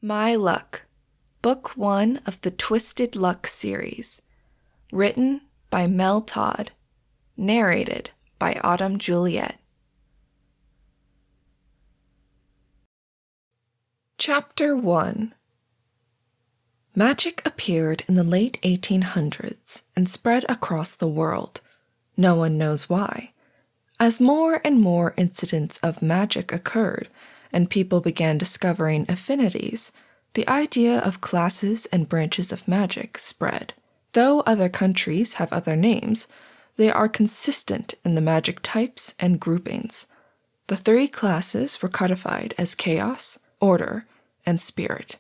My Luck, Book 1 of the Twisted Luck series. Written by Mel Todd. Narrated by Autumn Juliet. Chapter 1. Magic appeared in the late 1800s and spread across the world. No one knows why. As more and more incidents of magic occurred, and people began discovering affinities, the idea of classes and branches of magic spread. Though other countries have other names, they are consistent in the magic types and groupings. The three classes were codified as chaos, order, and spirit.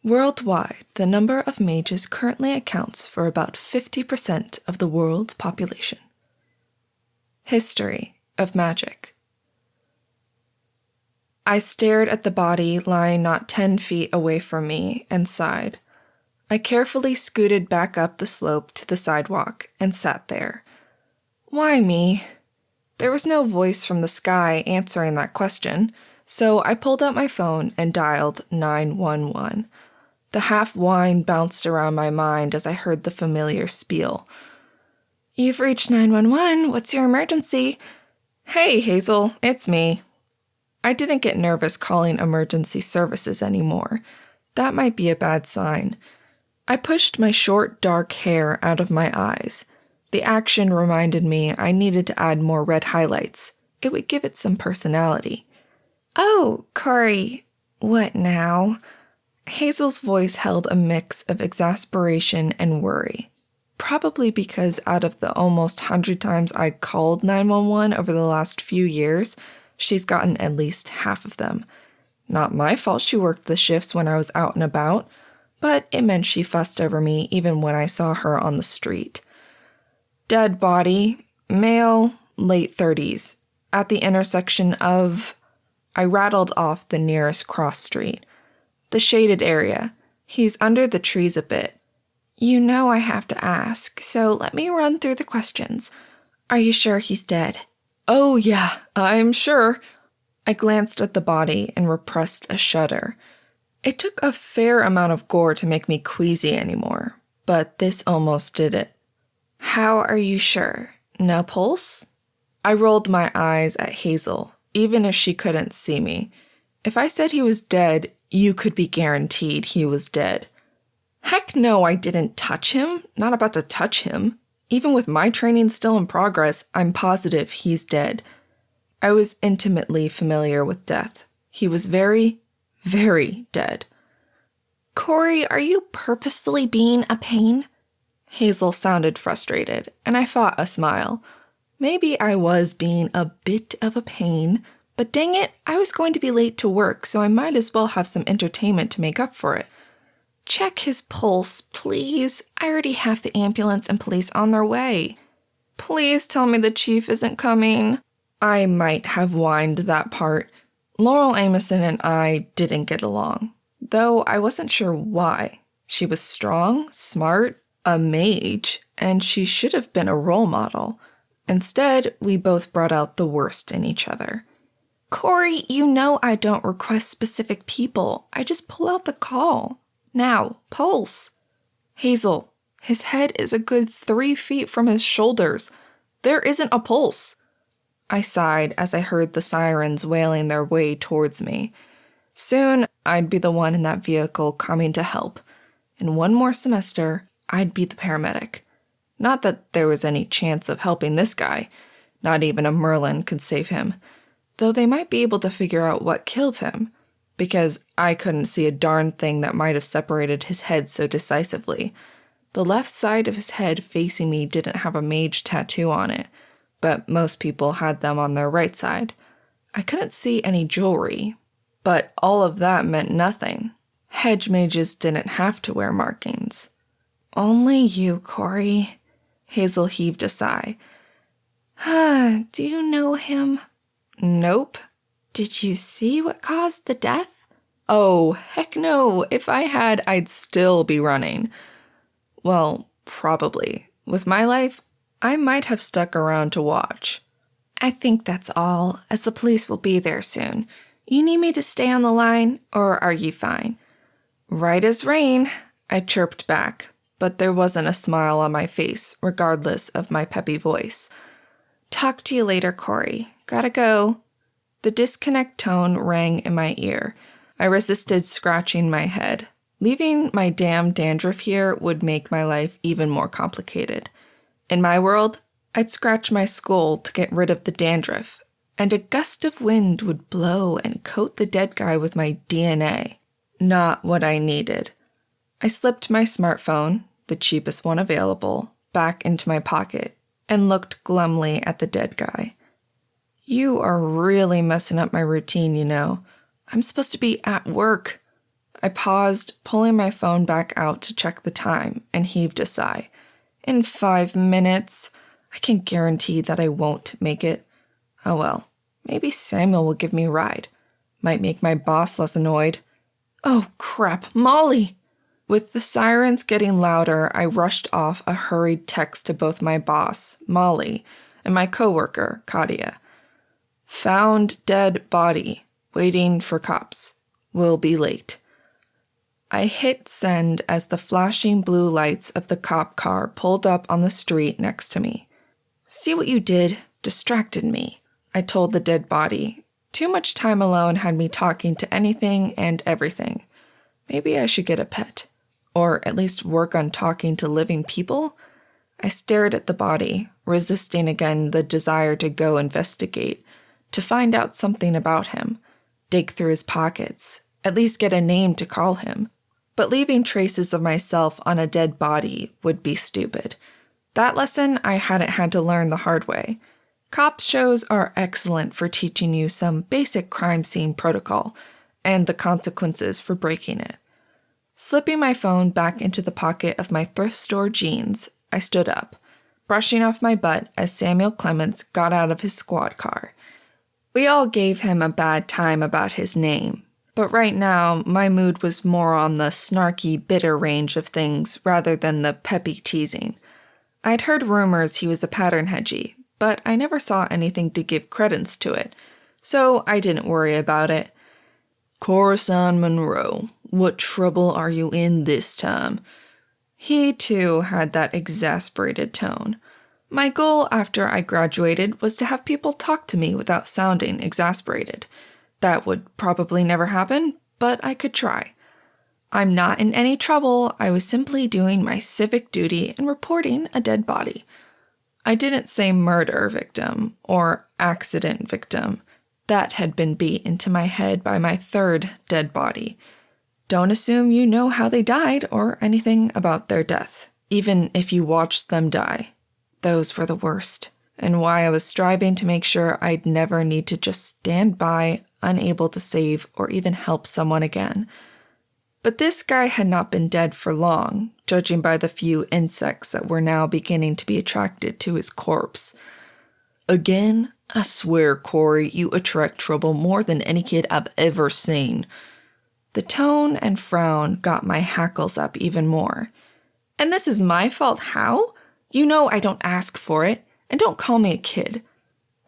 Worldwide, the number of mages currently accounts for about 50% of the world's population. History of magic. I stared at the body lying not 10 feet away from me and sighed. I carefully scooted back up the slope to the sidewalk and sat there. Why me? There was no voice from the sky answering that question, so I pulled out my phone and dialed 911. The half whine bounced around my mind as I heard the familiar spiel. "You've reached 911. What's your emergency?" "Hey, Hazel, it's me." I didn't get nervous calling emergency services anymore. That might be a bad sign. I pushed my short, dark hair out of my eyes. The action reminded me I needed to add more red highlights. It would give it some personality. "Oh, Cori, what now?" Hazel's voice held a mix of exasperation and worry. Probably because out of the almost 100 times I'd called 911 over the last few years, she's gotten at least half of them. Not my fault she worked the shifts when I was out and about, but it meant she fussed over me even when I saw her on the street. Dead body, male, late 30s, at the intersection of... I rattled off the nearest cross street. The shaded area. He's under the trees a bit. You know I have to ask, so let me run through the questions. Are you sure he's dead? "Oh yeah, I'm sure." I glanced at the body and repressed a shudder. It took a fair amount of gore to make me queasy anymore, but this almost did it. "How are you sure? No pulse?" I rolled my eyes at Hazel, even if she couldn't see me. If I said he was dead, you could be guaranteed he was dead. Heck no, I didn't touch him. Not about to touch him. Even with my training still in progress, I'm positive he's dead. I was intimately familiar with death. He was very, very dead. "Cori, are you purposefully being a pain?" Hazel sounded frustrated, and I fought a smile. Maybe I was being a bit of a pain, but dang it, I was going to be late to work, so I might as well have some entertainment to make up for it. "Check his pulse, please. I already have the ambulance and police on their way." "Please tell me the chief isn't coming." I might have whined that part. Laurel Ameson and I didn't get along, though I wasn't sure why. She was strong, smart, a mage, and she should have been a role model. Instead, we both brought out the worst in each other. "Cori, you know I don't request specific people. I just pull out the call. Now, pulse." "Hazel, his head is a good 3 feet from his shoulders. There isn't a pulse." I sighed as I heard the sirens wailing their way towards me. Soon, I'd be the one in that vehicle coming to help. In one more semester, I'd be the paramedic. Not that there was any chance of helping this guy. Not even a Merlin could save him. Though they might be able to figure out what killed him. Because I couldn't see a darn thing that might have separated his head so decisively. The left side of his head facing me didn't have a mage tattoo on it, but most people had them on their right side. I couldn't see any jewelry, but all of that meant nothing. Hedge mages didn't have to wear markings. "Only you, Cori." Hazel heaved a sigh. "Do you know him?" "Nope." "Did you see what caused the death?" "Oh, heck no. If I had, I'd still be running." "Well, probably. With my life, I might have stuck around to watch." "I think that's all, as the police will be there soon. You need me to stay on the line, or are you fine?" Right as rain, I chirped back, but there wasn't a smile on my face, regardless of my peppy voice. Talk to you later, Cori. Gotta go. The disconnect tone rang in my ear. I resisted scratching my head. Leaving my damn dandruff here would make my life even more complicated. In my world, I'd scratch my skull to get rid of the dandruff, and a gust of wind would blow and coat the dead guy with my DNA. Not what I needed. I slipped my smartphone, the cheapest one available, back into my pocket and looked glumly at the dead guy. You are really messing up my routine, you know. I'm supposed to be at work. I paused, pulling my phone back out to check the time, and heaved a sigh. In 5 minutes. I can guarantee that I won't make it. Oh well, maybe Samuel will give me a ride. Might make my boss less annoyed. Oh crap, Molly! With the sirens getting louder, I rushed off a hurried text to both my boss, Molly, and my coworker, Katia. Found dead body. Waiting for cops. Will be late. I hit send as the flashing blue lights of the cop car pulled up on the street next to me. See what you did? Distracted me, I told the dead body. Too much time alone had me talking to anything and everything. Maybe I should get a pet. Or at least work on talking to living people? I stared at the body, resisting again the desire to go investigate, to find out something about him, dig through his pockets, at least get a name to call him. But leaving traces of myself on a dead body would be stupid. That lesson I hadn't had to learn the hard way. Cop shows are excellent for teaching you some basic crime scene protocol and the consequences for breaking it. Slipping my phone back into the pocket of my thrift store jeans, I stood up, brushing off my butt as Samuel Clements got out of his squad car. We all gave him a bad time about his name, but right now my mood was more on the snarky, bitter range of things rather than the peppy teasing. I'd heard rumors he was a pattern hedgie, but I never saw anything to give credence to it, so I didn't worry about it. Corazon Monroe, what trouble are you in this time? He, too, had that exasperated tone. My goal after I graduated was to have people talk to me without sounding exasperated. That would probably never happen, but I could try. I'm not in any trouble. I was simply doing my civic duty and reporting a dead body. I didn't say murder victim or accident victim. That had been beat into my head by my third dead body. Don't assume you know how they died or anything about their death, even if you watched them die. Those were the worst, and why I was striving to make sure I'd never need to just stand by, unable to save or even help someone again. But this guy had not been dead for long, judging by the few insects that were now beginning to be attracted to his corpse. Again, I swear, Cori, you attract trouble more than any kid I've ever seen. The tone and frown got my hackles up even more. And this is my fault, how? You know I don't ask for it, and don't call me a kid.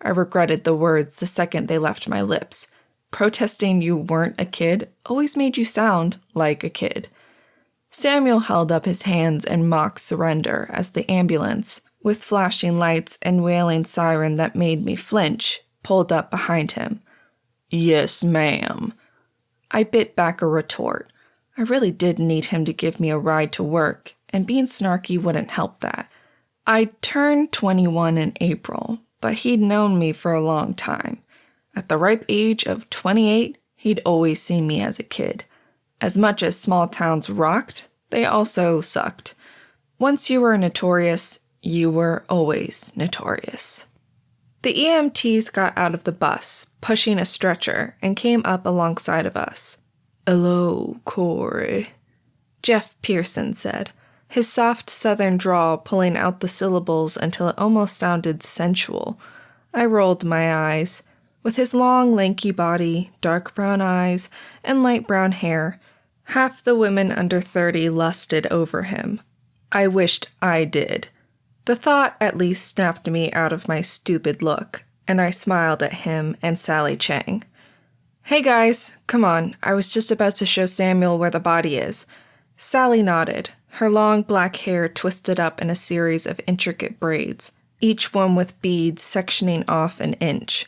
I regretted the words the second they left my lips. Protesting you weren't a kid always made you sound like a kid. Samuel held up his hands in mock surrender as the ambulance, with flashing lights and wailing siren that made me flinch, pulled up behind him. Yes, ma'am. I bit back a retort. I really did need him to give me a ride to work, and being snarky wouldn't help that. I'd turned 21 in April, but he'd known me for a long time. At the ripe age of 28, he'd always seen me as a kid. As much as small towns rocked, they also sucked. Once you were notorious, you were always notorious. The EMTs got out of the bus, pushing a stretcher, and came up alongside of us. "Hello, Cori," Jeff Pearson said, his soft southern drawl pulling out the syllables until it almost sounded sensual. I rolled my eyes. With his long, lanky body, dark brown eyes, and light brown hair, half the women under 30 lusted over him. I wished I did. The thought at least snapped me out of my stupid look, and I smiled at him and Sally Chang. Hey guys, come on, I was just about to show Samuel where the body is. Sally nodded, her long black hair twisted up in a series of intricate braids, each one with beads sectioning off an inch.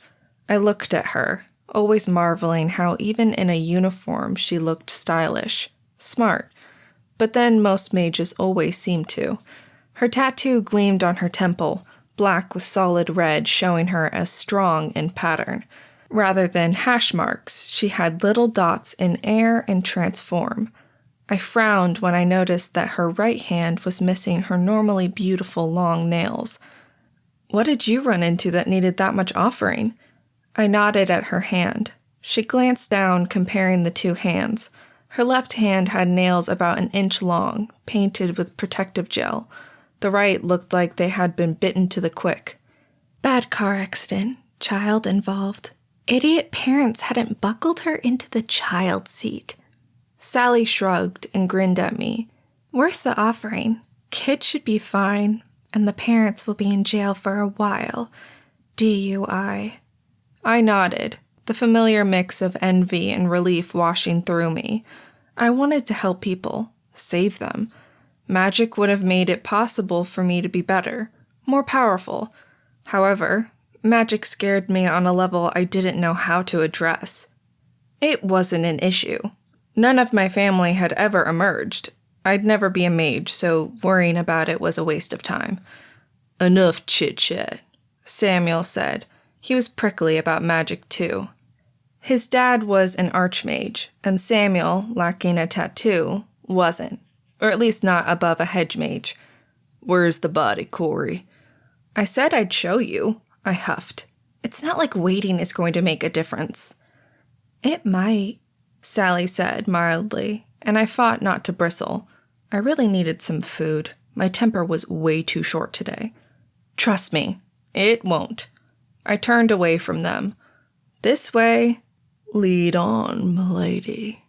I looked at her, always marveling how even in a uniform she looked stylish, smart. But then most mages always seem to. Her tattoo gleamed on her temple, black with solid red showing her as strong in pattern. Rather than hash marks, she had little dots in air and transform. I frowned when I noticed that her right hand was missing her normally beautiful long nails. What did you run into that needed that much offering? I nodded at her hand. She glanced down, comparing the two hands. Her left hand had nails about an inch long, painted with protective gel. The right looked like they had been bitten to the quick. Bad car accident. Child involved. Idiot parents hadn't buckled her into the child seat. Sally shrugged and grinned at me. Worth the offering. Kid should be fine, and the parents will be in jail for a while. DUI. I nodded, the familiar mix of envy and relief washing through me. I wanted to help people, save them. Magic would have made it possible for me to be better, more powerful. However, magic scared me on a level I didn't know how to address. It wasn't an issue. None of my family had ever emerged. I'd never be a mage, so worrying about it was a waste of time. Enough chit-chat, Samuel said. He was prickly about magic, too. His dad was an archmage, and Samuel, lacking a tattoo, wasn't. Or at least not above a hedge mage. Where's the body, Cori? I said I'd show you, I huffed. It's not like waiting is going to make a difference. It might, Sally said mildly, and I fought not to bristle. I really needed some food. My temper was way too short today. Trust me, it won't. I turned away from them. This way. Lead on, milady.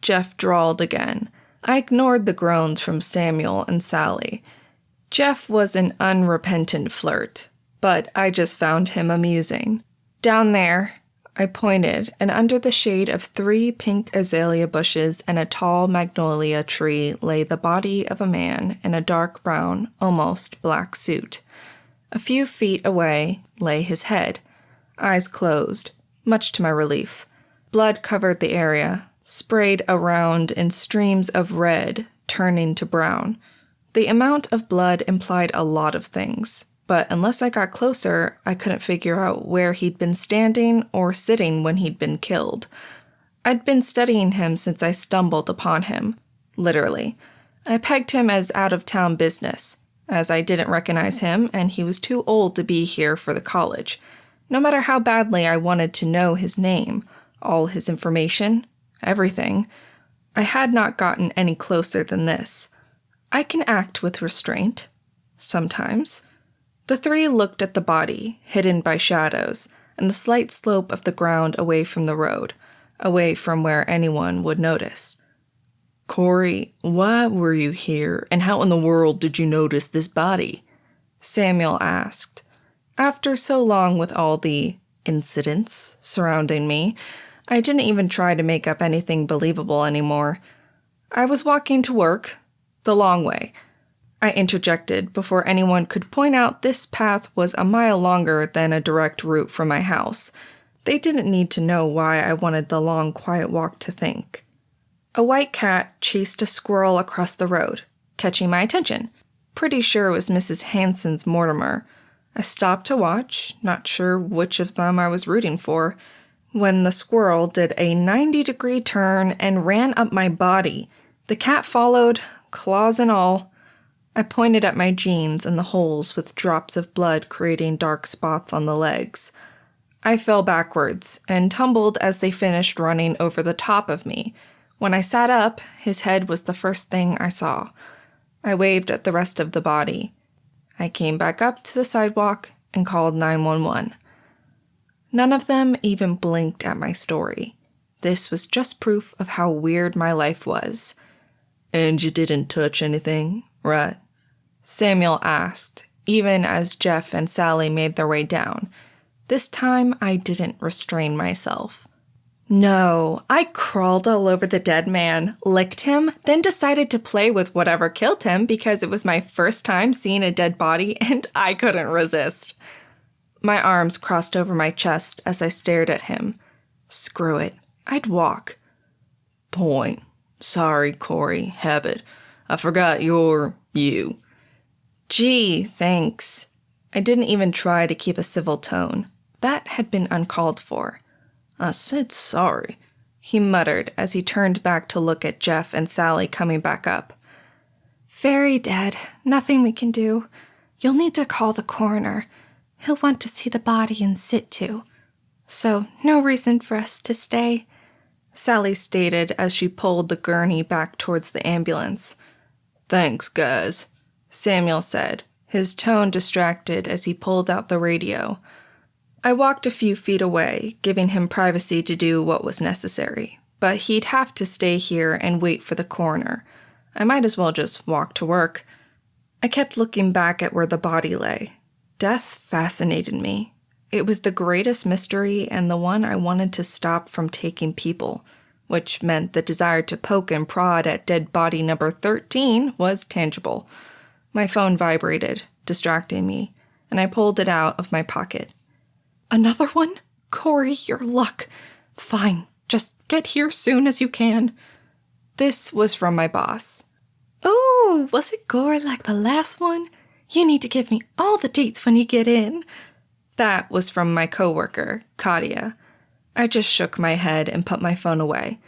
Jeff drawled again. I ignored the groans from Samuel and Sally. Jeff was an unrepentant flirt, but I just found him amusing. Down there, I pointed, and under the shade of 3 pink azalea bushes and a tall magnolia tree lay the body of a man in a dark brown, almost black suit. A few feet away lay his head, eyes closed, much to my relief. Blood covered the area, sprayed around in streams of red, turning to brown. The amount of blood implied a lot of things, but unless I got closer, I couldn't figure out where he'd been standing or sitting when he'd been killed. I'd been studying him since I stumbled upon him, literally. I pegged him as out-of-town business, as I didn't recognize him and he was too old to be here for the college. No matter how badly I wanted to know his name, all his information, everything, I had not gotten any closer than this. I can act with restraint. Sometimes. The 3 looked at the body, hidden by shadows, and the slight slope of the ground away from the road, away from where anyone would notice. Cori, why were you here, and how in the world did you notice this body? Samuel asked. After so long with all the incidents surrounding me, I didn't even try to make up anything believable anymore. I was walking to work, the long way. I interjected before anyone could point out this path was a mile longer than a direct route from my house. They didn't need to know why I wanted the long, quiet walk to think. A white cat chased a squirrel across the road, catching my attention. Pretty sure it was Mrs. Hanson's Mortimer. I stopped to watch, not sure which of them I was rooting for, when the squirrel did a 90-degree turn and ran up my body. The cat followed, claws and all. I pointed at my jeans and the holes with drops of blood creating dark spots on the legs. I fell backwards and tumbled as they finished running over the top of me. When I sat up, his head was the first thing I saw. I waved at the rest of the body. I came back up to the sidewalk and called 911. None of them even blinked at my story. This was just proof of how weird my life was. And you didn't touch anything, right? Samuel asked, even as Jeff and Sally made their way down. This time I didn't restrain myself. No, I crawled all over the dead man, licked him, then decided to play with whatever killed him because it was my first time seeing a dead body and I couldn't resist. My arms crossed over my chest as I stared at him. Screw it, I'd walk. Point. Sorry, Cori. Habit. I forgot you're you. Gee, thanks. I didn't even try to keep a civil tone. That had been uncalled for. I said sorry, he muttered as he turned back to look at Jeff and Sally coming back up. Very dead. Nothing we can do. You'll need to call the coroner. He'll want to see the body in situ. So, no reason for us to stay, Sally stated as she pulled the gurney back towards the ambulance. Thanks, guys, Samuel said, his tone distracted as he pulled out the radio. I walked a few feet away, giving him privacy to do what was necessary, but he'd have to stay here and wait for the coroner. I might as well just walk to work. I kept looking back at where the body lay. Death fascinated me. It was the greatest mystery and the one I wanted to stop from taking people, which meant the desire to poke and prod at dead body number 13 was tangible. My phone vibrated, distracting me, and I pulled it out of my pocket. Another one? Cori, your luck. Fine, just get here soon as you can. This was from my boss. Oh, was it gore like the last one? You need to give me all the dates when you get in. That was from my coworker, Katia. I just shook my head and put my phone away.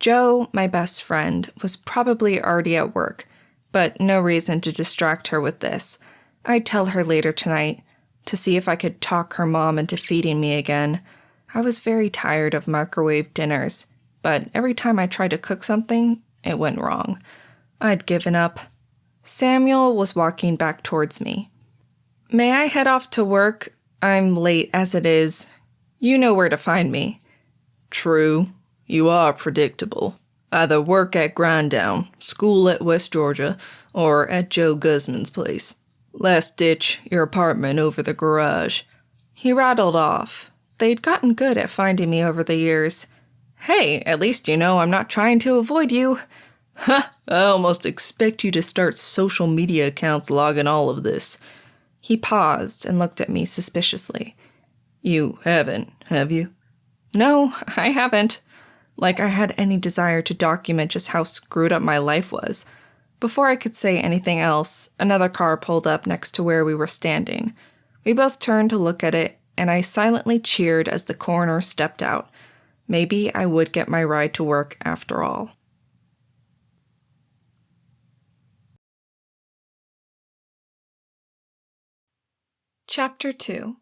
Jo, my best friend, was probably already at work, but no reason to distract her with this. I'd tell her later tonight, to see if I could talk her mom into feeding me again. I was very tired of microwave dinners, but every time I tried to cook something, it went wrong. I'd given up. Samuel was walking back towards me. May I head off to work? I'm late as it is. You know where to find me. True. You are predictable. Either work at Grinddown, school at West Georgia, or at Joe Guzman's place. Last ditch, your apartment over the garage. He rattled off. They'd gotten good at finding me over the years. Hey, at least you know I'm not trying to avoid you. Ha! I almost expect you to start social media accounts logging all of this. He paused and looked at me suspiciously. You haven't, have you? No, I haven't. Like I had any desire to document just how screwed up my life was. Before I could say anything else, another car pulled up next to where we were standing. We both turned to look at it, and I silently cheered as the coroner stepped out. Maybe I would get my ride to work after all. Chapter 2.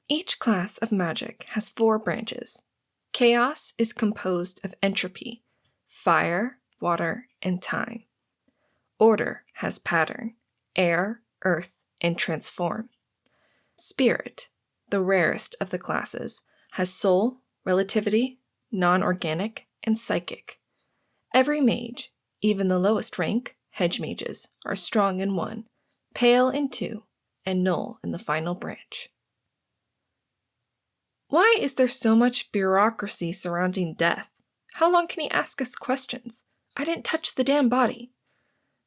Each class of magic has 4 branches. Chaos is composed of entropy, fire, water, and time. Order has pattern, air, earth, and transform. Spirit, the rarest of the classes, has soul, relativity, non-organic, and psychic. Every mage, even the lowest rank, hedge mages, are strong in 1, pale in 2, and null in the final branch. Why is there so much bureaucracy surrounding death? How long can he ask us questions? I didn't touch the damn body.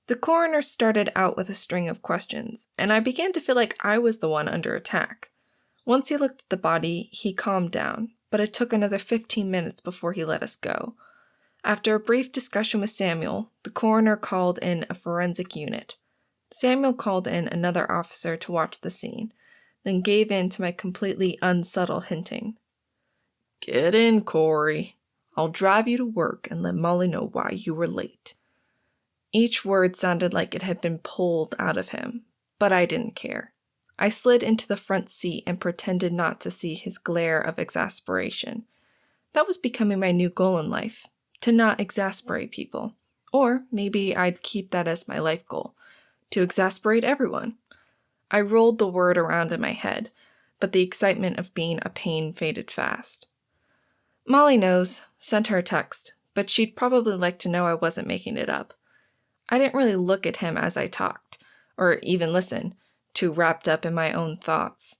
The coroner started out with a string of questions, and I began to feel like I was the one under attack. Once he looked at the body, he calmed down, but it took another 15 minutes before he let us go. After a brief discussion with Samuel, the coroner called in a forensic unit. Samuel called in another officer to watch the scene, then gave in to my completely unsubtle hinting. Get in, Cori. I'll drive you to work and let Molly know why you were late. Each word sounded like it had been pulled out of him, but I didn't care. I slid into the front seat and pretended not to see his glare of exasperation. That was becoming my new goal in life, to not exasperate people. Or maybe I'd keep that as my life goal, to exasperate everyone. I rolled the word around in my head, but the excitement of being a pain faded fast. Molly knows, sent her a text, but she'd probably like to know I wasn't making it up. I didn't really look at him as I talked, or even listen, too wrapped up in my own thoughts.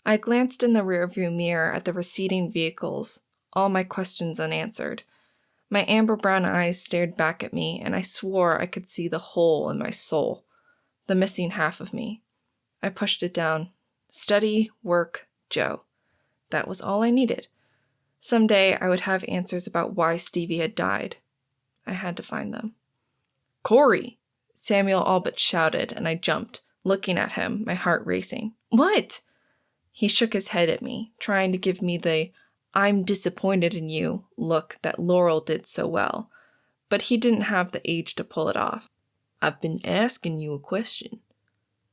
I glanced in the rearview mirror at the receding vehicles, all my questions unanswered. My amber brown eyes stared back at me, and I swore I could see the hole in my soul, the missing half of me. I pushed it down. Study, work, Jo. That was all I needed. Someday I would have answers about why Stevie had died. I had to find them. "Cori!" Samuel all but shouted, and I jumped, looking at him, my heart racing. "What?" He shook his head at me, trying to give me the "I'm disappointed in you" look that Laurel did so well, but he didn't have the age to pull it off. "I've been asking you a question."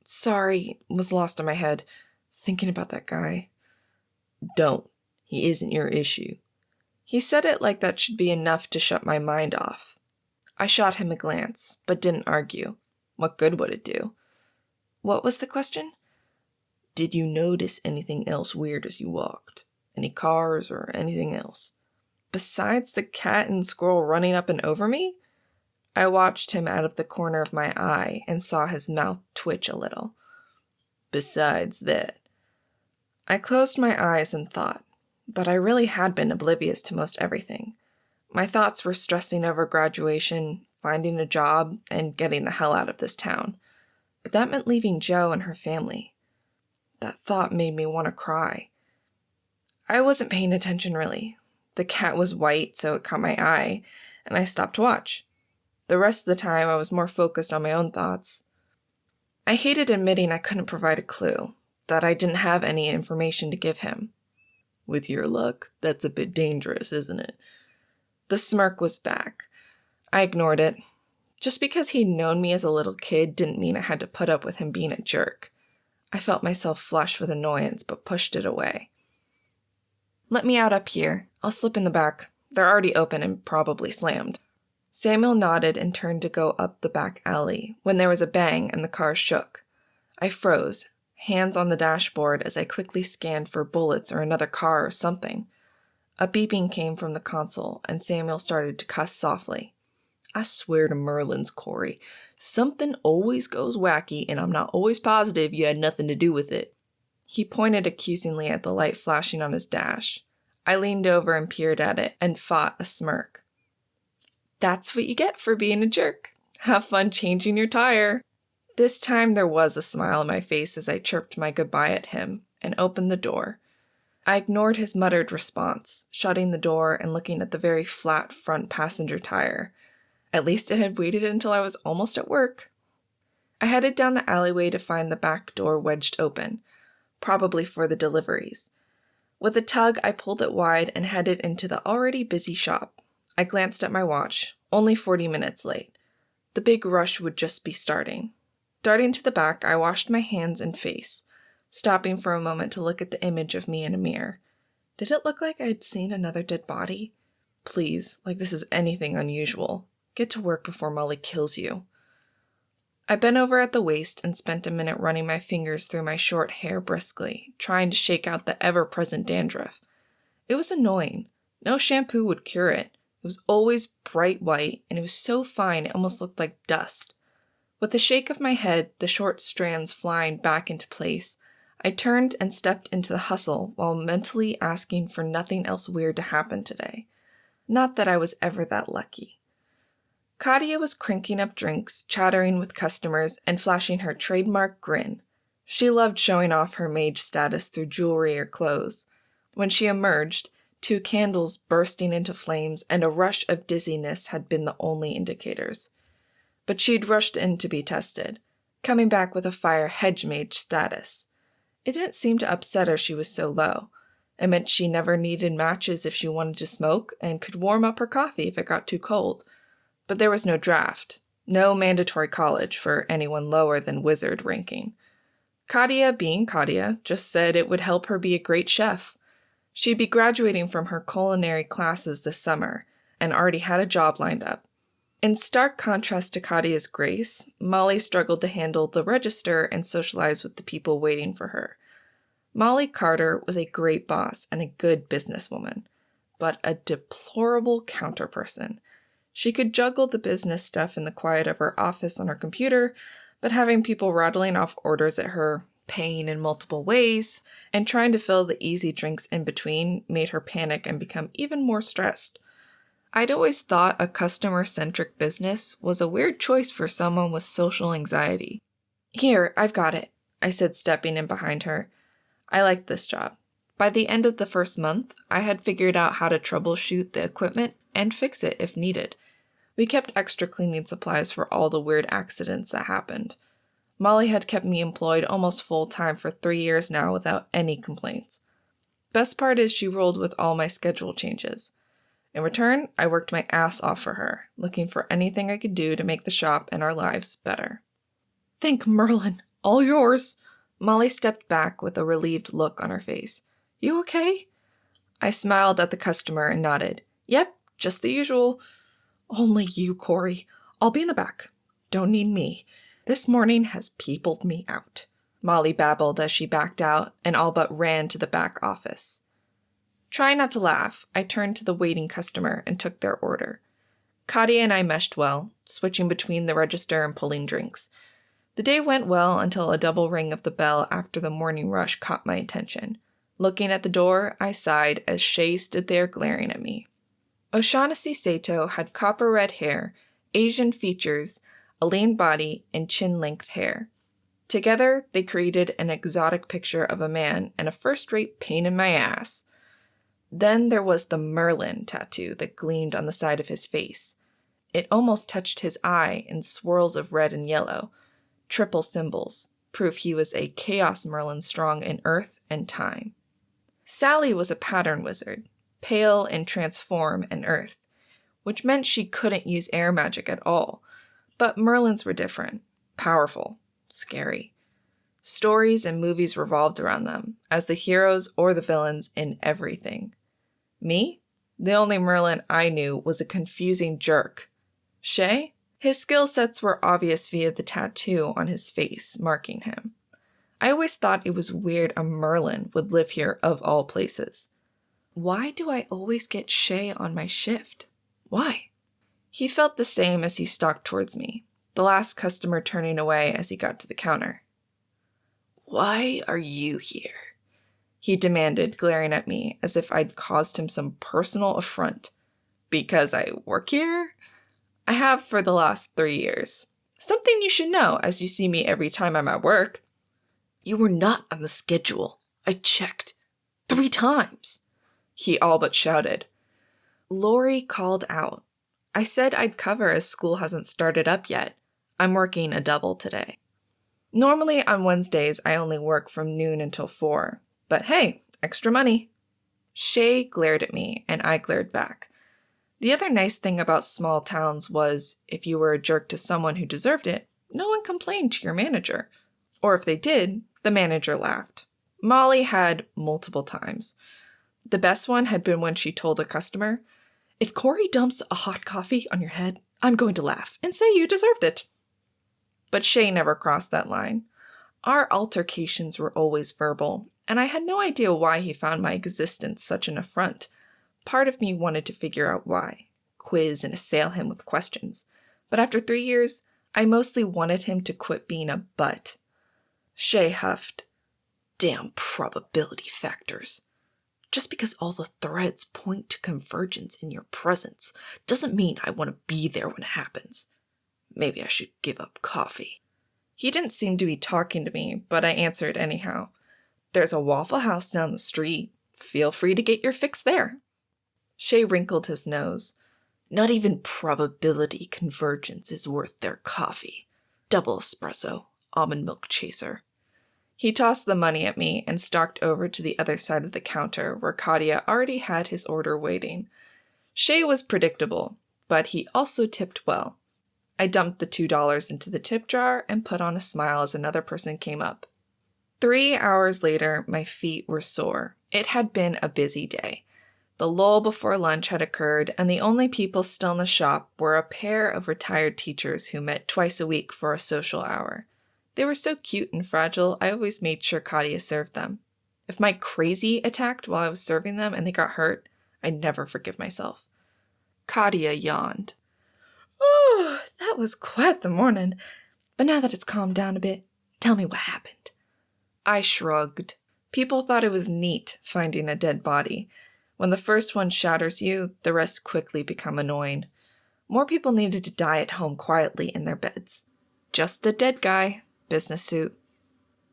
"Sorry," was lost in my head, thinking about that guy. "Don't. He isn't your issue." He said it like that should be enough to shut my mind off. I shot him a glance, but didn't argue. What good would it do? What was the question? "Did you notice anything else weird as you walked? Any cars or anything else?" Besides the cat and squirrel running up and over me? I watched him out of the corner of my eye and saw his mouth twitch a little. "Besides that." I closed my eyes and thought, but I really had been oblivious to most everything. My thoughts were stressing over graduation, finding a job, and getting the hell out of this town. But that meant leaving Jo and her family. That thought made me want to cry. I wasn't paying attention, really. The cat was white, so it caught my eye, and I stopped to watch. The rest of the time, I was more focused on my own thoughts. I hated admitting I couldn't provide a clue, that I didn't have any information to give him. "With your luck, that's a bit dangerous, isn't it?" The smirk was back. I ignored it. Just because he'd known me as a little kid didn't mean I had to put up with him being a jerk. I felt myself flush with annoyance, but pushed it away. "Let me out up here. I'll slip in the back. They're already open and probably slammed." Samuel nodded and turned to go up the back alley when there was a bang and the car shook. I froze, hands on the dashboard as I quickly scanned for bullets or another car or something. A beeping came from the console, and Samuel started to cuss softly. "I swear to Merlin's, Cori, something always goes wacky, and I'm not always positive you had nothing to do with it." He pointed accusingly at the light flashing on his dash. I leaned over and peered at it and fought a smirk. "That's what you get for being a jerk. Have fun changing your tire." This time there was a smile on my face as I chirped my goodbye at him and opened the door. I ignored his muttered response, shutting the door and looking at the very flat front passenger tire. At least it had waited until I was almost at work. I headed down the alleyway to find the back door wedged open, probably for the deliveries. With a tug, I pulled it wide and headed into the already busy shop. I glanced at my watch, only 40 minutes late. The big rush would just be starting. Darting to the back, I washed my hands and face, stopping for a moment to look at the image of me in a mirror. Did it look like I'd seen another dead body? Please, like this is anything unusual. Get to work before Molly kills you. I bent over at the waist and spent a minute running my fingers through my short hair briskly, trying to shake out the ever-present dandruff. It was annoying. No shampoo would cure it. It was always bright white, and it was so fine it almost looked like dust. With a shake of my head, the short strands flying back into place, I turned and stepped into the hustle while mentally asking for nothing else weird to happen today. Not that I was ever that lucky. Katia was cranking up drinks, chattering with customers, and flashing her trademark grin. She loved showing off her mage status through jewelry or clothes. When she emerged, 2 candles bursting into flames and a rush of dizziness had been the only indicators. But she'd rushed in to be tested, coming back with a fire hedge mage status. It didn't seem to upset her she was so low. It meant she never needed matches if she wanted to smoke and could warm up her coffee if it got too cold. But there was no draft, no mandatory college for anyone lower than wizard ranking. Katia, being Katia, just said it would help her be a great chef. She'd be graduating from her culinary classes this summer and already had a job lined up. In stark contrast to Katia's grace, Molly struggled to handle the register and socialize with the people waiting for her. Molly Carter was a great boss and a good businesswoman, but a deplorable counterperson. She could juggle the business stuff in the quiet of her office on her computer, but having people rattling off orders at her, paying in multiple ways, and trying to fill the easy drinks in between made her panic and become even more stressed. I'd always thought a customer-centric business was a weird choice for someone with social anxiety. "Here, I've got it," I said, stepping in behind her. I liked this job. By the end of the first month, I had figured out how to troubleshoot the equipment and fix it if needed. We kept extra cleaning supplies for all the weird accidents that happened. Molly had kept me employed almost full-time for 3 years now without any complaints. Best part is she rolled with all my schedule changes. In return, I worked my ass off for her, looking for anything I could do to make the shop and our lives better. "Thank Merlin. All yours." Molly stepped back with a relieved look on her face. "You okay?" I smiled at the customer and nodded. "Yep, just the usual." "Only you, Cori. I'll be in the back. Don't need me. This morning has peopled me out," Molly babbled as she backed out and all but ran to the back office. Trying not to laugh, I turned to the waiting customer and took their order. Katia and I meshed well, switching between the register and pulling drinks. The day went well until a double ring of the bell after the morning rush caught my attention. Looking at the door, I sighed as Shay stood there glaring at me. O'Shaughnessy Sato had copper-red hair, Asian features, a lean body, and chin-length hair. Together, they created an exotic picture of a man and a first-rate pain in my ass. Then there was the Merlin tattoo that gleamed on the side of his face. It almost touched his eye in swirls of red and yellow. Triple symbols, proof he was a Chaos Merlin strong in earth and time. Sally was a pattern wizard, pale and transform and earth, which meant she couldn't use air magic at all. But Merlins were different, powerful, scary. Stories and movies revolved around them, as the heroes or the villains in everything. Me? The only Merlin I knew was a confusing jerk. Shay? His skill sets were obvious via the tattoo on his face, marking him. I always thought it was weird a Merlin would live here of all places. Why do I always get Shay on my shift? Why? He felt the same as he stalked towards me, the last customer turning away as he got to the counter. "Why are you here?" he demanded, glaring at me as if I'd caused him some personal affront. "Because I work here?" "I have for the last 3 years. Something you should know as you see me every time I'm at work." "You were not on the schedule. I checked 3 times," he all but shouted. Lori called out. "I said I'd cover as school hasn't started up yet. I'm working a double today." Normally on Wednesdays I only work from noon until 4, but hey, extra money. Shay glared at me and I glared back. The other nice thing about small towns was, if you were a jerk to someone who deserved it, no one complained to your manager. Or if they did, the manager laughed. Molly had multiple times. The best one had been when she told a customer, "If Cori dumps a hot coffee on your head, I'm going to laugh and say you deserved it." But Shay never crossed that line. Our altercations were always verbal, and I had no idea why he found my existence such an affront. Part of me wanted to figure out why, quiz and assail him with questions. But after 3 years, I mostly wanted him to quit being a butt. Shay huffed. "Damn probability factors. Just because all the threads point to convergence in your presence doesn't mean I want to be there when it happens. Maybe I should give up coffee." He didn't seem to be talking to me, but I answered anyhow. "There's a Waffle House down the street. Feel free to get your fix there." Shay wrinkled his nose. "Not even probability convergence is worth their coffee. Double espresso, almond milk chaser." He tossed the money at me and stalked over to the other side of the counter where Katia already had his order waiting. Shay was predictable, but he also tipped well. I dumped the $2 into the tip jar and put on a smile as another person came up. 3 hours later, my feet were sore. It had been a busy day. The lull before lunch had occurred, and the only people still in the shop were a pair of retired teachers who met twice a week for a social hour. They were so cute and fragile, I always made sure Katia served them. If my crazy attacked while I was serving them and they got hurt, I'd never forgive myself. Katia yawned. "Oh, that was quite the morning. But now that it's calmed down a bit, tell me what happened." I shrugged. People thought it was neat finding a dead body. When the first one shatters you, the rest quickly become annoying. More people needed to die at home quietly in their beds. Just a dead guy, business suit.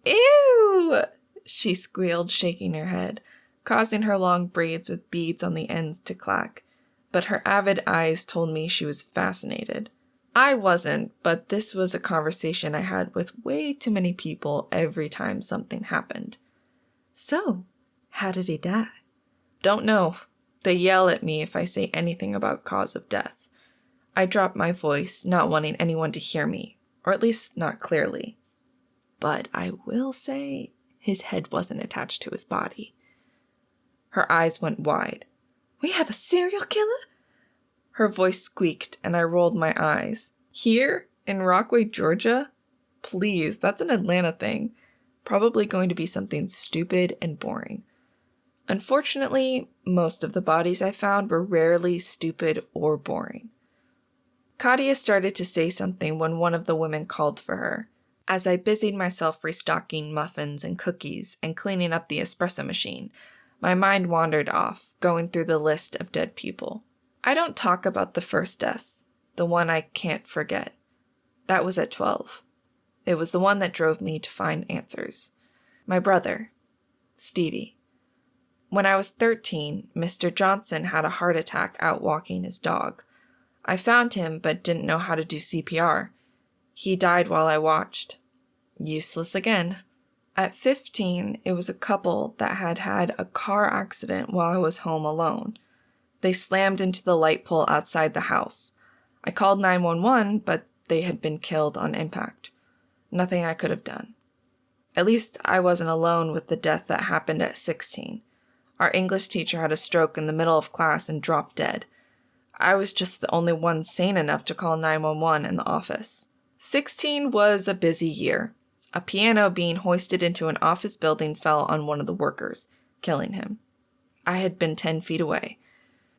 Ew! She squealed, shaking her head, causing her long braids with beads on the ends to clack. But her avid eyes told me she was fascinated. I wasn't, but this was a conversation I had with way too many people every time something happened. So, how did he die? Don't know. They yell at me if I say anything about cause of death. I drop my voice, not wanting anyone to hear me, or at least not clearly. But I will say his head wasn't attached to his body. Her eyes went wide. We have a serial killer? Her voice squeaked, and I rolled my eyes. Here? In Rockaway, Georgia? Please, that's an Atlanta thing. Probably going to be something stupid and boring. Unfortunately, most of the bodies I found were rarely stupid or boring. Katia started to say something when one of the women called for her. As I busied myself restocking muffins and cookies and cleaning up the espresso machine, my mind wandered off, going through the list of dead people. I don't talk about the first death, the one I can't forget. That was at 12. It was the one that drove me to find answers. My brother, Stevie. When I was 13, Mr. Johnson had a heart attack out walking his dog. I found him but didn't know how to do CPR. He died while I watched. Useless again. At 15, it was a couple that had had a car accident while I was home alone. They slammed into the light pole outside the house. I called 911, but they had been killed on impact. Nothing I could have done. At least I wasn't alone with the death that happened at 16. Our English teacher had a stroke in the middle of class and dropped dead. I was just the only one sane enough to call 911 in the office. 16 was a busy year. A piano being hoisted into an office building fell on one of the workers, killing him. I had been 10 feet away.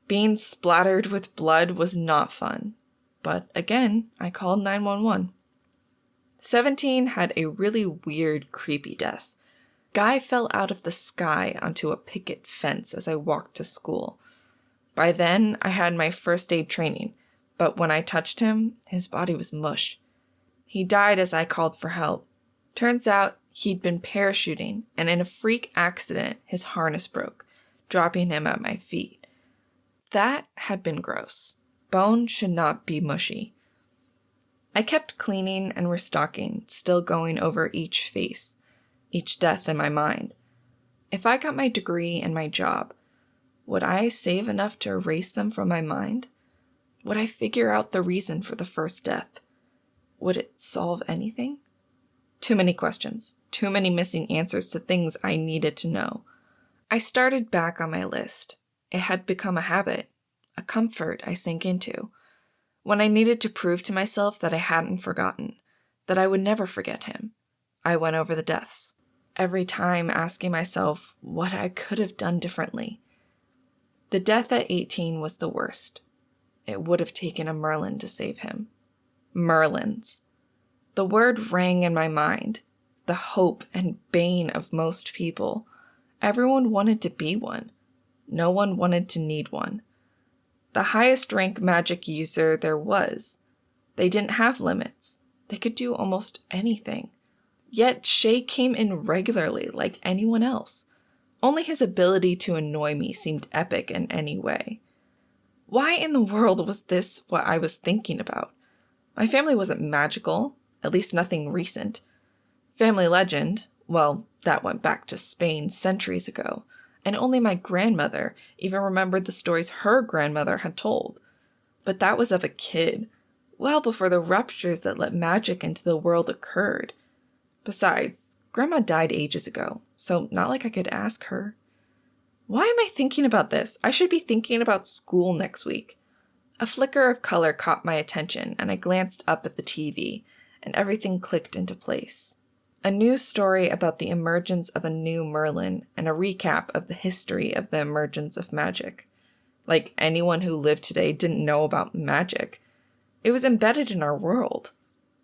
Being splattered with blood was not fun. But again, I called 911. 17 had a really weird, creepy death. Guy fell out of the sky onto a picket fence as I walked to school. By then, I had my first aid training, but when I touched him, his body was mush. He died as I called for help. Turns out, he'd been parachuting, and in a freak accident, his harness broke, dropping him at my feet. That had been gross. Bone should not be mushy. I kept cleaning and restocking, still going over each face, each death in my mind. If I got my degree and my job, would I save enough to erase them from my mind? Would I figure out the reason for the first death? Would it solve anything? Too many questions, too many missing answers to things I needed to know. I started back on my list. It had become a habit, a comfort I sank into. When I needed to prove to myself that I hadn't forgotten, that I would never forget him, I went over the deaths, every time asking myself what I could have done differently. The death at 18 was the worst. It would have taken a Merlin to save him. Merlins. The word rang in my mind, the hope and bane of most people. Everyone wanted to be one. No one wanted to need one. The highest rank magic user there was. They didn't have limits. They could do almost anything. Yet Shay came in regularly like anyone else. Only his ability to annoy me seemed epic in any way. Why in the world was this what I was thinking about? My family wasn't magical, at least nothing recent. Family legend, well, that went back to Spain centuries ago, and only my grandmother even remembered the stories her grandmother had told. But that was of a kid, well before the ruptures that let magic into the world occurred. Besides, Grandma died ages ago, so not like I could ask her. Why am I thinking about this? I should be thinking about school next week. A flicker of color caught my attention, and I glanced up at the TV, and everything clicked into place. A news story about the emergence of a new Merlin, and a recap of the history of the emergence of magic. Like anyone who lived today didn't know about magic. It was embedded in our world.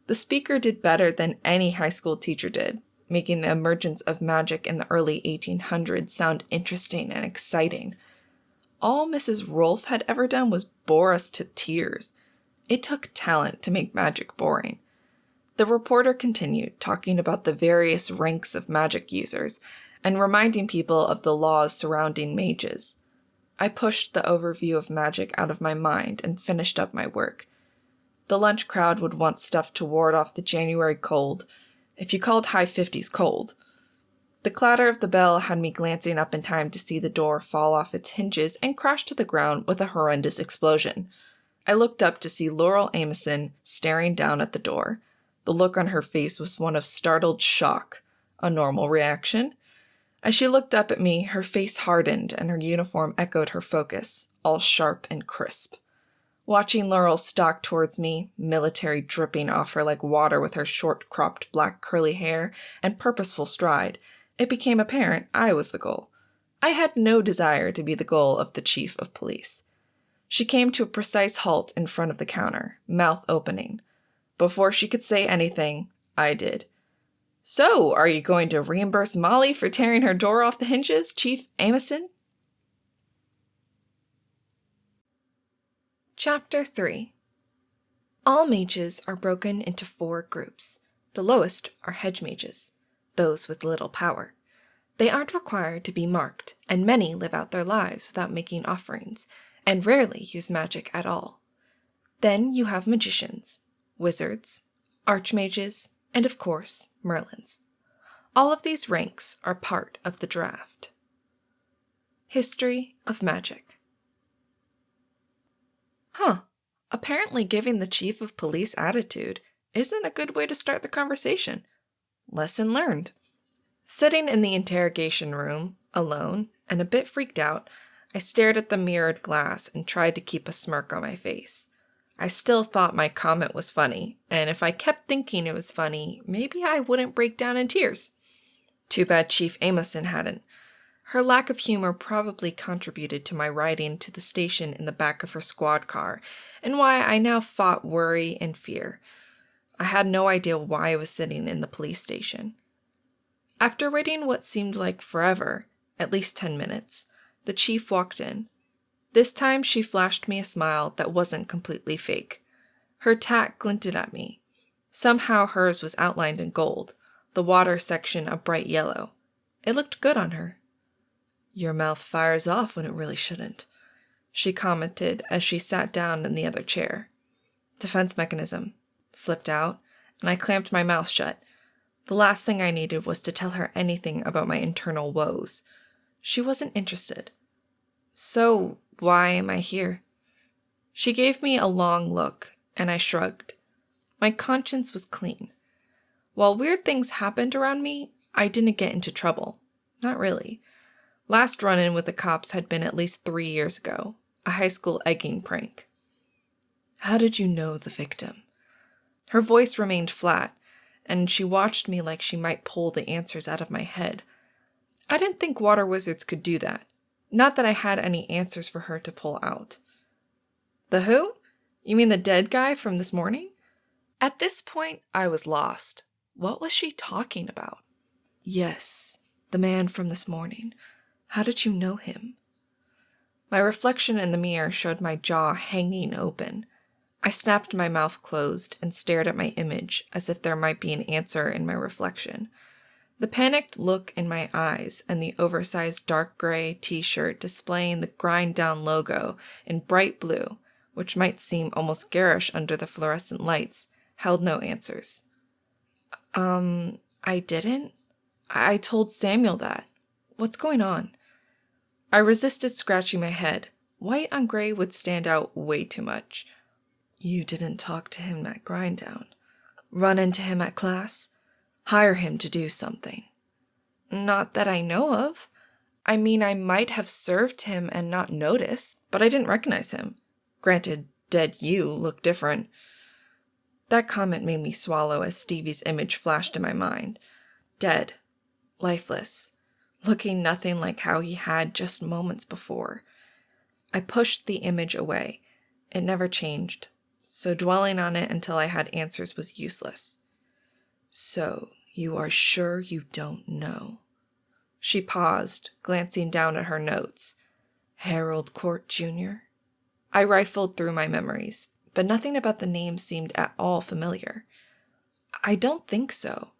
The speaker did better than any high school teacher did. making the emergence of magic in the early 1800s sound interesting and exciting. All Mrs. Rolfe had ever done was bore us to tears. It took talent to make magic boring. The reporter continued, talking about the various ranks of magic users and reminding people of the laws surrounding mages. I pushed the overview of magic out of my mind and finished up my work. The lunch crowd would want stuff to ward off the January cold, if you called high 50s cold. The clatter of the bell had me glancing up in time to see the door fall off its hinges and crash to the ground with a horrendous explosion. I looked up to see Laurel Ameson staring down at the door. The look on her face was one of startled shock, a normal reaction. As she looked up at me, her face hardened and her uniform echoed her focus, all sharp and crisp. Watching Laurel stalk towards me, military dripping off her like water with her short-cropped black curly hair and purposeful stride, it became apparent I was the goal. I had no desire to be the goal of the chief of police. She came to a precise halt in front of the counter, mouth opening. Before she could say anything, I did. "So, are you going to reimburse Molly for tearing her door off the hinges, Chief Ameson?" Chapter 3. All mages are broken into 4 groups. The lowest are hedge mages, those with little power. They aren't required to be marked, and many live out their lives without making offerings, and rarely use magic at all. Then you have magicians, wizards, archmages, and of course, Merlins. All of these ranks are part of the draft. History of magic. Apparently giving the chief of police attitude isn't a good way to start the conversation. Lesson learned. Sitting in the interrogation room, alone, and a bit freaked out, I stared at the mirrored glass and tried to keep a smirk on my face. I still thought my comment was funny, and if I kept thinking it was funny, maybe I wouldn't break down in tears. Too bad Chief Ameson hadn't. Her lack of humor probably contributed to my riding to the station in the back of her squad car, and why I now fought worry and fear. I had no idea why I was sitting in the police station. After waiting what seemed like forever, at least 10 minutes, the chief walked in. This time she flashed me a smile that wasn't completely fake. Her tack glinted at me. Somehow hers was outlined in gold, the water section a bright yellow. It looked good on her. "Your mouth fires off when it really shouldn't," she commented as she sat down in the other chair. Defense mechanism. Slipped out, and I clamped my mouth shut. The last thing I needed was to tell her anything about my internal woes. She wasn't interested. "So, why am I here?" She gave me a long look, and I shrugged. My conscience was clean. While weird things happened around me, I didn't get into trouble. Not really. Last run-in with the cops had been at least 3 years ago, a high school egging prank. "How did you know the victim?" Her voice remained flat, and she watched me like she might pull the answers out of my head. I didn't think water wizards could do that. Not that I had any answers for her to pull out. "The who? You mean the dead guy from this morning?" At this point, I was lost. What was she talking about? "Yes, the man from this morning. How did you know him?" My reflection in the mirror showed my jaw hanging open. I snapped my mouth closed and stared at my image as if there might be an answer in my reflection. The panicked look in my eyes and the oversized dark gray t-shirt displaying the Grind Down logo in bright blue, which might seem almost garish under the fluorescent lights, held no answers. I didn't? I told Samuel that. What's going on?" I resisted scratching my head. White on gray would stand out way too much. "You didn't talk to him at Grind Down? Run into him at class? Hire him to do something?" "Not that I know of. I mean, I might have served him and not noticed, but I didn't recognize him. Granted, dead you look different." That comment made me swallow as Stevie's image flashed in my mind. Dead. Lifeless. Looking nothing like how he had just moments before. I pushed the image away. It never changed, so dwelling on it until I had answers was useless. "So, You are sure you don't know? She paused, glancing down at her notes. Harold Court, Jr.? I rifled through my memories, but nothing about the name seemed at all familiar. I don't think so.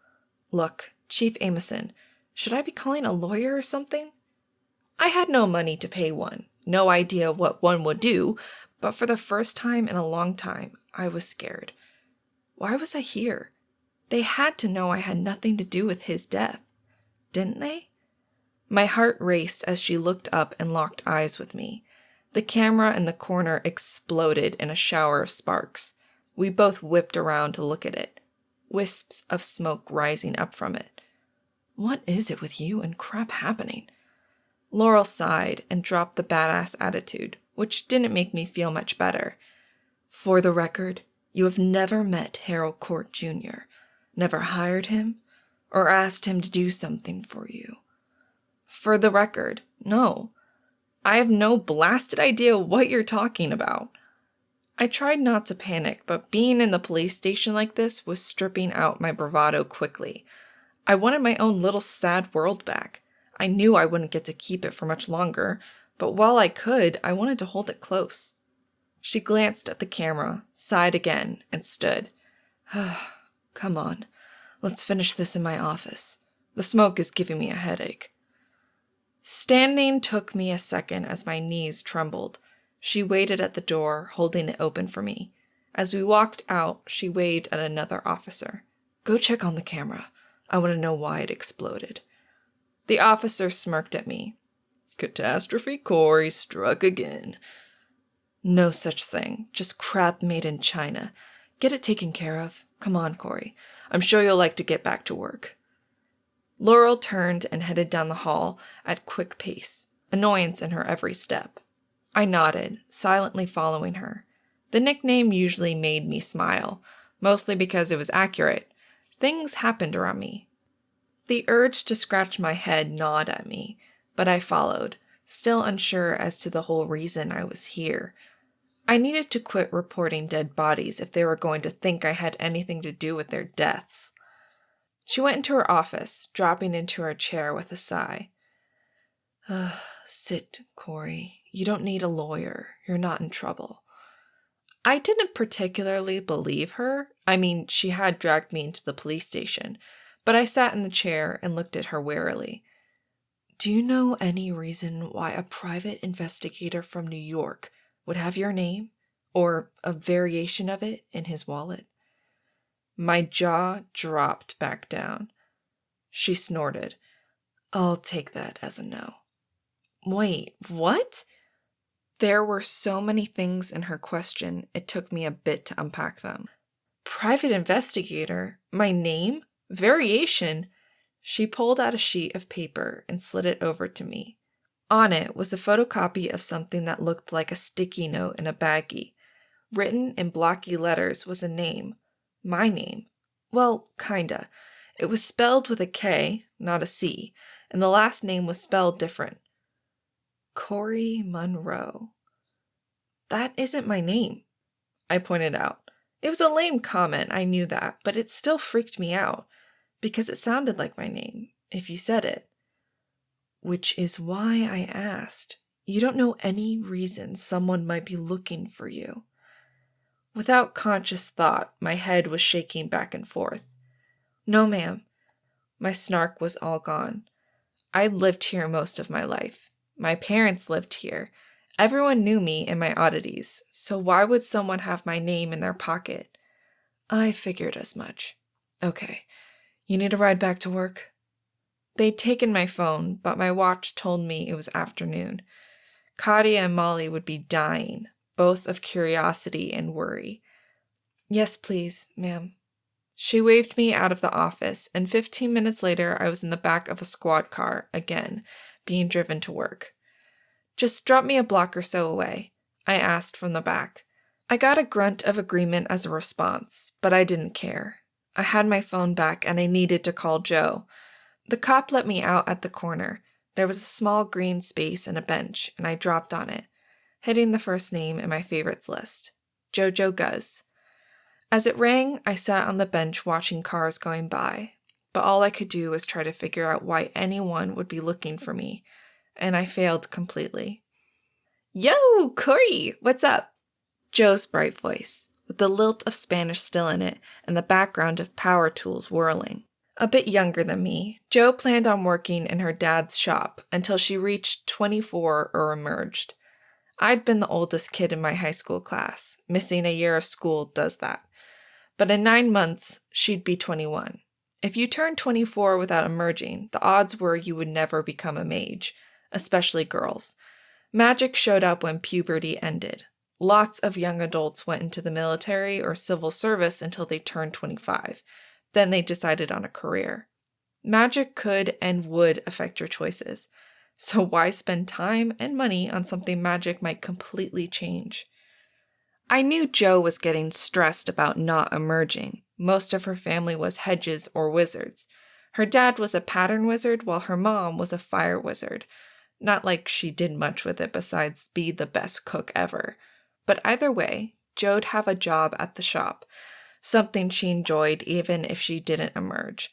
Look, Chief Amison, should I be calling a lawyer or something? I had no money to pay one, no idea what one would do, but for the first time in a long time, I was scared. Why was I here? They had to know I had nothing to do with his death, didn't they? My heart raced as she looked up and locked eyes with me. The camera in the corner exploded in a shower of sparks. We both whipped around to look at it, wisps of smoke rising up from it. What is it with you and crap happening? Laurel sighed and dropped the badass attitude, which didn't make me feel much better. For the record, you have never met Harold Court, Jr., never hired him, or asked him to do something for you. For the record, no. I have no blasted idea what you're talking about. I tried not to panic, but being in the police station like this was stripping out my bravado quickly. I wanted my own little sad world back. I knew I wouldn't get to keep it for much longer, but while I could, I wanted to hold it close. She glanced at the camera, sighed again, and stood. Come on, let's finish this in my office. The smoke is giving me a headache. Standing took me a second as my knees trembled. She waited at the door, holding it open for me. As we walked out, she waved at another officer. Go check on the camera. I want to know why it exploded. The officer smirked at me. Catastrophe Cori struck again. No such thing. Just crap made in China. Get it taken care of. Come on, Cori. I'm sure you'll like to get back to work. Laurel turned and headed down the hall at quick pace, annoyance in her every step. I nodded, silently following her. The nickname usually made me smile, mostly because it was accurate. Things happened around me. The urge to scratch my head gnawed at me, but I followed, still unsure as to the whole reason I was here. I needed to quit reporting dead bodies if they were going to think I had anything to do with their deaths. She went into her office, dropping into her chair with a sigh. Sit, Cori. You don't need a lawyer. You're not in trouble. I didn't particularly believe her. I mean, she had dragged me into the police station, but I sat in the chair and looked at her warily. Do you know any reason why a private investigator from New York would have your name, or a variation of it, in his wallet? My jaw dropped back down. She snorted. I'll take that as a no. Wait, what? There were so many things in her question, it took me a bit to unpack them. Private investigator? My name? Variation? She pulled out a sheet of paper and slid it over to me. On it was a photocopy of something that looked like a sticky note in a baggie. Written in blocky letters was a name. My name. Well, kinda. It was spelled with a K, not a C, and the last name was spelled different. Cori Monroe. That isn't my name, I pointed out. It was a lame comment, I knew that, but it still freaked me out, because it sounded like my name, if you said it. Which is why I asked. You don't know any reason someone might be looking for you. Without conscious thought, my head was shaking back and forth. No, ma'am. My snark was all gone. I'd lived here most of my life. My parents lived here. Everyone knew me and my oddities, so why would someone have my name in their pocket? I figured as much. Okay, you need a ride back to work? They'd taken my phone, but my watch told me it was afternoon. Katia and Molly would be dying, both of curiosity and worry. Yes, please, ma'am. She waved me out of the office, and 15 minutes later I was in the back of a squad car, again, being driven to work. Just drop me a block or so away, I asked from the back. I got a grunt of agreement as a response, but I didn't care. I had my phone back and I needed to call Joe. The cop let me out at the corner. There was a small green space and a bench, and I dropped on it, hitting the first name in my favorites list, Jojo Guz. As it rang, I sat on the bench watching cars going by. but all I could do was try to figure out why anyone would be looking for me, and I failed completely. "Yo, Cori, what's up?" Jo's bright voice, with the lilt of Spanish still in it and the background of power tools whirling. A bit younger than me, Jo planned on working in her dad's shop until she reached 24 or emerged. I'd been the oldest kid in my high school class. Missing a year of school does that. But in 9 months, she'd be 21. If you turned 24 without emerging, the odds were you would never become a mage, especially girls. Magic showed up when puberty ended. Lots of young adults went into the military or civil service until they turned 25. Then they decided on a career. Magic could and would affect your choices. So why spend time and money on something magic might completely change? I knew Jo was getting stressed about not emerging. Most of her family was hedges or wizards. Her dad was a pattern wizard while her mom was a fire wizard. Not like she did much with it besides be the best cook ever. But either way, Jo'd have a job at the shop, something she enjoyed even if she didn't emerge.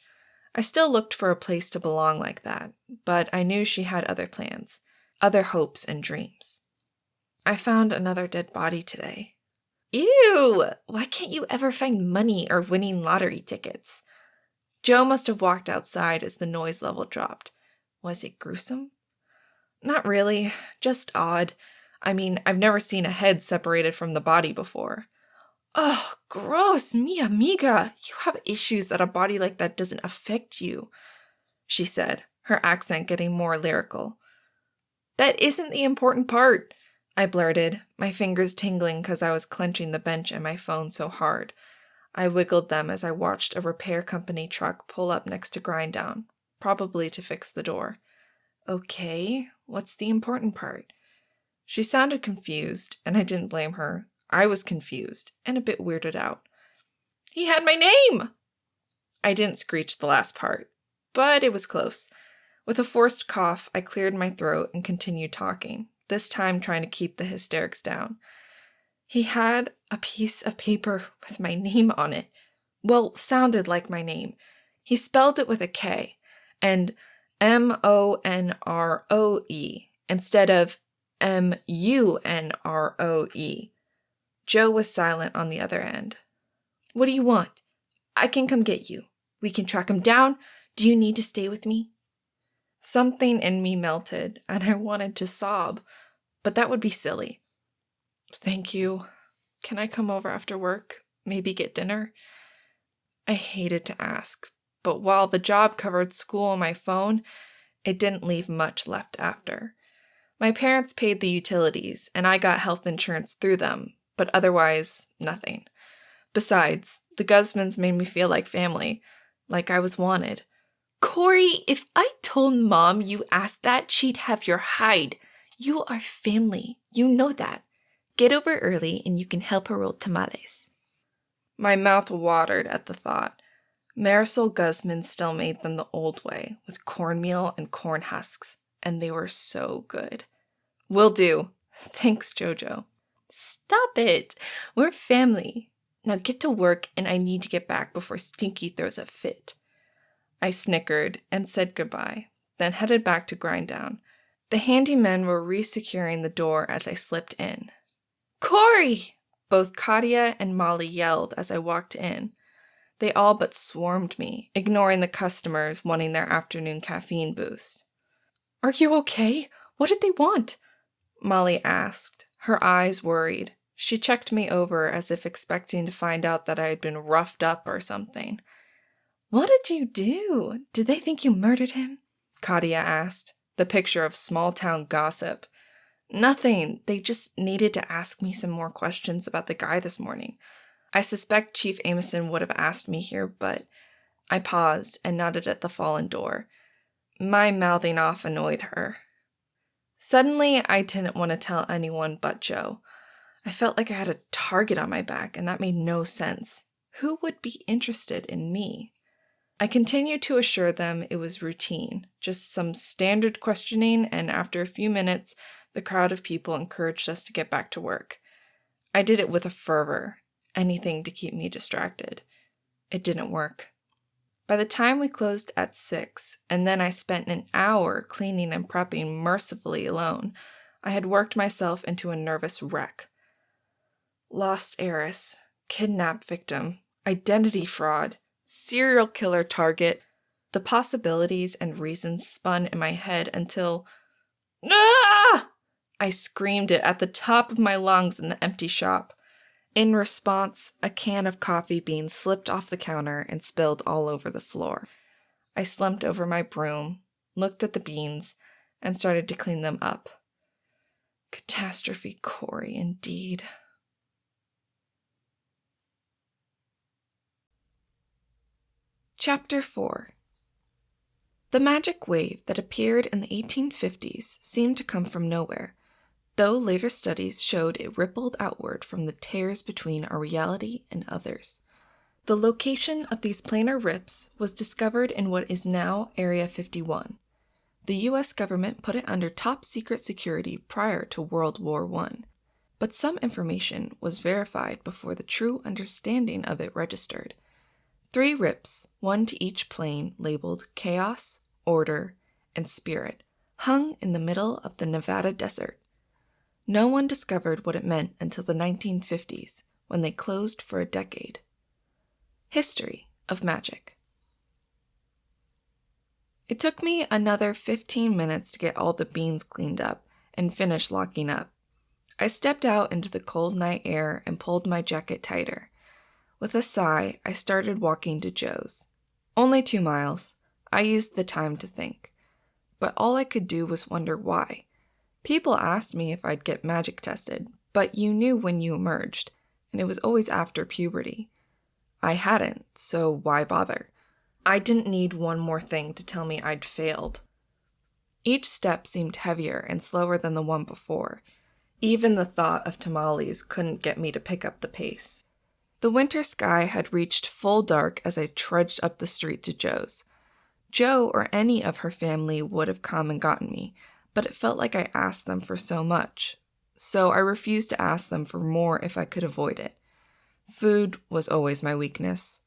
I still looked for a place to belong like that, but I knew she had other plans, other hopes and dreams. I found another dead body today. Ew! Why can't you ever find money or winning lottery tickets? Jo must have walked outside as the noise level dropped. Was it gruesome? Not really, just odd. I mean, I've never seen a head separated from the body before. Ugh, gross, mi amiga. You have issues that a body like that doesn't affect you, she said, her accent getting more lyrical. That isn't the important part, I blurted, my fingers tingling because I was clenching the bench and my phone so hard. I wiggled them as I watched a repair company truck pull up next to Grinddown, probably to fix the door. Okay, what's the important part? She sounded confused, and I didn't blame her. I was confused and a bit weirded out. He had my name! I didn't screech the last part, but it was close. With a forced cough, I cleared my throat and continued talking, this time trying to keep the hysterics down. He had a piece of paper with my name on it. Well, sounded like my name. He spelled it with a K, and Monroe instead of Munroe. Jo was silent on the other end. What do you want? I can come get you. We can track him down. Do you need to stay with me? Something in me melted, and I wanted to sob, but that would be silly. Thank you. Can I come over after work? Maybe get dinner? I hated to ask, but while the job covered school and my phone, it didn't leave much left after. My parents paid the utilities, and I got health insurance through them, but otherwise, nothing. Besides, the Guzmans made me feel like family, like I was wanted. Cori, if I told Mom you asked that, she'd have your hide. You are family. You know that. Get over early and you can help her roll tamales. My mouth watered at the thought. Marisol Guzman still made them the old way, with cornmeal and corn husks, and they were so good. Will do. Thanks, Jojo. Stop it. We're family. Now get to work, and I need to get back before Stinky throws a fit. I snickered and said goodbye, then headed back to Grinddown. The handymen were re-securing the door as I slipped in. Cori! Both Katia and Molly yelled as I walked in. They all but swarmed me, ignoring the customers wanting their afternoon caffeine boost. Are you okay? What did they want? Molly asked, her eyes worried. She checked me over as if expecting to find out that I had been roughed up or something. What did you do? Did they think you murdered him? Katia asked, the picture of small-town gossip. Nothing. They just needed to ask me some more questions about the guy this morning. I suspect Chief Amison would have asked me here, but I paused and nodded at the fallen door. My mouthing off annoyed her. Suddenly, I didn't want to tell anyone but Jo. I felt like I had a target on my back, and that made no sense. Who would be interested in me? I continued to assure them it was routine, just some standard questioning, and after a few minutes, the crowd of people encouraged us to get back to work. I did it with a fervor, anything to keep me distracted. It didn't work. By the time we closed at 6, and then I spent an hour cleaning and prepping mercifully alone, I had worked myself into a nervous wreck. Lost heiress, kidnap victim, identity fraud, serial killer target. The possibilities and reasons spun in my head until... Ah! I screamed it at the top of my lungs in the empty shop. In response, a can of coffee beans slipped off the counter and spilled all over the floor. I slumped over my broom, looked at the beans, and started to clean them up. Catastrophe Cori, indeed. Chapter 4. The magic wave that appeared in the 1850s seemed to come from nowhere, though later studies showed it rippled outward from the tears between our reality and others. The location of these planar rips was discovered in what is now Area 51. The U.S. government put it under top-secret security prior to World War I, but some information was verified before the true understanding of it registered. 3 rips, one to each plane labeled Chaos, Order, and Spirit, hung in the middle of the Nevada desert. No one discovered what it meant until the 1950s, when they closed for a decade. History of magic. It took me another 15 minutes to get all the beans cleaned up and finish locking up. I stepped out into the cold night air and pulled my jacket tighter. With a sigh, I started walking to Joe's. Only 2 miles. I used the time to think. But all I could do was wonder why. People asked me if I'd get magic tested, but you knew when you emerged, and it was always after puberty. I hadn't, so why bother? I didn't need one more thing to tell me I'd failed. Each step seemed heavier and slower than the one before. Even the thought of tamales couldn't get me to pick up the pace. The winter sky had reached full dark as I trudged up the street to Joe's. Joe or any of her family would have come and gotten me, but it felt like I asked them for so much. So I refused to ask them for more if I could avoid it. Food was always my weakness.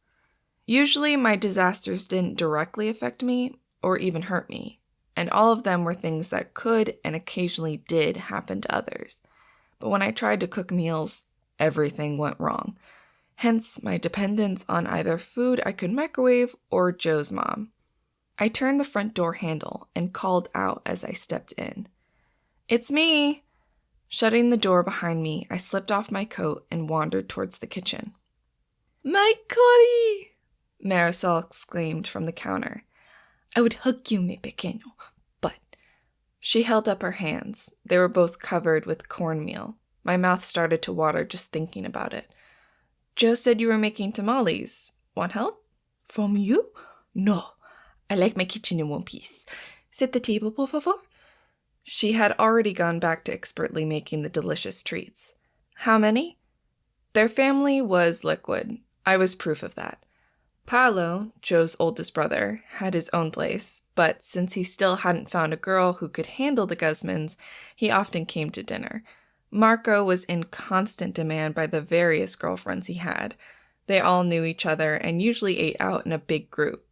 Usually my disasters didn't directly affect me or even hurt me, and all of them were things that could and occasionally did happen to others. But when I tried to cook meals, everything went wrong. Hence my dependence on either food I could microwave or Joe's mom. I turned the front door handle and called out as I stepped in. "It's me!" Shutting the door behind me, I slipped off my coat and wandered towards the kitchen. "My Cori!" Marisol exclaimed from the counter. "I would hug you, mi pequeño, but..." She held up her hands. They were both covered with cornmeal. My mouth started to water just thinking about it. "Joe said you were making tamales. Want help?" "From you? No. I like my kitchen in one piece. Set the table, por favor." She had already gone back to expertly making the delicious treats. How many? Their family was liquid. I was proof of that. Paolo, Joe's oldest brother, had his own place, but since he still hadn't found a girl who could handle the Guzmans, he often came to dinner. Marco was in constant demand by the various girlfriends he had. They all knew each other and usually ate out in a big group.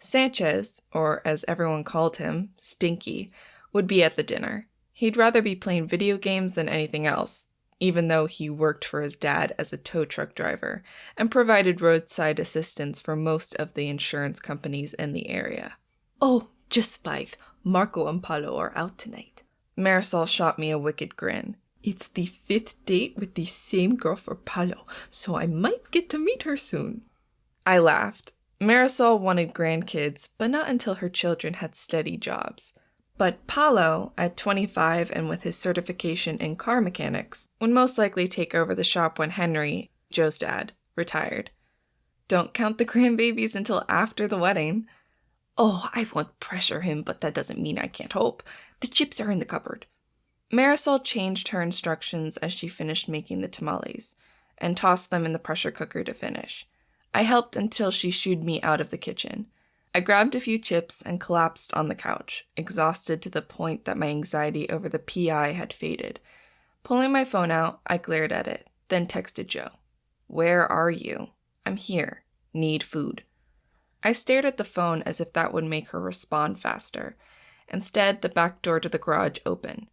Sanchez, or as everyone called him, Stinky, would be at the dinner. He'd rather be playing video games than anything else, even though he worked for his dad as a tow truck driver and provided roadside assistance for most of the insurance companies in the area. "Oh, just 5. Marco and Paolo are out tonight." Marisol shot me a wicked grin. "It's the 5th date with the same girl for Paolo, so I might get to meet her soon." I laughed. Marisol wanted grandkids, but not until her children had steady jobs. But Paolo, at 25 and with his certification in car mechanics, would most likely take over the shop when Henry, Joe's dad, retired. Don't count the grandbabies until after the wedding. "Oh, I won't pressure him, but that doesn't mean I can't hope. The chips are in the cupboard." Marisol changed her instructions as she finished making the tamales, and tossed them in the pressure cooker to finish. I helped until she shooed me out of the kitchen. I grabbed a few chips and collapsed on the couch, exhausted to the point that my anxiety over the PI had faded. Pulling my phone out, I glared at it, then texted Joe. "Where are you? I'm here. Need food." I stared at the phone as if that would make her respond faster. Instead, the back door to the garage opened.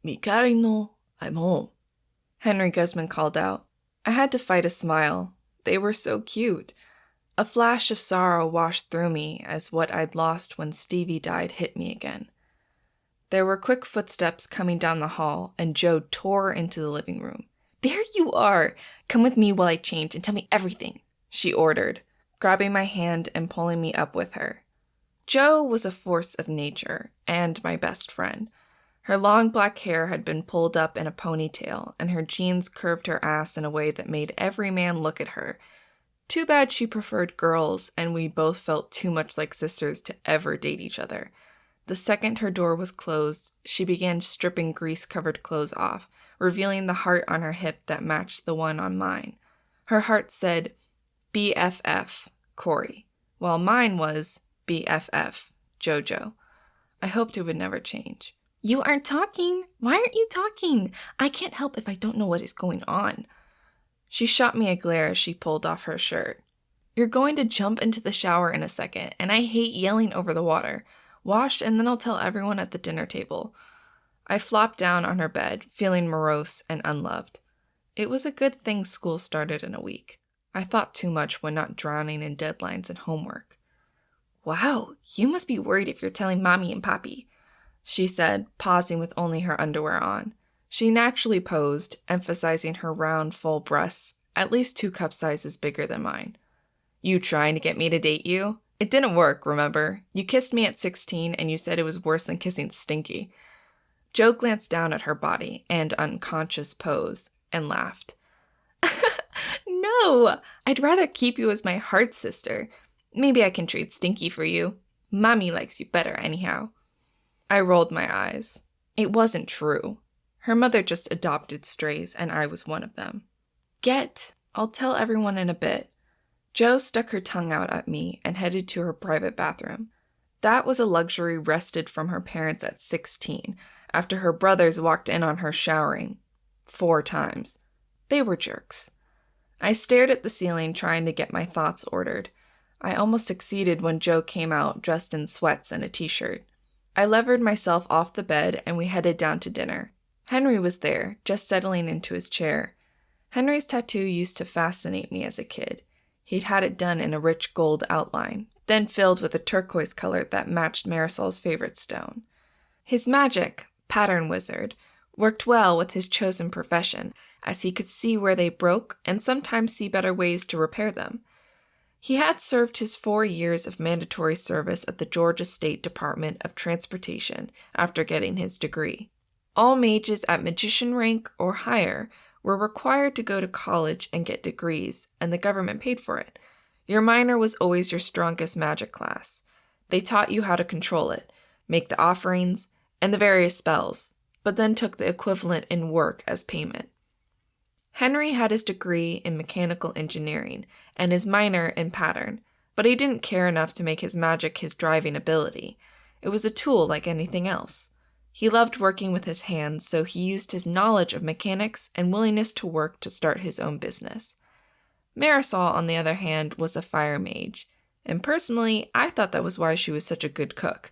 Mikarino, I'm home. Henry Guzman called out. I had to fight a smile. They were so cute. A flash of sorrow washed through me as what I'd lost when Stevie died hit me again. There were quick footsteps coming down the hall, and Jo tore into the living room. There you are! Come with me while I change and tell me everything, she ordered, grabbing my hand and pulling me up with her. Jo was a force of nature and my best friend. Her long black hair had been pulled up in a ponytail, and her jeans curved her ass in a way that made every man look at her. Too bad she preferred girls, and we both felt too much like sisters to ever date each other. The second her door was closed, she began stripping grease-covered clothes off, revealing the heart on her hip that matched the one on mine. Her heart said, BFF, Cori, while mine was BFF, JoJo. I hoped it would never change. You aren't talking. Why aren't you talking? I can't help if I don't know what is going on. She shot me a glare as she pulled off her shirt. You're going to jump into the shower in a second, and I hate yelling over the water. Wash, and then I'll tell everyone at the dinner table. I flopped down on her bed, feeling morose and unloved. It was a good thing school started in a week. I thought too much when not drowning in deadlines and homework. Wow, you must be worried if you're telling Mommy and Papi, she said, pausing with only her underwear on. She naturally posed, emphasizing her round, full breasts, at least 2 cup sizes bigger than mine. You trying to get me to date you? It didn't work, remember? You kissed me at 16 and you said it was worse than kissing Stinky. Jo glanced down at her body and unconscious pose and laughed. No, I'd rather keep you as my heart sister. Maybe I can trade Stinky for you. Mommy likes you better anyhow. I rolled my eyes. It wasn't true. Her mother just adopted strays, and I was one of them. I'll tell everyone in a bit. Jo stuck her tongue out at me and headed to her private bathroom. That was a luxury wrested from her parents at 16, after her brothers walked in on her showering 4 times. They were jerks. I stared at the ceiling trying to get my thoughts ordered. I almost succeeded when Jo came out dressed in sweats and a t-shirt. I levered myself off the bed and we headed down to dinner. Henry was there, just settling into his chair. Henry's tattoo used to fascinate me as a kid. He'd had it done in a rich gold outline, then filled with a turquoise color that matched Marisol's favorite stone. His magic, pattern wizard, worked well with his chosen profession, as he could see where they broke and sometimes see better ways to repair them. He had served his 4 years of mandatory service at the Georgia State Department of Transportation after getting his degree. All mages at magician rank or higher were required to go to college and get degrees, and the government paid for it. Your minor was always your strongest magic class. They taught you how to control it, make the offerings, and the various spells, but then took the equivalent in work as payment. Henry had his degree in mechanical engineering and his minor in pattern, but he didn't care enough to make his magic his driving ability. It was a tool like anything else. He loved working with his hands, so he used his knowledge of mechanics and willingness to work to start his own business. Marisol, on the other hand, was a fire mage, and personally, I thought that was why she was such a good cook.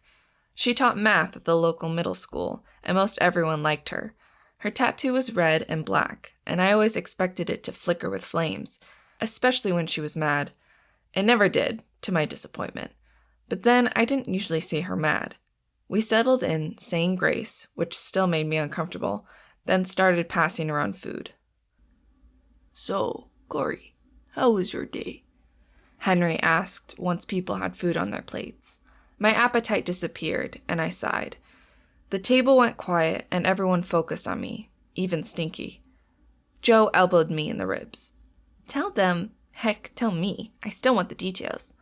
She taught math at the local middle school, and most everyone liked her. Her tattoo was red and black, and I always expected it to flicker with flames, especially when she was mad. It never did, to my disappointment. But then I didn't usually see her mad. We settled in, saying grace, which still made me uncomfortable, then started passing around food. So, Cori, how was your day? Henry asked once people had food on their plates. My appetite disappeared, and I sighed. The table went quiet, and everyone focused on me, even Stinky. Jo elbowed me in the ribs. Tell them, heck, tell me. I still want the details.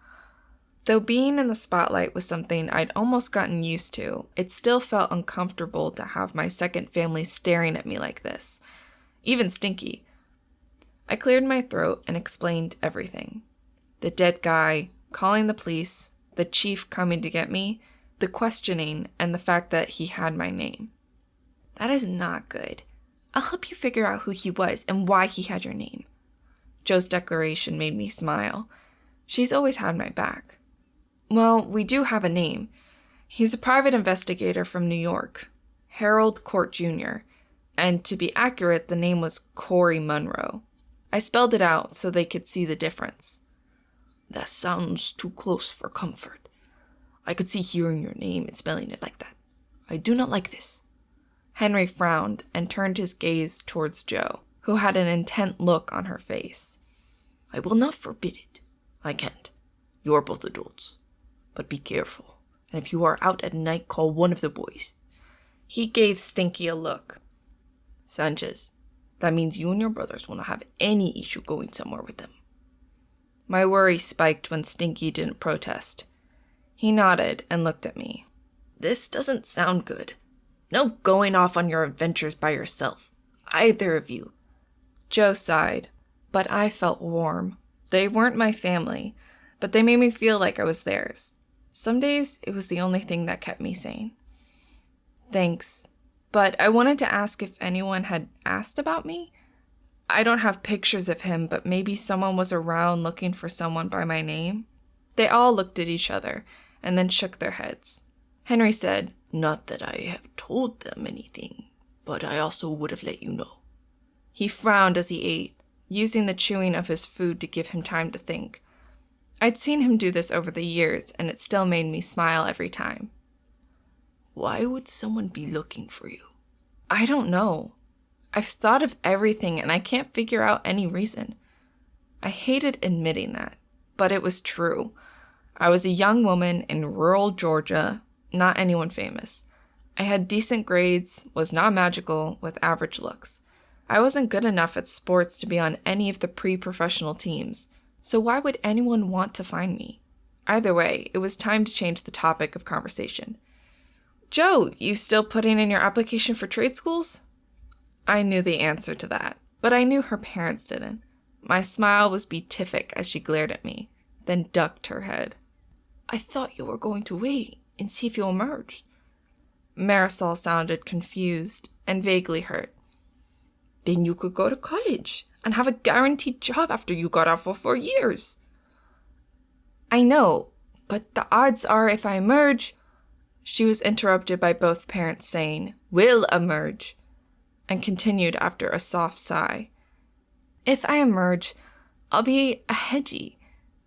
Though being in the spotlight was something I'd almost gotten used to, it still felt uncomfortable to have my second family staring at me like this. Even Stinky. I cleared my throat and explained everything. The dead guy, calling the police, the chief coming to get me, the questioning, and the fact that he had my name. That is not good. I'll help you figure out who he was and why he had your name. Jo's declaration made me smile. She's always had my back. Well, we do have a name. He's a private investigator from New York, Harold Court Jr., and to be accurate, the name was Cori Monroe. I spelled it out so they could see the difference. That sounds too close for comfort. I could see hearing your name and spelling it like that. I do not like this. Henry frowned and turned his gaze towards Jo, who had an intent look on her face. I will not forbid it. I can't. You are both adults. But be careful. And if you are out at night, call one of the boys. He gave Stinky a look. Sanchez, that means you and your brothers will not have any issue going somewhere with them. My worry spiked when Stinky didn't protest. He nodded and looked at me. This doesn't sound good. No going off on your adventures by yourself. Either of you. Jo sighed, but I felt warm. They weren't my family, but they made me feel like I was theirs. Some days, it was the only thing that kept me sane. Thanks, but I wanted to ask if anyone had asked about me. I don't have pictures of him, but maybe someone was around looking for someone by my name. They all looked at each other and then shook their heads. Henry said, Not that I have told them anything, but I also would have let you know. He frowned as he ate, using the chewing of his food to give him time to think. I'd seen him do this over the years, and it still made me smile every time. Why would someone be looking for you? I don't know. I've thought of everything, and I can't figure out any reason. I hated admitting that, but it was true. I was a young woman in rural Georgia, not anyone famous. I had decent grades, was not magical, with average looks. I wasn't good enough at sports to be on any of the pre-professional teams, so why would anyone want to find me? Either way, it was time to change the topic of conversation. Jo, you still putting in your application for trade schools? I knew the answer to that, but I knew her parents didn't. My smile was beatific as she glared at me, then ducked her head. I thought you were going to wait and see if you'll emerge. Marisol sounded confused and vaguely hurt. Then you could go to college and have a guaranteed job after you got out for 4 years. I know, but the odds are if I emerge... She was interrupted by both parents saying, will emerge, and continued after a soft sigh. If I emerge, I'll be a hedgie,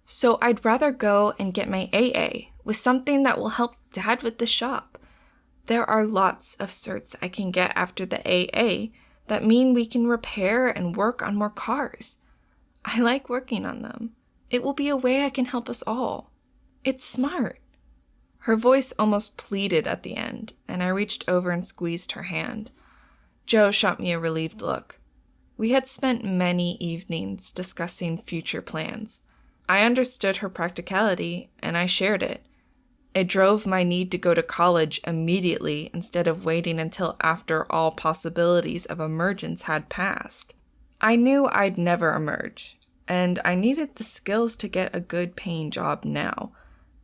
so I'd rather go and get my AA with something that will help Dad with the shop. There are lots of certs I can get after the AA that mean we can repair and work on more cars. I like working on them. It will be a way I can help us all. It's smart. Her voice almost pleaded at the end, and I reached over and squeezed her hand. Jo shot me a relieved look. We had spent many evenings discussing future plans. I understood her practicality, and I shared it. It drove my need to go to college immediately instead of waiting until after all possibilities of emergence had passed. I knew I'd never emerge, and I needed the skills to get a good paying job now.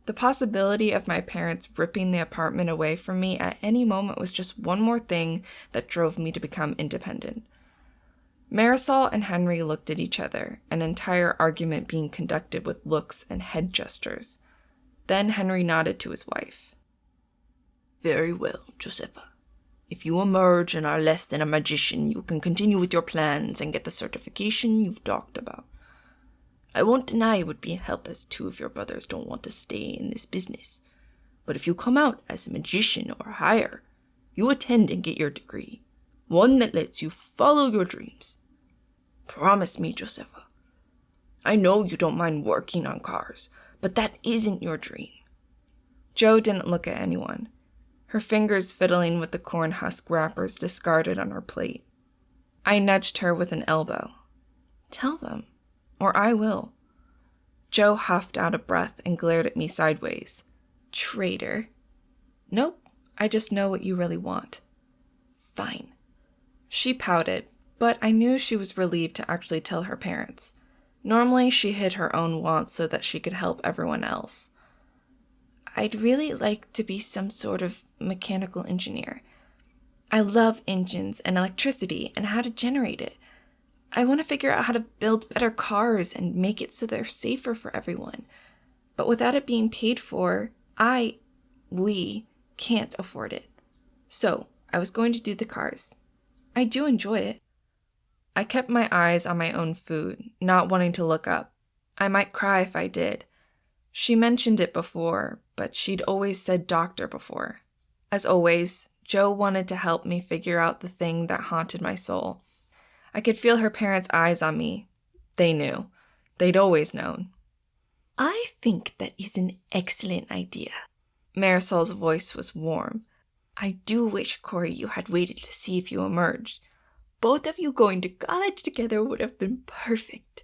The possibility of my parents ripping the apartment away from me at any moment was just one more thing that drove me to become independent. Marisol and Henry looked at each other, an entire argument being conducted with looks and head gestures. Then Henry nodded to his wife. Very well, Josefa. If you emerge and are less than a magician, you can continue with your plans and get the certification you've talked about. I won't deny it would be a help as 2 of your brothers don't want to stay in this business. But if you come out as a magician or higher, you attend and get your degree, one that lets you follow your dreams. Promise me, Josefa. I know you don't mind working on cars, but that isn't your dream. Jo didn't look at anyone, her fingers fiddling with the corn husk wrappers discarded on her plate. I nudged her with an elbow. Tell them. Or I will. Jo huffed out a breath and glared at me sideways. Traitor. Nope, I just know what you really want. Fine. She pouted, but I knew she was relieved to actually tell her parents. Normally, she hid her own wants so that she could help everyone else. I'd really like to be some sort of mechanical engineer. I love engines and electricity and how to generate it. I want to figure out how to build better cars and make it so they're safer for everyone. But without it being paid for, we can't afford it. So I was going to do the cars. I do enjoy it. I kept my eyes on my own food, not wanting to look up. I might cry if I did. She mentioned it before, but she'd always said doctor before. As always, Jo wanted to help me figure out the thing that haunted my soul. I could feel her parents' eyes on me. They knew. They'd always known. I think that is an excellent idea. Marisol's voice was warm. I do wish, Cori, you had waited to see if you emerged. Both of you going to college together would have been perfect.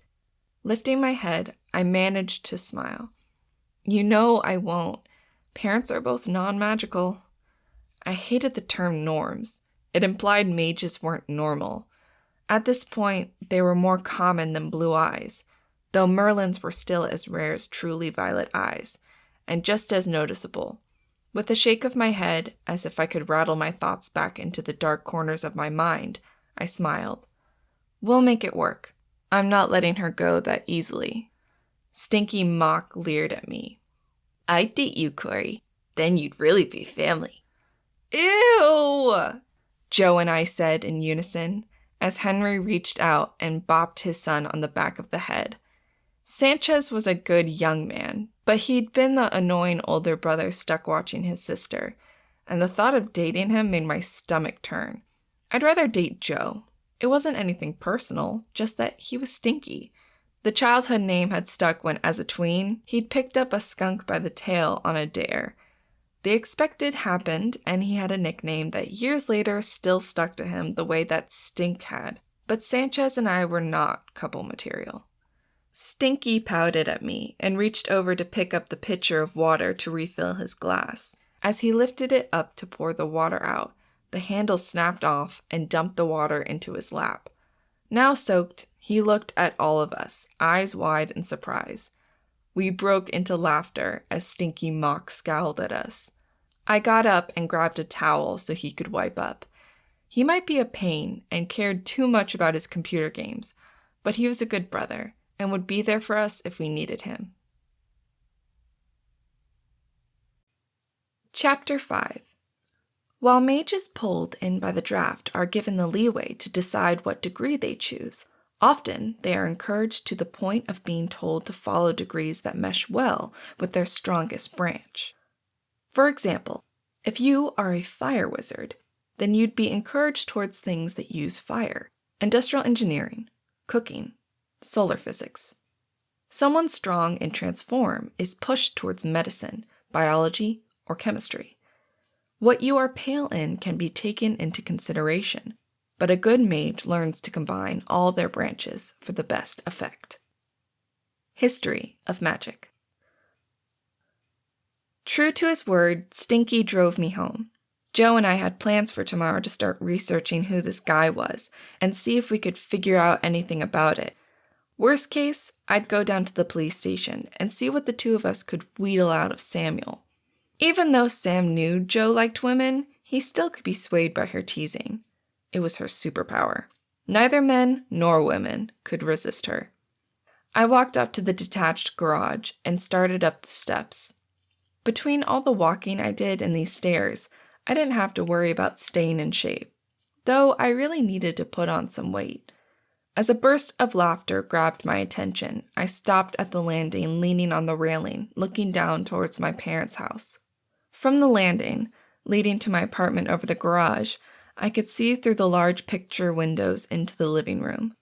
Lifting my head, I managed to smile. You know I won't. Parents are both non-magical. I hated the term norms. It implied mages weren't normal. At this point, they were more common than blue eyes, though Merlin's were still as rare as truly violet eyes, and just as noticeable. With a shake of my head, as if I could rattle my thoughts back into the dark corners of my mind, I smiled. We'll make it work. I'm not letting her go that easily. Stinky Mock leered at me. I'd date you, Cori. Then you'd really be family. Ew! Jo and I said in unison, as Henry reached out and bopped his son on the back of the head. Sanchez was a good young man, but he'd been the annoying older brother stuck watching his sister, and the thought of dating him made my stomach turn. I'd rather date Jo. It wasn't anything personal, just that he was stinky. The childhood name had stuck when, as a tween, he'd picked up a skunk by the tail on a dare. The expected happened, and he had a nickname that years later still stuck to him the way that Stink had. But Sanchez and I were not couple material. Stinky pouted at me and reached over to pick up the pitcher of water to refill his glass. As he lifted it up to pour the water out, the handle snapped off and dumped the water into his lap. Now soaked, he looked at all of us, eyes wide in surprise. We broke into laughter as Stinky Mock scowled at us. I got up and grabbed a towel so he could wipe up. He might be a pain and cared too much about his computer games, but he was a good brother and would be there for us if we needed him. Chapter 5. While mages pulled in by the draft are given the leeway to decide what degree they choose, often they are encouraged to the point of being told to follow degrees that mesh well with their strongest branch. For example, if you are a fire wizard, then you'd be encouraged towards things that use fire: industrial engineering, cooking, solar physics. Someone strong in transform is pushed towards medicine, biology, or chemistry. What you are pale in can be taken into consideration, but a good mage learns to combine all their branches for the best effect. History of magic. True to his word, Stinky drove me home. Jo and I had plans for tomorrow to start researching who this guy was and see if we could figure out anything about it. Worst case, I'd go down to the police station and see what the two of us could wheedle out of Samuel. Even though Sam knew Jo liked women, he still could be swayed by her teasing. It was her superpower. Neither men nor women could resist her. I walked up to the detached garage and started up the steps. Between all the walking I did and these stairs, I didn't have to worry about staying in shape, though I really needed to put on some weight. As a burst of laughter grabbed my attention, I stopped at the landing, leaning on the railing, looking down towards my parents' house. From the landing, leading to my apartment over the garage, I could see through the large picture windows into the living room.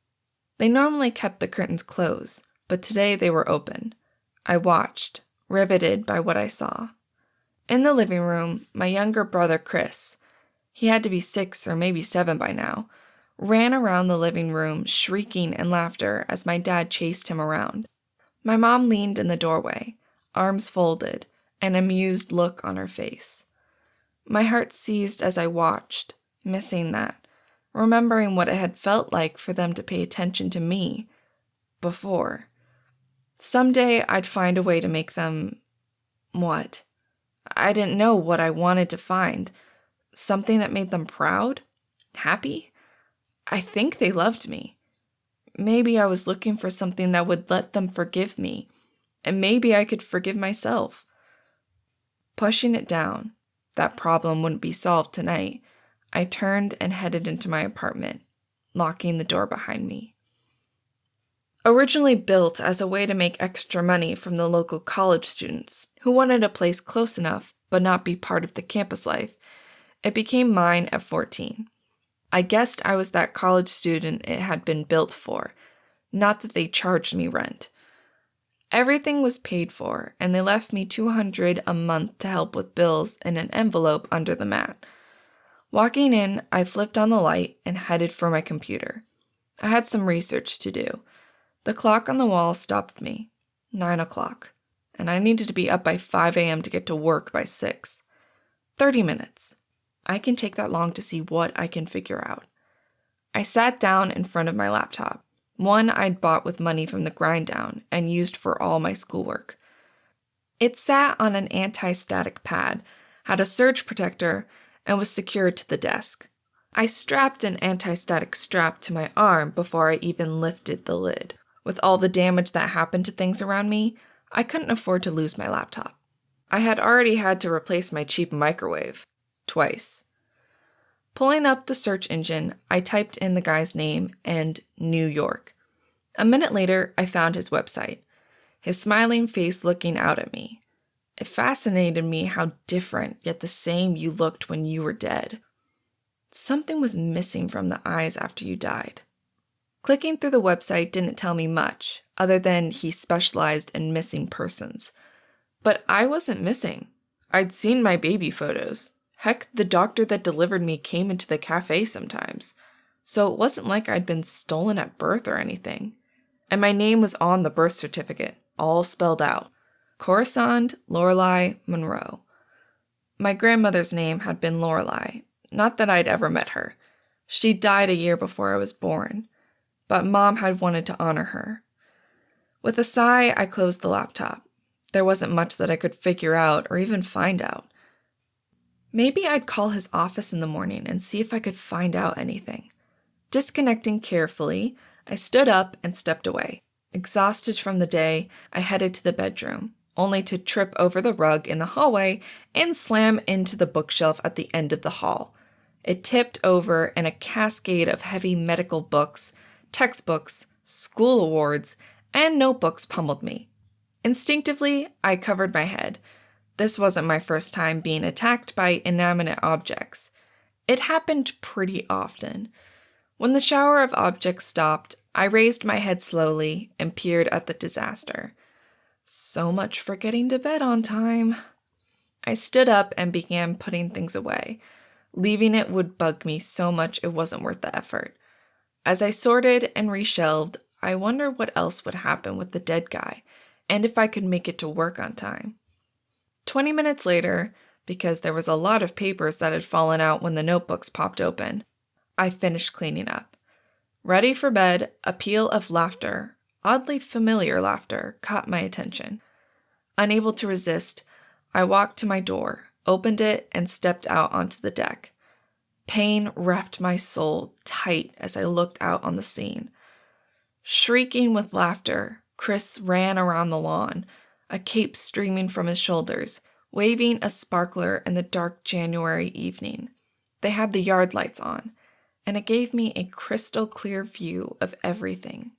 They normally kept the curtains closed, but today they were open. I watched, riveted by what I saw. In the living room, my younger brother Chris, he had to be 6 or maybe 7 by now, ran around the living room shrieking in laughter as my dad chased him around. My mom leaned in the doorway, arms folded, an amused look on her face. My heart seized as I watched, missing that, remembering what it had felt like for them to pay attention to me before. Someday I'd find a way to make them... what? I didn't know what I wanted to find. Something that made them proud? Happy? I think they loved me. maybe I was looking for something that would let them forgive me, and maybe I could forgive myself. Pushing it down, that problem wouldn't be solved tonight. I turned and headed into my apartment, locking the door behind me. Originally built as a way to make extra money from the local college students who wanted a place close enough but not be part of the campus life, it became mine at 14. I guessed I was that college student it had been built for, not that they charged me rent. Everything was paid for, and they left me $200 a month to help with bills in an envelope under the mat. Walking in, I flipped on the light and headed for my computer. I had some research to do. The clock on the wall stopped me. 9 o'clock. And I needed to be up by 5 a.m. to get to work by 6. 30 minutes. I can take that long to see what I can figure out. I sat down in front of my laptop, one I'd bought with money from the grind down and used for all my schoolwork. It sat on an anti-static pad, had a surge protector, and was secured to the desk. I strapped an anti-static strap to my arm before I even lifted the lid. With all the damage that happened to things around me, I couldn't afford to lose my laptop. I had already had to replace my cheap microwave. Twice. Pulling up the search engine, I typed in the guy's name and New York. A minute later, I found his website, his smiling face looking out at me. It fascinated me how different yet the same you looked when you were dead. Something was missing from the eyes after you died. Clicking through the website didn't tell me much, other than he specialized in missing persons. But I wasn't missing. I'd seen my baby photos. Heck, the doctor that delivered me came into the cafe sometimes. So it wasn't like I'd been stolen at birth or anything. And my name was on the birth certificate, all spelled out. Coruscant Lorelei Monroe. My grandmother's name had been Lorelei, not that I'd ever met her. She died a year before I was born, but Mom had wanted to honor her. With a sigh, I closed the laptop. There wasn't much that I could figure out or even find out. Maybe I'd call his office in the morning and see if I could find out anything. Disconnecting carefully, I stood up and stepped away. Exhausted from the day, I headed to the bedroom, only to trip over the rug in the hallway and slam into the bookshelf at the end of the hall. It tipped over, and a cascade of heavy medical books, textbooks, school awards, and notebooks pummeled me. Instinctively, I covered my head. This wasn't my first time being attacked by inanimate objects. It happened pretty often. When the shower of objects stopped, I raised my head slowly and peered at the disaster. So much for getting to bed on time. I stood up and began putting things away. Leaving it would bug me so much it wasn't worth the effort. As I sorted and reshelved, I wondered what else would happen with the dead guy, and if I could make it to work on time. 20 minutes later, because there was a lot of papers that had fallen out when the notebooks popped open, I finished cleaning up. Ready for bed, a peal of laughter, oddly familiar laughter, caught my attention. Unable to resist, I walked to my door, opened it, and stepped out onto the deck. Pain wrapped my soul tight as I looked out on the scene. Shrieking with laughter, Chris ran around the lawn, a cape streaming from his shoulders, waving a sparkler in the dark January evening. They had the yard lights on, and it gave me a crystal clear view of everything.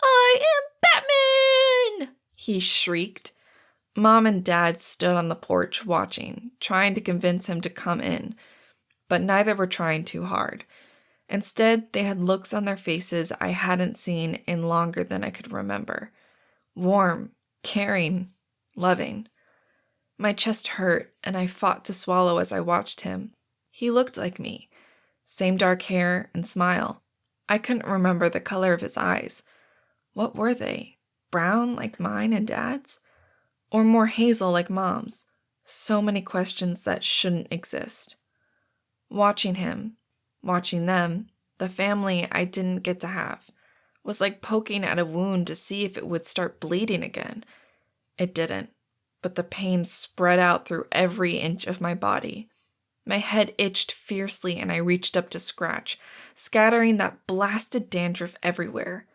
"I am Batman!" he shrieked. Mom and Dad stood on the porch watching, trying to convince him to come in, but neither were trying too hard. Instead, they had looks on their faces I hadn't seen in longer than I could remember. Warm, caring, loving. My chest hurt, and I fought to swallow as I watched him. He looked like me. Same dark hair and smile. I couldn't remember the color of his eyes. What were they? Brown like mine and Dad's? Or more hazel like Mom's? So many questions that shouldn't exist. Watching him, watching them, the family I didn't get to have, was like poking at a wound to see if it would start bleeding again. It didn't, but the pain spread out through every inch of my body. My head itched fiercely and I reached up to scratch, scattering that blasted dandruff everywhere.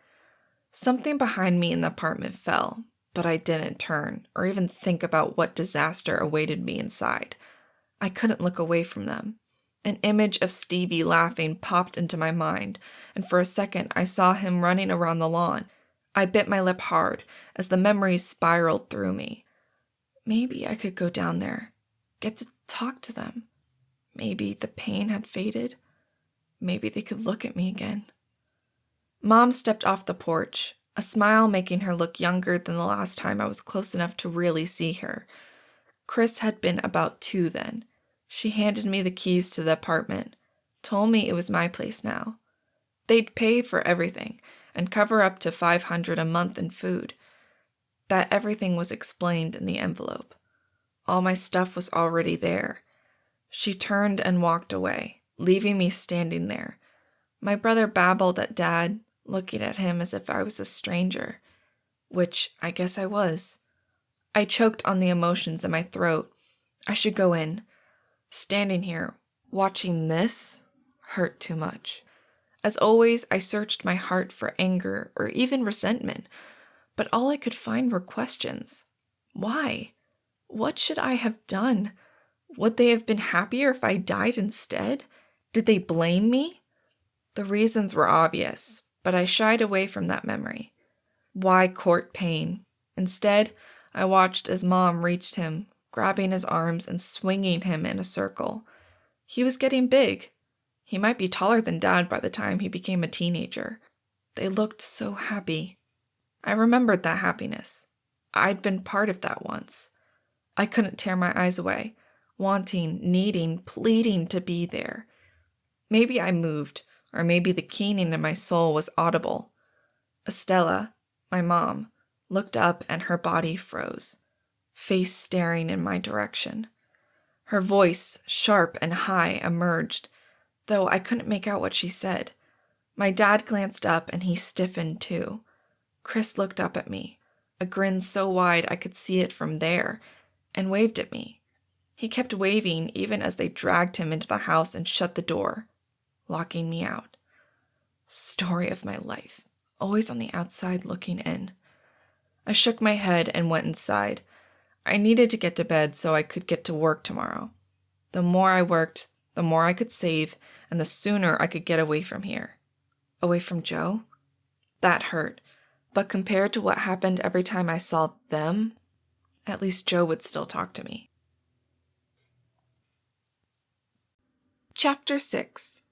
Something behind me in the apartment fell, but I didn't turn or even think about what disaster awaited me inside. I couldn't look away from them. An image of Stevie laughing popped into my mind, and for a second I saw him running around the lawn. I bit my lip hard as the memories spiraled through me. Maybe I could go down there, get to talk to them. Maybe the pain had faded. Maybe they could look at me again. Mom stepped off the porch, a smile making her look younger than the last time I was close enough to really see her. Chris had been about 2 then. She handed me the keys to the apartment, told me it was my place now. They'd pay for everything and cover up to $500 a month in food. That everything was explained in the envelope. All my stuff was already there. She turned and walked away, leaving me standing there. My brother babbled at Dad, looking at him as if I was a stranger, which I guess I was. I choked on the emotions in my throat. I should go in. Standing here, watching this, hurt too much. As always, I searched my heart for anger or even resentment, but all I could find were questions. Why? What should I have done? Would they have been happier if I died instead? Did they blame me? The reasons were obvious, but I shied away from that memory. Why court pain? Instead, I watched as Mom reached him, grabbing his arms and swinging him in a circle. He was getting big. He might be taller than Dad by the time he became a teenager. They looked so happy. I remembered that happiness. I'd been part of that once. I couldn't tear my eyes away, wanting, needing, pleading to be there. Maybe I moved, or maybe the keening in my soul was audible. Estella, my mom, looked up and her body froze, face staring in my direction. Her voice, sharp and high, emerged, though I couldn't make out what she said. My dad glanced up and he stiffened too. Chris looked up at me, a grin so wide I could see it from there, and waved at me. He kept waving even as they dragged him into the house and shut the door, locking me out. Story of my life, always on the outside looking in. I shook my head and went inside. I needed to get to bed so I could get to work tomorrow. The more I worked, the more I could save, and the sooner I could get away from here. Away from Joe? That hurt. But compared to what happened every time I saw them, at least Joe would still talk to me. Chapter 6.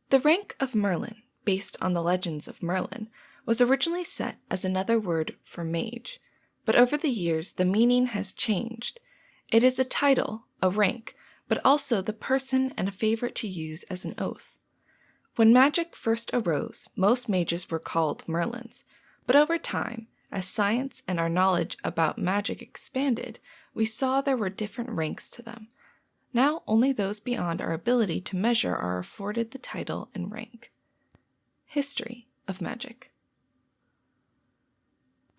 The rank of Merlin, based on the legends of Merlin, was originally set as another word for mage, but over the years the meaning has changed. It is a title, a rank, but also the person and a favorite to use as an oath. When magic first arose, most mages were called Merlins, but over time, as science and our knowledge about magic expanded, we saw there were different ranks to them. Now only those beyond our ability to measure are afforded the title and rank. History of magic.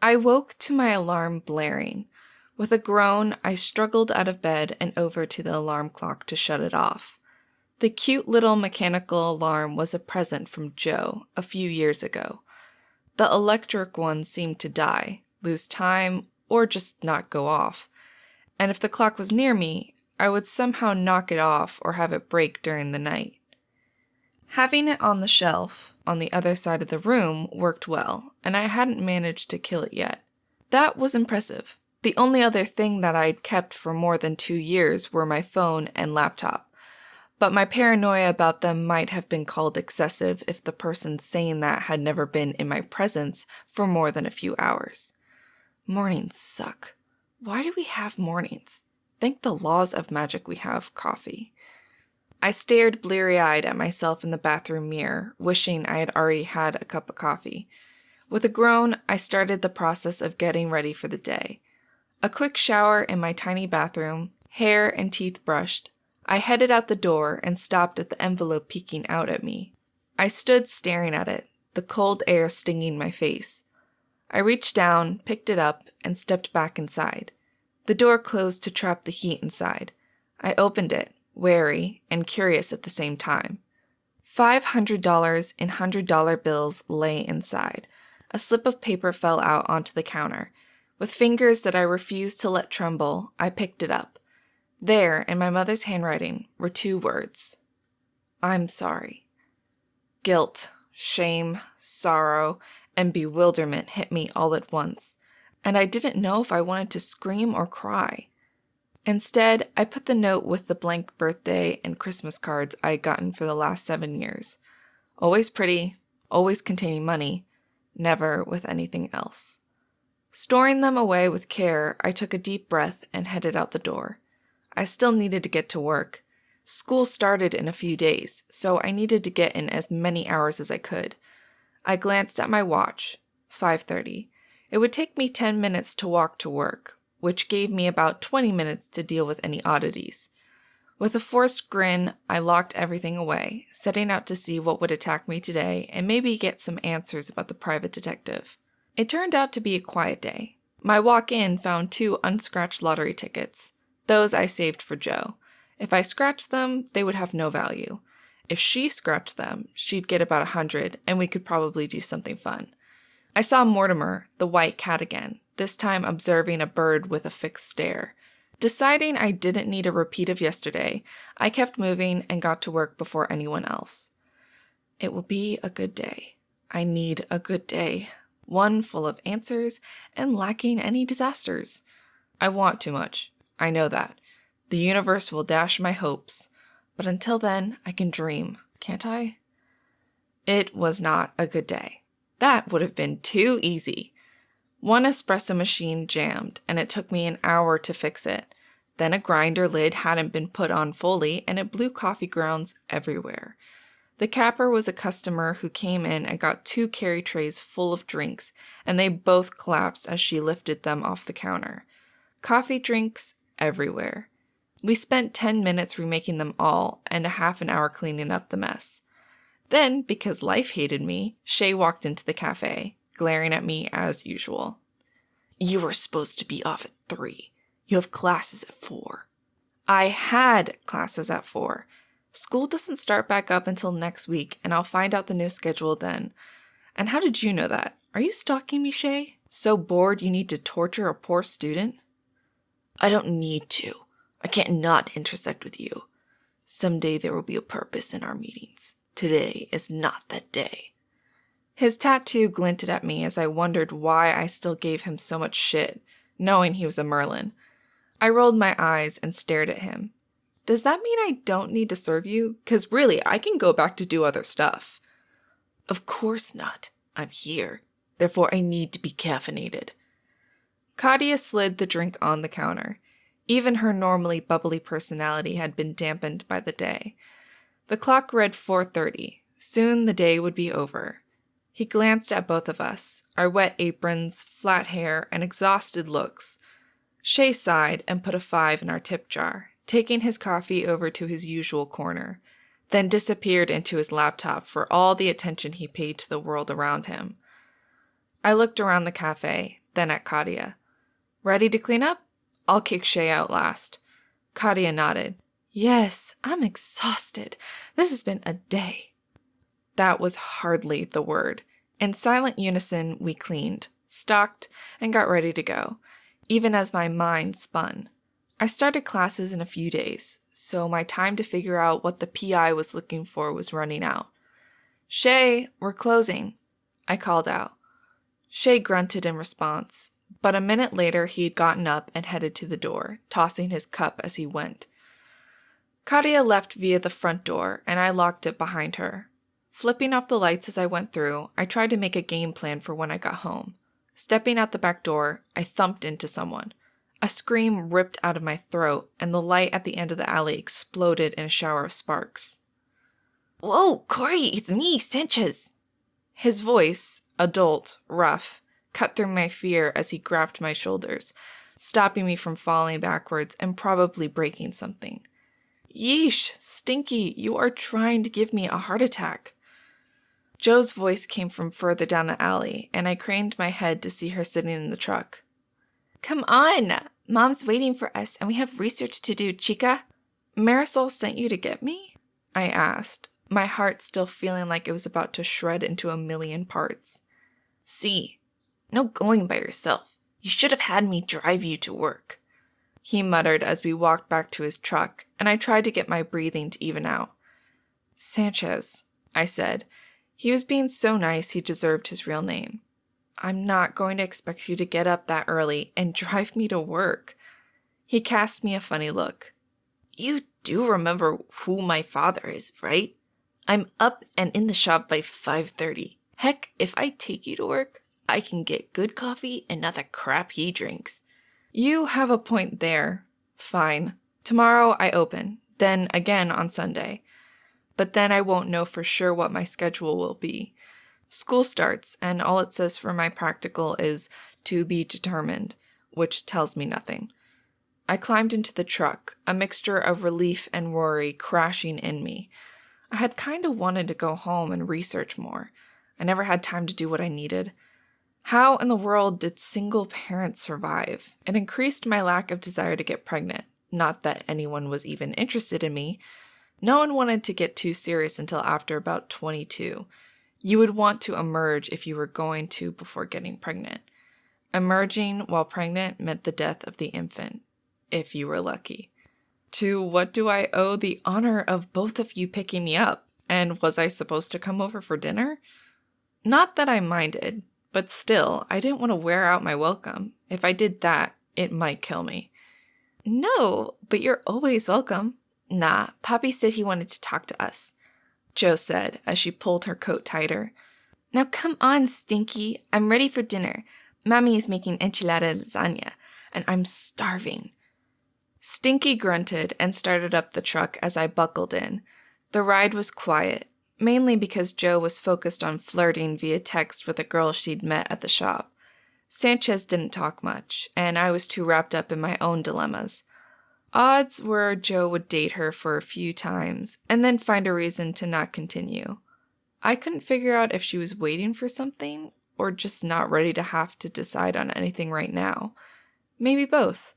I woke to my alarm blaring. With a groan, I struggled out of bed and over to the alarm clock to shut it off. The cute little mechanical alarm was a present from Joe a few years ago. The electric one seemed to die, lose time, or just not go off. And if the clock was near me, I would somehow knock it off or have it break during the night. Having it on the shelf on the other side of the room worked well, and I hadn't managed to kill it yet. That was impressive. The only other thing that I'd kept for more than 2 years were my phone and laptop. But my paranoia about them might have been called excessive if the person saying that had never been in my presence for more than a few hours. Mornings suck. Why do we have mornings? Thank the laws of magic we have coffee. I stared bleary-eyed at myself in the bathroom mirror, wishing I had already had a cup of coffee. With a groan, I started the process of getting ready for the day. A quick shower in my tiny bathroom, hair and teeth brushed, I headed out the door and stopped at the envelope peeking out at me. I stood staring at it, the cold air stinging my face. I reached down, picked it up, and stepped back inside. The door closed to trap the heat inside. I opened it, wary and curious at the same time. $500 in $100 bills lay inside. A slip of paper fell out onto the counter. With fingers that I refused to let tremble, I picked it up. There, in my mother's handwriting, were 2 words. I'm sorry. Guilt, shame, sorrow, and bewilderment hit me all at once, and I didn't know if I wanted to scream or cry. Instead, I put the note with the blank birthday and Christmas cards I had gotten for the last 7 years. Always pretty, always containing money, never with anything else. Storing them away with care, I took a deep breath and headed out the door. I still needed to get to work. School started in a few days, so I needed to get in as many hours as I could. I glanced at my watch, 5:30. It would take me 10 minutes to walk to work, which gave me about 20 minutes to deal with any oddities. With a forced grin, I locked everything away, setting out to see what would attack me today and maybe get some answers about the private detective. It turned out to be a quiet day. My walk-in found 2 unscratched lottery tickets. Those I saved for Jo. If I scratched them, they would have no value. If she scratched them, she'd get about 100, and we could probably do something fun. I saw Mortimer, the white cat again, this time observing a bird with a fixed stare. Deciding I didn't need a repeat of yesterday, I kept moving and got to work before anyone else. It will be a good day. I need a good day. One full of answers and lacking any disasters. I want too much. I know that. The universe will dash my hopes. But until then, I can dream, can't I? It was not a good day. That would have been too easy. One espresso machine jammed, and it took me an hour to fix it. Then a grinder lid hadn't been put on fully, and it blew coffee grounds everywhere. The capper was a customer who came in and got 2 carry trays full of drinks, and they both collapsed as she lifted them off the counter. Coffee drinks everywhere. We spent 10 minutes remaking them all, and a half an hour cleaning up the mess. Then, because life hated me, Shay walked into the cafe, glaring at me as usual. You were supposed to be off at 3. You have classes at 4. I had classes at 4. School doesn't start back up until next week, and I'll find out the new schedule then. And how did you know that? Are you stalking me, Shay? So bored you need to torture a poor student? I don't need to. I can't not intersect with you. Someday there will be a purpose in our meetings. Today is not that day. His tattoo glinted at me as I wondered why I still gave him so much shit, knowing he was a Merlin. I rolled my eyes and stared at him. Does that mean I don't need to serve you? 'Cause really, I can go back to do other stuff. Of course not. I'm here. Therefore, I need to be caffeinated. Katia slid the drink on the counter. Even her normally bubbly personality had been dampened by the day. The clock read 4:30. Soon the day would be over. He glanced at both of us, our wet aprons, flat hair, and exhausted looks. Shay sighed and put a 5 in our tip jar, taking his coffee over to his usual corner, then disappeared into his laptop for all the attention he paid to the world around him. I looked around the cafe, then at Katia. Ready to clean up? I'll kick Shay out last. Katia nodded. Yes, I'm exhausted. This has been a day. That was hardly the word. In silent unison, we cleaned, stocked, and got ready to go, even as my mind spun. I started classes in a few days, so my time to figure out what the PI was looking for was running out. Shay, we're closing, I called out. Shay grunted in response, but a minute later he had gotten up and headed to the door, tossing his cup as he went. Katia left via the front door, and I locked it behind her. Flipping off the lights as I went through, I tried to make a game plan for when I got home. Stepping out the back door, I thumped into someone. A scream ripped out of my throat, and the light at the end of the alley exploded in a shower of sparks. Whoa, Cori, it's me, Sanchez. His voice, adult, rough, cut through my fear as he grabbed my shoulders, stopping me from falling backwards and probably breaking something. Yeesh, Stinky, you are trying to give me a heart attack. Jo's voice came from further down the alley, and I craned my head to see her sitting in the truck. Come on! Mom's waiting for us, and we have research to do, chica. Marisol sent you to get me? I asked, my heart still feeling like it was about to shred into a million parts. See, no going by yourself. You should have had me drive you to work. He muttered as we walked back to his truck, and I tried to get my breathing to even out. Sanchez, I said. He was being so nice he deserved his real name. I'm not going to expect you to get up that early and drive me to work. He cast me a funny look. You do remember who my father is, right? I'm up and in the shop by 5:30. Heck, if I take you to work, I can get good coffee and not the crap he drinks. You have a point there. Fine. Tomorrow I open, then again on Sunday. But then I won't know for sure what my schedule will be. School starts, and all it says for my practical is to be determined, which tells me nothing. I climbed into the truck, a mixture of relief and worry crashing in me. I had kind of wanted to go home and research more. I never had time to do what I needed. How in the world did single parents survive? It increased my lack of desire to get pregnant. Not that anyone was even interested in me. No one wanted to get too serious until after about 22. You would want to emerge if you were going to before getting pregnant. Emerging while pregnant meant the death of the infant, if you were lucky. To what do I owe the honor of both of you picking me up? And was I supposed to come over for dinner? Not that I minded, but still, I didn't want to wear out my welcome. If I did that, it might kill me. No, but you're always welcome. Nah, Poppy said he wanted to talk to us, Jo said as she pulled her coat tighter. Now come on, Stinky. I'm ready for dinner. Mommy is making enchilada lasagna, and I'm starving. Stinky grunted and started up the truck as I buckled in. The ride was quiet, mainly because Jo was focused on flirting via text with a girl she'd met at the shop. Sanchez didn't talk much, and I was too wrapped up in my own dilemmas. Odds were Jo would date her for a few times, and then find a reason to not continue. I couldn't figure out if she was waiting for something, or just not ready to have to decide on anything right now. Maybe both.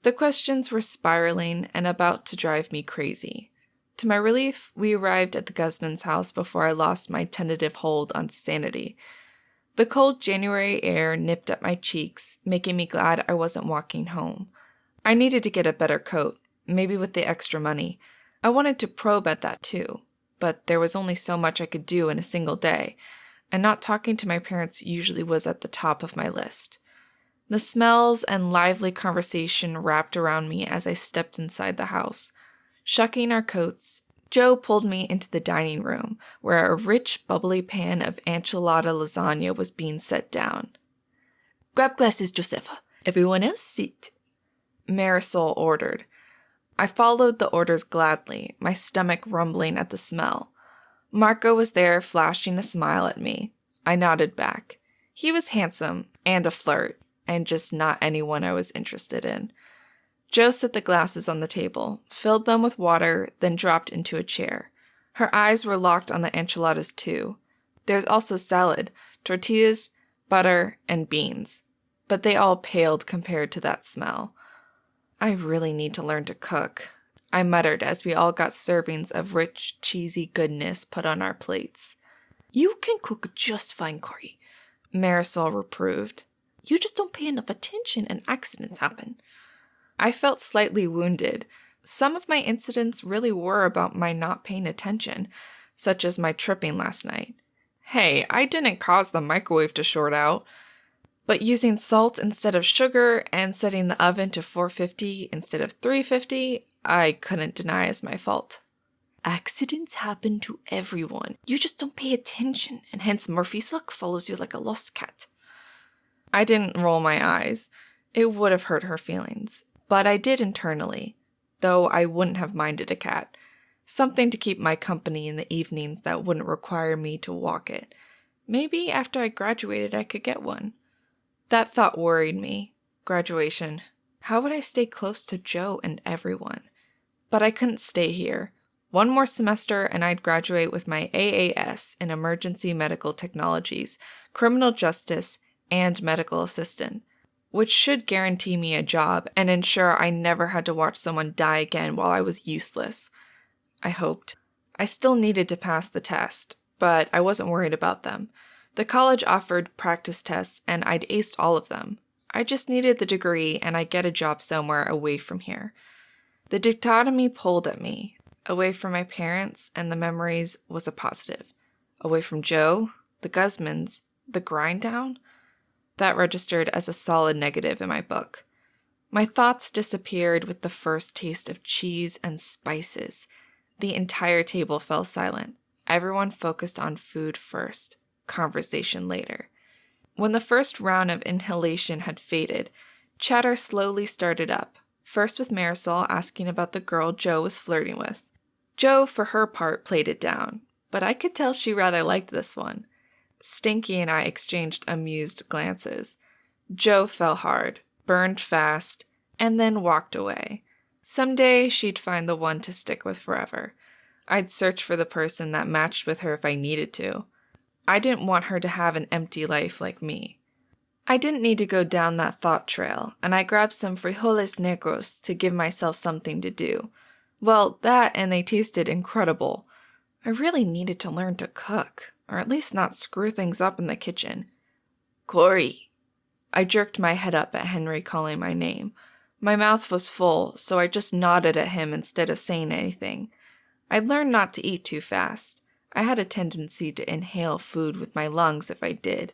The questions were spiraling and about to drive me crazy. To my relief, we arrived at the Guzman's house before I lost my tentative hold on sanity. The cold January air nipped at my cheeks, making me glad I wasn't walking home. I needed to get a better coat, maybe with the extra money. I wanted to probe at that too, but there was only so much I could do in a single day, and not talking to my parents usually was at the top of my list. The smells and lively conversation wrapped around me as I stepped inside the house. Shucking our coats, Jo pulled me into the dining room, where a rich, bubbly pan of enchilada lasagna was being set down. Grab glasses, Josefa. Everyone else sit, Marisol ordered. I followed the orders gladly, my stomach rumbling at the smell. Marco was there, flashing a smile at me. I nodded back. He was handsome and a flirt, and just not anyone I was interested in. Jo set the glasses on the table, filled them with water, then dropped into a chair. Her eyes were locked on the enchiladas too. There's also salad, tortillas, butter, and beans. But they all paled compared to that smell. I really need to learn to cook, I muttered as we all got servings of rich, cheesy goodness put on our plates. You can cook just fine, Cori, Marisol reproved. You just don't pay enough attention and accidents happen. I felt slightly wounded. Some of my incidents really were about my not paying attention, such as my tripping last night. Hey, I didn't cause the microwave to short out. But using salt instead of sugar and setting the oven to 450 instead of 350, I couldn't deny as my fault. Accidents happen to everyone. You just don't pay attention, and hence Murphy's luck follows you like a lost cat. I didn't roll my eyes. It would have hurt her feelings. But I did internally, though I wouldn't have minded a cat. Something to keep my company in the evenings that wouldn't require me to walk it. Maybe after I graduated I could get one. That thought worried me. Graduation. How would I stay close to Jo and everyone? But I couldn't stay here. One more semester and I'd graduate with my AAS in Emergency Medical Technologies, Criminal Justice, and Medical Assistant, which should guarantee me a job and ensure I never had to watch someone die again while I was useless. I hoped. I still needed to pass the test, but I wasn't worried about them. The college offered practice tests, and I'd aced all of them. I just needed the degree, and I'd get a job somewhere away from here. The dichotomy pulled at me. Away from my parents and the memories was a positive. Away from Joe, the Guzmans, the grind down, that registered as a solid negative in my book. My thoughts disappeared with the first taste of cheese and spices. The entire table fell silent. Everyone focused on food first, conversation later. When the first round of inhalation had faded, chatter slowly started up, first with Marisol asking about the girl Joe was flirting with. Joe, for her part, played it down, but I could tell she rather liked this one. Stinky and I exchanged amused glances. Joe fell hard, burned fast, and then walked away. Someday she'd find the one to stick with forever. I'd search for the person that matched with her if I needed to. I didn't want her to have an empty life like me. I didn't need to go down that thought trail, and I grabbed some frijoles negros to give myself something to do. Well, that and they tasted incredible. I really needed to learn to cook, or at least not screw things up in the kitchen. Cori. I jerked my head up at Henry calling my name. My mouth was full, so I just nodded at him instead of saying anything. I'd learned not to eat too fast. I had a tendency to inhale food with my lungs if I did.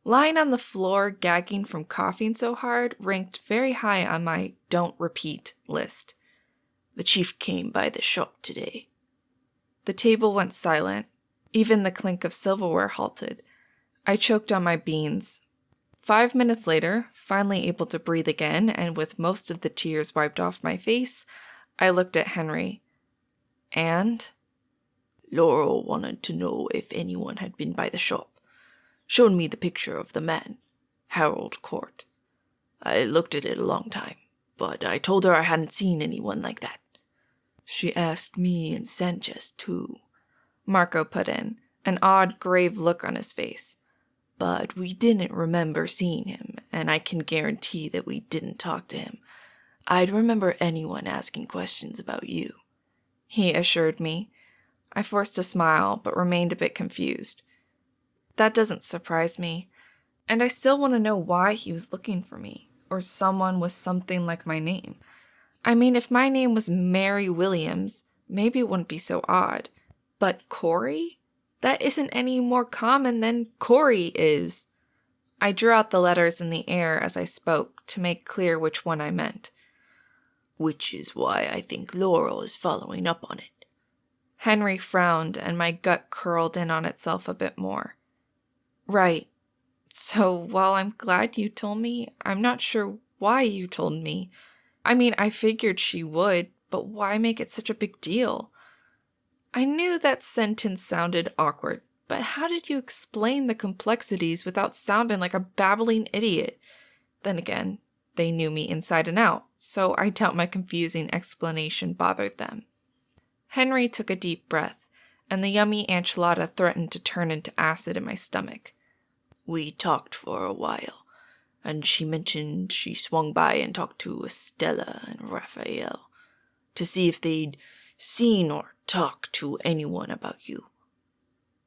Lying on the floor, gagging from coughing so hard, ranked very high on my don't repeat list. The chief came by the shop today. The table went silent. Even the clink of silverware halted. I choked on my beans. 5 minutes later, finally able to breathe again and with most of the tears wiped off my face, I looked at Henry. And? Laurel wanted to know if anyone had been by the shop. Showed me the picture of the man, Harold Court. I looked at it a long time, but I told her I hadn't seen anyone like that. She asked me and Sanchez, too. Marco put in, an odd, grave look on his face. But we didn't remember seeing him, and I can guarantee that we didn't talk to him. I'd remember anyone asking questions about you, he assured me. I forced a smile, but remained a bit confused. That doesn't surprise me, and I still want to know why he was looking for me, or someone with something like my name. I mean, if my name was Mary Williams, maybe it wouldn't be so odd. But Cori? That isn't any more common than Cori is. I drew out the letters in the air as I spoke to make clear which one I meant. Which is why I think Laurel is following up on it. Henry frowned, and my gut curled in on itself a bit more. Right. So while I'm glad you told me, I'm not sure why you told me. I mean, I figured she would, but why make it such a big deal? I knew that sentence sounded awkward, but how did you explain the complexities without sounding like a babbling idiot? Then again, they knew me inside and out, so I doubt my confusing explanation bothered them. Henry took a deep breath, and the yummy enchilada threatened to turn into acid in my stomach. We talked for a while, and she mentioned she swung by and talked to Estella and Raphael to see if they'd seen or talked to anyone about you.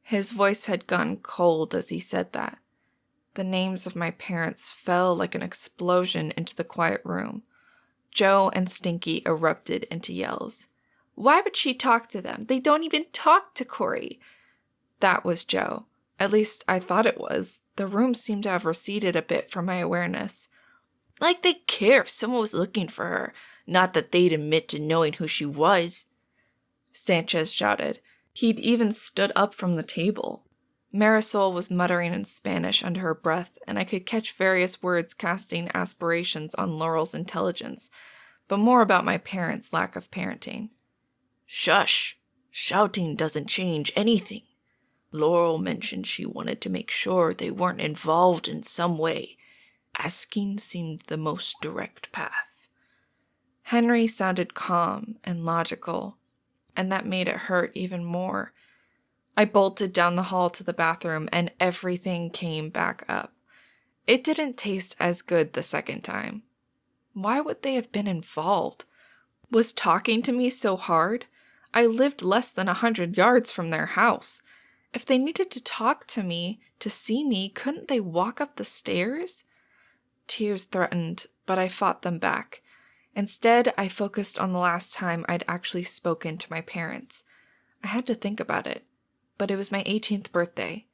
His voice had gone cold as he said that. The names of my parents fell like an explosion into the quiet room. Joe and Stinky erupted into yells. Why would she talk to them? They don't even talk to Cori. That was Joe. At least I thought it was. The room seemed to have receded a bit from my awareness. Like they'd care if someone was looking for her, not that they'd admit to knowing who she was. Sanchez shouted. He'd even stood up from the table. Marisol was muttering in Spanish under her breath, and I could catch various words casting aspirations on Laurel's intelligence, but more about my parents' lack of parenting. Shush! Shouting doesn't change anything. Laurel mentioned she wanted to make sure they weren't involved in some way. Asking seemed the most direct path. Henry sounded calm and logical, and that made it hurt even more. I bolted down the hall to the bathroom, and everything came back up. It didn't taste as good the second time. Why would they have been involved? Was talking to me so hard? I lived less than 100 yards from their house. If they needed to talk to me, to see me, couldn't they walk up the stairs? Tears threatened, but I fought them back. Instead, I focused on the last time I'd actually spoken to my parents. I had to think about it, but it was my 18th birthday.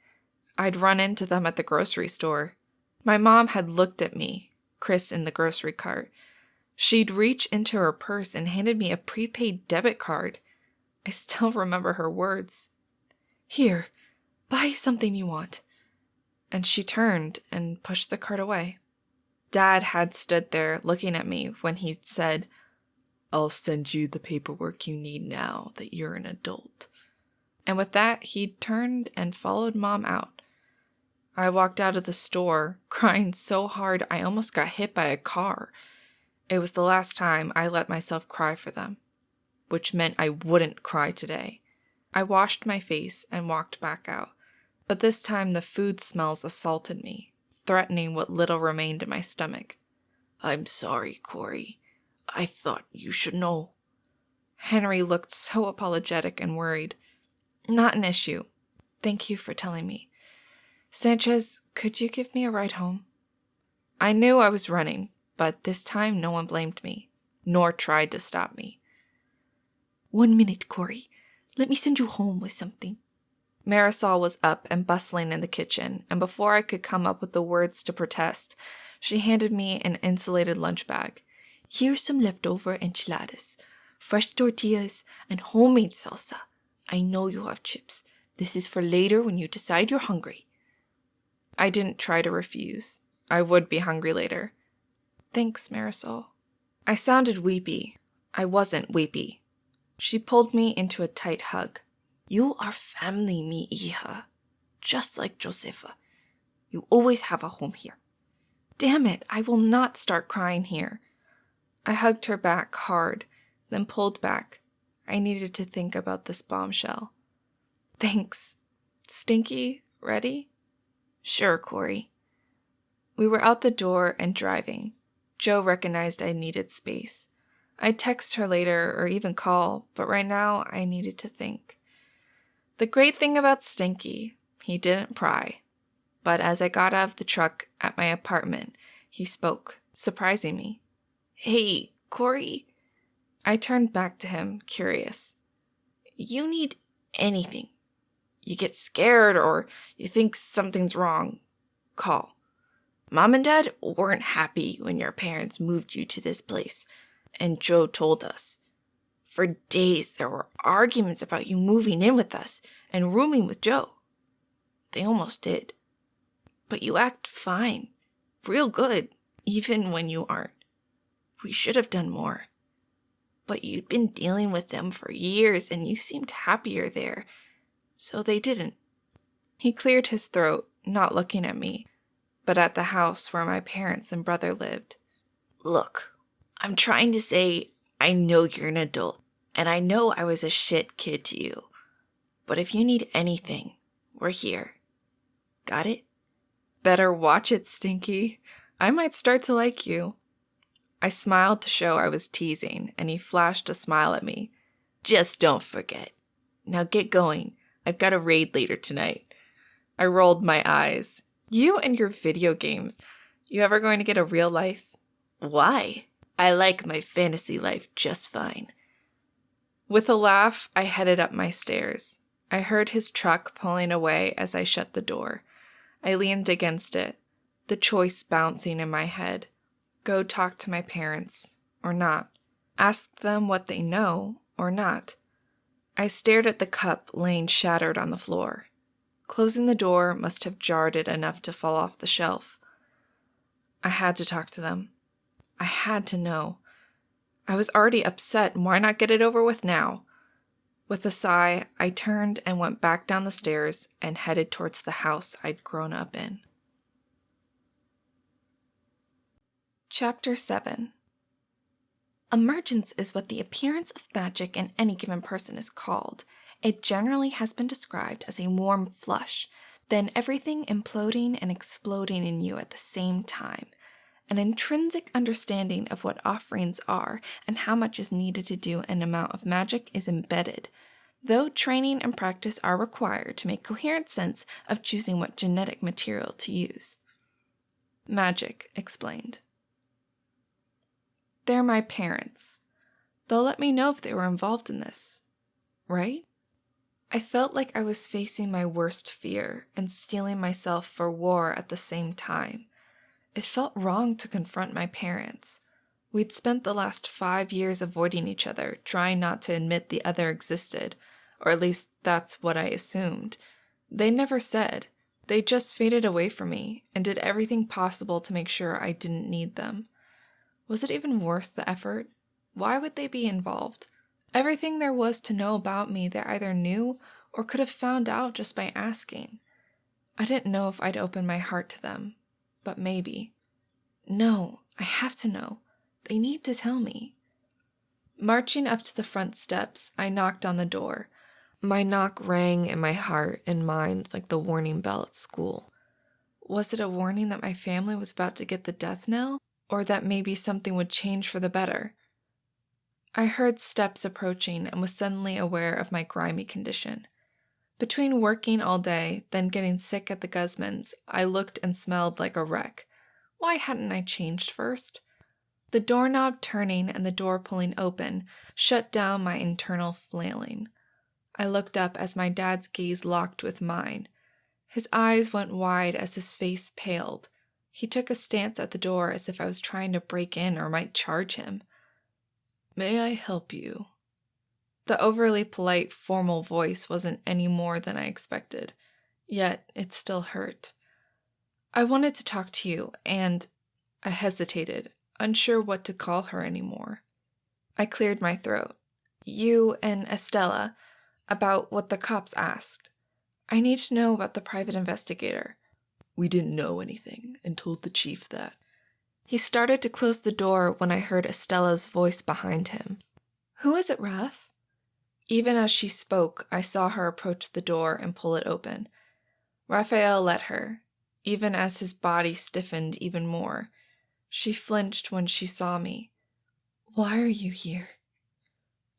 I'd run into them at the grocery store. My mom had looked at me, Chris in the grocery cart. She'd reach into her purse and handed me a prepaid debit card. I still remember her words. "Here, buy something you want." And she turned and pushed the cart away. Dad had stood there looking at me when he said, "I'll send you the paperwork you need now that you're an adult." And with that, he turned and followed Mom out. I walked out of the store, crying so hard I almost got hit by a car. It was the last time I let myself cry for them, which meant I wouldn't cry today. I washed my face and walked back out, but this time the food smells assaulted me, threatening what little remained in my stomach. "I'm sorry, Cori. I thought you should know." Henry looked so apologetic and worried. "Not an issue. Thank you for telling me. Sanchez, could you give me a ride home?" I knew I was running, but this time no one blamed me, nor tried to stop me. "1 minute, Cori. Let me send you home with something." Marisol was up and bustling in the kitchen, and before I could come up with the words to protest, she handed me an insulated lunch bag. "Here's some leftover enchiladas, fresh tortillas, and homemade salsa. I know you have chips. This is for later when you decide you're hungry." I didn't try to refuse. I would be hungry later. "Thanks, Marisol." I sounded weepy. I wasn't weepy. She pulled me into a tight hug. "You are family, mi hija. Just like Josefa. You always have a home here." Damn it, I will not start crying here. I hugged her back hard, then pulled back. I needed to think about this bombshell. "Thanks. Stinky, ready?" "Sure, Cori." We were out the door and driving. Jo recognized I needed space. I'd text her later or even call, but right now I needed to think. The great thing about Stinky, he didn't pry. But as I got out of the truck at my apartment, he spoke, surprising me. "Hey, Cori." I turned back to him, curious. "You need anything. You get scared or you think something's wrong, call. Mom and Dad weren't happy when your parents moved you to this place, and Jo told us. For days there were arguments about you moving in with us and rooming with Jo. They almost did. But you act fine, real good, even when you aren't. We should have done more. But you'd been dealing with them for years and you seemed happier there, so they didn't." He cleared his throat, not looking at me, but at the house where my parents and brother lived. "Look, I'm trying to say I know you're an adult, and I know I was a shit kid to you. But if you need anything, we're here. Got it?" "Better watch it, Stinky. I might start to like you." I smiled to show I was teasing, and he flashed a smile at me. "Just don't forget. Now get going. I've got a raid later tonight." I rolled my eyes. "You and your video games. You ever going to get a real life?" "Why? I like my fantasy life just fine." With a laugh, I headed up my stairs. I heard his truck pulling away as I shut the door. I leaned against it, the choice bouncing in my head. Go talk to my parents, or not. Ask them what they know, or not. I stared at the cup laying shattered on the floor. Closing the door must have jarred it enough to fall off the shelf. I had to talk to them. I had to know. I was already upset, why not get it over with now? With a sigh, I turned and went back down the stairs and headed towards the house I'd grown up in. Chapter 7. Emergence is what the appearance of magic in any given person is called. It generally has been described as a warm flush, then everything imploding and exploding in you at the same time. An intrinsic understanding of what offerings are and how much is needed to do an amount of magic is embedded. though training and practice are required to make coherent sense of choosing what genetic material to use. Magic explained. They're my parents. They'll let me know if they were involved in this, right? I felt like I was facing my worst fear and steeling myself for war at the same time. It felt wrong to confront my parents. We'd spent the last 5 years avoiding each other, trying not to admit the other existed, or at least that's what I assumed. They never said. They just faded away from me and did everything possible to make sure I didn't need them. Was it even worth the effort? Why would they be involved? Everything there was to know about me they either knew or could have found out just by asking. I didn't know if I'd open my heart to them, but maybe. No, I have to know. They need to tell me. Marching up to the front steps, I knocked on the door. My knock rang in my heart and mind like the warning bell at school. Was it a warning that my family was about to get the death knell, or that maybe something would change for the better? I heard steps approaching and was suddenly aware of my grimy condition. Between working all day, then getting sick at the Guzmans, I looked and smelled like a wreck. Why hadn't I changed first? The doorknob turning and the door pulling open shut down my internal flailing. I looked up as my dad's gaze locked with mine. His eyes went wide as his face paled. He took a stance at the door as if I was trying to break in or might charge him. "May I help you?" The overly polite, formal voice wasn't any more than I expected, yet it still hurt. "I wanted to talk to you, and..." I hesitated, unsure what to call her anymore. I cleared my throat. "You and Estella, about what the cops asked. I need to know about the private investigator." "We didn't know anything and told the chief that." He started to close the door when I heard Estella's voice behind him. "Who is it, Raph?" Even as she spoke, I saw her approach the door and pull it open. Raphael let her, even as his body stiffened even more. She flinched when she saw me. "Why are you here?"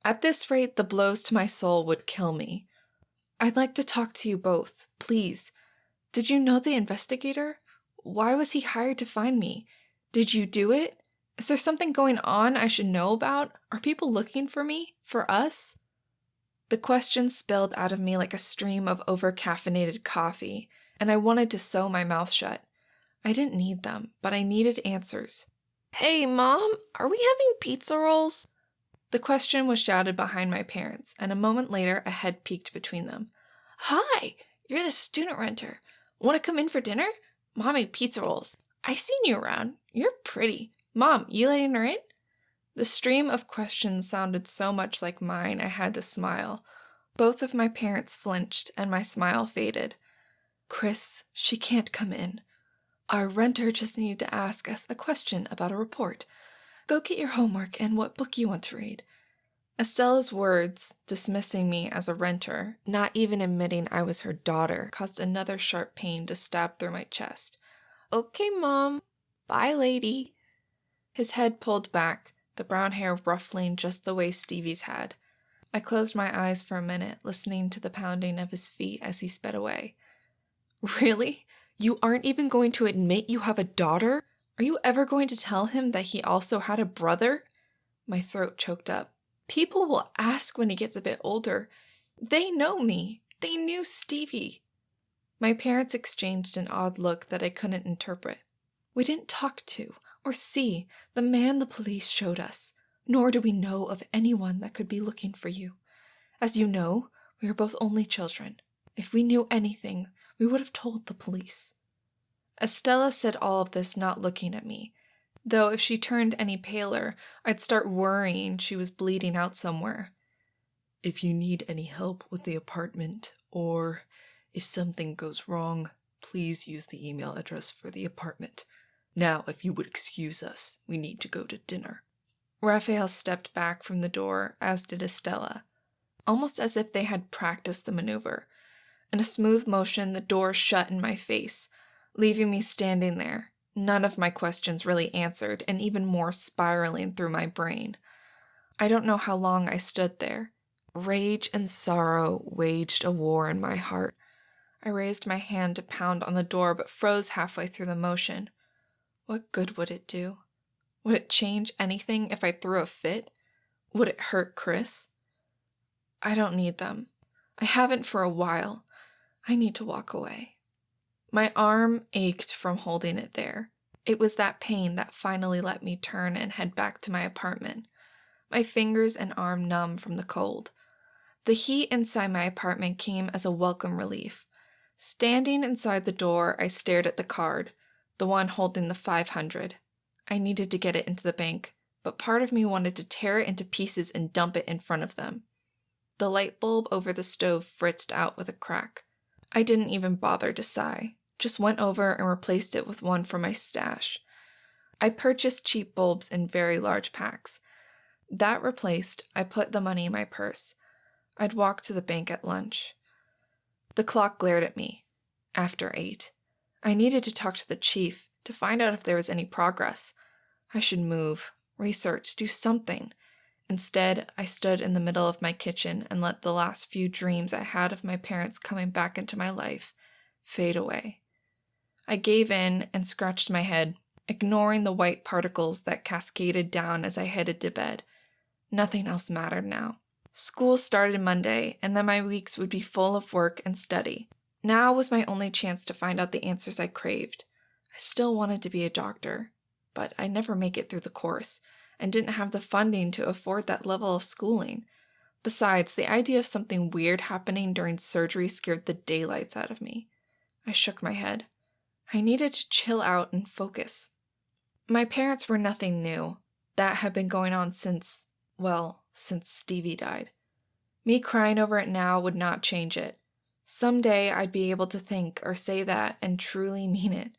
At this rate, the blows to my soul would kill me. "I'd like to talk to you both, please. Did you know the investigator? Why was he hired to find me? Did you do it? Is there something going on I should know about? Are people looking for me? For us?" The questions spilled out of me like a stream of over-caffeinated coffee, and I wanted to sew my mouth shut. I didn't need them, but I needed answers. "Hey, Mom, are we having pizza rolls?" The question was shouted behind my parents, and a moment later a head peeked between them. "Hi, you're the student renter. Want to come in for dinner? Mom made pizza rolls. I seen you around. You're pretty. Mom, you letting her in?" The stream of questions sounded so much like mine I had to smile. Both of my parents flinched, and my smile faded. "Chris, she can't come in. Our renter just needed to ask us a question about a report. Go get your homework and what book you want to read." Estella's words, dismissing me as a renter, not even admitting I was her daughter, caused another sharp pain to stab through my chest. "Okay, Mom. Bye, lady." His head pulled back, the brown hair ruffling just the way Stevie's had. I closed my eyes for a minute, listening to the pounding of his feet as he sped away. "Really? You aren't even going to admit you have a daughter? Are you ever going to tell him that he also had a brother?" My throat choked up. "People will ask when he gets a bit older. They know me. They knew Stevie." My parents exchanged an odd look that I couldn't interpret. "We didn't talk to or see the man the police showed us, nor do we know of anyone that could be looking for you. As you know, we are both only children. If we knew anything, we would have told the police." Estella said all of this not looking at me, though if she turned any paler, I'd start worrying she was bleeding out somewhere. "If you need any help with the apartment, or if something goes wrong, please use the email address for the apartment. Now, if you would excuse us, we need to go to dinner." Raphael stepped back from the door, as did Estella, almost as if they had practiced the maneuver. In a smooth motion, the door shut in my face, leaving me standing there, none of my questions really answered, and even more spiraling through my brain. I don't know how long I stood there. Rage and sorrow waged a war in my heart. I raised my hand to pound on the door, but froze halfway through the motion. What good would it do? Would it change anything if I threw a fit? Would it hurt Chris? I don't need them. I haven't for a while. I need to walk away. My arm ached from holding it there. It was that pain that finally let me turn and head back to my apartment. My fingers and arm numb from the cold. The heat inside my apartment came as a welcome relief. Standing inside the door, I stared at the card, the one holding the 500. I needed to get it into the bank, but part of me wanted to tear it into pieces and dump it in front of them. The light bulb over the stove fritzed out with a crack. I didn't even bother to sigh, just went over and replaced it with one from my stash. I purchased cheap bulbs in very large packs. That replaced, I put the money in my purse. I'd walk to the bank at lunch. The clock glared at me. After 8. I needed to talk to the chief to find out if there was any progress. I should move, research, do something. Instead, I stood in the middle of my kitchen and let the last few dreams I had of my parents coming back into my life fade away. I gave in and scratched my head, ignoring the white particles that cascaded down as I headed to bed. Nothing else mattered now. School started Monday, and then my weeks would be full of work and study. Now was my only chance to find out the answers I craved. I still wanted to be a doctor, but I'd never make it through the course, and didn't have the funding to afford that level of schooling. Besides, the idea of something weird happening during surgery scared the daylights out of me. I shook my head. I needed to chill out and focus. My parents were nothing new. That had been going on since Stevie died. Me crying over it now would not change it. Someday I'd be able to think or say that and truly mean it.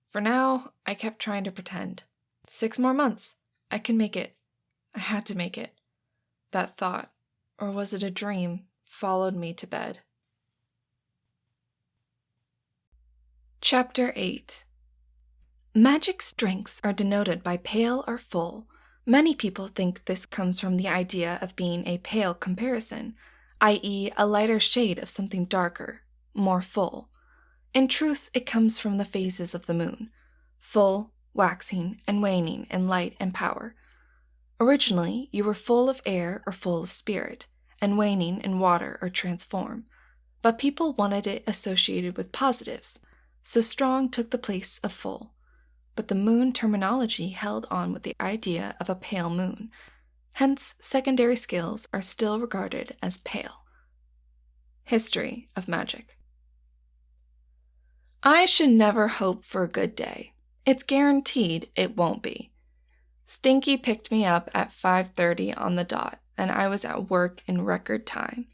For now, I kept trying to pretend. 6 more months. I can make it. I had to make it. That thought, or was it a dream, followed me to bed. Chapter 8. Magic strengths are denoted by pale or full. Many people think this comes from the idea of being a pale comparison, i.e., a lighter shade of something darker, more full. In truth, it comes from the phases of the moon, full, waxing, and waning in light and power. Originally, you were full of air or full of spirit, and waning in water or transform, but people wanted it associated with positives, so strong took the place of full. But the moon terminology held on with the idea of a pale moon. Hence, secondary skills are still regarded as pale. History of magic. I should never hope for a good day. It's guaranteed it won't be. Stinky picked me up at 5:30 on the dot, and I was at work in record time.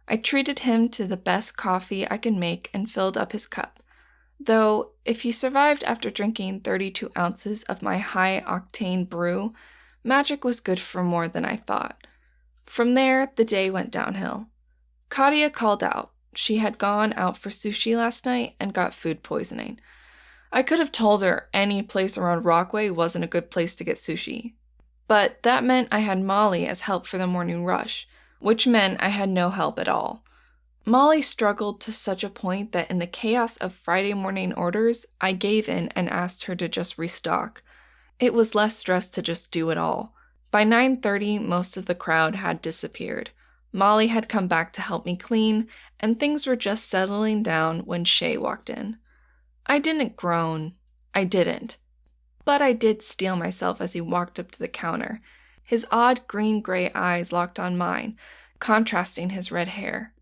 I treated him to the best coffee I could make and filled up his cup. Though, if he survived after drinking 32 ounces of my high-octane brew, magic was good for more than I thought. From there, the day went downhill. Katia called out. She had gone out for sushi last night and got food poisoning. I could have told her any place around Rockaway wasn't a good place to get sushi. But that meant I had Molly as help for the morning rush, which meant I had no help at all. Molly struggled to such a point that in the chaos of Friday morning orders, I gave in and asked her to just restock. It was less stress to just do it all. By 9:30, most of the crowd had disappeared. Molly had come back to help me clean, and things were just settling down when Shay walked in. I didn't groan. I didn't. But I did steel myself as he walked up to the counter. His odd green-gray eyes locked on mine, contrasting his red hair.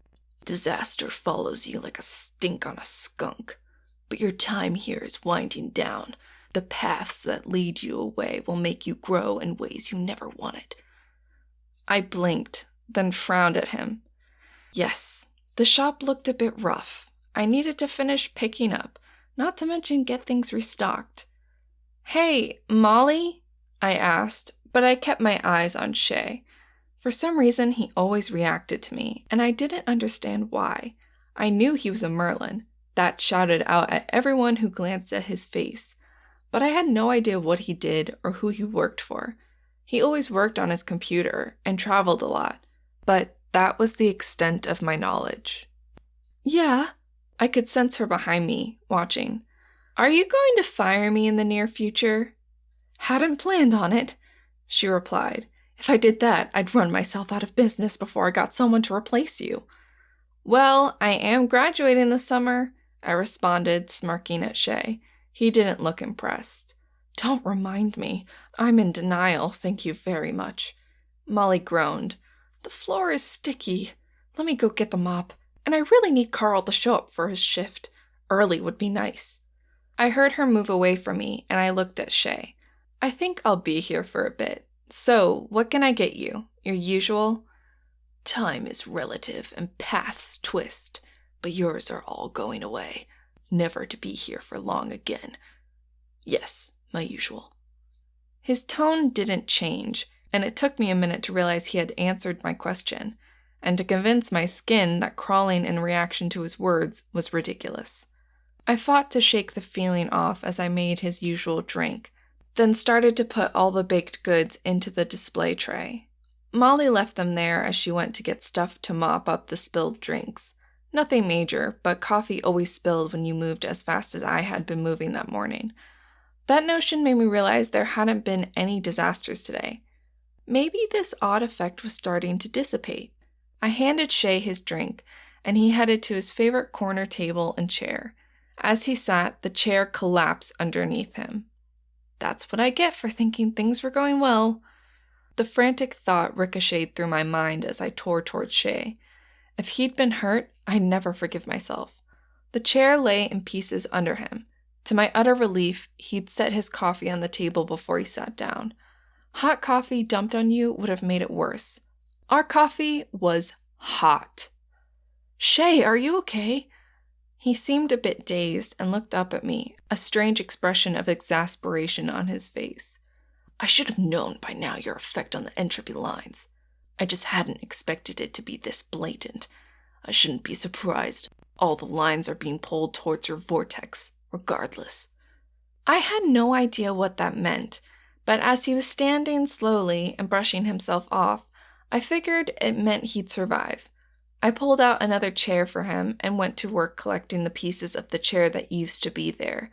Disaster follows you like a stink on a skunk. But your time here is winding down. The paths that lead you away will make you grow in ways you never wanted. I blinked, then frowned at him. Yes, the shop looked a bit rough. I needed to finish picking up, not to mention get things restocked. Hey, Molly? I asked, but I kept my eyes on Shay. For some reason, he always reacted to me, and I didn't understand why. I knew he was a Merlin. That shouted out at everyone who glanced at his face. But I had no idea what he did or who he worked for. He always worked on his computer and traveled a lot. But That was the extent of my knowledge. Yeah, I could sense her behind me, watching. Are you going to fire me in the near future? Hadn't planned on it, she replied. If I did that, I'd run myself out of business before I got someone to replace you. Well, I am graduating this summer, I responded, smirking at Shay. He didn't look impressed. Don't remind me. I'm in denial, thank you very much. Molly groaned. The floor is sticky. Let me go get the mop. And I really need Carl to show up for his shift. Early would be nice. I heard her move away from me, and I looked at Shay. I think I'll be here for a bit. So, what can I get you? Your usual? Time is relative and paths twist, but yours are all going away, never to be here for long again. Yes, my usual. His tone didn't change, and it took me a minute to realize he had answered my question, and to convince my skin that crawling in reaction to his words was ridiculous. I fought to shake the feeling off as I made his usual drink, then started to put all the baked goods into the display tray. Molly left them there as she went to get stuff to mop up the spilled drinks. Nothing major, but coffee always spilled when you moved as fast as I had been moving that morning. That notion made me realize there hadn't been any disasters today. Maybe this odd effect was starting to dissipate. I handed Shay his drink, and he headed to his favorite corner table and chair. As he sat, the chair collapsed underneath him. That's what I get for thinking things were going well. The frantic thought ricocheted through my mind as I tore towards Shay. If he'd been hurt, I'd never forgive myself. The chair lay in pieces under him. To my utter relief, he'd set his coffee on the table before he sat down. Hot coffee dumped on you would have made it worse. Our coffee was hot. Shay, are you okay? He seemed a bit dazed and looked up at me, a strange expression of exasperation on his face. I should have known by now your effect on the entropy lines. I just hadn't expected it to be this blatant. I shouldn't be surprised. All the lines are being pulled towards your vortex, regardless. I had no idea what that meant, but as he was standing slowly and brushing himself off, I figured it meant he'd survive. I pulled out another chair for him and went to work collecting the pieces of the chair that used to be there.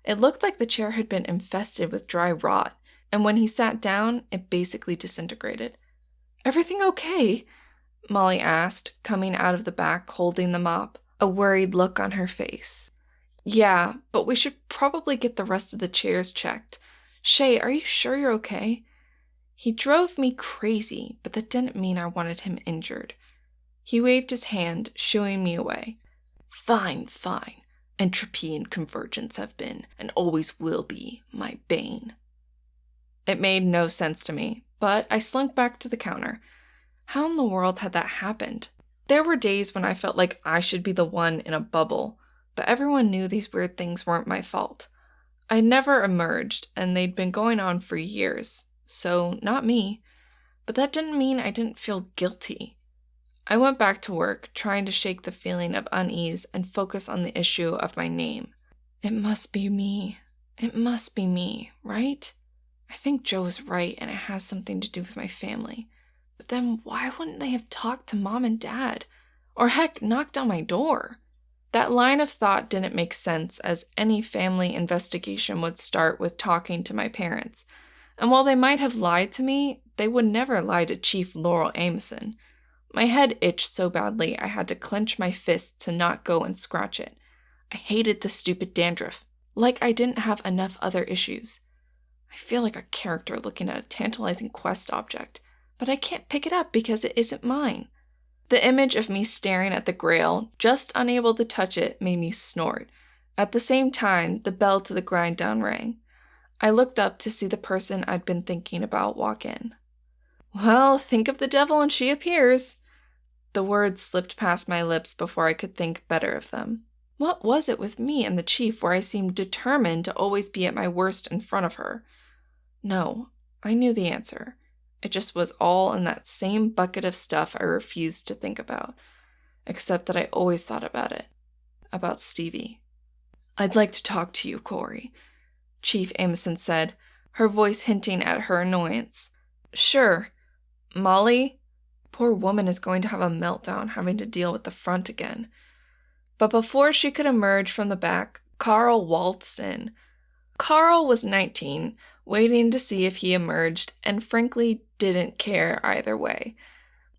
It looked like the chair had been infested with dry rot, and when he sat down, it basically disintegrated. Everything okay? Molly asked, coming out of the back holding the mop, a worried look on her face. Yeah, but we should probably get the rest of the chairs checked. Shay, are you sure you're okay? He drove me crazy, but that didn't mean I wanted him injured. He waved his hand, shooing me away. Fine, fine. Entropy and convergence have been, and always will be, my bane. It made no sense to me, but I slunk back to the counter. How in the world had that happened? There were days when I felt like I should be the one in a bubble, but everyone knew these weird things weren't my fault. I never emerged, and they'd been going on for years, so not me. But that didn't mean I didn't feel guilty. I went back to work, trying to shake the feeling of unease and focus on the issue of my name. It must be me. It must be me, right? I think Joe's right, and it has something to do with my family. But then why wouldn't they have talked to Mom and Dad? Or heck, knocked on my door? That line of thought didn't make sense, as any family investigation would start with talking to my parents. And while they might have lied to me, they would never lie to Chief Laurel Ameson. My head itched so badly I had to clench my fist to not go and scratch it. I hated the stupid dandruff, like I didn't have enough other issues. I feel like a character looking at a tantalizing quest object, but I can't pick it up because it isn't mine. The image of me staring at the grail, just unable to touch it, made me snort. At the same time, the bell to the grind down rang. I looked up to see the person I'd been thinking about walk in. Well, think of the devil and she appears. The words slipped past my lips before I could think better of them. What was it with me and the chief where I seemed determined to always be at my worst in front of her? No, I knew the answer. It just was all in that same bucket of stuff I refused to think about. Except that I always thought about it. About Stevie. I'd like to talk to you, Cori, Chief Ameson said, her voice hinting at her annoyance. Sure. Molly? Poor woman is going to have a meltdown having to deal with the front again. But before she could emerge from the back, Carl waltzed in. Carl was 19, waiting to see if he emerged, and frankly didn't care either way.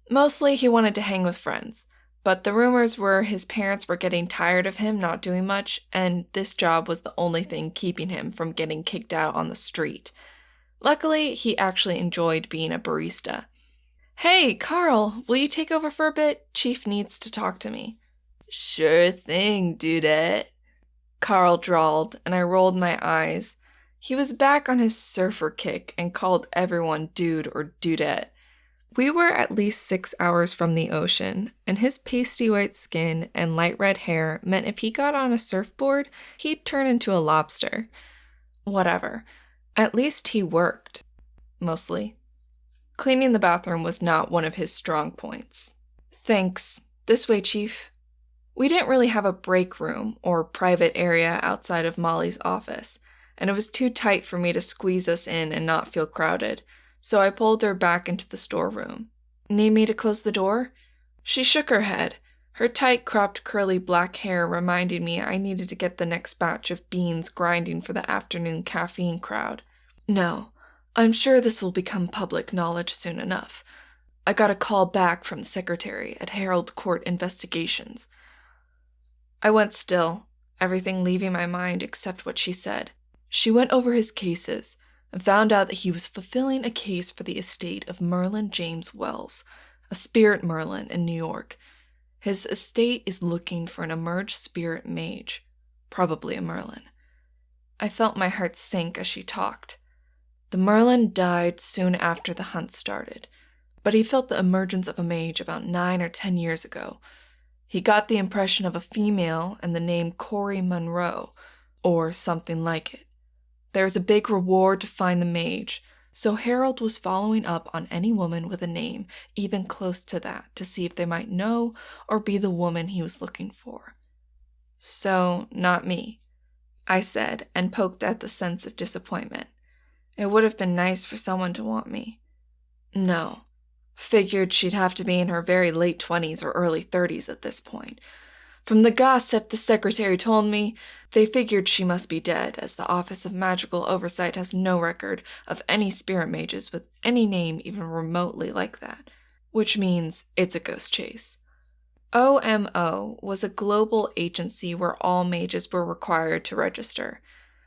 Mostly he wanted to hang with friends, but the rumors were his parents were getting tired of him not doing much, and this job was the only thing keeping him from getting kicked out on the street. Luckily, he actually enjoyed being a barista. "Hey, Carl, will you take over for a bit? Chief needs to talk to me." "Sure thing, dudette," Carl drawled, and I rolled my eyes. He was back on his surfer kick and called everyone dude or dudette. We were at least 6 hours from the ocean, and his pasty white skin and light red hair meant if he got on a surfboard, he'd turn into a lobster. Whatever. At least he worked. Mostly. Cleaning the bathroom was not one of his strong points. "Thanks. This way, Chief." We didn't really have a break room or private area outside of Molly's office, and it was too tight for me to squeeze us in and not feel crowded, so I pulled her back into the storeroom. "Need me to close the door?" She shook her head. Her tight, cropped, curly black hair reminded me I needed to get the next batch of beans grinding for the afternoon caffeine crowd. "No, I'm sure this will become public knowledge soon enough. I got a call back from the secretary at Herald Court Investigations." I went still, everything leaving my mind except what she said. She went over his cases and found out that he was fulfilling a case for the estate of Merlin James Wells, a spirit Merlin in New York. His estate is looking for an emerged spirit mage, probably a Merlin. I felt my heart sink as she talked. The Merlin died soon after the hunt started, but he felt the emergence of a mage about 9 or 10 years ago. He got the impression of a female and the name Cori Monroe, or something like it. There was a big reward to find the mage, so Harold was following up on any woman with a name even close to that to see if they might know or be the woman he was looking for. "So, not me," I said, and poked at the sense of disappointment. It would have been nice for someone to want me. "No. Figured she'd have to be in her very late 20s or early 30s at this point. From the gossip the secretary told me, they figured she must be dead, as the Office of Magical Oversight has no record of any spirit mages with any name even remotely like that, which means it's a ghost chase." OMO was a global agency where all mages were required to register.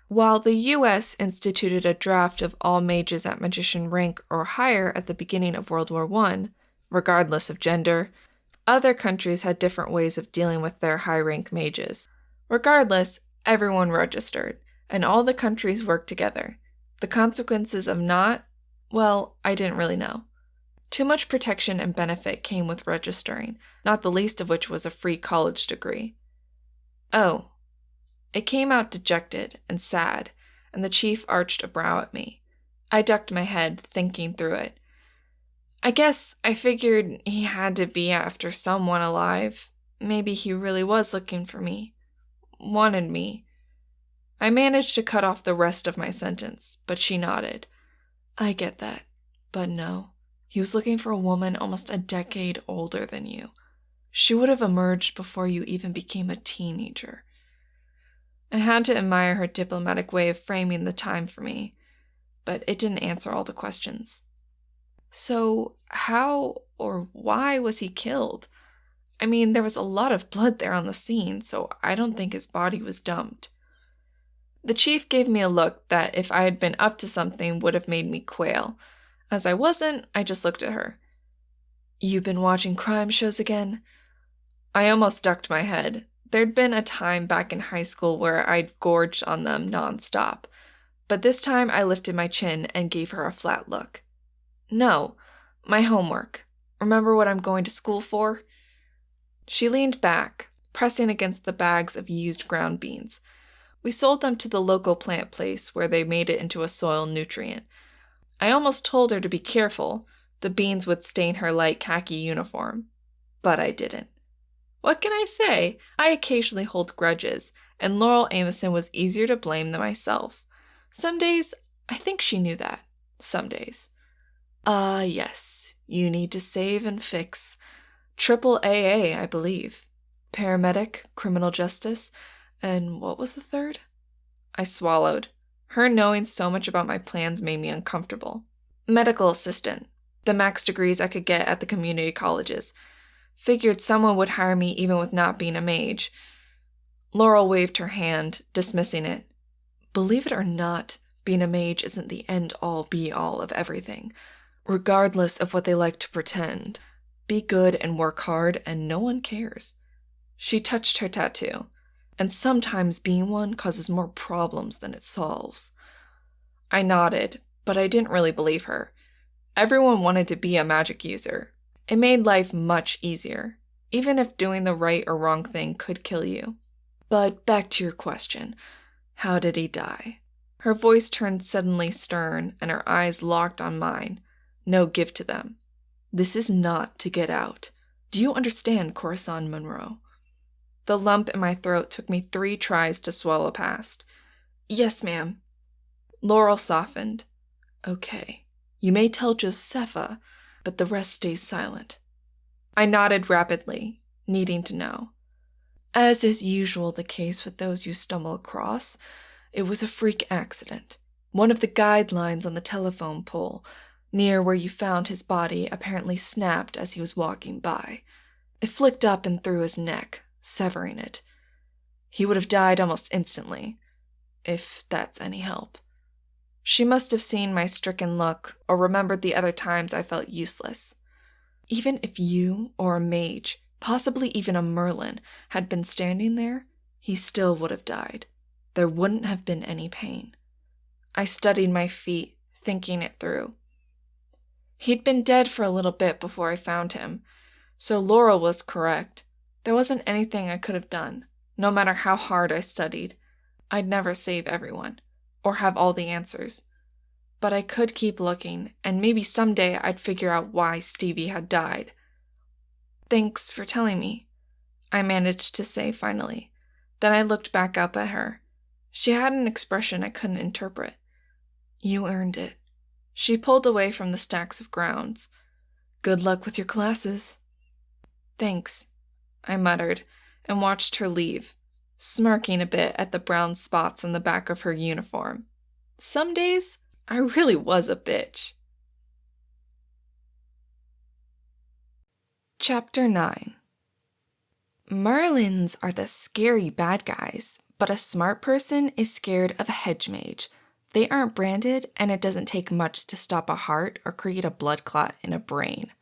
While the US instituted a draft of all mages at magician rank or higher at the beginning of World War I, regardless of gender, other countries had different ways of dealing with their high-rank mages. Regardless, everyone registered, and all the countries worked together. The consequences of not, well, I didn't really know. Too much protection and benefit came with registering, not the least of which was a free college degree. "Oh." It came out dejected and sad, and the chief arched a brow at me. I ducked my head, thinking through it. "I guess I figured he had to be after someone alive. Maybe he really was looking for me. Wanted me." I managed to cut off the rest of my sentence, but she nodded. "I get that. But no. He was looking for a woman almost a decade older than you. She would have emerged before you even became a teenager." I had to admire her diplomatic way of framing the time for me, but it didn't answer all the questions. "So, how or why was he killed? I mean, there was a lot of blood there on the scene, so I don't think his body was dumped." The chief gave me a look that, if I had been up to something, would have made me quail. As I wasn't, I just looked at her. "You been watching crime shows again?" I almost ducked my head. There'd been a time back in high school where I'd gorged on them nonstop, but this time I lifted my chin and gave her a flat look. "No, my homework. Remember what I'm going to school for?" She leaned back, pressing against the bags of used ground beans. We sold them to the local plant place where they made it into a soil nutrient. I almost told her to be careful. The beans would stain her light khaki uniform. But I didn't. What can I say? I occasionally hold grudges, and Laurel Ameson was easier to blame than myself. Some days, I think she knew that. Some days. Yes. You need to save and fix. Triple AA, I believe. Paramedic, criminal justice, and what was the third? I swallowed. Her knowing so much about my plans made me uncomfortable. Medical assistant. The max degrees I could get at the community colleges. Figured someone would hire me even with not being a mage. Laurel waved her hand, dismissing it. Believe it or not, being a mage isn't the end-all be-all of everything, regardless of what they like to pretend. Be good and work hard, and no one cares. She touched her tattoo, and sometimes being one causes more problems than it solves. I nodded, but I didn't really believe her. Everyone wanted to be a magic user. It made life much easier, even if doing the right or wrong thing could kill you. But back to your question. How did he die? Her voice turned suddenly stern, and her eyes locked on mine. No give to them. This is not to get out. Do you understand, Corazon Monroe? The lump in my throat took me 3 tries to swallow past. Yes, ma'am. Laurel softened. Okay. You may tell Josepha, but the rest stays silent. I nodded rapidly, needing to know. As is usual the case with those you stumble across, it was a freak accident. One of the guidelines on the telephone pole, near where you found his body, apparently snapped as he was walking by. It flicked up and through his neck, severing it. He would have died almost instantly, if that's any help. She must have seen my stricken look or remembered the other times I felt useless. Even if you or a mage, possibly even a Merlin, had been standing there, he still would have died. There wouldn't have been any pain. I studied my feet, thinking it through. He'd been dead for a little bit before I found him, so Laurel was correct. There wasn't anything I could have done, no matter how hard I studied. I'd never save everyone, or have all the answers. But I could keep looking, and maybe someday I'd figure out why Stevie had died. Thanks for telling me, I managed to say finally. Then I looked back up at her. She had an expression I couldn't interpret. You earned it. She pulled away from the stacks of grounds. Good luck with your classes. Thanks, I muttered, and watched her leave, smirking a bit at the brown spots on the back of her uniform. Some days, I really was a bitch. Chapter 9. Merlins are the scary bad guys, but a smart person is scared of a hedge mage. They aren't branded, and it doesn't take much to stop a heart or create a blood clot in a brain.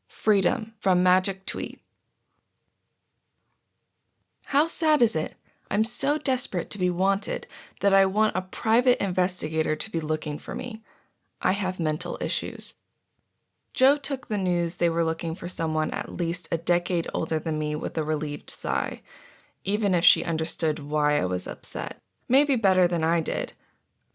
Freedom from Magic Tweet. How sad is it? I'm so desperate to be wanted that I want a private investigator to be looking for me. I have mental issues. Jo took the news they were looking for someone at least a decade older than me with a relieved sigh, even if she understood why I was upset. Maybe better than I did.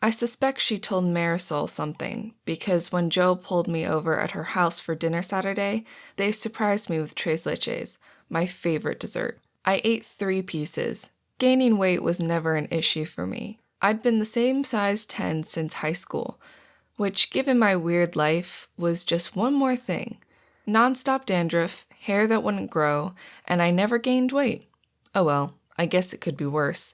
I suspect she told Marisol something, because when Jo pulled me over at her house for dinner Saturday, they surprised me with tres leches, my favorite dessert. I ate 3 pieces. Gaining weight was never an issue for me. I'd been the same size 10 since high school, which, given my weird life, was just one more thing. Non-stop dandruff, hair that wouldn't grow, and I never gained weight. Oh well, I guess it could be worse.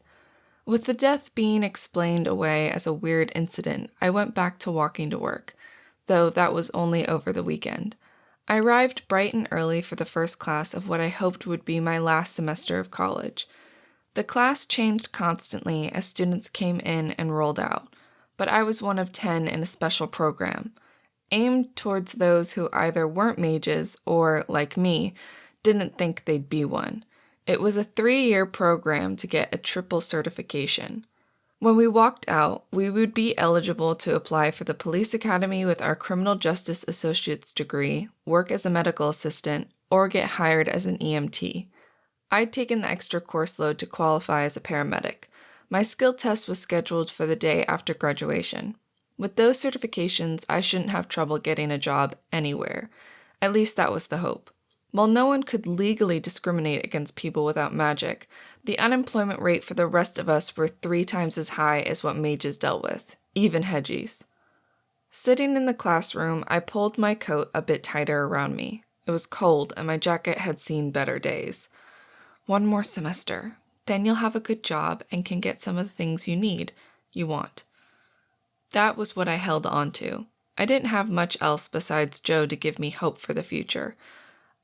With the death being explained away as a weird incident, I went back to walking to work, though that was only over the weekend. I arrived bright and early for the first class of what I hoped would be my last semester of college. The class changed constantly as students came in and rolled out, but I was one of 10 in a special program, aimed towards those who either weren't mages or, like me, didn't think they'd be one. It was a 3-year program to get a triple certification. When we walked out, we would be eligible to apply for the police academy with our criminal justice associate's degree, work as a medical assistant, or get hired as an EMT. I'd taken the extra course load to qualify as a paramedic. My skill test was scheduled for the day after graduation. With those certifications, I shouldn't have trouble getting a job anywhere. At least that was the hope. While no one could legally discriminate against people without magic, the unemployment rate for the rest of us were 3 times as high as what mages dealt with, even hedgies. Sitting in the classroom, I pulled my coat a bit tighter around me. It was cold, and my jacket had seen better days. One more semester. Then you'll have a good job and can get some of the things you want. That was what I held on to. I didn't have much else besides Jo to give me hope for the future.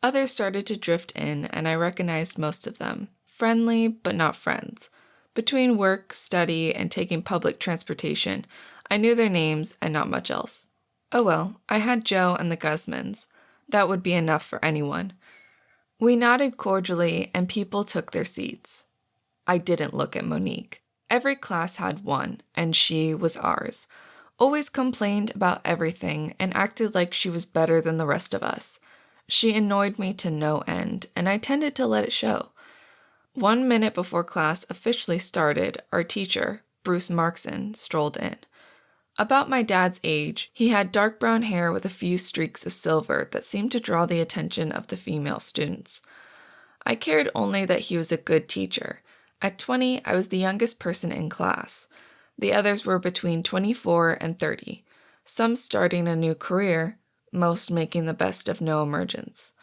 Others started to drift in, and I recognized most of them. Friendly, but not friends. Between work, study, and taking public transportation, I knew their names and not much else. Oh well, I had Jo and the Guzmans. That would be enough for anyone. We nodded cordially, and people took their seats. I didn't look at Monique. Every class had one, and she was ours. Always complained about everything and acted like she was better than the rest of us. She annoyed me to no end, and I tended to let it show. 1 minute before class officially started, our teacher, Bruce Markson, strolled in. About my dad's age, he had dark brown hair with a few streaks of silver that seemed to draw the attention of the female students. I cared only that he was a good teacher. At 20, I was the youngest person in class. The others were between 24 and 30, some starting a new career, most making the best of no emergence.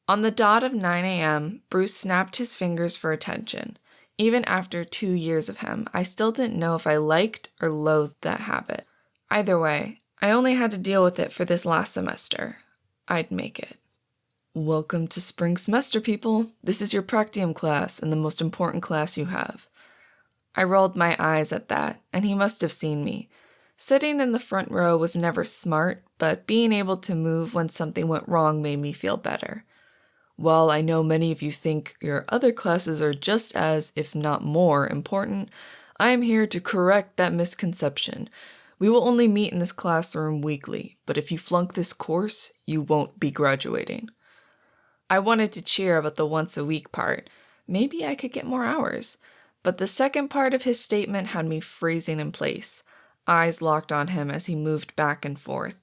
On the dot of 9 a.m., Bruce snapped his fingers for attention. Even after 2 years of him, I still didn't know if I liked or loathed that habit. Either way, I only had to deal with it for this last semester. I'd make it. Welcome to spring semester, people. This is your practicum class and the most important class you have. I rolled my eyes at that, and he must have seen me. Sitting in the front row was never smart, but being able to move when something went wrong made me feel better. While I know many of you think your other classes are just as, if not more, important, I am here to correct that misconception. We will only meet in this classroom weekly, but if you flunk this course, you won't be graduating. I wanted to cheer about the once-a-week part. Maybe I could get more hours. But the second part of his statement had me freezing in place, eyes locked on him as he moved back and forth.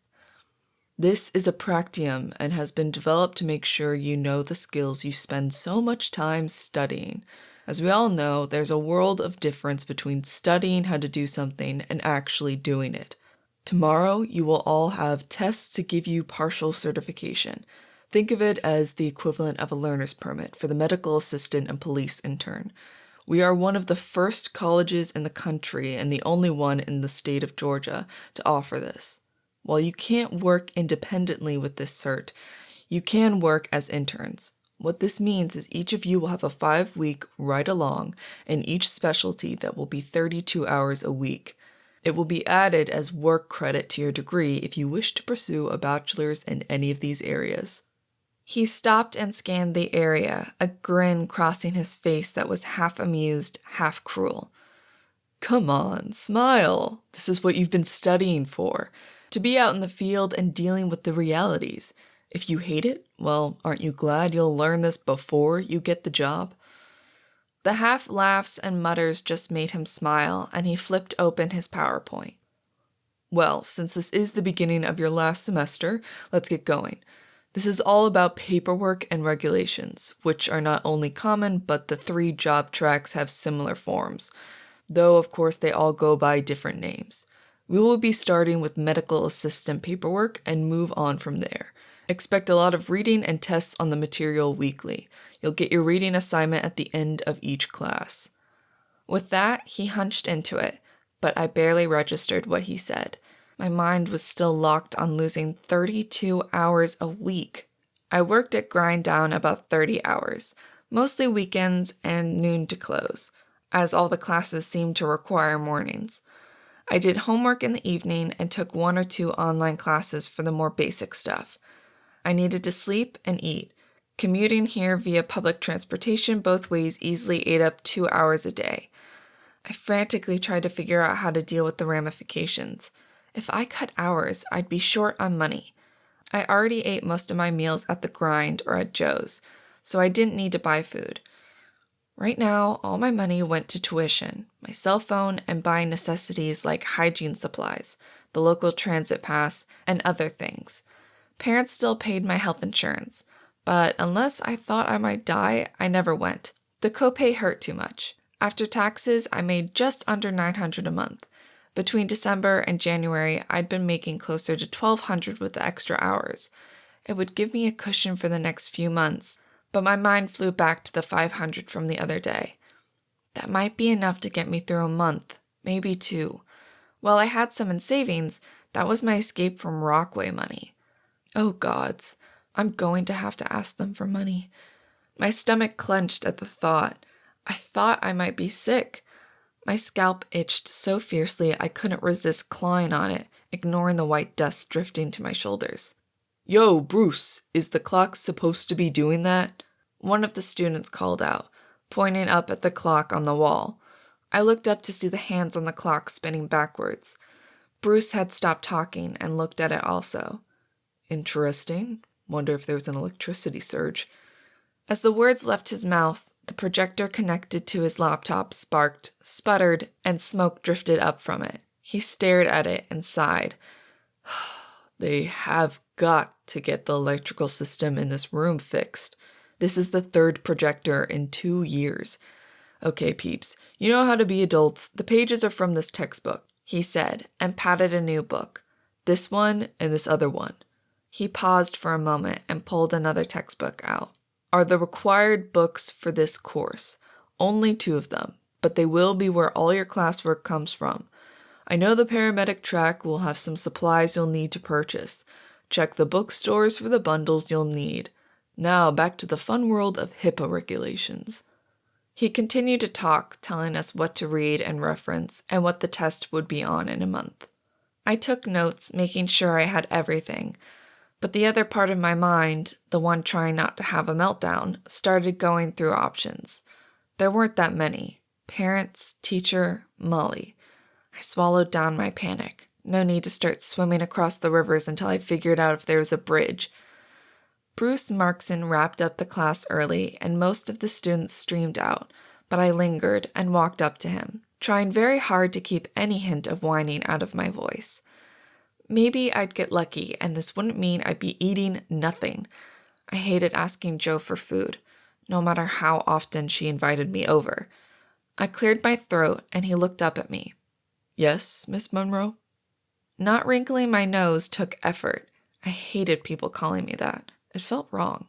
This is a practicum and has been developed to make sure you know the skills you spend so much time studying. As we all know, there's a world of difference between studying how to do something and actually doing it. Tomorrow, you will all have tests to give you partial certification. Think of it as the equivalent of a learner's permit for the medical assistant and police intern. We are one of the first colleges in the country and the only one in the state of Georgia to offer this. While you can't work independently with this cert, you can work as interns. What this means is each of you will have a 5-week ride-along in each specialty that will be 32 hours a week. It will be added as work credit to your degree if you wish to pursue a bachelor's in any of these areas. He stopped and scanned the area, a grin crossing his face that was half amused, half cruel. Come on, smile. This is what you've been studying for. To be out in the field and dealing with the realities. If you hate it, well, aren't you glad you'll learn this before you get the job? The half laughs and mutters just made him smile, and he flipped open his PowerPoint. Well, since this is the beginning of your last semester, let's get going. This is all about paperwork and regulations, which are not only common, but the 3 job tracks have similar forms, though of course they all go by different names. We will be starting with medical assistant paperwork and move on from there. Expect a lot of reading and tests on the material weekly. You'll get your reading assignment at the end of each class. With that, he hunched into it, but I barely registered what he said. My mind was still locked on losing 32 hours a week. I worked at Grind Down about 30 hours, mostly weekends and noon to close, as all the classes seemed to require mornings. I did homework in the evening and took 1 or 2 online classes for the more basic stuff. I needed to sleep and eat. Commuting here via public transportation both ways easily ate up 2 hours a day. I frantically tried to figure out how to deal with the ramifications. If I cut hours, I'd be short on money. I already ate most of my meals at the Grind or at Joe's, so I didn't need to buy food. Right now, all my money went to tuition, my cell phone, and buying necessities like hygiene supplies, the local transit pass, and other things. Parents still paid my health insurance, but unless I thought I might die, I never went. The copay hurt too much. After taxes, I made just under $900 a month. Between December and January, I'd been making closer to $1,200 with the extra hours. It would give me a cushion for the next few months, but my mind flew back to the $500 from the other day. That might be enough to get me through a month, maybe 2. While I had some in savings, that was my escape from Rockaway money. Oh gods, I'm going to have to ask them for money. My stomach clenched at the thought. I thought I might be sick. My scalp itched so fiercely I couldn't resist clawing on it, ignoring the white dust drifting to my shoulders. Yo, Bruce, is the clock supposed to be doing that? One of the students called out, pointing up at the clock on the wall. I looked up to see the hands on the clock spinning backwards. Bruce had stopped talking and looked at it also. Interesting. Wonder if there was an electricity surge. As the words left his mouth, the projector connected to his laptop sparked, sputtered, and smoke drifted up from it. He stared at it and sighed. They have got to get the electrical system in this room fixed. This is the 3rd projector in 2 years. Okay, peeps, you know how to be adults. The pages are from this textbook, he said, and patted a new book. This one and this other one. He paused for a moment and pulled another textbook out. Are the required books for this course. Only 2 of them, but they will be where all your classwork comes from. I know the paramedic track will have some supplies you'll need to purchase. Check the bookstores for the bundles you'll need. Now back to the fun world of HIPAA regulations. He continued to talk, telling us what to read and reference and what the test would be on in a month. I took notes, making sure I had everything, but the other part of my mind, the one trying not to have a meltdown, started going through options. There weren't that many. Parents, teacher, Molly. I swallowed down my panic. No need to start swimming across the rivers until I figured out if there was a bridge. Bruce Markson wrapped up the class early, and most of the students streamed out, but I lingered and walked up to him, trying very hard to keep any hint of whining out of my voice. Maybe I'd get lucky, and this wouldn't mean I'd be eating nothing. I hated asking Jo for food, no matter how often she invited me over. I cleared my throat, and he looked up at me. Yes, Miss Monroe? Not wrinkling my nose took effort. I hated people calling me that. It felt wrong.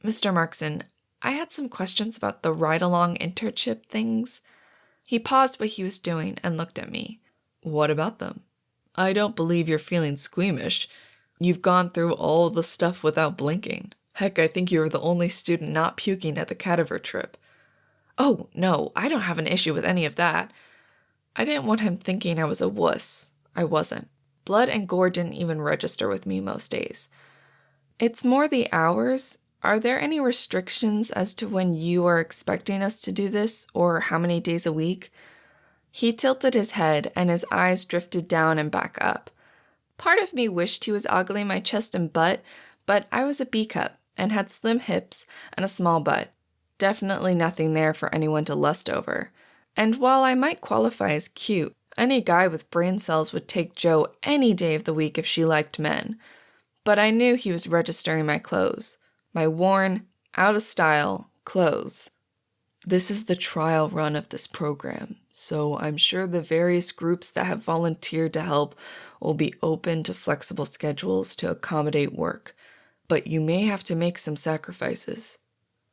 Mr. Markson, I had some questions about the ride-along internship things. He paused what he was doing and looked at me. What about them? I don't believe you're feeling squeamish. You've gone through all the stuff without blinking. Heck, I think you were the only student not puking at the cadaver trip. Oh, no, I don't have an issue with any of that. I didn't want him thinking I was a wuss. I wasn't. Blood and gore didn't even register with me most days. It's more the hours. Are there any restrictions as to when you are expecting us to do this, or how many days a week? He tilted his head, and his eyes drifted down and back up. Part of me wished he was ogling my chest and butt, but I was a B-cup and had slim hips and a small butt. Definitely nothing there for anyone to lust over. And while I might qualify as cute, any guy with brain cells would take Jo any day of the week if she liked men. But I knew he was registering my clothes. My worn, out-of-style clothes. This is the trial run of this program, so I'm sure the various groups that have volunteered to help will be open to flexible schedules to accommodate work, but you may have to make some sacrifices.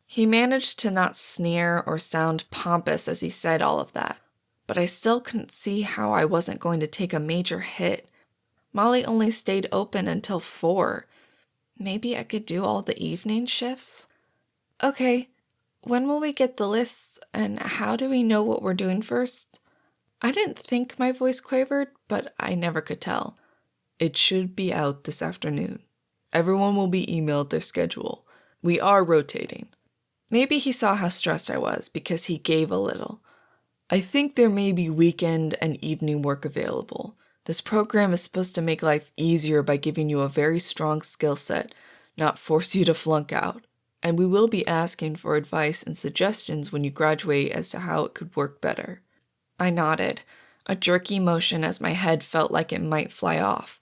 He managed to not sneer or sound pompous as he said all of that, but I still couldn't see how I wasn't going to take a major hit. Molly only stayed open until 4. Maybe I could do all the evening shifts? Okay, when will we get the lists, and how do we know what we're doing first? I didn't think my voice quavered, but I never could tell. It should be out this afternoon. Everyone will be emailed their schedule. We are rotating. Maybe he saw how stressed I was because he gave a little. I think there may be weekend and evening work available. This program is supposed to make life easier by giving you a very strong skill set, not force you to flunk out. And we will be asking for advice and suggestions when you graduate as to how it could work better. I nodded, a jerky motion as my head felt like it might fly off.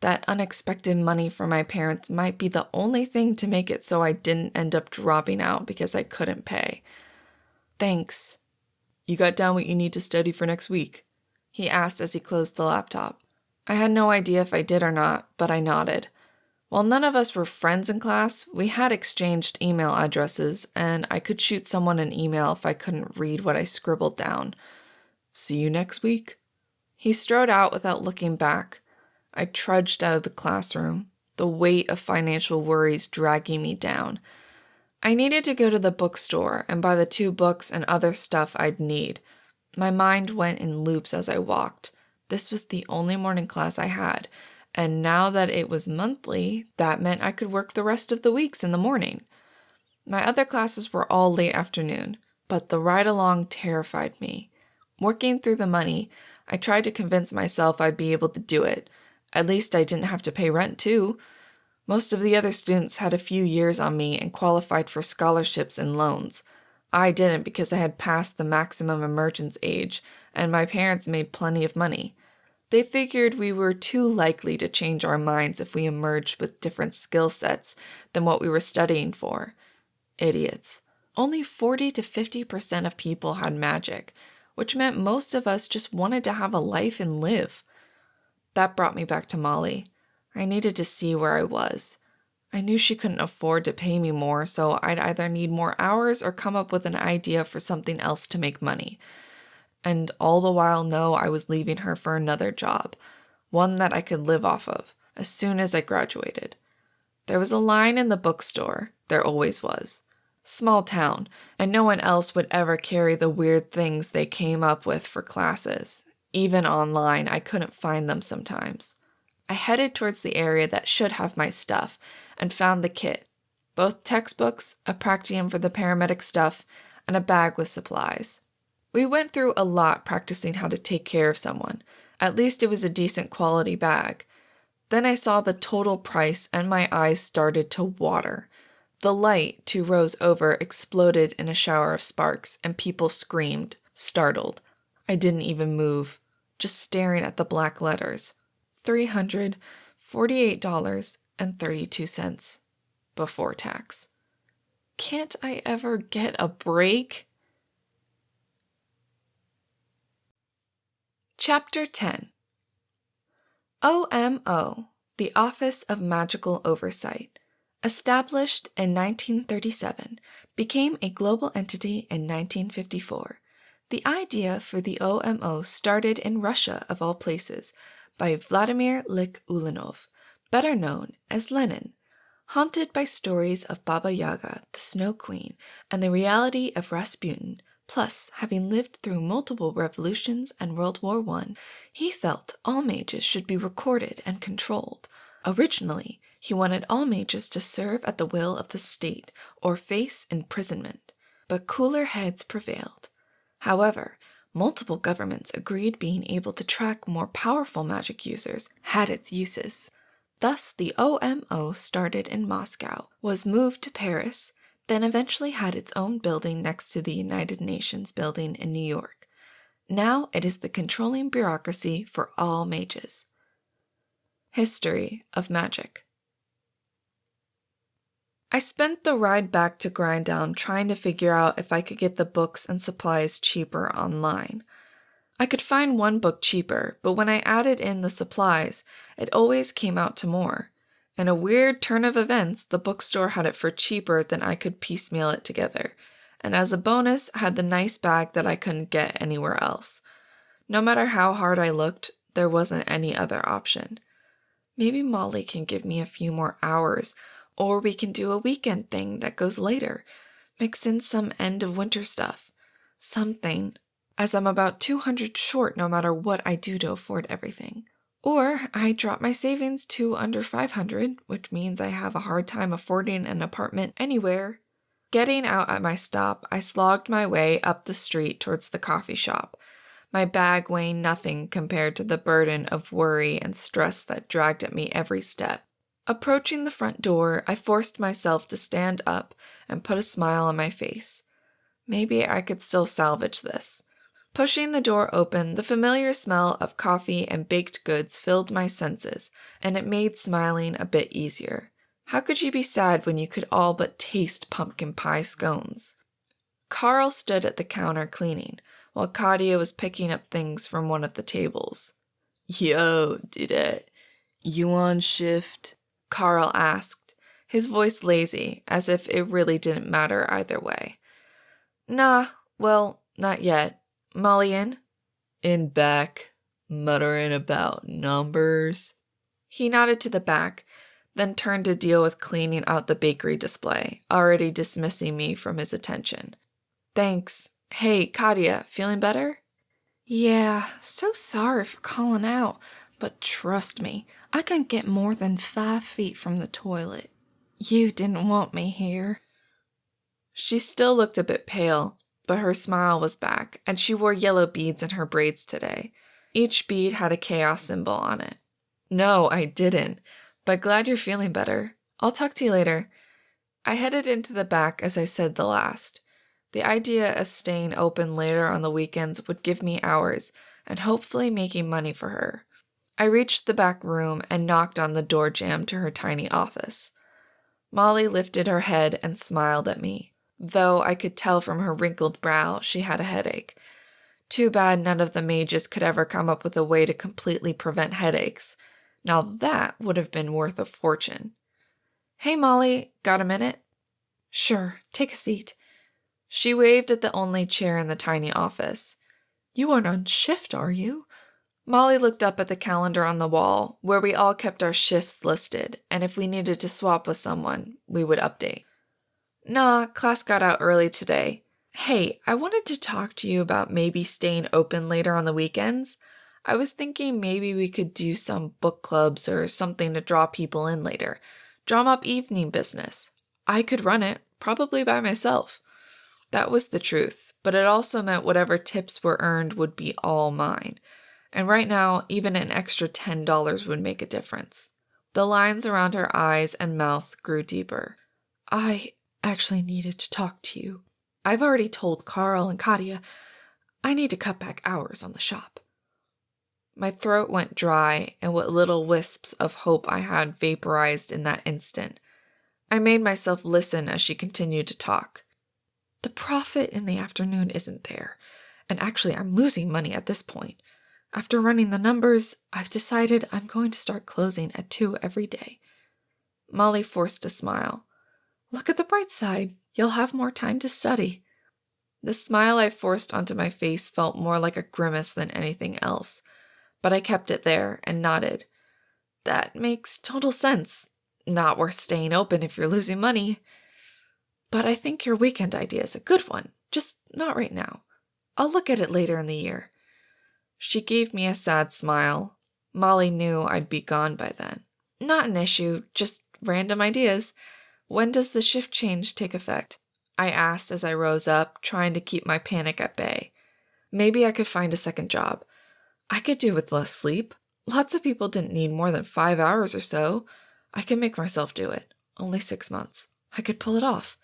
That unexpected money from my parents might be the only thing to make it so I didn't end up dropping out because I couldn't pay. Thanks. You got down what you need to study for next week? he asked as he closed the laptop. I had no idea if I did or not, but I nodded. While none of us were friends in class, we had exchanged email addresses, and I could shoot someone an email if I couldn't read what I scribbled down. See you next week. He strode out without looking back. I trudged out of the classroom, the weight of financial worries dragging me down. I needed to go to the bookstore and buy the 2 books and other stuff I'd need. My mind went in loops as I walked. This was the only morning class I had, and now that it was monthly, that meant I could work the rest of the weeks in the morning. My other classes were all late afternoon, but the ride-along terrified me. Working through the money, I tried to convince myself I'd be able to do it. At least I didn't have to pay rent, too. Most of the other students had a few years on me and qualified for scholarships and loans. I didn't because I had passed the maximum emergence age, and my parents made plenty of money. They figured we were too likely to change our minds if we emerged with different skill sets than what we were studying for. Idiots. Only 40 to 50% of people had magic, which meant most of us just wanted to have a life and live. That brought me back to Molly. I needed to see where I was. I knew she couldn't afford to pay me more, so I'd either need more hours or come up with an idea for something else to make money. And all the while know I was leaving her for another job, one that I could live off of, as soon as I graduated. There was a line in the bookstore, there always was. Small town, and no one else would ever carry the weird things they came up with for classes. Even online, I couldn't find them sometimes. I headed towards the area that should have my stuff and found the kit. Both textbooks, a practium for the paramedic stuff, and a bag with supplies. We went through a lot practicing how to take care of someone. At least it was a decent quality bag. Then I saw the total price and my eyes started to water. The light, 2 rows over, exploded in a shower of sparks and people screamed, startled. I didn't even move, just staring at the black letters. $348.32 before tax. Can't I ever get a break? Chapter 10. OMO, the Office of Magical Oversight, established in 1937, became a global entity in 1954. The idea for the OMO started in Russia, of all places, by Vladimir Lik Ulanov, better known as Lenin. Haunted by stories of Baba Yaga, the Snow Queen, and the reality of Rasputin, plus having lived through multiple revolutions and World War I, he felt all mages should be recorded and controlled. Originally, he wanted all mages to serve at the will of the state or face imprisonment, but cooler heads prevailed. However, multiple governments agreed being able to track more powerful magic users had its uses. Thus, the OMO started in Moscow, was moved to Paris, then eventually had its own building next to the United Nations building in New York. Now it is the controlling bureaucracy for all mages. History of Magic. I spent the ride back to Grinddown trying to figure out if I could get the books and supplies cheaper online. I could find one book cheaper, but when I added in the supplies, it always came out to more. In a weird turn of events, the bookstore had it for cheaper than I could piecemeal it together, and as a bonus, had the nice bag that I couldn't get anywhere else. No matter how hard I looked, there wasn't any other option. Maybe Molly can give me a few more hours, or we can do a weekend thing that goes later, mix in some end of winter stuff. Something, as I'm about 200 short no matter what I do to afford everything. Or I drop my savings to under 500, which means I have a hard time affording an apartment anywhere. Getting out at my stop, I slogged my way up the street towards the coffee shop, my bag weighing nothing compared to the burden of worry and stress that dragged at me every step. Approaching the front door, I forced myself to stand up and put a smile on my face. Maybe I could still salvage this. Pushing the door open, the familiar smell of coffee and baked goods filled my senses, and it made smiling a bit easier. How could you be sad when you could all but taste pumpkin pie scones? Carl stood at the counter cleaning, while Katia was picking up things from one of the tables. Yo, Dudette, you on shift? Carl asked, his voice lazy, as if it really didn't matter either way. Nah, well, not yet. Molly in? In back, muttering about numbers. He nodded to the back, then turned to deal with cleaning out the bakery display, already dismissing me from his attention. Thanks. Hey, Katia, feeling better? Yeah, so sorry for calling out, but trust me, I couldn't get more than 5 feet from the toilet. You didn't want me here. She still looked a bit pale, but her smile was back, and she wore yellow beads in her braids today. Each bead had a chaos symbol on it. No, I didn't, but glad you're feeling better. I'll talk to you later. I headed into the back as I said the last. The idea of staying open later on the weekends would give me hours and hopefully making money for her. I reached the back room and knocked on the door jamb to her tiny office. Molly lifted her head and smiled at me, though I could tell from her wrinkled brow she had a headache. Too bad none of the mages could ever come up with a way to completely prevent headaches. Now that would have been worth a fortune. Hey, Molly, got a minute? Sure, take a seat. She waved at the only chair in the tiny office. You aren't on shift, are you? Molly looked up at the calendar on the wall, where we all kept our shifts listed, and if we needed to swap with someone, we would update. Nah, class got out early today. Hey, I wanted to talk to you about maybe staying open later on the weekends. I was thinking maybe we could do some book clubs or something to draw people in later. Drum up evening business. I could run it, probably by myself. That was the truth, but it also meant whatever tips were earned would be all mine. And right now, even an extra $10 would make a difference. The lines around her eyes and mouth grew deeper. I actually needed to talk to you. I've already told Carl and Katia I need to cut back hours on the shop. My throat went dry, and what little wisps of hope I had vaporized in that instant. I made myself listen as she continued to talk. The profit in the afternoon isn't there, and actually I'm losing money at this point. After running the numbers, I've decided I'm going to start closing at 2 every day. Molly forced a smile. Look at the bright side. You'll have more time to study. The smile I forced onto my face felt more like a grimace than anything else, but I kept it there and nodded. That makes total sense. Not worth staying open if you're losing money. But I think your weekend idea is a good one, just not right now. I'll look at it later in the year. She gave me a sad smile. Molly knew I'd be gone by then. Not an issue, just random ideas. When does the shift change take effect? I asked as I rose up, trying to keep my panic at bay. Maybe I could find a second job. I could do with less sleep. Lots of people didn't need more than 5 hours or so. I could make myself do it. Only 6 months. I could pull it off.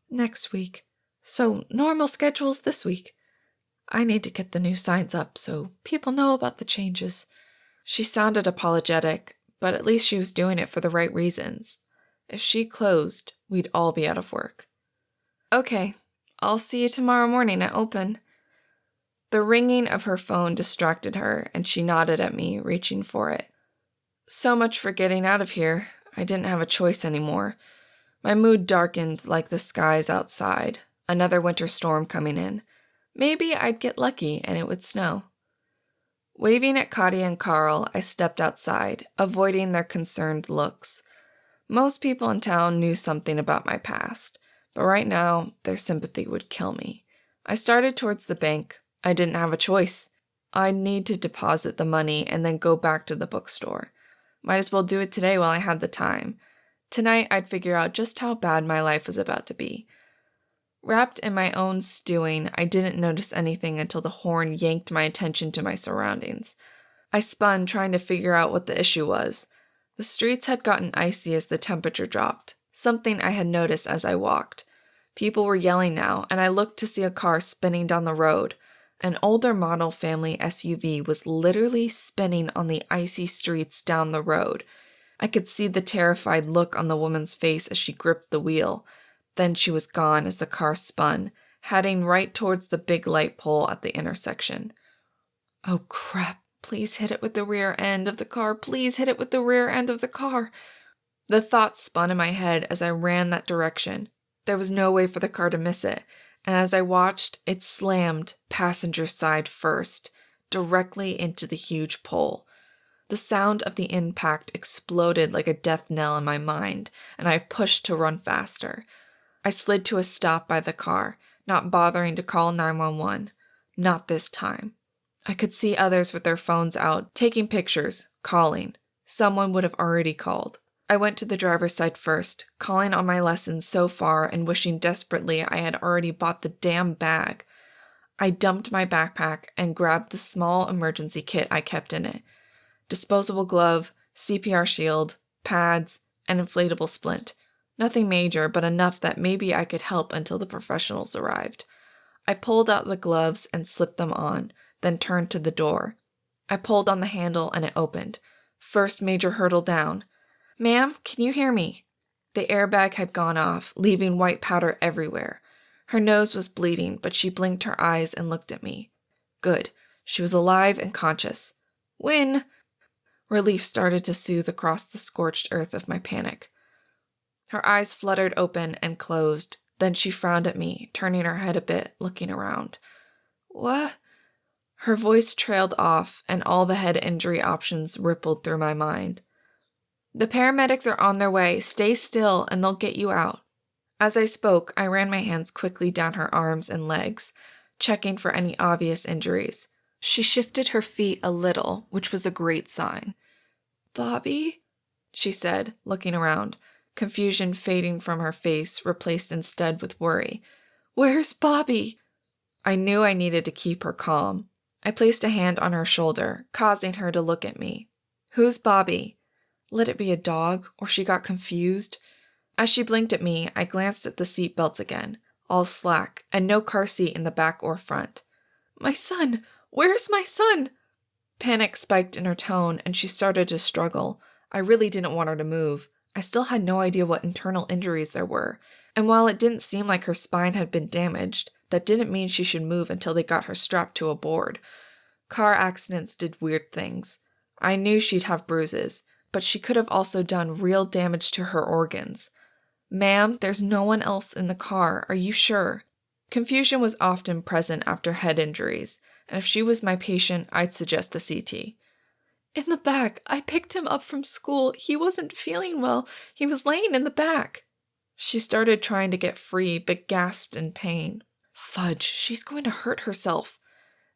Next week. So normal schedule's this week. I need to get the new signs up so people know about the changes. She sounded apologetic, but at least she was doing it for the right reasons. If she closed, we'd all be out of work. Okay, I'll see you tomorrow morning at open. The ringing of her phone distracted her, and she nodded at me, reaching for it. So much for getting out of here. I didn't have a choice anymore. My mood darkened like the skies outside, another winter storm coming in. Maybe I'd get lucky and it would snow. Waving at Katia and Carl, I stepped outside, avoiding their concerned looks. Most people in town knew something about my past, but right now, their sympathy would kill me. I started towards the bank. I didn't have a choice. I'd need to deposit the money and then go back to the bookstore. Might as well do it today while I had the time. Tonight, I'd figure out just how bad my life was about to be. Wrapped in my own stewing, I didn't notice anything until the horn yanked my attention to my surroundings. I spun, trying to figure out what the issue was. The streets had gotten icy as the temperature dropped, something I had noticed as I walked. People were yelling now, and I looked to see a car spinning down the road. An older model family SUV was literally spinning on the icy streets down the road. I could see the terrified look on the woman's face as she gripped the wheel. Then she was gone as the car spun, heading right towards the big light pole at the intersection. Oh crap, please hit it with the rear end of the car, please hit it with the rear end of the car. The thoughts spun in my head as I ran that direction. There was no way for the car to miss it, and as I watched, it slammed passenger side first, directly into the huge pole. The sound of the impact exploded like a death knell in my mind, and I pushed to run faster. I slid to a stop by the car, not bothering to call 911. Not this time. I could see others with their phones out, taking pictures, calling. Someone would have already called. I went to the driver's side first, calling on my lessons so far and wishing desperately I had already bought the damn bag. I dumped my backpack and grabbed the small emergency kit I kept in it. Disposable glove, CPR shield, pads, and inflatable splint. Nothing major, but enough that maybe I could help until the professionals arrived. I pulled out the gloves and slipped them on, then turned to the door. I pulled on the handle and it opened. First major hurdle down. "Ma'am, can you hear me?" The airbag had gone off, leaving white powder everywhere. Her nose was bleeding, but she blinked her eyes and looked at me. Good. She was alive and conscious. "Win!" Relief started to soothe across the scorched earth of my panic. Her eyes fluttered open and closed. Then she frowned at me, turning her head a bit, looking around. "What?" Her voice trailed off, and all the head injury options rippled through my mind. "The paramedics are on their way. Stay still, and they'll get you out." As I spoke, I ran my hands quickly down her arms and legs, checking for any obvious injuries. She shifted her feet a little, which was a great sign. "Bobby?" she said, looking around, confusion fading from her face, replaced instead with worry. "Where's Bobby?" I knew I needed to keep her calm. I placed a hand on her shoulder, causing her to look at me. "Who's Bobby?" Let it be a dog, or she got confused. As she blinked at me, I glanced at the seat belts again, all slack, and no car seat in the back or front. "My son! Where's my son?" Panic spiked in her tone, and she started to struggle. I really didn't want her to move. I still had no idea what internal injuries there were, and while it didn't seem like her spine had been damaged, that didn't mean she should move until they got her strapped to a board. Car accidents did weird things. I knew she'd have bruises, but she could have also done real damage to her organs. "Ma'am, there's no one else in the car. Are you sure?" Confusion was often present after head injuries, and if she was my patient, I'd suggest a CT. "In the back. I picked him up from school. He wasn't feeling well. He was laying in the back." She started trying to get free, but gasped in pain. Fudge, she's going to hurt herself.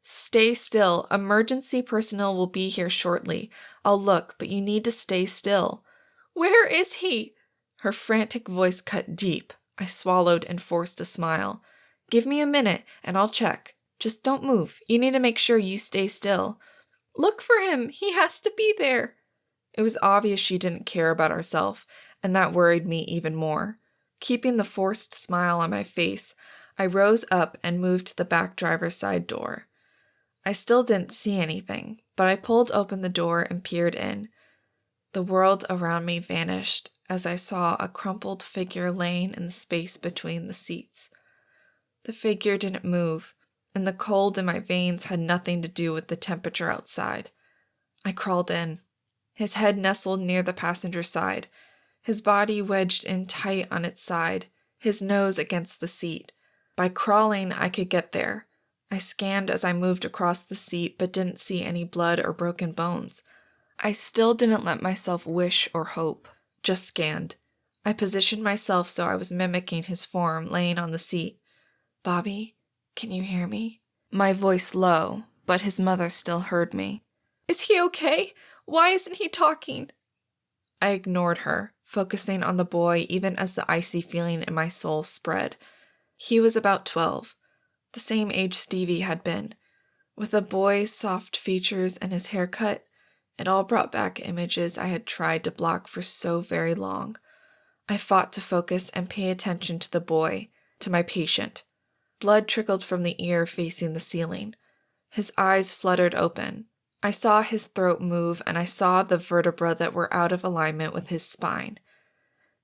"Stay still. Emergency personnel will be here shortly. I'll look, but you need to stay still." "Where is he?" Her frantic voice cut deep. I swallowed and forced a smile. "Give me a minute, and I'll check. Just don't move. You need to make sure you stay still." "Look for him. He has to be there." It was obvious she didn't care about herself, and that worried me even more. Keeping the forced smile on my face, I rose up and moved to the back driver's side door. I still didn't see anything, but I pulled open the door and peered in. The world around me vanished as I saw a crumpled figure laying in the space between the seats. The figure didn't move, and the cold in my veins had nothing to do with the temperature outside. I crawled in. His head nestled near the passenger side, his body wedged in tight on its side, his nose against the seat. By crawling, I could get there. I scanned as I moved across the seat, but didn't see any blood or broken bones. I still didn't let myself wish or hope, just scanned. I positioned myself so I was mimicking his form laying on the seat. "Bobby, can you hear me?" My voice low, but his mother still heard me. "Is he okay? Why isn't he talking?" I ignored her, focusing on the boy even as the icy feeling in my soul spread. He was about 12, the same age Stevie had been. With the boy's soft features and his haircut, it all brought back images I had tried to block for so very long. I fought to focus and pay attention to the boy, to my patient. Blood trickled from the ear facing the ceiling. His eyes fluttered open. I saw his throat move, and I saw the vertebrae that were out of alignment with his spine.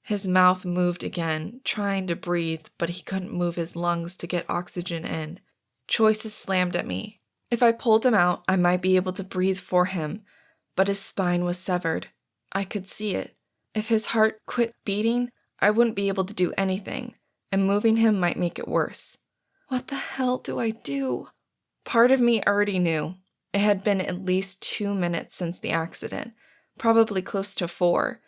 His mouth moved again, trying to breathe, but he couldn't move his lungs to get oxygen in. Choices slammed at me. If I pulled him out, I might be able to breathe for him, but his spine was severed. I could see it. If his heart quit beating, I wouldn't be able to do anything, and moving him might make it worse. What the hell do I do? Part of me already knew. It had been at least 2 minutes since the accident, probably close to 4.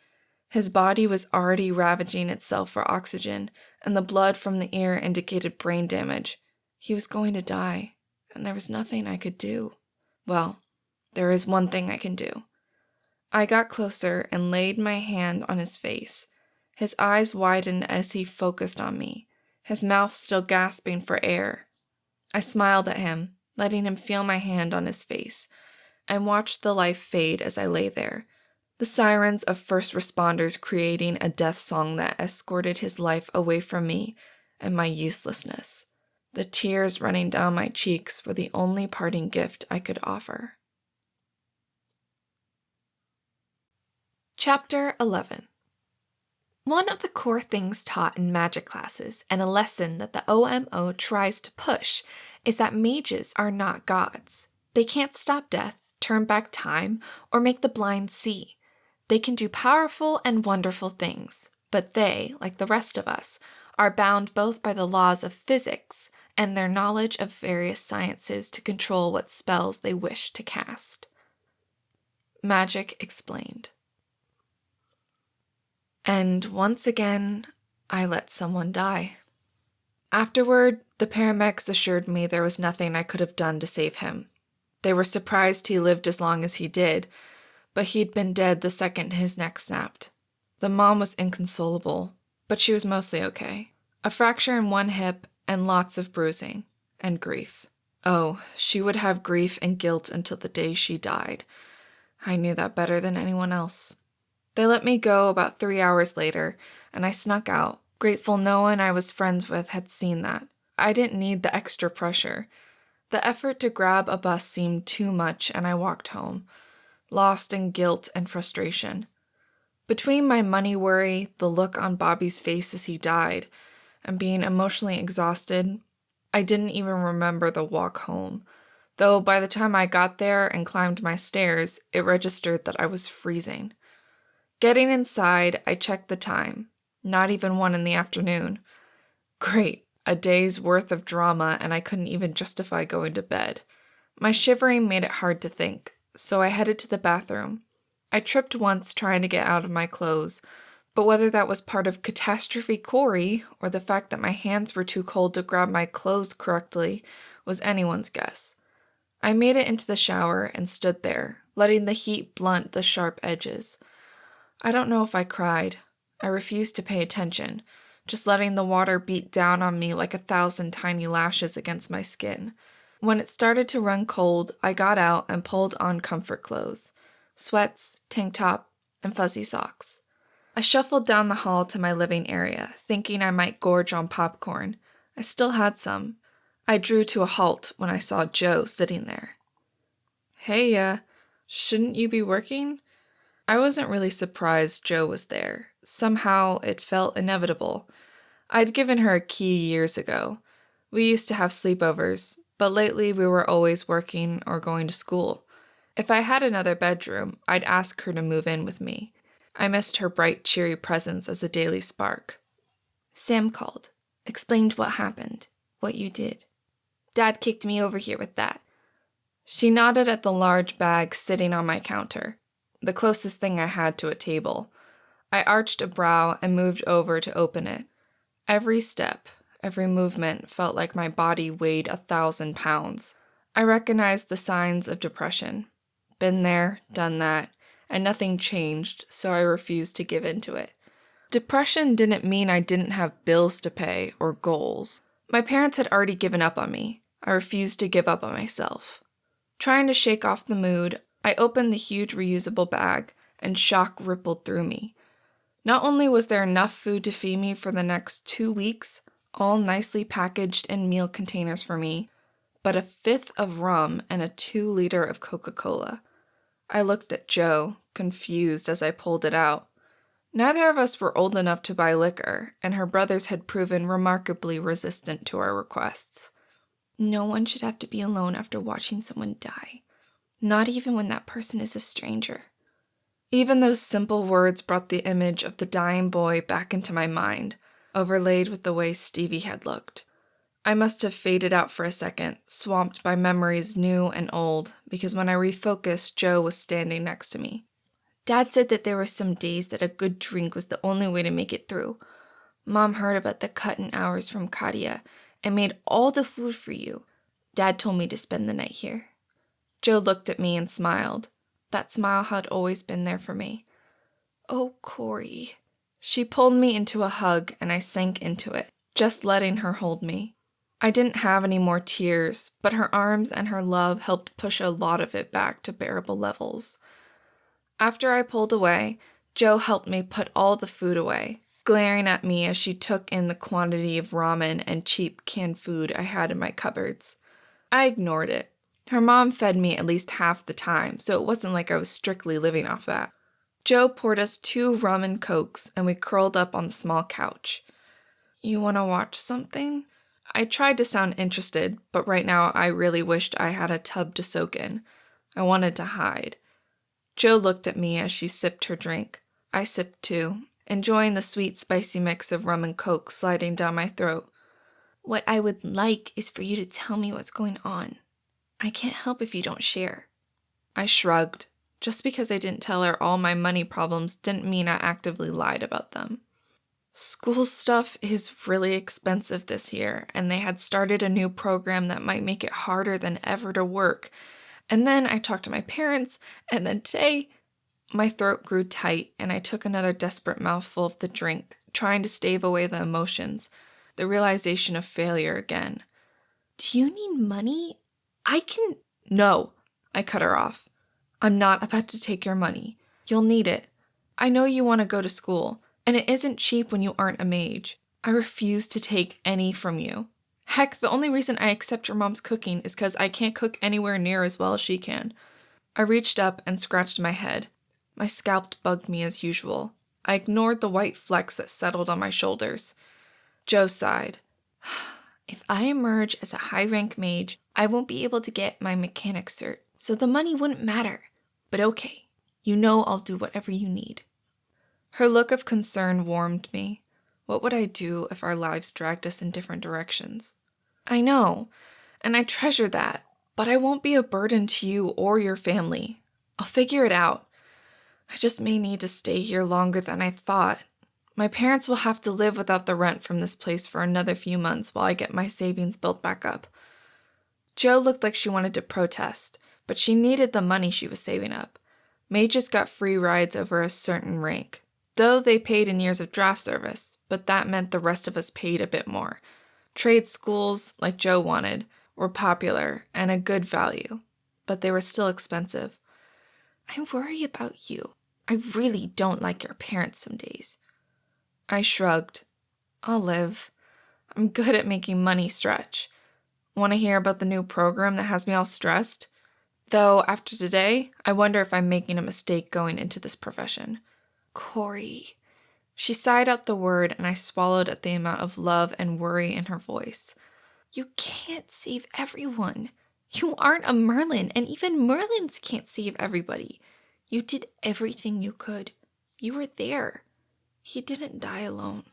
His body was already ravaging itself for oxygen, and the blood from the ear indicated brain damage. He was going to die, and there was nothing I could do. Well, there is one thing I can do. I got closer and laid my hand on his face. His eyes widened as he focused on me, his mouth still gasping for air. I smiled at him, letting him feel my hand on his face, and watched the life fade as I lay there, the sirens of first responders creating a death song that escorted his life away from me and my uselessness. The tears running down my cheeks were the only parting gift I could offer. Chapter 11. One of the core things taught in magic classes, and a lesson that the OMO tries to push, is that mages are not gods. They can't stop death, turn back time, or make the blind see. They can do powerful and wonderful things, but they, like the rest of us, are bound both by the laws of physics and their knowledge of various sciences to control what spells they wish to cast. Magic explained. And once again, I let someone die. Afterward, the paramedics assured me there was nothing I could have done to save him. They were surprised he lived as long as he did, but he'd been dead the second his neck snapped. The mom was inconsolable, but she was mostly okay. A fracture in one hip and lots of bruising and grief. Oh, she would have grief and guilt until the day she died. I knew that better than anyone else. They let me go about 3 hours later, and I snuck out, grateful no one I was friends with had seen that. I didn't need the extra pressure. The effort to grab a bus seemed too much, and I walked home, lost in guilt and frustration. Between my money worry, the look on Bobby's face as he died, and being emotionally exhausted, I didn't even remember the walk home, though by the time I got there and climbed my stairs, it registered that I was freezing. Getting inside, I checked the time. Not even 1 p.m. Great, a day's worth of drama, and I couldn't even justify going to bed. My shivering made it hard to think, so I headed to the bathroom. I tripped once trying to get out of my clothes, but whether that was part of Catastrophe Cori or the fact that my hands were too cold to grab my clothes correctly was anyone's guess. I made it into the shower and stood there, letting the heat blunt the sharp edges. I don't know if I cried. I refused to pay attention, just letting the water beat down on me like 1,000 tiny lashes against my skin. When it started to run cold, I got out and pulled on comfort clothes, sweats, tank top, and fuzzy socks. I shuffled down the hall to my living area, thinking I might gorge on popcorn. I still had some. I drew to a halt when I saw Jo sitting there. Hey, shouldn't you be working? I wasn't really surprised Jo was there. Somehow, it felt inevitable. I'd given her a key years ago. We used to have sleepovers, but lately we were always working or going to school. If I had another bedroom, I'd ask her to move in with me. I missed her bright, cheery presence as a daily spark. Sam called, explained what happened, what you did. Dad kicked me over here with that. She nodded at the large bag sitting on my counter, the closest thing I had to a table. I arched a brow and moved over to open it. Every step, every movement felt like my body weighed 1,000 pounds. I recognized the signs of depression. Been there, done that, and nothing changed, so I refused to give in to it. Depression didn't mean I didn't have bills to pay or goals. My parents had already given up on me. I refused to give up on myself. Trying to shake off the mood, I opened the huge reusable bag, and shock rippled through me. Not only was there enough food to feed me for the next 2 weeks, all nicely packaged in meal containers for me, but a 5th of rum and a 2-liter of Coca-Cola. I looked at Jo, confused as I pulled it out. Neither of us were old enough to buy liquor, and her brothers had proven remarkably resistant to our requests. No one should have to be alone after watching someone die, not even when that person is a stranger. Even those simple words brought the image of the dying boy back into my mind, overlaid with the way Stevie had looked. I must have faded out for a second, swamped by memories new and old, because when I refocused, Jo was standing next to me. Dad said that there were some days that a good drink was the only way to make it through. Mom heard about the cut-in hours from Katia and made all the food for you. Dad told me to spend the night here. Jo looked at me and smiled. That smile had always been there for me. Oh, Cori. She pulled me into a hug and I sank into it, just letting her hold me. I didn't have any more tears, but her arms and her love helped push a lot of it back to bearable levels. After I pulled away, Jo helped me put all the food away, glaring at me as she took in the quantity of ramen and cheap canned food I had in my cupboards. I ignored it. Her mom fed me at least half the time, so it wasn't like I was strictly living off that. Jo poured us 2 ramen cokes and we curled up on the small couch. You want to watch something? I tried to sound interested, but right now I really wished I had a tub to soak in. I wanted to hide. Jo looked at me as she sipped her drink. I sipped too, enjoying the sweet, spicy mix of rum and coke sliding down my throat. What I would like is for you to tell me what's going on. I can't help if you don't share. I shrugged. Just because I didn't tell her all my money problems didn't mean I actively lied about them. School stuff is really expensive this year, and they had started a new program that might make it harder than ever to work. And then I talked to my parents, and then today, my throat grew tight, and I took another desperate mouthful of the drink, trying to stave away the emotions, the realization of failure again. Do you need money? No, I cut her off. I'm not about to take your money. You'll need it. I know you want to go to school, and it isn't cheap when you aren't a mage. I refuse to take any from you. Heck, the only reason I accept your mom's cooking is because I can't cook anywhere near as well as she can. I reached up and scratched my head. My scalp bugged me as usual. I ignored the white flecks that settled on my shoulders. Jo sighed. If I emerge as a high-rank mage, I won't be able to get my mechanic cert, so the money wouldn't matter. But okay, you know I'll do whatever you need. Her look of concern warmed me. What would I do if our lives dragged us in different directions? I know, and I treasure that, but I won't be a burden to you or your family. I'll figure it out. I just may need to stay here longer than I thought. My parents will have to live without the rent from this place for another few months while I get my savings built back up. Jo looked like she wanted to protest, but she needed the money she was saving up. Mages got free rides over a certain rank, though they paid in years of draft service, but that meant the rest of us paid a bit more. Trade schools, like Jo wanted, were popular and a good value, but they were still expensive. I worry about you. I really don't like your parents some days. I shrugged. I'll live. I'm good at making money stretch. Want to hear about the new program that has me all stressed? Though, after today, I wonder if I'm making a mistake going into this profession. Cori. She sighed out the word, and I swallowed at the amount of love and worry in her voice. You can't save everyone. You aren't a Merlin, and even Merlins can't save everybody. You did everything you could. You were there. He didn't die alone.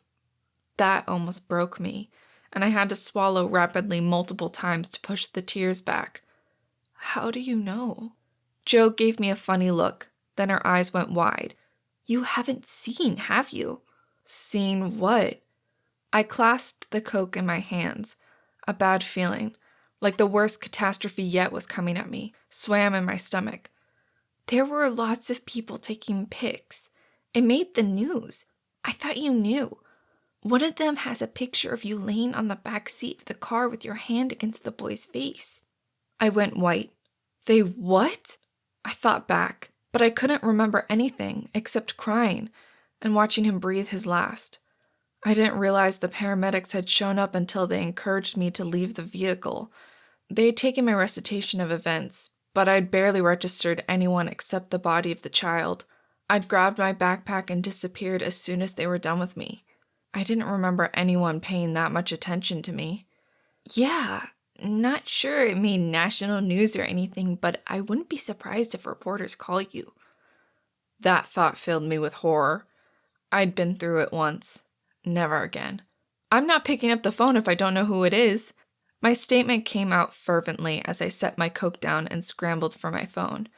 That almost broke me, and I had to swallow rapidly multiple times to push the tears back. How do you know? Jo gave me a funny look, then her eyes went wide. You haven't seen, have you? Seen what? I clasped the coke in my hands. A bad feeling, like the worst catastrophe yet was coming at me, swam in my stomach. There were lots of people taking pics. It made the news. I thought you knew. One of them has a picture of you laying on the back seat of the car with your hand against the boy's face. I went white. They what? I thought back, but I couldn't remember anything except crying and watching him breathe his last. I didn't realize the paramedics had shown up until they encouraged me to leave the vehicle. They had taken my recitation of events, but I'd barely registered anyone except the body of the child. I'd grabbed my backpack and disappeared as soon as they were done with me. I didn't remember anyone paying that much attention to me. Yeah, not sure it made national news or anything, but I wouldn't be surprised if reporters call you. That thought filled me with horror. I'd been through it once. Never again. I'm not picking up the phone if I don't know who it is. My statement came out fervently as I set my Coke down and scrambled for my phone.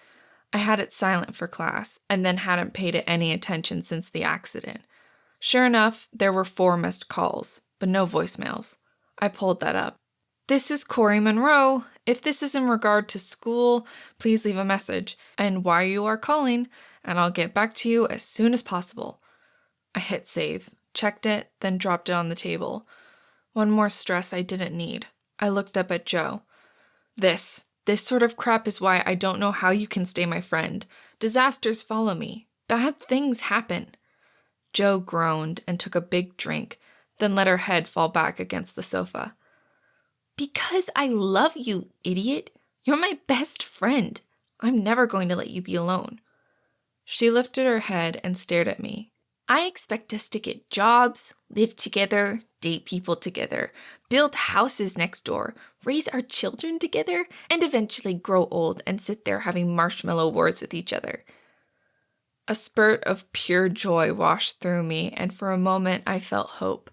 I had it silent for class, and then hadn't paid it any attention since the accident. Sure enough, there were 4 missed calls, but no voicemails. I pulled that up. This is Cori Monroe. If this is in regard to school, please leave a message and why you are calling, and I'll get back to you as soon as possible. I hit save, checked it, then dropped it on the table. One more stress I didn't need. I looked up at Jo. This sort of crap is why I don't know how you can stay my friend. Disasters follow me. Bad things happen. Jo groaned and took a big drink, then let her head fall back against the sofa. Because I love you, idiot. You're my best friend. I'm never going to let you be alone. She lifted her head and stared at me. I expect us to get jobs, live together, date people together, build houses next door, raise our children together, and eventually grow old and sit there having marshmallow wars with each other. A spurt of pure joy washed through me, and for a moment I felt hope.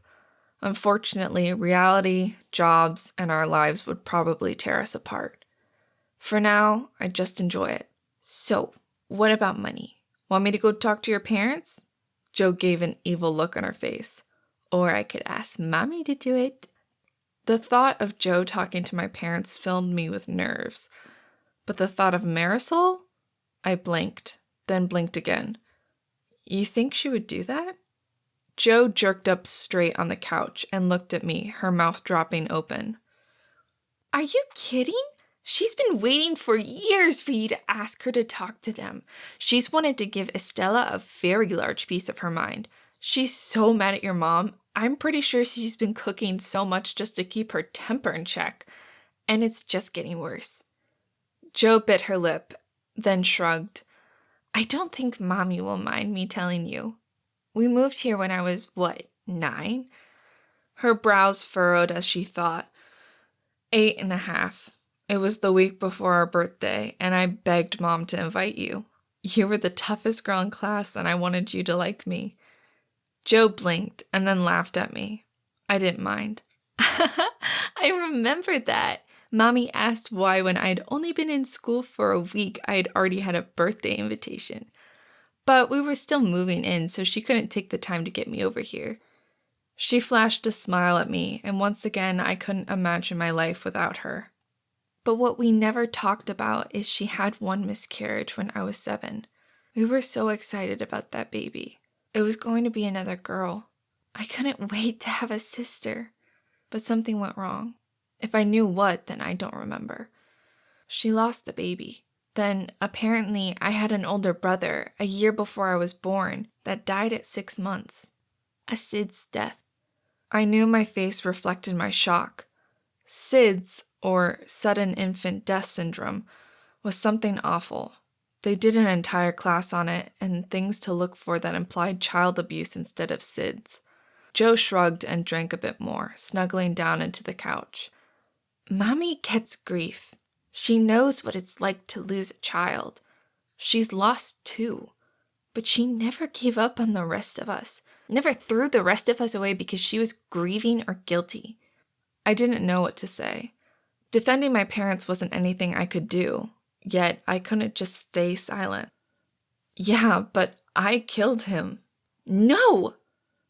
Unfortunately, reality, jobs, and our lives would probably tear us apart. For now, I just enjoy it. So, what about money? Want me to go talk to your parents? Jo gave an evil look on her face. Or I could ask Mommy to do it. The thought of Jo talking to my parents filled me with nerves. But the thought of Marisol? I blinked, then blinked again. You think she would do that? Jo jerked up straight on the couch and looked at me, her mouth dropping open. Are you kidding? She's been waiting for years for you to ask her to talk to them. She's wanted to give Estella a very large piece of her mind. She's so mad at your mom. I'm pretty sure she's been cooking so much just to keep her temper in check. And it's just getting worse. Jo bit her lip, then shrugged. I don't think Mommy will mind me telling you. We moved here when I was, 9? Her brows furrowed as she thought. 8.5. It was the week before our birthday, and I begged Mom to invite you. You were the toughest girl in class, and I wanted you to like me. Jo blinked and then laughed at me. I didn't mind. I remember that. Mommy asked why when I'd only been in school for a week, I'd already had a birthday invitation. But we were still moving in, so she couldn't take the time to get me over here. She flashed a smile at me, and once again I couldn't imagine my life without her. But what we never talked about is she had 1 miscarriage when I was 7. We were so excited about that baby. It was going to be another girl. I couldn't wait to have a sister. But something went wrong. If I knew what, then I don't remember. She lost the baby. Then, apparently, I had an older brother, a year before I was born, that died at 6 months. A SIDS death. I knew my face reflected my shock. SIDS, or Sudden Infant Death Syndrome, was something awful. They did an entire class on it and things to look for that implied child abuse instead of SIDS. Jo shrugged and drank a bit more, snuggling down into the couch. Mommy gets grief. She knows what it's like to lose a child. She's lost too. But she never gave up on the rest of us. Never threw the rest of us away because she was grieving or guilty. I didn't know what to say. Defending my parents wasn't anything I could do, yet I couldn't just stay silent. Yeah, but I killed him. No!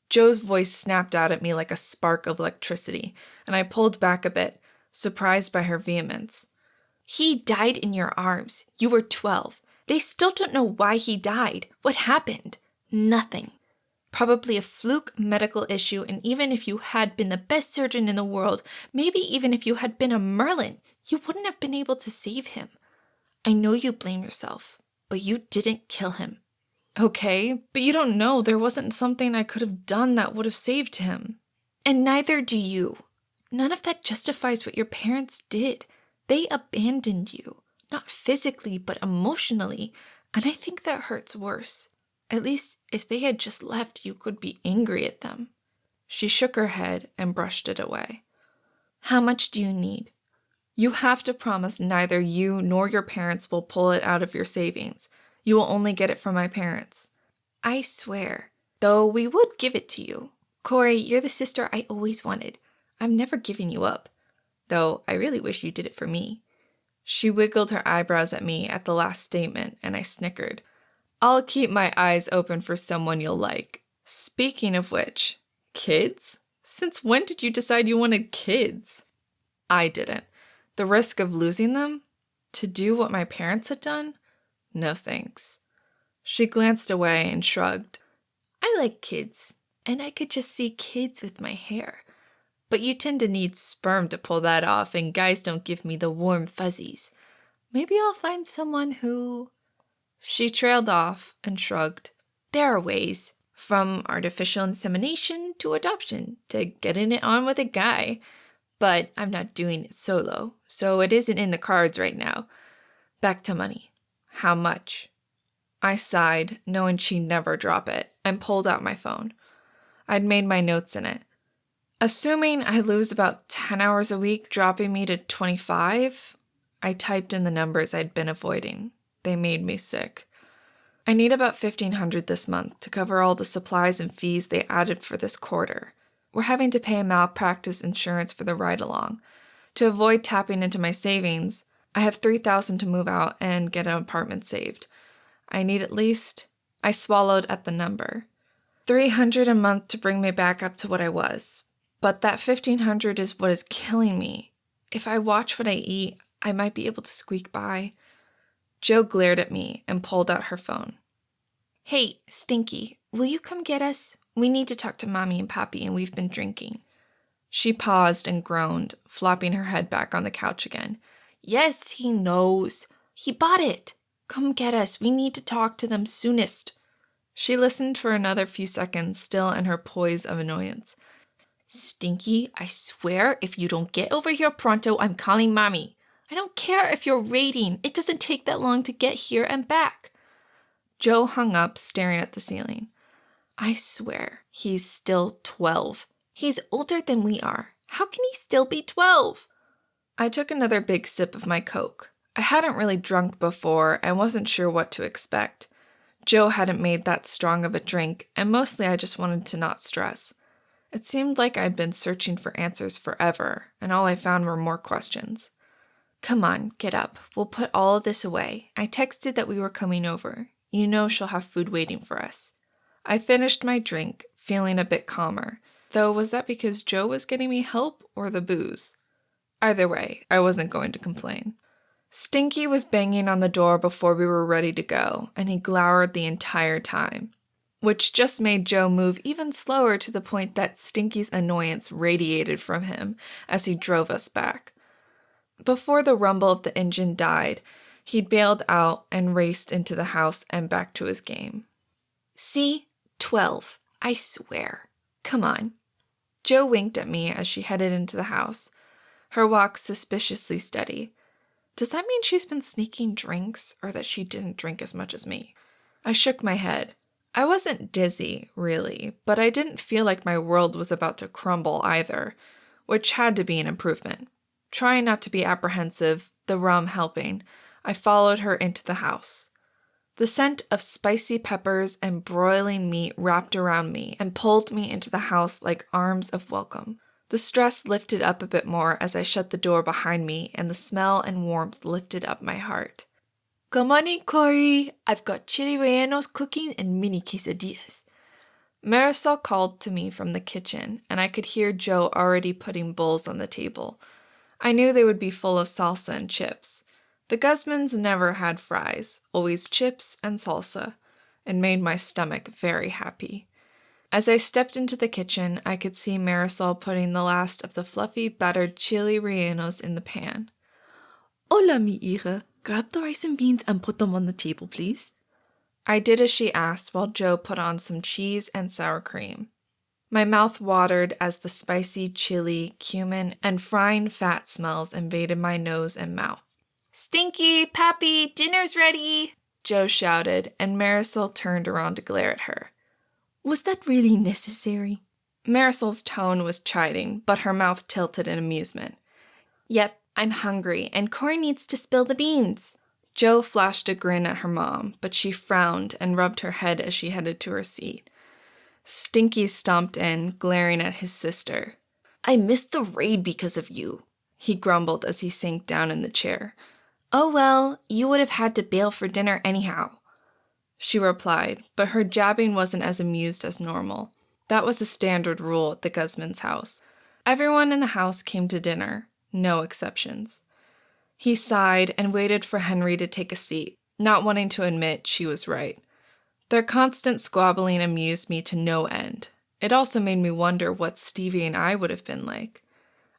Jo's voice snapped out at me like a spark of electricity, and I pulled back a bit, surprised by her vehemence. He died in your arms. You were 12. They still don't know why he died. What happened? Nothing. Probably a fluke medical issue, and even if you had been the best surgeon in the world, maybe even if you had been a Merlin, you wouldn't have been able to save him. I know you blame yourself, but you didn't kill him. Okay, but you don't know there wasn't something I could have done that would have saved him. And neither do you. None of that justifies what your parents did. They abandoned you, not physically, but emotionally, and I think that hurts worse. At least if they had just left, you could be angry at them. She shook her head and brushed it away. How much do you need? You have to promise neither you nor your parents will pull it out of your savings. You will only get it from my parents. I swear, though we would give it to you. Cori, you're the sister I always wanted. I'm never giving you up. Though I really wish you did it for me. She wiggled her eyebrows at me at the last statement, and I snickered. I'll keep my eyes open for someone you'll like. Speaking of which, kids? Since when did you decide you wanted kids? I didn't. The risk of losing them? To do what my parents had done? No thanks. She glanced away and shrugged. I like kids, and I could just see kids with my hair. But you tend to need sperm to pull that off, and guys don't give me the warm fuzzies. Maybe I'll find someone who... She trailed off and shrugged. There are ways, from artificial insemination to adoption, to getting it on with a guy. But I'm not doing it solo, so it isn't in the cards right now. Back to money. How much? I sighed, knowing she'd never drop it, and pulled out my phone. I'd made my notes in it. Assuming I lose about 10 hours a week, dropping me to 25, I typed in the numbers I'd been avoiding. They made me sick. I need about $1,500 this month to cover all the supplies and fees they added for this quarter. We're having to pay malpractice insurance for the ride-along. To avoid tapping into my savings, I have $3,000 to move out and get an apartment saved. I need at least... I swallowed at the number. $300 a month to bring me back up to what I was. But that $1,500 is what is killing me. If I watch what I eat, I might be able to squeak by. Jo glared at me and pulled out her phone. Hey, Stinky, will you come get us? We need to talk to Mommy and Papi, and we've been drinking. She paused and groaned, flopping her head back on the couch again. Yes, he knows. He bought it. Come get us. We need to talk to them soonest. She listened for another few seconds, still in her poise of annoyance. Stinky, I swear if you don't get over here pronto, I'm calling Mommy. I don't care if you're raiding. It doesn't take that long to get here and back. Jo hung up, staring at the ceiling. I swear, he's still 12. He's older than we are. How can he still be 12? I took another big sip of my Coke. I hadn't really drunk before and wasn't sure what to expect. Jo hadn't made that strong of a drink, and mostly I just wanted to not stress. It seemed like I'd been searching for answers forever, and all I found were more questions. Come on, get up. We'll put all of this away. I texted that we were coming over. You know she'll have food waiting for us. I finished my drink, feeling a bit calmer, though was that because Jo was getting me help or the booze? Either way, I wasn't going to complain. Stinky was banging on the door before we were ready to go, and he glowered the entire time, which just made Jo move even slower to the point that Stinky's annoyance radiated from him as he drove us back. Before the rumble of the engine died, he'd bailed out and raced into the house and back to his game. See? 12. I swear. Come on. Jo winked at me as she headed into the house, her walk suspiciously steady. Does that mean she's been sneaking drinks, or that she didn't drink as much as me? I shook my head. I wasn't dizzy, really, but I didn't feel like my world was about to crumble either, which had to be an improvement. Trying not to be apprehensive, the rum helping, I followed her into the house. The scent of spicy peppers and broiling meat wrapped around me and pulled me into the house like arms of welcome. The stress lifted up a bit more as I shut the door behind me, and the smell and warmth lifted up my heart. Come on in, Cori. I've got chili rellenos cooking and mini quesadillas. Marisol called to me from the kitchen, and I could hear Jo already putting bowls on the table. I knew they would be full of salsa and chips. The Guzmans never had fries, always chips and salsa. It made my stomach very happy. As I stepped into the kitchen, I could see Marisol putting the last of the fluffy, battered chili rellenos in the pan. Hola, mi hija. Grab the rice and beans and put them on the table, please. I did as she asked while Jo put on some cheese and sour cream. My mouth watered as the spicy chili, cumin, and frying fat smells invaded my nose and mouth. Stinky, Pappy, dinner's ready! Jo shouted, and Marisol turned around to glare at her. Was that really necessary? Marisol's tone was chiding, but her mouth tilted in amusement. Yep, I'm hungry, and Cori needs to spill the beans. Jo flashed a grin at her mom, but she frowned and rubbed her head as she headed to her seat. Stinky stomped in, glaring at his sister. I missed the raid because of you, he grumbled as he sank down in the chair. Oh well, you would have had to bail for dinner anyhow, she replied, but her jabbing wasn't as amused as normal. That was a standard rule at the Guzman's house. Everyone in the house came to dinner, no exceptions. He sighed and waited for Henry to take a seat, not wanting to admit she was right. Their constant squabbling amused me to no end. It also made me wonder what Stevie and I would have been like.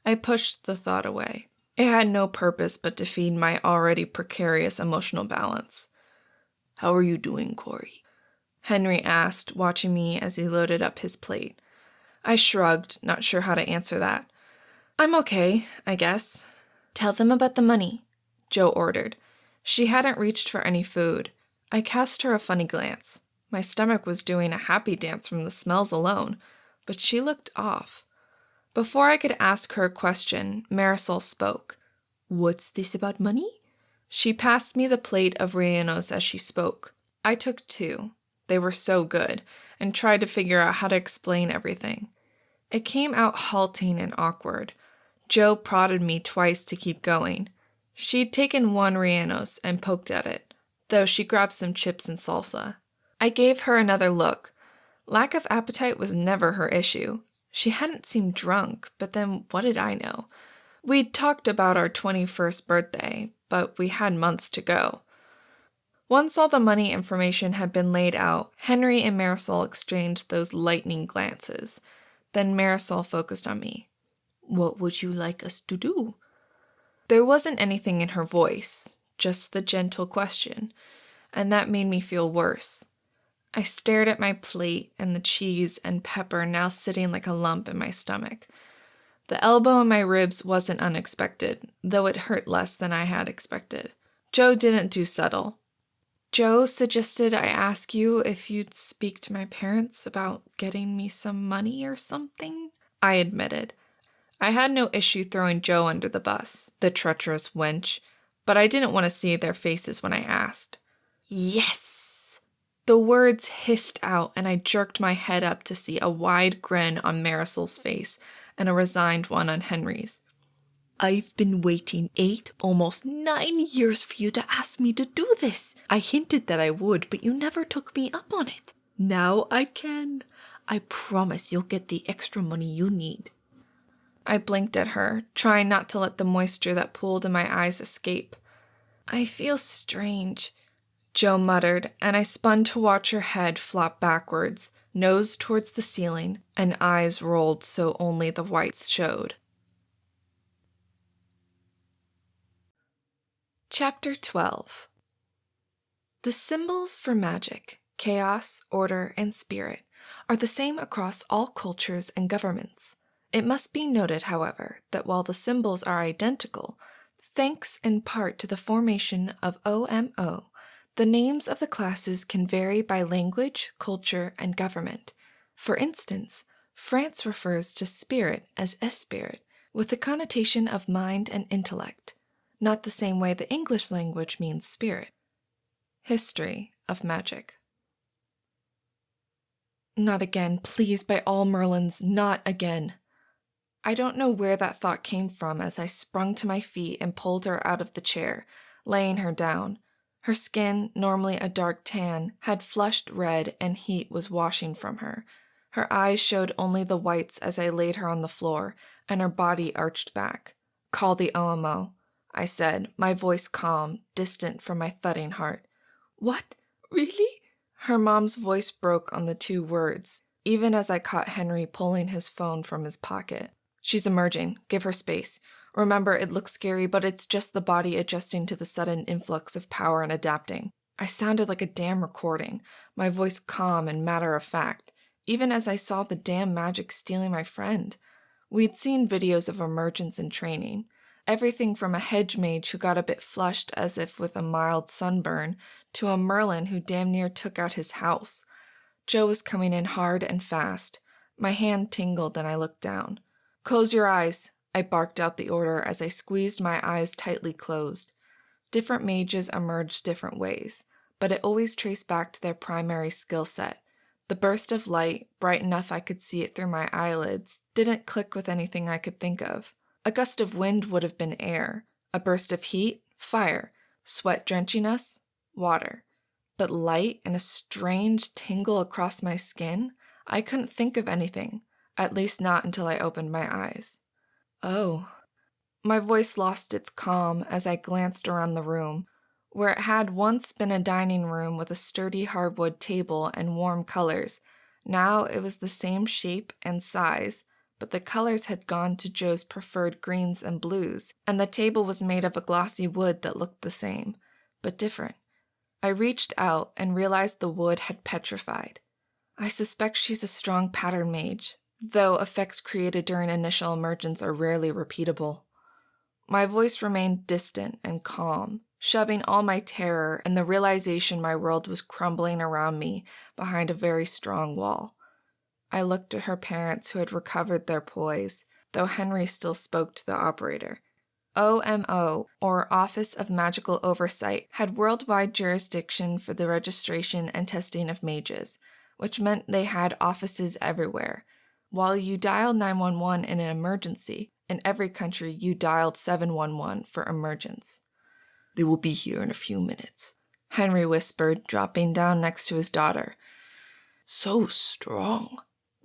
I pushed the thought away. It had no purpose but to feed my already precarious emotional balance. How are you doing, Cori? Henry asked, watching me as he loaded up his plate. I shrugged, not sure how to answer that. I'm okay, I guess. Tell them about the money, Jo ordered. She hadn't reached for any food. I cast her a funny glance. My stomach was doing a happy dance from the smells alone, but she looked off. Before I could ask her a question, Marisol spoke. What's this about money? She passed me the plate of rellenos as she spoke. I took 2. They were so good, and tried to figure out how to explain everything. It came out halting and awkward. Jo prodded me twice to keep going. She'd taken 1 rellenos and poked at it, though she grabbed some chips and salsa. I gave her another look. Lack of appetite was never her issue. She hadn't seemed drunk, but then what did I know? We'd talked about our 21st birthday, but we had months to go. Once all the money information had been laid out, Henry and Marisol exchanged those lightning glances. Then Marisol focused on me. What would you like us to do? There wasn't anything in her voice, just the gentle question, and that made me feel worse. I stared at my plate and the cheese and pepper now sitting like a lump in my stomach. The elbow in my ribs wasn't unexpected, though it hurt less than I had expected. Jo didn't do subtle. Jo suggested I ask you if you'd speak to my parents about getting me some money or something, I admitted. I had no issue throwing Jo under the bus, the treacherous wench, but I didn't want to see their faces when I asked. Yes! The words hissed out, and I jerked my head up to see a wide grin on Marisol's face and a resigned one on Henry's. I've been waiting 8, almost 9 years for you to ask me to do this. I hinted that I would, but you never took me up on it. Now I can. I promise you'll get the extra money you need. I blinked at her, trying not to let the moisture that pooled in my eyes escape. I feel strange, Jo muttered, and I spun to watch her head flop backwards, nose towards the ceiling, and eyes rolled so only the whites showed. Chapter 12. The symbols for magic, chaos, order, and spirit are the same across all cultures and governments. It must be noted, however, that while the symbols are identical, thanks in part to the formation of OMO, the names of the classes can vary by language, culture, and government. For instance, France refers to spirit as esprit, with the connotation of mind and intellect, not the same way the English language means spirit. History of magic. Not again, please, by all Merlins, not again. I don't know where that thought came from as I sprung to my feet and pulled her out of the chair, laying her down. Her skin, normally a dark tan, had flushed red and heat was washing from her. Her eyes showed only the whites as I laid her on the floor, and her body arched back. Call the OMO, I said, my voice calm, distant from my thudding heart. What? Really? Her mom's voice broke on the 2 words, even as I caught Henry pulling his phone from his pocket. She's emerging. Give her space. Remember, it looks scary, but it's just the body adjusting to the sudden influx of power and adapting. I sounded like a damn recording, my voice calm and matter-of-fact, even as I saw the damn magic stealing my friend. We'd seen videos of emergence and training. Everything from a hedge mage who got a bit flushed as if with a mild sunburn, to a Merlin who damn near took out his house. Jo was coming in hard and fast. My hand tingled and I looked down. "Close your eyes," I barked out the order as I squeezed my eyes tightly closed. Different mages emerged different ways, but it always traced back to their primary skill set. The burst of light, bright enough I could see it through my eyelids, didn't click with anything I could think of. A gust of wind would have been air. A burst of heat, fire. Sweat drenching us, water. But light and a strange tingle across my skin? I couldn't think of anything, at least not until I opened my eyes. Oh. My voice lost its calm as I glanced around the room. Where it had once been a dining room with a sturdy hardwood table and warm colors, now it was the same shape and size, but the colors had gone to Jo's preferred greens and blues, and the table was made of a glossy wood that looked the same, but different. I reached out and realized the wood had petrified. I suspect she's a strong pattern mage, though effects created during initial emergence are rarely repeatable. My voice remained distant and calm, shoving all my terror and the realization my world was crumbling around me behind a very strong wall. I looked at her parents who had recovered their poise, though Henry still spoke to the operator. OMO, or Office of Magical Oversight, had worldwide jurisdiction for the registration and testing of mages, which meant they had offices everywhere. While you dialed 911 in an emergency, in every country you dialed 711 for emergence. "They will be here in a few minutes," Henry whispered, dropping down next to his daughter. "So strong.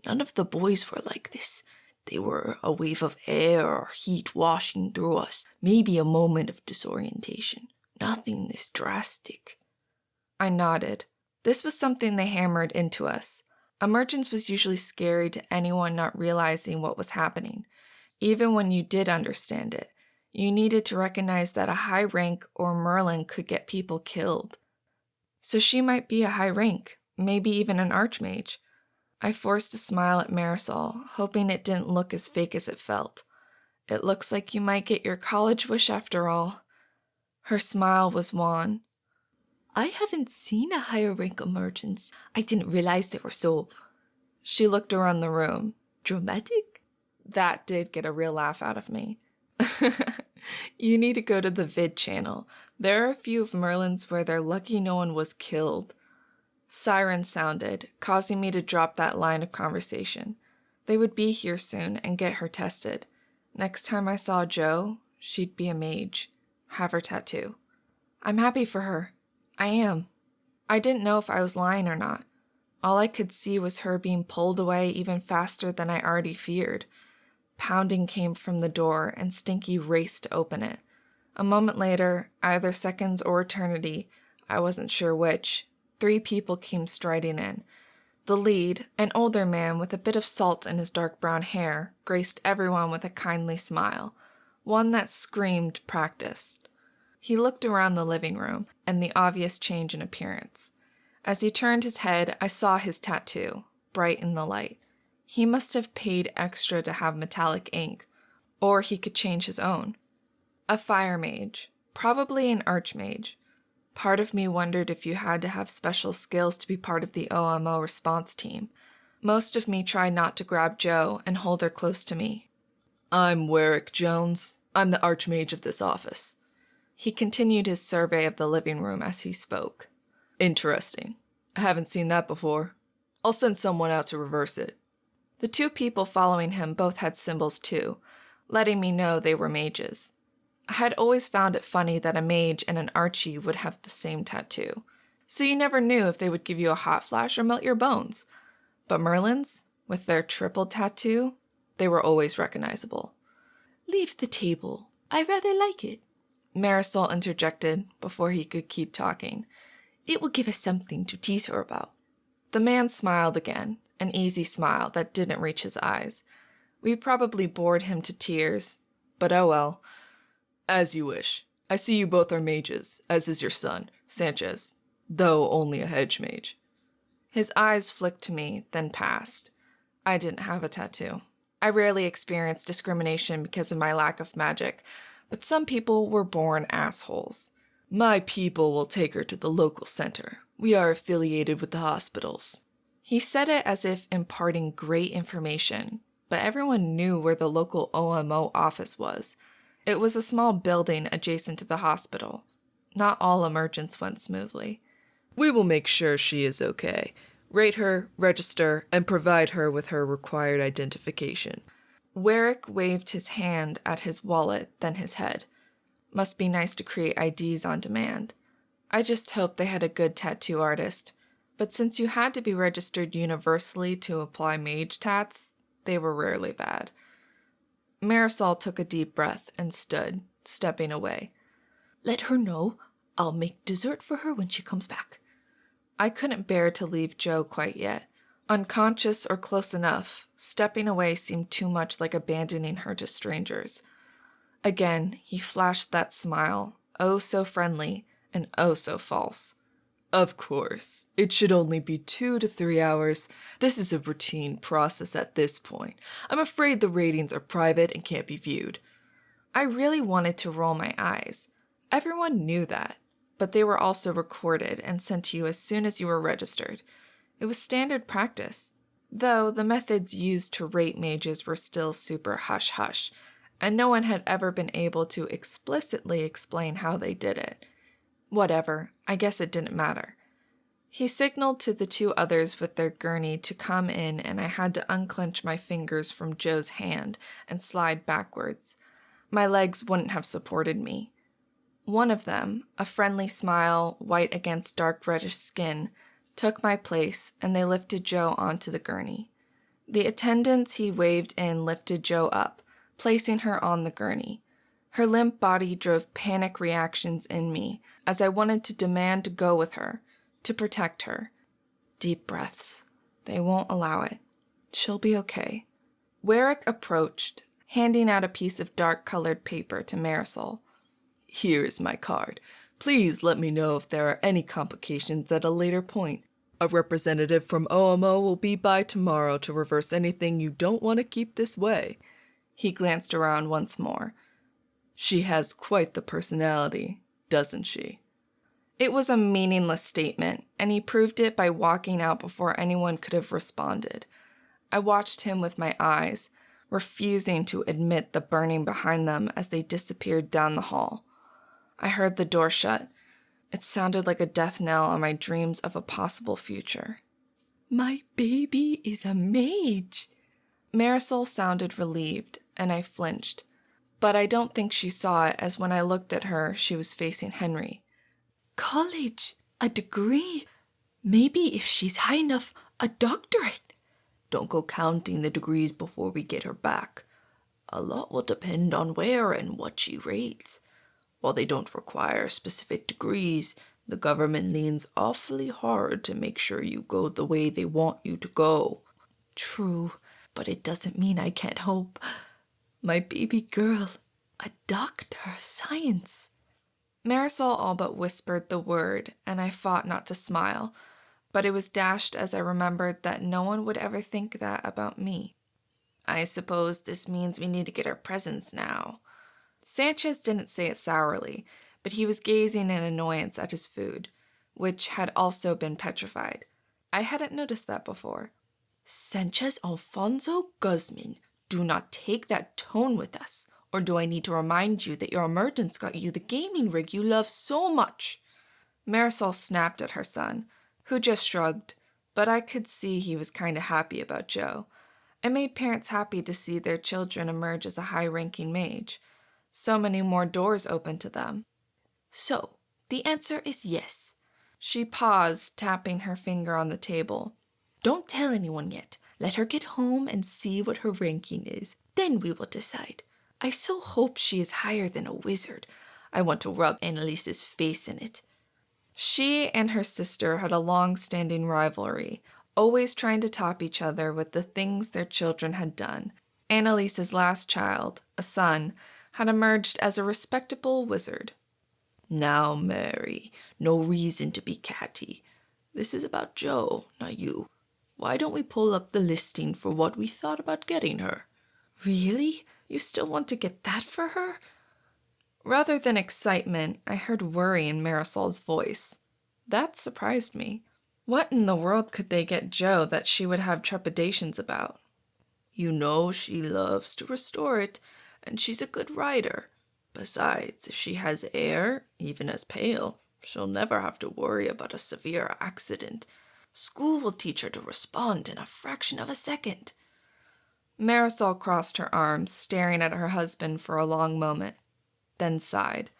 None of the boys were like this. They were a wave of air or heat washing through us, maybe a moment of disorientation. Nothing this drastic." I nodded. This was something they hammered into us. Emergence was usually scary to anyone not realizing what was happening. Even when you did understand it, you needed to recognize that a high rank or Merlin could get people killed. So she might be a high rank, maybe even an archmage. I forced a smile at Marisol, hoping it didn't look as fake as it felt. "It looks like you might get your college wish after all." Her smile was wan. "I haven't seen a higher rank emergence. I didn't realize they were so..." She looked around the room. "Dramatic?" That did get a real laugh out of me. You need to go to the vid channel. There are a few of Merlin's where they're lucky no one was killed. Sirens sounded, causing me to drop that line of conversation. They would be here soon and get her tested. Next time I saw Jo, she'd be a mage. Have her tattoo. I'm happy for her. I am. I didn't know if I was lying or not. All I could see was her being pulled away even faster than I already feared. Pounding came from the door, and Stinky raced to open it. A moment later, either seconds or eternity, I wasn't sure which, 3 people came striding in. The lead, an older man with a bit of salt in his dark brown hair, graced everyone with a kindly smile, one that screamed practiced. He looked around the living room, and the obvious change in appearance. As he turned his head, I saw his tattoo, bright in the light. He must have paid extra to have metallic ink, or he could change his own. A fire mage, probably an archmage. Part of me wondered if you had to have special skills to be part of the OMO response team. Most of me tried not to grab Jo and hold her close to me. "I'm Warwick Jones. I'm the archmage of this office." He continued his survey of the living room as he spoke. "Interesting. I haven't seen that before. I'll send someone out to reverse it." The 2 people following him both had symbols too, letting me know they were mages. I had always found it funny that a mage and an archie would have the same tattoo, so you never knew if they would give you a hot flash or melt your bones. But Merlins, with their triple tattoo, they were always recognizable. "Leave the table. I rather like it," Marisol interjected before he could keep talking. "It will give us something to tease her about." The man smiled again, an easy smile that didn't reach his eyes. We probably bored him to tears, but oh well. "As you wish. I see you both are mages, as is your son, Sanchez, though only a hedge mage." His eyes flicked to me, then passed. I didn't have a tattoo. I rarely experienced discrimination because of my lack of magic, But some people were born assholes. My people will take her to the local center. We are affiliated with the hospitals. He said it as if imparting great information, but everyone knew where the local OMO office was. It was a small building adjacent to the hospital. Not all emergence went smoothly. We will make sure she is okay. Rate her, register, and provide her with her required identification. Warwick waved his hand at his wallet, then his head. Must be nice to create IDs on demand. I just hoped they had a good tattoo artist. But since you had to be registered universally to apply mage tats, they were rarely bad. Marisol took a deep breath and stood, stepping away. Let her know. I'll make dessert for her when she comes back. I couldn't bear to leave Jo quite yet. Unconscious or close enough, stepping away seemed too much like abandoning her to strangers. Again, he flashed that smile, oh so friendly and oh so false. Of course. It should only be 2 to 3 hours. This is a routine process at this point. I'm afraid the ratings are private and can't be viewed. I really wanted to roll my eyes. Everyone knew that, but they were also recorded and sent to you as soon as you were registered. It was standard practice, though the methods used to rate mages were still super hush-hush, and no one had ever been able to explicitly explain how they did it. Whatever, I guess it didn't matter. He signaled to the 2 others with their gurney to come in, and I had to unclench my fingers from Jo's hand and slide backwards. My legs wouldn't have supported me. One of them, a friendly smile, white against dark reddish skin, took my place, and they lifted Jo onto the gurney. The attendants he waved in lifted Jo up, placing her on the gurney. Her limp body drove panic reactions in me as I wanted to demand to go with her, to protect her. Deep breaths. They won't allow it. She'll be okay. Warwick approached, handing out a piece of dark-colored paper to Marisol. Here is my card. Please let me know if there are any complications at a later point. A representative from OMO will be by tomorrow to reverse anything you don't want to keep this way. He glanced around once more. She has quite the personality, doesn't she? It was a meaningless statement, and he proved it by walking out before anyone could have responded. I watched him with my eyes, refusing to admit the burning behind them as they disappeared down the hall. I heard the door shut. It sounded like a death knell on my dreams of a possible future. My baby is a mage. Marisol sounded relieved, and I flinched. But I don't think she saw it, as when I looked at her, she was facing Henry. College, a degree, maybe if she's high enough, a doctorate. Don't go counting the degrees before we get her back. A lot will depend on where and what she rates. While they don't require specific degrees, the government leans awfully hard to make sure you go the way they want you to go. True, but it doesn't mean I can't hope. My baby girl, a doctor of science. Marisol all but whispered the word, and I fought not to smile, but it was dashed as I remembered that no one would ever think that about me. I suppose this means we need to get our presents now. Sanchez didn't say it sourly, but he was gazing in annoyance at his food, which had also been petrified. I hadn't noticed that before. Sanchez Alfonso Guzman, do not take that tone with us, or do I need to remind you that your emergence got you the gaming rig you love so much? Marisol snapped at her son, who just shrugged, but I could see he was kind of happy about Jo. It made parents happy to see their children emerge as a high-ranking mage. So many more doors open to them. So, the answer is yes. She paused, tapping her finger on the table. Don't tell anyone yet. Let her get home and see what her ranking is. Then we will decide. I so hope she is higher than a wizard. I want to rub Annalise's face in it. She and her sister had a long-standing rivalry, always trying to top each other with the things their children had done. Annalise's last child, a son, had emerged as a respectable wizard. Now, Mary, no reason to be catty. This is about Jo, not you. Why don't we pull up the listing for what we thought about getting her? Really? You still want to get that for her? Rather than excitement, I heard worry in Marisol's voice. That surprised me. What in the world could they get Jo that she would have trepidations about? You know she loves to restore it, and she's a good writer. Besides, if she has hair, even as pale, she'll never have to worry about a severe accident. School will teach her to respond in a fraction of a second. Marisol crossed her arms, staring at her husband for a long moment, then sighed.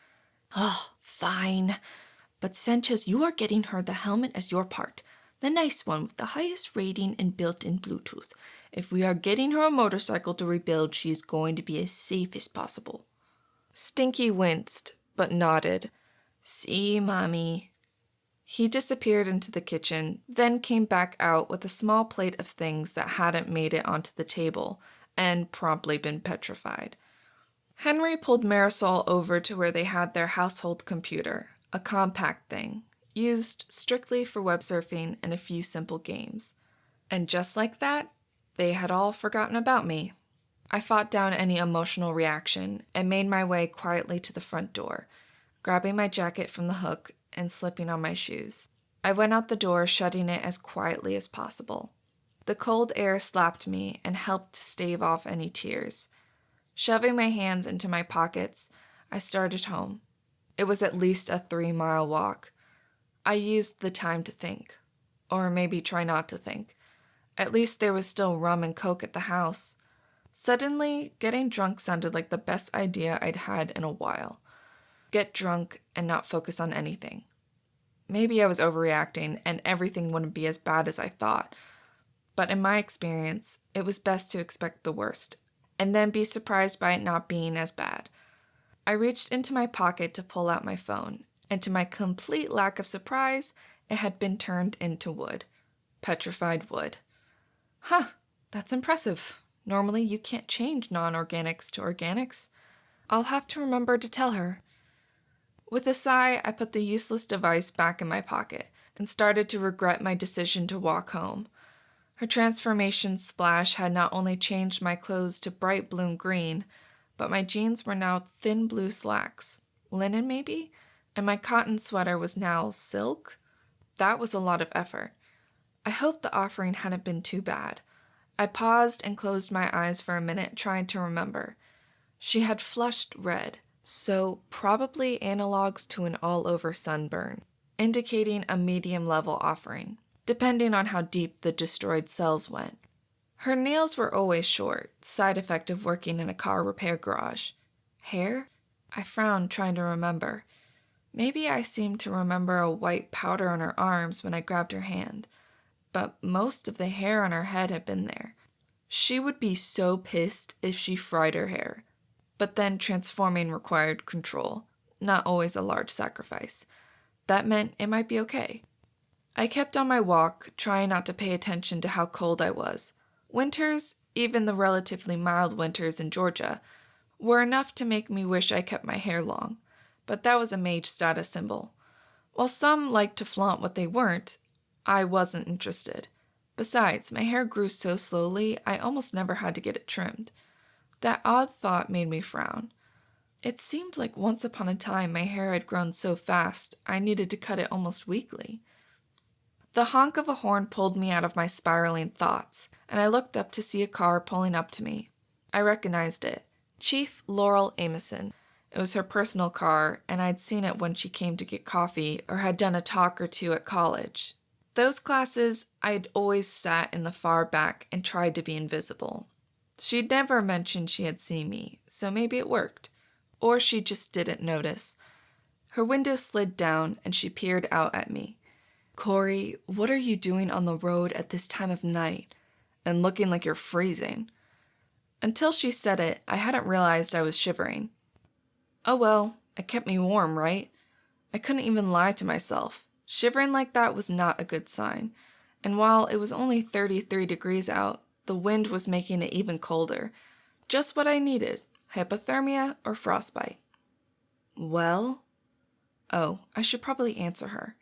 Oh, fine. But Sanchez, you are getting her the helmet as your part. The nice one with the highest rating and built-in Bluetooth. If we are getting her a motorcycle to rebuild, she is going to be as safe as possible. Stinky winced, but nodded. See, Mommy. He disappeared into the kitchen, then came back out with a small plate of things that hadn't made it onto the table and promptly been petrified. Henry pulled Marisol over to where they had their household computer, a compact thing, used strictly for web surfing and a few simple games. And just like that, they had all forgotten about me. I fought down any emotional reaction and made my way quietly to the front door, grabbing my jacket from the hook and slipping on my shoes. I went out the door, shutting it as quietly as possible. The cold air slapped me and helped to stave off any tears. Shoving my hands into my pockets, I started home. It was at least a 3-mile walk. I used the time to think. Or maybe try not to think. At least there was still rum and coke at the house. Suddenly, getting drunk sounded like the best idea I'd had in a while. Get drunk and not focus on anything. Maybe I was overreacting and everything wouldn't be as bad as I thought. But in my experience, it was best to expect the worst, and then be surprised by it not being as bad. I reached into my pocket to pull out my phone, and to my complete lack of surprise, it had been turned into wood. Petrified wood. Huh, that's impressive. Normally you can't change non-organics to organics. I'll have to remember to tell her. With a sigh, I put the useless device back in my pocket and started to regret my decision to walk home. Her transformation splash had not only changed my clothes to bright bloom green, but my jeans were now thin blue slacks. Linen, maybe? And my cotton sweater was now silk? That was a lot of effort. I hoped the offering hadn't been too bad. I paused and closed my eyes for a minute, trying to remember. She had flushed red, so probably analogs to an all-over sunburn, indicating a medium-level offering, depending on how deep the destroyed cells went. Her nails were always short, side effect of working in a car repair garage. Hair? I frowned, trying to remember. Maybe I seemed to remember a white powder on her arms when I grabbed her hand, but most of the hair on her head had been there. She would be so pissed if she fried her hair. But then transforming required control, not always a large sacrifice. That meant it might be okay. I kept on my walk, trying not to pay attention to how cold I was. Winters, even the relatively mild winters in Georgia, were enough to make me wish I kept my hair long, but that was a mage status symbol. While some liked to flaunt what they weren't, I wasn't interested. Besides, my hair grew so slowly, I almost never had to get it trimmed. That odd thought made me frown. It seemed like once upon a time my hair had grown so fast, I needed to cut it almost weekly. The honk of a horn pulled me out of my spiraling thoughts, and I looked up to see a car pulling up to me. I recognized it. Chief Laurel Amison. It was her personal car, and I'd seen it when she came to get coffee or had done a talk or two at college. Those classes, I'd always sat in the far back and tried to be invisible. She'd never mentioned she had seen me, so maybe it worked. Or she just didn't notice. Her window slid down, and she peered out at me. "Cori, what are you doing on the road at this time of night? And looking like you're freezing." Until she said it, I hadn't realized I was shivering. Oh well, it kept me warm, right? I couldn't even lie to myself. Shivering like that was not a good sign. And while it was only 33 degrees out, the wind was making it even colder. Just what I needed, hypothermia or frostbite. Well? Oh, I should probably answer her.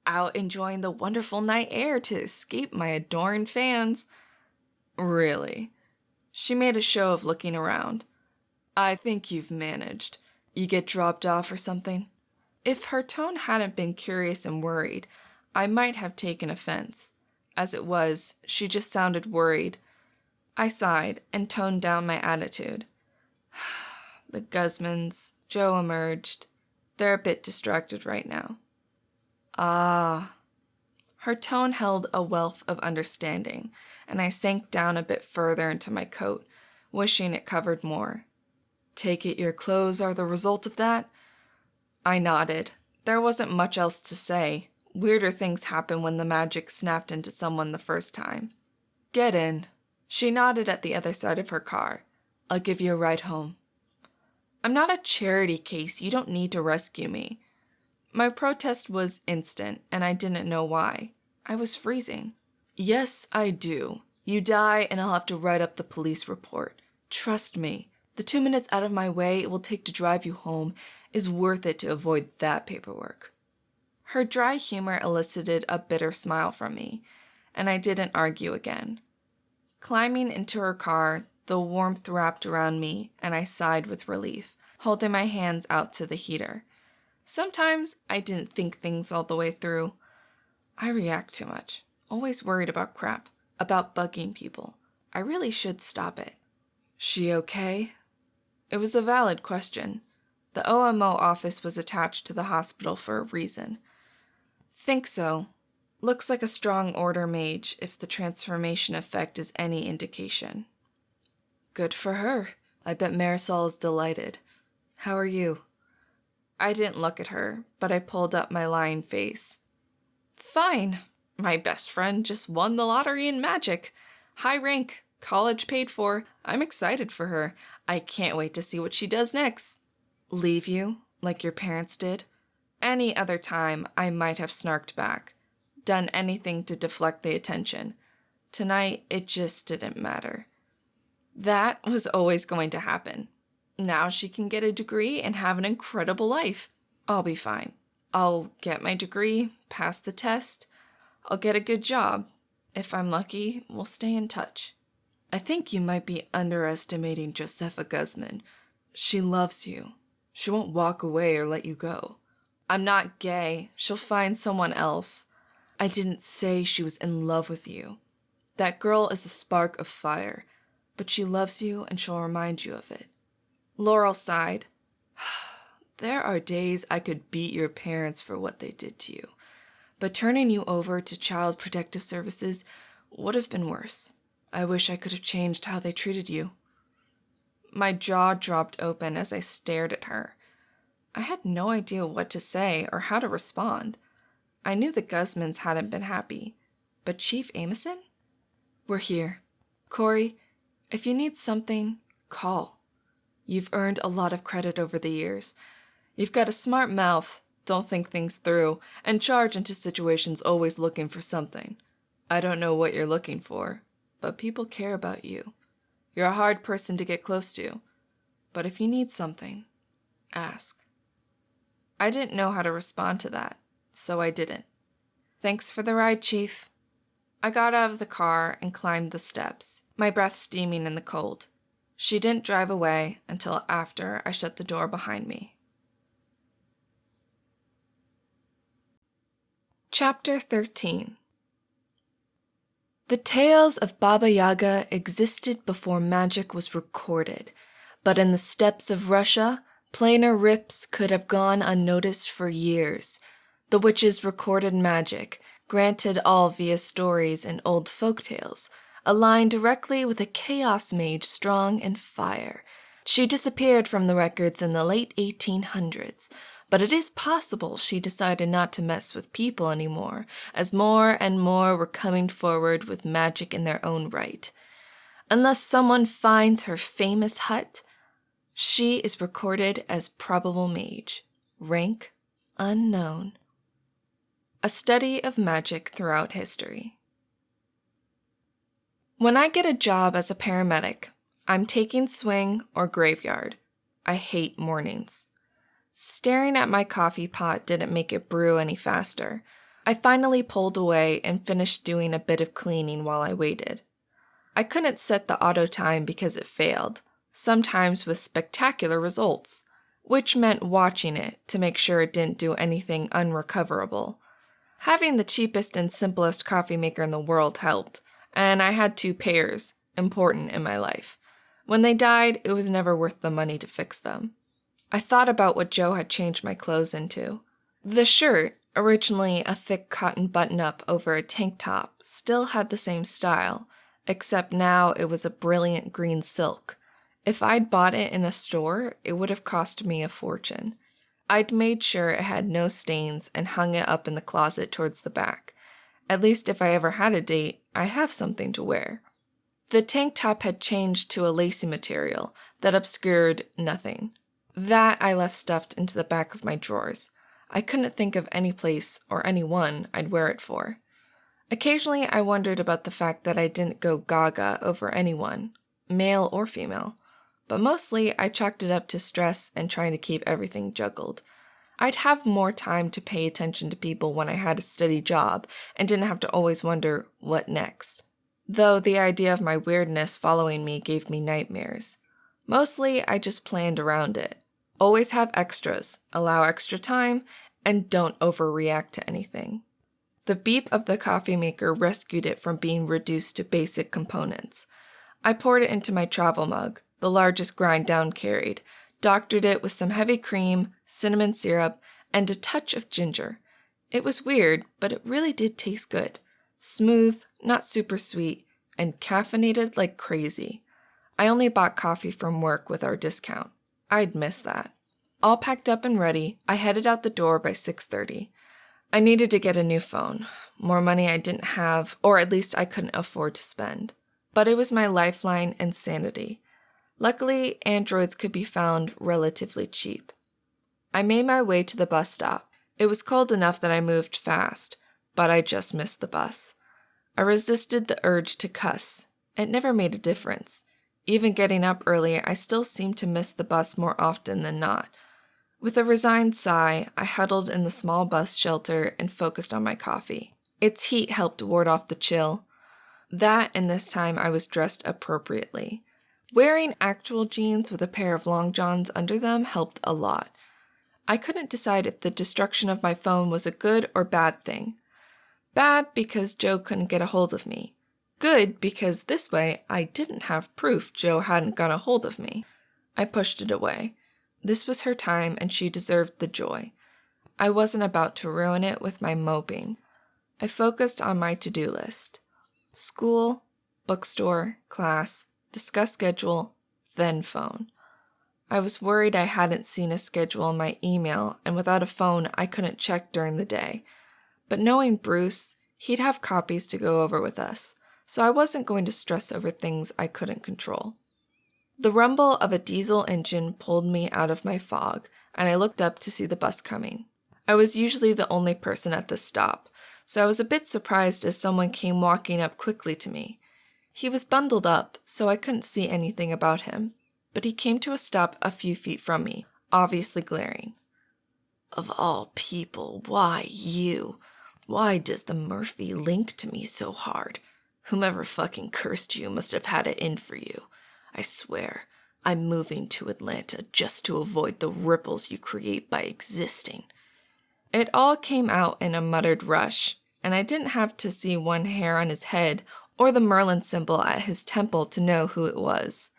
Out enjoying the wonderful night air to escape my adoring fans. Really? She made a show of looking around. I think you've managed. You get dropped off or something? If her tone hadn't been curious and worried, I might have taken offense. As it was, she just sounded worried. I sighed and toned down my attitude. The Guzmans, Jo emerged. They're a bit distracted right now. Ah. Her tone held a wealth of understanding, and I sank down a bit further into my coat, wishing it covered more. Take it your clothes are the result of that? I nodded. There wasn't much else to say. Weirder things happen when the magic snapped into someone the first time. Get in. She nodded at the other side of her car. I'll give you a ride home. I'm not a charity case. You don't need to rescue me. My protest was instant, and I didn't know why. I was freezing. Yes, I do. You die, and I'll have to write up the police report. Trust me. The 2 minutes out of my way it will take to drive you home is worth it to avoid that paperwork. Her dry humor elicited a bitter smile from me, and I didn't argue again. Climbing into her car, the warmth wrapped around me, and I sighed with relief, holding my hands out to the heater. Sometimes I didn't think things all the way through. I react too much, always worried about crap, about bugging people. I really should stop it. She okay? It was a valid question. The OMO office was attached to the hospital for a reason. Think so. Looks like a strong order mage if the transformation effect is any indication. Good for her. I bet Marisol is delighted. How are you? I didn't look at her, but I pulled up my lying face. Fine. My best friend just won the lottery in magic. High rank, college paid for. I'm excited for her. I can't wait to see what she does next. Leave you, like your parents did? Any other time, I might have snarked back, done anything to deflect the attention. Tonight, it just didn't matter. That was always going to happen. Now she can get a degree and have an incredible life. I'll be fine. I'll get my degree, pass the test. I'll get a good job. If I'm lucky, we'll stay in touch. I think you might be underestimating Josepha Guzman. She loves you. She won't walk away or let you go. I'm not gay. She'll find someone else. I didn't say she was in love with you. That girl is a spark of fire, but she loves you and she'll remind you of it. Laurel sighed. There are days I could beat your parents for what they did to you, but turning you over to Child Protective Services would have been worse. I wish I could have changed how they treated you. My jaw dropped open as I stared at her. I had no idea what to say or how to respond. I knew the Guzmans hadn't been happy, but Chief Amison? We're here. Cori, if you need something, call. You've earned a lot of credit over the years. You've got a smart mouth, don't think things through, and charge into situations always looking for something. I don't know what you're looking for, but people care about you. You're a hard person to get close to, but if you need something, ask. I didn't know how to respond to that, so I didn't. Thanks for the ride, Chief. I got out of the car and climbed the steps, my breath steaming in the cold. She didn't drive away until after I shut the door behind me. Chapter 13. The tales of Baba Yaga existed before magic was recorded, but in the steppes of Russia, planar rips could have gone unnoticed for years. The witches recorded magic, granted all via stories and old folktales, aligned directly with a chaos mage strong in fire. She disappeared from the records in the late 1800s, but it is possible she decided not to mess with people anymore, as more and more were coming forward with magic in their own right. Unless someone finds her famous hut, she is recorded as probable mage, rank unknown. A study of magic throughout history. When I get a job as a paramedic, I'm taking swing or graveyard. I hate mornings. Staring at my coffee pot didn't make it brew any faster. I finally pulled away and finished doing a bit of cleaning while I waited. I couldn't set the auto time because it failed, sometimes with spectacular results. which meant watching it to make sure it didn't do anything unrecoverable. Having the cheapest and simplest coffee maker in the world helped, and I had 2 pairs, important in my life. When they died, it was never worth the money to fix them. I thought about what Jo had changed my clothes into. The shirt, originally a thick cotton button-up over a tank top, still had the same style, except now it was a brilliant green silk. If I'd bought it in a store, it would have cost me a fortune. I'd made sure it had no stains and hung it up in the closet towards the back. At least if I ever had a date, I'd have something to wear. The tank top had changed to a lacy material that obscured nothing. That I left stuffed into the back of my drawers. I couldn't think of any place or anyone I'd wear it for. Occasionally I wondered about the fact that I didn't go gaga over anyone, male or female. But mostly I chalked it up to stress and trying to keep everything juggled. I'd have more time to pay attention to people when I had a steady job and didn't have to always wonder what next. Though the idea of my weirdness following me gave me nightmares. Mostly I just planned around it. Always have extras, allow extra time, and don't overreact to anything. The beep of the coffee maker rescued it from being reduced to basic components. I poured it into my travel mug, the largest grind down carried, doctored it with some heavy cream, cinnamon syrup, and a touch of ginger. It was weird, but it really did taste good. Smooth, not super sweet, and caffeinated like crazy. I only bought coffee from work with our discount. I'd miss that. All packed up and ready, I headed out the door by 6:30. I needed to get a new phone. More money I didn't have, or at least I couldn't afford to spend. But it was my lifeline and sanity. Luckily, Androids could be found relatively cheap. I made my way to the bus stop. It was cold enough that I moved fast, but I just missed the bus. I resisted the urge to cuss. It never made a difference. Even getting up early, I still seemed to miss the bus more often than not. With a resigned sigh, I huddled in the small bus shelter and focused on my coffee. Its heat helped ward off the chill. That and this time I was dressed appropriately. Wearing actual jeans with a pair of long johns under them helped a lot. I couldn't decide if the destruction of my phone was a good or bad thing. Bad because Jo couldn't get a hold of me. Good because this way I didn't have proof Jo hadn't got a hold of me. I pushed it away. This was her time and she deserved the joy. I wasn't about to ruin it with my moping. I focused on my to-do list. School, bookstore, class, discuss schedule, then phone. I was worried I hadn't seen a schedule in my email, and without a phone I couldn't check during the day. But knowing Bruce, he'd have copies to go over with us, so I wasn't going to stress over things I couldn't control. The rumble of a diesel engine pulled me out of my fog, and I looked up to see the bus coming. I was usually the only person at the stop, so I was a bit surprised as someone came walking up quickly to me. He was bundled up, so I couldn't see anything about him, but he came to a stop a few feet from me, obviously glaring. Of all people, why you? Why does the Murphy link to me so hard? Whomever fucking cursed you must have had it in for you. I swear, I'm moving to Atlanta just to avoid the ripples you create by existing. It all came out in a muttered rush, and I didn't have to see one hair on his head or the Merlin symbol at his temple to know who it was.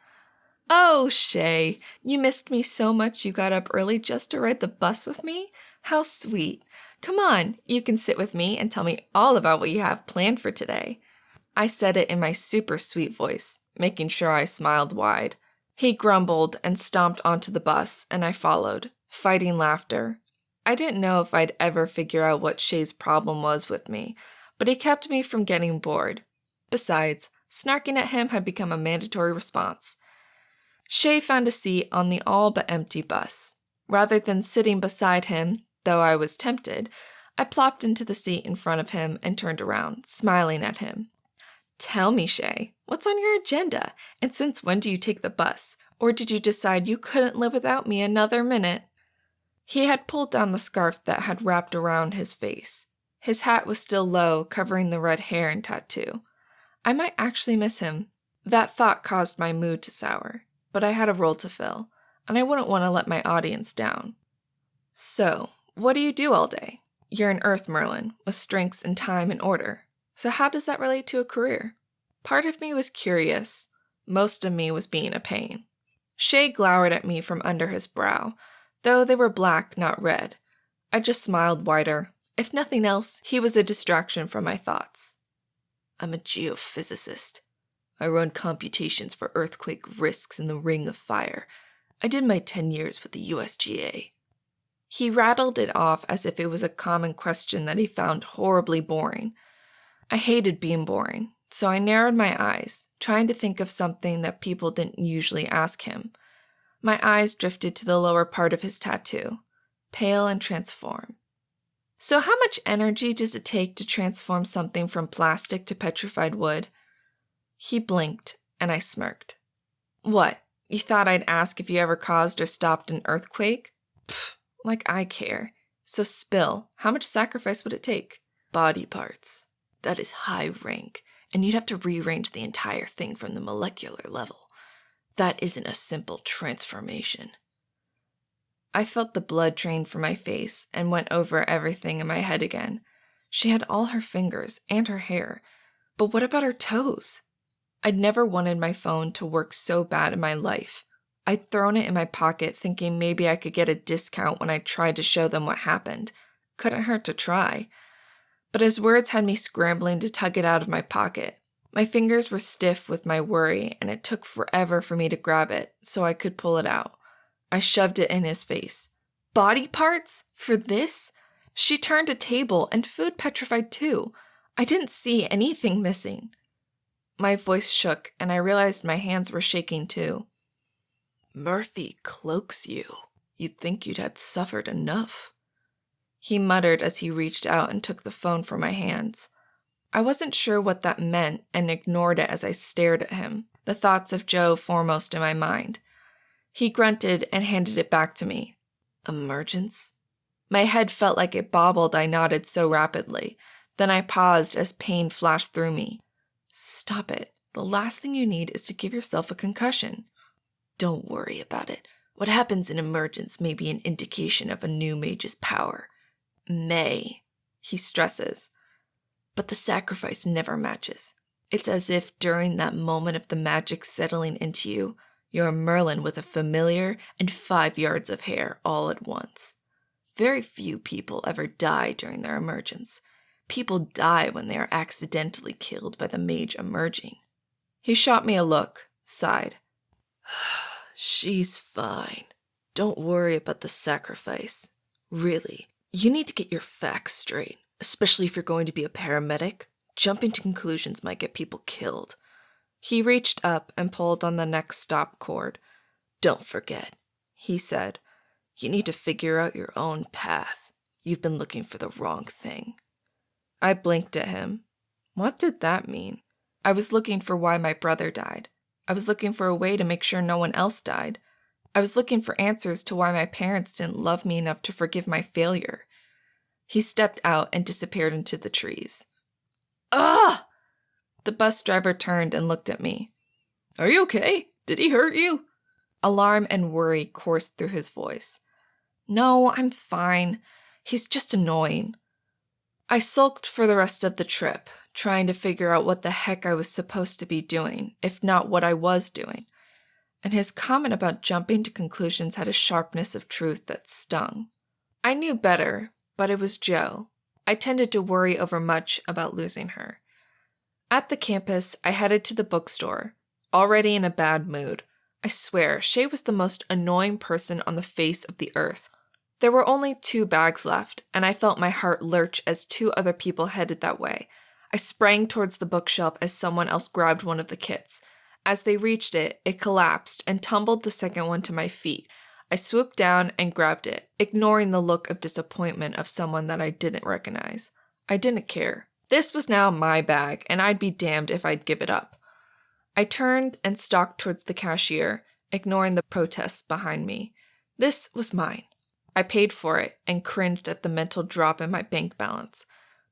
Oh, Shay, you missed me so much you got up early just to ride the bus with me? How sweet. Come on, you can sit with me and tell me all about what you have planned for today. I said it in my super sweet voice, making sure I smiled wide. He grumbled and stomped onto the bus, and I followed, fighting laughter. I didn't know if I'd ever figure out what Shay's problem was with me, but he kept me from getting bored. Besides, snarking at him had become a mandatory response. Shay found a seat on the all but empty bus. Rather than sitting beside him, though I was tempted, I plopped into the seat in front of him and turned around, smiling at him. Tell me, Shay, what's on your agenda, and since when do you take the bus? Or did you decide you couldn't live without me another minute? He had pulled down the scarf that had wrapped around his face. His hat was still low, covering the red hair and tattoo. I might actually miss him. That thought caused my mood to sour, but I had a role to fill. and I wouldn't want to let my audience down. So, what do you do all day? You're an Earth Merlin, with strengths and time and order. So how does that relate to a career? Part of me was curious. Most of me was being a pain. Shay glowered at me from under his brow, though they were black, not red. I just smiled wider. If nothing else, he was a distraction from my thoughts. I'm a geophysicist. I run computations for earthquake risks in the Ring of Fire. I did my 10 years with the USGA. He rattled it off as if it was a common question that he found horribly boring. I hated being boring, so I narrowed my eyes, trying to think of something that people didn't usually ask him. My eyes drifted to the lower part of his tattoo, pale and transform. So how much energy does it take to transform something from plastic to petrified wood? He blinked, and I smirked. What, you thought I'd ask if you ever caused or stopped an earthquake? Pfft, like I care. So spill, how much sacrifice would it take? Body parts. That is high rank, and you'd have to rearrange the entire thing from the molecular level. That isn't a simple transformation. I felt the blood drain from my face and went over everything in my head again. She had all her fingers and her hair, but what about her toes? I'd never wanted my phone to work so bad in my life. I'd thrown it in my pocket thinking maybe I could get a discount when I tried to show them what happened. Couldn't hurt to try. But his words had me scrambling to tug it out of my pocket. My fingers were stiff with my worry, and it took forever for me to grab it so I could pull it out. I shoved it in his face. Body parts? For this? She turned a table, and food petrified too. I didn't see anything missing. My voice shook, and I realized my hands were shaking too. Murphy cloaks you. You'd think you'd had suffered enough. He muttered as he reached out and took the phone from my hands. I wasn't sure what that meant and ignored it as I stared at him, the thoughts of Jo foremost in my mind. He grunted and handed it back to me. Emergence? My head felt like it bobbled. I nodded so rapidly. Then I paused as pain flashed through me. Stop it. The last thing you need is to give yourself a concussion. Don't worry about it. What happens in emergence may be an indication of a new mage's power. May, he stresses. But the sacrifice never matches. It's as if during that moment of the magic settling into you, you're a Merlin with a familiar and 5 yards of hair all at once. Very few people ever die during their emergence. People die when they are accidentally killed by the mage emerging. He shot me a look, sighed. She's fine. Don't worry about the sacrifice. Really, you need to get your facts straight, especially if you're going to be a paramedic. Jumping to conclusions might get people killed. He reached up and pulled on the next stop cord. Don't forget, he said, you need to figure out your own path. You've been looking for the wrong thing. I blinked at him. What did that mean? I was looking for why my brother died. I was looking for a way to make sure no one else died. I was looking for answers to why my parents didn't love me enough to forgive my failure. He stepped out and disappeared into the trees. Ah! The bus driver turned and looked at me. Are you okay? Did he hurt you? Alarm and worry coursed through his voice. No, I'm fine. He's just annoying. I sulked for the rest of the trip, trying to figure out what the heck I was supposed to be doing, if not what I was doing. And his comment about jumping to conclusions had a sharpness of truth that stung. I knew better, but it was Jo. I tended to worry overmuch about losing her. At the campus, I headed to the bookstore, already in a bad mood. I swear, Shay was the most annoying person on the face of the earth. There were only 2 bags left, and I felt my heart lurch as 2 other people headed that way. I sprang towards the bookshelf as someone else grabbed one of the kits. As they reached it, it collapsed and tumbled the second one to my feet. I swooped down and grabbed it, ignoring the look of disappointment of someone that I didn't recognize. I didn't care. This was now my bag, and I'd be damned if I'd give it up. I turned and stalked towards the cashier, ignoring the protests behind me. This was mine. I paid for it and cringed at the mental drop in my bank balance.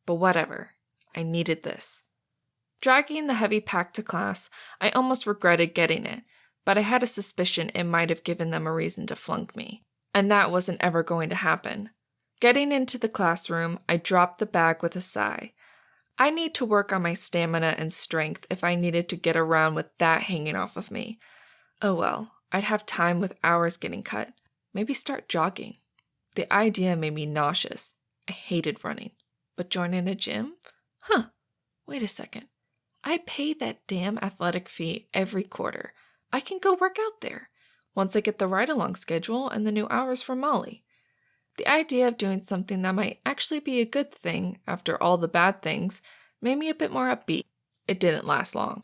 But whatever. I needed this. Dragging the heavy pack to class, I almost regretted getting it. but I had a suspicion it might have given them a reason to flunk me. And that wasn't ever going to happen. Getting into the classroom, I dropped the bag with a sigh. I need to work on my stamina and strength if I needed to get around with that hanging off of me. Oh well, I'd have time with hours getting cut. Maybe start jogging. The idea made me nauseous. I hated running. But joining a gym? Wait a second. I pay that damn athletic fee every quarter. I can go work out there, once I get the ride-along schedule and the new hours from Molly. The idea of doing something that might actually be a good thing after all the bad things made me a bit more upbeat. It didn't last long.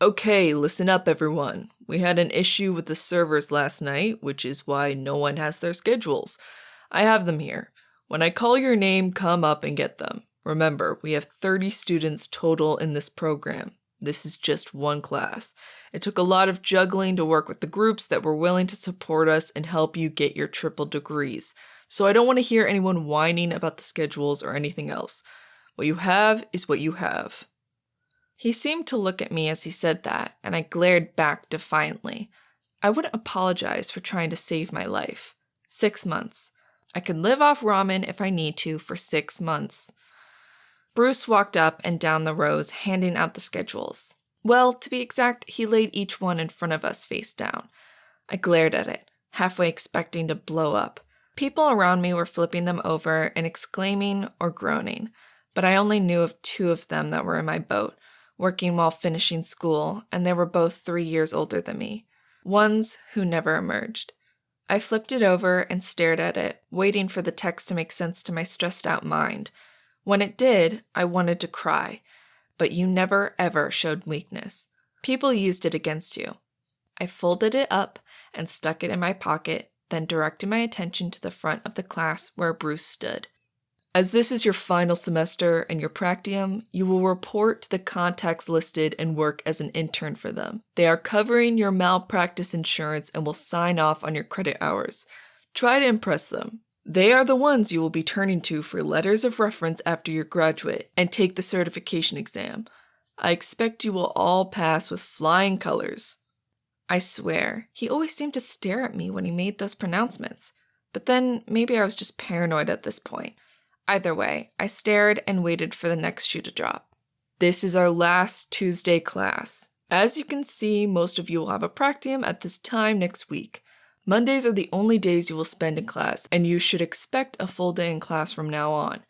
Okay, listen up everyone. We had an issue with the servers last night, which is why no one has their schedules. I have them here. When I call your name, come up and get them. Remember, we have 30 students total in this program. This is just one class. It took a lot of juggling to work with the groups that were willing to support us and help you get your triple degrees. So I don't want to hear anyone whining about the schedules or anything else. What you have is what you have. He seemed to look at me as he said that, and I glared back defiantly. I wouldn't apologize for trying to save my life. 6 months. I could live off ramen if I need to for 6 months. Bruce walked up and down the rows, handing out the schedules. Well, to be exact, he laid each one in front of us face down. I glared at it, halfway expecting to blow up. People around me were flipping them over and exclaiming or groaning, but I only knew of 2 of them that were in my boat, working while finishing school, and they were both 3 years older than me. Ones who never emerged. I flipped it over and stared at it, waiting for the text to make sense to my stressed-out mind. When it did, I wanted to cry, but you never ever showed weakness. People used it against you. I folded it up and stuck it in my pocket, then directed my attention to the front of the class where Bruce stood. As this is your final semester and your practicum, you will report to the contacts listed and work as an intern for them. They are covering your malpractice insurance and will sign off on your credit hours. Try to impress them. They are the ones you will be turning to for letters of reference after you graduate and take the certification exam. I expect you will all pass with flying colors. I swear, he always seemed to stare at me when he made those pronouncements. But then maybe I was just paranoid at this point. Either way, I stared and waited for the next shoe to drop. This is our last Tuesday class. As you can see, most of you will have a practicum at this time next week. Mondays are the only days you will spend in class, and you should expect a full day in class from now on.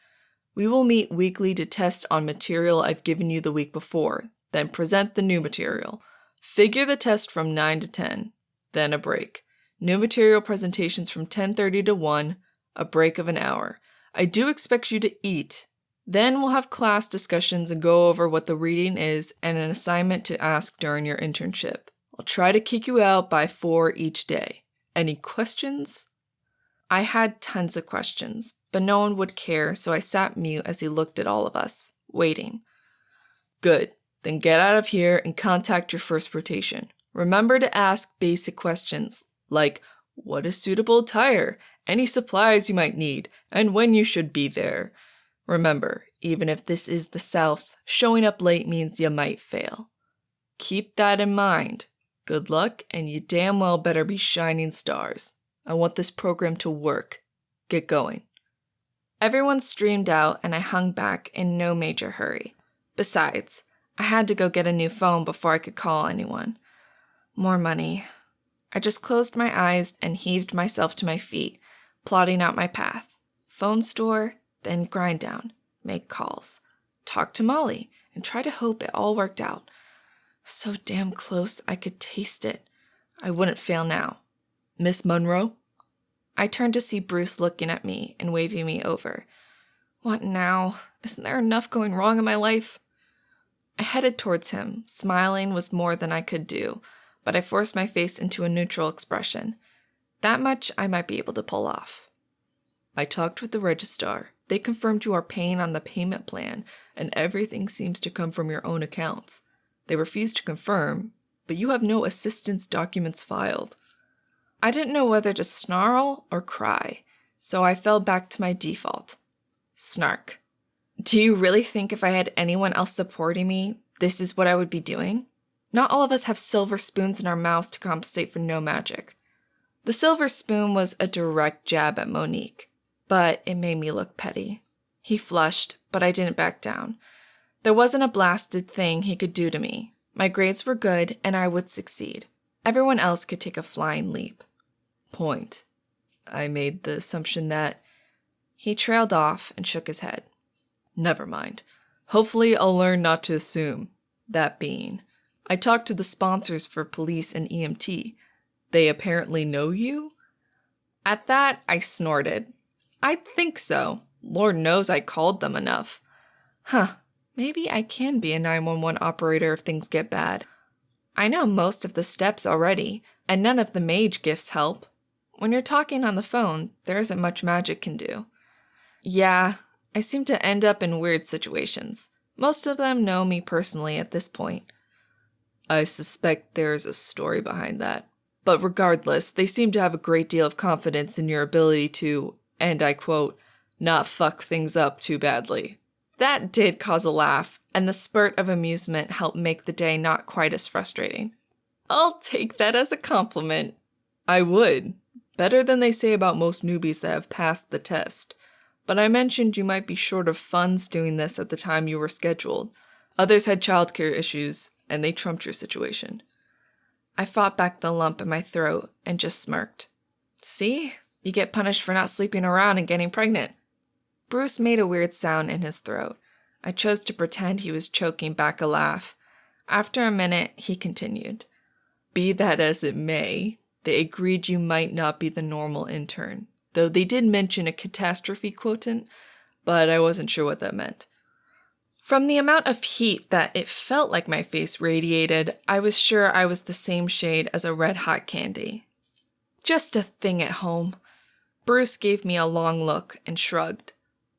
We will meet weekly to test on material I've given you the week before, then present the new material. Figure the test from 9 to 10, then a break. New material presentations from 10:30 to 1, a break of an hour. I do expect you to eat. Then we'll have class discussions and go over what the reading is and an assignment to ask during your internship. I'll try to kick you out by 4 each day. Any questions? I had tons of questions, but no one would care, so I sat mute as he looked at all of us, waiting. Good. Then get out of here and contact your first rotation. Remember to ask basic questions, like what is suitable attire, any supplies you might need, and when you should be there. Remember, even if this is the South, showing up late means you might fail. Keep that in mind. Good luck, and you damn well better be shining stars. I want this program to work. Get going. Everyone streamed out, and I hung back in no major hurry. Besides, I had to go get a new phone before I could call anyone. More money. I just closed my eyes and heaved myself to my feet, plotting out my path. Phone store, then grind down, make calls, talk to Molly, and try to hope it all worked out. So damn close I could taste it. I wouldn't fail now. Miss Monroe? I turned to see Bruce looking at me and waving me over. What now? Isn't there enough going wrong in my life? I headed towards him. Smiling was more than I could do, but I forced my face into a neutral expression. That much I might be able to pull off. I talked with the registrar. They confirmed you are paying on the payment plan, and everything seems to come from your own accounts. They refused to confirm, but you have no assistance documents filed. I didn't know whether to snarl or cry, so I fell back to my default. Snark. Do you really think if I had anyone else supporting me, this is what I would be doing? Not all of us have silver spoons in our mouths to compensate for no magic. The silver spoon was a direct jab at Monique, but it made me look petty. He flushed, but I didn't back down. There wasn't a blasted thing he could do to me. My grades were good, and I would succeed. Everyone else could take a flying leap. Point. I made the assumption that... He trailed off and shook his head. Never mind. Hopefully I'll learn not to assume. That being, I talked to the sponsors for police and EMT. They apparently know you? At that, I snorted. I think so. Lord knows I called them enough. Maybe I can be a 911 operator if things get bad. I know most of the steps already, and none of the mage gifts help. When you're talking on the phone, there isn't much magic can do. Yeah, I seem to end up in weird situations. Most of them know me personally at this point. I suspect there's a story behind that. But regardless, they seem to have a great deal of confidence in your ability to, and I quote, not fuck things up too badly. That did cause a laugh, and the spurt of amusement helped make the day not quite as frustrating. I'll take that as a compliment. I would. Better than they say about most newbies that have passed the test. But I mentioned you might be short of funds doing this at the time you were scheduled. Others had childcare issues, and they trumped your situation. I fought back the lump in my throat and just smirked. See? You get punished for not sleeping around and getting pregnant. Bruce made a weird sound in his throat. I chose to pretend he was choking back a laugh. After a minute, he continued. Be that as it may, they agreed you might not be the normal intern, though they did mention a catastrophe quotient, but I wasn't sure what that meant. From the amount of heat that it felt like my face radiated, I was sure I was the same shade as a red-hot candy. Just a thing at home. Bruce gave me a long look and shrugged.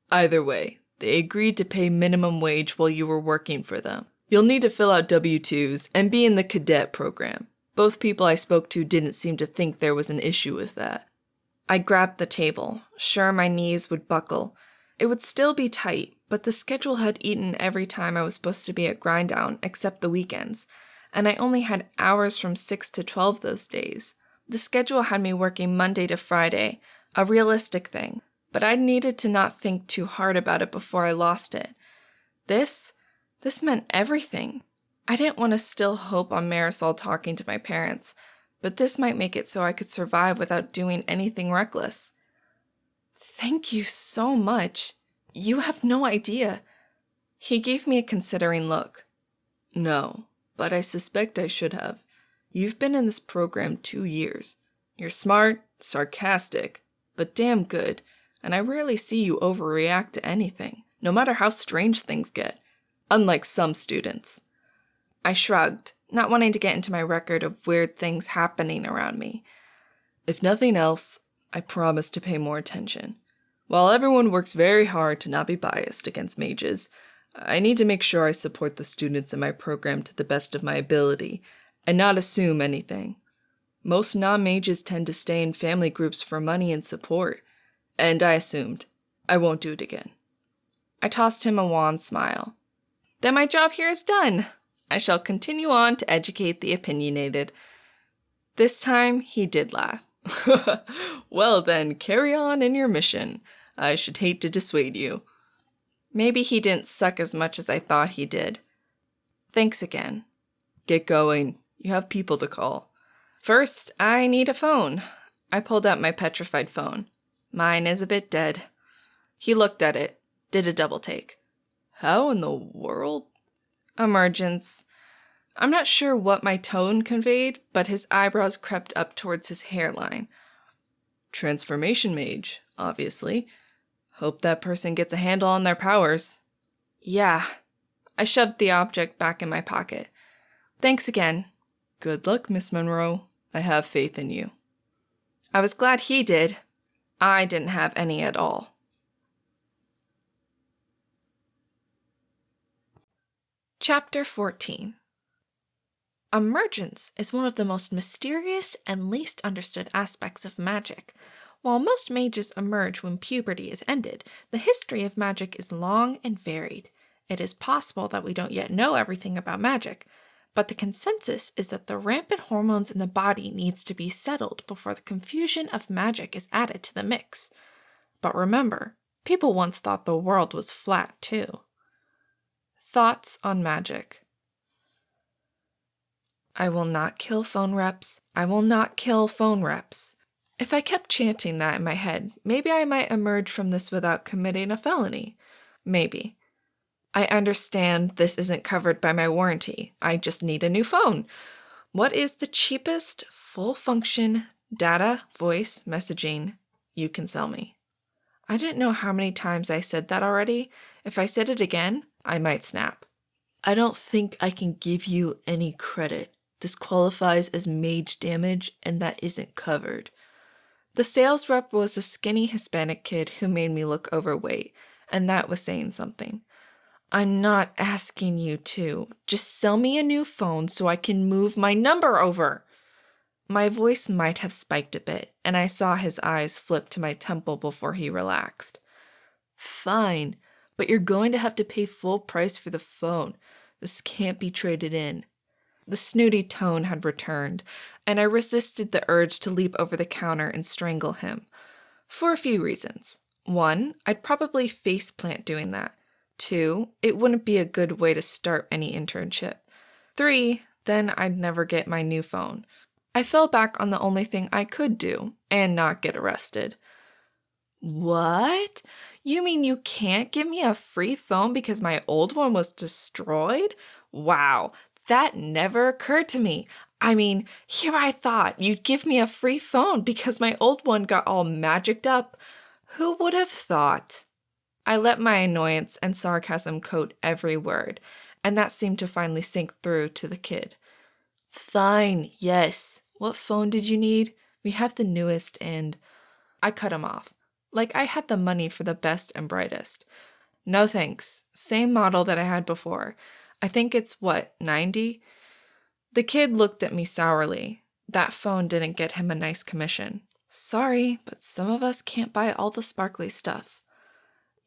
Either way, they agreed to pay minimum wage while you were working for them. You'll need to fill out W-2s and be in the cadet program. Both people I spoke to didn't seem to think there was an issue with that. I grabbed the table, sure my knees would buckle. It would still be tight, but the schedule had eaten every time I was supposed to be at grind down except the weekends, and I only had hours from 6 to 12 those days. The schedule had me working Monday to Friday, a realistic thing, but I needed to not think too hard about it before I lost it. This meant everything. I didn't want to still hope on Marisol talking to my parents, but this might make it so I could survive without doing anything reckless. Thank you so much. You have no idea. He gave me a considering look. No, but I suspect I should have. You've been in this program 2 years. You're smart, sarcastic, but damn good, and I rarely see you overreact to anything, no matter how strange things get, unlike some students. I shrugged, not wanting to get into my record of weird things happening around me. If nothing else, I promise to pay more attention. While everyone works very hard to not be biased against mages, I need to make sure I support the students in my program to the best of my ability and not assume anything. Most non-mages tend to stay in family groups for money and support, and I assumed. I won't do it again. I tossed him a wan smile. Then my job here is done. I shall continue on to educate the opinionated. This time, he did laugh. Well then, carry on in your mission. I should hate to dissuade you. Maybe he didn't suck as much as I thought he did. Thanks again. Get going. You have people to call. First, I need a phone. I pulled out my petrified phone. Mine is a bit dead. He looked at it, did a double take. How in the world? Emergence. I'm not sure what my tone conveyed, but his eyebrows crept up towards his hairline. Transformation mage, obviously. Hope that person gets a handle on their powers. Yeah. I shoved the object back in my pocket. Thanks again. Good luck, Miss Monroe. I have faith in you. I was glad he did. I didn't have any at all. Chapter 14. Emergence is one of the most mysterious and least understood aspects of magic. While most mages emerge when puberty is ended, the history of magic is long and varied. It is possible that we don't yet know everything about magic, But the consensus is that the rampant hormones in the body needs to be settled before the confusion of magic is added to the mix. But remember, people once thought the world was flat too. Thoughts on magic. I will not kill phone reps. I will not kill phone reps. If I kept chanting that in my head, maybe I might emerge from this without committing a felony. Maybe. I understand this isn't covered by my warranty. I just need a new phone. What is the cheapest, full-function, data, voice, messaging you can sell me? I didn't know how many times I said that already. If I said it again, I might snap. I don't think I can give you any credit. This qualifies as mage damage, and that isn't covered. The sales rep was a skinny Hispanic kid who made me look overweight, and that was saying something. I'm not asking you to. Just sell me a new phone so I can move my number over. My voice might have spiked a bit, and I saw his eyes flip to my temple before he relaxed. Fine, but you're going to have to pay full price for the phone. This can't be traded in. The snooty tone had returned, and I resisted the urge to leap over the counter and strangle him. For a few reasons. 1, I'd probably faceplant doing that. 2, it wouldn't be a good way to start any internship. 3, then I'd never get my new phone. I fell back on the only thing I could do, and not get arrested. What? You mean you can't give me a free phone because my old one was destroyed? Wow, that never occurred to me. I mean, here I thought you'd give me a free phone because my old one got all magicked up. Who would have thought? I let my annoyance and sarcasm coat every word, and that seemed to finally sink through to the kid. Fine, yes. What phone did you need? We have the newest and... I cut him off, like I had the money for the best and brightest. No thanks. Same model that I had before. I think it's, 90? The kid looked at me sourly. That phone didn't get him a nice commission. Sorry, but some of us can't buy all the sparkly stuff.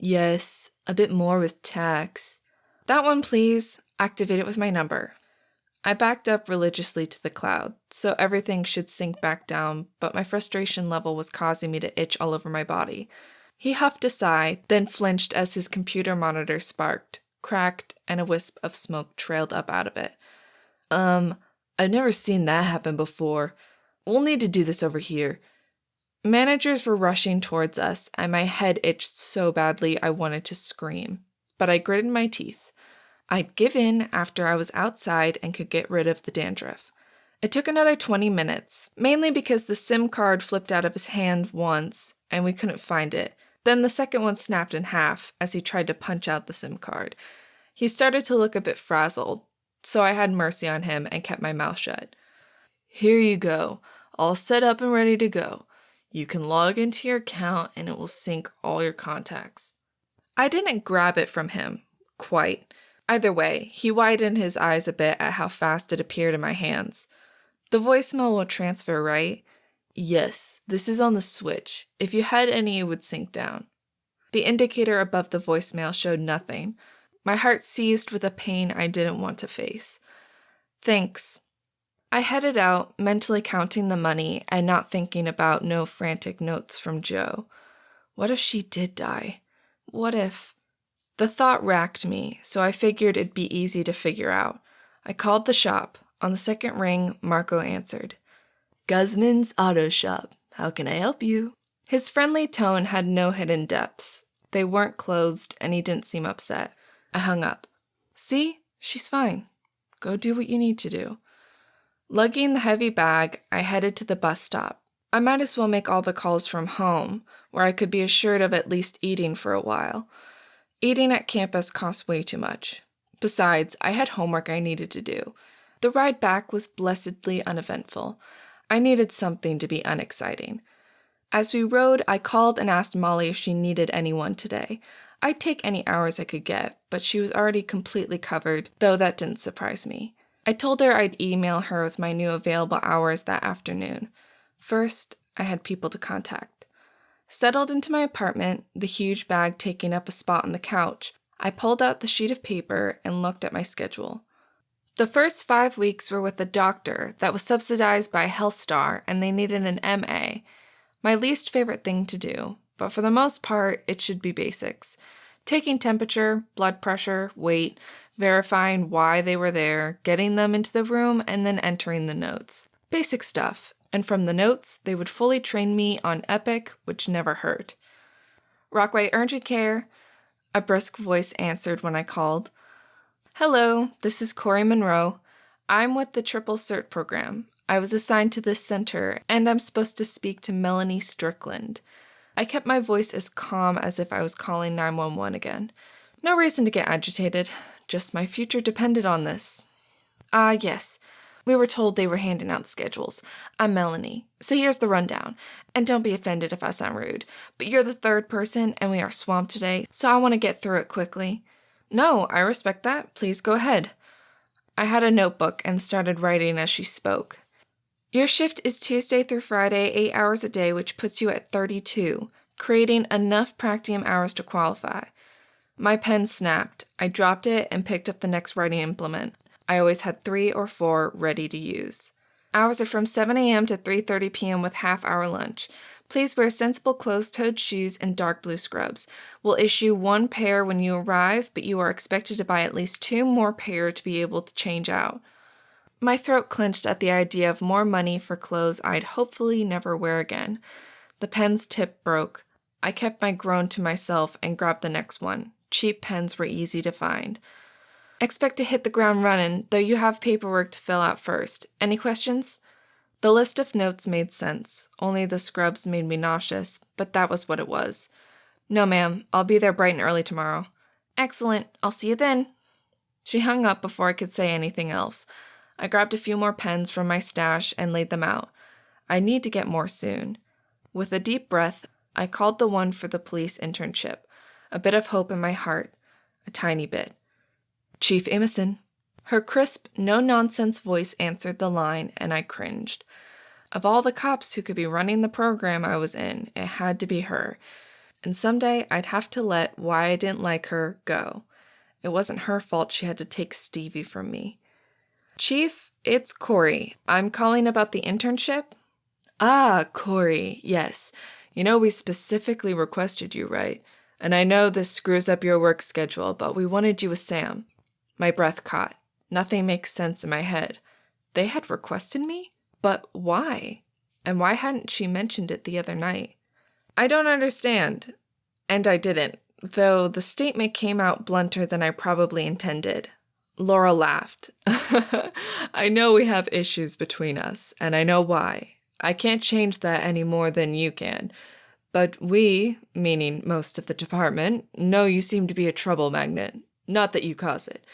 Yes, a bit more with tax. That one, please. Activate it with my number. I backed up religiously to the cloud, so everything should sink back down, but my frustration level was causing me to itch all over my body. He huffed a sigh, then flinched as his computer monitor sparked, cracked, and a wisp of smoke trailed up out of it. I've never seen that happen before. We'll need to do this over here. Managers were rushing towards us, and my head itched so badly I wanted to scream. But I gritted my teeth. I'd give in after I was outside and could get rid of the dandruff. It took another 20 minutes, mainly because the SIM card flipped out of his hand once, and we couldn't find it. Then the second one snapped in half as he tried to punch out the SIM card. He started to look a bit frazzled, so I had mercy on him and kept my mouth shut. Here you go, all set up and ready to go. You can log into your account and it will sync all your contacts. I didn't grab it from him, quite. Either way, he widened his eyes a bit at how fast it appeared in my hands. The voicemail will transfer, right? Yes, this is on the switch. If you had any, it would sync down. The indicator above the voicemail showed nothing. My heart seized with a pain I didn't want to face. Thanks. I headed out, mentally counting the money and not thinking about no frantic notes from Jo. What if she did die? What if... The thought racked me, so I figured it'd be easy to figure out. I called the shop. On the second ring, Marco answered. Guzman's Auto Shop. How can I help you? His friendly tone had no hidden depths. They weren't closed, and he didn't seem upset. I hung up. See? She's fine. Go do what you need to do. Lugging the heavy bag, I headed to the bus stop. I might as well make all the calls from home, where I could be assured of at least eating for a while. Eating at campus cost way too much. Besides, I had homework I needed to do. The ride back was blessedly uneventful. I needed something to be unexciting. As we rode, I called and asked Molly if she needed anyone today. I'd take any hours I could get, but she was already completely covered, though that didn't surprise me. I told her I'd email her with my new available hours that afternoon. First, I had people to contact. Settled into my apartment, the huge bag taking up a spot on the couch, I pulled out the sheet of paper and looked at my schedule. The first 5 weeks were with a doctor that was subsidized by HealthStar, and they needed an MA. My least favorite thing to do, but for the most part, it should be basics. Taking temperature, blood pressure, weight, verifying why they were there, getting them into the room, and then entering the notes. Basic stuff, and from the notes, they would fully train me on Epic, which never hurt. Rockway Urgent Care, a brisk voice answered when I called. Hello, this is Cori Monroe. I'm with the Triple Cert program. I was assigned to this center, and I'm supposed to speak to Melanie Strickland. I kept my voice as calm as if I was calling 911 again. No reason to get agitated, just my future depended on this. Yes. We were told they were handing out schedules. I'm Melanie, so here's the rundown. And don't be offended if I sound rude, but you're the third person and we are swamped today, so I want to get through it quickly. No, I respect that. Please go ahead. I had a notebook and started writing as she spoke. Your shift is Tuesday through Friday, 8 hours a day, which puts you at 32, creating enough practium hours to qualify. My pen snapped. I dropped it and picked up the next writing implement. I always had 3 or 4 ready to use. Hours are from 7 a.m. to 3:30 p.m. with half-hour lunch. Please wear sensible closed-toed shoes and dark blue scrubs. We'll issue 1 pair when you arrive, but you are expected to buy at least 2 more pair to be able to change out. My throat clenched at the idea of more money for clothes I'd hopefully never wear again. The pen's tip broke. I kept my groan to myself and grabbed the next one. Cheap pens were easy to find. Expect to hit the ground running, though you have paperwork to fill out first. Any questions? The list of notes made sense. Only the scrubs made me nauseous, but that was what it was. No, ma'am. I'll be there bright and early tomorrow. Excellent. I'll see you then. She hung up before I could say anything else. I grabbed a few more pens from my stash and laid them out. I need to get more soon. With a deep breath, I called the one for the police internship. A bit of hope in my heart. A tiny bit. Chief Emerson. Her crisp, no-nonsense voice answered the line, and I cringed. Of all the cops who could be running the program I was in, it had to be her. And someday I'd have to let why I didn't like her go. It wasn't her fault she had to take Stevie from me. Chief, it's Cori. I'm calling about the internship. Ah, Cori, yes. You know we specifically requested you, right? And I know this screws up your work schedule, but we wanted you with Sam. My breath caught. Nothing makes sense in my head. They had requested me? But why? And why hadn't she mentioned it the other night? I don't understand. And I didn't, though the statement came out blunter than I probably intended. Laura laughed. I know we have issues between us, and I know why. I can't change that any more than you can. But we, meaning most of the department, know you seem to be a trouble magnet. Not that you cause it.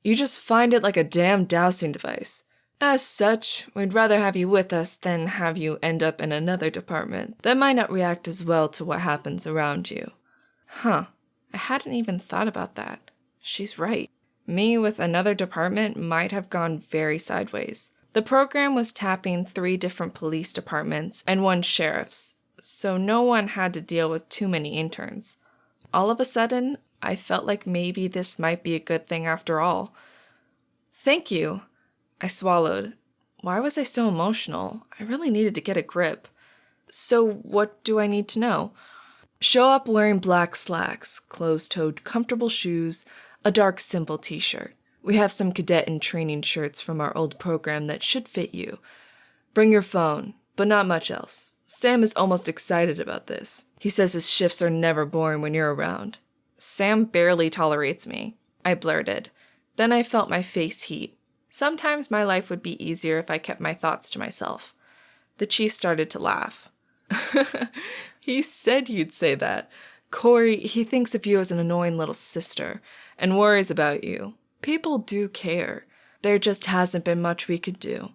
You just find it like a damn dowsing device. As such, we'd rather have you with us than have you end up in another department that might not react as well to what happens around you. Huh. I hadn't even thought about that. She's right. Me with another department might have gone very sideways. The program was tapping 3 different police departments and 1 sheriff's, so no one had to deal with too many interns. All of a sudden, I felt like maybe this might be a good thing after all. Thank you. I swallowed. Why was I so emotional? I really needed to get a grip. So what do I need to know? Show up wearing black slacks, closed-toed comfortable shoes, a dark simple t-shirt. We have some cadet and training shirts from our old program that should fit you. Bring your phone, but not much else. Sam is almost excited about this. He says his shifts are never boring when you're around. Sam barely tolerates me, I blurted. Then I felt my face heat. Sometimes my life would be easier if I kept my thoughts to myself. The chief started to laugh. He said you'd say that. Cori, he thinks of you as an annoying little sister and worries about you. People do care. There just hasn't been much we could do.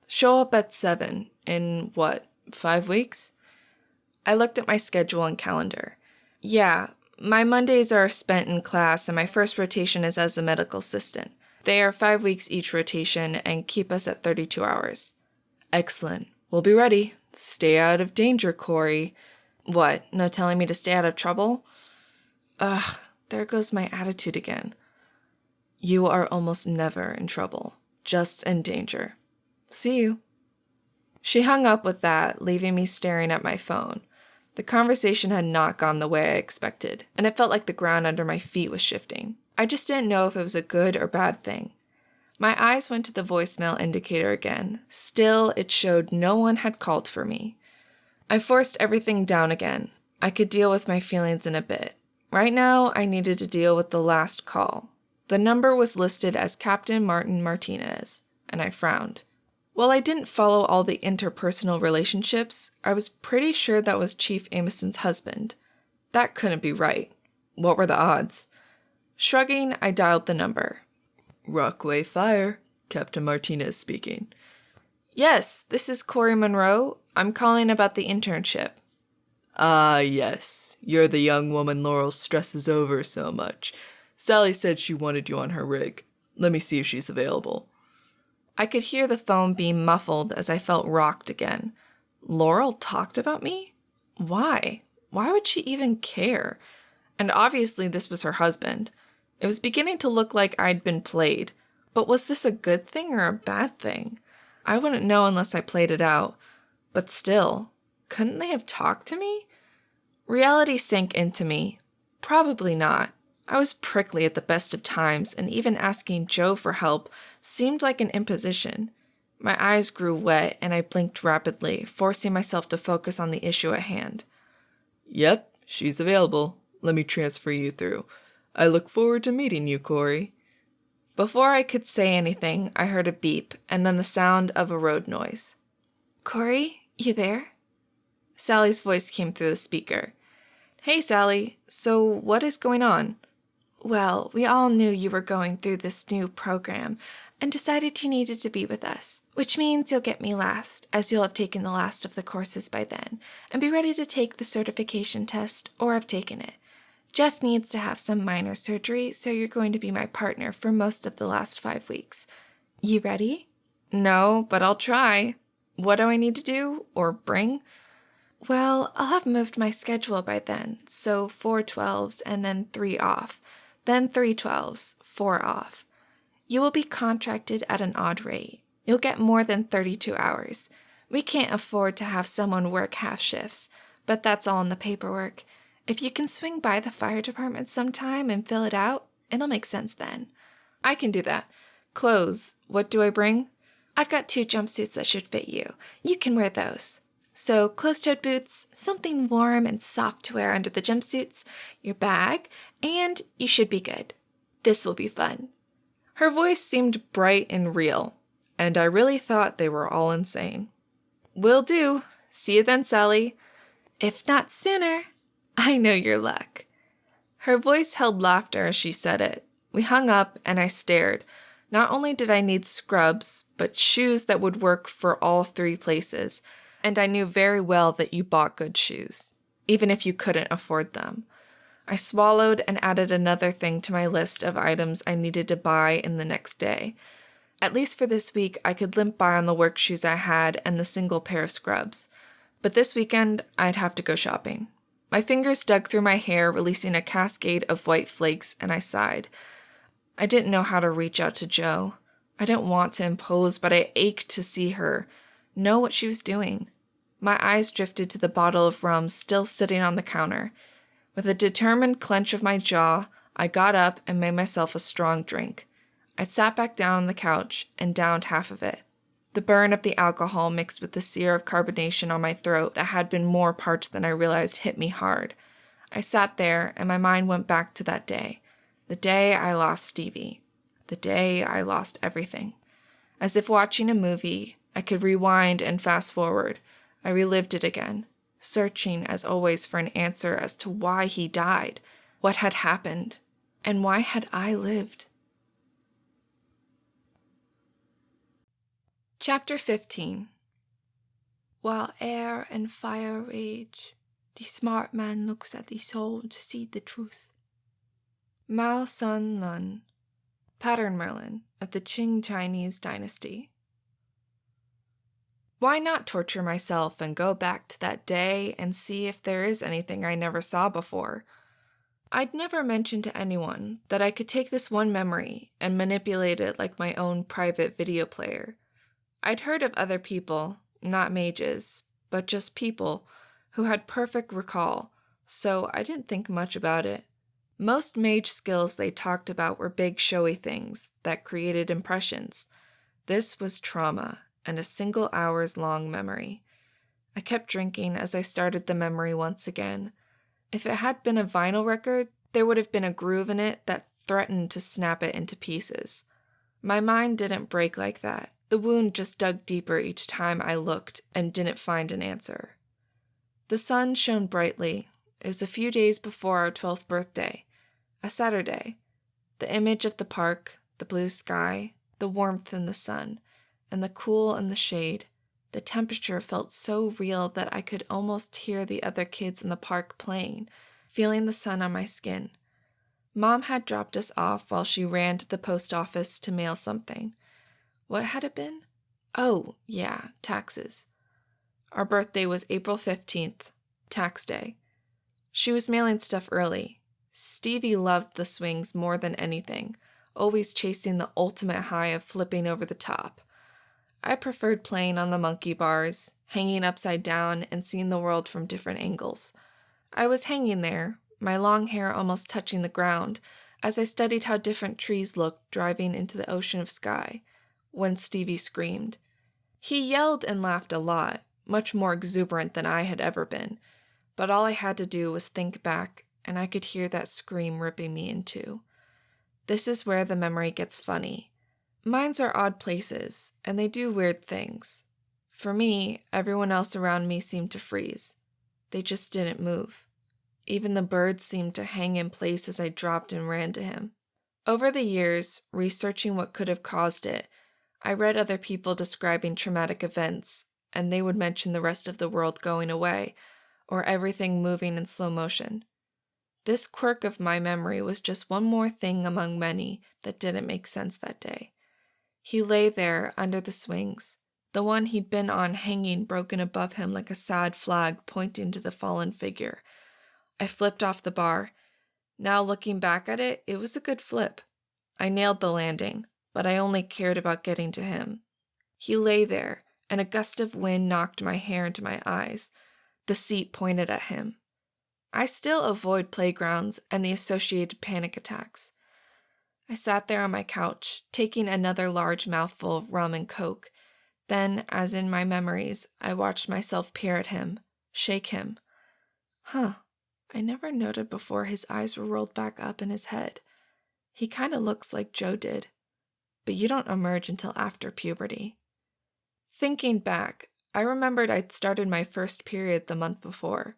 Show up at 7 in, 5 weeks? I looked at my schedule and calendar. Yeah, my Mondays are spent in class and my first rotation is as a medical assistant. They are 5 weeks each rotation and keep us at 32 hours. Excellent. We'll be ready. Stay out of danger, Cori. What, no telling me to stay out of trouble? Ugh, there goes my attitude again. You are almost never in trouble. just in danger. See you." She hung up with that, leaving me staring at my phone. The conversation had not gone the way I expected, and it felt like the ground under my feet was shifting. I just didn't know if it was a good or bad thing. My eyes went to the voicemail indicator again. Still, it showed no one had called for me. I forced everything down again. I could deal with my feelings in a bit. Right now, I needed to deal with the last call. The number was listed as Captain Martin Martinez, and I frowned. While I didn't follow all the interpersonal relationships, I was pretty sure that was Chief Amoson's husband. That couldn't be right. What were the odds? Shrugging, I dialed the number. "Rockaway Fire, Captain Martinez speaking." "Yes, this is Cori Monroe. I'm calling about the internship." "Ah, yes. You're the young woman Laurel stresses over so much. Sally said she wanted you on her rig. Let me see if she's available." I could hear the phone being muffled as I felt rocked again. Laurel talked about me? Why? Why would she even care? And obviously this was her husband. It was beginning to look like I'd been played. But was this a good thing or a bad thing? I wouldn't know unless I played it out. But still, couldn't they have talked to me? Reality sank into me. Probably not. I was prickly at the best of times, and even asking Jo for help seemed like an imposition. My eyes grew wet, and I blinked rapidly, forcing myself to focus on the issue at hand. "Yep, she's available. Let me transfer you through. I look forward to meeting you, Cori." Before I could say anything, I heard a beep, and then the sound of a road noise. "Cori, you there?" Sally's voice came through the speaker. "Hey, Sally. So what is going on?" "Well, we all knew you were going through this new program and decided you needed to be with us, which means you'll get me last, as you'll have taken the last of the courses by then, and be ready to take the certification test, or have taken it. Jeff needs to have some minor surgery, so you're going to be my partner for most of the last 5 weeks. You ready?" "No, but I'll try. What do I need to do, or bring?" "Well, I'll have moved my schedule by then, so 4 12s and then 3 off. Then 3 12s, 4 off. You will be contracted at an odd rate. You'll get more than 32 hours. We can't afford to have someone work half shifts, but that's all in the paperwork. If you can swing by the fire department sometime and fill it out, it'll make sense then." "I can do that. Clothes, what do I bring?" "I've got 2 jumpsuits that should fit you. You can wear those. So closed-toed boots, something warm and soft to wear under the jumpsuits, your bag, and you should be good. This will be fun." Her voice seemed bright and real, and I really thought they were all insane. "Will do. See you then, Sally." "If not sooner. I know your luck." Her voice held laughter as she said it. We hung up, and I stared. Not only did I need scrubs, but shoes that would work for all 3 places, and I knew very well that you bought good shoes, even if you couldn't afford them. I swallowed and added another thing to my list of items I needed to buy in the next day. At least for this week, I could limp by on the work shoes I had and the single pair of scrubs. But this weekend, I'd have to go shopping. My fingers dug through my hair, releasing a cascade of white flakes, and I sighed. I didn't know how to reach out to Jo. I didn't want to impose, but I ached to see her, know what she was doing. My eyes drifted to the bottle of rum still sitting on the counter. With a determined clench of my jaw, I got up and made myself a strong drink. I sat back down on the couch and downed half of it. The burn of the alcohol mixed with the sear of carbonation on my throat that had been more parched than I realized hit me hard. I sat there, and my mind went back to that day. The day I lost Stevie. The day I lost everything. As if watching a movie, I could rewind and fast forward. I relived it again, searching as always for an answer as to why he died, what had happened, and why had I lived. Chapter 15. While air and fire rage, the smart man looks at the soul to see the truth. Mao Sun Lun, Pattern Merlin of the Qing Chinese dynasty. Why not torture myself and go back to that day and see if there is anything I never saw before? I'd never mentioned to anyone that I could take this one memory and manipulate it like my own private video player. I'd heard of other people, not mages, but just people, who had perfect recall, so I didn't think much about it. Most mage skills they talked about were big showy things that created impressions. This was trauma and a single hour's long memory. I kept drinking as I started the memory once again. If it had been a vinyl record, there would have been a groove in it that threatened to snap it into pieces. My mind didn't break like that. The wound just dug deeper each time I looked and didn't find an answer. The sun shone brightly. It was a few days before our 12th birthday, a Saturday. The image of the park, the blue sky, the warmth in the sun, and the cool in the shade. The temperature felt so real that I could almost hear the other kids in the park playing, feeling the sun on my skin. Mom had dropped us off while she ran to the post office to mail something. What had it been? Oh, yeah, taxes. Our birthday was April 15th, tax day. She was mailing stuff early. Stevie loved the swings more than anything, always chasing the ultimate high of flipping over the top. I preferred playing on the monkey bars, hanging upside down and seeing the world from different angles. I was hanging there, my long hair almost touching the ground, as I studied how different trees looked driving into the ocean of sky, when Stevie screamed. He yelled and laughed a lot, much more exuberant than I had ever been, but all I had to do was think back, and I could hear that scream ripping me in two. This is where the memory gets funny. Minds are odd places, and they do weird things. For me, everyone else around me seemed to freeze. They just didn't move. Even the birds seemed to hang in place as I dropped and ran to him. Over the years, researching what could have caused it, I read other people describing traumatic events, and they would mention the rest of the world going away, or everything moving in slow motion. This quirk of my memory was just one more thing among many that didn't make sense that day. He lay there under the swings, the one he'd been on hanging broken above him like a sad flag pointing to the fallen figure. I flipped off the bar. Now looking back at it, it was a good flip. I nailed the landing, but I only cared about getting to him. He lay there, and a gust of wind knocked my hair into my eyes. The seat pointed at him. I still avoid playgrounds and the associated panic attacks. I sat there on my couch, taking another large mouthful of rum and coke. Then, as in my memories, I watched myself peer at him, shake him. I never noted before his eyes were rolled back up in his head. He kind of looks like Joe did, but you don't emerge until after puberty. Thinking back, I remembered I'd started my first period the month before.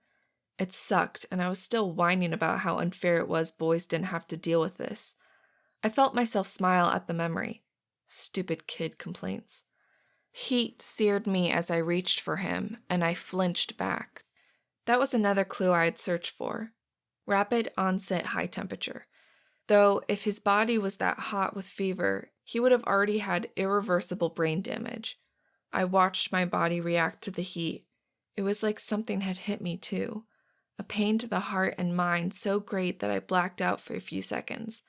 It sucked, and I was still whining about how unfair it was boys didn't have to deal with this. I felt myself smile at the memory. Stupid kid complaints. Heat seared me as I reached for him, and I flinched back. That was another clue I had searched for. Rapid onset high temperature. Though, if his body was that hot with fever, he would have already had irreversible brain damage. I watched my body react to the heat. It was like something had hit me too. A pain to the heart and mind so great that I blacked out for a few seconds.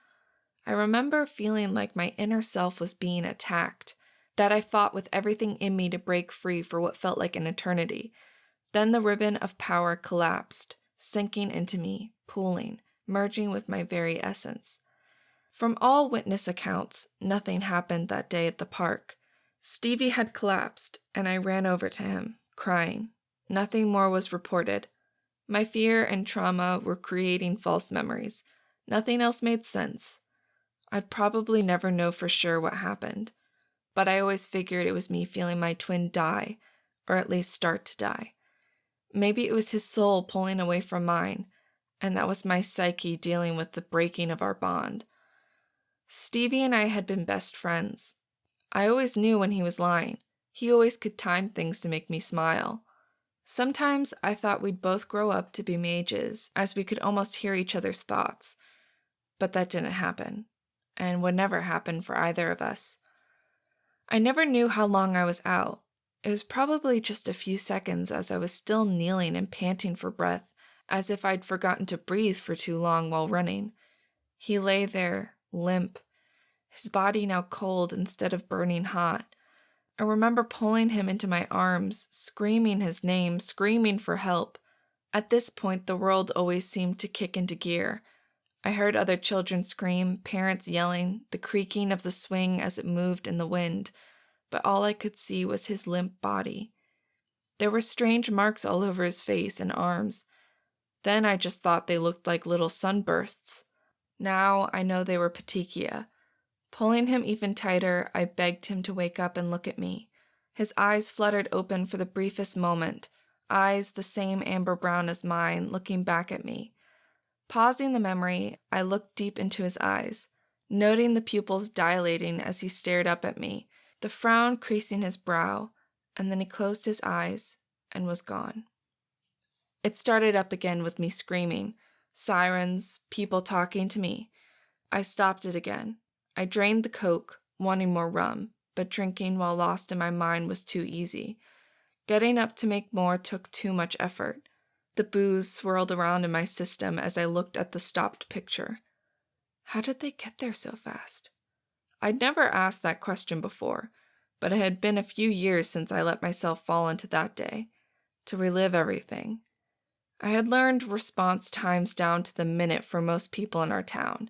I remember feeling like my inner self was being attacked, that I fought with everything in me to break free for what felt like an eternity. Then the ribbon of power collapsed, sinking into me, pooling, merging with my very essence. From all witness accounts, nothing happened that day at the park. Stevie had collapsed, and I ran over to him, crying. Nothing more was reported. My fear and trauma were creating false memories. Nothing else made sense. I'd probably never know for sure what happened, but I always figured it was me feeling my twin die, or at least start to die. Maybe it was his soul pulling away from mine, and that was my psyche dealing with the breaking of our bond. Stevie and I had been best friends. I always knew when he was lying. He always could time things to make me smile. Sometimes I thought we'd both grow up to be mages, as we could almost hear each other's thoughts. But that didn't happen, and would never happen for either of us. I never knew how long I was out. It was probably just a few seconds as I was still kneeling and panting for breath as if I'd forgotten to breathe for too long while running. He lay there, limp, his body now cold instead of burning hot. I remember pulling him into my arms, screaming his name, screaming for help. At this point, the world always seemed to kick into gear. I heard other children scream, parents yelling, the creaking of the swing as it moved in the wind, but all I could see was his limp body. There were strange marks all over his face and arms. Then I just thought they looked like little sunbursts. Now I know they were petechia. Pulling him even tighter, I begged him to wake up and look at me. His eyes fluttered open for the briefest moment, eyes the same amber brown as mine, looking back at me. Pausing the memory, I looked deep into his eyes, noting the pupils dilating as he stared up at me, the frown creasing his brow, and then he closed his eyes and was gone. It started up again with me screaming, sirens, people talking to me. I stopped it again. I drained the Coke, wanting more rum, but drinking while lost in my mind was too easy. Getting up to make more took too much effort. The booze swirled around in my system as I looked at the stopped picture. How did they get there so fast? I'd never asked that question before, but it had been a few years since I let myself fall into that day, to relive everything. I had learned response times down to the minute for most people in our town.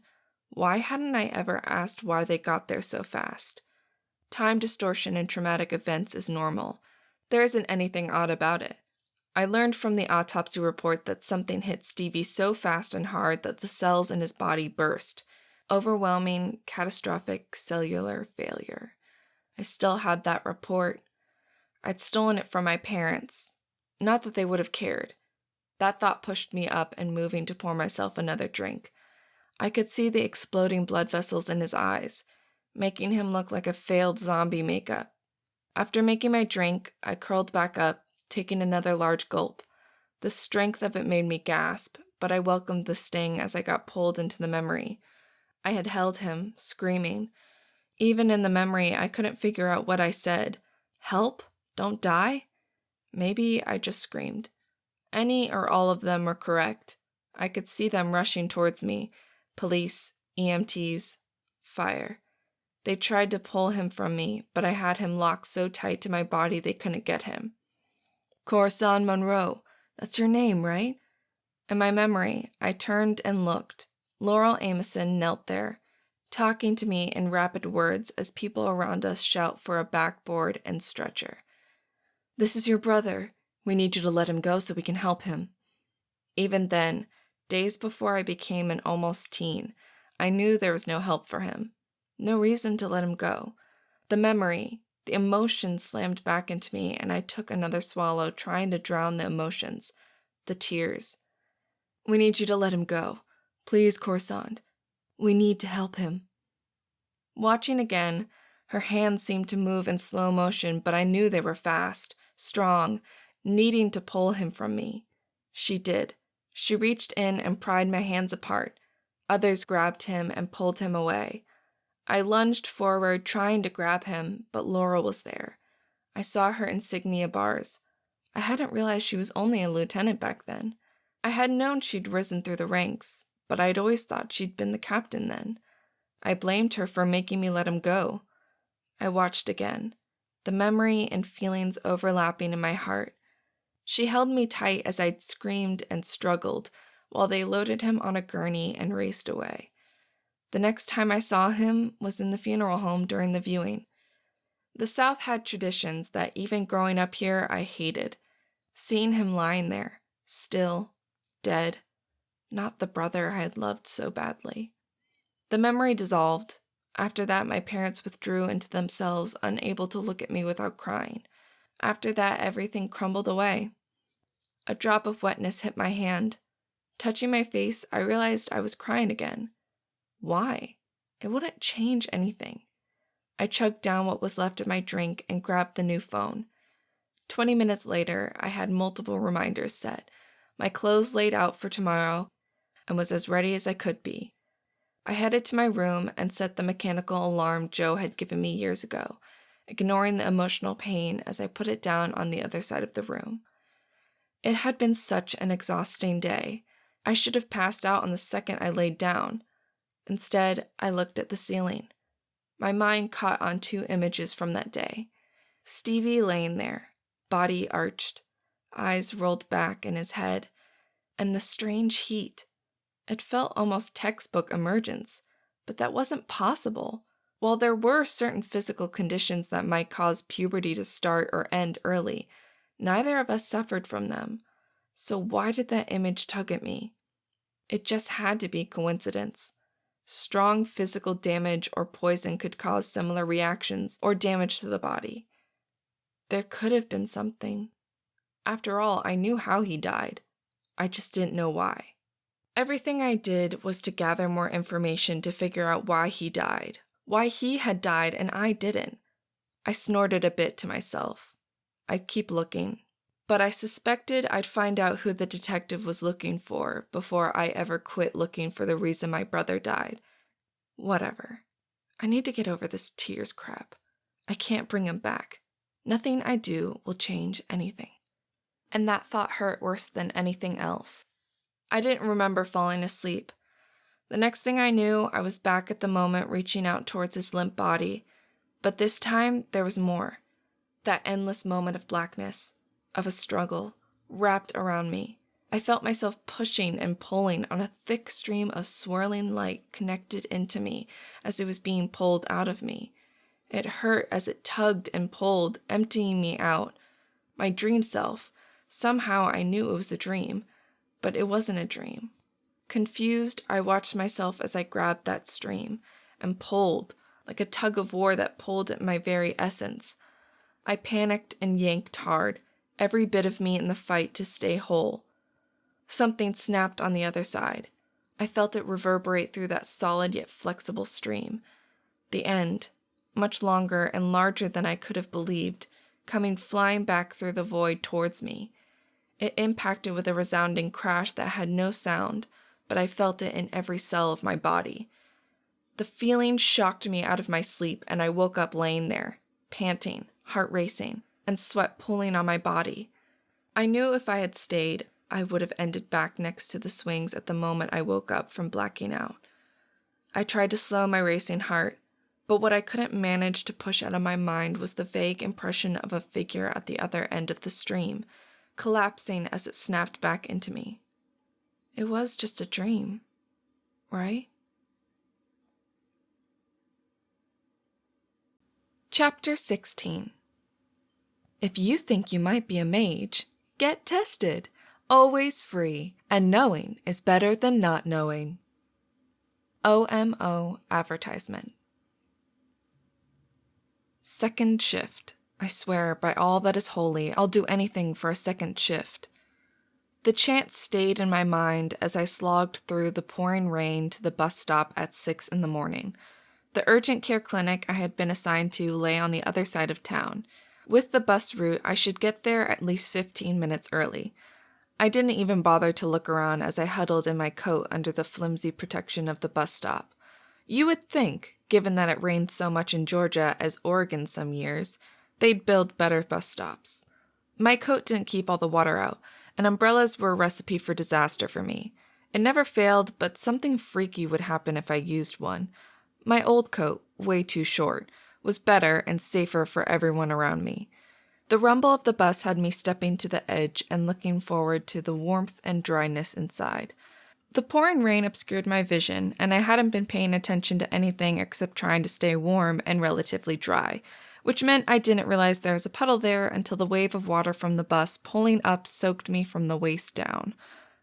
Why hadn't I ever asked why they got there so fast? Time distortion in traumatic events is normal. There isn't anything odd about it. I learned from the autopsy report that something hit Stevie so fast and hard that the cells in his body burst. Overwhelming, catastrophic cellular failure. I still had that report. I'd stolen it from my parents. Not that they would have cared. That thought pushed me up and moving to pour myself another drink. I could see the exploding blood vessels in his eyes, making him look like a failed zombie makeup. After making my drink, I curled back up, taking another large gulp. The strength of it made me gasp, but I welcomed the sting as I got pulled into the memory. I had held him, screaming. Even in the memory, I couldn't figure out what I said. Help? Don't die? Maybe I just screamed. Any or all of them were correct. I could see them rushing towards me. Police, EMTs, fire. They tried to pull him from me, but I had him locked so tight to my body they couldn't get him. Corazon Monroe, that's your name, right? In my memory, I turned and looked. Laurel Amison knelt there, talking to me in rapid words as people around us shout for a backboard and stretcher. This is your brother. We need you to let him go so we can help him. Even then, days before I became an almost teen, I knew there was no help for him. No reason to let him go. The memory, the emotion slammed back into me, and I took another swallow, trying to drown the emotions, the tears. We need you to let him go. Please, Corazon. We need to help him. Watching again, her hands seemed to move in slow motion, but I knew they were fast, strong, needing to pull him from me. She did. She reached in and pried my hands apart. Others grabbed him and pulled him away. I lunged forward, trying to grab him, but Laurel was there. I saw her insignia bars. I hadn't realized she was only a lieutenant back then. I had known she'd risen through the ranks, but I'd always thought she'd been the captain then. I blamed her for making me let him go. I watched again, the memory and feelings overlapping in my heart. She held me tight as I'd screamed and struggled while they loaded him on a gurney and raced away. The next time I saw him was in the funeral home during the viewing. The South had traditions that even growing up here I hated. Seeing him lying there, still, dead, not the brother I had loved so badly. The memory dissolved. After that, my parents withdrew into themselves, unable to look at me without crying. After that, everything crumbled away. A drop of wetness hit my hand. Touching my face, I realized I was crying again. Why? It wouldn't change anything. I chugged down what was left of my drink and grabbed the new phone. 20 minutes later, I had multiple reminders set, my clothes laid out for tomorrow, and was as ready as I could be. I headed to my room and set the mechanical alarm Joe had given me years ago, ignoring the emotional pain as I put it down on the other side of the room. It had been such an exhausting day. I should have passed out on the second I laid down. Instead, I looked at the ceiling. My mind caught on 2 images from that day. Stevie laying there, body arched, eyes rolled back in his head, and the strange heat. It felt almost textbook emergence, but that wasn't possible. While there were certain physical conditions that might cause puberty to start or end early, neither of us suffered from them. So why did that image tug at me? It just had to be coincidence. Strong physical damage or poison could cause similar reactions or damage to the body. There could have been something. After all, I knew how he died. I just didn't know why. Everything I did was to gather more information to figure out why he died, why he had died and I didn't. I snorted a bit to myself. I'd keep looking, but I suspected I'd find out who the detective was looking for before I ever quit looking for the reason my brother died. Whatever. I need to get over this tears crap. I can't bring him back. Nothing I do will change anything. And that thought hurt worse than anything else. I didn't remember falling asleep. The next thing I knew, I was back at the moment reaching out towards his limp body. But this time, there was more. That endless moment of blackness, of a struggle, wrapped around me. I felt myself pushing and pulling on a thick stream of swirling light connected into me as it was being pulled out of me. It hurt as it tugged and pulled, emptying me out. My dream self. Somehow I knew it was a dream, but it wasn't a dream. Confused, I watched myself as I grabbed that stream and pulled, like a tug of war that pulled at my very essence. I panicked and yanked hard, every bit of me in the fight to stay whole. Something snapped on the other side. I felt it reverberate through that solid yet flexible stream. The end, much longer and larger than I could have believed, coming flying back through the void towards me. It impacted with a resounding crash that had no sound, but I felt it in every cell of my body. The feeling shocked me out of my sleep, and I woke up laying there, panting, heart racing, and sweat pooling on my body. I knew if I had stayed, I would have ended back next to the swings at the moment I woke up from blacking out. I tried to slow my racing heart, but what I couldn't manage to push out of my mind was the vague impression of a figure at the other end of the stream, collapsing as it snapped back into me. It was just a dream, right? Chapter 16. If you think you might be a mage, get tested. Always free, and knowing is better than not knowing. OMO advertisement. Second shift. I swear, by all that is holy, I'll do anything for a second shift. The chant stayed in my mind as I slogged through the pouring rain to the bus stop at 6 a.m. The urgent care clinic I had been assigned to lay on the other side of town. With the bus route, I should get there at least 15 minutes early. I didn't even bother to look around as I huddled in my coat under the flimsy protection of the bus stop. You would think, given that it rained so much in Georgia as Oregon some years, they'd build better bus stops. My coat didn't keep all the water out, and umbrellas were a recipe for disaster for me. It never failed, but something freaky would happen if I used one. My old coat, way too short, was better and safer for everyone around me. The rumble of the bus had me stepping to the edge and looking forward to the warmth and dryness inside. The pouring rain obscured my vision, and I hadn't been paying attention to anything except trying to stay warm and relatively dry, which meant I didn't realize there was a puddle there until the wave of water from the bus pulling up soaked me from the waist down.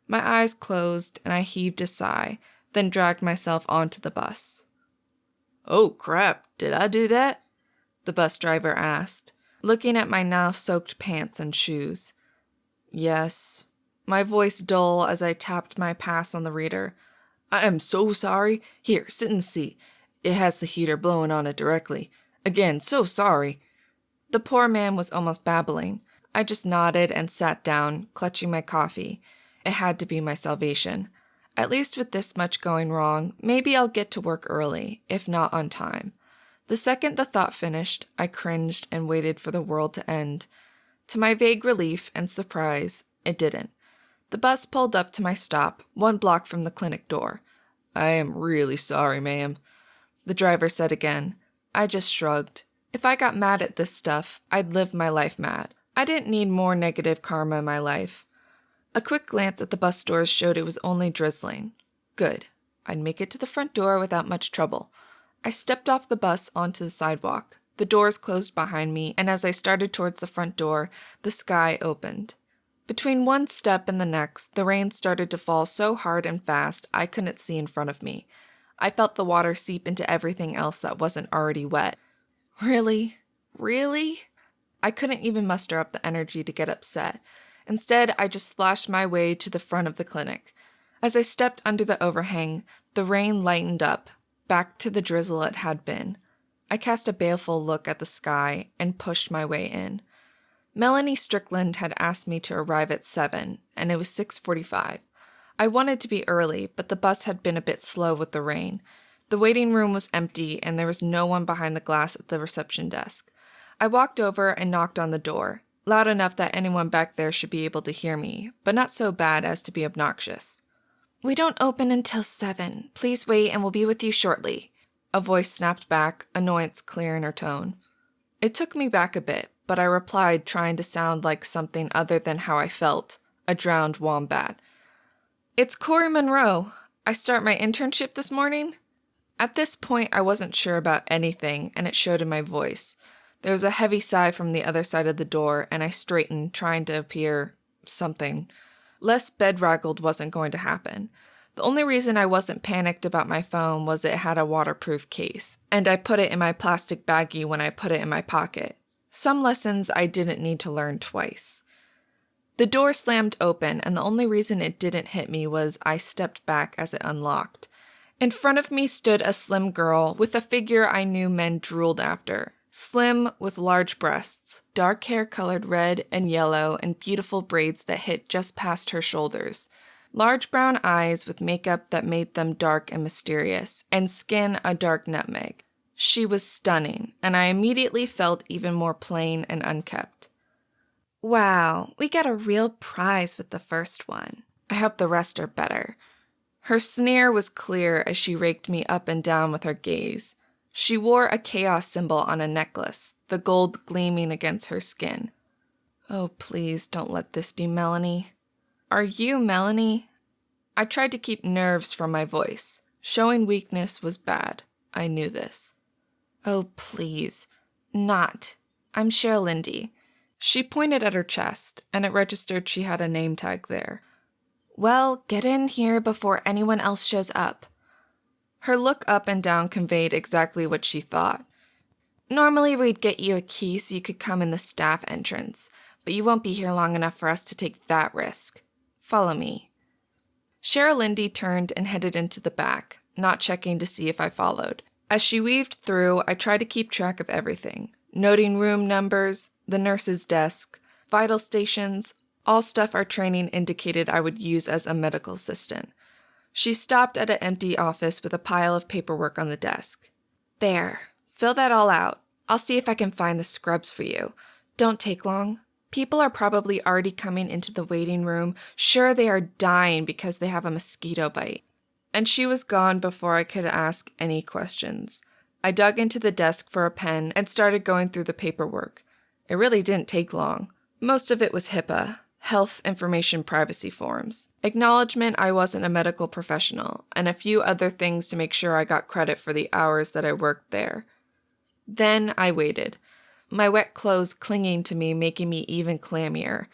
My eyes closed, and I heaved a sigh, then dragged myself onto the bus. "Oh, crap, did I do that?" the bus driver asked, looking at my now soaked pants and shoes. Yes, my voice dull as I tapped my pass on the reader. "I am so sorry. Here, sit in the seat. It has the heater blowing on it directly. Again, so sorry." The poor man was almost babbling. I just nodded and sat down, clutching my coffee. It had to be my salvation. At least with this much going wrong, maybe I'll get to work early, if not on time. The second the thought finished, I cringed and waited for the world to end. To my vague relief and surprise, It didn't. The bus pulled up to my stop, 1 block from the clinic door. "I am really sorry, ma'am," the driver said again. I just shrugged. If I got mad at this stuff, I'd live my life mad. I didn't need more negative karma in my life. A quick glance at the bus doors showed it was only drizzling. Good. I'd make it to the front door without much trouble. I stepped off the bus onto the sidewalk. The doors closed behind me, and as I started towards the front door, the sky opened. Between one step and the next, the rain started to fall so hard and fast I couldn't see in front of me. I felt the water seep into everything else that wasn't already wet. Really? Really? I couldn't even muster up the energy to get upset. Instead, I just splashed my way to the front of the clinic. As I stepped under the overhang, the rain lightened up, back to the drizzle it had been. I cast a baleful look at the sky and pushed my way in. Melanie Strickland had asked me to arrive at 7, and it was 6:45. I wanted to be early, but the bus had been a bit slow with the rain. The waiting room was empty, and there was no one behind the glass at the reception desk. I walked over and knocked on the door, loud enough that anyone back there should be able to hear me, but not so bad as to be obnoxious. "We don't open until 7. Please wait and we'll be with you shortly," a voice snapped back, annoyance clear in her tone. It took me back a bit, but I replied trying to sound like something other than how I felt, a drowned wombat. "It's Cori Monroe. I start my internship this morning." At this point, I wasn't sure about anything, and it showed in my voice. There was a heavy sigh from the other side of the door, and I straightened, trying to appear something. Less bedraggled wasn't going to happen. The only reason I wasn't panicked about my phone was it had a waterproof case, and I put it in my plastic baggie when I put it in my pocket. Some lessons I didn't need to learn twice. The door slammed open, and the only reason it didn't hit me was I stepped back as it unlocked. In front of me stood a slim girl with a figure I knew men drooled after. Slim with large breasts, dark hair colored red and yellow, and beautiful braids that hit just past her shoulders. Large brown eyes with makeup that made them dark and mysterious, and skin a dark nutmeg. She was stunning, and I immediately felt even more plain and unkept. Wow, we got a real prize with the first one. I hope the rest are better. Her sneer was clear as she raked me up and down with her gaze. She wore a chaos symbol on a necklace, the gold gleaming against her skin. Oh, please don't let this be Melanie. Are you Melanie? I tried to keep nerves from my voice. Showing weakness was bad. I knew this. Oh, please. Not. I'm Cheryl Lindy. She pointed at her chest, and it registered she had a name tag there. Well, get in here before anyone else shows up. Her look up and down conveyed exactly what she thought. Normally we'd get you a key so you could come in the staff entrance, but you won't be here long enough for us to take that risk. Follow me. Cheryl Lindy turned and headed into the back, not checking to see if I followed. As she weaved through, I tried to keep track of everything, noting room numbers, the nurse's desk, vital stations, all stuff our training indicated I would use as a medical assistant. She stopped at an empty office with a pile of paperwork on the desk. There, fill that all out. I'll see if I can find the scrubs for you. Don't take long. People are probably already coming into the waiting room, sure they are dying because they have a mosquito bite. And she was gone before I could ask any questions. I dug into the desk for a pen and started going through the paperwork. It really didn't take long. Most of it was HIPAA, Health Information Privacy Forms, acknowledgement I wasn't a medical professional, and a few other things to make sure I got credit for the hours that I worked there. Then I waited, my wet clothes clinging to me, making me even clammier.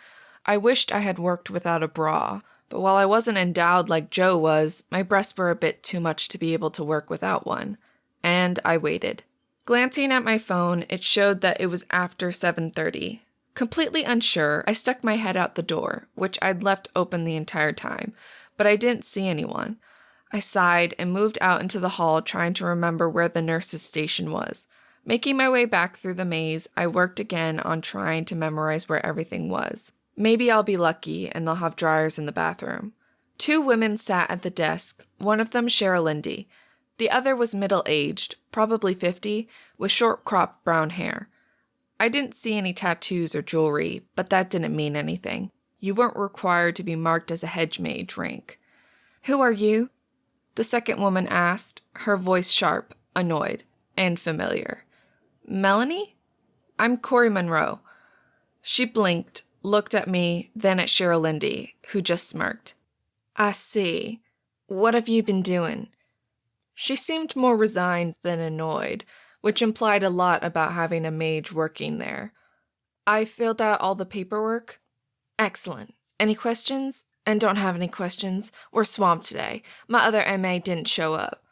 I wished I had worked without a bra, but while I wasn't endowed like Jo was, my breasts were a bit too much to be able to work without one. And I waited. Glancing at my phone, it showed that it was after 7:30. Completely unsure, I stuck my head out the door, which I'd left open the entire time, but I didn't see anyone. I sighed and moved out into the hall, trying to remember where the nurse's station was. Making my way back through the maze, I worked again on trying to memorize where everything was. Maybe I'll be lucky and they'll have dryers in the bathroom. 2 women sat at the desk, one of them Cheryl Lindy. The other was middle-aged, probably 50, with short-cropped brown hair. I didn't see any tattoos or jewelry, but that didn't mean anything. You weren't required to be marked as a hedge mage rank. Who are you? The second woman asked, her voice sharp, annoyed, and familiar. Melanie? I'm Cori Monroe. She blinked, looked at me, then at Cheryl Lindy, who just smirked. I see. What have you been doing? She seemed more resigned than annoyed, which implied a lot about having a mage working there. I filled out all the paperwork. Excellent. Any questions? And don't have any questions. We're swamped today. My other MA didn't show up.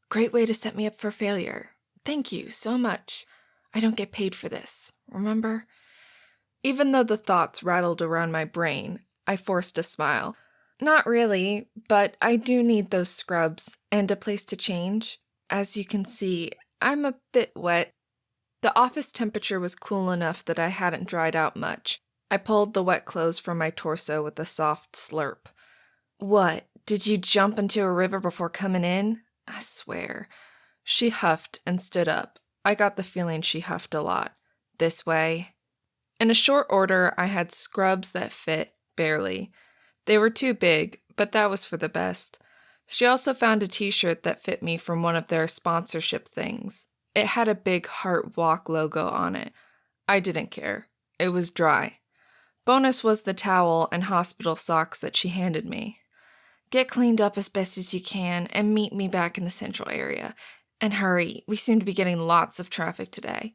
Great way to set me up for failure. Thank you so much. I don't get paid for this, remember? Even though the thoughts rattled around my brain, I forced a smile. Not really, but I do need those scrubs and a place to change. As you can see, I'm a bit wet. The office temperature was cool enough that I hadn't dried out much. I pulled the wet clothes from my torso with a soft slurp. What, did you jump into a river before coming in? I swear. She huffed and stood up. I got the feeling she huffed a lot. This way. In a short order, I had scrubs that fit, barely. They were too big, but that was for the best. She also found a t-shirt that fit me from one of their sponsorship things. It had a big Heart Walk logo on it. I didn't care. It was dry. Bonus was the towel and hospital socks that she handed me. Get cleaned up as best as you can and meet me back in the central area. And hurry, we seem to be getting lots of traffic today.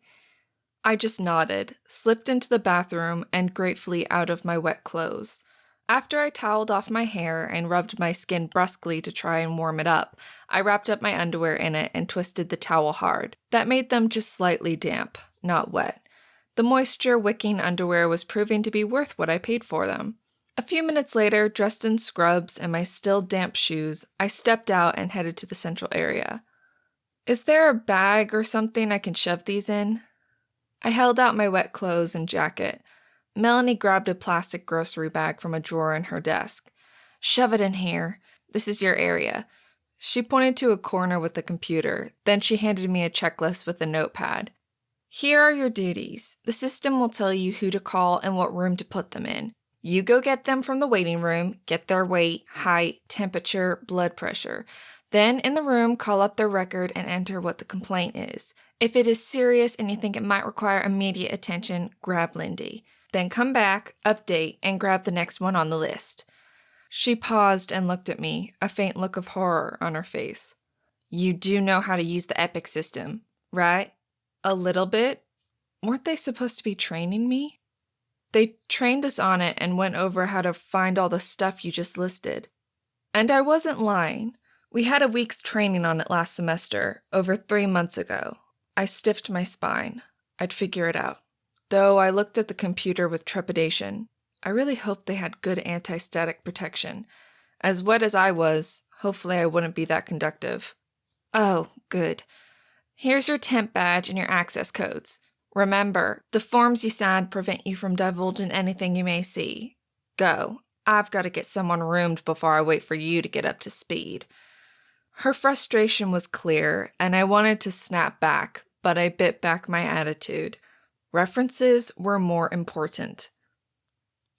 I just nodded, slipped into the bathroom, and gratefully out of my wet clothes. After I toweled off my hair and rubbed my skin brusquely to try and warm it up, I wrapped up my underwear in it and twisted the towel hard. That made them just slightly damp, not wet. The moisture-wicking underwear was proving to be worth what I paid for them. A few minutes later, dressed in scrubs and my still damp shoes, I stepped out and headed to the central area. Is there a bag or something I can shove these in? I held out my wet clothes and jacket. Melanie grabbed a plastic grocery bag from a drawer in her desk. Shove it in here. This is your area. She pointed to a corner with a computer, then she handed me a checklist with a notepad. Here are your duties. The system will tell you who to call and what room to put them in. You go get them from the waiting room, get their weight, height, temperature, blood pressure. Then, in the room, call up their record and enter what the complaint is. If it is serious and you think it might require immediate attention, grab Lindy. Then come back, update, and grab the next one on the list. She paused and looked at me, a faint look of horror on her face. You do know how to use the Epic system, right? A little bit? Weren't they supposed to be training me? They trained us on it and went over how to find all the stuff you just listed. And I wasn't lying. We had a week's training on it last semester, over 3 months ago. I stiffed my spine. I'd figure it out. Though I looked at the computer with trepidation. I really hoped they had good anti-static protection. As wet as I was, hopefully I wouldn't be that conductive. Oh, good. Here's your temp badge and your access codes. Remember, the forms you signed prevent you from divulging anything you may see. Go. I've got to get someone roomed before I wait for you to get up to speed. Her frustration was clear, and I wanted to snap back, but I bit back my attitude. References were more important.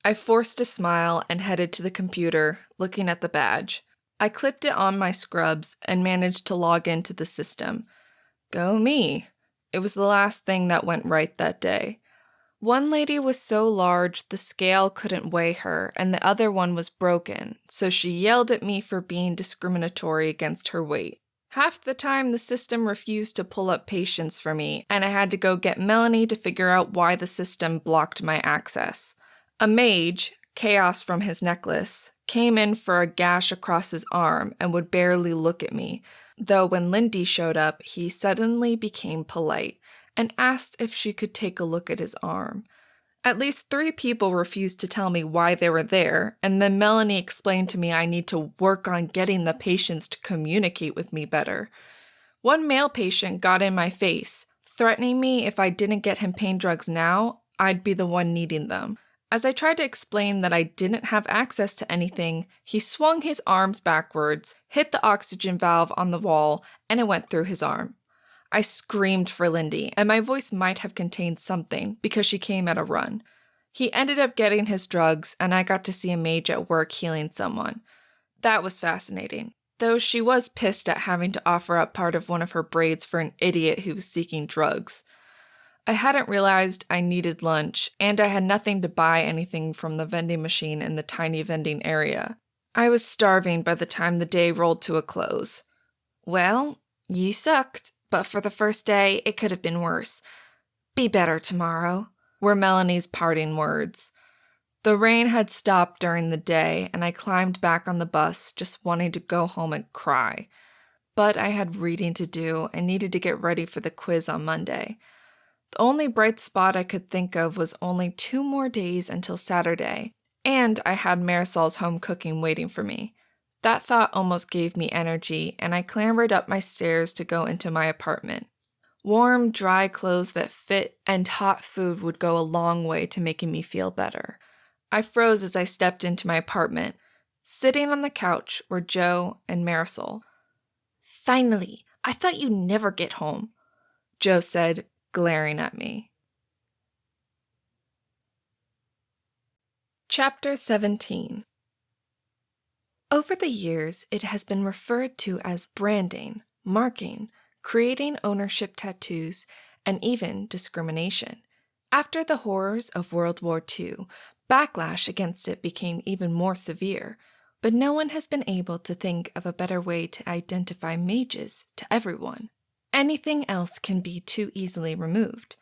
I forced a smile and headed to the computer, looking at the badge. I clipped it on my scrubs and managed to log into the system. Go me. It was the last thing that went right that day. One lady was so large the scale couldn't weigh her, and the other one was broken, so she yelled at me for being discriminatory against her weight. Half the time, the system refused to pull up patients for me, and I had to go get Melanie to figure out why the system blocked my access. A mage, Chaos from his necklace, came in for a gash across his arm and would barely look at me, though when Lindy showed up, he suddenly became polite and asked if she could take a look at his arm. At least 3 people refused to tell me why they were there, and then Melanie explained to me I need to work on getting the patients to communicate with me better. One male patient got in my face, threatening me if I didn't get him pain drugs now, I'd be the one needing them. As I tried to explain that I didn't have access to anything, he swung his arms backwards, hit the oxygen valve on the wall, and it went through his arm. I screamed for Lindy, and my voice might have contained something because she came at a run. He ended up getting his drugs, and I got to see a mage at work healing someone. That was fascinating, though she was pissed at having to offer up part of one of her braids for an idiot who was seeking drugs. I hadn't realized I needed lunch, and I had nothing to buy anything from the vending machine in the tiny vending area. I was starving by the time the day rolled to a close. Well, you sucked, but for the first day, it could have been worse. Be better tomorrow, were Melanie's parting words. The rain had stopped during the day, and I climbed back on the bus, just wanting to go home and cry. But I had reading to do and needed to get ready for the quiz on Monday. The only bright spot I could think of was only 2 more days until Saturday, and I had Marisol's home cooking waiting for me. That thought almost gave me energy, and I clambered up my stairs to go into my apartment. Warm, dry clothes that fit and hot food would go a long way to making me feel better. I froze as I stepped into my apartment. Sitting on the couch were Jo and Marisol. "Finally, I thought you'd never get home," Jo said, glaring at me. Chapter 17. Over the years, it has been referred to as branding, marking, creating ownership tattoos, and even discrimination. After the horrors of World War II, backlash against it became even more severe, but no one has been able to think of a better way to identify mages to everyone. Anything else can be too easily removed.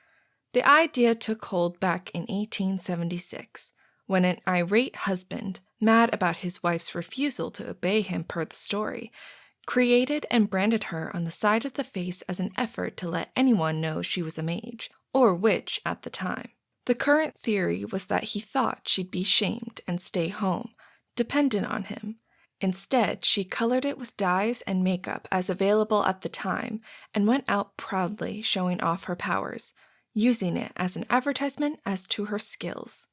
The idea took hold back in 1876, when an irate husband, mad about his wife's refusal to obey him per the story, created and branded her on the side of the face as an effort to let anyone know she was a mage, or witch at the time. The current theory was that he thought she'd be shamed and stay home, dependent on him. Instead, she colored it with dyes and makeup as available at the time and went out proudly showing off her powers, using it as an advertisement as to her skills.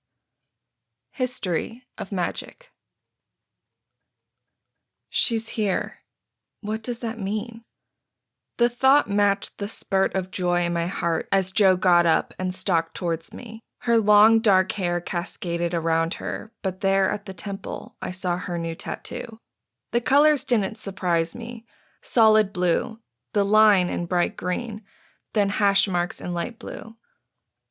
History of magic. She's here. What does that mean? The thought matched the spurt of joy in my heart as Jo got up and stalked towards me. Her long dark hair cascaded around her, but there at the temple, I saw her new tattoo. The colors didn't surprise me. Solid blue, the line in bright green, then hash marks in light blue.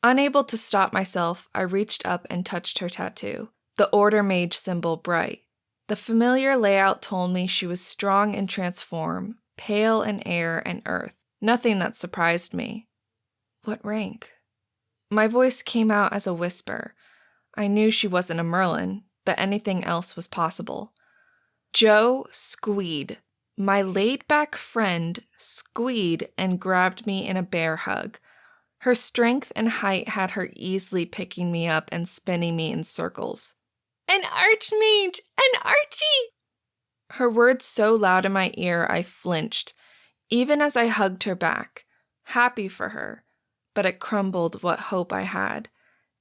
Unable to stop myself, I reached up and touched her tattoo, the Order Mage symbol bright. The familiar layout told me she was strong in transform, pale in air and earth. Nothing that surprised me. What rank? My voice came out as a whisper. I knew she wasn't a Merlin, but anything else was possible. Jo squeed. My laid-back friend squeed and grabbed me in a bear hug. Her strength and height had her easily picking me up and spinning me in circles. "An archmage! An Archie!" Her words so loud in my ear I flinched, even as I hugged her back, happy for her. But it crumbled what hope I had.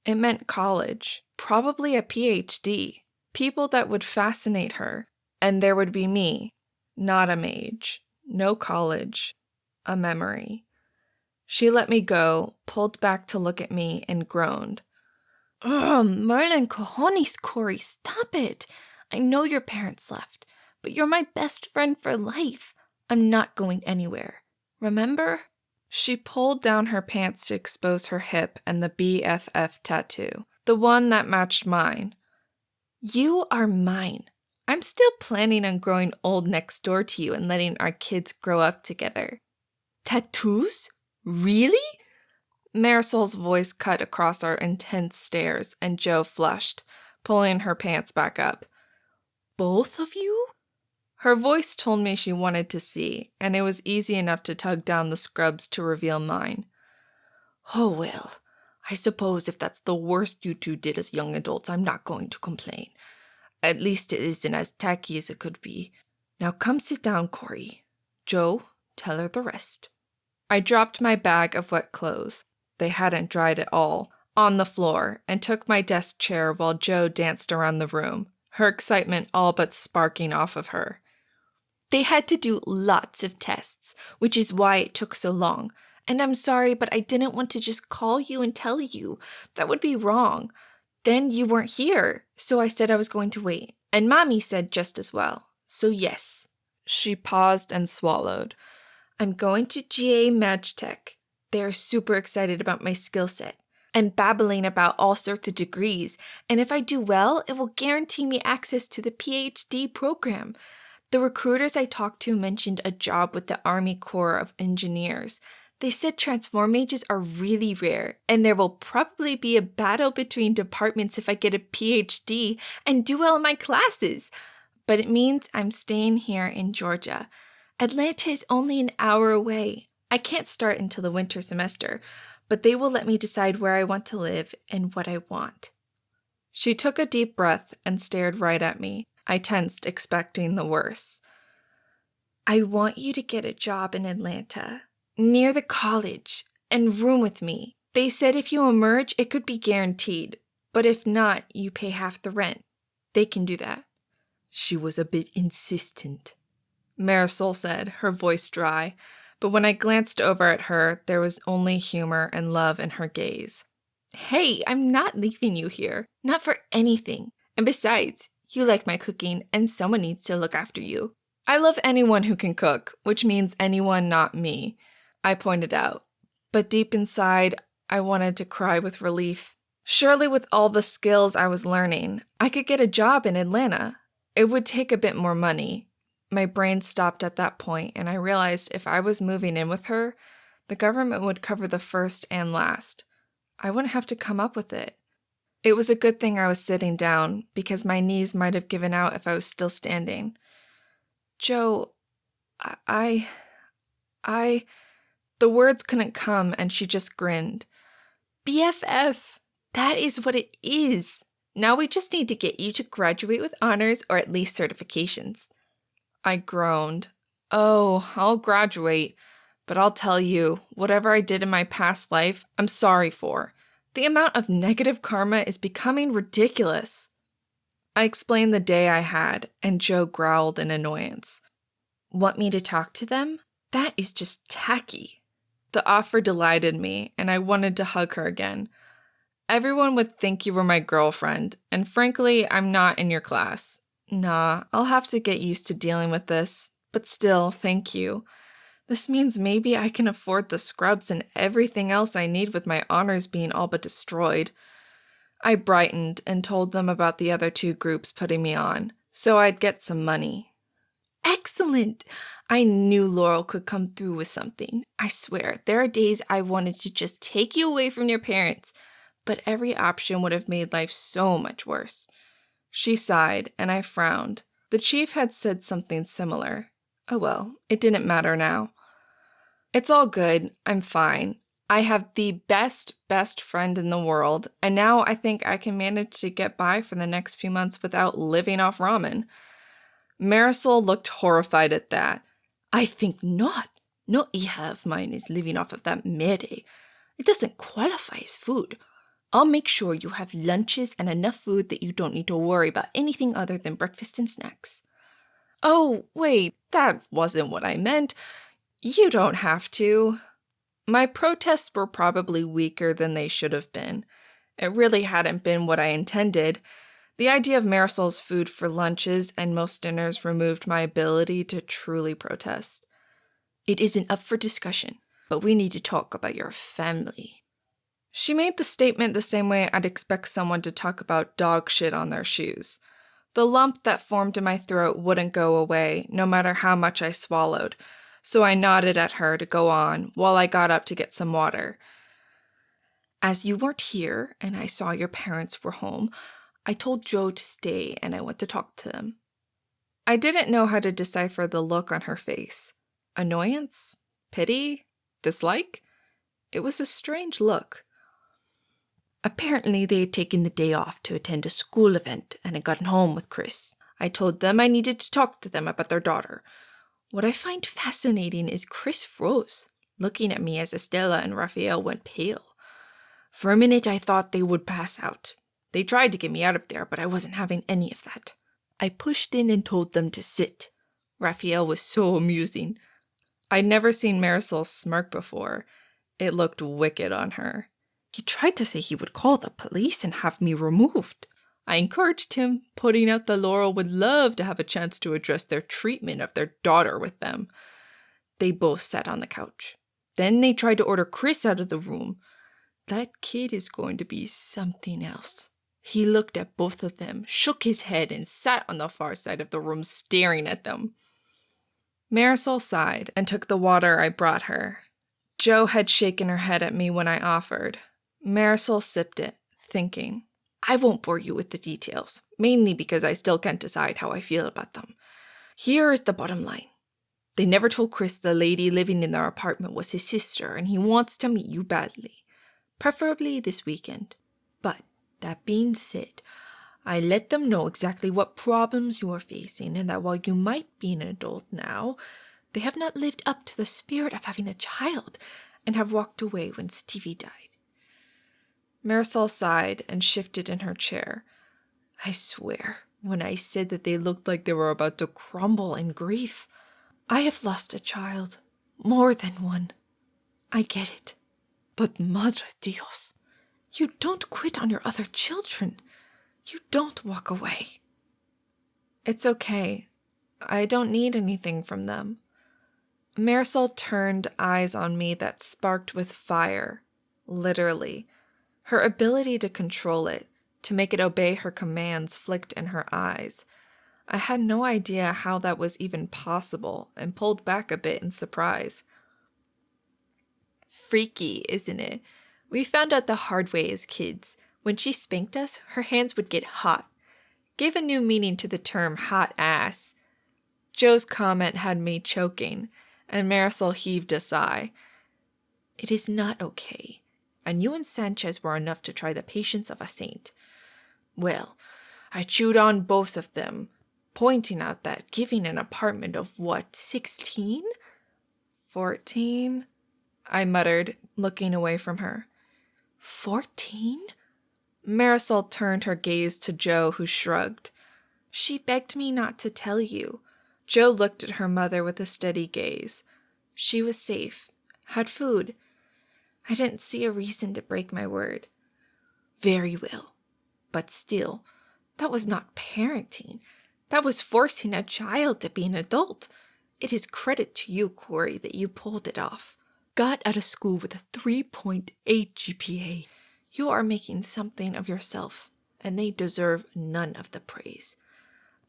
It meant college, probably a PhD, people that would fascinate her, and there would be me, not a mage, no college, a memory. She let me go, pulled back to look at me, and groaned. "Ugh, Merlin cojones, Cori, stop it. I know your parents left, but you're my best friend for life. I'm not going anywhere. Remember?" She pulled down her pants to expose her hip and the BFF tattoo, the one that matched mine. "You are mine. I'm still planning on growing old next door to you and letting our kids grow up together." "Tattoos? Really?" Marisol's voice cut across our intense stares, and Jo flushed, pulling her pants back up. "Both of you?" Her voice told me she wanted to see, and it was easy enough to tug down the scrubs to reveal mine. "Oh well, I suppose if that's the worst you two did as young adults, I'm not going to complain. At least it isn't as tacky as it could be. Now come sit down, Cori. Jo, tell her the rest." I dropped my bag of wet clothes, they hadn't dried at all, on the floor, and took my desk chair while Jo danced around the room, her excitement all but sparking off of her. "They had to do lots of tests, which is why it took so long. And I'm sorry, but I didn't want to just call you and tell you. That would be wrong. Then you weren't here, so I said I was going to wait. And Mommy said just as well. So yes. She paused and swallowed. I'm going to GA Mage Tech. They're super excited about my skill set and babbling about all sorts of degrees. And if I do well, it will guarantee me access to the PhD program. The recruiters I talked to mentioned a job with the Army Corps of Engineers. They said transform mages are really rare, and there will probably be a battle between departments if I get a PhD and do well in my classes. But it means I'm staying here in Georgia. Atlanta is only an hour away. I can't start until the winter semester, but they will let me decide where I want to live and what I want. She took a deep breath and stared right at me. I tensed, expecting the worst. I want you to get a job in Atlanta, near the college, and room with me. They said if you emerge, it could be guaranteed, but if not, you pay half the rent. They can do that. She was a bit insistent, Marisol said, her voice dry, but when I glanced over at her, there was only humor and love in her gaze. Hey, I'm not leaving you here. Not for anything. And besides, you like my cooking, and someone needs to look after you. I love anyone who can cook, which means anyone not me, I pointed out. But deep inside, I wanted to cry with relief. Surely with all the skills I was learning, I could get a job in Atlanta. It would take a bit more money. My brain stopped at that point, and I realized if I was moving in with her, the government would cover the first and last. I wouldn't have to come up with it. It was a good thing I was sitting down, because my knees might have given out if I was still standing. Jo, I... The words couldn't come, and she just grinned. BFF, that is what it is. Now we just need to get you to graduate with honors or at least certifications. I groaned. Oh, I'll graduate, but I'll tell you, whatever I did in my past life, I'm sorry for. The amount of negative karma is becoming ridiculous. I explained the day I had, and Jo growled in annoyance. Want me to talk to them? That is just tacky. The offer delighted me, and I wanted to hug her again. Everyone would think you were my girlfriend, and frankly, I'm not in your class. Nah, I'll have to get used to dealing with this, but still, thank you. This means maybe I can afford the scrubs and everything else I need with my honors being all but destroyed. I brightened and told them about the other two groups putting me on, so I'd get some money. Excellent! I knew Laurel could come through with something. I swear, there are days I wanted to just take you away from your parents, but every option would have made life so much worse. She sighed, and I frowned. The chief had said something similar. Oh well, it didn't matter now. It's all good. I'm fine. I have the best friend in the world, and now I think I can manage to get by for the next few months without living off ramen. Marisol looked horrified at that. I think not. No hija of mine is living off of that mede. It doesn't qualify as food. I'll make sure you have lunches and enough food that you don't need to worry about anything other than breakfast and snacks. Oh, wait, that wasn't what I meant. You don't have to. My protests were probably weaker than they should have been. It really hadn't been what I intended. The idea of Marisol's food for lunches and most dinners removed my ability to truly protest. It isn't up for discussion, but we need to talk about your family. She made the statement the same way I'd expect someone to talk about dog shit on their shoes. The lump that formed in my throat wouldn't go away, no matter how much I swallowed, so I nodded at her to go on while I got up to get some water. As you weren't here and I saw your parents were home, I told Jo to stay and I went to talk to them. I didn't know how to decipher the look on her face. Annoyance? Pity? Dislike? It was a strange look. Apparently they had taken the day off to attend a school event and had gotten home with Chris. I told them I needed to talk to them about their daughter. What I find fascinating is Chris froze, looking at me as Estella and Raphael went pale. For a minute I thought they would pass out. They tried to get me out of there, but I wasn't having any of that. I pushed in and told them to sit. Raphael was so amusing. I'd never seen Marisol smirk before. It looked wicked on her. He tried to say he would call the police and have me removed. I encouraged him, putting out that Laurel would love to have a chance to address their treatment of their daughter with them. They both sat on the couch. Then they tried to order Chris out of the room. That kid is going to be something else. He looked at both of them, shook his head, and sat on the far side of the room staring at them. Marisol sighed and took the water I brought her. Jo had shaken her head at me when I offered. Marisol sipped it, thinking, I won't bore you with the details, mainly because I still can't decide how I feel about them. Here is the bottom line. They never told Chris the lady living in their apartment was his sister, and he wants to meet you badly, preferably this weekend. But that being said, I let them know exactly what problems you are facing, and that while you might be an adult now, they have not lived up to the spirit of having a child and have walked away when Stevie died. Marisol sighed and shifted in her chair. I swear, when I said that they looked like they were about to crumble in grief, I have lost a child, more than one. I get it. But Madre Dios, you don't quit on your other children. You don't walk away. It's okay. I don't need anything from them. Marisol turned eyes on me that sparked with fire, literally. Her ability to control it, to make it obey her commands, flicked in her eyes. I had no idea how that was even possible and pulled back a bit in surprise. Freaky, isn't it? We found out the hard way as kids. When she spanked us, her hands would get hot. Gave a new meaning to the term hot ass. Jo's comment had me choking, and Marisol heaved a sigh. It is not okay. And you and Sanchez were enough to try the patience of a saint. Well, I chewed on both of them, pointing out that giving an apartment of, 16? 14? I muttered, looking away from her. 14? Marisol turned her gaze to Jo, who shrugged. She begged me not to tell you. Jo looked at her mother with a steady gaze. She was safe, had food. I didn't see a reason to break my word. Very well. But still, that was not parenting. That was forcing a child to be an adult. It is credit to you, Cori, that you pulled it off. Got out of school with a 3.8 GPA. You are making something of yourself, and they deserve none of the praise.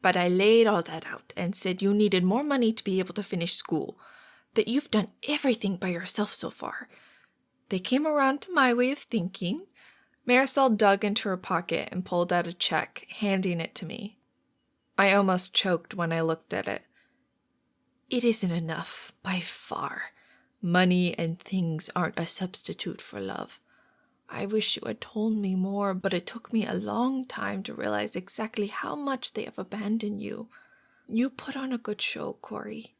But I laid all that out and said you needed more money to be able to finish school, that you've done everything by yourself so far. They came around to my way of thinking. Marisol dug into her pocket and pulled out a check, handing it to me. I almost choked when I looked at it. It isn't enough, by far. Money and things aren't a substitute for love. I wish you had told me more, but it took me a long time to realize exactly how much they have abandoned you. You put on a good show, Cori,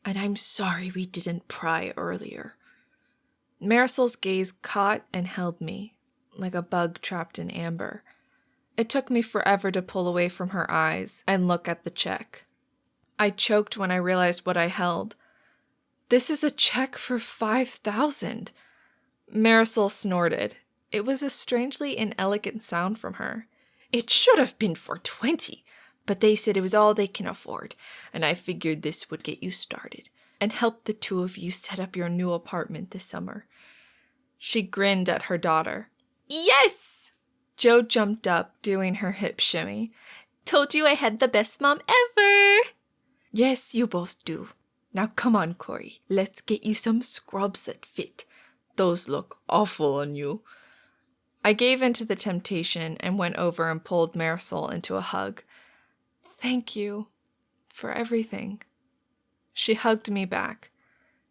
and I'm sorry we didn't pry earlier. Marisol's gaze caught and held me, like a bug trapped in amber. It took me forever to pull away from her eyes and look at the check. I choked when I realized what I held. This is a check for $5,000. Marisol snorted. It was a strangely inelegant sound from her. It should have been for 20, but they said it was all they can afford, and I figured this would get you started and help the two of you set up your new apartment this summer. She grinned at her daughter. Yes! Jo jumped up, doing her hip shimmy. Told you I had the best mom ever! Yes, you both do. Now come on, Cori. Let's get you some scrubs that fit. Those look awful on you. I gave in to the temptation and went over and pulled Marisol into a hug. Thank you for everything. She hugged me back.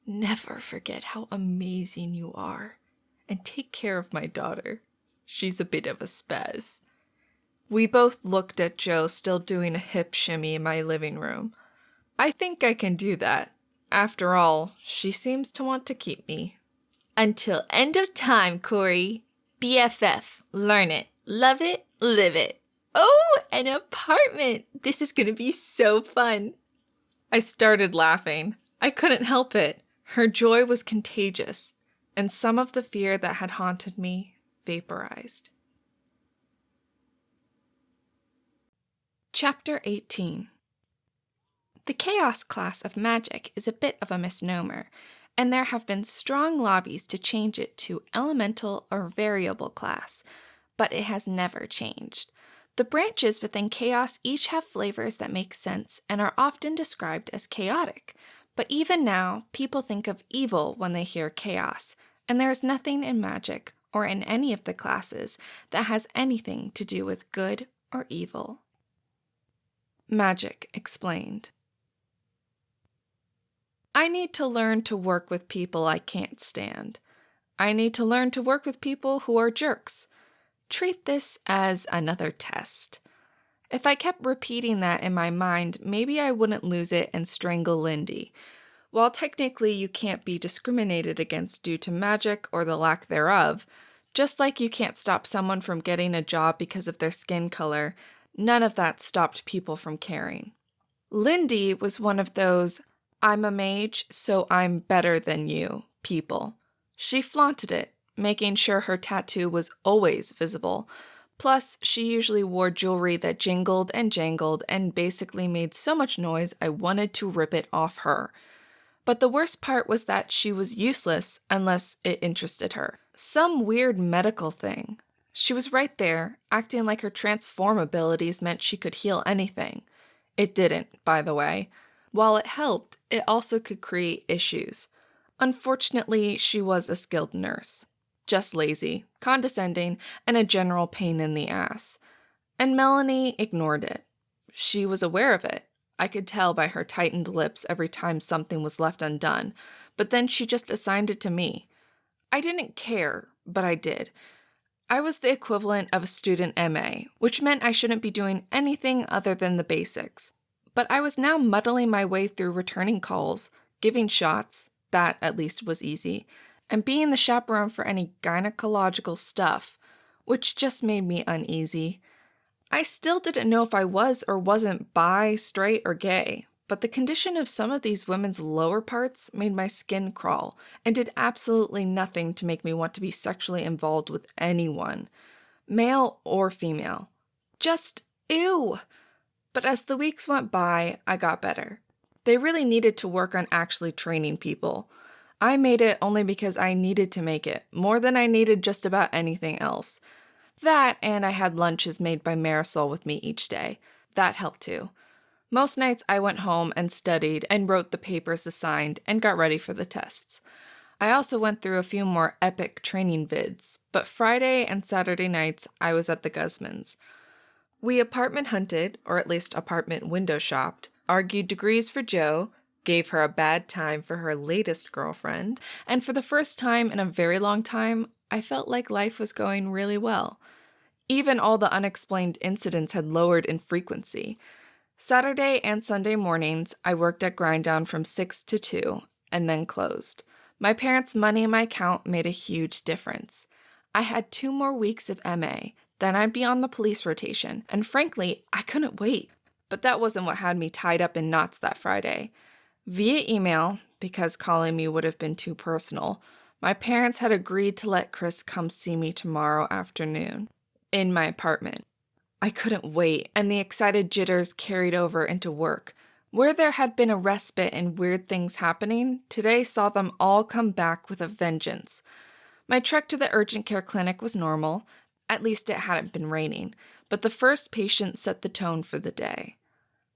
Never forget how amazing you are. And take care of my daughter. She's a bit of a spaz. We both looked at Jo still doing a hip shimmy in my living room. I think I can do that. After all, she seems to want to keep me. Until end of time, Cori. BFF. Learn it. Love it. Live it. Oh, an apartment. This is going to be so fun. I started laughing. I couldn't help it. Her joy was contagious, and some of the fear that had haunted me vaporized. Chapter 18. The Chaos class of magic is a bit of a misnomer, and there have been strong lobbies to change it to elemental or variable class, but it has never changed. The branches within chaos each have flavors that make sense and are often described as chaotic, but even now, people think of evil when they hear chaos, and there is nothing in magic or in any of the classes that has anything to do with good or evil. Magic explained. I need to learn to work with people I can't stand. I need to learn to work with people who are jerks. Treat this as another test. If I kept repeating that in my mind, maybe I wouldn't lose it and strangle Lindy. While technically you can't be discriminated against due to magic or the lack thereof, just like you can't stop someone from getting a job because of their skin color, none of that stopped people from caring. Lindy was one of those, I'm a mage, so I'm better than you people. She flaunted it, making sure her tattoo was always visible. Plus, she usually wore jewelry that jingled and jangled and basically made so much noise I wanted to rip it off her. But the worst part was that she was useless unless it interested her. Some weird medical thing. She was right there, acting like her transform abilities meant she could heal anything. It didn't, by the way. While it helped, it also could create issues. Unfortunately, she was a skilled nurse. Just lazy, condescending, and a general pain in the ass. And Melanie ignored it. She was aware of it. I could tell by her tightened lips every time something was left undone, but then she just assigned it to me. I didn't care, but I did. I was the equivalent of a student MA, which meant I shouldn't be doing anything other than the basics. But I was now muddling my way through returning calls, giving shots, that at least was easy, and being the chaperone for any gynecological stuff, which just made me uneasy. I still didn't know if I was or wasn't bi, straight, or gay, but the condition of some of these women's lower parts made my skin crawl and did absolutely nothing to make me want to be sexually involved with anyone, male or female. Just ew! But as the weeks went by, I got better. They really needed to work on actually training people. I made it only because I needed to make it, more than I needed just about anything else. That, and I had lunches made by Marisol with me each day. That helped too. Most nights I went home and studied and wrote the papers assigned and got ready for the tests. I also went through a few more epic training vids, but Friday and Saturday nights I was at the Guzmans. We apartment hunted, or at least apartment window shopped, argued degrees for Jo, gave her a bad time for her latest girlfriend, and for the first time in a very long time, I felt like life was going really well. Even all the unexplained incidents had lowered in frequency. Saturday and Sunday mornings, I worked at Grinddown from 6 to 2, and then closed. My parents' money in my account made a huge difference. I had 2 more weeks of MA, then I'd be on the police rotation, and frankly, I couldn't wait. But that wasn't what had me tied up in knots that Friday. Via email, because calling me would have been too personal, my parents had agreed to let Chris come see me tomorrow afternoon, in my apartment. I couldn't wait, and the excited jitters carried over into work. Where there had been a respite and weird things happening, today saw them all come back with a vengeance. My trek to the urgent care clinic was normal. At least it hadn't been raining, but the first patient set the tone for the day.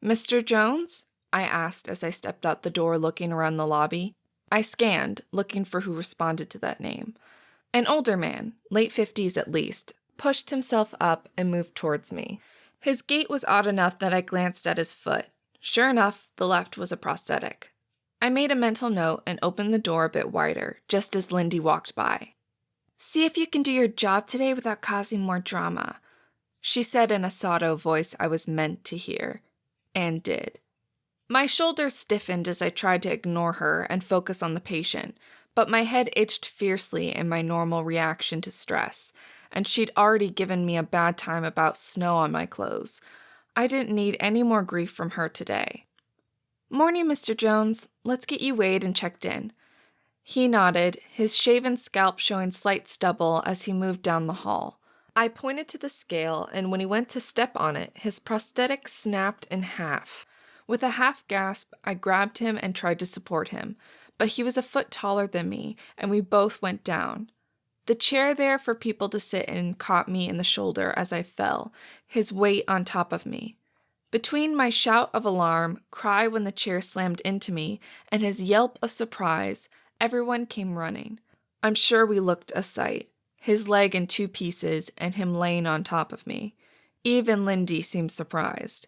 "Mr. Jones?" I asked as I stepped out the door looking around the lobby. I scanned, looking for who responded to that name. An older man, late 50s at least, pushed himself up and moved towards me. His gait was odd enough that I glanced at his foot. Sure enough, the left was a prosthetic. I made a mental note and opened the door a bit wider, just as Lindy walked by. "See if you can do your job today without causing more drama," she said in a sotto voice I was meant to hear, and did. My shoulders stiffened as I tried to ignore her and focus on the patient, but my head itched fiercely in my normal reaction to stress, and she'd already given me a bad time about snow on my clothes. I didn't need any more grief from her today. "Morning, Mr. Jones. Let's get you weighed and checked in." He nodded, his shaven scalp showing slight stubble as he moved down the hall. I pointed to the scale, and when he went to step on it, his prosthetic snapped in half. With a half gasp, I grabbed him and tried to support him, but he was a foot taller than me, and we both went down. The chair there for people to sit in caught me in the shoulder as I fell, his weight on top of me. Between my shout of alarm, cry when the chair slammed into me, and his yelp of surprise, everyone came running. I'm sure we looked a sight, his leg in 2 pieces and him laying on top of me. Even Lindy seemed surprised.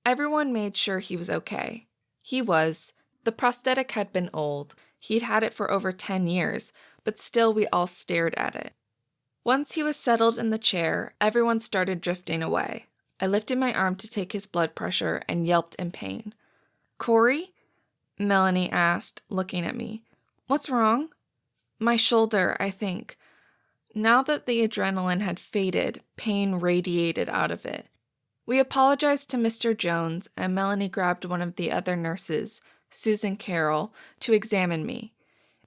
Everyone made sure he was okay. He was. The prosthetic had been old. He'd had it for over 10 years, but still we all stared at it. Once he was settled in the chair, everyone started drifting away. I lifted my arm to take his blood pressure and yelped in pain. "Cori?" Melanie asked, looking at me. "What's wrong?" "My shoulder, I think." Now that the adrenaline had faded, pain radiated out of it. We apologized to Mr. Jones, and Melanie grabbed one of the other nurses, Susan Carroll, to examine me.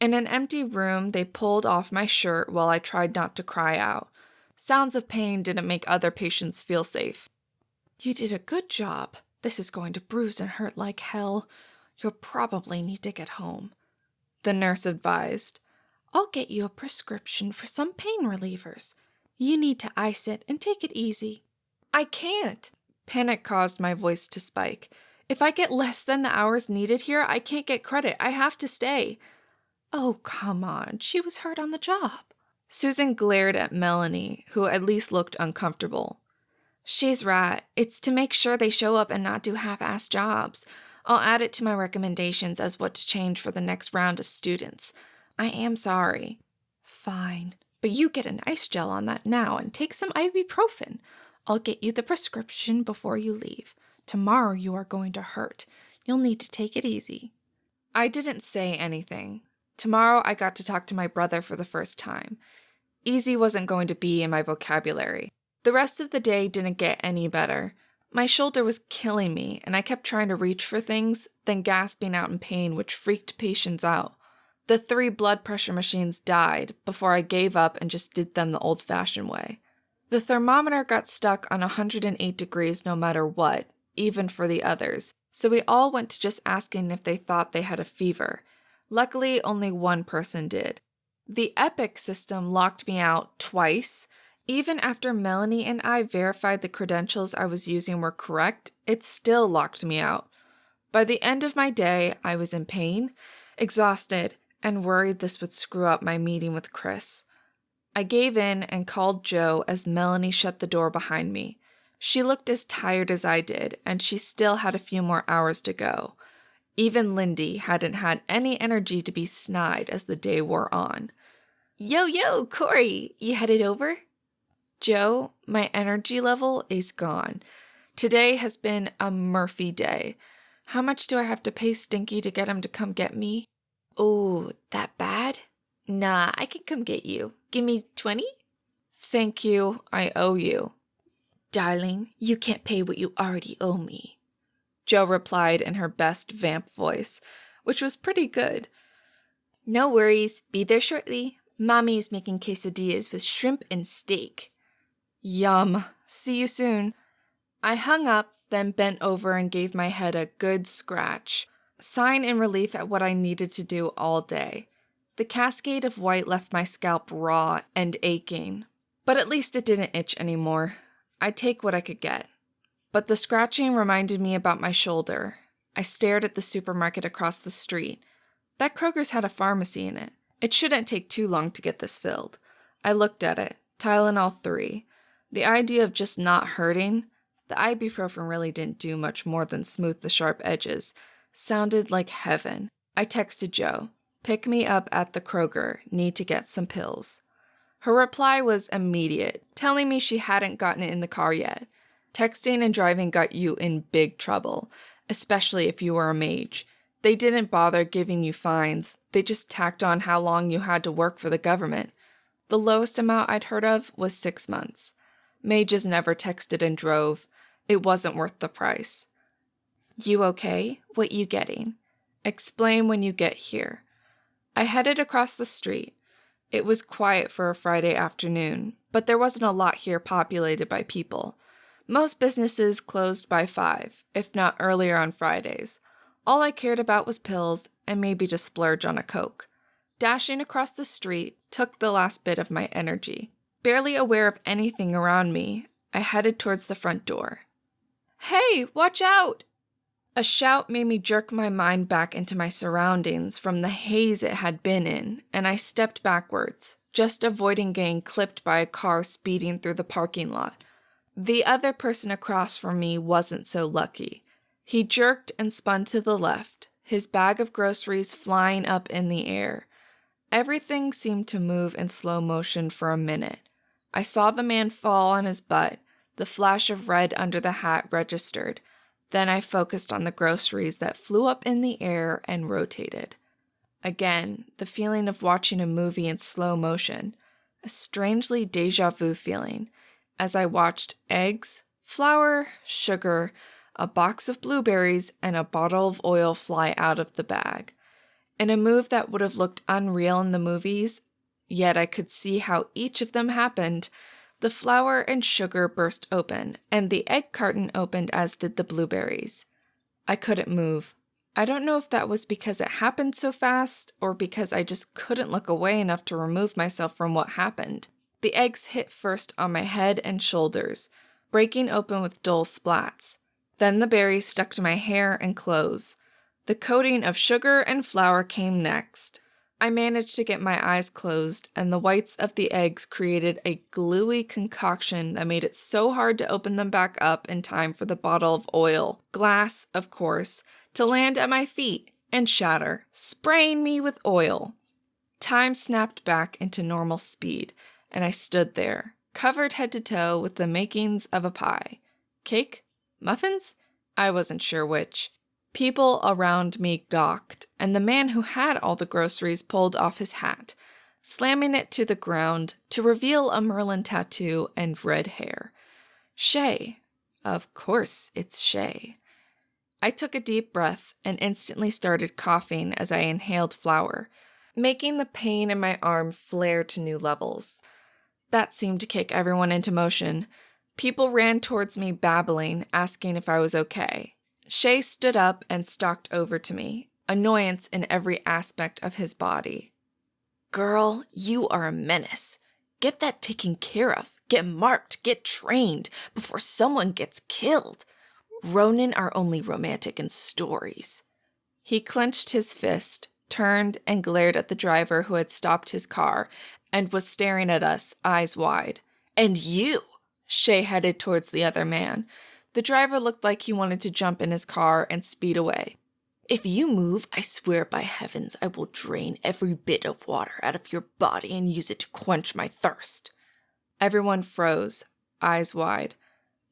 In an empty room, they pulled off my shirt while I tried not to cry out. Sounds of pain didn't make other patients feel safe. "You did a good job. This is going to bruise and hurt like hell. You'll probably need to get home," the nurse advised. "I'll get you a prescription for some pain relievers. You need to ice it and take it easy." "I can't." Panic caused my voice to spike. "If I get less than the hours needed here, I can't get credit. I have to stay." "Oh, come on. She was hurt on the job." Susan glared at Melanie, who at least looked uncomfortable. "She's right. It's to make sure they show up and not do half-assed jobs. I'll add it to my recommendations as what to change for the next round of students. I am sorry." "Fine. But you get an ice gel on that now and take some ibuprofen. I'll get you the prescription before you leave. Tomorrow you are going to hurt. You'll need to take it easy." I didn't say anything. Tomorrow I got to talk to my brother for the first time. Easy wasn't going to be in my vocabulary. The rest of the day didn't get any better. My shoulder was killing me, and I kept trying to reach for things, then gasping out in pain, which freaked patients out. The 3 blood pressure machines died before I gave up and just did them the old-fashioned way. The thermometer got stuck on 108 degrees no matter what, even for the others, so we all went to just asking if they thought they had a fever. Luckily, only one person did. The Epic system locked me out twice. Even after Melanie and I verified the credentials I was using were correct, it still locked me out. By the end of my day, I was in pain, exhausted, and worried this would screw up my meeting with Chris. I gave in and called Jo as Melanie shut the door behind me. She looked as tired as I did, and she still had a few more hours to go. Even Lindy hadn't had any energy to be snide as the day wore on. Yo, Cori, you headed over?" "Jo, my energy level is gone. Today has been a Murphy day. How much do I have to pay Stinky to get him to come get me?" "Oh, that bad? Nah, I can come get you. Give me 20? "Thank you, I owe you." "Darling, you can't pay what you already owe me," Jo replied in her best vamp voice, which was pretty good. "No worries, be there shortly. Mommy is making quesadillas with shrimp and steak." Yum. See you soon. I hung up, then bent over and gave my head a good scratch, sign in relief at what I needed to do all day. The cascade of white left my scalp raw and aching, but at least it didn't itch anymore. I'd take what I could get. But the scratching reminded me about my shoulder. I stared at the supermarket across the street. That Kroger's had a pharmacy in it. It shouldn't take too long to get this filled. I looked at it, Tylenol 3. The idea of just not hurting, the ibuprofen really didn't do much more than smooth the sharp edges, sounded like heaven. I texted Jo, "Pick me up at the Kroger, need to get some pills." Her reply was immediate, telling me she hadn't gotten it in the car yet. Texting and driving got you in big trouble, especially if you were a mage. They didn't bother giving you fines, they just tacked on how long you had to work for the government. The lowest amount I'd heard of was 6 months. Mages never texted and drove. It wasn't worth the price. "You okay? What you getting? Explain when you get here." I headed across the street. It was quiet for a Friday afternoon, but there wasn't a lot here populated by people. Most businesses closed by 5, if not earlier on Fridays. All I cared about was pills and maybe to splurge on a Coke. Dashing across the street took the last bit of my energy. Barely aware of anything around me, I headed towards the front door. "Hey, watch out!" A shout made me jerk my mind back into my surroundings from the haze it had been in, and I stepped backwards, just avoiding getting clipped by a car speeding through the parking lot. The other person across from me wasn't so lucky. He jerked and spun to the left, his bag of groceries flying up in the air. Everything seemed to move in slow motion for a minute. I saw the man fall on his butt, the flash of red under the hat registered. Then I focused on the groceries that flew up in the air and rotated. Again, the feeling of watching a movie in slow motion, a strangely déjà vu feeling, as I watched eggs, flour, sugar, a box of blueberries, and a bottle of oil fly out of the bag. In a move that would have looked unreal in the movies, yet I could see how each of them happened. The flour and sugar burst open, and the egg carton opened as did the blueberries. I couldn't move. I don't know if that was because it happened so fast, or because I just couldn't look away enough to remove myself from what happened. The eggs hit first on my head and shoulders, breaking open with dull splats. Then the berries stuck to my hair and clothes. The coating of sugar and flour came next. I managed to get my eyes closed, and the whites of the eggs created a gluey concoction that made it so hard to open them back up in time for the bottle of oil, glass, of course, to land at my feet and shatter, spraying me with oil. Time snapped back into normal speed, and I stood there, covered head to toe with the makings of a pie. Cake? Muffins? I wasn't sure which. People around me gawked, and the man who had all the groceries pulled off his hat, slamming it to the ground to reveal a Merlin tattoo and red hair. Shay. Of course it's Shay. I took a deep breath and instantly started coughing as I inhaled flour, making the pain in my arm flare to new levels. That seemed to kick everyone into motion. People ran towards me babbling, asking if I was okay. Shay stood up and stalked over to me, annoyance in every aspect of his body. "Girl, you are a menace. Get that taken care of. Get marked. Get trained before someone gets killed. Ronin are only romantic in stories." He clenched his fist, turned, and glared at the driver who had stopped his car and was staring at us, eyes wide. "And you!" Shay headed towards the other man. The driver looked like he wanted to jump in his car and speed away. "If you move, I swear by heavens I will drain every bit of water out of your body and use it to quench my thirst." Everyone froze, eyes wide.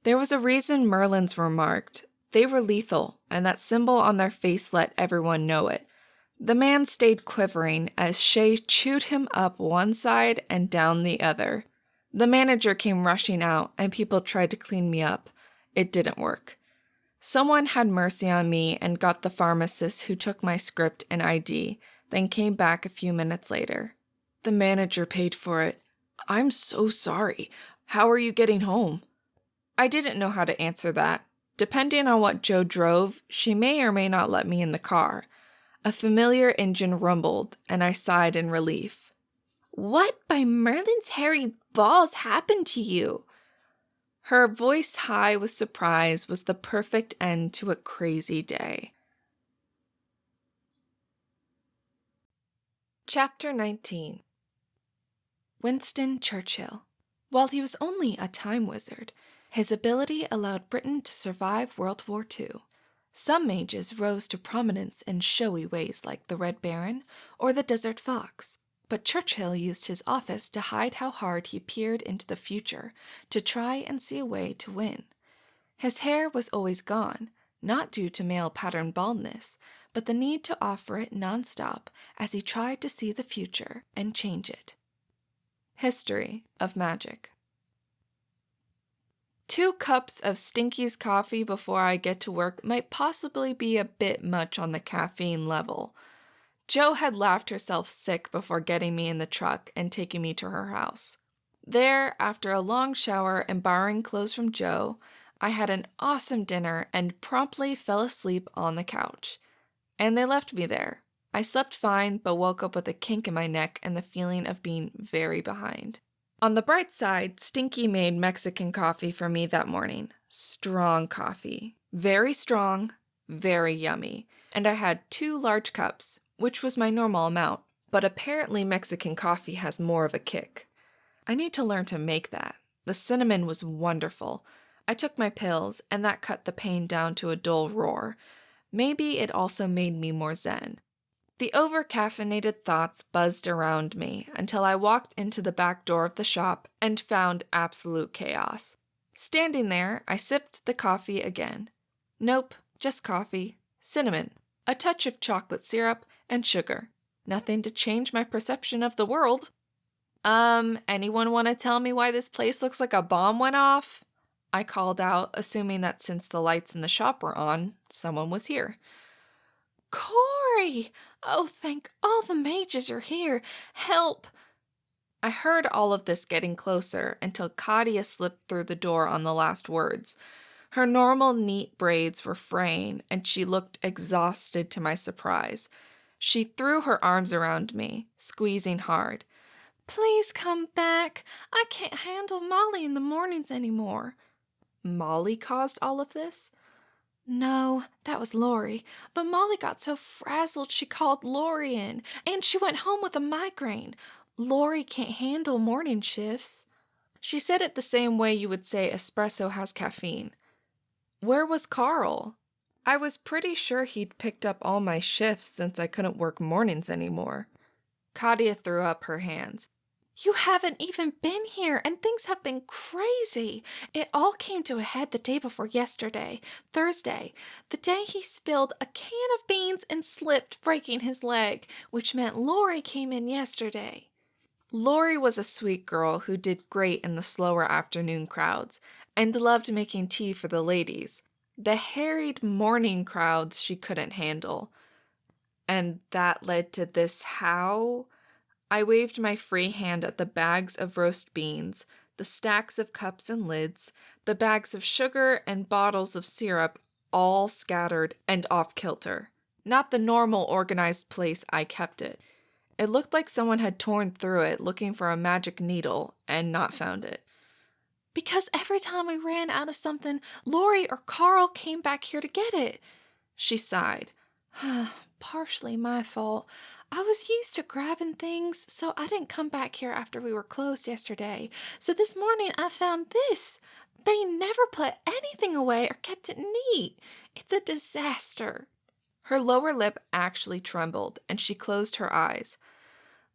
There was a reason Merlins were marked. They were lethal, and that symbol on their face let everyone know it. The man stayed quivering as Shay chewed him up one side and down the other. The manager came rushing out, and people tried to clean me up. It didn't work. Someone had mercy on me and got the pharmacist who took my script and ID, then came back a few minutes later. "The manager paid for it. I'm so sorry. How are you getting home?" I didn't know how to answer that. Depending on what Jo drove, she may or may not let me in the car. A familiar engine rumbled, and I sighed in relief. "What by Merlin's hairy balls happened to you?" Her voice high with surprise was the perfect end to a crazy day. Chapter 19. Winston Churchill. While he was only a time wizard, his ability allowed Britain to survive World War II. Some mages rose to prominence in showy ways like the Red Baron or the Desert Fox. But Churchill used his office to hide how hard he peered into the future, to try and see a way to win. His hair was always gone, not due to male pattern baldness, but the need to offer it nonstop as he tried to see the future and change it. History of Magic. 2 cups of Stinky's coffee before I get to work might possibly be a bit much on the caffeine level. Jo had laughed herself sick before getting me in the truck and taking me to her house. There, after a long shower and borrowing clothes from Jo, I had an awesome dinner and promptly fell asleep on the couch. And they left me there. I slept fine, but woke up with a kink in my neck and the feeling of being very behind. On the bright side, Stinky made Mexican coffee for me that morning. Strong coffee. Very strong, very yummy. And I had 2 large cups, which was my normal amount. But apparently Mexican coffee has more of a kick. I need to learn to make that. The cinnamon was wonderful. I took my pills, and that cut the pain down to a dull roar. Maybe it also made me more zen. The over-caffeinated thoughts buzzed around me until I walked into the back door of the shop and found absolute chaos. Standing there, I sipped the coffee again. Nope, just coffee, cinnamon, a touch of chocolate syrup, and sugar. Nothing to change my perception of the world. Anyone want to tell me why this place looks like a bomb went off? I called out, assuming that since the lights in the shop were on, someone was here. Cori! Oh, thank all the mages are here. Help! I heard all of this getting closer until Katia slipped through the door on the last words. Her normal neat braids were fraying, and she looked exhausted to my surprise. She threw her arms around me, squeezing hard. Please come back. I can't handle Molly in the mornings anymore. Molly caused all of this? No, that was Lori. But Molly got so frazzled she called Lori in, and she went home with a migraine. Lori can't handle morning shifts. She said it the same way you would say espresso has caffeine. Where was Carl? I was pretty sure he'd picked up all my shifts since I couldn't work mornings anymore. Katia threw up her hands. You haven't even been here, and things have been crazy. It all came to a head the day before yesterday, Thursday, the day he spilled a can of beans and slipped, breaking his leg, which meant Lori came in yesterday. Lori was a sweet girl who did great in the slower afternoon crowds, and loved making tea for the ladies. The harried morning crowds she couldn't handle. And that led to this how? I waved my free hand at the bags of roast beans, the stacks of cups and lids, the bags of sugar and bottles of syrup, all scattered and off-kilter. Not the normal organized place I kept it. It looked like someone had torn through it looking for a magic needle and not found it. Because every time we ran out of something, Lori or Carl came back here to get it. She sighed. Partially my fault. I was used to grabbing things, so I didn't come back here after we were closed yesterday. So this morning I found this. They never put anything away or kept it neat. It's a disaster. Her lower lip actually trembled, and she closed her eyes.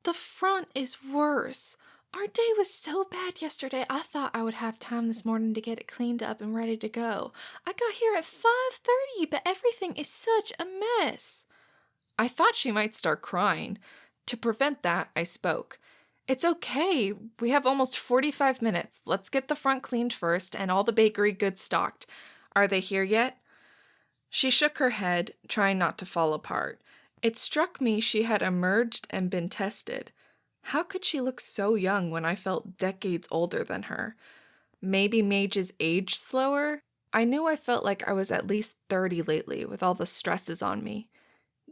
The front is worse. Our day was so bad yesterday, I thought I would have time this morning to get it cleaned up and ready to go. I got here at 5:30, but everything is such a mess. I thought she might start crying. To prevent that, I spoke. It's okay. We have almost 45 minutes. Let's get the front cleaned first and all the bakery goods stocked. Are they here yet? She shook her head, trying not to fall apart. It struck me she had emerged and been tested. How could she look so young when I felt decades older than her? Maybe mages age slower? I knew I felt like I was at least 30 lately with all the stresses on me.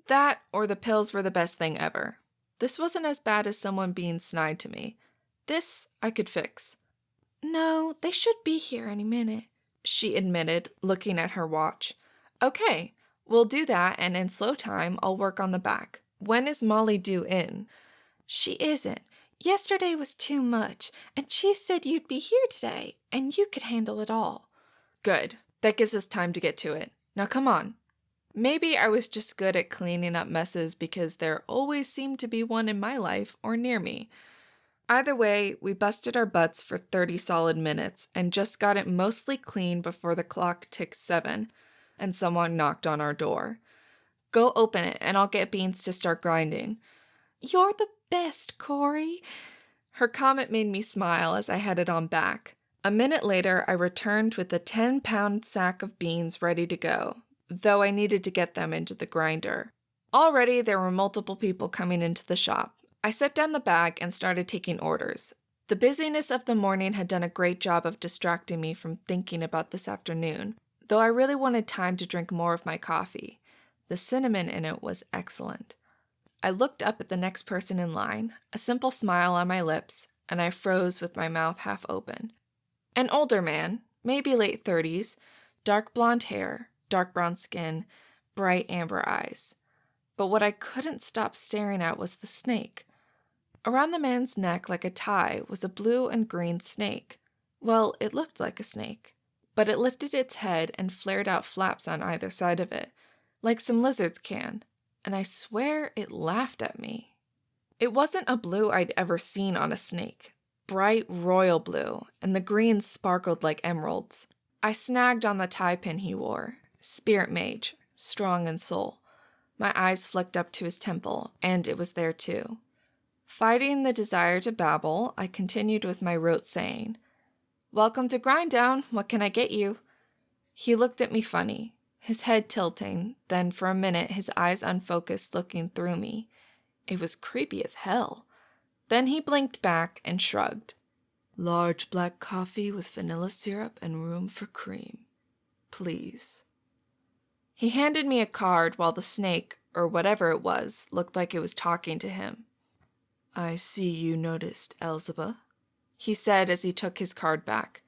That or the pills were the best thing ever. This wasn't as bad as someone being snide to me. This I could fix. No, they should be here any minute, she admitted, looking at her watch. Okay, we'll do that, and in slow time, I'll work on the back. When is Molly due in? She isn't. Yesterday was too much, and she said you'd be here today, and you could handle it all. Good. That gives us time to get to it. Now come on. Maybe I was just good at cleaning up messes because there always seemed to be one in my life or near me. Either way, we busted our butts for 30 solid minutes and just got it mostly clean before the clock ticked 7, and someone knocked on our door. Go open it and I'll get beans to start grinding. You're the best, Cori. Her comment made me smile as I headed on back. A minute later, I returned with a 10-pound sack of beans ready to go, though I needed to get them into the grinder. Already there were multiple people coming into the shop. I set down the bag and started taking orders. The busyness of the morning had done a great job of distracting me from thinking about this afternoon, though I really wanted time to drink more of my coffee. The cinnamon in it was excellent. I looked up at the next person in line, a simple smile on my lips, and I froze with my mouth half open. An older man, maybe late 30s, dark blonde hair, dark brown skin, bright amber eyes. But what I couldn't stop staring at was the snake. Around the man's neck, like a tie, was a blue and green snake. Well, it looked like a snake, but it lifted its head and flared out flaps on either side of it, like some lizards can, and I swear it laughed at me. It wasn't a blue I'd ever seen on a snake. Bright royal blue, and the green sparkled like emeralds. I snagged on the tie pin he wore. Spirit mage, strong in soul. My eyes flicked up to his temple, and it was there too. Fighting the desire to babble, I continued with my rote saying, "Welcome to Grinddown, what can I get you?" He looked at me funny, his head tilting, then for a minute his eyes unfocused looking through me. It was creepy as hell. Then he blinked back and shrugged. "Large black coffee with vanilla syrup and room for cream. Please." He handed me a card while the snake, or whatever it was, looked like it was talking to him. "I see you noticed Elzeba," he said as he took his card back.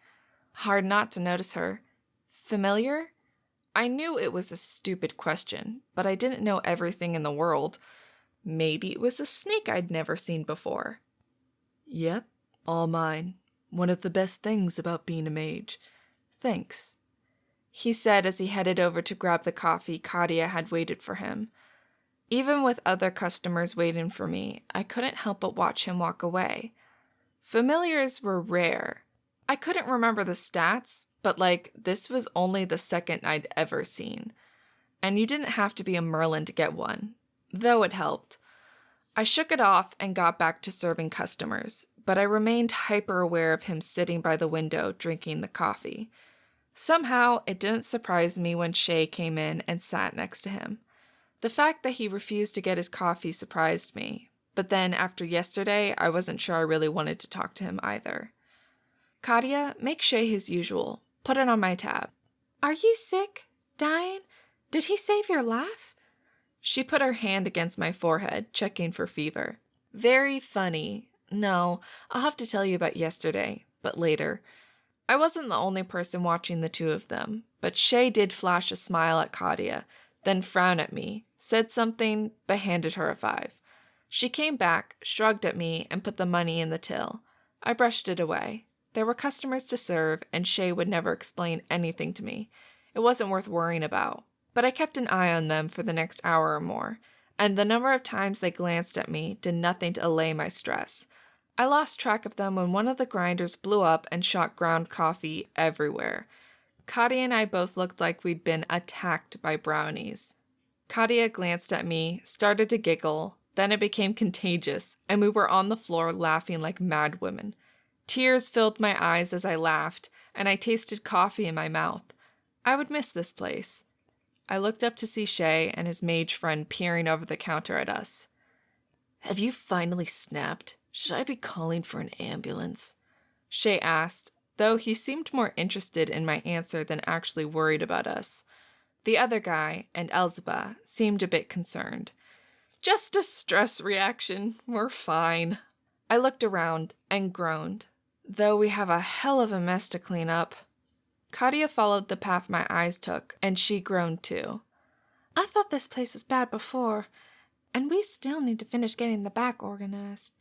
Hard not to notice her. Familiar? I knew it was a stupid question, but I didn't know everything in the world. Maybe it was a snake I'd never seen before. "Yep, all mine. One of the best things about being a mage. Thanks," he said as he headed over to grab the coffee Katia had waited for him. Even with other customers waiting for me, I couldn't help but watch him walk away. Familiars were rare. I couldn't remember the stats, but this was only the second I'd ever seen. And you didn't have to be a Merlin to get one, though it helped. I shook it off and got back to serving customers, but I remained hyper-aware of him sitting by the window drinking the coffee. Somehow, it didn't surprise me when Shay came in and sat next to him. The fact that he refused to get his coffee surprised me, but then after yesterday, I wasn't sure I really wanted to talk to him either. "Katia, make Shay his usual. Put it on my tab." "Are you sick? Dying? Did he save your life?" She put her hand against my forehead, checking for fever. Very funny. No, I'll have to tell you about yesterday, but later. I wasn't the only person watching the two of them, but Shay did flash a smile at Katia, then frown at me, said something, but handed her a 5. She came back, shrugged at me, and put the money in the till. I brushed it away. There were customers to serve, and Shay would never explain anything to me. It wasn't worth worrying about. But I kept an eye on them for the next hour or more, and the number of times they glanced at me did nothing to allay my stress. I lost track of them when one of the grinders blew up and shot ground coffee everywhere. Katia and I both looked like we'd been attacked by brownies. Katia glanced at me, started to giggle, then it became contagious, and we were on the floor laughing like mad women. Tears filled my eyes as I laughed, and I tasted coffee in my mouth. I would miss this place. I looked up to see Shay and his mage friend peering over the counter at us. "Have you finally snapped? Should I be calling for an ambulance?" Shay asked, though he seemed more interested in my answer than actually worried about us. The other guy, and Elzeba, seemed a bit concerned. "Just a stress reaction. We're fine." I looked around and groaned. Though we have a hell of a mess to clean up. Katia followed the path my eyes took, and she groaned too. "I thought this place was bad before, and we still need to finish getting the back organized."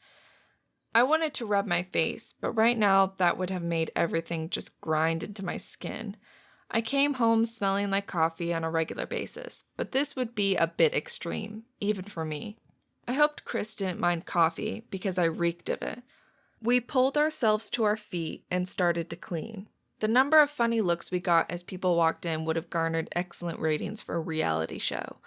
I wanted to rub my face, but right now that would have made everything just grind into my skin. I came home smelling like coffee on a regular basis, but this would be a bit extreme, even for me. I hoped Chris didn't mind coffee because I reeked of it. We pulled ourselves to our feet and started to clean. The number of funny looks we got as people walked in would have garnered excellent ratings for a reality show.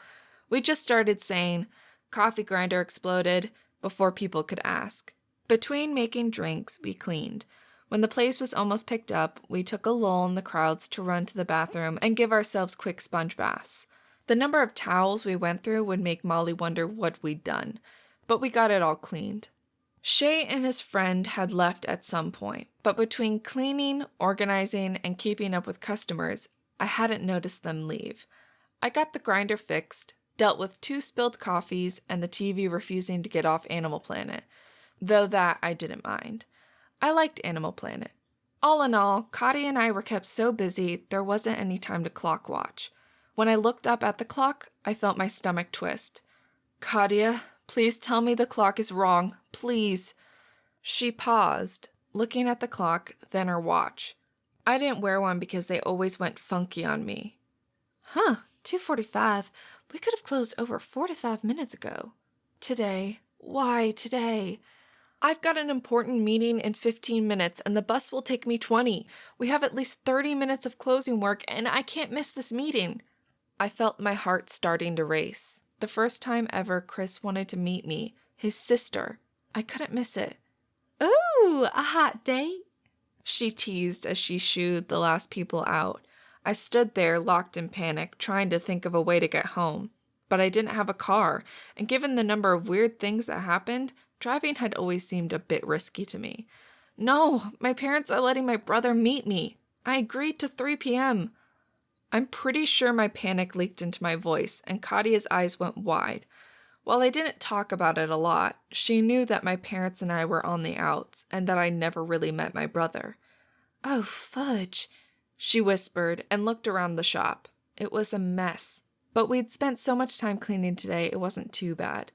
We just started saying, "Coffee grinder exploded," before people could ask. Between making drinks, we cleaned. When the place was almost picked up, we took a lull in the crowds to run to the bathroom and give ourselves quick sponge baths. The number of towels we went through would make Molly wonder what we'd done, but we got it all cleaned. Shay and his friend had left at some point, but between cleaning, organizing, and keeping up with customers, I hadn't noticed them leave. I got the grinder fixed, dealt with 2 spilled coffees and the TV refusing to get off Animal Planet, though that I didn't mind. I liked Animal Planet. All in all, Cori and I were kept so busy there wasn't any time to clock watch. When I looked up at the clock, I felt my stomach twist. "Katia, please tell me the clock is wrong, please." She paused, looking at the clock, then her watch. I didn't wear one because they always went funky on me. 2:45. We could have closed over 45 minutes ago. Today. Why today? I've got an important meeting in 15 minutes and the bus will take me 20. We have at least 30 minutes of closing work and I can't miss this meeting. I felt my heart starting to race. The first time ever Chris wanted to meet me, his sister. I couldn't miss it. Ooh, a hot date? She teased as she shooed the last people out. I stood there locked in panic, trying to think of a way to get home. But I didn't have a car, and given the number of weird things that happened, driving had always seemed a bit risky to me. No, my parents are letting my brother meet me. I agreed to 3 p.m. I'm pretty sure my panic leaked into my voice, and Katia's eyes went wide. While I didn't talk about it a lot, she knew that my parents and I were on the outs, and that I never really met my brother. "Oh, fudge," she whispered and looked around the shop. It was a mess, but we'd spent so much time cleaning today it wasn't too bad.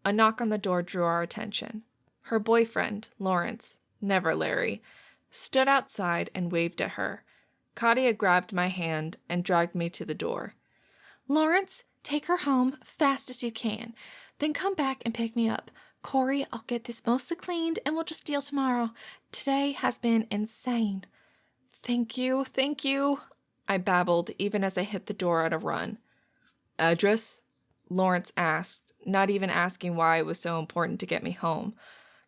A knock on the door drew our attention. Her boyfriend, Lawrence, never Larry, stood outside and waved at her. Katia grabbed my hand and dragged me to the door. "Lawrence, take her home fast as you can. Then come back and pick me up. Cori, I'll get this mostly cleaned and we'll just deal tomorrow. Today has been insane." Thank you, I babbled even as I hit the door at a run. "Address?" Lawrence asked, not even asking why it was so important to get me home.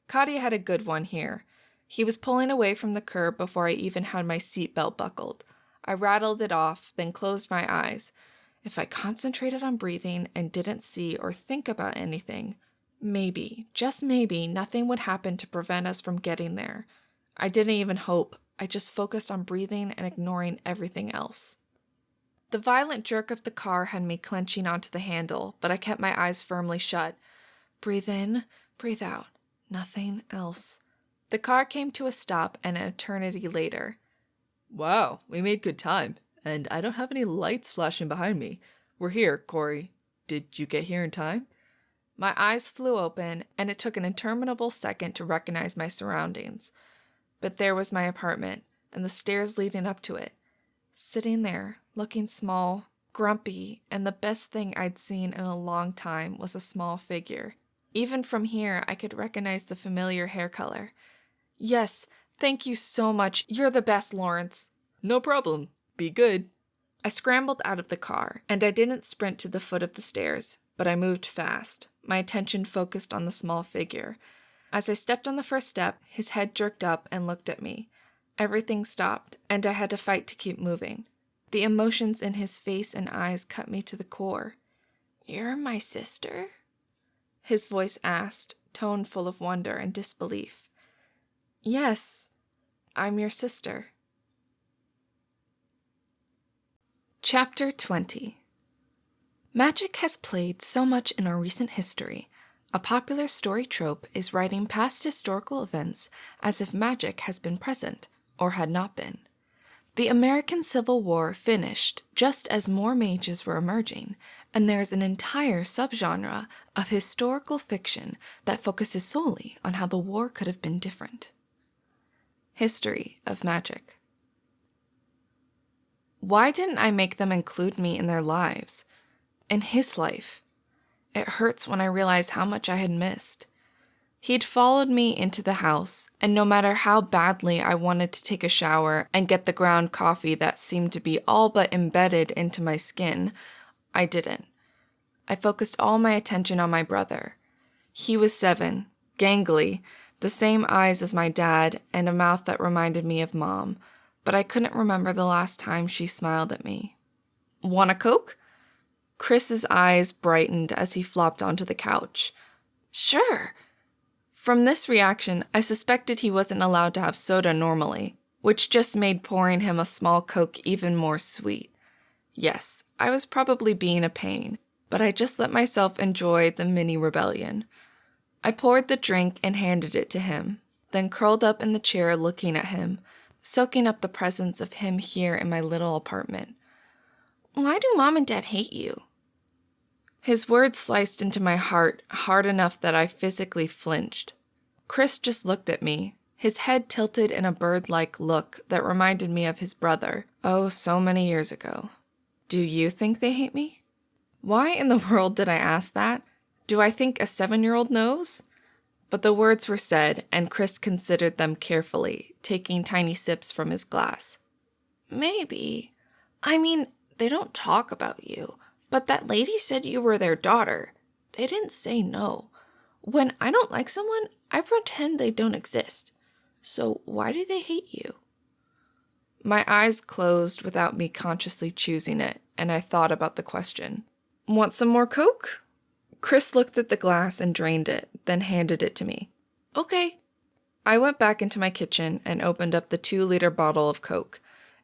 Katia had a good one here. He was pulling away from the curb before I even had my seatbelt buckled. I rattled it off, then closed my eyes. If I concentrated on breathing and didn't see or think about anything, maybe, just maybe, nothing would happen to prevent us from getting there. I didn't even hope. I just focused on breathing and ignoring everything else. The violent jerk of the car had me clenching onto the handle, but I kept my eyes firmly shut. Breathe in, breathe out. Nothing else. The car came to a stop an eternity later. "Wow, we made good time, and I don't have any lights flashing behind me. We're here, Cori. Did you get here in time?" My eyes flew open, and it took an interminable second to recognize my surroundings. But there was my apartment, and the stairs leading up to it. Sitting there, looking small, grumpy, and the best thing I'd seen in a long time was a small figure. Even from here, I could recognize the familiar hair color. "Yes, thank you so much. You're the best, Lawrence." "No problem. Be good." I scrambled out of the car, and I didn't sprint to the foot of the stairs, but I moved fast, my attention focused on the small figure. As I stepped on the first step, his head jerked up and looked at me. Everything stopped, and I had to fight to keep moving. The emotions in his face and eyes cut me to the core. "You're my sister?" His voice asked, tone full of wonder and disbelief. "Yes, I'm your sister." Chapter 20. Magic has played so much in our recent history. A popular story trope is writing past historical events as if magic has been present, or had not been. The American Civil War finished just as more mages were emerging, and there's an entire subgenre of historical fiction that focuses solely on how the war could have been different. History of magic. Why didn't I make them include me in their lives? In his life? It hurts when I realize how much I had missed. He'd followed me into the house, and no matter how badly I wanted to take a shower and get the ground coffee that seemed to be all but embedded into my skin, I didn't. I focused all my attention on my brother. He was 7, gangly, the same eyes as my dad, and a mouth that reminded me of Mom, but I couldn't remember the last time she smiled at me. "Want a Coke?" Chris's eyes brightened as he flopped onto the couch. Sure. From this reaction, I suspected he wasn't allowed to have soda normally, which just made pouring him a small Coke even more sweet. Yes, I was probably being a pain, but I just let myself enjoy the mini rebellion. I poured the drink and handed it to him, then curled up in the chair looking at him, soaking up the presence of him here in my little apartment. Why do Mom and Dad hate you? His words sliced into my heart hard enough that I physically flinched. Chris just looked at me, his head tilted in a bird-like look that reminded me of his brother, oh, so many years ago. Do you think they hate me? Why in the world did I ask that? Do I think a 7-year-old knows? But the words were said, and Chris considered them carefully, taking tiny sips from his glass. Maybe. I mean, they don't talk about you. But that lady said you were their daughter. They didn't say no. When I don't like someone, I pretend they don't exist. So why do they hate you? My eyes closed without me consciously choosing it, and I thought about the question. Want some more Coke? Chris looked at the glass and drained it, then handed it to me. Okay. I went back into my kitchen and opened up the 2-liter bottle of Coke.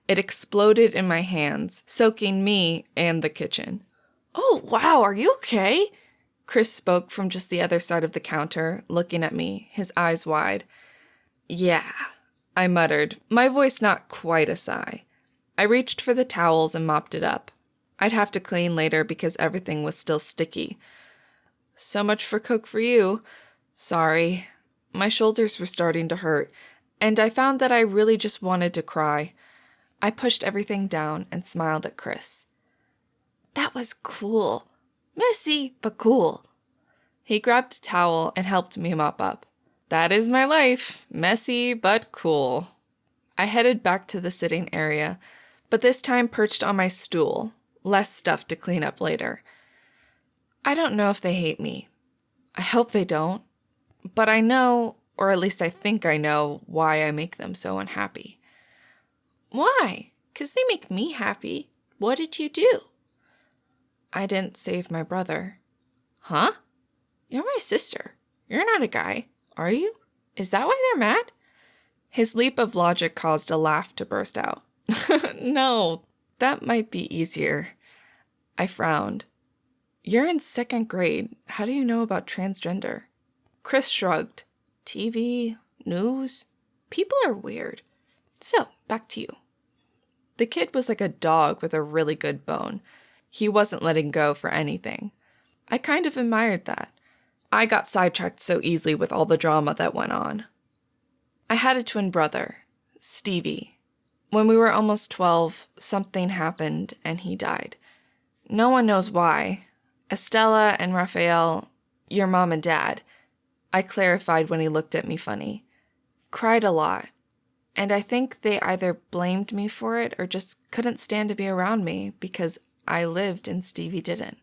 It exploded in my hands, soaking me and the kitchen. Oh, wow, are you okay? Chris spoke from just the other side of the counter, looking at me, his eyes wide. Yeah, I muttered, my voice not quite a sigh. I reached for the towels and mopped it up. I'd have to clean later because everything was still sticky. So much for Coke for you. Sorry. My shoulders were starting to hurt, and I found that I really just wanted to cry. I pushed everything down and smiled at Chris. That was cool. Messy, but cool. He grabbed a towel and helped me mop up. That is my life. Messy, but cool. I headed back to the sitting area, but this time perched on my stool. Less stuff to clean up later. I don't know if they hate me. I hope they don't. But I know, or at least I think I know, why I make them so unhappy. Why? 'Cause they make me happy. What did you do? I didn't save my brother. Huh? You're my sister. You're not a guy, are you? Is that why they're mad? His leap of logic caused a laugh to burst out. No, that might be easier. I frowned. You're in 2nd grade. How do you know about transgender? Chris shrugged. TV, news. People are weird. So, back to you. The kid was like a dog with a really good bone. He wasn't letting go for anything. I kind of admired that. I got sidetracked so easily with all the drama that went on. I had a twin brother, Stevie. When we were almost 12, something happened and he died. No one knows why. Estella and Raphael, your mom and dad, I clarified when he looked at me funny, cried a lot. And I think they either blamed me for it or just couldn't stand to be around me because I lived and Stevie didn't.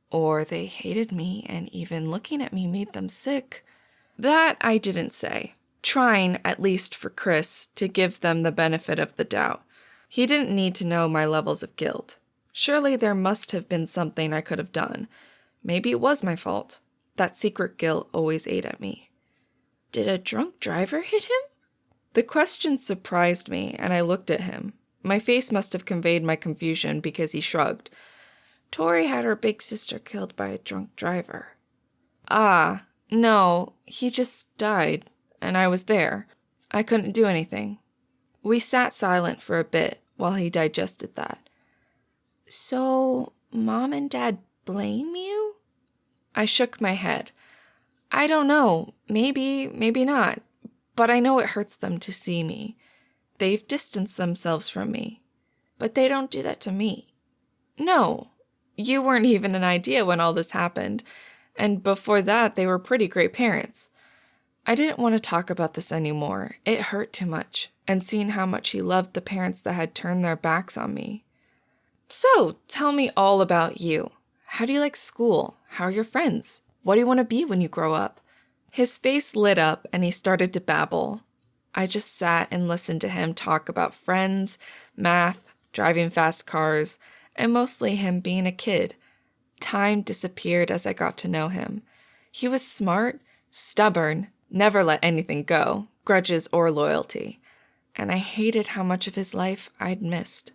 Or they hated me and even looking at me made them sick. That I didn't say, trying, at least for Chris, to give them the benefit of the doubt. He didn't need to know my levels of guilt. Surely there must have been something I could have done. Maybe it was my fault. That secret guilt always ate at me. Did a drunk driver hit him? The question surprised me, and I looked at him. My face must have conveyed my confusion because he shrugged. Tori had her big sister killed by a drunk driver. Ah, no, he just died, and I was there. I couldn't do anything. We sat silent for a bit while he digested that. So, Mom and Dad blame you? I shook my head. I don't know. Maybe, maybe not. But I know it hurts them to see me. They've distanced themselves from me. But they don't do that to me. No, you weren't even an idea when all this happened. And before that, they were pretty great parents. I didn't want to talk about this anymore. It hurt too much. And seeing how much he loved the parents that had turned their backs on me. So, tell me all about you. How do you like school? How are your friends? What do you want to be when you grow up? His face lit up and he started to babble. I just sat and listened to him talk about friends, math, driving fast cars, and mostly him being a kid. Time disappeared as I got to know him. He was smart, stubborn, never let anything go, grudges or loyalty, and I hated how much of his life I'd missed.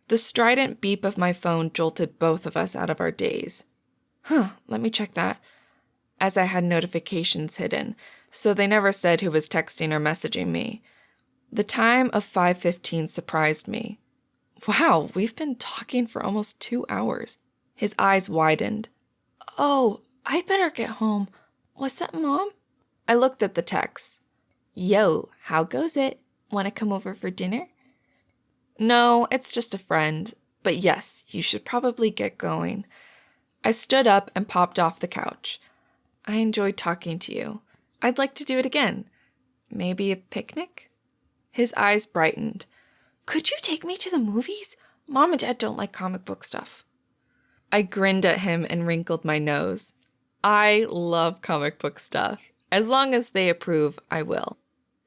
The strident beep of my phone jolted both of us out of our daze. Let me check that. As I had notifications hidden, so they never said who was texting or messaging me. The time of 5:15 surprised me. Wow, we've been talking for almost 2 hours. His eyes widened. Oh, I better get home. Was that Mom? I looked at the text. Yo, how goes it? Want to come over for dinner? No, it's just a friend. But yes, you should probably get going. I stood up and popped off the couch. I enjoyed talking to you. I'd like to do it again. Maybe a picnic? His eyes brightened. Could you take me to the movies? Mom and Dad don't like comic book stuff. I grinned at him and wrinkled my nose. I love comic book stuff. As long as they approve, I will.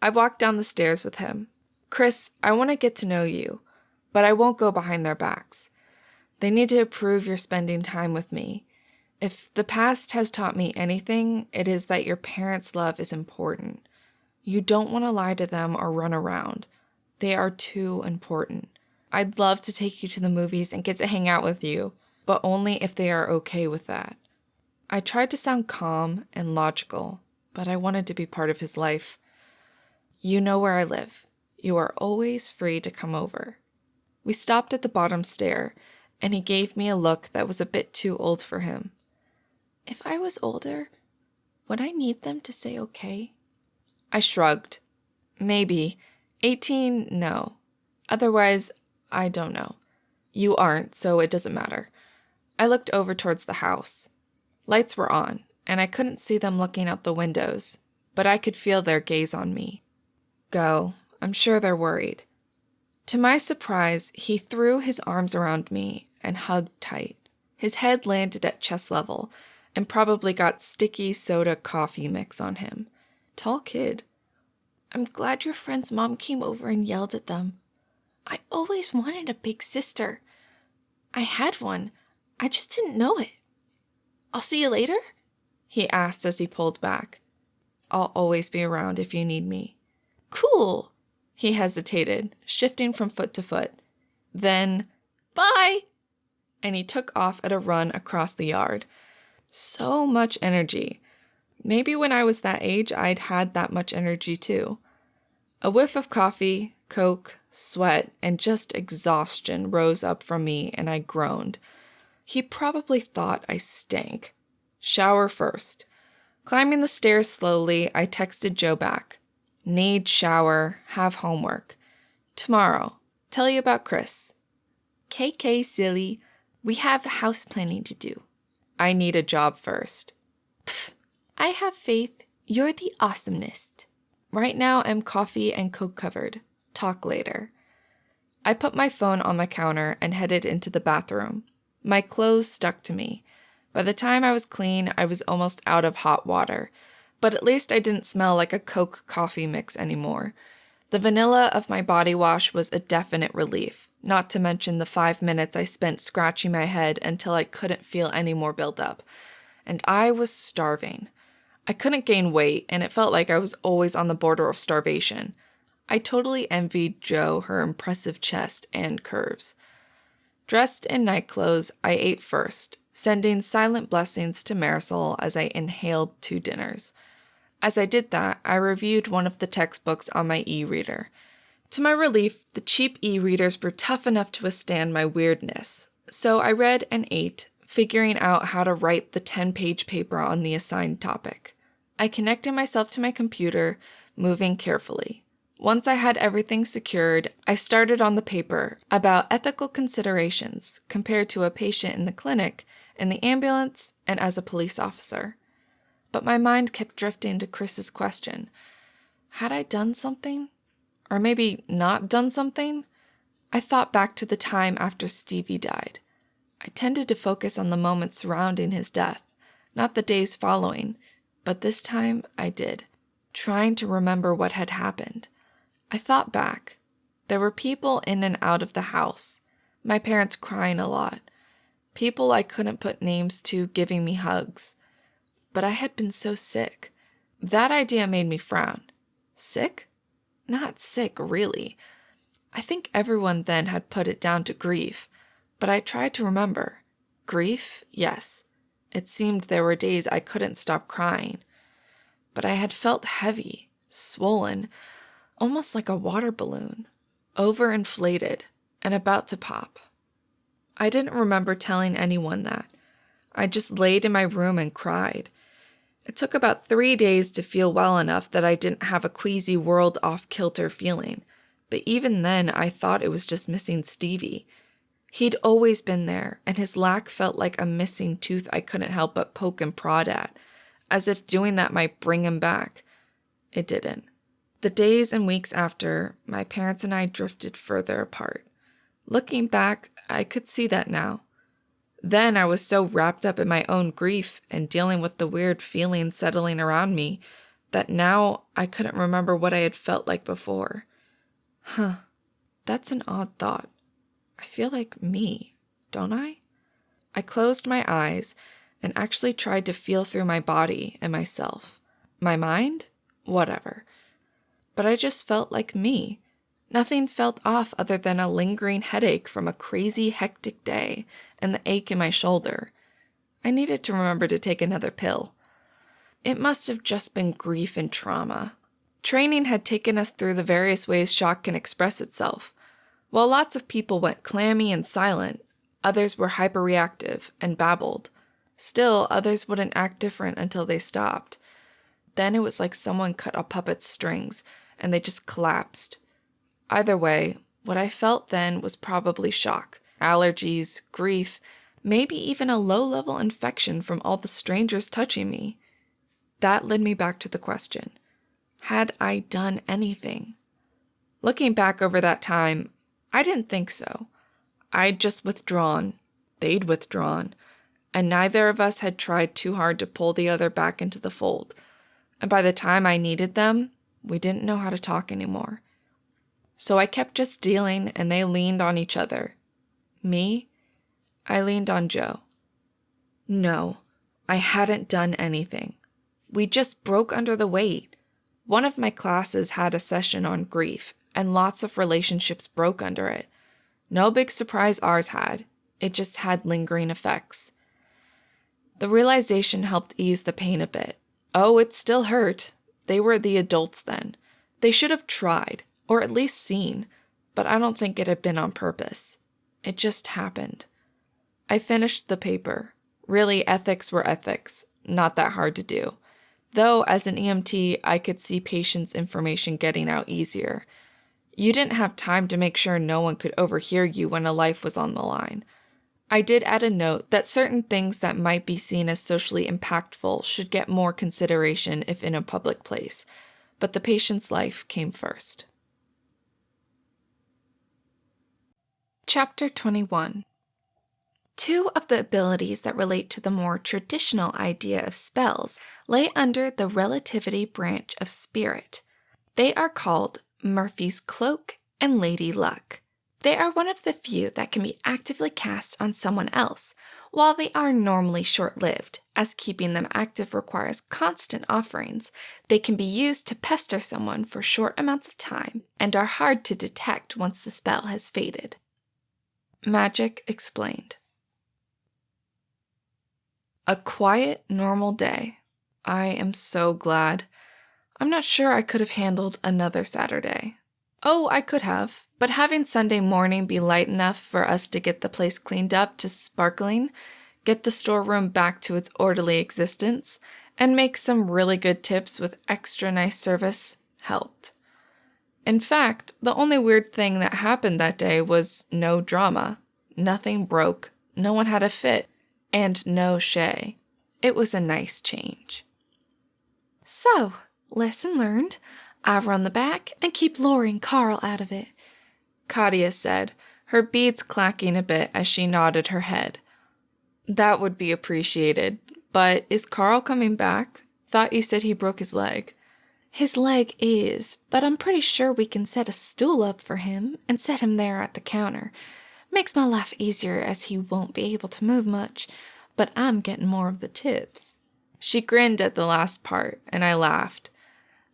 I walked down the stairs with him. Chris, I want to get to know you, but I won't go behind their backs. They need to approve you're spending time with me. If the past has taught me anything, it is that your parents' love is important. You don't want to lie to them or run around. They are too important. I'd love to take you to the movies and get to hang out with you, but only if they are okay with that. I tried to sound calm and logical, but I wanted to be part of his life. You know where I live. You are always free to come over. We stopped at the bottom stair, and he gave me a look that was a bit too old for him. If I was older, would I need them to say okay? I shrugged. Maybe. 18, no. Otherwise, I don't know. You aren't, so it doesn't matter. I looked over towards the house. Lights were on, and I couldn't see them looking out the windows, but I could feel their gaze on me. Go. I'm sure they're worried. To my surprise, he threw his arms around me and hugged tight. His head landed at chest level and probably got sticky soda coffee mix on him. Tall kid. I'm glad your friend's mom came over and yelled at them. I always wanted a big sister. I had one. I just didn't know it. I'll see you later? He asked as he pulled back. I'll always be around if you need me. Cool. He hesitated, shifting from foot to foot. Then, bye! And he took off at a run across the yard. So much energy. Maybe when I was that age, I'd had that much energy too. A whiff of coffee, Coke, sweat, and just exhaustion rose up from me, and I groaned. He probably thought I stank. Shower first. Climbing the stairs slowly, I texted Jo back. Need shower, have homework. Tomorrow. Tell you about Chris. KK, silly. We have house planning to do. I need a job first. Pfft. I have faith. You're the awesomest. Right now I'm coffee and Coke covered. Talk later. I put my phone on the counter and headed into the bathroom. My clothes stuck to me. By the time I was clean, I was almost out of hot water. But at least I didn't smell like a Coke coffee mix anymore. The vanilla of my body wash was a definite relief, not to mention the 5 minutes I spent scratching my head until I couldn't feel any more buildup. And I was starving. I couldn't gain weight, and it felt like I was always on the border of starvation. I totally envied Jo her impressive chest and curves. Dressed in night clothes, I ate first, sending silent blessings to Marisol as I inhaled 2 dinners. As I did that, I reviewed one of the textbooks on my e-reader. To my relief, the cheap e-readers were tough enough to withstand my weirdness, so I read and ate, figuring out how to write the 10-page paper on the assigned topic. I connected myself to my computer, moving carefully. Once I had everything secured, I started on the paper about ethical considerations compared to a patient in the clinic, in the ambulance, and as a police officer. But my mind kept drifting to Chris's question. Had I done something? Or maybe not done something? I thought back to the time after Stevie died. I tended to focus on the moments surrounding his death, not the days following, but this time I did, trying to remember what had happened. I thought back. There were people in and out of the house. my parents crying a lot, people I couldn't put names to giving me hugs. But I had been so sick. That idea made me frown. Sick? Not sick, really. I think everyone then had put it down to grief, but I tried to remember. Grief? Yes. It seemed there were days I couldn't stop crying. But I had felt heavy, swollen, almost like a water balloon, overinflated, and about to pop. I didn't remember telling anyone that. I just laid in my room and cried. It took about 3 days to feel well enough that I didn't have a queasy world off-kilter feeling, but even then I thought it was just missing Stevie. He'd always been there, and his lack felt like a missing tooth I couldn't help but poke and prod at, as if doing that might bring him back. It didn't. The days and weeks after, my parents and I drifted further apart. Looking back, I could see that now. Then I was so wrapped up in my own grief and dealing with the weird feelings settling around me that now I couldn't remember what I had felt like before. That's an odd thought. I feel like me, don't I? I closed my eyes and actually tried to feel through my body and myself. My mind? Whatever. But I just felt like me. Nothing felt off other than a lingering headache from a crazy, hectic day and the ache in my shoulder. I needed to remember to take another pill. It must have just been grief and trauma. Training had taken us through the various ways shock can express itself. While lots of people went clammy and silent, others were hyperreactive and babbled. Still, others wouldn't act different until they stopped. Then it was like someone cut a puppet's strings, and they just collapsed. Either way, what I felt then was probably shock, allergies, grief, maybe even a low-level infection from all the strangers touching me. That led me back to the question, had I done anything? Looking back over that time, I didn't think so. I'd just withdrawn, they'd withdrawn, and neither of us had tried too hard to pull the other back into the fold. And by the time I needed them, we didn't know how to talk anymore. So I kept just dealing, and they leaned on each other. Me? I leaned on Jo. No, I hadn't done anything. We just broke under the weight. One of my classes had a session on grief, and lots of relationships broke under it. No big surprise ours had. It just had lingering effects. The realization helped ease the pain a bit. Oh, it still hurt. They were the adults then. They should have tried, or at least seen, but I don't think it had been on purpose. It just happened. I finished the paper. Really, ethics were ethics. Not that hard to do. Though, as an EMT, I could see patients' information getting out easier. You didn't have time to make sure no one could overhear you when a life was on the line. I did add a note that certain things that might be seen as socially impactful should get more consideration if in a public place, but the patient's life came first. Chapter 21. 2 of the abilities that relate to the more traditional idea of spells lay under the relativity branch of spirit. They are called Murphy's Cloak and Lady Luck. They are one of the few that can be actively cast on someone else. While they are normally short-lived, as keeping them active requires constant offerings, they can be used to pester someone for short amounts of time and are hard to detect once the spell has faded. Magic explained. A quiet, normal day. I am so glad. I'm not sure I could have handled another Saturday. Oh, I could have, but having Sunday morning be light enough for us to get the place cleaned up to sparkling, get the storeroom back to its orderly existence, and make some really good tips with extra nice service helped. In fact, the only weird thing that happened that day was no drama. Nothing broke, no one had a fit, and no Shay. It was a nice change. So, lesson learned. I run the back and keep luring Carl out of it, Katia said, her beads clacking a bit as she nodded her head. That would be appreciated, but is Carl coming back? Thought you said he broke his leg. His leg is, but I'm pretty sure we can set a stool up for him and set him there at the counter. Makes my life easier as he won't be able to move much, but I'm getting more of the tips. She grinned at the last part, and I laughed.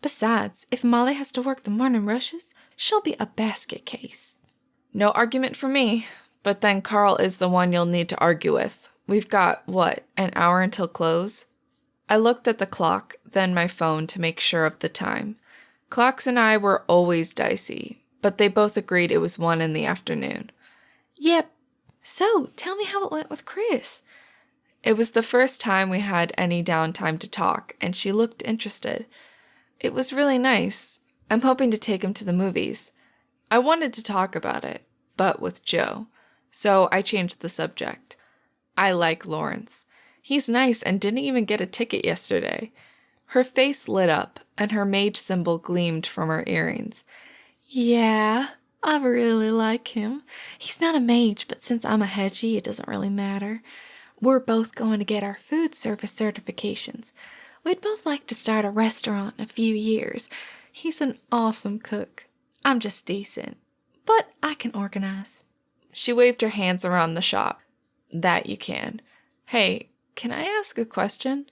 Besides, if Molly has to work the morning rushes, she'll be a basket case. No argument for me, but then Carl is the one you'll need to argue with. We've got, an hour until close? I looked at the clock, then my phone to make sure of the time. Clocks and I were always dicey, but they both agreed it was 1 in the afternoon. Yep. So, tell me how it went with Chris. It was the first time we had any downtime to talk, and she looked interested. It was really nice. I'm hoping to take him to the movies. I wanted to talk about it, but with Jo, so I changed the subject. I like Lawrence. He's nice and didn't even get a ticket yesterday. Her face lit up, and her mage symbol gleamed from her earrings. Yeah, I really like him. He's not a mage, but since I'm a hedgie, it doesn't really matter. We're both going to get our food service certifications. We'd both like to start a restaurant in a few years. He's an awesome cook. I'm just decent, but I can organize. She waved her hands around the shop. That you can. Hey, can I ask a question?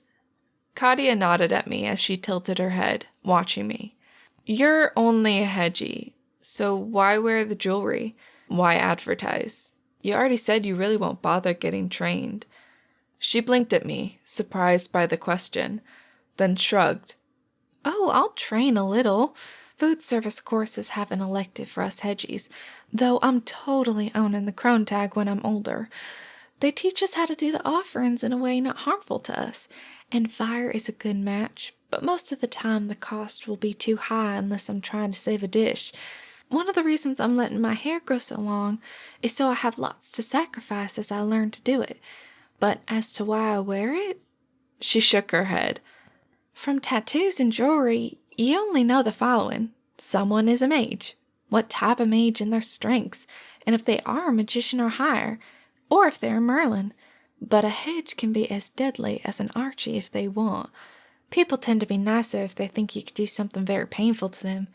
Katia nodded at me as she tilted her head, watching me. You're only a hedgie, so why wear the jewelry? Why advertise? You already said you really won't bother getting trained. She blinked at me, surprised by the question, then shrugged. Oh, I'll train a little. Food service courses have an elective for us hedgies, though I'm totally owning the crone tag when I'm older. They teach us how to do the offerings in a way not harmful to us, and fire is a good match, but most of the time the cost will be too high unless I'm trying to save a dish. One of the reasons I'm letting my hair grow so long is so I have lots to sacrifice as I learn to do it. But as to why I wear it, she shook her head. From tattoos and jewelry, you only know the following. Someone is a mage, what type of mage and their strengths, and if they are a magician or higher, or if they're a Merlin. But a hedge can be as deadly as an Archie if they want. People tend to be nicer if they think you could do something very painful to them.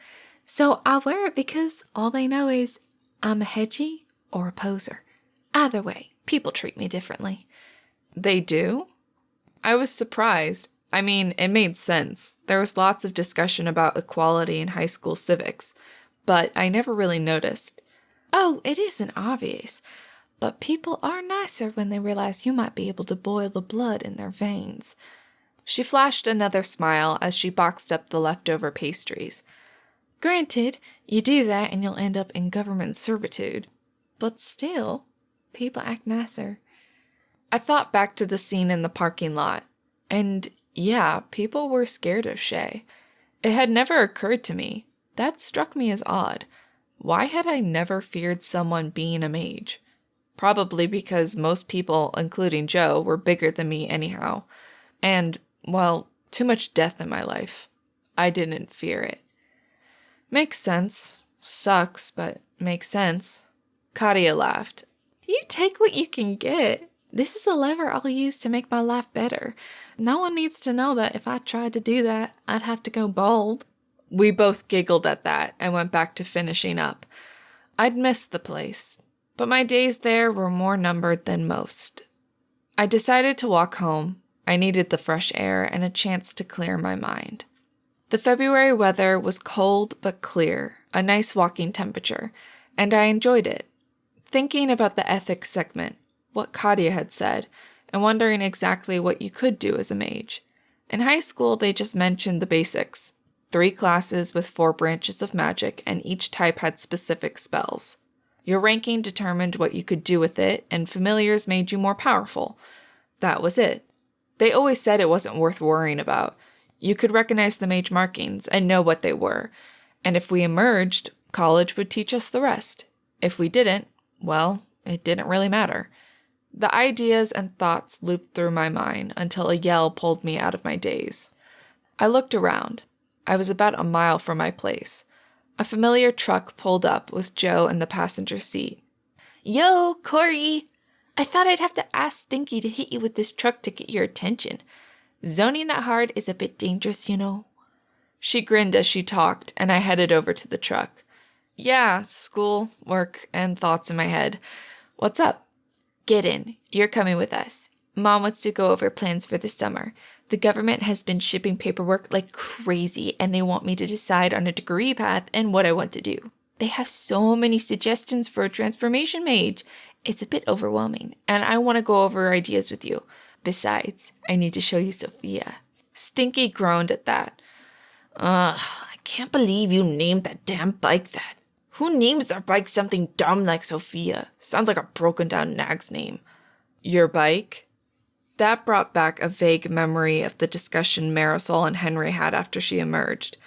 So I wear it because all they know is I'm a hedgie or a poser. Either way, people treat me differently. They do? I was surprised. I mean, it made sense. There was lots of discussion about equality in high school civics, but I never really noticed. Oh, it isn't obvious. But people are nicer when they realize you might be able to boil the blood in their veins. She flashed another smile as she boxed up the leftover pastries. Granted, you do that and you'll end up in government servitude. But still, people act nicer. I thought back to the scene in the parking lot, and yeah, people were scared of Shay. It had never occurred to me. That struck me as odd. Why had I never feared someone being a mage? Probably because most people, including Jo, were bigger than me anyhow. And, well, too much death in my life. I didn't fear it. Makes sense. Sucks, but makes sense. Katia laughed. You take what you can get. This is a lever I'll use to make my life better. No one needs to know that if I tried to do that, I'd have to go bald. We both giggled at that and went back to finishing up. I'd missed the place, but my days there were more numbered than most. I decided to walk home. I needed the fresh air and a chance to clear my mind. The February weather was cold but clear, a nice walking temperature, and I enjoyed it. Thinking about the ethics segment, what Katia had said, and wondering exactly what you could do as a mage. In high school, they just mentioned the basics. 3 classes with 4 branches of magic, and each type had specific spells. Your ranking determined what you could do with it, and familiars made you more powerful. That was it. They always said it wasn't worth worrying about. You could recognize the mage markings and know what they were, and if we emerged, college would teach us the rest. If we didn't, well, it didn't really matter. The ideas and thoughts looped through my mind until a yell pulled me out of my daze. I looked around. I was about a mile from my place. A familiar truck pulled up with Jo in the passenger seat. Yo, Cori! I thought I'd have to ask Stinky to hit you with this truck to get your attention. Zoning that hard is a bit dangerous, you know. She grinned as she talked, and I headed over to the truck. Yeah, school, work, and thoughts in my head. What's up? Get in. You're coming with us. Mom wants to go over plans for the summer. The government has been shipping paperwork like crazy, and they want me to decide on a degree path and what I want to do. They have so many suggestions for a transformation mage. It's a bit overwhelming, and I want to go over ideas with you. Besides, I need to show you Sophia. Stinky groaned at that. I can't believe you named that damn bike that. Who names their bike something dumb like Sophia? Sounds like a broken down nag's name. Your bike? That brought back a vague memory of the discussion Marisol and Henry had after she emerged.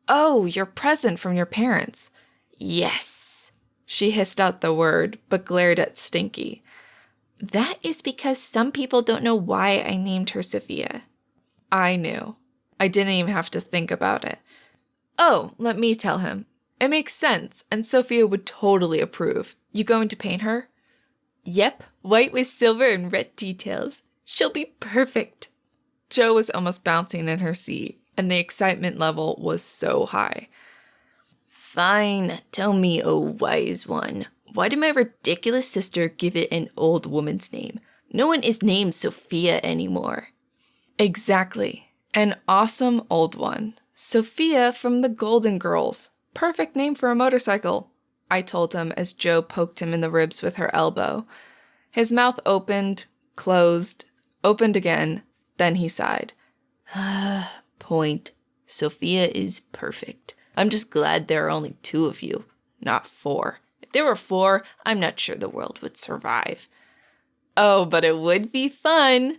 Oh, your present from your parents. Yes. She hissed out the word, but glared at Stinky. That is because some people don't know why I named her Sophia. I knew. I didn't even have to think about it. Oh, let me tell him. It makes sense, and Sophia would totally approve. You going to paint her? Yep, white with silver and red details. She'll be perfect. Jo was almost bouncing in her seat, and the excitement level was so high. Fine, tell me, oh wise one. Why did my ridiculous sister give it an old woman's name? No one is named Sophia anymore. Exactly. An awesome old one. Sophia from the Golden Girls. Perfect name for a motorcycle, I told him as Jo poked him in the ribs with her elbow. His mouth opened, closed, opened again, then he sighed. Point. Sophia is perfect. I'm just glad there are only 2 of you, not 4. If there were 4, I'm not sure the world would survive. Oh, but it would be fun,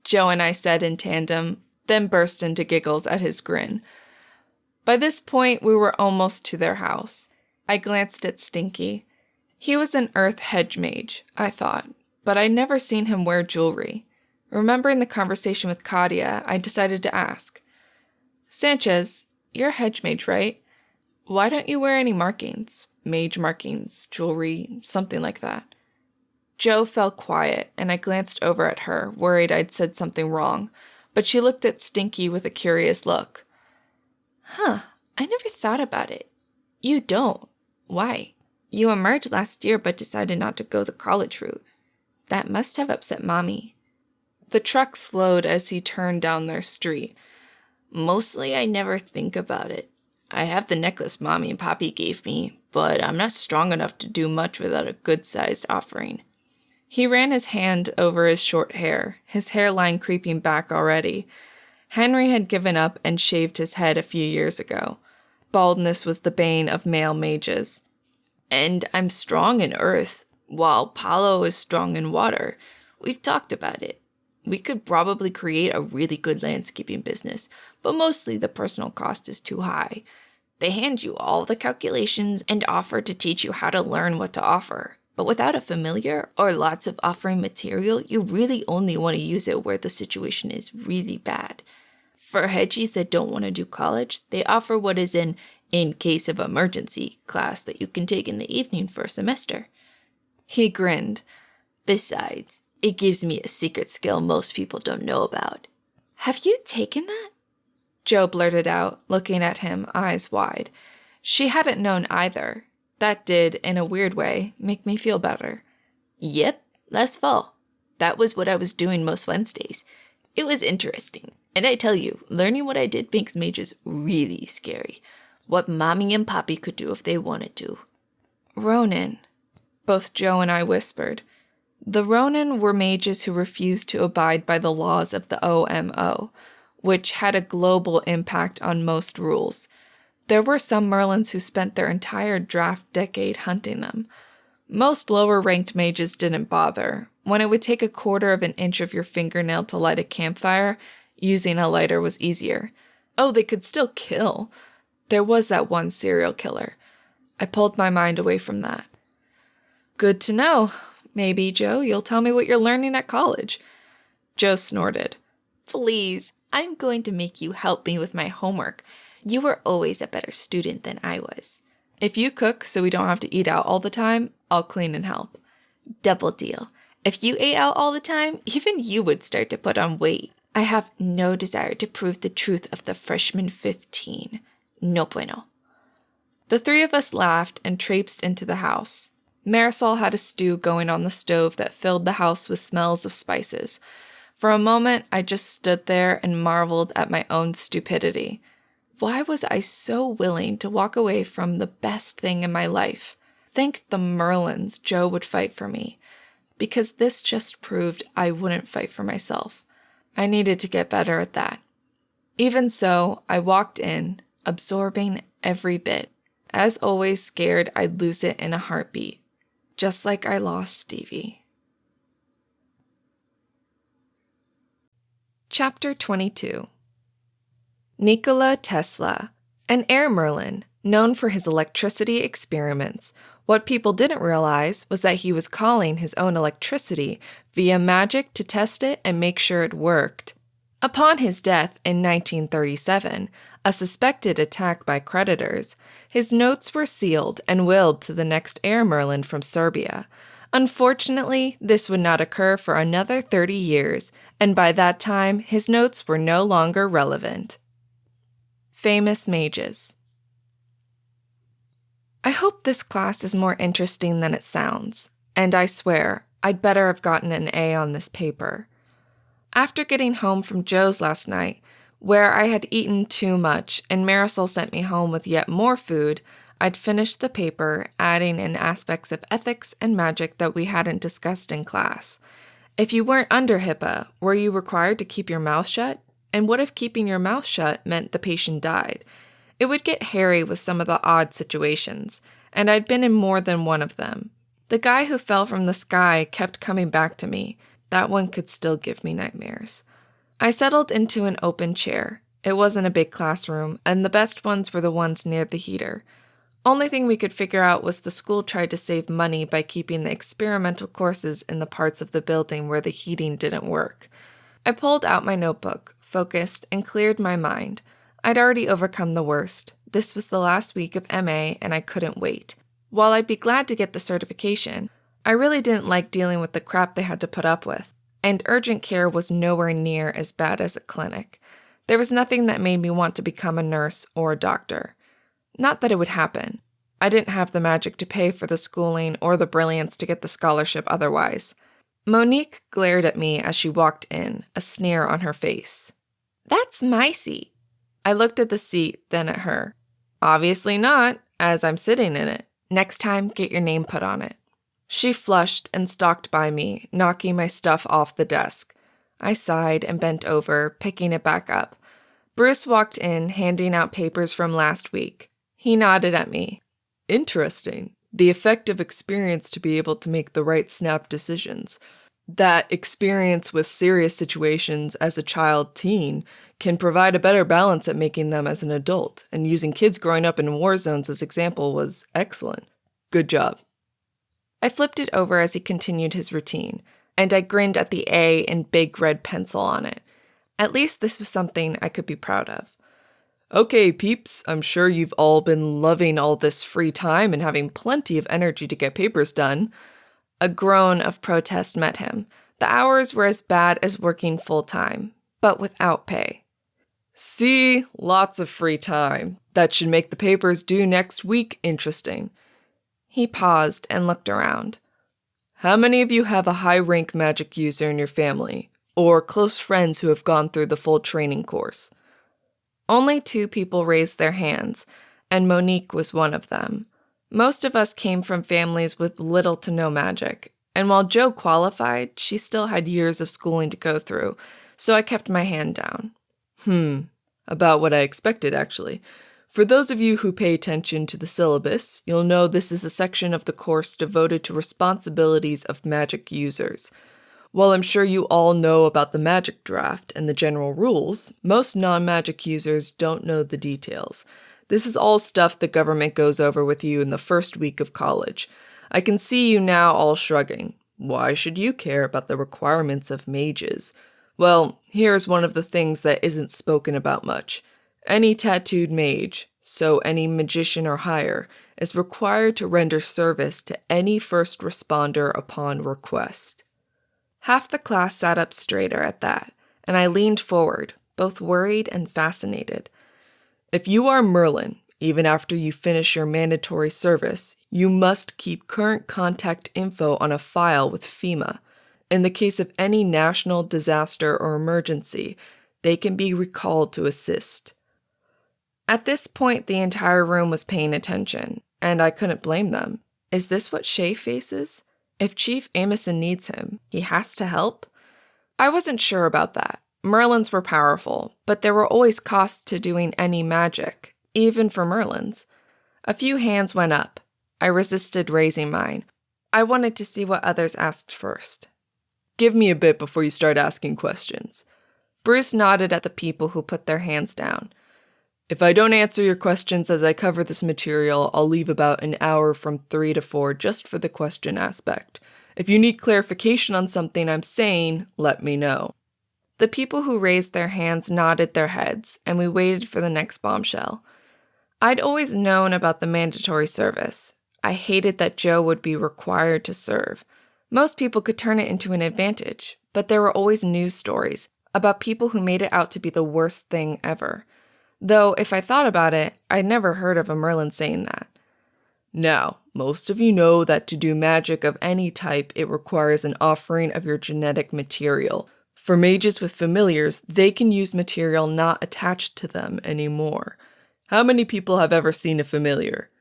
Jo and I said in tandem, then burst into giggles at his grin. By this point, we were almost to their house. I glanced at Stinky. He was an earth hedge mage, I thought, but I'd never seen him wear jewelry. Remembering the conversation with Katia, I decided to ask. Sanchez, you're a hedge mage, right? Why don't you wear any markings? Mage markings, jewelry, something like that. Jo fell quiet, and I glanced over at her, worried I'd said something wrong, but she looked at Stinky with a curious look. I never thought about it. You don't. Why? You emerged last year but decided not to go the college route. That must have upset Mommy. The truck slowed as he turned down their street. Mostly I never think about it. I have the necklace Mommy and Poppy gave me, but I'm not strong enough to do much without a good-sized offering. He ran his hand over his short hair, his hairline creeping back already. Henry had given up and shaved his head a few years ago. Baldness was the bane of male mages. And I'm strong in earth, while Paolo is strong in water. We've talked about it. We could probably create a really good landscaping business, but mostly the personal cost is too high. They hand you all the calculations and offer to teach you how to learn what to offer. But without a familiar or lots of offering material, you really only want to use it where the situation is really bad. For hedgies that don't want to do college, they offer what is an in case of emergency class that you can take in the evening for a semester. He grinned. Besides, it gives me a secret skill most people don't know about. Have you taken that? Jo blurted out, looking at him, eyes wide. She hadn't known either. That did, in a weird way, make me feel better. Yep, last fall. That was what I was doing most Wednesdays. It was interesting, and I tell you, learning what I did makes mages really scary. What Mommy and Poppy could do if they wanted to. Ronin, both Jo and I whispered. The Ronin were mages who refused to abide by the laws of the OMO, which had a global impact on most rules. There were some Merlins who spent their entire draft decade hunting them. Most lower-ranked mages didn't bother. When it would take a quarter of an inch of your fingernail to light a campfire, using a lighter was easier. Oh, they could still kill. There was that one serial killer. I pulled my mind away from that. Good to know. Maybe, Jo, you'll tell me what you're learning at college. Jo snorted. Please, I'm going to make you help me with my homework. You were always a better student than I was. If you cook so we don't have to eat out all the time, I'll clean and help. Double deal. If you ate out all the time, even you would start to put on weight. I have no desire to prove the truth of the freshman 15. No bueno. The 3 of us laughed and traipsed into the house. Marisol had a stew going on the stove that filled the house with smells of spices. For a moment, I just stood there and marveled at my own stupidity. Why was I so willing to walk away from the best thing in my life? Thank the Merlins Jo would fight for me, because this just proved I wouldn't fight for myself. I needed to get better at that. Even so, I walked in, absorbing every bit, as always scared I'd lose it in a heartbeat, just like I lost Stevie. Chapter 22. Nikola Tesla, an air Merlin, known for his electricity experiments. What people didn't realize was that he was calling his own electricity via magic to test it and make sure it worked. Upon his death in 1937, a suspected attack by creditors, his notes were sealed and willed to the next air Merlin from Serbia. Unfortunately, this would not occur for another 30 years, and by that time, his notes were no longer relevant. Famous mages. I hope this class is more interesting than it sounds, and I swear, I'd better have gotten an A on this paper. After getting home from Joe's last night, where I had eaten too much and Marisol sent me home with yet more food, I'd finished the paper, adding in aspects of ethics and magic that we hadn't discussed in class. If you weren't under HIPAA, were you required to keep your mouth shut? And what if keeping your mouth shut meant the patient died? It would get hairy with some of the odd situations, and I'd been in more than one of them. The guy who fell from the sky kept coming back to me. That one could still give me nightmares. I settled into an open chair. It wasn't a big classroom, and the best ones were the ones near the heater. Only thing we could figure out was the school tried to save money by keeping the experimental courses in the parts of the building where the heating didn't work. I pulled out my notebook, focused, and cleared my mind. I'd already overcome the worst. This was the last week of MA, and I couldn't wait. While I'd be glad to get the certification, I really didn't like dealing with the crap they had to put up with, and urgent care was nowhere near as bad as a clinic. There was nothing that made me want to become a nurse or a doctor. Not that it would happen. I didn't have the magic to pay for the schooling or the brilliance to get the scholarship otherwise. Monique glared at me as she walked in, a sneer on her face. "That's my seat." I looked at the seat, then at her. "Obviously not, as I'm sitting in it. Next time, get your name put on it." She flushed and stalked by me, knocking my stuff off the desk. I sighed and bent over, picking it back up. Bruce walked in, handing out papers from last week. He nodded at me. "Interesting. The effective experience to be able to make the right snap decisions. That experience with serious situations as a child-teen can provide a better balance at making them as an adult, and using kids growing up in war zones as example was excellent. Good job." I flipped it over as he continued his routine, and I grinned at the A in big red pencil on it. At least this was something I could be proud of. "Okay, peeps, I'm sure you've all been loving all this free time and having plenty of energy to get papers done." A groan of protest met him. The hours were as bad as working full-time, but without pay. "See, lots of free time. That should make the papers due next week interesting." He paused and looked around. "How many of you have a high-rank magic user in your family, or close friends who have gone through the full training course?" Only 2 people raised their hands, and Monique was one of them. Most of us came from families with little to no magic, and while Jo qualified, she still had years of schooling to go through, so I kept my hand down. About what I expected, actually. For those of you who pay attention to the syllabus, you'll know this is a section of the course devoted to responsibilities of magic users. While I'm sure you all know about the magic draft and the general rules, most non-magic users don't know the details. This is all stuff the government goes over with you in the first week of college. I can see you now all shrugging. Why should you care about the requirements of mages? Well, here's one of the things that isn't spoken about much. Any tattooed mage, so any magician or higher, is required to render service to any first responder upon request. Half the class sat up straighter at that, and I leaned forward, both worried and fascinated. If you are Merlin, Even after you finish your mandatory service, you must keep current contact info on a file with FEMA. In the case of any national disaster or emergency, they can be recalled to assist. At this point, the entire room was paying attention, and I couldn't blame them. Is this what Shay faces? If Chief Amison needs him, he has to help? I wasn't sure about that. Merlins were powerful, but there were always costs to doing any magic, even for Merlins. A few hands went up. I resisted raising mine. I wanted to see what others asked first. Give me a bit before you start asking questions. Bruce nodded at the people who put their hands down. If I don't answer your questions as I cover this material, I'll leave about an hour from 3 to 4 just for the question aspect. If you need clarification on something I'm saying, let me know. The people who raised their hands nodded their heads, and we waited for the next bombshell. I'd always known about the mandatory service. I hated that Jo would be required to serve. Most people could turn it into an advantage, but there were always news stories about people who made it out to be the worst thing ever. Though, if I thought about it, I'd never heard of a Merlin saying that. Now, most of you know that to do magic of any type, it requires an offering of your genetic material. For mages with familiars, they can use material not attached to them anymore. How many people have ever seen a familiar?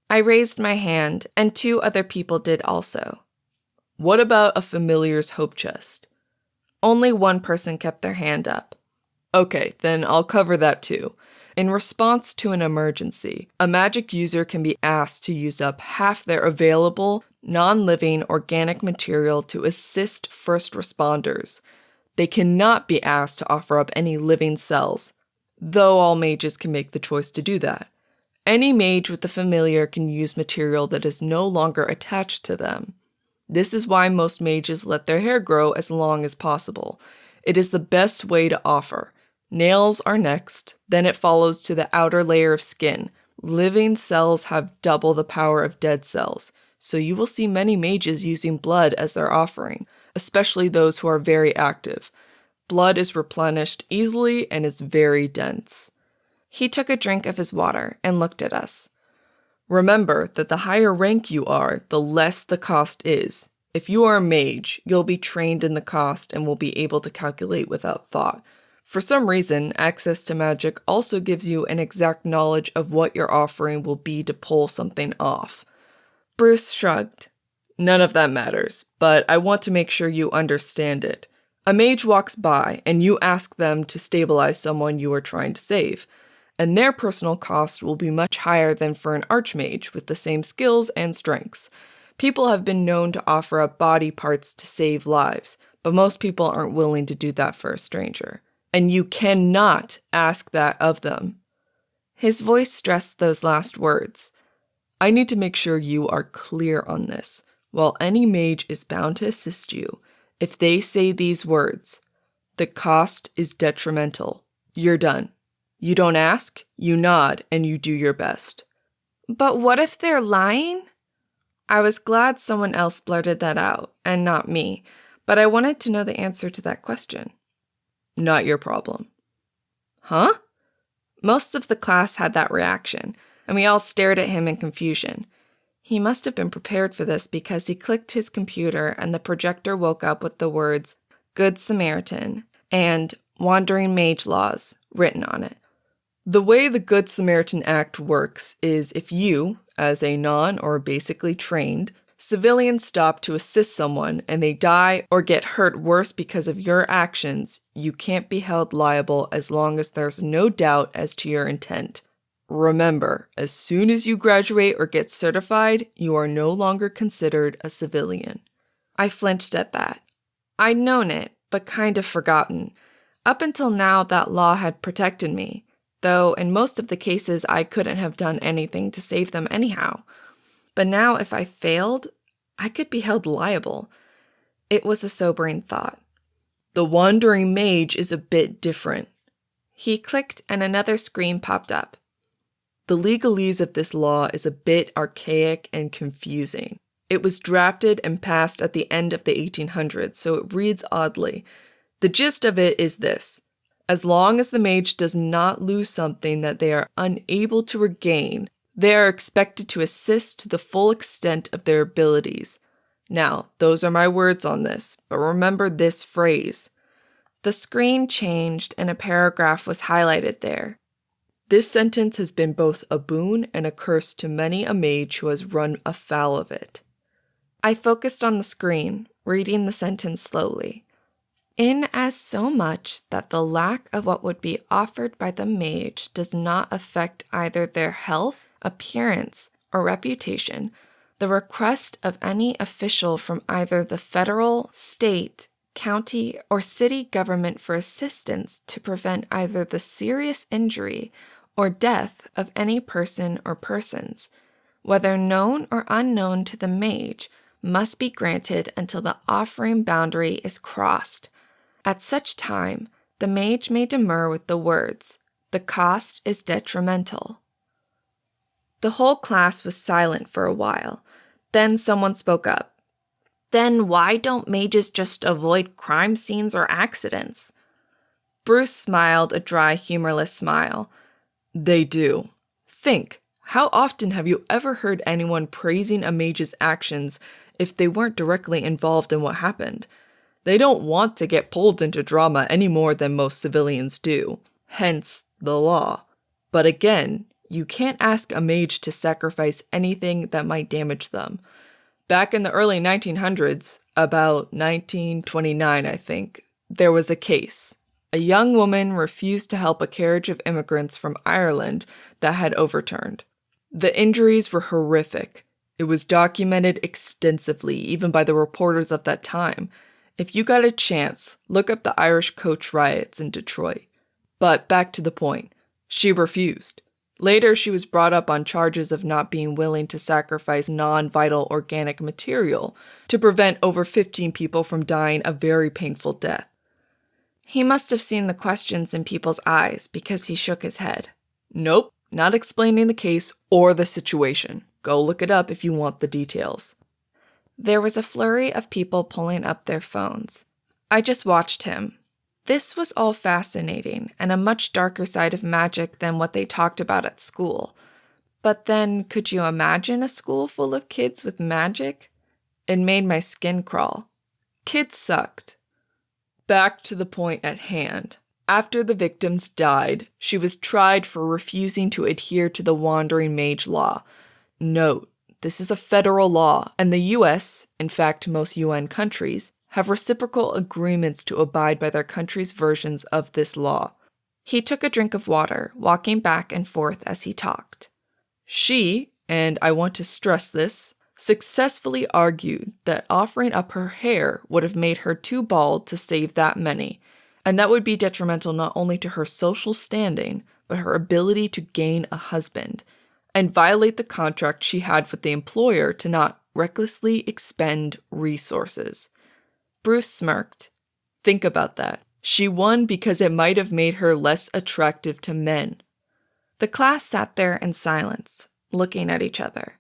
I raised my hand, and 2 other people did also. What about a familiar's hope chest? Only 1 person kept their hand up. Okay, then I'll cover that too. In response to an emergency, a magic user can be asked to use up half their available, non-living organic material to assist first responders. They cannot be asked to offer up any living cells, though all mages can make the choice to do that. Any mage with a familiar can use material that is no longer attached to them. This is why most mages let their hair grow as long as possible. It is the best way to offer. Nails are next, then it follows to the outer layer of skin. Living cells have double the power of dead cells, so you will see many mages using blood as their offering, especially those who are very active. Blood is replenished easily and is very dense. He took a drink of his water and looked at us. Remember that the higher rank you are, the less the cost is. If you are a mage, you'll be trained in the cost and will be able to calculate without thought. For some reason, access to magic also gives you an exact knowledge of what your offering will be to pull something off. Bruce shrugged. None of that matters, but I want to make sure you understand it. A mage walks by, and you ask them to stabilize someone you are trying to save, and their personal cost will be much higher than for an archmage with the same skills and strengths. People have been known to offer up body parts to save lives, but most people aren't willing to do that for a stranger. And you cannot ask that of them. His voice stressed those last words. I need to make sure you are clear on this. While any mage is bound to assist you, if they say these words, the cost is detrimental, you're done. You don't ask, you nod, and you do your best. But what if they're lying? I was glad someone else blurted that out, and not me, but I wanted to know the answer to that question. Not your problem. Huh? Most of the class had that reaction, and we all stared at him in confusion. He must have been prepared for this because he clicked his computer and the projector woke up with the words, Good Samaritan, and Wandering Mage Laws written on it. The way the Good Samaritan Act works is if you, as a non or basically trained, civilian stop to assist someone and they die or get hurt worse because of your actions, you can't be held liable as long as there's no doubt as to your intent. Remember, as soon as you graduate or get certified, you are no longer considered a civilian. I flinched at that. I'd known it, but kind of forgotten. Up until now, that law had protected me, though in most of the cases I couldn't have done anything to save them anyhow. But now if I failed, I could be held liable. It was a sobering thought. The Wandering Mage is a bit different. He clicked and another screen popped up. The legalese of this law is a bit archaic and confusing. It was drafted and passed at the end of the 1800s, so it reads oddly. The gist of it is this. As long as the mage does not lose something that they are unable to regain, they are expected to assist to the full extent of their abilities. Now, those are my words on this, but remember this phrase. The screen changed and a paragraph was highlighted there. This sentence has been both a boon and a curse to many a mage who has run afoul of it. I focused on the screen, reading the sentence slowly. In as so much that the lack of what would be offered by the mage does not affect either their health, appearance, or reputation, the request of any official from either the federal, state, county, or city government for assistance to prevent either the serious injury or death of any person or persons, whether known or unknown to the mage, must be granted until the offering boundary is crossed. At such time, the mage may demur with the words, "The cost is detrimental." The whole class was silent for a while. Then someone spoke up. Then why don't mages just avoid crime scenes or accidents? Bruce smiled a dry, humorless smile. They do. Think, how often have you ever heard anyone praising a mage's actions if they weren't directly involved in what happened? They don't want to get pulled into drama any more than most civilians do, hence the law. But again, you can't ask a mage to sacrifice anything that might damage them. Back in the early 1900s, about 1929 I think, there was a case. A young woman refused to help a carriage of immigrants from Ireland that had overturned. The injuries were horrific. It was documented extensively, even by the reporters of that time. If you got a chance, look up the Irish coach riots in Detroit. But back to the point. She refused. Later, she was brought up on charges of not being willing to sacrifice non-vital organic material to prevent over 15 people from dying a very painful death. He must have seen the questions in people's eyes because he shook his head. Nope, not explaining the case or the situation. Go look it up if you want the details. There was a flurry of people pulling up their phones. I just watched him. This was all fascinating and a much darker side of magic than what they talked about at school. But then, could you imagine a school full of kids with magic? It made my skin crawl. Kids sucked. Back to the point at hand. After the victims died, she was tried for refusing to adhere to the Wandering Mage law. Note, this is a federal law, and the U.S., in fact most UN countries, have reciprocal agreements to abide by their country's versions of this law. He took a drink of water, walking back and forth as he talked. She, and I want to stress this, successfully argued that offering up her hair would have made her too bald to save that many, and that would be detrimental not only to her social standing, but her ability to gain a husband, and violate the contract she had with the employer to not recklessly expend resources. Bruce smirked. Think about that. She won because it might have made her less attractive to men. The class sat there in silence, looking at each other.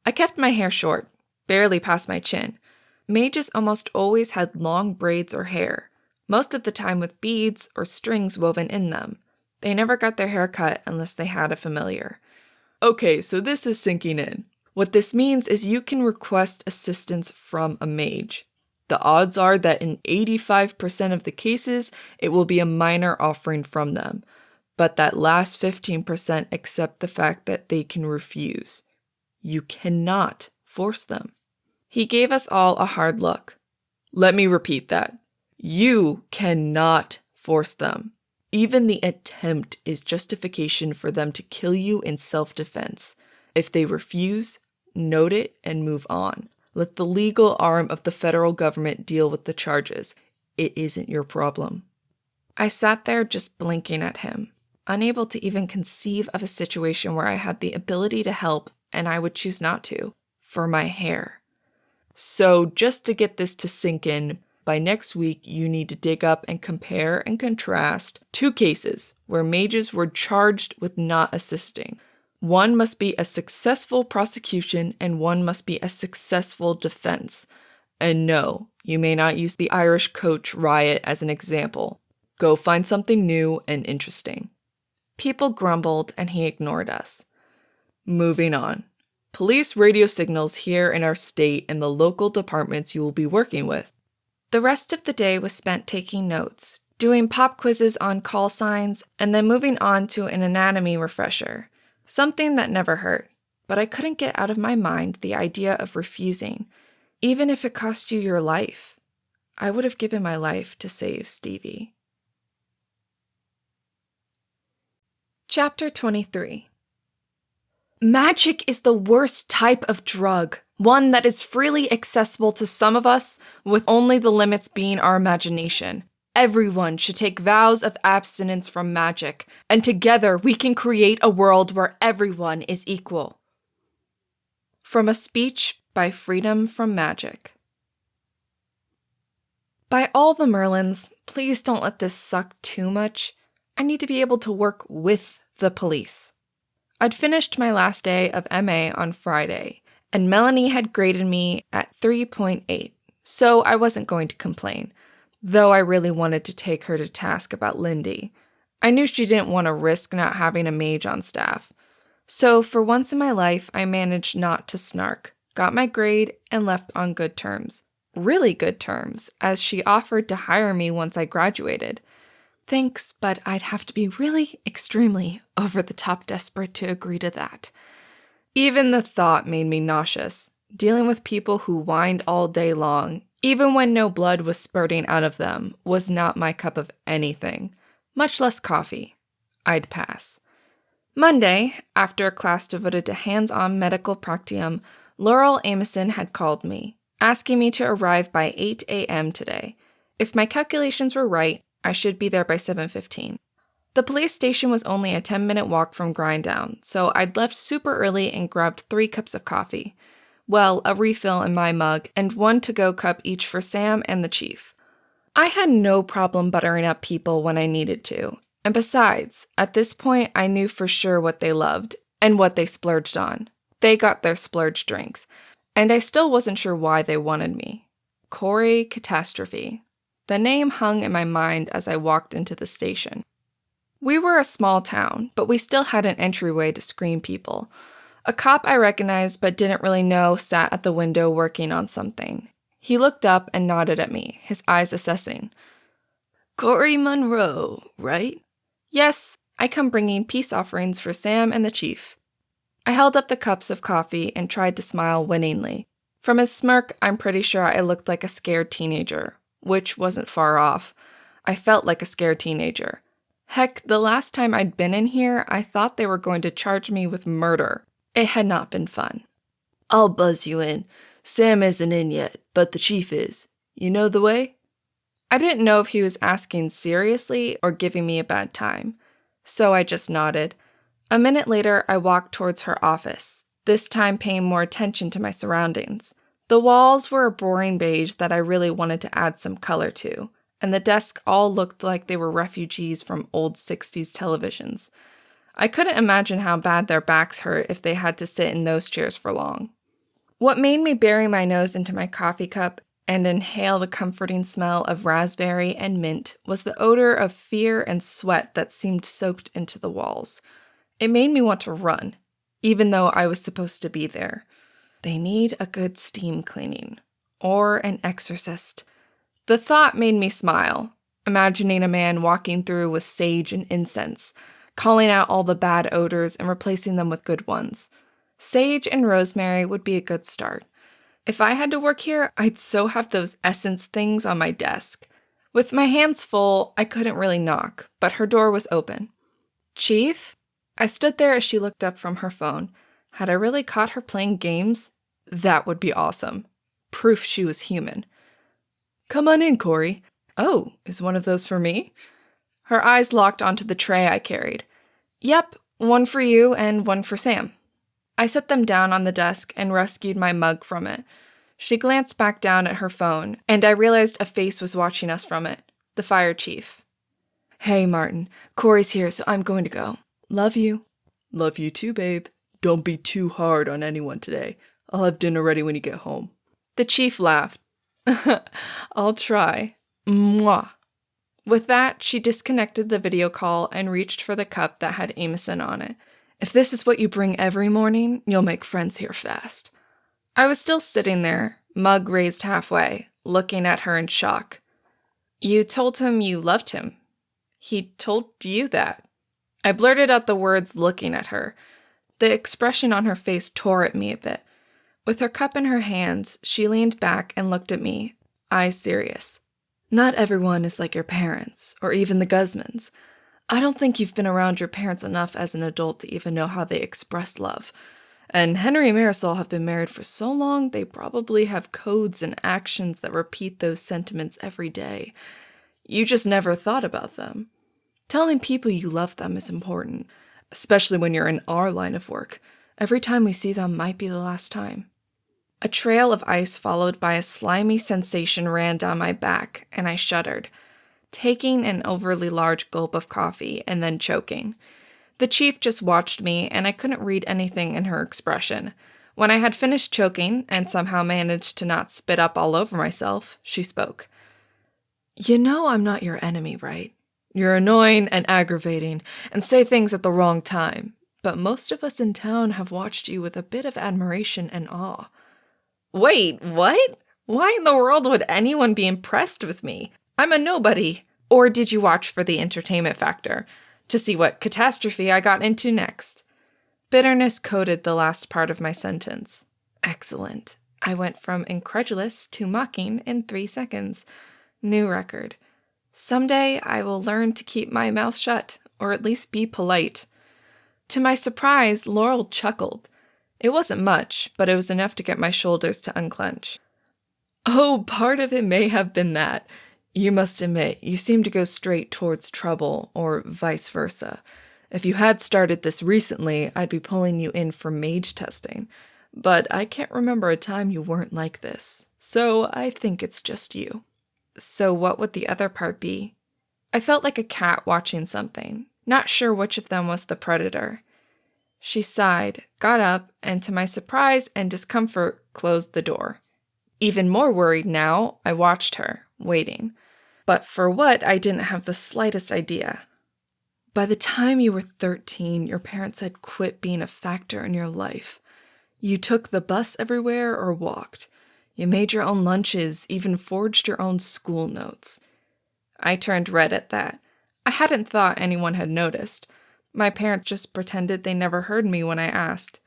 I kept my hair short, barely past my chin. Mages almost always had long braids or hair, most of the time with beads or strings woven in them. They never got their hair cut unless they had a familiar. Okay, so this is sinking in. What this means is you can request assistance from a mage. The odds are that in 85% of the cases, it will be a minor offering from them. But that last 15% accept the fact that they can refuse. You cannot force them. He gave us all a hard look. Let me repeat that. You cannot force them. Even the attempt is justification for them to kill you in self-defense. If they refuse, note it and move on. Let the legal arm of the federal government deal with the charges. It isn't your problem. I sat there just blinking at him, unable to even conceive of a situation where I had the ability to help and I would choose not to, for my hair. So just to get this to sink in, by next week you need to dig up and compare and contrast 2 cases where mages were charged with not assisting. One must be a successful prosecution and one must be a successful defense. And no, you may not use the Irish coach riot as an example. Go find something new and interesting. People grumbled and he ignored us. Moving on. Police radio signals here in our state and the local departments you will be working with. The rest of the day was spent taking notes, doing pop quizzes on call signs, and then moving on to an anatomy refresher. Something that never hurt, but I couldn't get out of my mind the idea of refusing, even if it cost you your life. I would have given my life to save Stevie. Chapter 23. Magic is the worst type of drug, one that is freely accessible to some of us, with only the limits being our imagination. Everyone should take vows of abstinence from magic, and together we can create a world where everyone is equal. From a speech by Freedom from Magic. By all the Merlins, please don't let this suck too much. I need to be able to work with the police. I'd finished my last day of MA on Friday, and Melanie had graded me at 3.8, so I wasn't going to complain, though I really wanted to take her to task about Lindy. I knew she didn't want to risk not having a mage on staff. So for once in my life, I managed not to snark, got my grade, and left on good terms. Really good terms, as she offered to hire me once I graduated. Thanks, but I'd have to be really extremely over-the-top desperate to agree to that. Even the thought made me nauseous. Dealing with people who whined all day long, even when no blood was spurting out of them, was not my cup of anything, much less coffee. I'd pass. Monday, after a class devoted to hands-on medical practium, Laurel Amison had called me, asking me to arrive by 8 a.m. today. If my calculations were right, I should be there by 7:15. The police station was only a 10-minute walk from Grinddown, so I'd left super early and grabbed 3 cups of coffee. Well, a refill in my mug, and 1 to-go cup each for Sam and the chief. I had no problem buttering up people when I needed to, and besides, at this point I knew for sure what they loved, and what they splurged on. They got their splurge drinks, and I still wasn't sure why they wanted me. Cori Catastrophe. The name hung in my mind as I walked into the station. We were a small town, but we still had an entryway to screen people. A cop I recognized but didn't really know sat at the window working on something. He looked up and nodded at me, his eyes assessing. Cori Monroe, right? Yes, I come bringing peace offerings for Sam and the chief. I held up the cups of coffee and tried to smile winningly. From his smirk, I'm pretty sure I looked like a scared teenager, which wasn't far off. I felt like a scared teenager. Heck, the last time I'd been in here, I thought they were going to charge me with murder. It had not been fun. I'll buzz you in. Sam isn't in yet, but the chief is. You know the way? I didn't know if he was asking seriously or giving me a bad time, so I just nodded. A minute later, I walked towards her office, this time paying more attention to my surroundings. The walls were a boring beige that I really wanted to add some color to, and the desks all looked like they were refugees from old 60s televisions. I couldn't imagine how bad their backs hurt if they had to sit in those chairs for long. What made me bury my nose into my coffee cup and inhale the comforting smell of raspberry and mint was the odor of fear and sweat that seemed soaked into the walls. It made me want to run, even though I was supposed to be there. They need a good steam cleaning. Or an exorcist. The thought made me smile, imagining a man walking through with sage and incense, calling out all the bad odors and replacing them with good ones. Sage and rosemary would be a good start. If I had to work here, I'd so have those essence things on my desk. With my hands full, I couldn't really knock, but her door was open. Chief? I stood there as she looked up from her phone. Had I really caught her playing games? That would be awesome. Proof she was human. Come on in, Cori. Oh, is one of those for me? Her eyes locked onto the tray I carried. Yep, 1 for you and 1 for Sam. I set them down on the desk and rescued my mug from it. She glanced back down at her phone, and I realized a face was watching us from it. The fire chief. Hey, Martin. Cori's here, so I'm going to go. Love you. Love you too, babe. Don't be too hard on anyone today. I'll have dinner ready when you get home. The chief laughed. I'll try. Mwah. With that, she disconnected the video call and reached for the cup that had Amison on it. If this is what you bring every morning, you'll make friends here fast. I was still sitting there, mug raised halfway, looking at her in shock. You told him you loved him. He told you that. I blurted out the words looking at her. The expression on her face tore at me a bit. With her cup in her hands, she leaned back and looked at me, eyes serious. Not everyone is like your parents, or even the Guzmans. I don't think you've been around your parents enough as an adult to even know how they express love. And Henry and Marisol have been married for so long, they probably have codes and actions that repeat those sentiments every day. You just never thought about them. Telling people you love them is important, especially when you're in our line of work. Every time we see them might be the last time. A trail of ice followed by a slimy sensation ran down my back, and I shuddered, taking an overly large gulp of coffee and then choking. The chief just watched me, and I couldn't read anything in her expression. When I had finished choking and somehow managed to not spit up all over myself, she spoke. You know I'm not your enemy, right? You're annoying and aggravating and say things at the wrong time, but most of us in town have watched you with a bit of admiration and awe. Wait, what? Why in the world would anyone be impressed with me? I'm a nobody. Or did you watch for the entertainment factor? To see what catastrophe I got into next? Bitterness coated the last part of my sentence. Excellent. I went from incredulous to mocking in 3 seconds. New record. Someday I will learn to keep my mouth shut, or at least be polite. To my surprise, Laurel chuckled. It wasn't much, but it was enough to get my shoulders to unclench. Oh, part of it may have been that. You must admit, you seem to go straight towards trouble, or vice versa. If you had started this recently, I'd be pulling you in for mage testing. But I can't remember a time you weren't like this, so I think it's just you. So what would the other part be? I felt like a cat watching something, not sure which of them was the predator. She sighed, got up, and to my surprise and discomfort, closed the door. Even more worried now, I watched her, waiting. But for what, I didn't have the slightest idea. By the time you were 13, your parents had quit being a factor in your life. You took the bus everywhere or walked. You made your own lunches, even forged your own school notes. I turned red at that. I hadn't thought anyone had noticed. My parents just pretended they never heard me when I asked.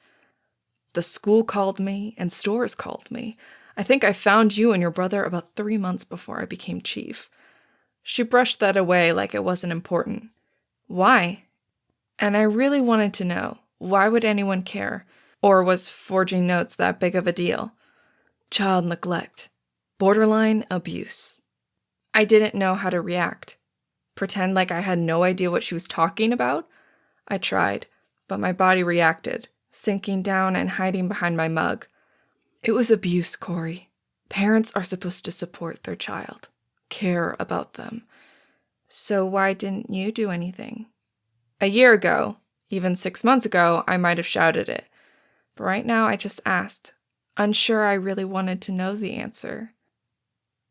The school called me, and stores called me. I think I found you and your brother about 3 months before I became chief. She brushed that away like it wasn't important. Why? And I really wanted to know, why would anyone care? Or was forging notes that big of a deal? Child neglect. Borderline abuse. I didn't know how to react. Pretend like I had no idea what she was talking about? I tried, but my body reacted, sinking down and hiding behind my mug. It was abuse, Cori. Parents are supposed to support their child, care about them. So why didn't you do anything? A year ago, even 6 months ago, I might have shouted it. But right now I just asked, unsure I really wanted to know the answer.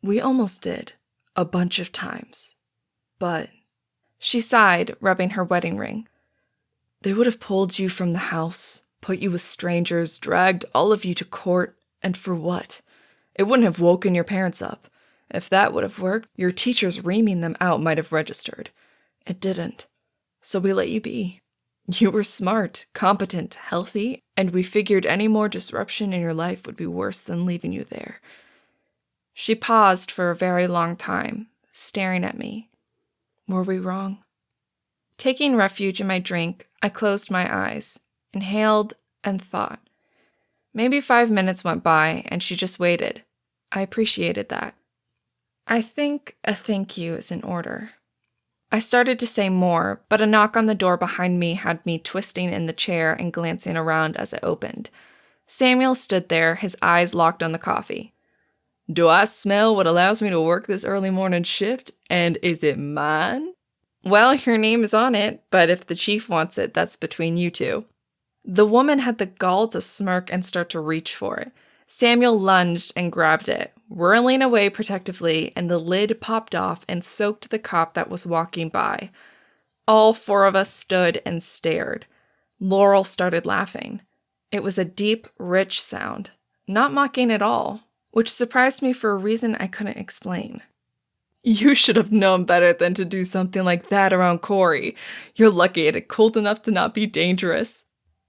We almost did, a bunch of times. But, she sighed, rubbing her wedding ring. They would have pulled you from the house, put you with strangers, dragged all of you to court, and for what? It wouldn't have woken your parents up. If that would have worked, your teachers reaming them out might have registered. It didn't. So we let you be. You were smart, competent, healthy, and we figured any more disruption in your life would be worse than leaving you there. She paused for a very long time, staring at me. Were we wrong? Taking refuge in my drink, I closed my eyes, inhaled, and thought. Maybe 5 minutes went by, and she just waited. I appreciated that. I think a thank you is in order. I started to say more, but a knock on the door behind me had me twisting in the chair and glancing around as it opened. Samuel stood there, his eyes locked on the coffee. Do I smell what allows me to work this early morning shift, and is it mine? Well, your name is on it, but if the chief wants it, that's between you two. The woman had the gall to smirk and start to reach for it. Samuel lunged and grabbed it, whirling away protectively, and the lid popped off and soaked the cop that was walking by. All four of us stood and stared. Laurel started laughing. It was a deep, rich sound, not mocking at all, which surprised me for a reason I couldn't explain. You should have known better than to do something like that around Cori. You're lucky it had cooled enough to not be dangerous.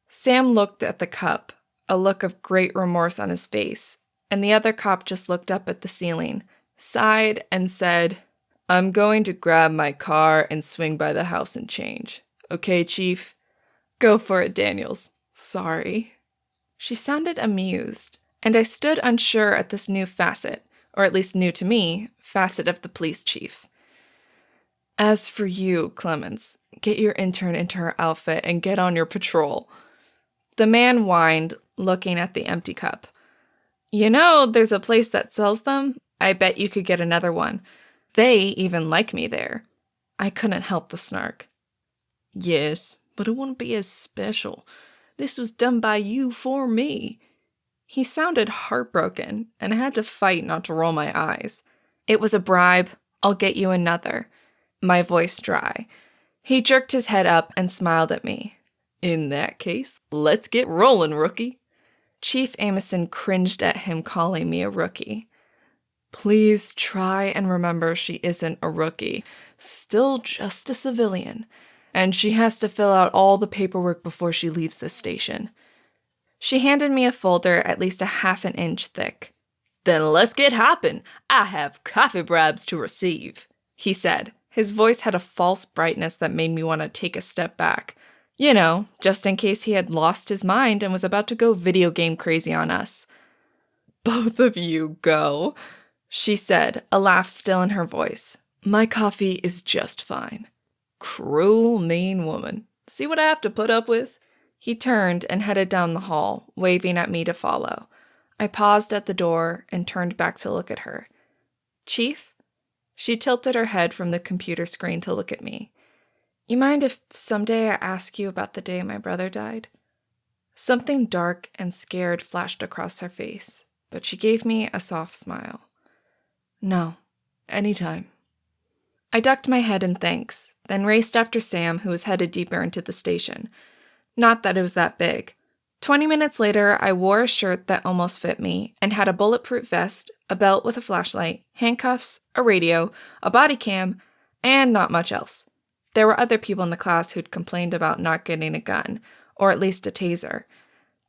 Sam looked at the cup, a look of great remorse on his face, and the other cop just looked up at the ceiling, sighed, and said, I'm going to grab my car and swing by the house and change. Okay, Chief? Go for it, Daniels. Sorry. She sounded amused, and I stood unsure at this new facet, or at least new to me, facet of the police chief. As for you, Clemens, get your intern into her outfit and get on your patrol. The man whined, looking at the empty cup. You know, there's a place that sells them. I bet you could get another one. They even like me there. I couldn't help the snark. Yes, but it wouldn't be as special. This was done by you for me. He sounded heartbroken, and I had to fight not to roll my eyes. It was a bribe. I'll get you another. My voice dry. He jerked his head up and smiled at me. In that case, let's get rolling, rookie. Chief Amison cringed at him calling me a rookie. Please try and remember she isn't a rookie. Still just a civilian. And she has to fill out all the paperwork before she leaves this station. She handed me a folder at least a half an inch thick. Then let's get hopping. I have coffee bribes to receive, he said. His voice had a false brightness that made me want to take a step back. You know, just in case he had lost his mind and was about to go video game crazy on us. Both of you go, she said, a laugh still in her voice. My coffee is just fine. Cruel, mean woman. See what I have to put up with? He turned and headed down the hall, waving at me to follow. I paused at the door and turned back to look at her. Chief? She tilted her head from the computer screen to look at me. You mind if someday I ask you about the day my brother died? Something dark and scared flashed across her face, but she gave me a soft smile. No, anytime. I ducked my head in thanks, then raced after Sam, who was headed deeper into the station. Not that it was that big. 20 minutes later, I wore a shirt that almost fit me and had a bulletproof vest, a belt with a flashlight, handcuffs, a radio, a body cam, and not much else. There were other people in the class who'd complained about not getting a gun, or at least a taser.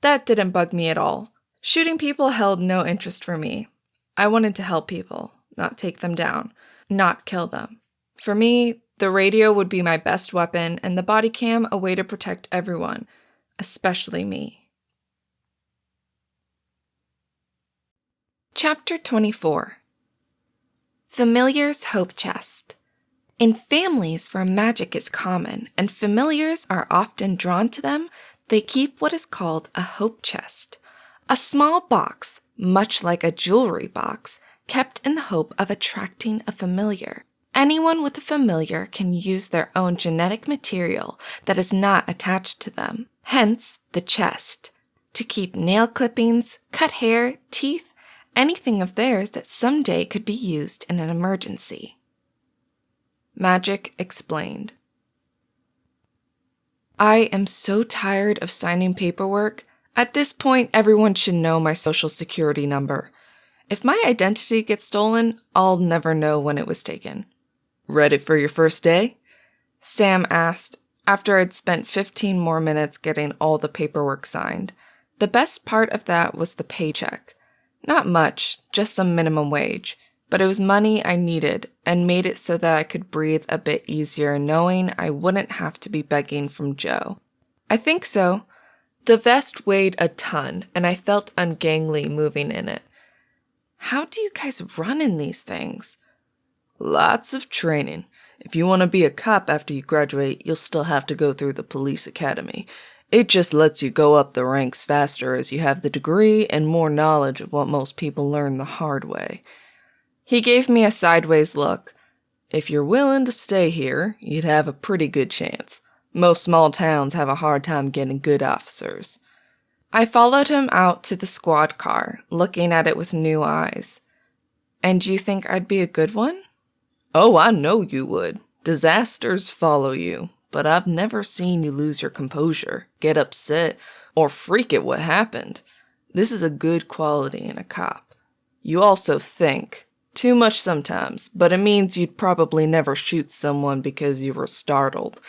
That didn't bug me at all. Shooting people held no interest for me. I wanted to help people, not take them down, not kill them. For me, the radio would be my best weapon and the body cam a way to protect everyone, especially me. Chapter 24. Familiar's Hope Chest. In families where magic is common and familiars are often drawn to them, they keep what is called a hope chest. A small box, much like a jewelry box, kept in the hope of attracting a familiar. Anyone with a familiar can use their own genetic material that is not attached to them, hence the chest, to keep nail clippings, cut hair, teeth, anything of theirs that someday could be used in an emergency. Magic explained. I am so tired of signing paperwork. At this point, everyone should know my social security number. If my identity gets stolen, I'll never know when it was taken. Ready for your first day? Sam asked, after I'd spent 15 more minutes getting all the paperwork signed. The best part of that was the paycheck. Not much, just some minimum wage, but it was money I needed and made it so that I could breathe a bit easier knowing I wouldn't have to be begging from Joe. I think so. The vest weighed a ton, and I felt ungainly moving in it. How do you guys run in these things? Lots of training. If you want to be a cop after you graduate, you'll still have to go through the police academy. It just lets you go up the ranks faster as you have the degree and more knowledge of what most people learn the hard way. He gave me a sideways look. If you're willing to stay here, you'd have a pretty good chance. Most small towns have a hard time getting good officers. I followed him out to the squad car, looking at it with new eyes. And you think I'd be a good one? Oh, I know you would. Disasters follow you, but I've never seen you lose your composure, get upset, or freak at what happened. This is a good quality in a cop. You also think. Too much sometimes, but it means you'd probably never shoot someone because you were startled.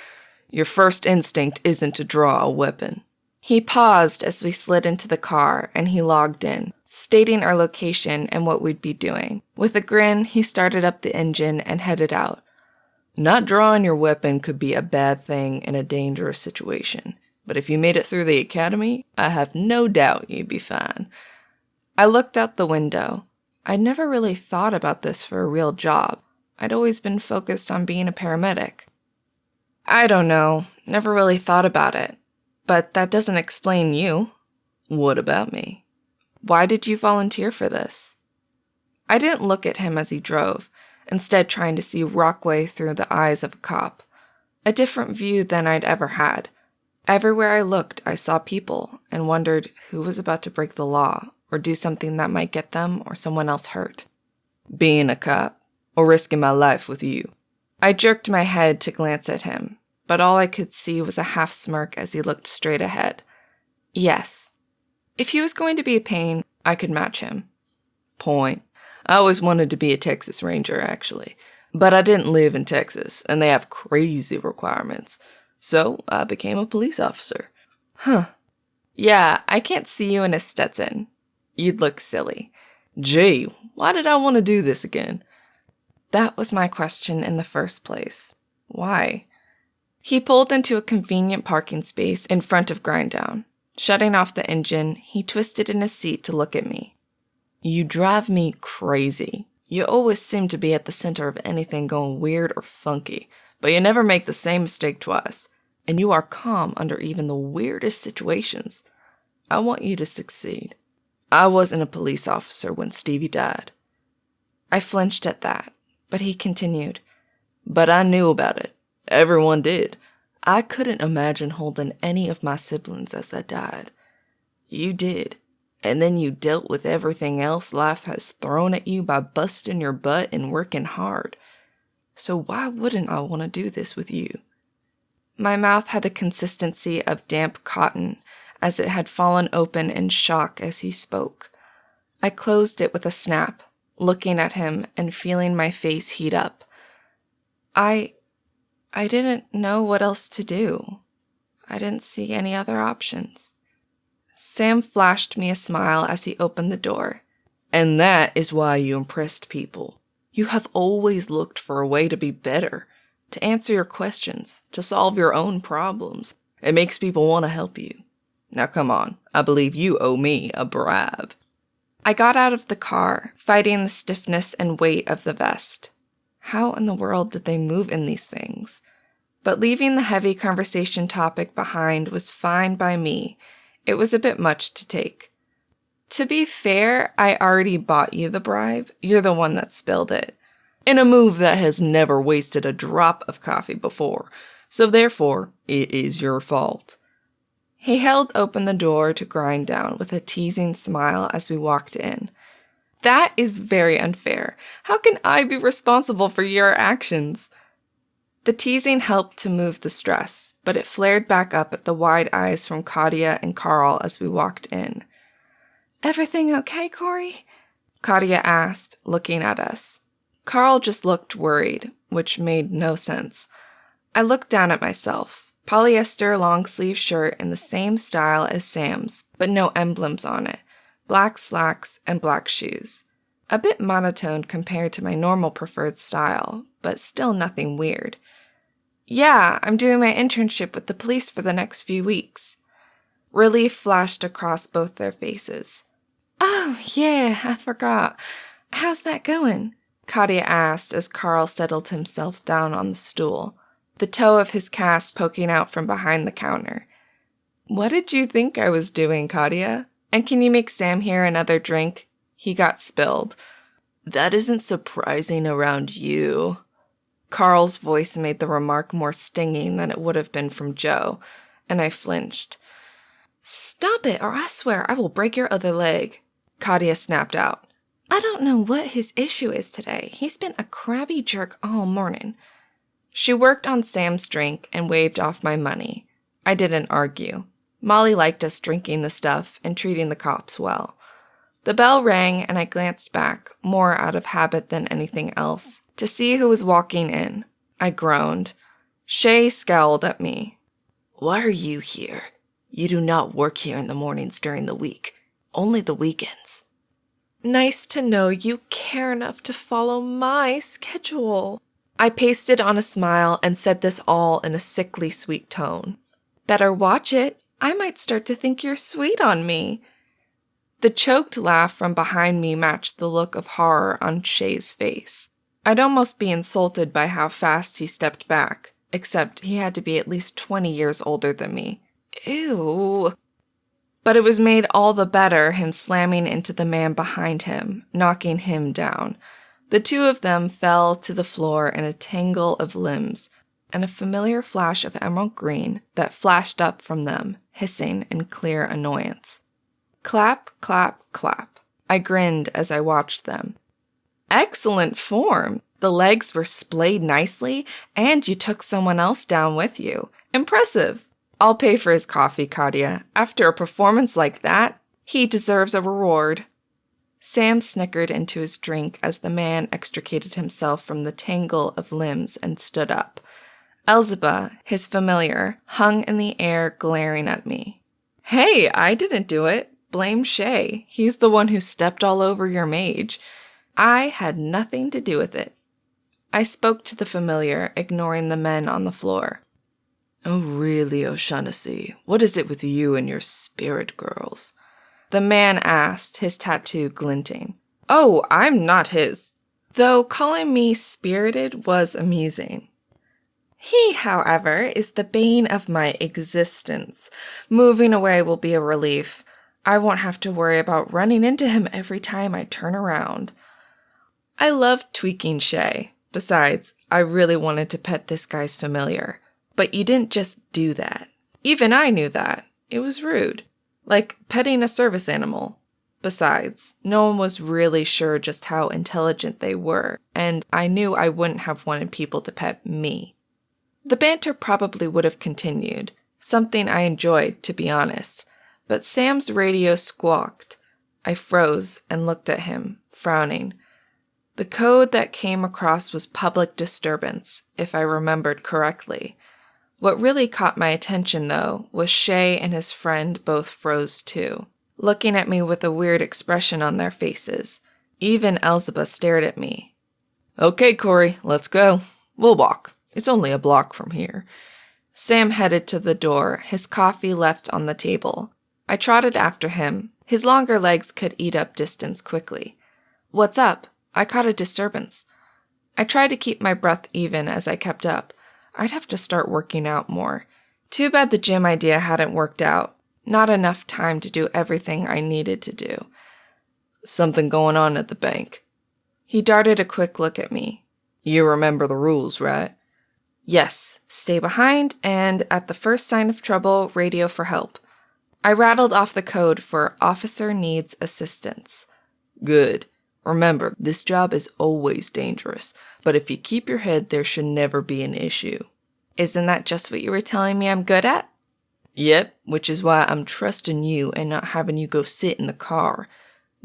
Your first instinct isn't to draw a weapon. He paused as we slid into the car, and he logged in, stating our location and what we'd be doing. With a grin, he started up the engine and headed out. Not drawing your weapon could be a bad thing in a dangerous situation, but if you made it through the academy, I have no doubt you'd be fine. I looked out the window. I'd never really thought about this for a real job. I'd always been focused on being a paramedic. I don't know, never really thought about it. But that doesn't explain you. What about me? Why did you volunteer for this? I didn't look at him as he drove, instead trying to see Rockway through the eyes of a cop. A different view than I'd ever had. Everywhere I looked, I saw people and wondered who was about to break the law or do something that might get them or someone else hurt. Being a cop, or risking my life with you. I jerked my head to glance at him, but all I could see was a half smirk as he looked straight ahead. Yes. If he was going to be a pain, I could match him. Point. I always wanted to be a Texas Ranger, actually. But I didn't live in Texas, and they have crazy requirements. So I became a police officer. Huh. Yeah, I can't see you in a Stetson. You'd look silly. Gee, why did I want to do this again? That was my question in the first place. Why? He pulled into a convenient parking space in front of Grinddown. Shutting off the engine, he twisted in his seat to look at me. You drive me crazy. You always seem to be at the center of anything going weird or funky, but you never make the same mistake twice, and you are calm under even the weirdest situations. I want you to succeed. I wasn't a police officer when Stevie died. I flinched at that, but he continued. But I knew about it. Everyone did. I couldn't imagine holding any of my siblings as they died. You did. And then you dealt with everything else life has thrown at you by busting your butt and working hard. So why wouldn't I want to do this with you? My mouth had the consistency of damp cotton, as it had fallen open in shock as he spoke. I closed it with a snap, looking at him and feeling my face heat up. I didn't know what else to do. I didn't see any other options. Sam flashed me a smile as he opened the door. And that is why you impressed people. You have always looked for a way to be better, to answer your questions, to solve your own problems. It makes people want to help you. Now come on, I believe you owe me a bribe. I got out of the car, fighting the stiffness and weight of the vest. How in the world did they move in these things? But leaving the heavy conversation topic behind was fine by me. It was a bit much to take. To be fair, I already bought you the bribe. You're the one that spilled it. In a move that has never wasted a drop of coffee before, so therefore, it is your fault. He held open the door to Grinddown with a teasing smile as we walked in. That is very unfair. How can I be responsible for your actions? The teasing helped to move the stress, but it flared back up at the wide eyes from Katia and Carl as we walked in. Everything okay, Cori? Katia asked, looking at us. Carl just looked worried, which made no sense. I looked down at myself. Polyester long-sleeve shirt in the same style as Sam's, but no emblems on it. Black slacks and black shoes. A bit monotone compared to my normal preferred style, but still nothing weird. Yeah, I'm doing my internship with the police for the next few weeks. Relief flashed across both their faces. Oh, yeah, I forgot. How's that going? Katia asked as Carl settled himself down on the stool, the toe of his cast poking out from behind the counter. What did you think I was doing, Katia? And can you make Sam here another drink? He got spilled. That isn't surprising around you. Carl's voice made the remark more stinging than it would have been from Jo, and I flinched. Stop it, or I swear I will break your other leg, Katia snapped out. I don't know what his issue is today. He's been a crabby jerk all morning. She worked on Sam's drink and waved off my money. I didn't argue. Molly liked us drinking the stuff and treating the cops well. The bell rang and I glanced back, more out of habit than anything else, to see who was walking in. I groaned. Shay scowled at me. Why are you here? You do not work here in the mornings during the week. Only the weekends. Nice to know you care enough to follow my schedule. I pasted on a smile and said this all in a sickly sweet tone. Better watch it. I might start to think you're sweet on me. The choked laugh from behind me matched the look of horror on Shay's face. I'd almost be insulted by how fast he stepped back, except he had to be at least 20 years older than me. Ew. But it was made all the better him slamming into the man behind him, knocking him down. The two of them fell to the floor in a tangle of limbs, and a familiar flash of emerald green that flashed up from them, hissing in clear annoyance. Clap, clap, clap. I grinned as I watched them. Excellent form. The legs were splayed nicely, and you took someone else down with you. Impressive. I'll pay for his coffee, Katia. After a performance like that, he deserves a reward. Sam snickered into his drink as the man extricated himself from the tangle of limbs and stood up. Elzeba, his familiar, hung in the air glaring at me. Hey, I didn't do it. Blame Shay. He's the one who stepped all over your mage. I had nothing to do with it. I spoke to the familiar, ignoring the men on the floor. Oh really, O'Shaughnessy, what is it with you and your spirit girls? The man asked, his tattoo glinting. Oh, I'm not his. Though calling me spirited was amusing. He, however, is the bane of my existence. Moving away will be a relief. I won't have to worry about running into him every time I turn around. I loved tweaking Shay. Besides, I really wanted to pet this guy's familiar. But you didn't just do that. Even I knew that. It was rude. Like petting a service animal. Besides, no one was really sure just how intelligent they were, and I knew I wouldn't have wanted people to pet me. The banter probably would have continued, something I enjoyed, to be honest. But Sam's radio squawked. I froze and looked at him, frowning. The code that came across was public disturbance, if I remembered correctly. What really caught my attention, though, was Shay and his friend both froze too, looking at me with a weird expression on their faces. Even Elzeba stared at me. Okay, Cori, let's go. We'll walk. It's only a block from here. Sam headed to the door, his coffee left on the table. I trotted after him. His longer legs could eat up distance quickly. What's up? I caught a disturbance. I tried to keep my breath even as I kept up. I'd have to start working out more. Too bad the gym idea hadn't worked out. Not enough time to do everything I needed to do. Something going on at the bank. He darted a quick look at me. You remember the rules, right? Yes. Stay behind, and at the first sign of trouble, radio for help. I rattled off the code for officer needs assistance. Good. Remember, this job is always dangerous, but if you keep your head, there should never be an issue. Isn't that just what you were telling me I'm good at? Yep, which is why I'm trusting you and not having you go sit in the car.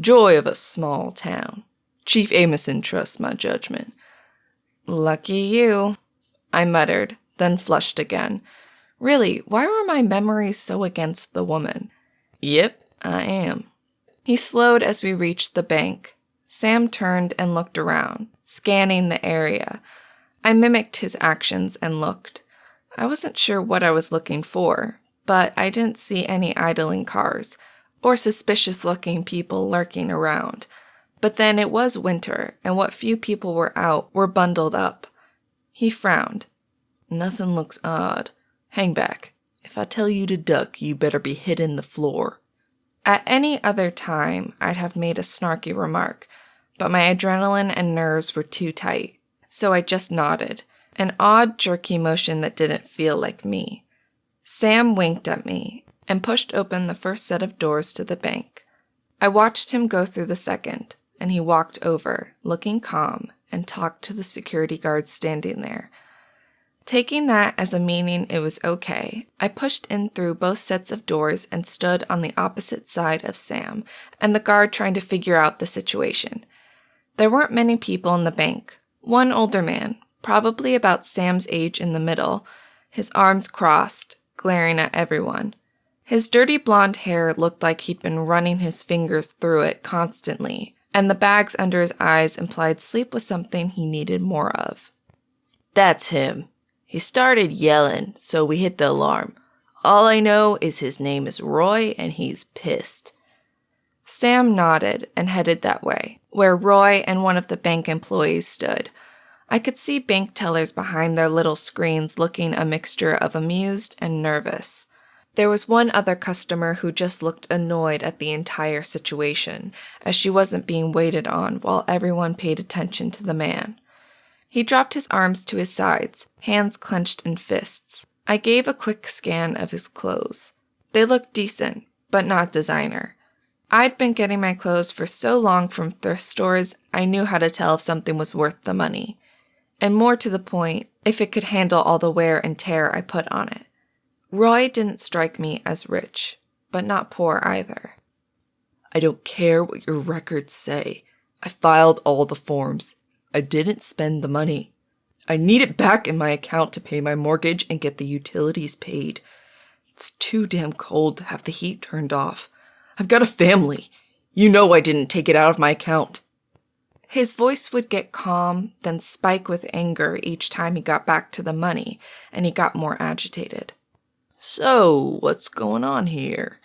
Joy of a small town. Chief Amison trusts my judgment. Lucky you, I muttered, then flushed again. Really, why were my memories so against the woman? Yep, I am. He slowed as we reached the bank. Sam turned and looked around, scanning the area. I mimicked his actions and looked. I wasn't sure what I was looking for, but I didn't see any idling cars or suspicious-looking people lurking around. But then it was winter, and what few people were out were bundled up. He frowned. Nothing looks odd. Hang back. If I tell you to duck, you better be hitting the floor. At any other time, I'd have made a snarky remark, but my adrenaline and nerves were too tight, so I just nodded, an odd, jerky motion that didn't feel like me. Sam winked at me, and pushed open the first set of doors to the bank. I watched him go through the second, and he walked over, looking calm, and talked to the security guard standing there. Taking that as a meaning it was okay, I pushed in through both sets of doors and stood on the opposite side of Sam and the guard trying to figure out the situation. There weren't many people in the bank. One older man, probably about Sam's age in the middle, his arms crossed, glaring at everyone. His dirty blonde hair looked like he'd been running his fingers through it constantly, and the bags under his eyes implied sleep was something he needed more of. That's him. He started yelling, so we hit the alarm. All I know is his name is Roy, and he's pissed. Sam nodded and headed that way, where Roy and one of the bank employees stood. I could see bank tellers behind their little screens looking a mixture of amused and nervous. There was one other customer who just looked annoyed at the entire situation, as she wasn't being waited on while everyone paid attention to the man. He dropped his arms to his sides, hands clenched in fists. I gave a quick scan of his clothes. They looked decent, but not designer. I'd been getting my clothes for so long from thrift stores, I knew how to tell if something was worth the money. And more to the point, if it could handle all the wear and tear I put on it. Roy didn't strike me as rich, but not poor either. I don't care what your records say. I filed all the forms. I didn't spend the money. I need it back in my account to pay my mortgage and get the utilities paid. It's too damn cold to have the heat turned off. I've got a family. You know I didn't take it out of my account. His voice would get calm, then spike with anger each time he got back to the money, and he got more agitated. So, what's going on here?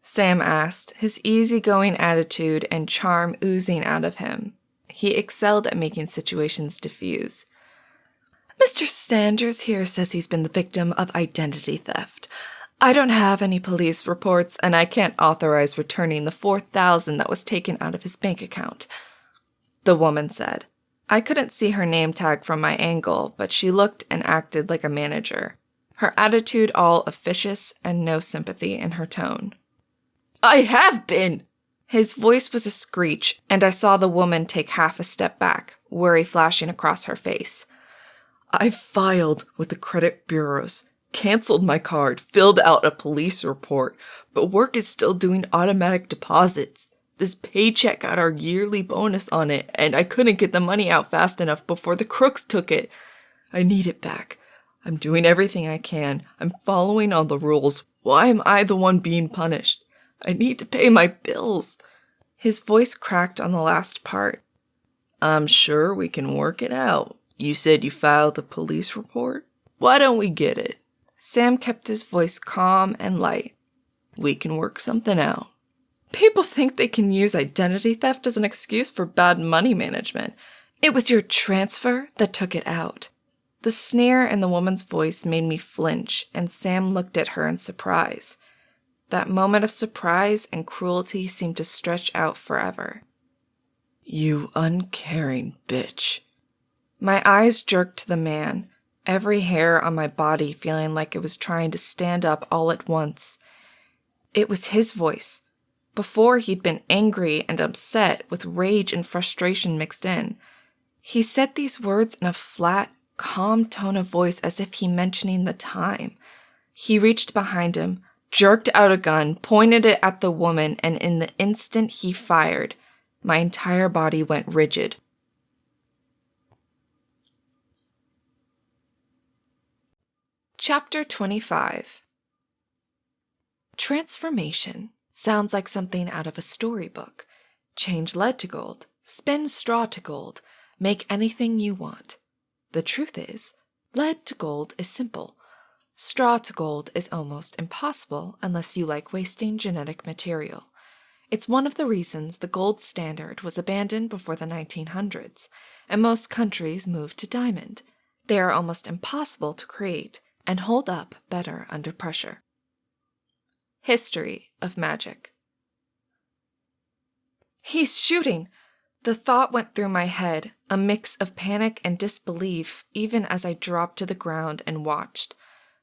Sam asked, his easygoing attitude and charm oozing out of him. He excelled at making situations diffuse. Mr. Sanders here says he's been the victim of identity theft. I don't have any police reports, and I can't authorize returning the $4,000 that was taken out of his bank account, the woman said. I couldn't see her name tag from my angle, but she looked and acted like a manager. Her attitude all officious and no sympathy in her tone. I have been! His voice was a screech, and I saw the woman take half a step back, worry flashing across her face. I filed with the credit bureaus, canceled my card, filled out a police report, but work is still doing automatic deposits. This paycheck got our yearly bonus on it, and I couldn't get the money out fast enough before the crooks took it. I need it back. I'm doing everything I can. I'm following all the rules. Why am I the one being punished? I need to pay my bills. His voice cracked on the last part. I'm sure we can work it out. You said you filed a police report? Why don't we get it? Sam kept his voice calm and light. We can work something out. People think they can use identity theft as an excuse for bad money management. It was your transfer that took it out. The sneer in the woman's voice made me flinch, and Sam looked at her in surprise. That moment of surprise and cruelty seemed to stretch out forever. You uncaring bitch. My eyes jerked to the man, every hair on my body feeling like it was trying to stand up all at once. It was his voice. Before he'd been angry and upset with rage and frustration mixed in. He said these words in a flat, calm tone of voice as if he mentioning the time. He reached behind him, jerked out a gun, pointed it at the woman, and in the instant he fired, my entire body went rigid. Chapter 25. Transformation sounds like something out of a storybook. Change lead to gold, spin straw to gold, make anything you want. The truth is, lead to gold is simple. Straw to gold is almost impossible unless you like wasting genetic material. It's one of the reasons the gold standard was abandoned before the 1900s, and most countries moved to diamond. They are almost impossible to create and hold up better under pressure. History of magic. He's shooting! The thought went through my head, a mix of panic and disbelief, even as I dropped to the ground and watched.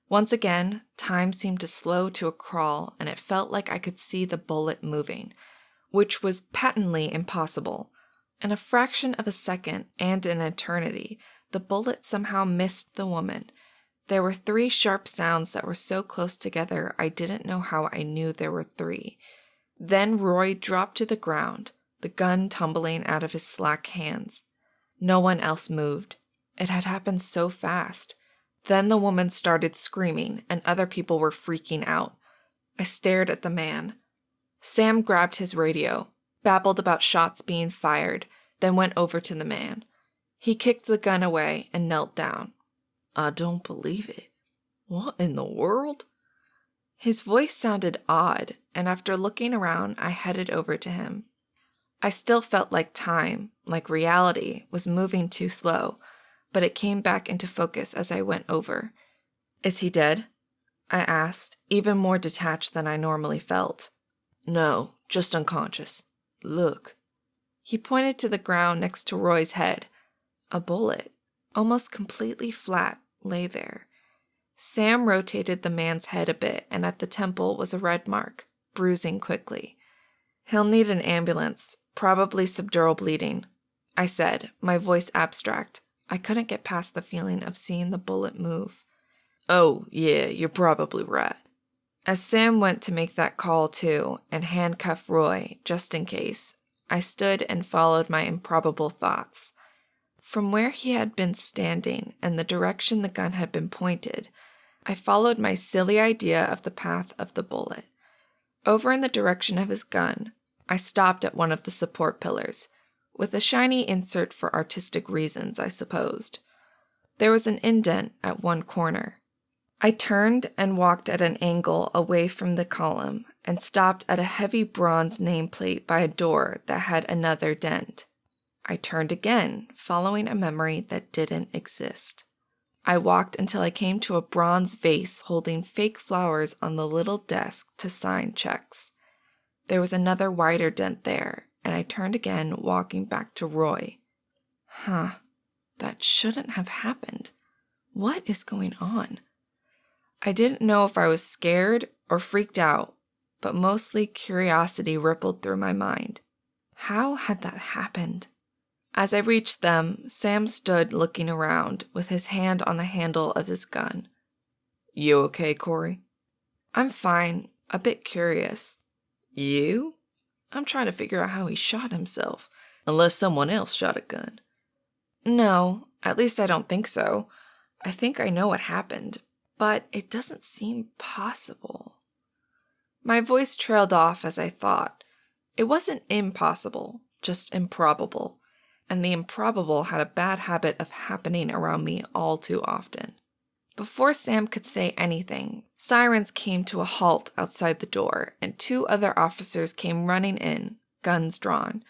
Once again, time seemed to slow to a crawl, and it felt like I could see the bullet moving, which was patently impossible. In a fraction of a second and an eternity, the bullet somehow missed the woman. There were 3 sharp sounds that were so close together I didn't know how I knew there were 3. Then Roy dropped to the ground, the gun tumbling out of his slack hands. No one else moved. It had happened so fast. Then the woman started screaming, and other people were freaking out. I stared at the man. Sam grabbed his radio, babbled about shots being fired, then went over to the man. He kicked the gun away and knelt down. I don't believe it. What in the world? His voice sounded odd, and after looking around, I headed over to him. I still felt like time, like reality, was moving too slow, but it came back into focus as I went over. Is he dead? I asked, even more detached than I normally felt. No, just unconscious. Look. He pointed to the ground next to Roy's head. A bullet, almost completely flat, lay there. Sam rotated the man's head a bit, and at the temple was a red mark, bruising quickly. He'll need an ambulance, probably subdural bleeding, I said, my voice abstract. I couldn't get past the feeling of seeing the bullet move. Oh, yeah, you're probably right. As Sam went to make that call too, and handcuff Roy, just in case, I stood and followed my improbable thoughts. From where he had been standing and the direction the gun had been pointed, I followed my silly idea of the path of the bullet. Over in the direction of his gun, I stopped at one of the support pillars, with a shiny insert for artistic reasons, I supposed. There was an indent at one corner. I turned and walked at an angle away from the column and stopped at a heavy bronze nameplate by a door that had another dent. I turned again, following a memory that didn't exist. I walked until I came to a bronze vase holding fake flowers on the little desk to sign checks. There was another wider dent there, and I turned again, walking back to Roy. That shouldn't have happened. What is going on? I didn't know if I was scared or freaked out, but mostly curiosity rippled through my mind. How had that happened? As I reached them, Sam stood looking around with his hand on the handle of his gun. You okay, Cori? I'm fine, a bit curious. You? I'm trying to figure out how he shot himself. Unless someone else shot a gun. No, at least I don't think so. I think I know what happened, but it doesn't seem possible. My voice trailed off as I thought. It wasn't impossible, just improbable. And the improbable had a bad habit of happening around me all too often. Before Sam could say anything, sirens came to a halt outside the door, and 2 other officers came running in, guns drawn.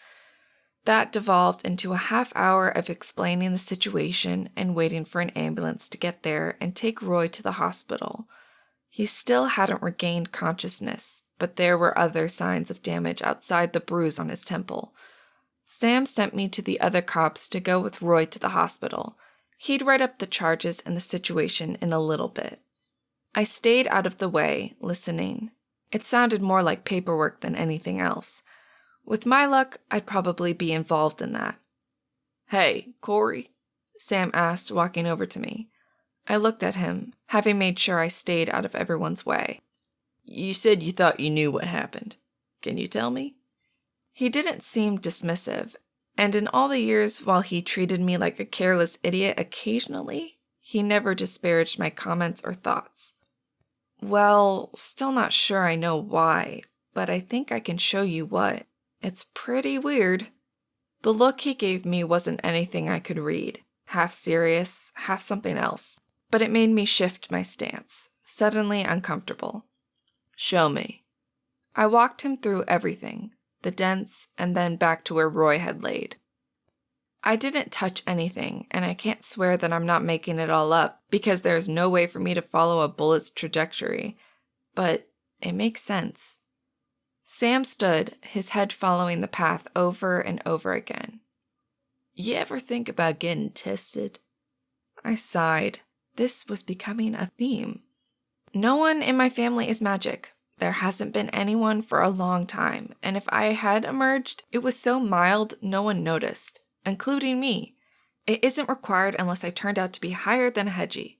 That devolved into a half-hour of explaining the situation and waiting for an ambulance to get there and take Roy to the hospital. He still hadn't regained consciousness, but there were other signs of damage outside the bruise on his temple. Sam sent me to the other cops to go with Roy to the hospital. He'd write up the charges and the situation in a little bit. I stayed out of the way, listening. It sounded more like paperwork than anything else. With my luck, I'd probably be involved in that. Hey, Cori? Sam asked, walking over to me. I looked at him, having made sure I stayed out of everyone's way. You said you thought you knew what happened. Can you tell me? He didn't seem dismissive, and in all the years while he treated me like a careless idiot occasionally, he never disparaged my comments or thoughts. Well, still not sure I know why, but I think I can show you what. It's pretty weird. The look he gave me wasn't anything I could read, half serious, half something else, but it made me shift my stance, suddenly uncomfortable. Show me. I walked him through everything. The dents, and then back to where Roy had laid. I didn't touch anything, and I can't swear that I'm not making it all up, because there's no way for me to follow a bullet's trajectory, but it makes sense. Sam stood, his head following the path over and over again. You ever think about getting tested? I sighed. This was becoming a theme. No one in my family is magic. There hasn't been anyone for a long time, and if I had emerged, it was so mild no one noticed, including me. It isn't required unless I turned out to be higher than a hedgie.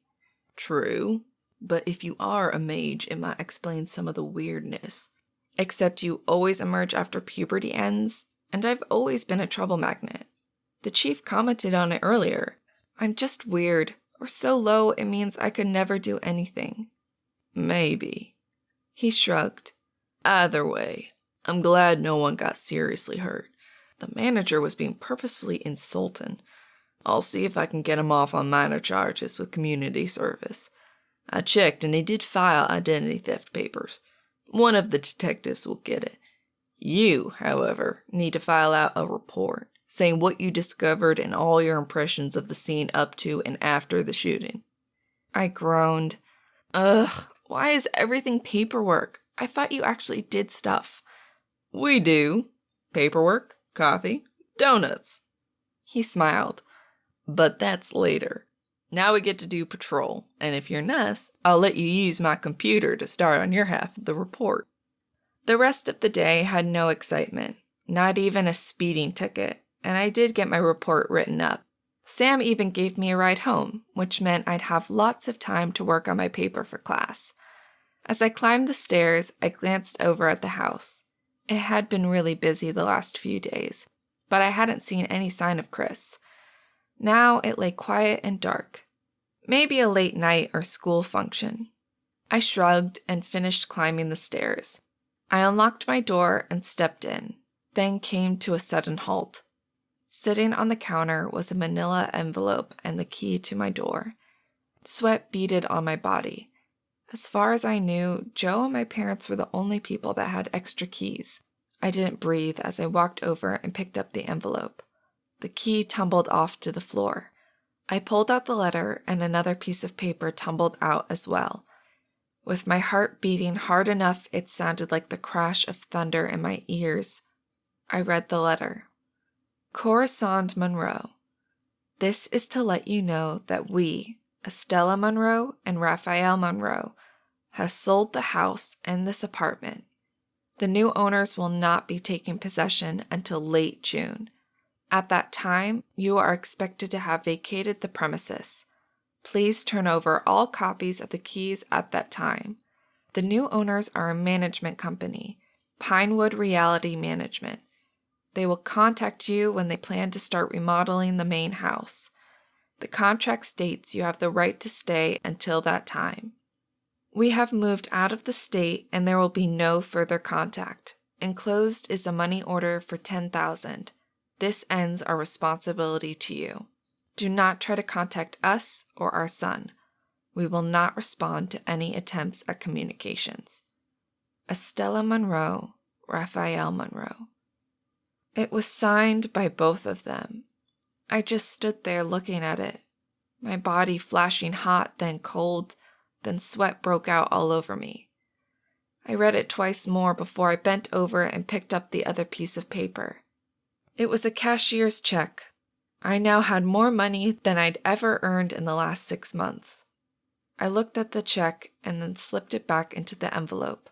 True, but if you are a mage, it might explain some of the weirdness. Except you always emerge after puberty ends, and I've always been a trouble magnet. The chief commented on it earlier. I'm just weird, or so low it means I could never do anything. Maybe. He shrugged. Either way, I'm glad no one got seriously hurt. The manager was being purposefully insulting. I'll see if I can get him off on minor charges with community service. I checked and he did file identity theft papers. One of the detectives will get it. You, however, need to file out a report saying what you discovered and all your impressions of the scene up to and after the shooting. I groaned. Ugh, why is everything paperwork? I thought you actually did stuff. We do. Paperwork, coffee, donuts. He smiled. But that's later. Now we get to do patrol, and if you're nice, I'll let you use my computer to start on your half of the report. The rest of the day had no excitement, not even a speeding ticket, and I did get my report written up. Sam even gave me a ride home, which meant I'd have lots of time to work on my paper for class. As I climbed the stairs, I glanced over at the house. It had been really busy the last few days, but I hadn't seen any sign of Chris. Now it lay quiet and dark. Maybe a late night or school function. I shrugged and finished climbing the stairs. I unlocked my door and stepped in, then came to a sudden halt. Sitting on the counter was a manila envelope and the key to my door. Sweat beaded on my body. As far as I knew, Joe and my parents were the only people that had extra keys. I didn't breathe as I walked over and picked up the envelope. The key tumbled off to the floor. I pulled out the letter and another piece of paper tumbled out as well. With my heart beating hard enough it sounded like the crash of thunder in my ears, I read the letter. Corisande Monroe. This is to let you know that we, Estella Monroe and Raphael Monroe, have sold the house and this apartment. The new owners will not be taking possession until late June. At that time, you are expected to have vacated the premises. Please turn over all copies of the keys at that time. The new owners are a management company, Pinewood Reality Management. They will contact you when they plan to start remodeling the main house. The contract states you have the right to stay until that time. We have moved out of the state and there will be no further contact. Enclosed is a money order for $10,000. This ends our responsibility to you. Do not try to contact us or our son. We will not respond to any attempts at communications. Estella Monroe, Raphael Monroe. It was signed by both of them. I just stood there looking at it, my body flashing hot, then cold, then sweat broke out all over me. I read it twice more before I bent over and picked up the other piece of paper. It was a cashier's check. I now had more money than I'd ever earned in the last 6 months. I looked at the check and then slipped it back into the envelope.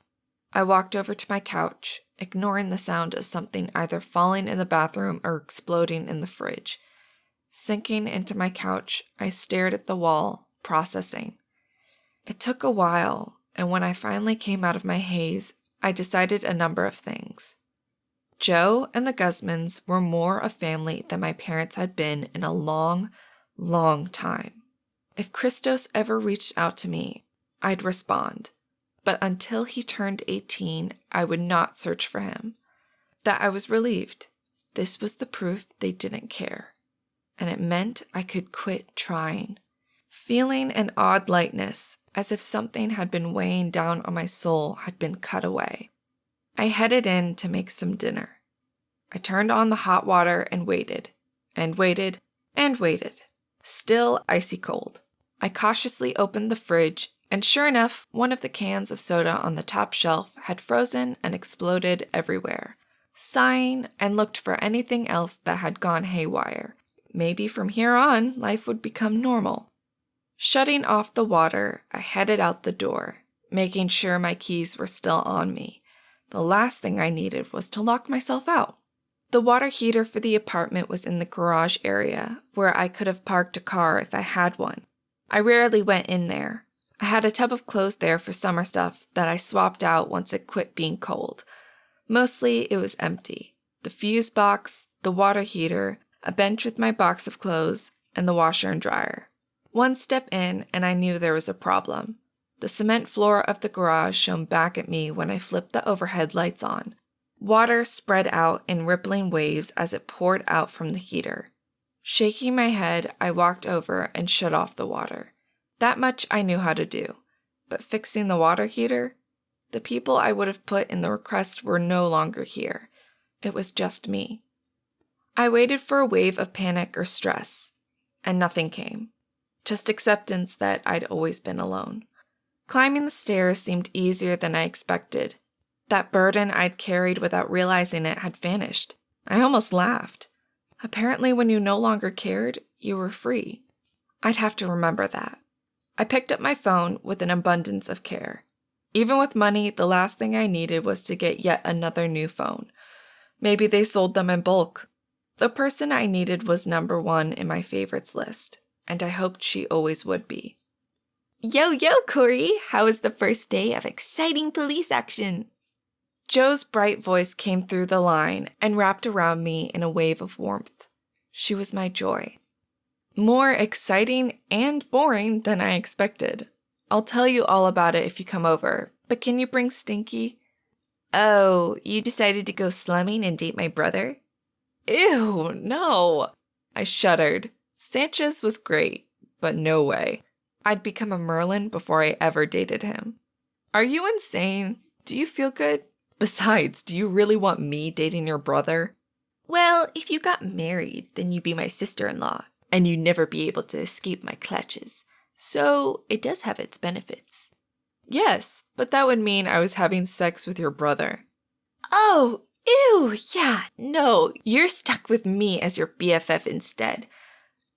I walked over to my couch, ignoring the sound of something either falling in the bathroom or exploding in the fridge. Sinking into my couch, I stared at the wall, processing. It took a while, and when I finally came out of my haze, I decided a number of things. Joe and the Guzmans were more a family than my parents had been in a long, long time. If Christos ever reached out to me, I'd respond. But until he turned 18, I would not search for him. That I was relieved. This was the proof they didn't care. And it meant I could quit trying. Feeling an odd lightness, as if something had been weighing down on my soul had been cut away. I headed in to make some dinner. I turned on the hot water and waited, and waited, and waited. Still icy cold. I cautiously opened the fridge, and sure enough, one of the cans of soda on the top shelf had frozen and exploded everywhere. Sighing, and looked for anything else that had gone haywire. Maybe from here on, life would become normal. Shutting off the water, I headed out the door. making sure my keys were still on me. The last thing I needed was to lock myself out. The water heater for the apartment was in the garage area, where I could have parked a car if I had one. I rarely went in there. I had a tub of clothes there for summer stuff that I swapped out once it quit being cold. Mostly it was empty. The fuse box, the water heater, a bench with my box of clothes, and the washer and dryer. One step in and I knew there was a problem. The cement floor of the garage shone back at me when I flipped the overhead lights on. Water spread out in rippling waves as it poured out from the heater. Shaking my head, I walked over and shut off the water. That much I knew how to do. But fixing the water heater? The people I would have put in the request were no longer here. It was just me. I waited for a wave of panic or stress, and nothing came. Just acceptance that I'd always been alone. Climbing the stairs seemed easier than I expected. That burden I'd carried without realizing it had vanished. I almost laughed. Apparently, when you no longer cared, you were free. I'd have to remember that. I picked up my phone with an abundance of care. Even with money, the last thing I needed was to get yet another new phone. Maybe they sold them in bulk. The person I needed was number 1 in my favorites list, and I hoped she always would be. Yo, Cori! How was the first day of exciting police action? Jo's bright voice came through the line and wrapped around me in a wave of warmth. She was my joy. More exciting and boring than I expected. I'll tell you all about it if you come over, but can you bring Stinky? Oh, you decided to go slumming and date my brother? Ew, no. I shuddered. Sanchez was great, but no way. I'd become a Merlin before I ever dated him. Are you insane? Do you feel good? Besides, do you really want me dating your brother? Well, if you got married, then you'd be my sister-in-law, and you'd never be able to escape my clutches. So, it does have its benefits. Yes, but that would mean I was having sex with your brother. Oh, ew, yeah, no, you're stuck with me as your BFF instead.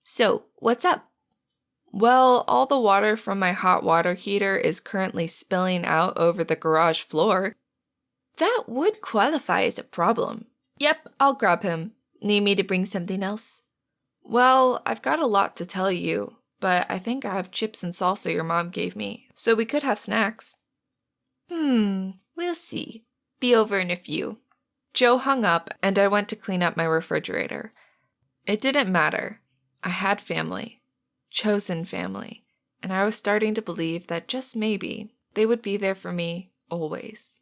So, what's up? Well, all the water from my hot water heater is currently spilling out over the garage floor. That would qualify as a problem. Yep, I'll grab him. Need me to bring something else? Well, I've got a lot to tell you, but I think I have chips and salsa your mom gave me, so we could have snacks. We'll see. Be over in a few. Jo hung up, and I went to clean up my refrigerator. It didn't matter. I had family. Chosen family. And I was starting to believe that just maybe they would be there for me always.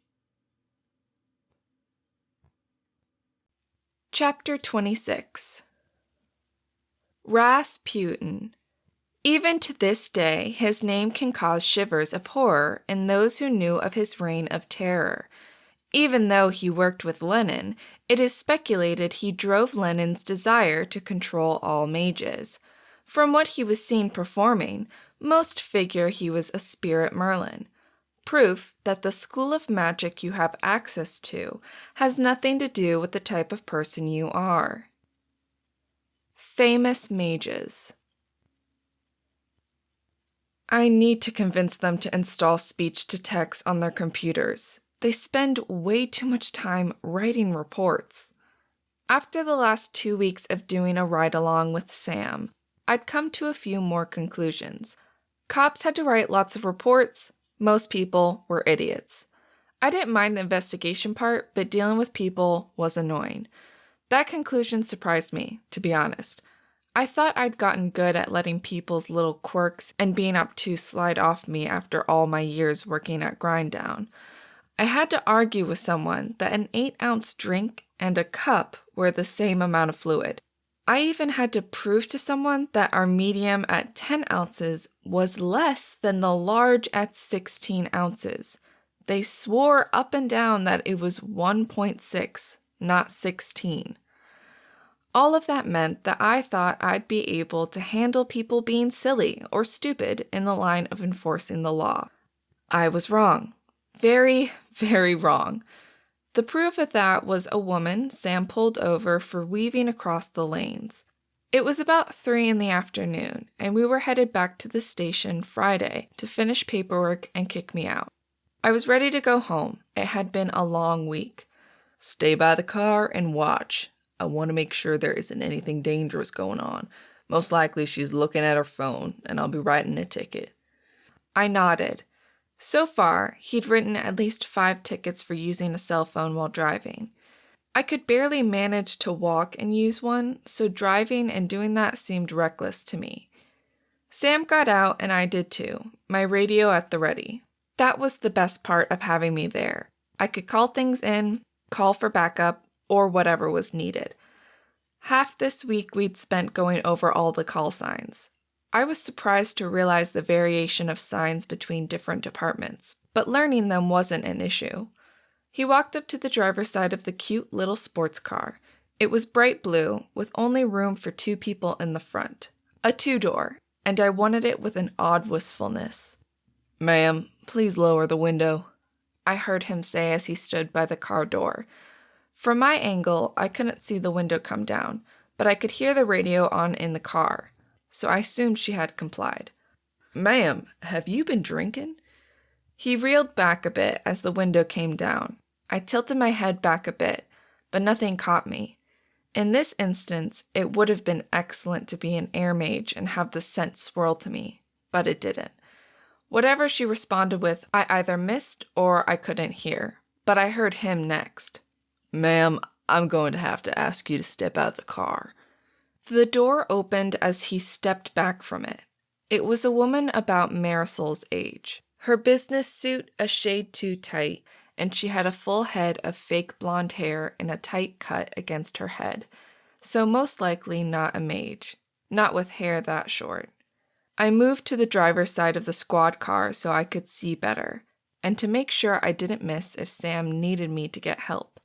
Chapter 26. Rasputin. Even to this day, his name can cause shivers of horror in those who knew of his reign of terror. Even though he worked with Lenin, it is speculated he drove Lenin's desire to control all mages. From what he was seen performing, most figure he was a spirit Merlin. Proof that the school of magic you have access to has nothing to do with the type of person you are. Famous mages. I need to convince them to install speech-to-text on their computers. They spend way too much time writing reports. After the last 2 weeks of doing a ride-along with Sam, I'd come to a few more conclusions. Cops had to write lots of reports. Most people were idiots. I didn't mind the investigation part, but dealing with people was annoying. That conclusion surprised me, to be honest. I thought I'd gotten good at letting people's little quirks and being obtuse slide off me after all my years working at Grinddown. I had to argue with someone that an 8-ounce drink and a cup were the same amount of fluid. I even had to prove to someone that our medium at 10 ounces was less than the large at 16 ounces. They swore up and down that it was 1.6, not 16. All of that meant that I thought I'd be able to handle people being silly or stupid in the line of enforcing the law. I was wrong. Very, very wrong. The proof of that was a woman Sam pulled over for weaving across the lanes. It was about 3 p.m, and we were headed back to the station Friday to finish paperwork and kick me out. I was ready to go home. It had been a long week. Stay by the car and watch. I want to make sure there isn't anything dangerous going on. Most likely she's looking at her phone, and I'll be writing a ticket. I nodded. So far, he'd written at least 5 tickets for using a cell phone while driving. I could barely manage to walk and use one, so driving and doing that seemed reckless to me. Sam got out and I did too, my radio at the ready. That was the best part of having me there. I could call things in, call for backup, or whatever was needed. Half this week we'd spent going over all the call signs. I was surprised to realize the variation of signs between different departments, but learning them wasn't an issue. He walked up to the driver's side of the cute little sports car. It was bright blue, with only room for 2 people in the front. A 2-door, and I wanted it with an odd wistfulness. Ma'am, please lower the window, I heard him say as he stood by the car door. From my angle, I couldn't see the window come down, but I could hear the radio on in the car, so I assumed she had complied. Ma'am, have you been drinking? He reeled back a bit as the window came down. I tilted my head back a bit, but nothing caught me. In this instance, it would have been excellent to be an air mage and have the scent swirl to me, but it didn't. Whatever she responded with, I either missed or I couldn't hear, but I heard him next. Ma'am, I'm going to have to ask you to step out of the car. The door opened as he stepped back from it. It was a woman about Marisol's age. Her business suit a shade too tight, and she had a full head of fake blonde hair in a tight cut against her head, so most likely not a mage, not with hair that short. I moved to the driver's side of the squad car so I could see better, and to make sure I didn't miss if Sam needed me to get help.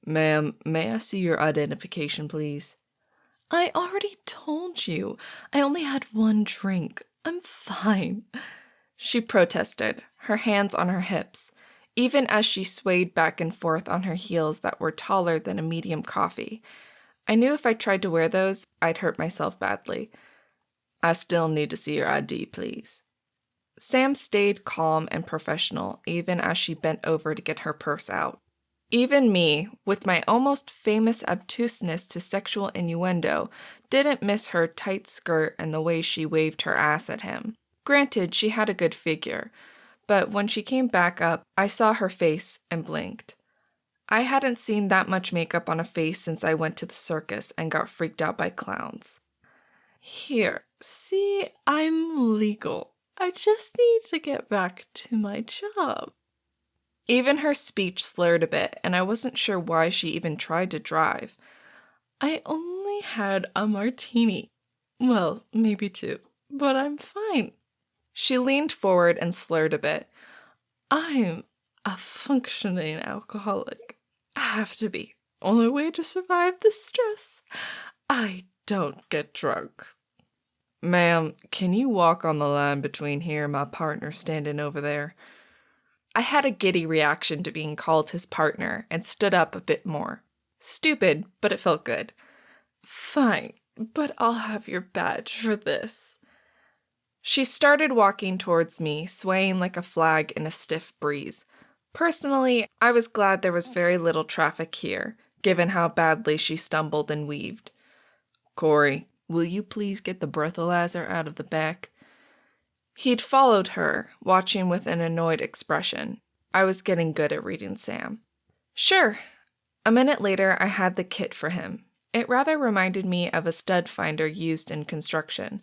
Ma'am, may I see your identification, please? I already told you. I only had 1 drink. I'm fine, she protested, her hands on her hips, even as she swayed back and forth on her heels that were taller than a medium coffee. I knew if I tried to wear those, I'd hurt myself badly. I still need to see your ID, please. Sam stayed calm and professional, even as she bent over to get her purse out. Even me, with my almost famous obtuseness to sexual innuendo, didn't miss her tight skirt and the way she waved her ass at him. Granted, she had a good figure, but when she came back up, I saw her face and blinked. I hadn't seen that much makeup on a face since I went to the circus and got freaked out by clowns. Here, see, I'm legal. I just need to get back to my job. Even her speech slurred a bit, and I wasn't sure why she even tried to drive. I only had a martini. Well, maybe 2, but I'm fine. She leaned forward and slurred a bit. I'm a functioning alcoholic. I have to be. Only way to survive the stress. I don't get drunk. Ma'am, can you walk on the line between here and my partner standing over there? I had a giddy reaction to being called his partner and stood up a bit more. Stupid, but it felt good. Fine, but I'll have your badge for this. She started walking towards me, swaying like a flag in a stiff breeze. Personally, I was glad there was very little traffic here, given how badly she stumbled and weaved. Cori, will you please get the breathalyzer out of the back? He'd followed her, watching with an annoyed expression. I was getting good at reading Sam. Sure. A minute later, I had the kit for him. It rather reminded me of a stud finder used in construction.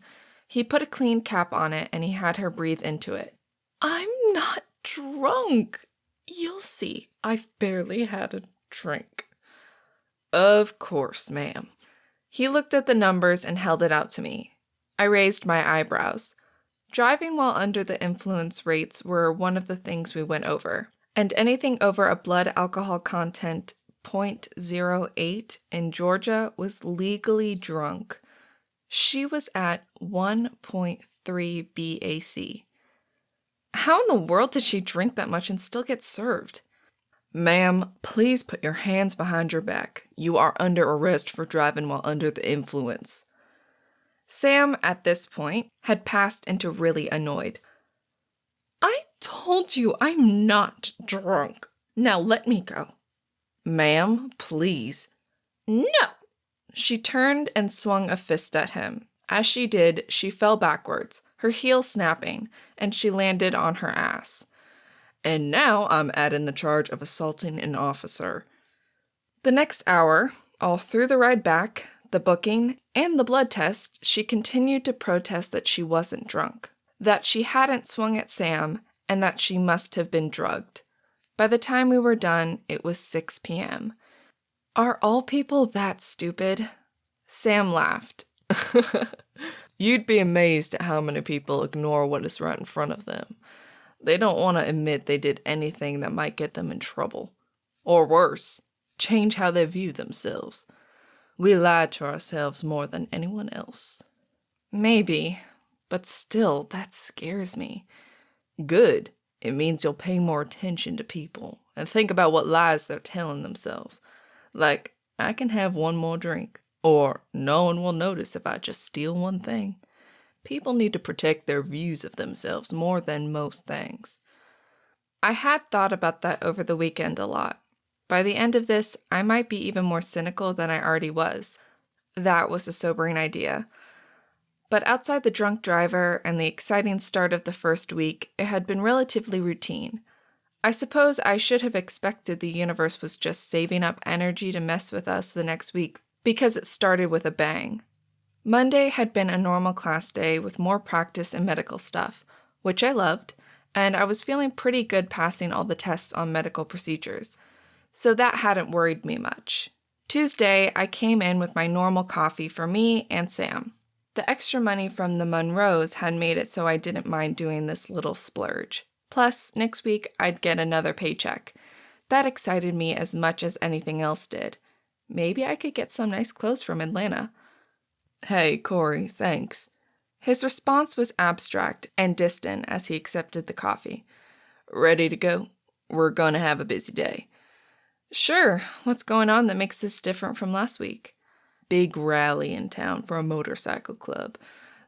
He put a clean cap on it, and he had her breathe into it. I'm not drunk. You'll see. I've barely had a drink. Of course, ma'am. He looked at the numbers and held it out to me. I raised my eyebrows. Driving while under the influence rates were one of the things we went over, and anything over a blood alcohol content 0.08 in Georgia was legally drunk. She was at 1.3 BAC. How in the world did she drink that much and still get served? Ma'am, please put your hands behind your back. You are under arrest for driving while under the influence. Sam, at this point, had passed into really annoyed. I told you I'm not drunk. Now let me go. Ma'am, please. No! She turned and swung a fist at him. As she did, she fell backwards, her heel snapping, and she landed on her ass. And now I'm adding the charge of assaulting an officer. The next hour, all through the ride back, the booking, and the blood test, she continued to protest that she wasn't drunk, that she hadn't swung at Sam, and that she must have been drugged. By the time we were done, it was 6 p.m. Are all people that stupid? Sam laughed. You'd be amazed at how many people ignore what is right in front of them. They don't want to admit they did anything that might get them in trouble. Or worse, change how they view themselves. We lie to ourselves more than anyone else. Maybe, but still, that scares me. Good. It means you'll pay more attention to people and think about what lies they're telling themselves. Like, I can have one more drink, or no one will notice if I just steal one thing. People need to protect their views of themselves more than most things. I had thought about that over the weekend a lot. By the end of this, I might be even more cynical than I already was. That was a sobering idea. But outside the drunk driver and the exciting start of the first week, it had been relatively routine. I suppose I should have expected the universe was just saving up energy to mess with us the next week because it started with a bang. Monday had been a normal class day with more practice and medical stuff, which I loved, and I was feeling pretty good passing all the tests on medical procedures. So that hadn't worried me much. Tuesday, I came in with my normal coffee for me and Sam. The extra money from the Monroes had made it so I didn't mind doing this little splurge. Plus, next week, I'd get another paycheck. That excited me as much as anything else did. Maybe I could get some nice clothes from Atlanta. Hey, Cori, thanks. His response was abstract and distant as he accepted the coffee. Ready to go? We're gonna have a busy day. Sure. What's going on that makes this different from last week? Big rally in town for a motorcycle club.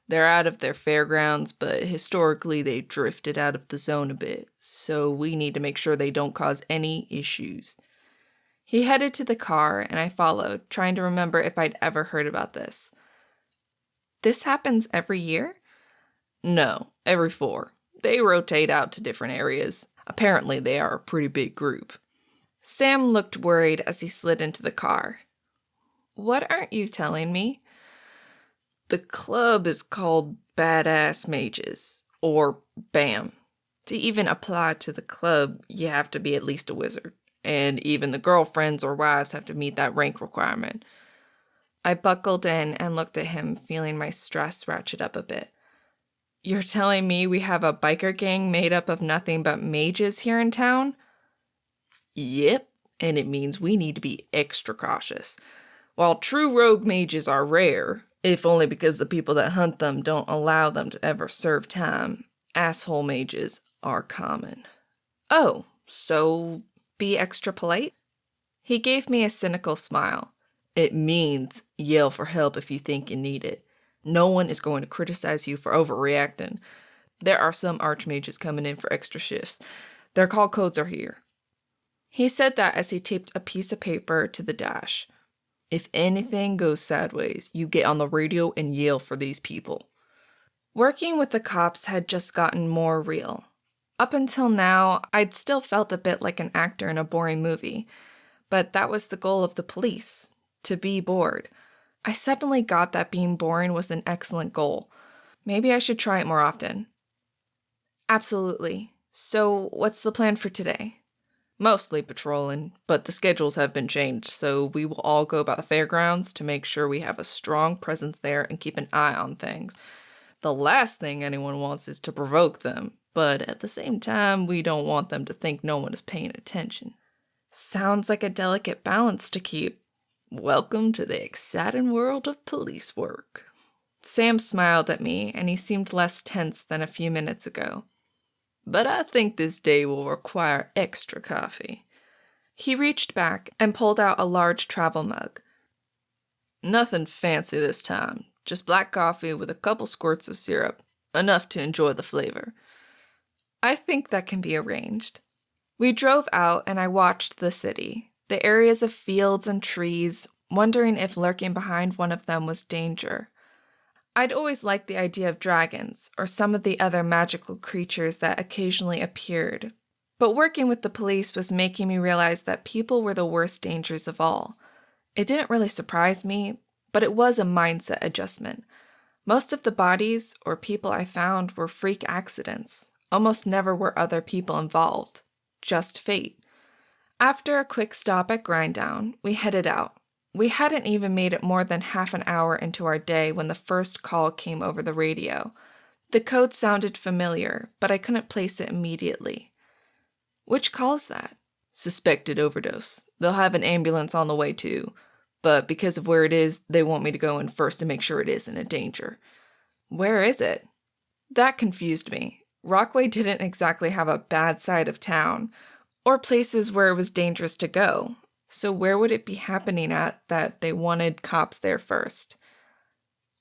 They're out of their fairgrounds, but historically they drifted out of the zone a bit, so we need to make sure they don't cause any issues. He headed to the car, and I followed, trying to remember if I'd ever heard about this. This happens every year? No, every 4. They rotate out to different areas. Apparently they are a pretty big group. Sam looked worried as he slid into the car. What aren't you telling me? The club is called Badass Mages, or BAM. To even apply to the club, you have to be at least a wizard, and even the girlfriends or wives have to meet that rank requirement. I buckled in and looked at him, feeling my stress ratchet up a bit. You're telling me we have a biker gang made up of nothing but mages here in town? Yep, and it means we need to be extra cautious. While true rogue mages are rare, if only because the people that hunt them don't allow them to ever serve time, asshole mages are common. Oh, so be extra polite? He gave me a cynical smile. It means yell for help if you think you need it. No one is going to criticize you for overreacting. There are some archmages coming in for extra shifts. Their call codes are here. He said that as he taped a piece of paper to the dash. If anything goes sideways, you get on the radio and yell for these people. Working with the cops had just gotten more real. Up until now, I'd still felt a bit like an actor in a boring movie. But that was the goal of the police, to be bored. I suddenly got that being boring was an excellent goal. Maybe I should try it more often. Absolutely. So, what's the plan for today? Mostly patrolling, but the schedules have been changed, so we will all go by the fairgrounds to make sure we have a strong presence there and keep an eye on things. The last thing anyone wants is to provoke them, but at the same time, we don't want them to think no one is paying attention. Sounds like a delicate balance to keep. Welcome to the exciting world of police work. Sam smiled at me, and he seemed less tense than a few minutes ago. But I think this day will require extra coffee. He reached back and pulled out a large travel mug. Nothing fancy this time, just black coffee with a couple squirts of syrup, enough to enjoy the flavor. I think that can be arranged. We drove out and I watched the city, the areas of fields and trees, wondering if lurking behind one of them was danger. I'd always liked the idea of dragons or some of the other magical creatures that occasionally appeared, but working with the police was making me realize that people were the worst dangers of all. It didn't really surprise me, but it was a mindset adjustment. Most of the bodies or people I found were freak accidents. Almost never were other people involved. Just fate. After a quick stop at Grinddown, we headed out. We hadn't even made it more than half an hour into our day when the first call came over the radio. The code sounded familiar, but I couldn't place it immediately. Which call is that? Suspected overdose. They'll have an ambulance on the way too, but because of where it is, they want me to go in first to make sure it isn't a danger. Where is it? That confused me. Rockaway didn't exactly have a bad side of town, or places where it was dangerous to go. So where would it be happening at that they wanted cops there first?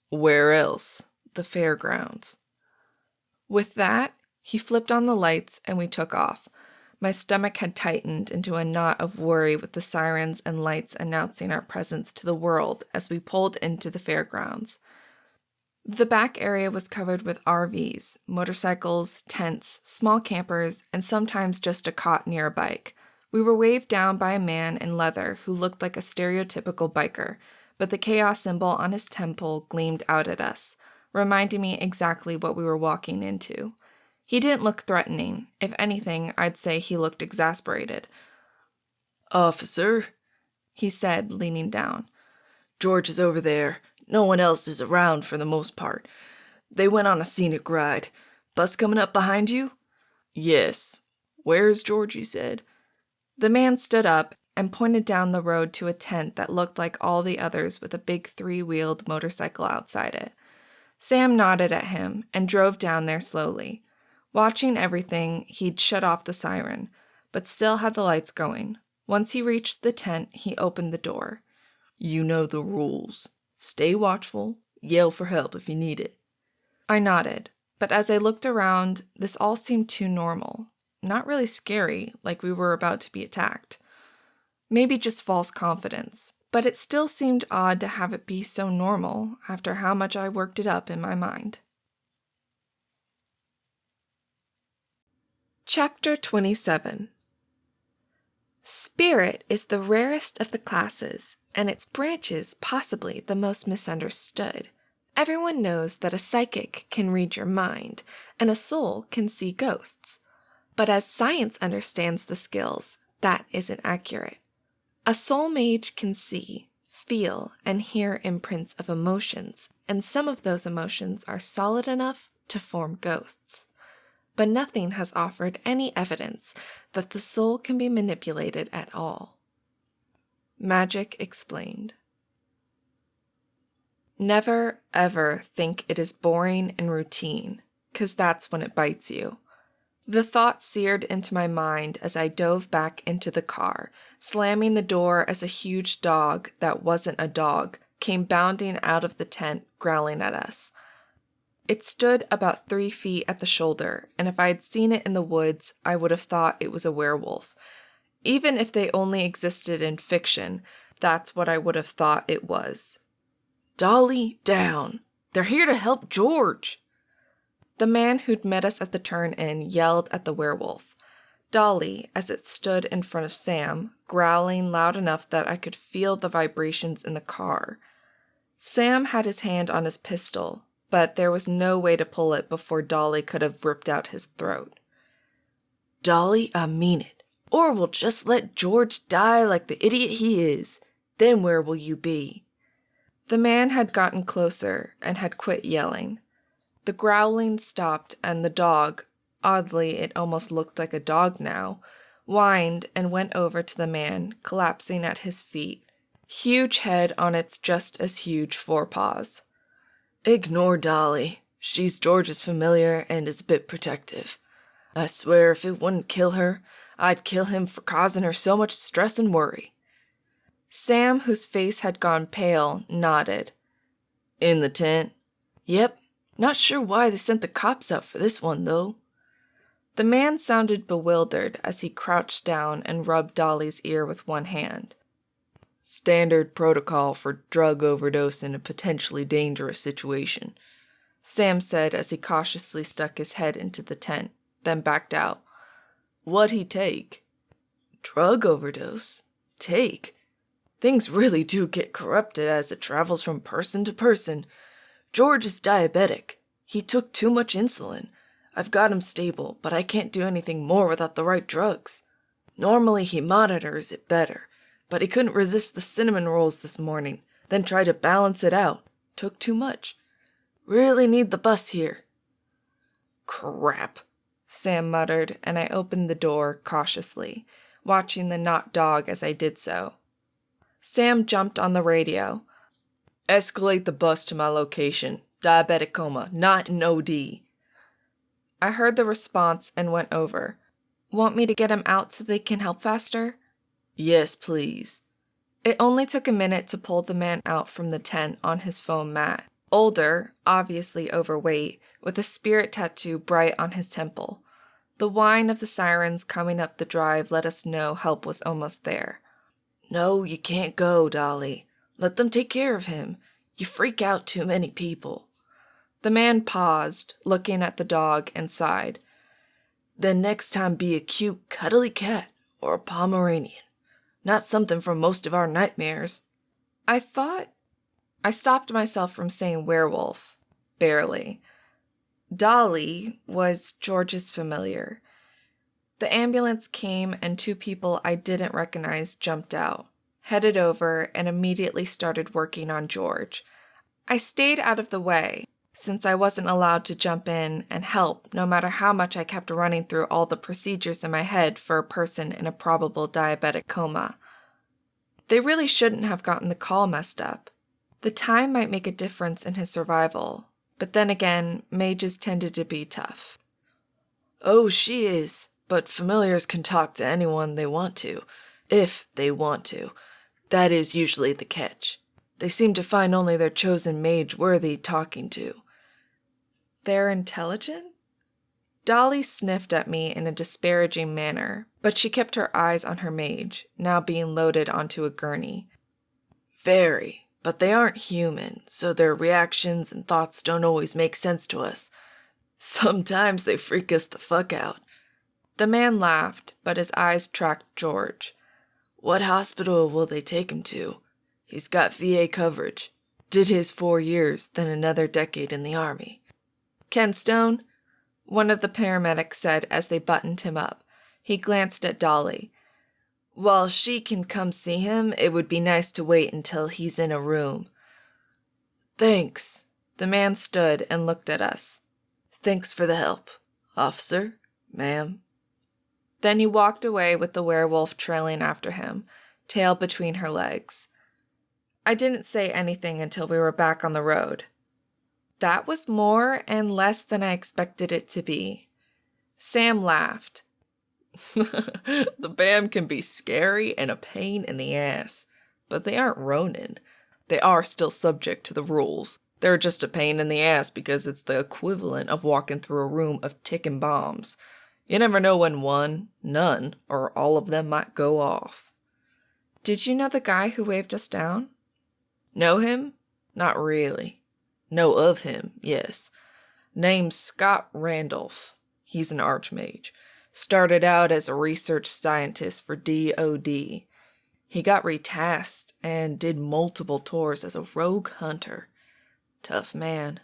Where else? The fairgrounds. With that, he flipped on the lights and we took off. My stomach had tightened into a knot of worry with the sirens and lights announcing our presence to the world as we pulled into the fairgrounds. The back area was covered with RVs, motorcycles, tents, small campers, and sometimes just a cot near a bike. We were waved down by a man in leather who looked like a stereotypical biker, but the chaos symbol on his temple gleamed out at us, reminding me exactly what we were walking into. He didn't look threatening. If anything, I'd say he looked exasperated. "Officer," he said, leaning down. "George is over there. No one else is around for the most part. They went on a scenic ride. Bus coming up behind you?" "Yes. Where is George, you said?" The man stood up and pointed down the road to a tent that looked like all the others with a big 3-wheeled motorcycle outside it. Sam nodded at him and drove down there slowly. Watching everything, he'd shut off the siren, but still had the lights going. Once he reached the tent, he opened the door. "You know the rules. Stay watchful. Yell for help if you need it." I nodded, but as I looked around, this all seemed too normal. Not really scary, like we were about to be attacked. Maybe just false confidence, but it still seemed odd to have it be so normal after how much I worked it up in my mind. Chapter 27. Spirit is the rarest of the classes, and its branches possibly the most misunderstood. Everyone knows that a psychic can read your mind, and a soul can see ghosts. But as science understands the skills, that isn't accurate. A soul mage can see, feel, and hear imprints of emotions, and some of those emotions are solid enough to form ghosts. But nothing has offered any evidence that the soul can be manipulated at all. Magic explained. Never, ever think it is boring and routine, 'cause that's when it bites you. The thought seared into my mind as I dove back into the car, slamming the door as a huge dog that wasn't a dog came bounding out of the tent, growling at us. It stood about 3 feet at the shoulder, and if I had seen it in the woods, I would have thought it was a werewolf. Even if they only existed in fiction, that's what I would have thought it was. "Dolly, down! They're here to help George!" The man who'd met us at the turn-in yelled at the werewolf. Dolly, as it stood in front of Sam, growling loud enough that I could feel the vibrations in the car. Sam had his hand on his pistol, but there was no way to pull it before Dolly could have ripped out his throat. "Dolly, I mean it. Or we'll just let George die like the idiot he is. Then where will you be?" The man had gotten closer and had quit yelling. The growling stopped and the dog, oddly it almost looked like a dog now, whined and went over to the man, collapsing at his feet, huge head on its just as huge forepaws. "Ignore Dolly. She's George's familiar and is a bit protective. I swear if it wouldn't kill her, I'd kill him for causing her so much stress and worry." Sam, whose face had gone pale, nodded. "In the tent?" "Yep. Not sure why they sent the cops out for this one, though." The man sounded bewildered as he crouched down and rubbed Dolly's ear with one hand. Standard protocol for drug overdose in a potentially dangerous situation, Sam said as he cautiously stuck his head into the tent, then backed out. What'd he take? Drug overdose? Take? Things really do get corrupted as it travels from person to person. George is diabetic. He took too much insulin. I've got him stable, but I can't do anything more without the right drugs. Normally he monitors it better, but he couldn't resist the cinnamon rolls this morning, then tried to balance it out. Took too much. Really need the bus here. Crap, Sam muttered, and I opened the door cautiously, watching the knot dog as I did so. Sam jumped on the radio. Escalate the bus to my location. Diabetic coma, not an OD. I heard the response and went over. Want me to get him out so they can help faster? Yes, please. It only took a minute to pull the man out from the tent on his foam mat. Older, obviously overweight, with a spirit tattoo bright on his temple. The whine of the sirens coming up the drive let us know help was almost there. No, you can't go, Dolly. Let them take care of him. You freak out too many people. The man paused, looking at the dog, and sighed. Then next time be a cute, cuddly cat or a Pomeranian. Not something from most of our nightmares. I stopped myself from saying werewolf. Barely. Dolly was George's familiar. The ambulance came and two people I didn't recognize jumped out, headed over, and immediately started working on George. I stayed out of the way, since I wasn't allowed to jump in and help no matter how much I kept running through all the procedures in my head for a person in a probable diabetic coma. They really shouldn't have gotten the call messed up. The time might make a difference in his survival, but then again, mages tended to be tough. Oh, she is, but familiars can talk to anyone they want to, if they want to. That is usually the catch. They seem to find only their chosen mage worthy talking to. They're intelligent? Dolly sniffed at me in a disparaging manner, but she kept her eyes on her mage, now being loaded onto a gurney. Very, but they aren't human, so their reactions and thoughts don't always make sense to us. Sometimes they freak us the fuck out. The man laughed, but his eyes tracked George. What hospital will they take him to? He's got VA coverage. Did his 4 years, then another decade in the Army. Ken Stone? One of the paramedics said as they buttoned him up. He glanced at Dolly. While she can come see him, it would be nice to wait until he's in a room. Thanks. The man stood and looked at us. Thanks for the help, officer, ma'am. Then he walked away with the werewolf trailing after him, tail between her legs. I didn't say anything until we were back on the road. That was more and less than I expected it to be. Sam laughed. The BAM can be scary and a pain in the ass, but they aren't Ronin. They are still subject to the rules. They're just a pain in the ass because it's the equivalent of walking through a room of ticking bombs. You never know when one, none, or all of them might go off. Did you know the guy who waved us down? Know him? Not really. Know of him, yes. Name's Scott Randolph. He's an archmage. Started out as a research scientist for DOD. He got retasked and did multiple tours as a rogue hunter. Tough man.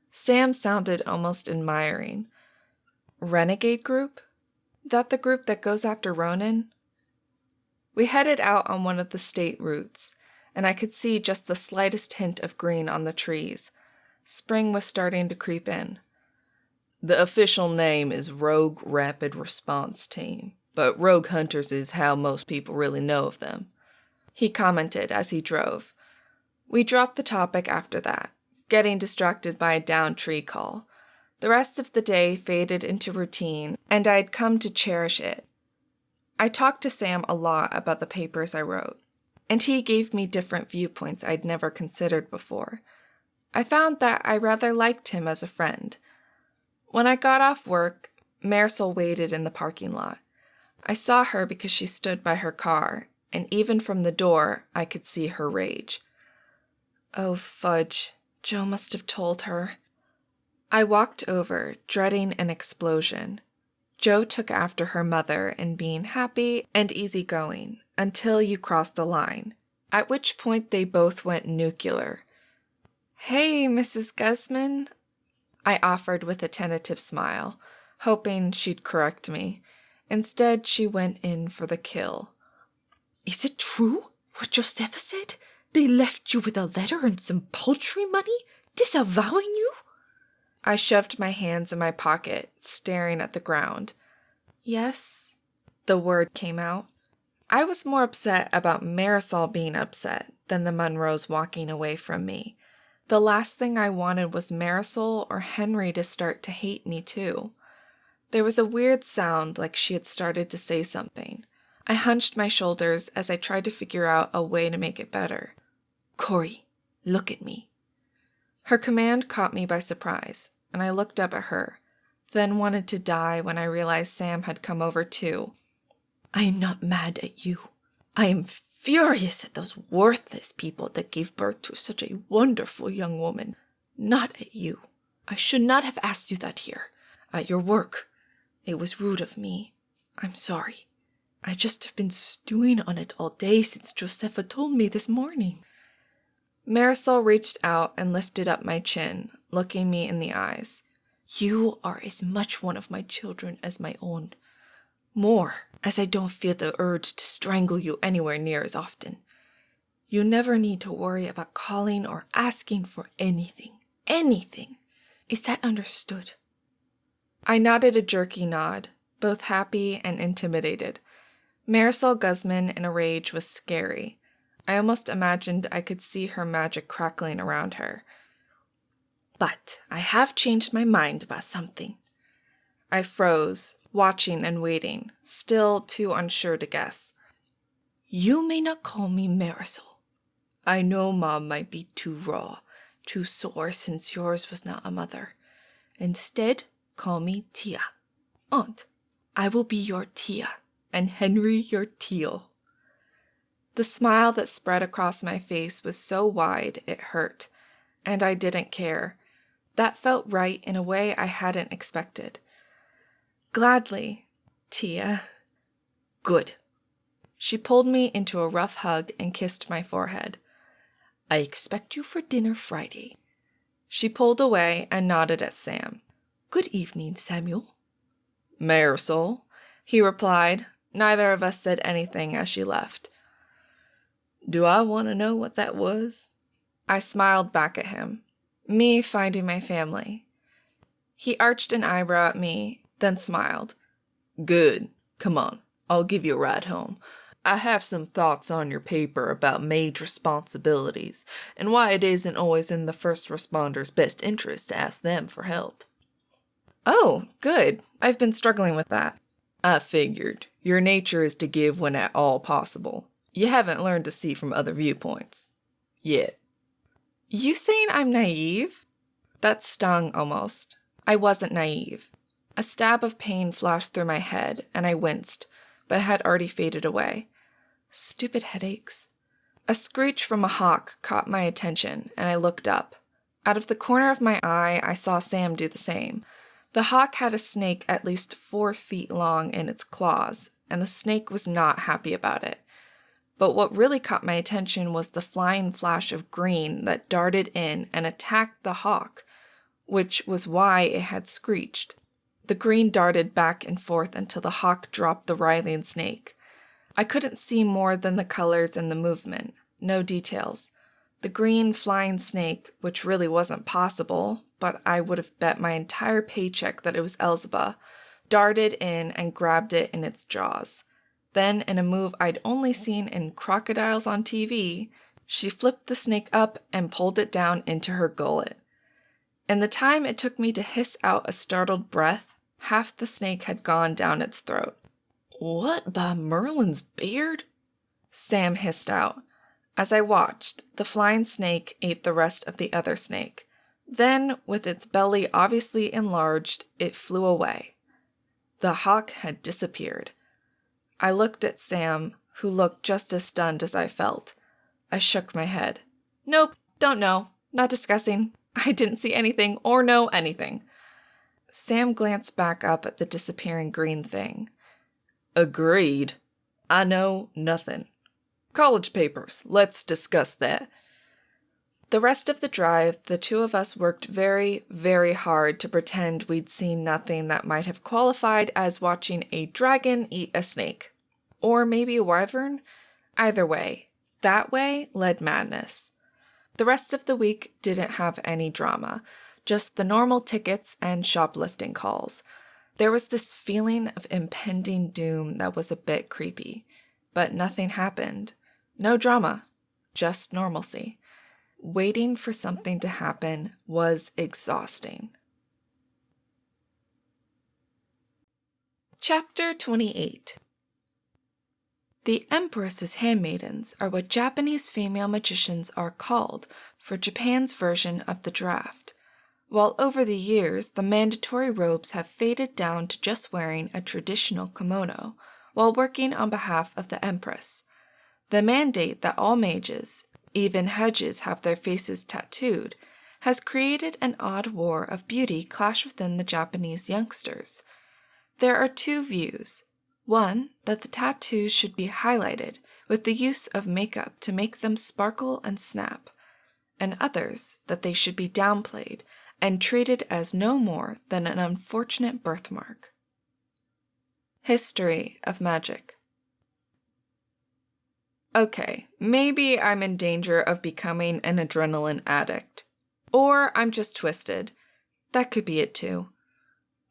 Sam sounded almost admiring. Renegade group? That the group that goes after Ronin? We headed out on one of the state routes, and I could see just the slightest hint of green on the trees. Spring was starting to creep in. The official name is Rogue Rapid Response Team, but Rogue Hunters is how most people really know of them, he commented as he drove. We dropped the topic after that, getting distracted by a downed tree call. The rest of the day faded into routine, and I had come to cherish it. I talked to Sam a lot about the papers I wrote, and he gave me different viewpoints I'd never considered before. I found that I rather liked him as a friend. When I got off work, Marisol waited in the parking lot. I saw her because she stood by her car, and even from the door, I could see her rage. Oh, fudge. Jo must have told her. I walked over, dreading an explosion. Jo took after her mother in being happy and easygoing until you crossed a line, at which point they both went nuclear. Hey, Mrs. Guzman, I offered with a tentative smile, hoping she'd correct me. Instead, she went in for the kill. Is it true what Josefa said? They left you with a letter and some paltry money, disavowing you? I shoved my hands in my pocket, staring at the ground. Yes, the word came out. I was more upset about Marisol being upset than the Munros walking away from me. The last thing I wanted was Marisol or Henry to start to hate me too. There was a weird sound like she had started to say something. I hunched my shoulders as I tried to figure out a way to make it better. Cori, look at me. Her command caught me by surprise, and I looked up at her, then wanted to die when I realized Sam had come over too. I am not mad at you. I am furious at those worthless people that gave birth to such a wonderful young woman. Not at you. I should not have asked you that here, at your work. It was rude of me. I'm sorry. I just have been stewing on it all day since Josefa told me this morning. Marisol reached out and lifted up my chin, looking me in the eyes. You are as much one of my children as my own. More, as I don't feel the urge to strangle you anywhere near as often. You never need to worry about calling or asking for anything. Anything. Is that understood? I nodded a jerky nod, both happy and intimidated. Marisol Guzman in a rage was scary. I almost imagined I could see her magic crackling around her. But I have changed my mind about something. I froze, watching and waiting, still too unsure to guess. You may not call me Marisol. I know Mom might be too raw, too sore since yours was not a mother. Instead, call me Tia. Aunt, I will be your Tia, and Henry your Teal. The smile that spread across my face was so wide it hurt, and I didn't care. That felt right in a way I hadn't expected. Gladly, Tia. Good. She pulled me into a rough hug and kissed my forehead. I expect you for dinner Friday. She pulled away and nodded at Sam. Good evening, Samuel. Marisol, he replied. Neither of us said anything as she left. Do I want to know what that was? I smiled back at him. Me finding my family. He arched an eyebrow at me, then smiled. Good. Come on, I'll give you a ride home. I have some thoughts on your paper about mage responsibilities and why it isn't always in the first responders' best interest to ask them for help. Oh, good. I've been struggling with that. I figured. Your nature is to give when at all possible. You haven't learned to see from other viewpoints. Yet. You saying I'm naive? That stung almost. I wasn't naive. A stab of pain flashed through my head, and I winced, but had already faded away. Stupid headaches. A screech from a hawk caught my attention, and I looked up. Out of the corner of my eye, I saw Sam do the same. The hawk had a snake at least 4 feet long in its claws, and the snake was not happy about it. But what really caught my attention was the flying flash of green that darted in and attacked the hawk, which was why it had screeched. The green darted back and forth until the hawk dropped the writhing snake. I couldn't see more than the colors and the movement, no details. The green flying snake, which really wasn't possible, but I would have bet my entire paycheck that it was Elzeba, darted in and grabbed it in its jaws. Then, in a move I'd only seen in crocodiles on TV, she flipped the snake up and pulled it down into her gullet. In the time it took me to hiss out a startled breath, half the snake had gone down its throat. What by Merlin's beard? Sam hissed out. As I watched, the flying snake ate the rest of the other snake. Then, with its belly obviously enlarged, it flew away. The hawk had disappeared. I looked at Sam, who looked just as stunned as I felt. I shook my head. Nope, don't know. Not discussing. I didn't see anything or know anything. Sam glanced back up at the disappearing green thing. Agreed. I know nothing. College papers. Let's discuss that. The rest of the drive, the two of us worked very, very hard to pretend we'd seen nothing that might have qualified as watching a dragon eat a snake. Or maybe a wyvern? Either way, that way led madness. The rest of the week didn't have any drama, just the normal tickets and shoplifting calls. There was this feeling of impending doom that was a bit creepy, but nothing happened. No drama, just normalcy. Waiting for something to happen was exhausting. Chapter 28. The Empress's handmaidens are what Japanese female magicians are called for Japan's version of the draft. While over the years, the mandatory robes have faded down to just wearing a traditional kimono while working on behalf of the Empress. The mandate that all mages, even hedges, have their faces tattooed has created an odd war of beauty clash within the Japanese youngsters. There are two views. One, that the tattoos should be highlighted with the use of makeup to make them sparkle and snap, and others, that they should be downplayed and treated as no more than an unfortunate birthmark. History of magic. Okay, maybe I'm in danger of becoming an adrenaline addict. Or I'm just twisted. That could be it too.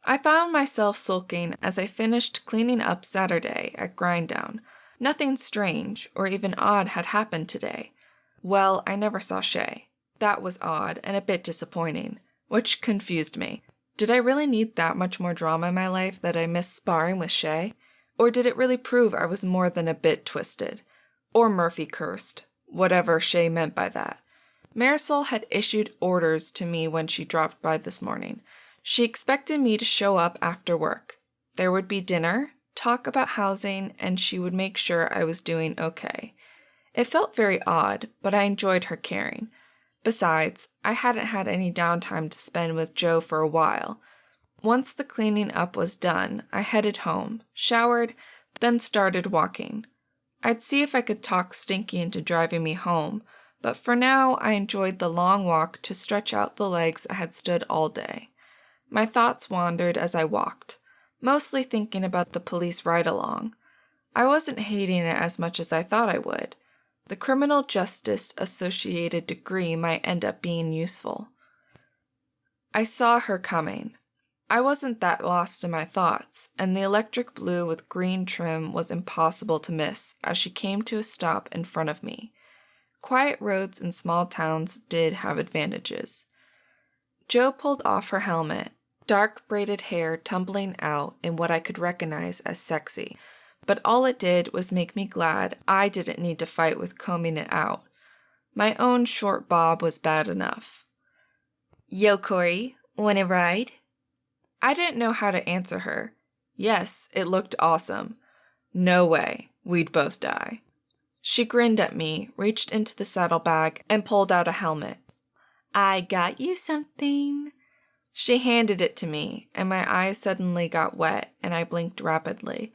I found myself sulking as I finished cleaning up Saturday at Grinddown. Nothing strange or even odd had happened today. Well, I never saw Shay. That was odd and a bit disappointing, which confused me. Did I really need that much more drama in my life that I missed sparring with Shay? Or did it really prove I was more than a bit twisted? Or Murphy cursed, whatever Shay meant by that. Marisol had issued orders to me when she dropped by this morning. She expected me to show up after work. There would be dinner, talk about housing, and she would make sure I was doing okay. It felt very odd, but I enjoyed her caring. Besides, I hadn't had any downtime to spend with Jo for a while. Once the cleaning up was done, I headed home, showered, then started walking. I'd see if I could talk Stinky into driving me home, but for now I enjoyed the long walk to stretch out the legs I had stood all day. My thoughts wandered as I walked, mostly thinking about the police ride-along. I wasn't hating it as much as I thought I would. The criminal justice associated degree might end up being useful. I saw her coming. I wasn't that lost in my thoughts, and the electric blue with green trim was impossible to miss as she came to a stop in front of me. Quiet roads in small towns did have advantages. Jo pulled off her helmet, dark braided hair tumbling out in what I could recognize as sexy, but all it did was make me glad I didn't need to fight with combing it out. My own short bob was bad enough. Yo, Cori, wanna ride? I didn't know how to answer her. Yes, it looked awesome. No way, we'd both die. She grinned at me, reached into the saddlebag, and pulled out a helmet. I got you something. She handed it to me, and my eyes suddenly got wet, and I blinked rapidly.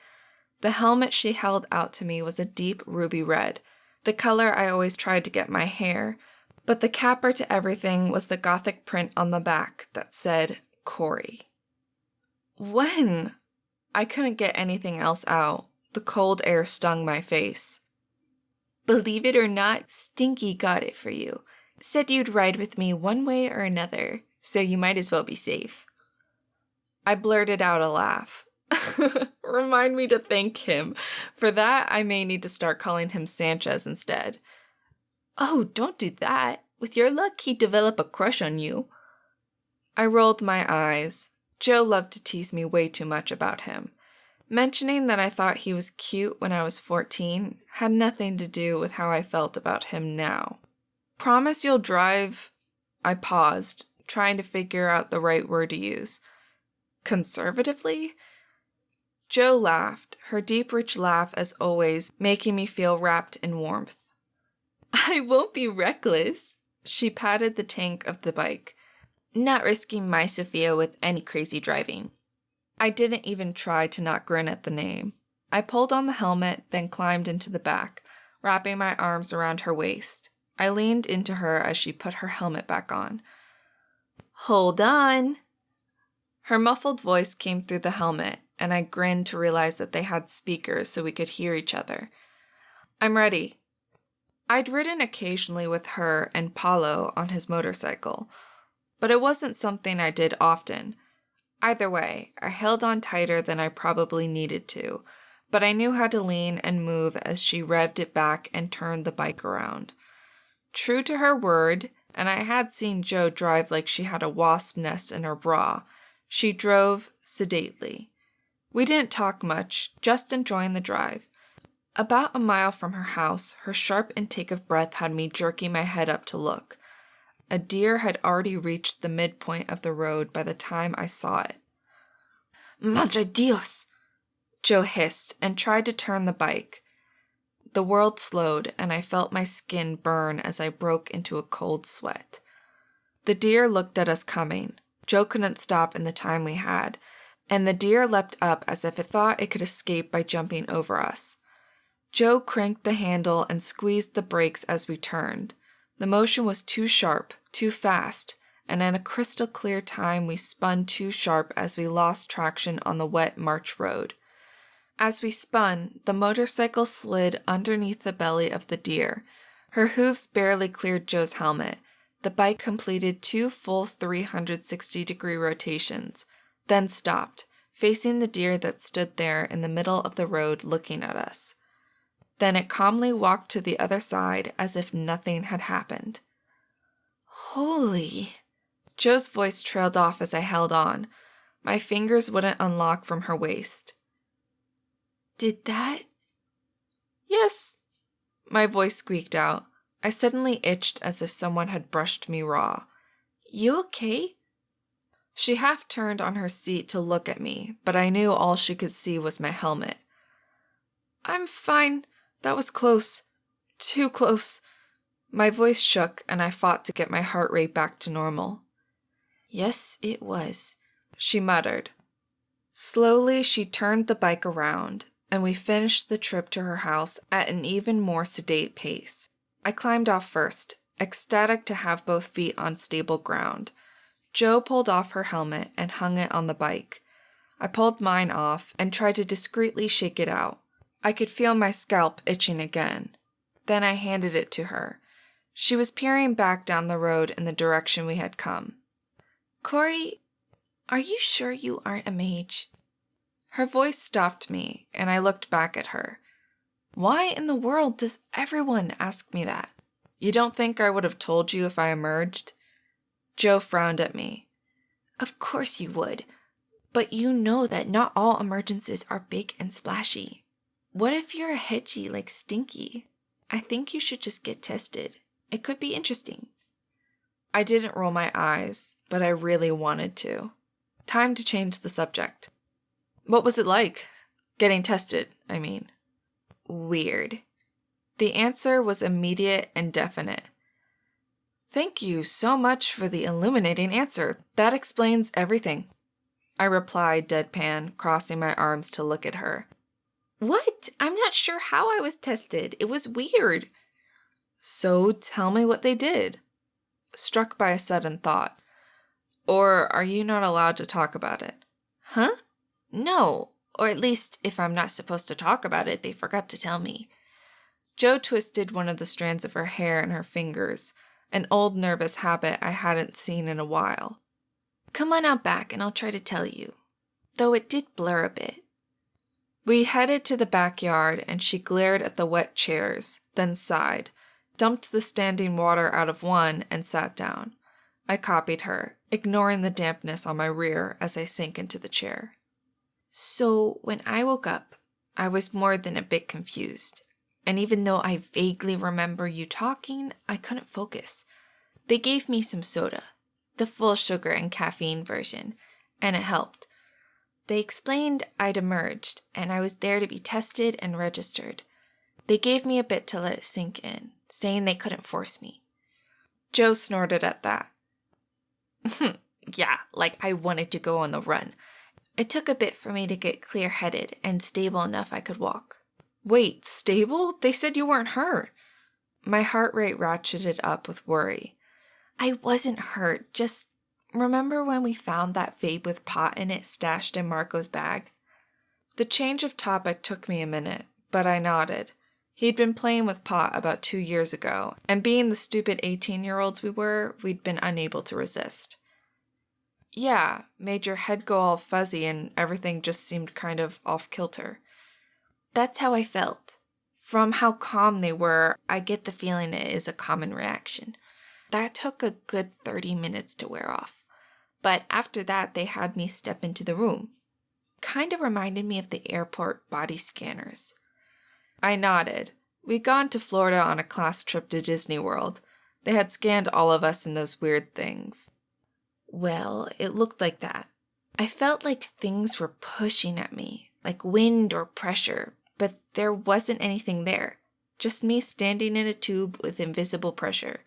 The helmet she held out to me was a deep ruby red, the color I always tried to get my hair, but the capper to everything was the gothic print on the back that said, Cori. When? I couldn't get anything else out. The cold air stung my face. Believe it or not, Stinky got it for you. Said you'd ride with me one way or another, so you might as well be safe. I blurted out a laugh. Remind me to thank him. For that, I may need to start calling him Sanchez instead. Oh, don't do that. With your luck, he'd develop a crush on you. I rolled my eyes. Jo loved to tease me way too much about him. Mentioning that I thought he was cute when I was 14 had nothing to do with how I felt about him now. Promise you'll drive... I paused, trying to figure out the right word to use. Conservatively? Jo laughed, her deep, rich laugh as always, making me feel wrapped in warmth. I won't be reckless. She patted the tank of the bike. Not risking my Sophia with any crazy driving. I didn't even try to not grin at the name. I pulled on the helmet, then climbed into the back, wrapping my arms around her waist. I leaned into her as she put her helmet back on. Hold on. Her muffled voice came through the helmet, and I grinned to realize that they had speakers so we could hear each other. I'm ready. I'd ridden occasionally with her and Paulo on his motorcycle, but it wasn't something I did often. Either way, I held on tighter than I probably needed to, but I knew how to lean and move as she revved it back and turned the bike around. True to her word, and I had seen Jo drive like she had a wasp nest in her bra, she drove sedately. We didn't talk much, just enjoying the drive. About a mile from her house, her sharp intake of breath had me jerking my head up to look. A deer had already reached the midpoint of the road by the time I saw it. Madre Dios! Jo hissed and tried to turn the bike. The world slowed, and I felt my skin burn as I broke into a cold sweat. The deer looked at us coming. Jo couldn't stop in the time we had, and the deer leapt up as if it thought it could escape by jumping over us. Jo cranked the handle and squeezed the brakes as we turned. The motion was too sharp, too fast, and in a crystal clear time we spun too sharp as we lost traction on the wet March road. As we spun, the motorcycle slid underneath the belly of the deer. Her hooves barely cleared Jo's helmet. The bike completed 2 full 360-degree rotations, then stopped, facing the deer that stood there in the middle of the road looking at us. Then it calmly walked to the other side as if nothing had happened. Holy! Jo's voice trailed off as I held on. My fingers wouldn't unlock from her waist. Did that? Yes. My voice squeaked out. I suddenly itched as if someone had brushed me raw. You okay? She half turned on her seat to look at me, but I knew all she could see was my helmet. I'm fine. That was close. Too close. My voice shook, and I fought to get my heart rate back to normal. Yes, it was, she muttered. Slowly, she turned the bike around, and we finished the trip to her house at an even more sedate pace. I climbed off first, ecstatic to have both feet on stable ground. Jo pulled off her helmet and hung it on the bike. I pulled mine off and tried to discreetly shake it out. I could feel my scalp itching again. Then I handed it to her. She was peering back down the road in the direction we had come. Cori, are you sure you aren't a mage? Her voice stopped me, and I looked back at her. Why in the world does everyone ask me that? You don't think I would have told you if I emerged? Jo frowned at me. Of course you would, but you know that not all emergences are big and splashy. What if you're a hedgie like Stinky? I think you should just get tested. It could be interesting. I didn't roll my eyes, but I really wanted to. Time to change the subject. What was it like? Getting tested, I mean. Weird. The answer was immediate and definite. Thank you so much for the illuminating answer. That explains everything. I replied deadpan, crossing my arms to look at her. What? I'm not sure how I was tested. It was weird. So tell me what they did. Struck by a sudden thought. Or are you not allowed to talk about it? Huh? No. Or at least, if I'm not supposed to talk about it, they forgot to tell me. Jo twisted one of the strands of her hair in her fingers, an old nervous habit I hadn't seen in a while. Come on out back and I'll try to tell you. Though it did blur a bit. We headed to the backyard and she glared at the wet chairs, then sighed, dumped the standing water out of one and sat down. I copied her, ignoring the dampness on my rear as I sank into the chair. So when I woke up, I was more than a bit confused. And even though I vaguely remember you talking, I couldn't focus. They gave me some soda, the full sugar and caffeine version, and it helped. They explained I'd emerged, and I was there to be tested and registered. They gave me a bit to let it sink in, saying they couldn't force me. Jo snorted at that. Yeah, like I wanted to go on the run. It took a bit for me to get clear-headed and stable enough I could walk. Wait, stable? They said you weren't hurt. My heart rate ratcheted up with worry. I wasn't hurt, just remember when we found that vape with pot in it stashed in Marco's bag? The change of topic took me a minute, but I nodded. He'd been playing with pot about 2 years ago, and being the stupid 18-year-olds we were, we'd been unable to resist. Yeah, made your head go all fuzzy and everything just seemed kind of off-kilter. That's how I felt. From how calm they were, I get the feeling it is a common reaction. That took a good 30 minutes to wear off. But after that, they had me step into the room. Kind of reminded me of the airport body scanners. I nodded. We'd gone to Florida on a class trip to Disney World. They had scanned all of us in those weird things. Well, it looked like that. I felt like things were pushing at me, like wind or pressure, but there wasn't anything there. Just me standing in a tube with invisible pressure.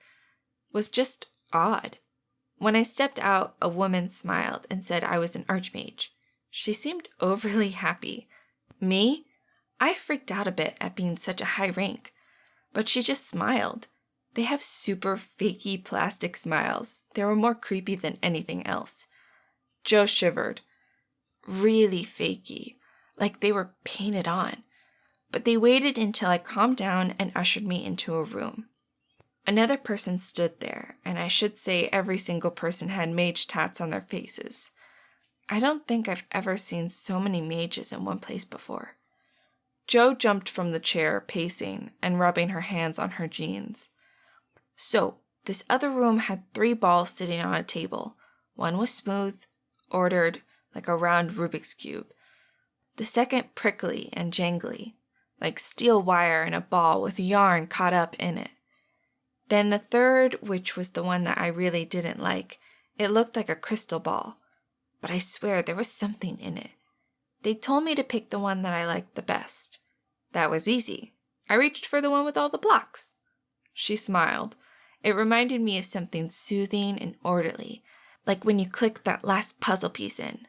It was just odd. When I stepped out, a woman smiled and said I was an archmage. She seemed overly happy. Me? I freaked out a bit at being such a high rank, but she just smiled. They have super fakey plastic smiles. They were more creepy than anything else. Jo shivered. Really fakey, like they were painted on. But they waited until I calmed down and ushered me into a room. Another person stood there, and I should say every single person had mage tats on their faces. I don't think I've ever seen so many mages in one place before. Jo jumped from the chair, pacing and rubbing her hands on her jeans. So, this other room had 3 balls sitting on a table. One was smooth, ordered, like a round Rubik's Cube. The second prickly and jangly, like steel wire in a ball with yarn caught up in it. Then the third, which was the one that I really didn't like, it looked like a crystal ball. But I swear there was something in it. They told me to pick the one that I liked the best. That was easy. I reached for the one with all the blocks. She smiled. It reminded me of something soothing and orderly, like when you click that last puzzle piece in.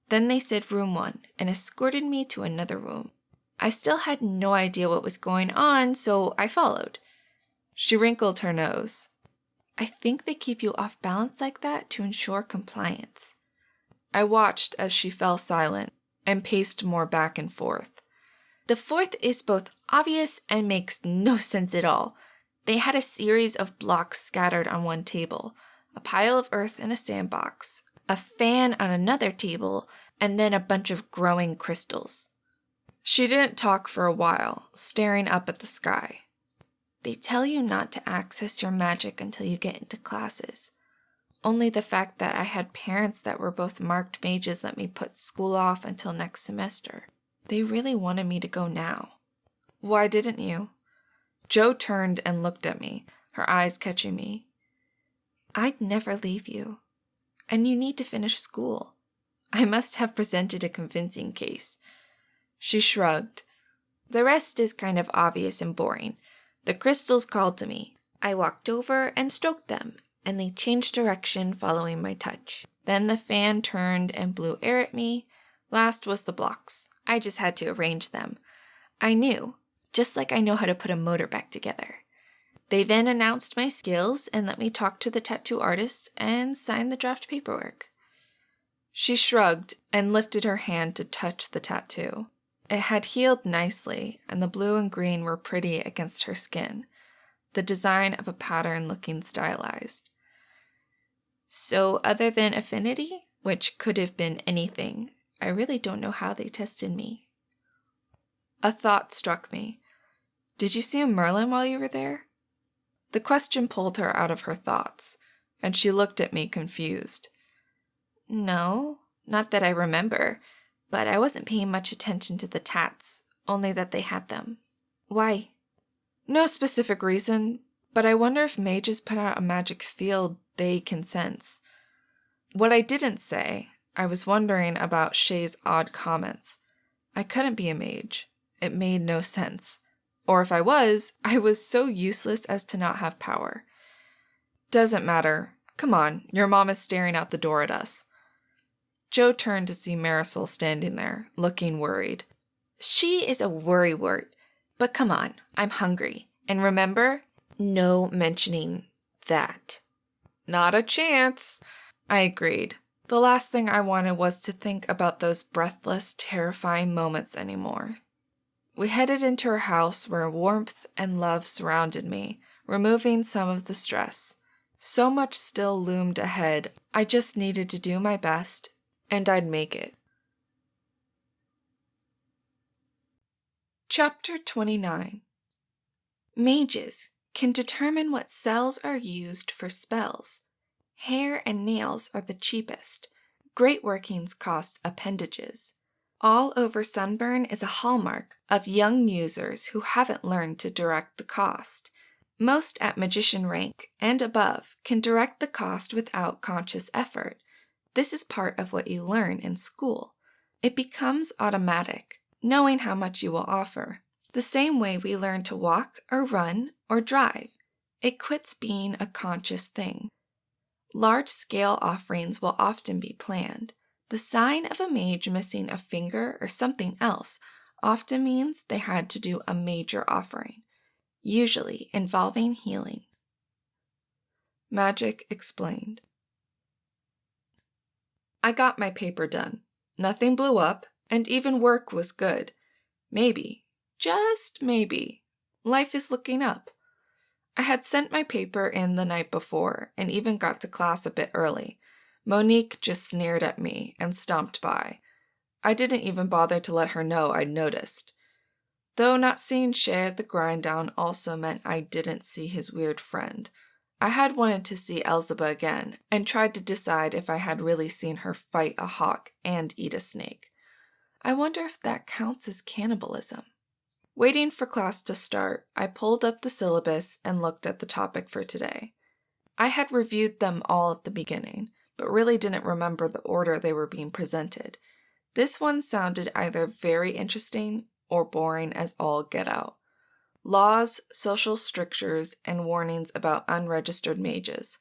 Then they said room 1 and escorted me to another room. I still had no idea what was going on, so I followed. She wrinkled her nose. I think they keep you off balance like that to ensure compliance. I watched as she fell silent and paced more back and forth. The fourth is both obvious and makes no sense at all. They had a series of blocks scattered on one table, a pile of earth in a sandbox, a fan on another table, and then a bunch of growing crystals. She didn't talk for a while, staring up at the sky. They tell you not to access your magic until you get into classes. Only the fact that I had parents that were both marked mages let me put school off until next semester. They really wanted me to go now. Why didn't you? Jo turned and looked at me, her eyes catching me. I'd never leave you. And you need to finish school. I must have presented a convincing case. She shrugged. The rest is kind of obvious and boring. The crystals called to me. I walked over and stroked them, and they changed direction following my touch. Then the fan turned and blew air at me. Last was the blocks. I just had to arrange them. I knew, just like I know how to put a motor back together. They then announced my skills and let me talk to the tattoo artist and sign the draft paperwork. She shrugged and lifted her hand to touch the tattoo. It had healed nicely, and the blue and green were pretty against her skin, the design of a pattern looking stylized. So other than affinity, which could have been anything, I really don't know how they tested me. A thought struck me. Did you see a Merlin while you were there? The question pulled her out of her thoughts, and she looked at me confused. No, not that I remember, but I wasn't paying much attention to the tats, only that they had them. Why? No specific reason, but I wonder if mages put out a magic field they can sense. What I didn't say, I was wondering about Shay's odd comments. I couldn't be a mage. It made no sense. Or if I was so useless as to not have power. Doesn't matter. Come on, your mom is staring out the door at us. Jo turned to see Marisol standing there, looking worried. She is a worrywart. But come on, I'm hungry. And remember, no mentioning that. Not a chance. I agreed. The last thing I wanted was to think about those breathless, terrifying moments anymore. We headed into her house where warmth and love surrounded me, removing some of the stress. So much still loomed ahead, I just needed to do my best, and I'd make it. Chapter 29. Mages can determine what cells are used for spells. Hair and nails are the cheapest. Great workings cost appendages. All over sunburn is a hallmark of young users who haven't learned to direct the cost. Most at magician rank and above can direct the cost without conscious effort. This is part of what you learn in school. It becomes automatic, knowing how much you will offer. The same way we learn to walk or run or drive. It quits being a conscious thing. Large-scale offerings will often be planned. The sign of a mage missing a finger or something else often means they had to do a major offering, usually involving healing. Magic explained. I got my paper done. Nothing blew up, and even work was good. Maybe, just maybe, life is looking up. I had sent my paper in the night before and even got to class a bit early. Monique just sneered at me and stomped by. I didn't even bother to let her know I'd noticed. Though not seeing Shay at the grind down also meant I didn't see his weird friend. I had wanted to see Elzeba again and tried to decide if I had really seen her fight a hawk and eat a snake. I wonder if that counts as cannibalism. Waiting for class to start, I pulled up the syllabus and looked at the topic for today. I had reviewed them all at the beginning, but really didn't remember the order they were being presented. This one sounded either very interesting or boring as all get out. Laws, social strictures, and warnings about unregistered mages.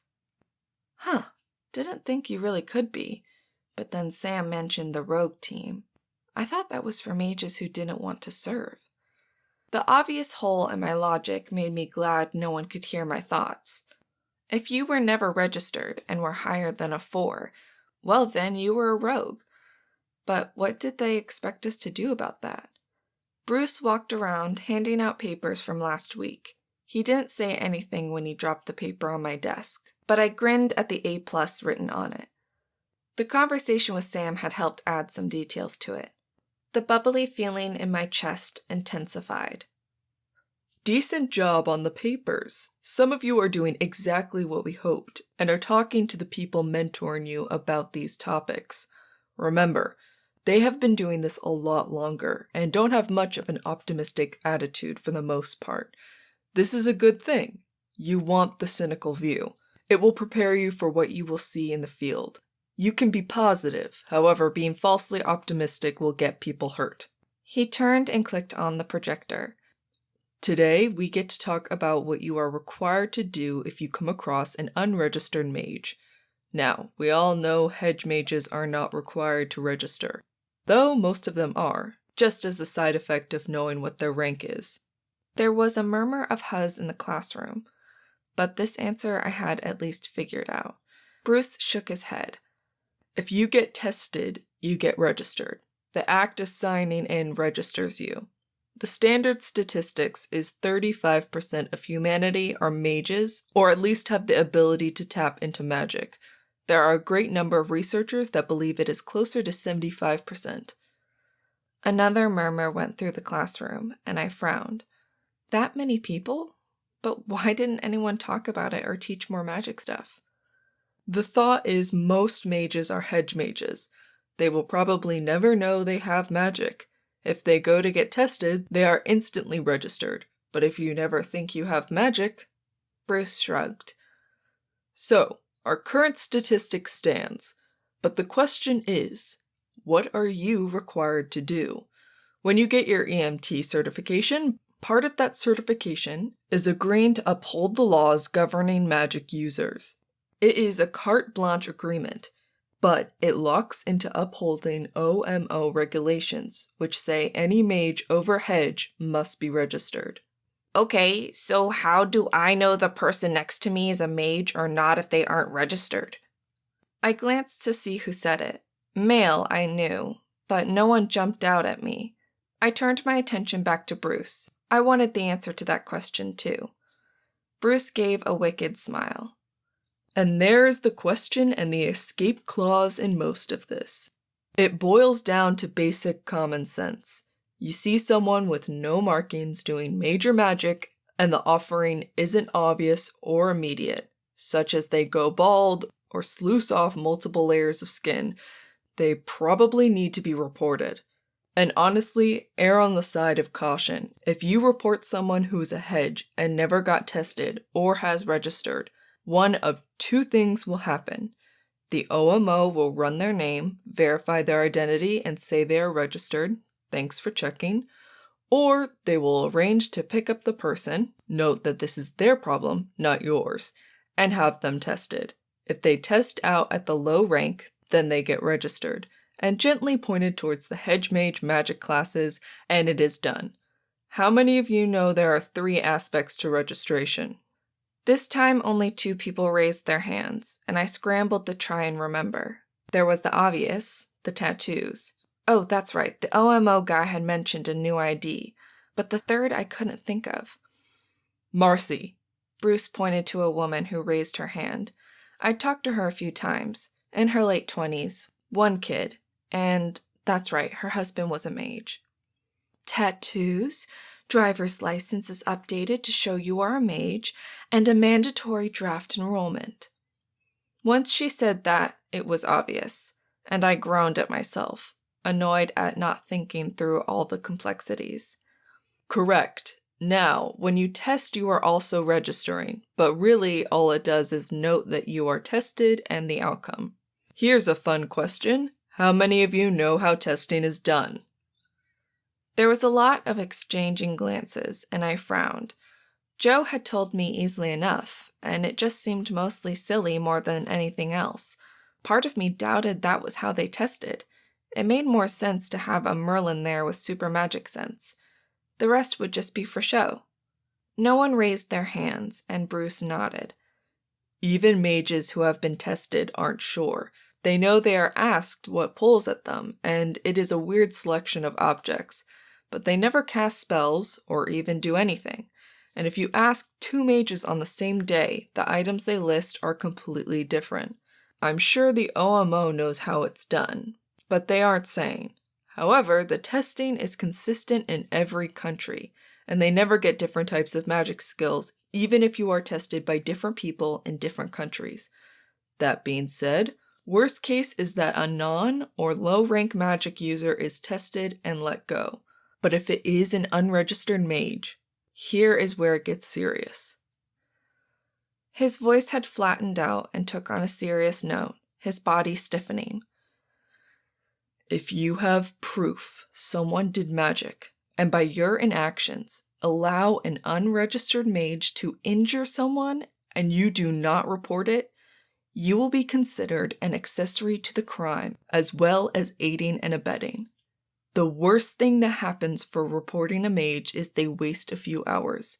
Didn't think you really could be. But then Sam mentioned the rogue team. I thought that was for mages who didn't want to serve. The obvious hole in my logic made me glad no one could hear my thoughts. If you were never registered and were higher than a 4, well then you were a rogue. But what did they expect us to do about that? Bruce walked around handing out papers from last week. He didn't say anything when he dropped the paper on my desk, but I grinned at the A+ written on it. The conversation with Sam had helped add some details to it. The bubbly feeling in my chest intensified. Decent job on the papers. Some of you are doing exactly what we hoped and are talking to the people mentoring you about these topics. Remember, they have been doing this a lot longer and don't have much of an optimistic attitude for the most part. This is a good thing. You want the cynical view. It will prepare you for what you will see in the field. You can be positive, however, being falsely optimistic will get people hurt. He turned and clicked on the projector. Today, we get to talk about what you are required to do if you come across an unregistered mage. Now, we all know hedge mages are not required to register, though most of them are, just as a side effect of knowing what their rank is. There was a murmur of huzz in the classroom, but this answer I had at least figured out. Bruce shook his head. If you get tested, you get registered. The act of signing in registers you. The standard statistics is 35% of humanity are mages, or at least have the ability to tap into magic. There are a great number of researchers that believe it is closer to 75%. Another murmur went through the classroom, and I frowned. That many people? But why didn't anyone talk about it or teach more magic stuff? The thought is most mages are hedge mages. They will probably never know they have magic. If they go to get tested, they are instantly registered. But if you never think you have magic... Bruce shrugged. So, our current statistic stands. But the question is, what are you required to do? When you get your EMT certification, part of that certification is agreeing to uphold the laws governing magic users. It is a carte blanche agreement, but it locks into upholding OMO regulations, which say any mage over hedge must be registered. Okay, so how do I know the person next to me is a mage or not if they aren't registered? I glanced to see who said it. Male, I knew, but no one jumped out at me. I turned my attention back to Bruce. I wanted the answer to that question too. Bruce gave a wicked smile. And there's the question and the escape clause in most of this. It boils down to basic common sense. You see someone with no markings doing major magic, and the offering isn't obvious or immediate, such as they go bald or sluice off multiple layers of skin. They probably need to be reported. And honestly, err on the side of caution. If you report someone who is a hedge and never got tested or has registered, one of two things will happen. The OMO will run their name, verify their identity, and say they are registered. Thanks for checking. Or they will arrange to pick up the person, note that this is their problem, not yours, and have them tested. If they test out at the low rank, then they get registered, and gently pointed towards the hedge mage magic classes, and it is done. How many of you know there are 3 aspects to registration? This time only 2 people raised their hands, and I scrambled to try and remember. There was the obvious, the tattoos. Oh, that's right, the OMO guy had mentioned a new ID, but the third I couldn't think of. Marcy. Bruce pointed to a woman who raised her hand. I'd talked to her a few times, in her late 20s, 1 kid, and that's right, her husband was a mage. Tattoos, driver's license is updated to show you are a mage, and a mandatory draft enrollment. Once she said that, it was obvious, and I groaned at myself, annoyed at not thinking through all the complexities. Correct. Now, when you test, you are also registering, but really all it does is note that you are tested and the outcome. Here's a fun question. How many of you know how testing is done? There was a lot of exchanging glances, and I frowned. Jo had told me easily enough, and it just seemed mostly silly more than anything else. Part of me doubted that was how they tested. It made more sense to have a Merlin there with super magic sense. The rest would just be for show. No one raised their hands, and Bruce nodded. Even mages who have been tested aren't sure. They know they are asked what pulls at them, and it is a weird selection of objects, but they never cast spells or even do anything. And if you ask 2 mages on the same day, the items they list are completely different. I'm sure the OMO knows how it's done, but they aren't saying. However, the testing is consistent in every country, and they never get different types of magic skills, even if you are tested by different people in different countries. That being said, worst case is that a non- or low-rank magic user is tested and let go. But if it is an unregistered mage, here is where it gets serious. His voice had flattened out and took on a serious note, his body stiffening. If you have proof someone did magic, and by your inactions allow an unregistered mage to injure someone and you do not report it, you will be considered an accessory to the crime as well as aiding and abetting. The worst thing that happens for reporting a mage is they waste a few hours.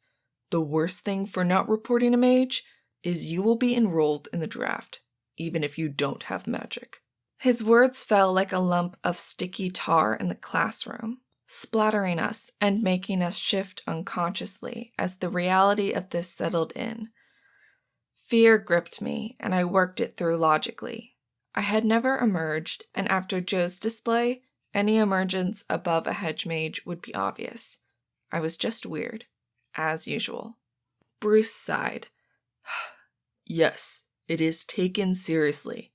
The worst thing for not reporting a mage is you will be enrolled in the draft, even if you don't have magic. His words fell like a lump of sticky tar in the classroom, splattering us and making us shift unconsciously as the reality of this settled in. Fear gripped me, and I worked it through logically. I had never emerged, and after Jo's display, any emergence above a hedge mage would be obvious. I was just weird, as usual. Bruce sighed. Yes, it is taken seriously.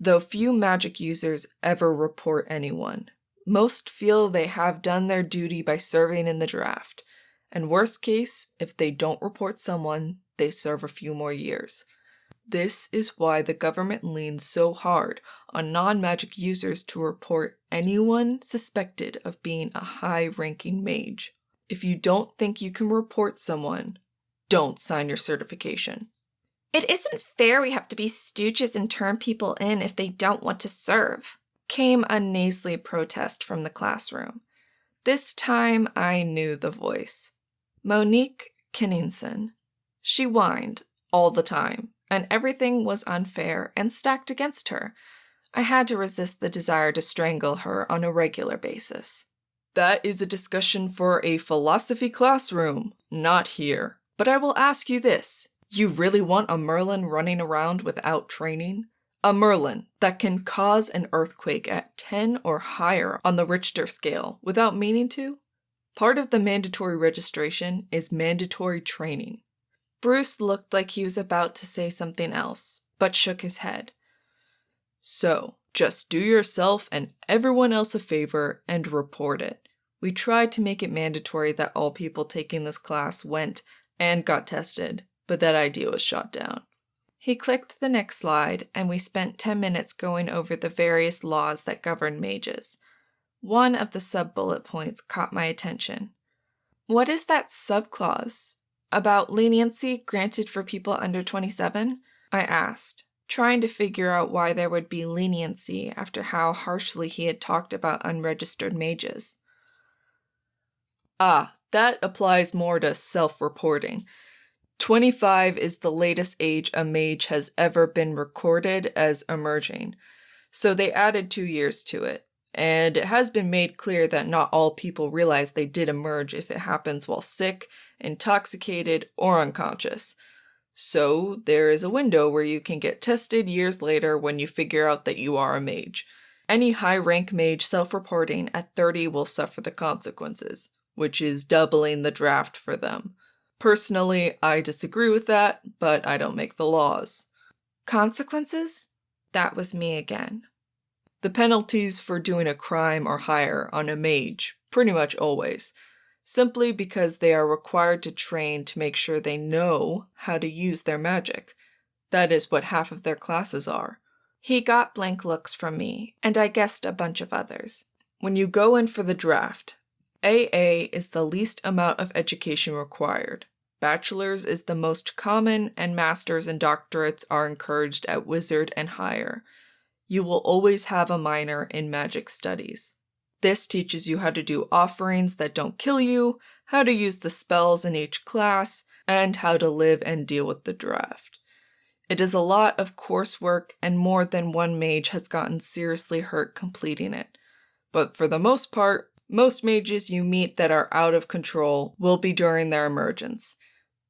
Though few magic users ever report anyone, most feel they have done their duty by serving in the draft, and worst case, if they don't report someone, they serve a few more years. This is why the government leans so hard on non-magic users to report anyone suspected of being a high-ranking mage. If you don't think you can report someone, don't sign your certification. It isn't fair we have to be stooges and turn people in if they don't want to serve, came a nasally protest from the classroom. This time I knew the voice. Monique Kinningson. She whined all the time, and everything was unfair and stacked against her. I had to resist the desire to strangle her on a regular basis. That is a discussion for a philosophy classroom, not here. But I will ask you this. You really want a Merlin running around without training? A Merlin that can cause an earthquake at 10 or higher on the Richter scale without meaning to? Part of the mandatory registration is mandatory training. Bruce looked like he was about to say something else, but shook his head. So, just do yourself and everyone else a favor and report it. We tried to make it mandatory that all people taking this class went and got tested, but that idea was shot down. He clicked the next slide, and we spent 10 minutes going over the various laws that govern mages. One of the sub-bullet points caught my attention. What is that subclause? About leniency granted for people under 27? I asked, trying to figure out why there would be leniency after how harshly he had talked about unregistered mages. That applies more to self-reporting. 25 is the latest age a mage has ever been recorded as emerging, so they added 2 years to it, and it has been made clear that not all people realize they did emerge if it happens while sick, intoxicated, or unconscious. So there is a window where you can get tested years later when you figure out that you are a mage. Any high-rank mage self-reporting at 30 will suffer the consequences, which is doubling the draft for them. Personally, I disagree with that, but I don't make the laws. Consequences? That was me again. The penalties for doing a crime are higher on a mage, pretty much always, simply because they are required to train to make sure they know how to use their magic. That is what half of their classes are. He got blank looks from me, and I guessed a bunch of others. When you go in for the draft, AA is the least amount of education required. Bachelor's is the most common, and masters and doctorates are encouraged at wizard and higher. You will always have a minor in magic studies. This teaches you how to do offerings that don't kill you, how to use the spells in each class, and how to live and deal with the draft. It is a lot of coursework, and more than one mage has gotten seriously hurt completing it. But for the most part, most mages you meet that are out of control will be during their emergence.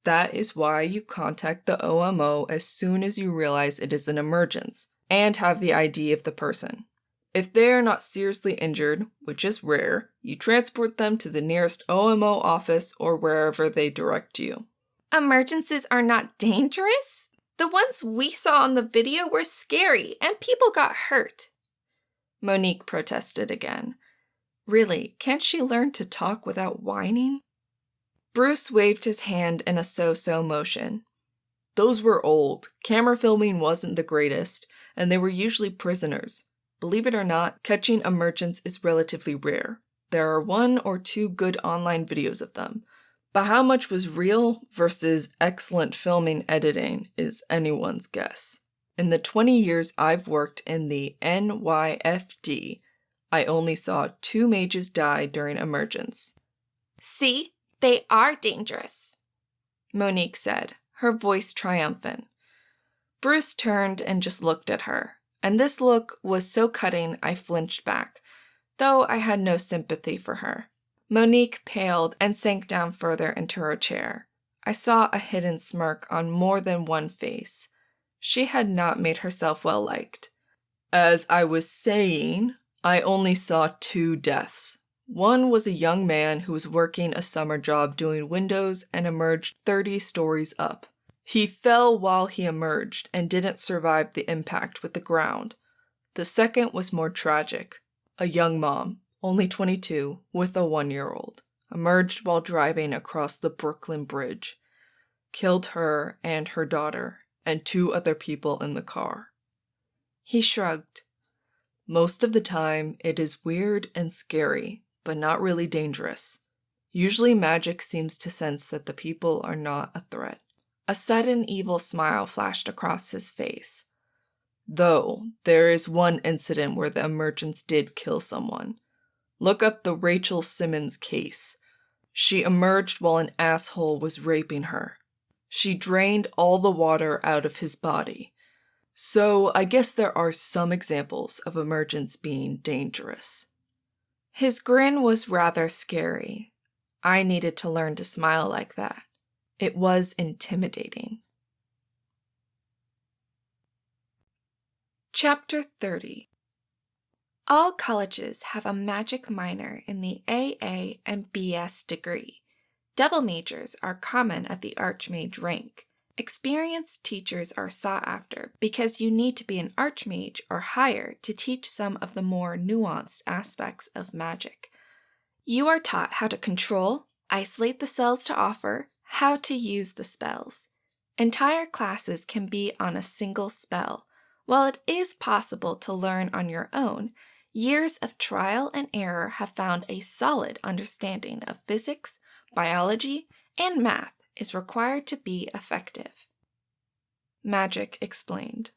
That is why you contact the OMO as soon as you realize it is an emergence, and have the ID of the person. If they are not seriously injured, which is rare, you transport them to the nearest OMO office or wherever they direct you. Emergencies are not dangerous? The ones we saw on the video were scary, and people got hurt. Monique protested again. Really, can't she learn to talk without whining? Bruce waved his hand in a so-so motion. Those were old. Camera filming wasn't the greatest, and they were usually prisoners. Believe it or not, catching emergents is relatively rare. There are 1 or 2 good online videos of them. But how much was real versus excellent filming editing is anyone's guess. In the 20 years I've worked in the NYFD, I only saw 2 mages die during emergence. See, they are dangerous, Monique said, her voice triumphant. Bruce turned and just looked at her, and this look was so cutting I flinched back, though I had no sympathy for her. Monique paled and sank down further into her chair. I saw a hidden smirk on more than one face. She had not made herself well liked. As I was saying, I only saw 2 deaths. One was a young man who was working a summer job doing windows and emerged 30 stories up. He fell while he emerged and didn't survive the impact with the ground. The second was more tragic. A young mom, only 22, with a 1-year-old, emerged while driving across the Brooklyn Bridge, killed her and her daughter, and 2 other people in the car. He shrugged. Most of the time, it is weird and scary, but not really dangerous. Usually magic seems to sense that the people are not a threat. A sudden evil smile flashed across his face. Though, there is one incident where the emergence did kill someone. Look up the Rachel Simmons case. She emerged while an asshole was raping her. She drained all the water out of his body. So I guess there are some examples of emergence being dangerous. His grin was rather scary. I needed to learn to smile like that. It was intimidating. Chapter 30. All colleges have a magic minor in the AA and BS degree. Double majors are common at the Archmage rank. Experienced teachers are sought after because you need to be an Archmage or higher to teach some of the more nuanced aspects of magic. You are taught how to control, isolate the cells to offer, how to use the spells. Entire classes can be on a single spell. While it is possible to learn on your own, years of trial and error have found a solid understanding of physics, biology, and math is required to be effective. Magic explained.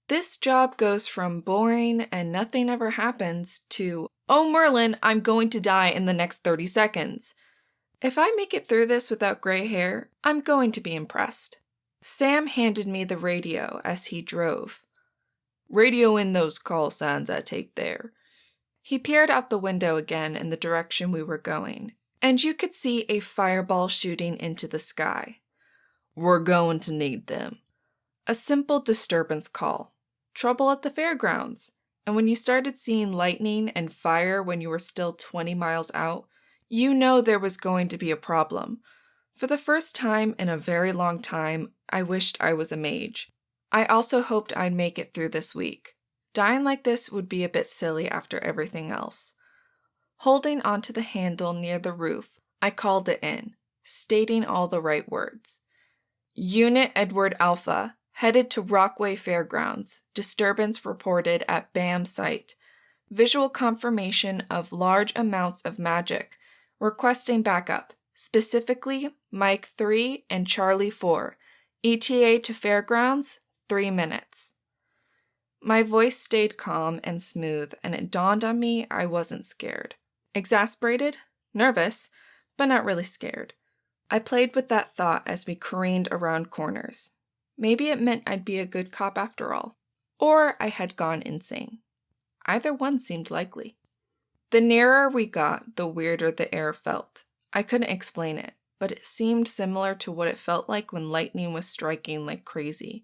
This job goes from boring and nothing ever happens to, oh Merlin, I'm going to die in the next 30 seconds. If I make it through this without gray hair, I'm going to be impressed. Sam handed me the radio as he drove. Radio in those call signs I take there. He peered out the window again in the direction we were going, and you could see a fireball shooting into the sky. We're going to need them. A simple disturbance call. Trouble at the fairgrounds. And when you started seeing lightning and fire when you were still 20 miles out, you know there was going to be a problem. For the first time in a very long time, I wished I was a mage. I also hoped I'd make it through this week. Dying like this would be a bit silly after everything else. Holding onto the handle near the roof, I called it in, stating all the right words. Unit Edward Alpha, headed to Rockway Fairgrounds. Disturbance reported at BAM site. Visual confirmation of large amounts of magic. Requesting backup. Specifically, Mike 3 and Charlie 4. ETA to Fairgrounds, 3 minutes. My voice stayed calm and smooth, and it dawned on me I wasn't scared. Exasperated? Nervous, but not really scared. I played with that thought as we careened around corners. Maybe it meant I'd be a good cop after all. Or I had gone insane. Either one seemed likely. The nearer we got, the weirder the air felt. I couldn't explain it, but it seemed similar to what it felt like when lightning was striking like crazy.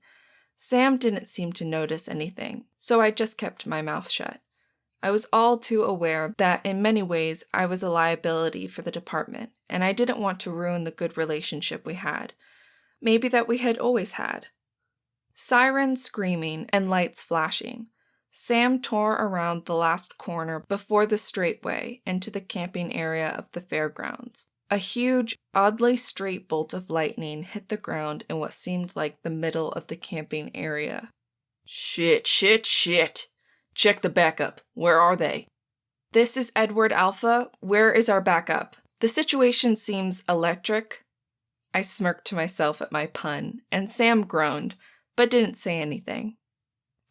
Sam didn't seem to notice anything, so I just kept my mouth shut. I was all too aware that in many ways I was a liability for the department, and I didn't want to ruin the good relationship we had. Maybe that we had always had. Sirens screaming and lights flashing. Sam tore around the last corner before the straightway into the camping area of the fairgrounds. A huge, oddly straight bolt of lightning hit the ground in what seemed like the middle of the camping area. Shit. Check the backup. Where are they? This is Edward Alpha. Where is our backup? The situation seems electric. I smirked to myself at my pun, and Sam groaned, but didn't say anything.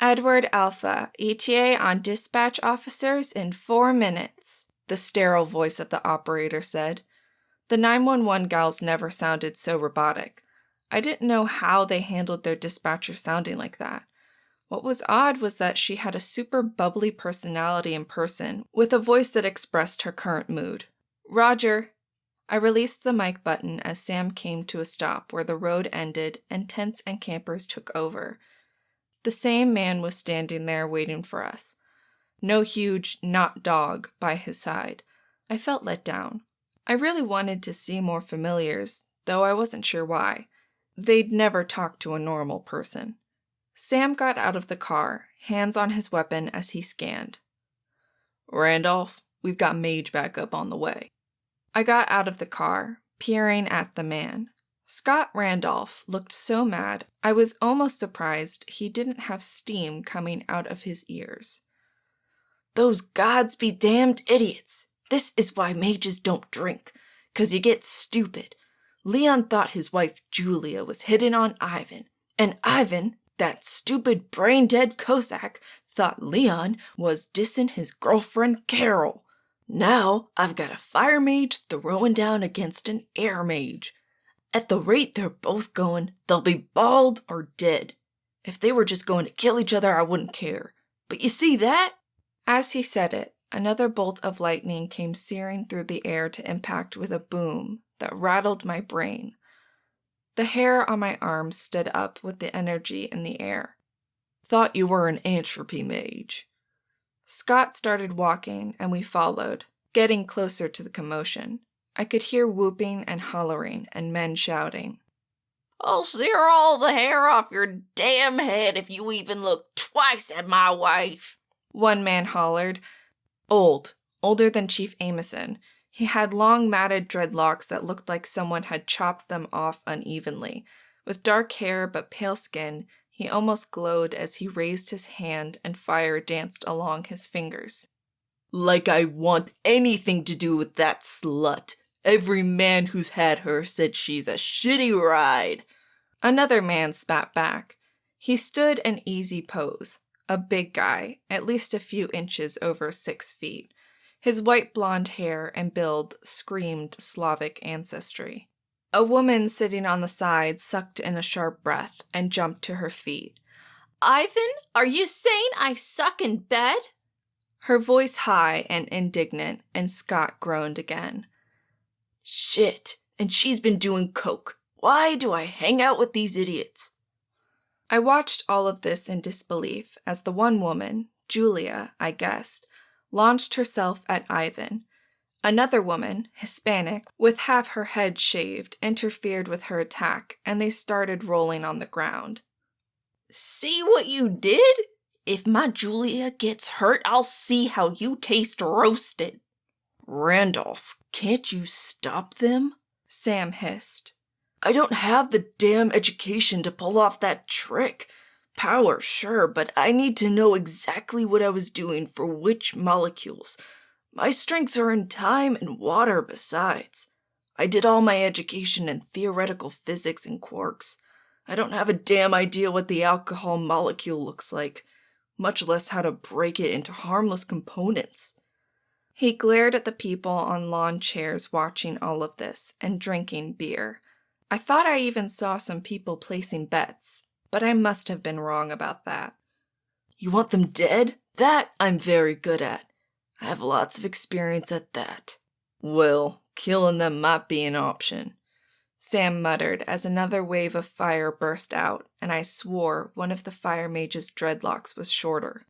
Edward Alpha, ETA on dispatch officers in 4 minutes, the sterile voice of the operator said. The 911 gals never sounded so robotic. I didn't know how they handled their dispatcher sounding like that. What was odd was that she had a super bubbly personality in person, with a voice that expressed her current mood. Roger. I released the mic button as Sam came to a stop where the road ended and tents and campers took over. The same man was standing there waiting for us. No huge not dog by his side. I felt let down. I really wanted to see more familiars, though I wasn't sure why. They'd never talk to a normal person. Sam got out of the car, hands on his weapon as he scanned. Randolph, we've got mage backup on the way. I got out of the car, peering at the man. Scott Randolph looked so mad, I was almost surprised he didn't have steam coming out of his ears. Those gods be damned idiots. This is why mages don't drink, 'cause you get stupid. Leon thought his wife Julia was hitting on Ivan, and Ivan, that stupid brain-dead Cossack, thought Leon was dissing his girlfriend Carol. Now I've got a fire mage throwing down against an air mage. At the rate they're both going, they'll be bald or dead. If they were just going to kill each other, I wouldn't care. But you see that? As he said it, another bolt of lightning came searing through the air to impact with a boom that rattled my brain. The hair on my arms stood up with the energy in the air. Thought you were an entropy mage. Scott started walking, and we followed, getting closer to the commotion. I could hear whooping and hollering and men shouting. I'll sear all the hair off your damn head if you even look twice at my wife. One man hollered. Older than Chief Amison. He had long matted dreadlocks that looked like someone had chopped them off unevenly. With dark hair but pale skin, he almost glowed as he raised his hand and fire danced along his fingers. Like I want anything to do with that slut. Every man who's had her said she's a shitty ride. Another man spat back. He stood an easy pose. A big guy, at least a few inches over 6 feet. His white blonde hair and build screamed Slavic ancestry. A woman sitting on the side sucked in a sharp breath and jumped to her feet. Ivan, are you saying I suck in bed? Her voice high and indignant, and Scott groaned again. Shit, and she's been doing coke. Why do I hang out with these idiots? I watched all of this in disbelief as the one woman, Julia, I guessed, launched herself at Ivan. Another woman, Hispanic, with half her head shaved, interfered with her attack, and they started rolling on the ground. See what you did? If my Julia gets hurt, I'll see how you taste roasted. Randolph, can't you stop them? Sam hissed. I don't have the damn education to pull off that trick. Power, sure, but I need to know exactly what I was doing for which molecules. My strengths are in time and water besides. I did all my education in theoretical physics and quarks. I don't have a damn idea what the alcohol molecule looks like, much less how to break it into harmless components. He glared at the people on lawn chairs watching all of this and drinking beer. I thought I even saw some people placing bets, but I must have been wrong about that. You want them dead? That I'm very good at. I have lots of experience at that. Well, killing them might be an option. Sam muttered as another wave of fire burst out, and I swore one of the fire mage's dreadlocks was shorter.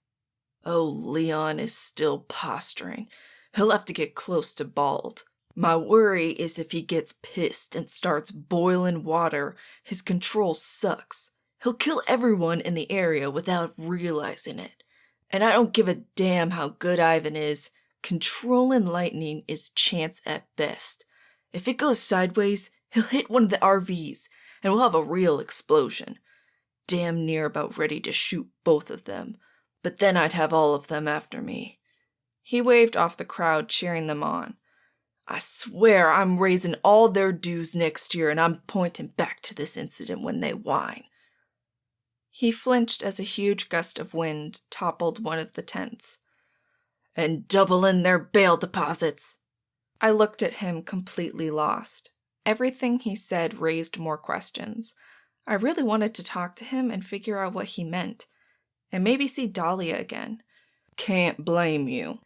Oh, Leon is still posturing. He'll have to get close to bald. My worry is if he gets pissed and starts boiling water, his control sucks. He'll kill everyone in the area without realizing it. And I don't give a damn how good Ivan is. Controlling lightning is chance at best. If it goes sideways, he'll hit one of the RVs, and we'll have a real explosion. Damn near about ready to shoot both of them. But then I'd have all of them after me. He waved off the crowd, cheering them on. I swear I'm raising all their dues next year, and I'm pointing back to this incident when they whine. He flinched as a huge gust of wind toppled one of the tents. And doubling their bail deposits. I looked at him completely lost. Everything he said raised more questions. I really wanted to talk to him and figure out what he meant. And maybe see Dahlia again. Can't blame you.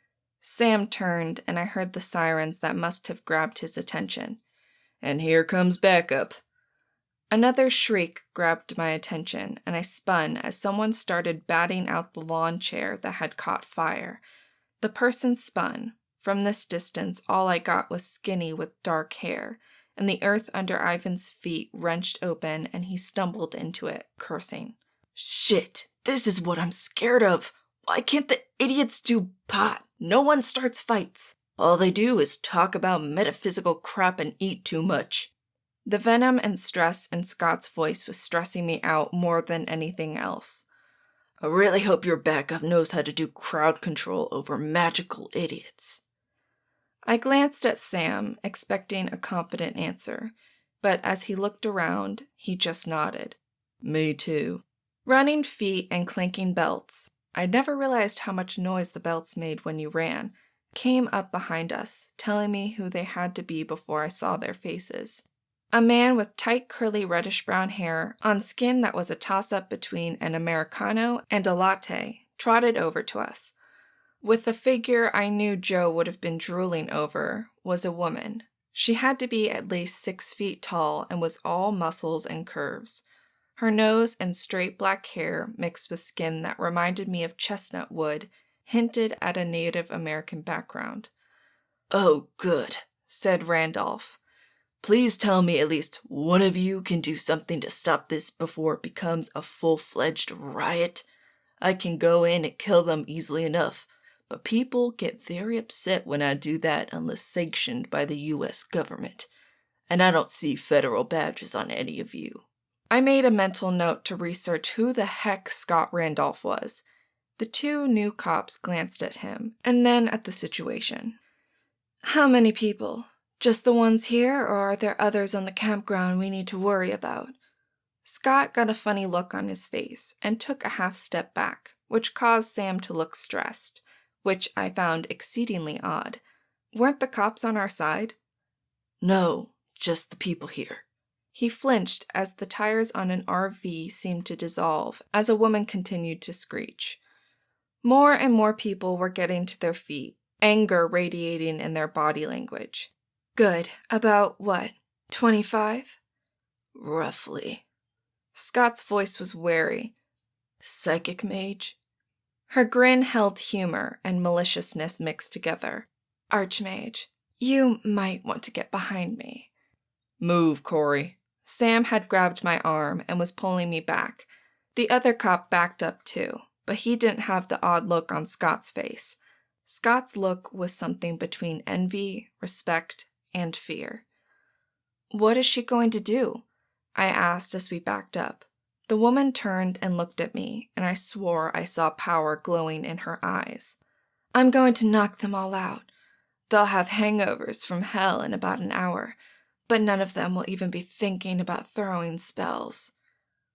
Sam turned, and I heard the sirens that must have grabbed his attention. And here comes backup. Another shriek grabbed my attention, and I spun as someone started batting out the lawn chair that had caught fire. The person spun. From this distance, all I got was skinny with dark hair, and the earth under Ivan's feet wrenched open, and he stumbled into it, cursing. Shit, this is what I'm scared of. Why can't the idiots do pot? No one starts fights. All they do is talk about metaphysical crap and eat too much. The venom and stress in Scott's voice was stressing me out more than anything else. I really hope your backup knows how to do crowd control over magical idiots. I glanced at Sam, expecting a confident answer, but as he looked around, he just nodded. Me too. Running feet and clanking belts, I never realized how much noise the belts made when you ran, came up behind us, telling me who they had to be before I saw their faces. A man with tight curly reddish-brown hair on skin that was a toss-up between an Americano and a latte trotted over to us. With the figure I knew Joe would have been drooling over was a woman. She had to be at least 6 feet tall and was all muscles and curves. Her nose and straight black hair mixed with skin that reminded me of chestnut wood hinted at a Native American background. "Oh, good," said Randolph. "Please tell me at least one of you can do something to stop this before it becomes a full-fledged riot. I can go in and kill them easily enough, but people get very upset when I do that unless sanctioned by the U.S. government. And I don't see federal badges on any of you." I made a mental note to research who the heck Scott Randolph was. The 2 new cops glanced at him, and then at the situation. "How many people? Just the ones here, or are there others on the campground we need to worry about?" Scott got a funny look on his face and took a half step back, which caused Sam to look stressed, which I found exceedingly odd. Weren't the cops on our side? "No, just the people here." He flinched as the tires on an RV seemed to dissolve as a woman continued to screech. More and more people were getting to their feet, anger radiating in their body language. "Good. About what? 25? "Roughly." Scott's voice was wary. "Psychic mage?" Her grin held humor and maliciousness mixed together. "Archmage, you might want to get behind me." "Move, Cori." Sam had grabbed my arm and was pulling me back. The other cop backed up too, but he didn't have the odd look on Scott's face. Scott's look was something between envy, respect, and fear. "What is she going to do?" I asked as we backed up. The woman turned and looked at me, and I swore I saw power glowing in her eyes. "I'm going to knock them all out. They'll have hangovers from hell in about an hour, but none of them will even be thinking about throwing spells."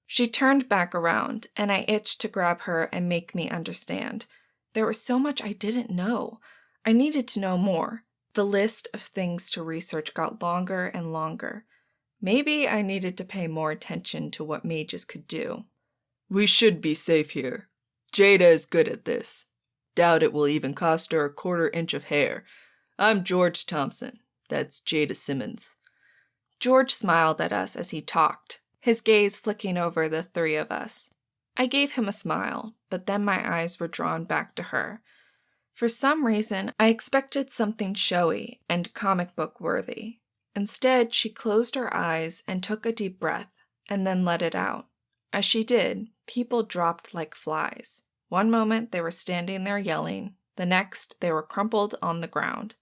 She turned back around, and I itched to grab her and make me understand. There was so much I didn't know. I needed to know more. The list of things to research got longer and longer. Maybe I needed to pay more attention to what mages could do. "We should be safe here. Jada is good at this. Doubt it will even cost her a 1/4 inch of hair. I'm George Thompson. That's Jada Simmons." George smiled at us as he talked, his gaze flicking over the 3 of us. I gave him a smile, but then my eyes were drawn back to her. For some reason, I expected something showy and comic book worthy. Instead, she closed her eyes and took a deep breath, and then let it out. As she did, people dropped like flies. One moment they were standing there yelling, the next they were crumpled on the ground.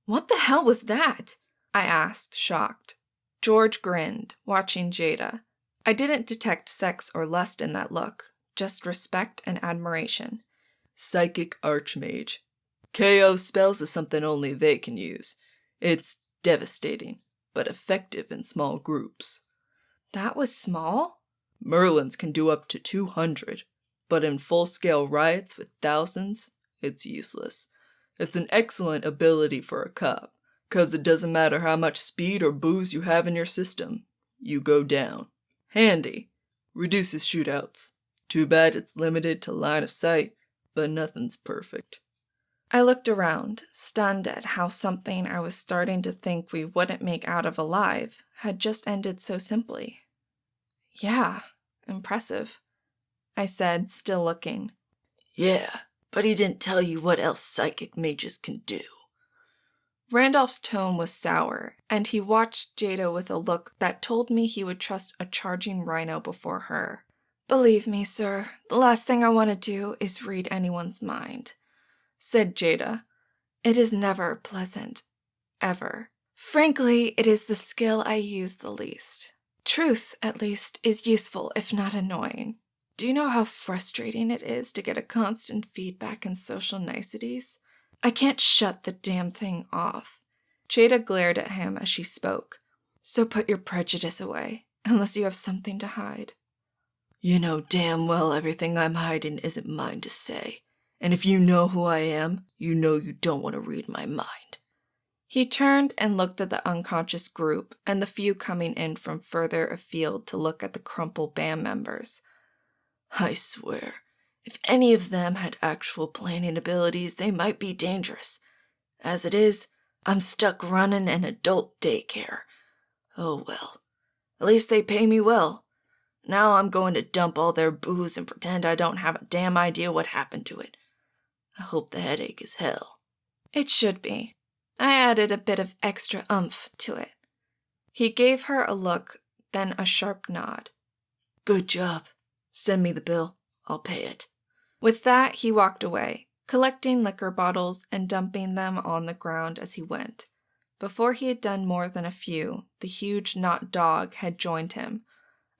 "What the hell was that?" I asked, shocked. George grinned, watching Jada. I didn't detect sex or lust in that look, just respect and admiration. "Psychic archmage. KO spells is something only they can use. It's devastating, but effective in small groups." "That was small?" "Merlins can do up to 200, but in full-scale riots with thousands, it's useless. It's an excellent ability for a cop, 'cause it doesn't matter how much speed or booze you have in your system. You go down. Handy. Reduces shootouts. Too bad it's limited to line of sight, but nothing's perfect." I looked around, stunned at how something I was starting to think we wouldn't make out of alive had just ended so simply. "Yeah, impressive," I said, still looking. "Yeah, but he didn't tell you what else psychic mages can do." Randolph's tone was sour, and he watched Jada with a look that told me he would trust a charging rhino before her. "Believe me, sir, the last thing I want to do is read anyone's mind," said Jada. "It is never pleasant. Ever. Frankly, it is the skill I use the least. Truth, at least, is useful if not annoying. Do you know how frustrating it is to get a constant feedback in social niceties? I can't shut the damn thing off. Jada glared at him as she spoke. So put your prejudice away, unless you have something to hide. You know damn well everything I'm hiding isn't mine to say. And if you know who I am, you know you don't want to read my mind. He turned and looked at the unconscious group and the few coming in from further afield to look at the crumpled band members. I swear, if any of them had actual planning abilities, they might be dangerous. As it is, I'm stuck running an adult daycare. Oh well, at least they pay me well. Now I'm going to dump all their booze and pretend I don't have a damn idea what happened to it. I hope the headache is hell. It should be. I added a bit of extra oomph to it. He gave her a look, then a sharp nod. Good job. Send me the bill. I'll pay it. With that, he walked away, collecting liquor bottles and dumping them on the ground as he went. Before he had done more than a few, the huge knot dog had joined him.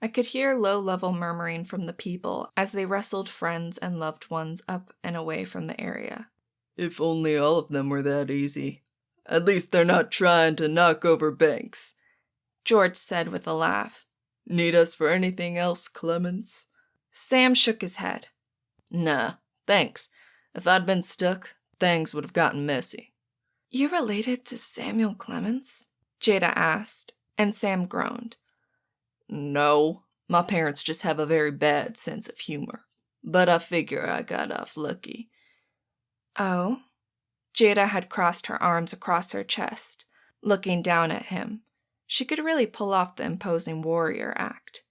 I could hear low-level murmuring from the people as they wrestled friends and loved ones up and away from the area. If only all of them were that easy. At least they're not trying to knock over banks, George said with a laugh. Need us for anything else, Clemens? Sam shook his head. Nah, thanks. If I'd been stuck, things would have gotten messy. You related to Samuel Clemens? Jada asked, and Sam groaned. No, my parents just have a very bad sense of humor. But I figure I got off lucky. Oh? Jada had crossed her arms across her chest, looking down at him. She could really pull off the imposing warrior act.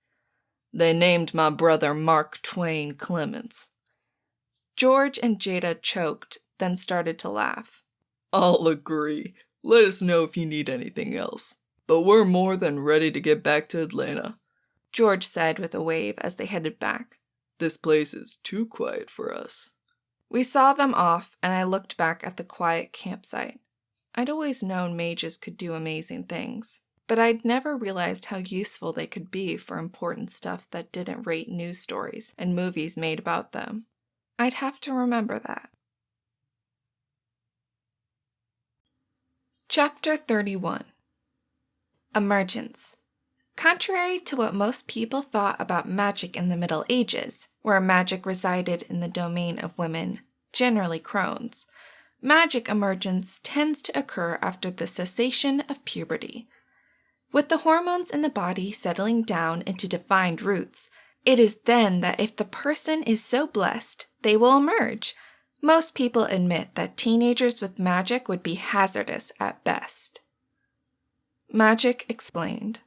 They named my brother Mark Twain Clemens. George and Jada choked, then started to laugh. I'll agree. Let us know if you need anything else. But we're more than ready to get back to Atlanta, George said with a wave as they headed back. This place is too quiet for us. We saw them off, and I looked back at the quiet campsite. I'd always known mages could do amazing things, but I'd never realized how useful they could be for important stuff that didn't rate news stories and movies made about them. I'd have to remember that. Chapter 31. Emergence. Contrary to what most people thought about magic in the Middle Ages, where magic resided in the domain of women, generally crones, magic emergence tends to occur after the cessation of puberty. With the hormones in the body settling down into defined roots, it is then that if the person is so blessed, they will emerge. Most people admit that teenagers with magic would be hazardous at best. Magic explained.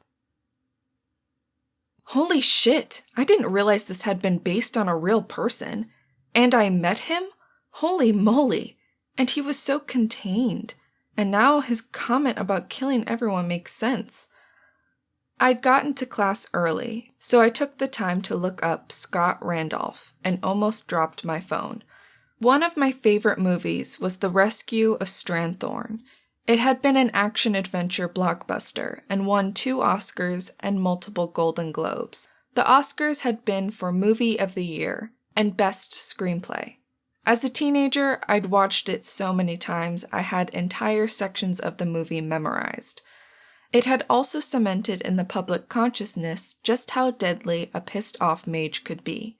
Holy shit! I didn't realize this had been based on a real person. And I met him? Holy moly! And he was so contained. And now his comment about killing everyone makes sense. I'd gotten to class early, so I took the time to look up Scott Randolph and almost dropped my phone. One of my favorite movies was The Rescue of Stranthorn. It had been an action-adventure blockbuster and won 2 Oscars and multiple Golden Globes. The Oscars had been for Movie of the Year and Best Screenplay. As a teenager, I'd watched it so many times I had entire sections of the movie memorized. It had also cemented in the public consciousness just how deadly a pissed-off mage could be.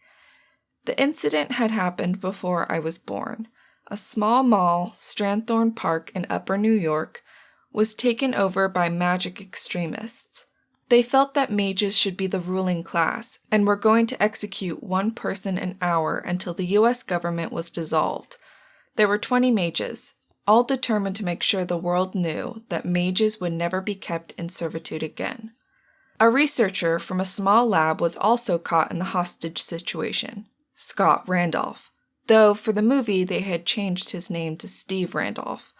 The incident had happened before I was born. A small mall, Stranthorn Park in Upper New York, was taken over by magic extremists. They felt that mages should be the ruling class and were going to execute 1 person an hour until the US government was dissolved. There were 20 mages, all determined to make sure the world knew that mages would never be kept in servitude again. A researcher from a small lab was also caught in the hostage situation, Scott Randolph, though for the movie they had changed his name to Steve Randolph.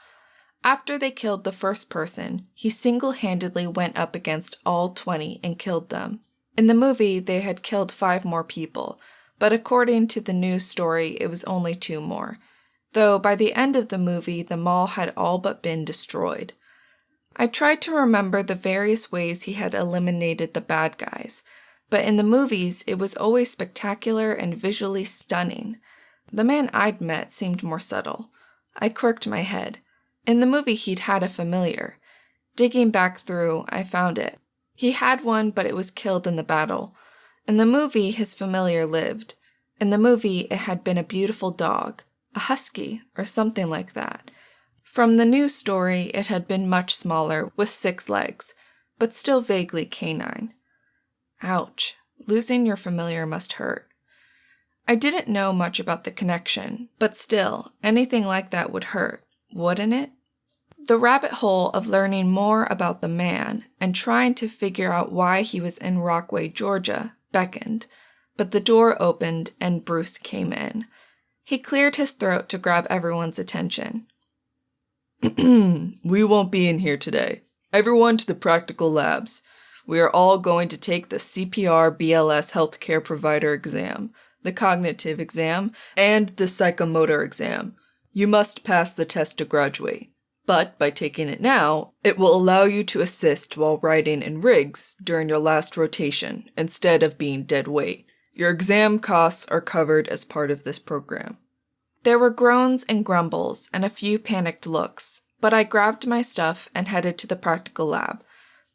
After they killed the first person, he single-handedly went up against all 20 and killed them. In the movie, they had killed 5 more people, but according to the news story, it was only 2 more, though by the end of the movie, the mall had all but been destroyed. I tried to remember the various ways he had eliminated the bad guys, but in the movies it was always spectacular and visually stunning. The man I'd met seemed more subtle. I quirked my head. In the movie he'd had a familiar. Digging back through, I found it. He had one, but it was killed in the battle. In the movie, his familiar lived. In the movie, it had been a beautiful dog, a husky, or something like that. From the news story, it had been much smaller, with 6 legs, but still vaguely canine. Ouch, losing your familiar must hurt. I didn't know much about the connection, but still, anything like that would hurt, wouldn't it? The rabbit hole of learning more about the man and trying to figure out why he was in Rockaway, Georgia, beckoned, but the door opened and Bruce came in. He cleared his throat to grab everyone's attention. We won't be in here today. Everyone to the practical labs. We are all going to take the CPR BLS healthcare provider exam, the cognitive exam, and the psychomotor exam. You must pass the test to graduate. But by taking it now, it will allow you to assist while riding in rigs during your last rotation, instead of being dead weight. Your exam costs are covered as part of this program. There were groans and grumbles and a few panicked looks, but I grabbed my stuff and headed to the practical lab.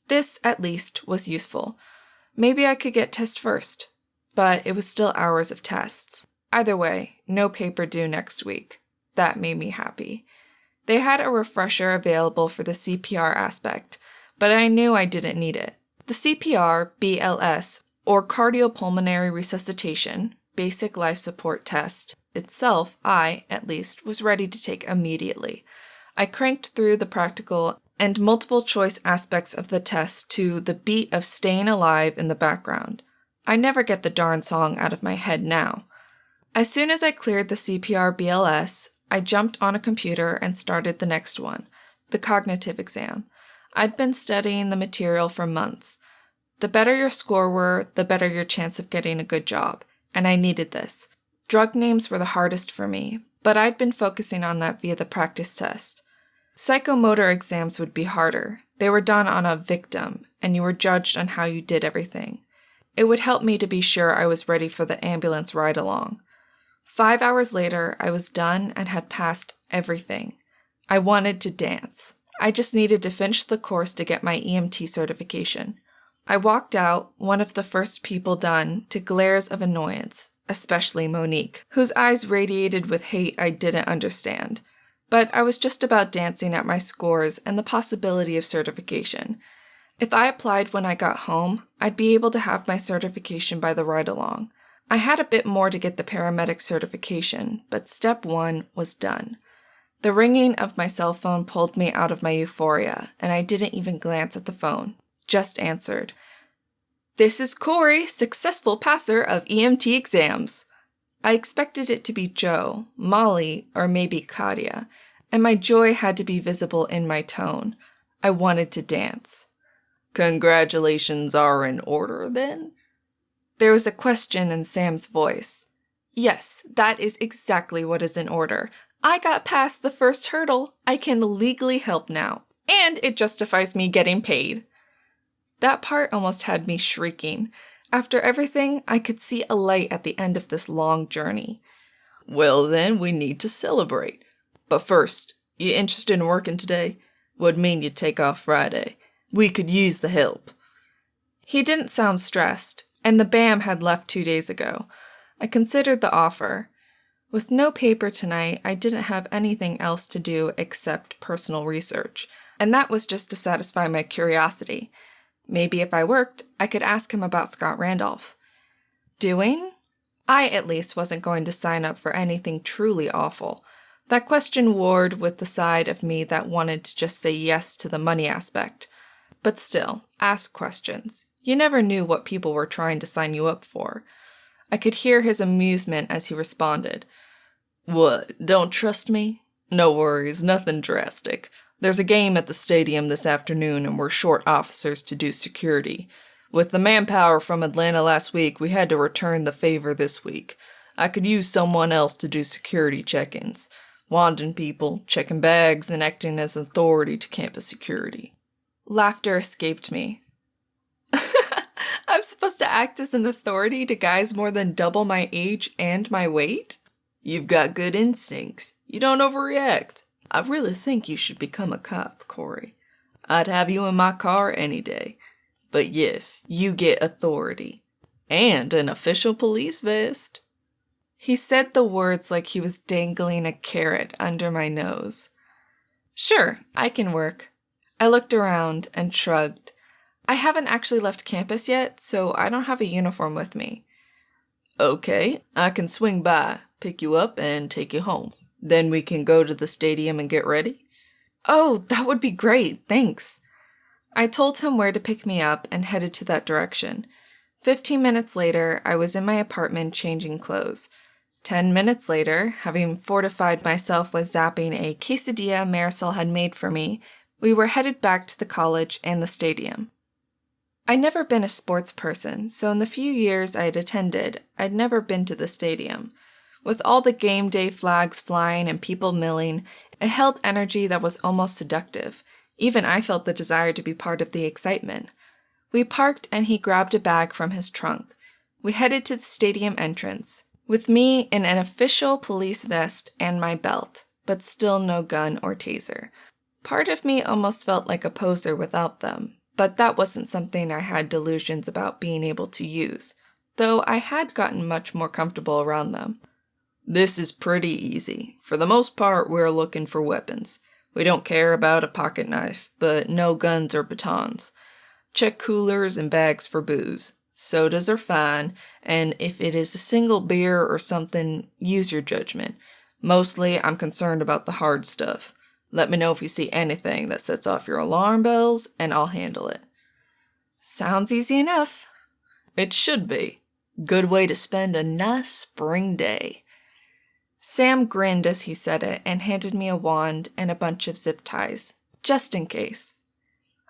This, at least, was useful. Maybe I could get test first, but it was still hours of tests. Either way, no paper due next week. That made me happy. They had a refresher available for the CPR aspect, but I knew I didn't need it. The CPR, BLS, or cardiopulmonary resuscitation, basic life support test, itself, I, at least, was ready to take immediately. I cranked through the practical and multiple choice aspects of the test to the beat of Staying Alive in the background. I never get the darn song out of my head now. As soon as I cleared the CPR BLS, I jumped on a computer and started the next one, the cognitive exam. I'd been studying the material for months. The better your score were, the better your chance of getting a good job, and I needed this. Drug names were the hardest for me, but I'd been focusing on that via the practice test. Psychomotor exams would be harder. They were done on a victim, and you were judged on how you did everything. It would help me to be sure I was ready for the ambulance ride along. 5 hours later, I was done and had passed everything. I wanted to dance. I just needed to finish the course to get my EMT certification. I walked out, one of the first people done, to glares of annoyance, especially Monique, whose eyes radiated with hate I didn't understand. But I was just about dancing at my scores and the possibility of certification. If I applied when I got home, I'd be able to have my certification by the ride-along. I had a bit more to get the paramedic certification, but step 1 was done. The ringing of my cell phone pulled me out of my euphoria, and I didn't even glance at the phone. Just answered. "This is Cori, successful passer of EMT exams." I expected it to be Jo, Molly, or maybe Katia, and my joy had to be visible in my tone. I wanted to dance. Congratulations are in order, then? There was a question in Sam's voice. Yes, that is exactly what is in order. I got past the first hurdle. I can legally help now. And it justifies me getting paid. That part almost had me shrieking. After everything, I could see a light at the end of this long journey. Well then, we need to celebrate. But first, you interested in working today? Would mean you'd take off Friday. We could use the help. He didn't sound stressed, and the BAM had left 2 days ago. I considered the offer. With no paper tonight, I didn't have anything else to do except personal research, and that was just to satisfy my curiosity. Maybe if I worked, I could ask him about Scott Randolph. Doing? I, at least, wasn't going to sign up for anything truly awful. That question warred with the side of me that wanted to just say yes to the money aspect. But still, ask questions. You never knew what people were trying to sign you up for. I could hear his amusement as he responded. What, don't trust me? No worries, nothing drastic. There's a game at the stadium this afternoon and we're short officers to do security. With the manpower from Atlanta last week, we had to return the favor this week. I could use someone else to do security check-ins. Wanding people, checking bags, and acting as authority to campus security. Laughter escaped me. I'm supposed to act as an authority to guys more than double my age and my weight? You've got good instincts. You don't overreact. I really think you should become a cop, Cori. I'd have you in my car any day. But yes, you get authority. And an official police vest. He said the words like he was dangling a carrot under my nose. Sure, I can work. I looked around and shrugged. I haven't actually left campus yet, so I don't have a uniform with me. Okay, I can swing by, pick you up, and take you home. Then we can go to the stadium and get ready. Oh, that would be great, thanks. I told him where to pick me up and headed to that direction. 15 minutes later, I was in my apartment changing clothes. 10 minutes later, having fortified myself with zapping a quesadilla Marisol had made for me, we were headed back to the college and the stadium. I'd never been a sports person, so in the few years I'd attended, I'd never been to the stadium. With all the game day flags flying and people milling, it held energy that was almost seductive. Even I felt the desire to be part of the excitement. We parked and he grabbed a bag from his trunk. We headed to the stadium entrance, with me in an official police vest and my belt, but still no gun or taser. Part of me almost felt like a poser without them, but that wasn't something I had delusions about being able to use, though I had gotten much more comfortable around them. This is pretty easy. For the most part, we're looking for weapons. We don't care about a pocket knife, but no guns or batons. Check coolers and bags for booze. Sodas are fine, and if it is a single beer or something, use your judgment. Mostly, I'm concerned about the hard stuff. Let me know if you see anything that sets off your alarm bells, and I'll handle it. Sounds easy enough. It should be. Good way to spend a nice spring day. Sam grinned as he said it and handed me a wand and a bunch of zip ties, just in case.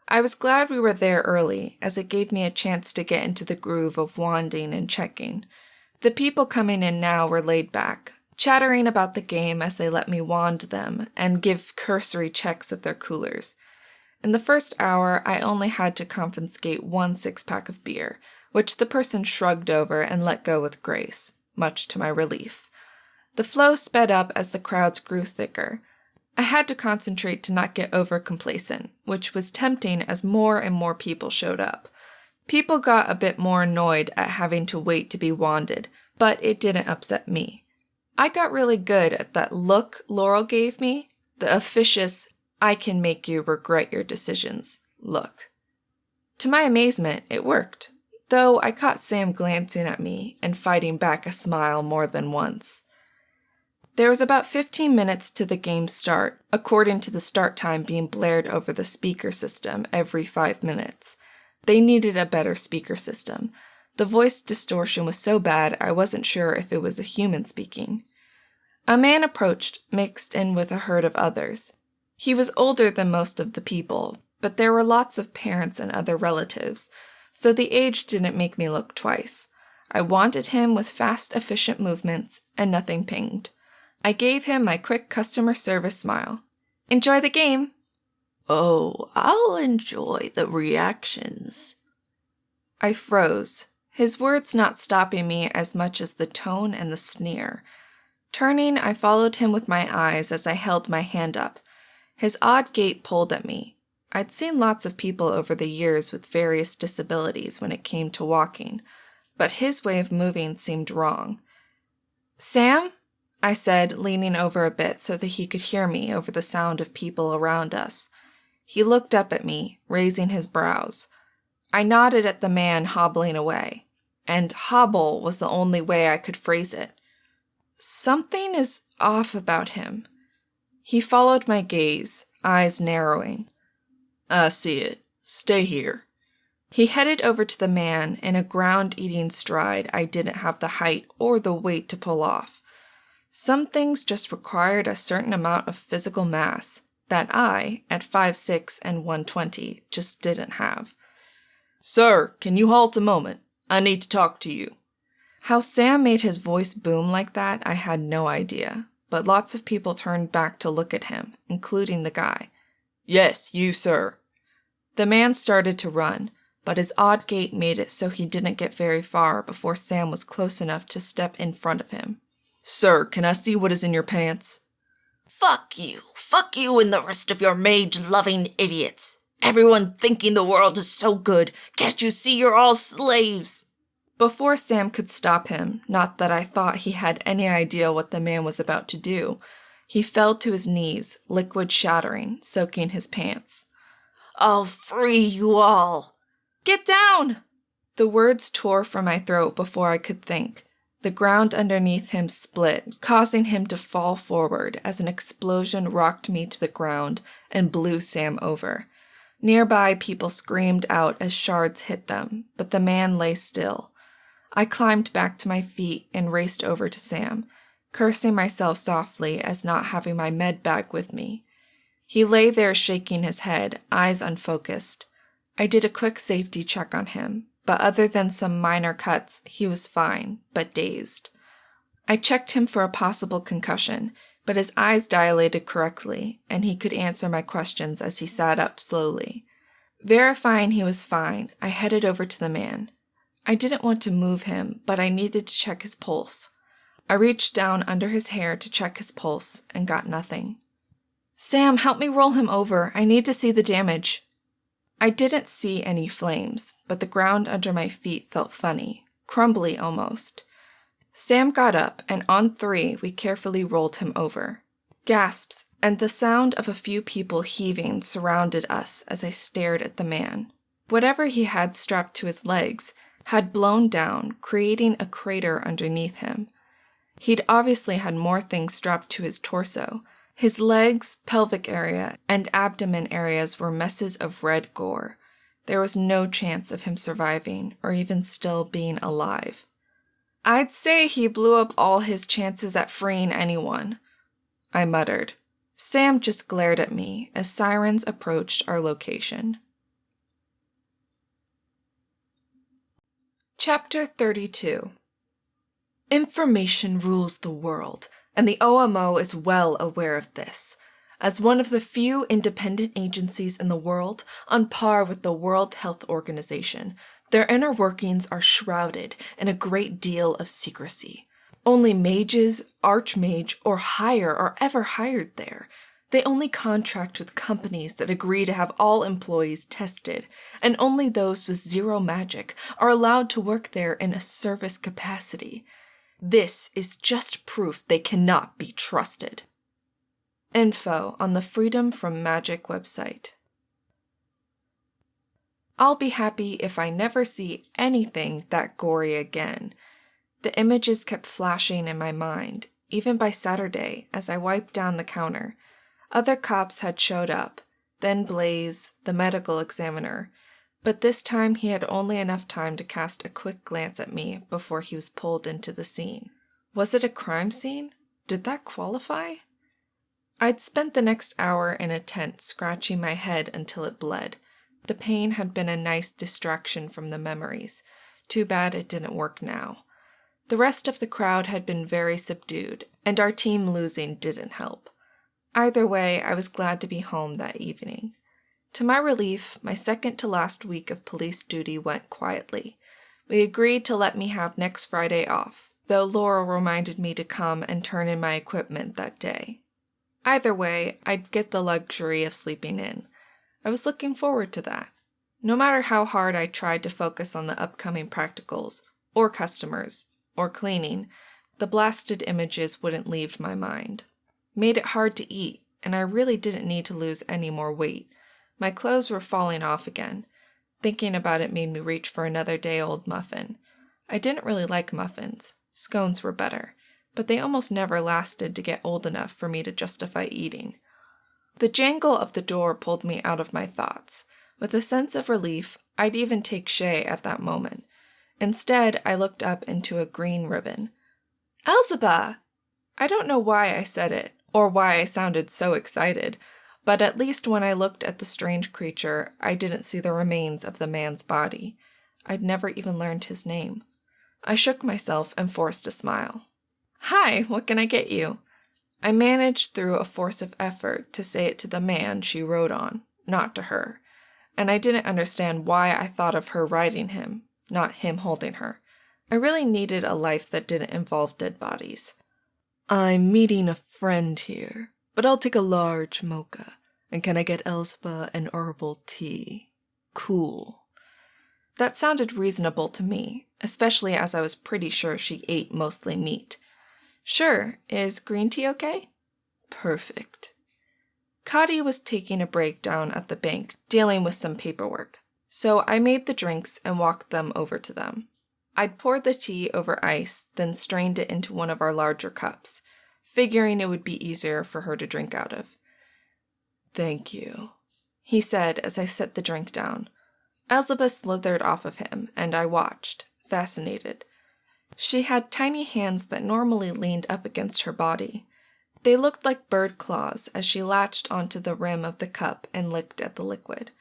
I was glad we were there early, as it gave me a chance to get into the groove of wanding and checking. The people coming in now were laid back, chattering about the game as they let me wand them and give cursory checks of their coolers. In the first hour, I only had to confiscate 1 6-pack of beer, which the person shrugged over and let go with grace, much to my relief. The flow sped up as the crowds grew thicker. I had to concentrate to not get over-complacent, which was tempting as more and more people showed up. People got a bit more annoyed at having to wait to be wanded, but it didn't upset me. I got really good at that look Laurel gave me, the officious, I can make you regret your decisions look. To my amazement, it worked, though I caught Sam glancing at me and fighting back a smile more than once. There was about 15 minutes to the game's start, according to the start time being blared over the speaker system every 5 minutes. They needed a better speaker system. The voice distortion was so bad I wasn't sure if it was a human speaking. A man approached, mixed in with a herd of others. He was older than most of the people, but there were lots of parents and other relatives, so the age didn't make me look twice. I wanted him with fast, efficient movements, and nothing pinged. I gave him my quick customer service smile. Enjoy the game! Oh, I'll enjoy the reactions. I froze, his words not stopping me as much as the tone and the sneer. Turning, I followed him with my eyes as I held my hand up. His odd gait pulled at me. I'd seen lots of people over the years with various disabilities when it came to walking, but his way of moving seemed wrong. Sam? I said, leaning over a bit so that he could hear me over the sound of people around us. He looked up at me, raising his brows. I nodded at the man hobbling away, and hobble was the only way I could phrase it. Something is off about him. He followed my gaze, eyes narrowing. I see it. Stay here. He headed over to the man in a ground-eating stride I didn't have the height or the weight to pull off. Some things just required a certain amount of physical mass that I, at 5'6" and 120, just didn't have. Sir, can you halt a moment? I need to talk to you. How Sam made his voice boom like that, I had no idea, but lots of people turned back to look at him, including the guy. Yes, you, sir. The man started to run, but his odd gait made it so he didn't get very far before Sam was close enough to step in front of him. Sir, can I see what is in your pants? Fuck you and the rest of your mage-loving idiots. Everyone thinking the world is so good. Can't you see you're all slaves? Before Sam could stop him, not that I thought he had any idea what the man was about to do, he fell to his knees, liquid shattering, soaking his pants. I'll free you all. Get down! The words tore from my throat before I could think. The ground underneath him split, causing him to fall forward as an explosion rocked me to the ground and blew Sam over. Nearby, people screamed out as shards hit them, but the man lay still. I climbed back to my feet and raced over to Sam, cursing myself softly as not having my med bag with me. He lay there shaking his head, eyes unfocused. I did a quick safety check on him, but other than some minor cuts, he was fine, but dazed. I checked him for a possible concussion, but his eyes dilated correctly, and he could answer my questions as he sat up slowly. Verifying he was fine, I headed over to the man. I didn't want to move him, but I needed to check his pulse. I reached down under his hair to check his pulse and got nothing. Sam, help me roll him over. I need to see the damage. I didn't see any flames, but the ground under my feet felt funny, crumbly almost. Sam got up, and on 3, we carefully rolled him over. Gasps and the sound of a few people heaving surrounded us as I stared at the man. Whatever he had strapped to his legs had blown down, creating a crater underneath him. He'd obviously had more things strapped to his torso. His legs, pelvic area, and abdomen areas were messes of red gore. There was no chance of him surviving, or even still being alive. I'd say he blew up all his chances at freeing anyone, I muttered. Sam just glared at me as sirens approached our location. Chapter 32. Information rules the world, and the OMO is well aware of this. As one of the few independent agencies in the world, on par with the World Health Organization, their inner workings are shrouded in a great deal of secrecy. Only mages, archmage, or higher are ever hired there. They only contract with companies that agree to have all employees tested, and only those with zero magic are allowed to work there in a service capacity. This is just proof they cannot be trusted. Info on the Freedom from Magic website. I'll be happy if I never see anything that gory again. The images kept flashing in my mind, even by Saturday as I wiped down the counter. Other cops had showed up, then Blaze, the medical examiner, but this time he had only enough time to cast a quick glance at me before he was pulled into the scene. Was it a crime scene? Did that qualify? I'd spent the next hour in a tent scratching my head until it bled. The pain had been a nice distraction from the memories. Too bad it didn't work now. The rest of the crowd had been very subdued, and our team losing didn't help. Either way, I was glad to be home that evening. To my relief, my second-to-last week of police duty went quietly. We agreed to let me have next Friday off, though Laura reminded me to come and turn in my equipment that day. Either way, I'd get the luxury of sleeping in. I was looking forward to that. No matter how hard I tried to focus on the upcoming practicals, or customers, or cleaning, the blasted images wouldn't leave my mind. Made it hard to eat, and I really didn't need to lose any more weight. My clothes were falling off again. Thinking about it made me reach for another day-old muffin. I didn't really like muffins. Scones were better, but they almost never lasted to get old enough for me to justify eating. The jangle of the door pulled me out of my thoughts. With a sense of relief, I'd even take Shay at that moment. Instead, I looked up into a green ribbon. Elzebah! I don't know why I said it, or why I sounded so excited, but at least when I looked at the strange creature, I didn't see the remains of the man's body. I'd never even learned his name. I shook myself and forced a smile. Hi, what can I get you? I managed through a force of effort to say it to the man she rode on, not to her. and I didn't understand why I thought of her riding him, not him holding her. I really needed a life that didn't involve dead bodies. I'm meeting a friend here, but I'll take a large mocha. And can I get Elzba an herbal tea? Cool. That sounded reasonable to me, especially as I was pretty sure she ate mostly meat. Sure, is green tea okay? Perfect. Cori was taking a break down at the bank, dealing with some paperwork, so I made the drinks and walked them over to them. I'd poured the tea over ice, then strained it into one of our larger cups, figuring it would be easier for her to drink out of. Thank you, he said as I set the drink down. Elzba slithered off of him, and I watched, fascinated. She had tiny hands that normally leaned up against her body. They looked like bird claws as she latched onto the rim of the cup and licked at the liquid.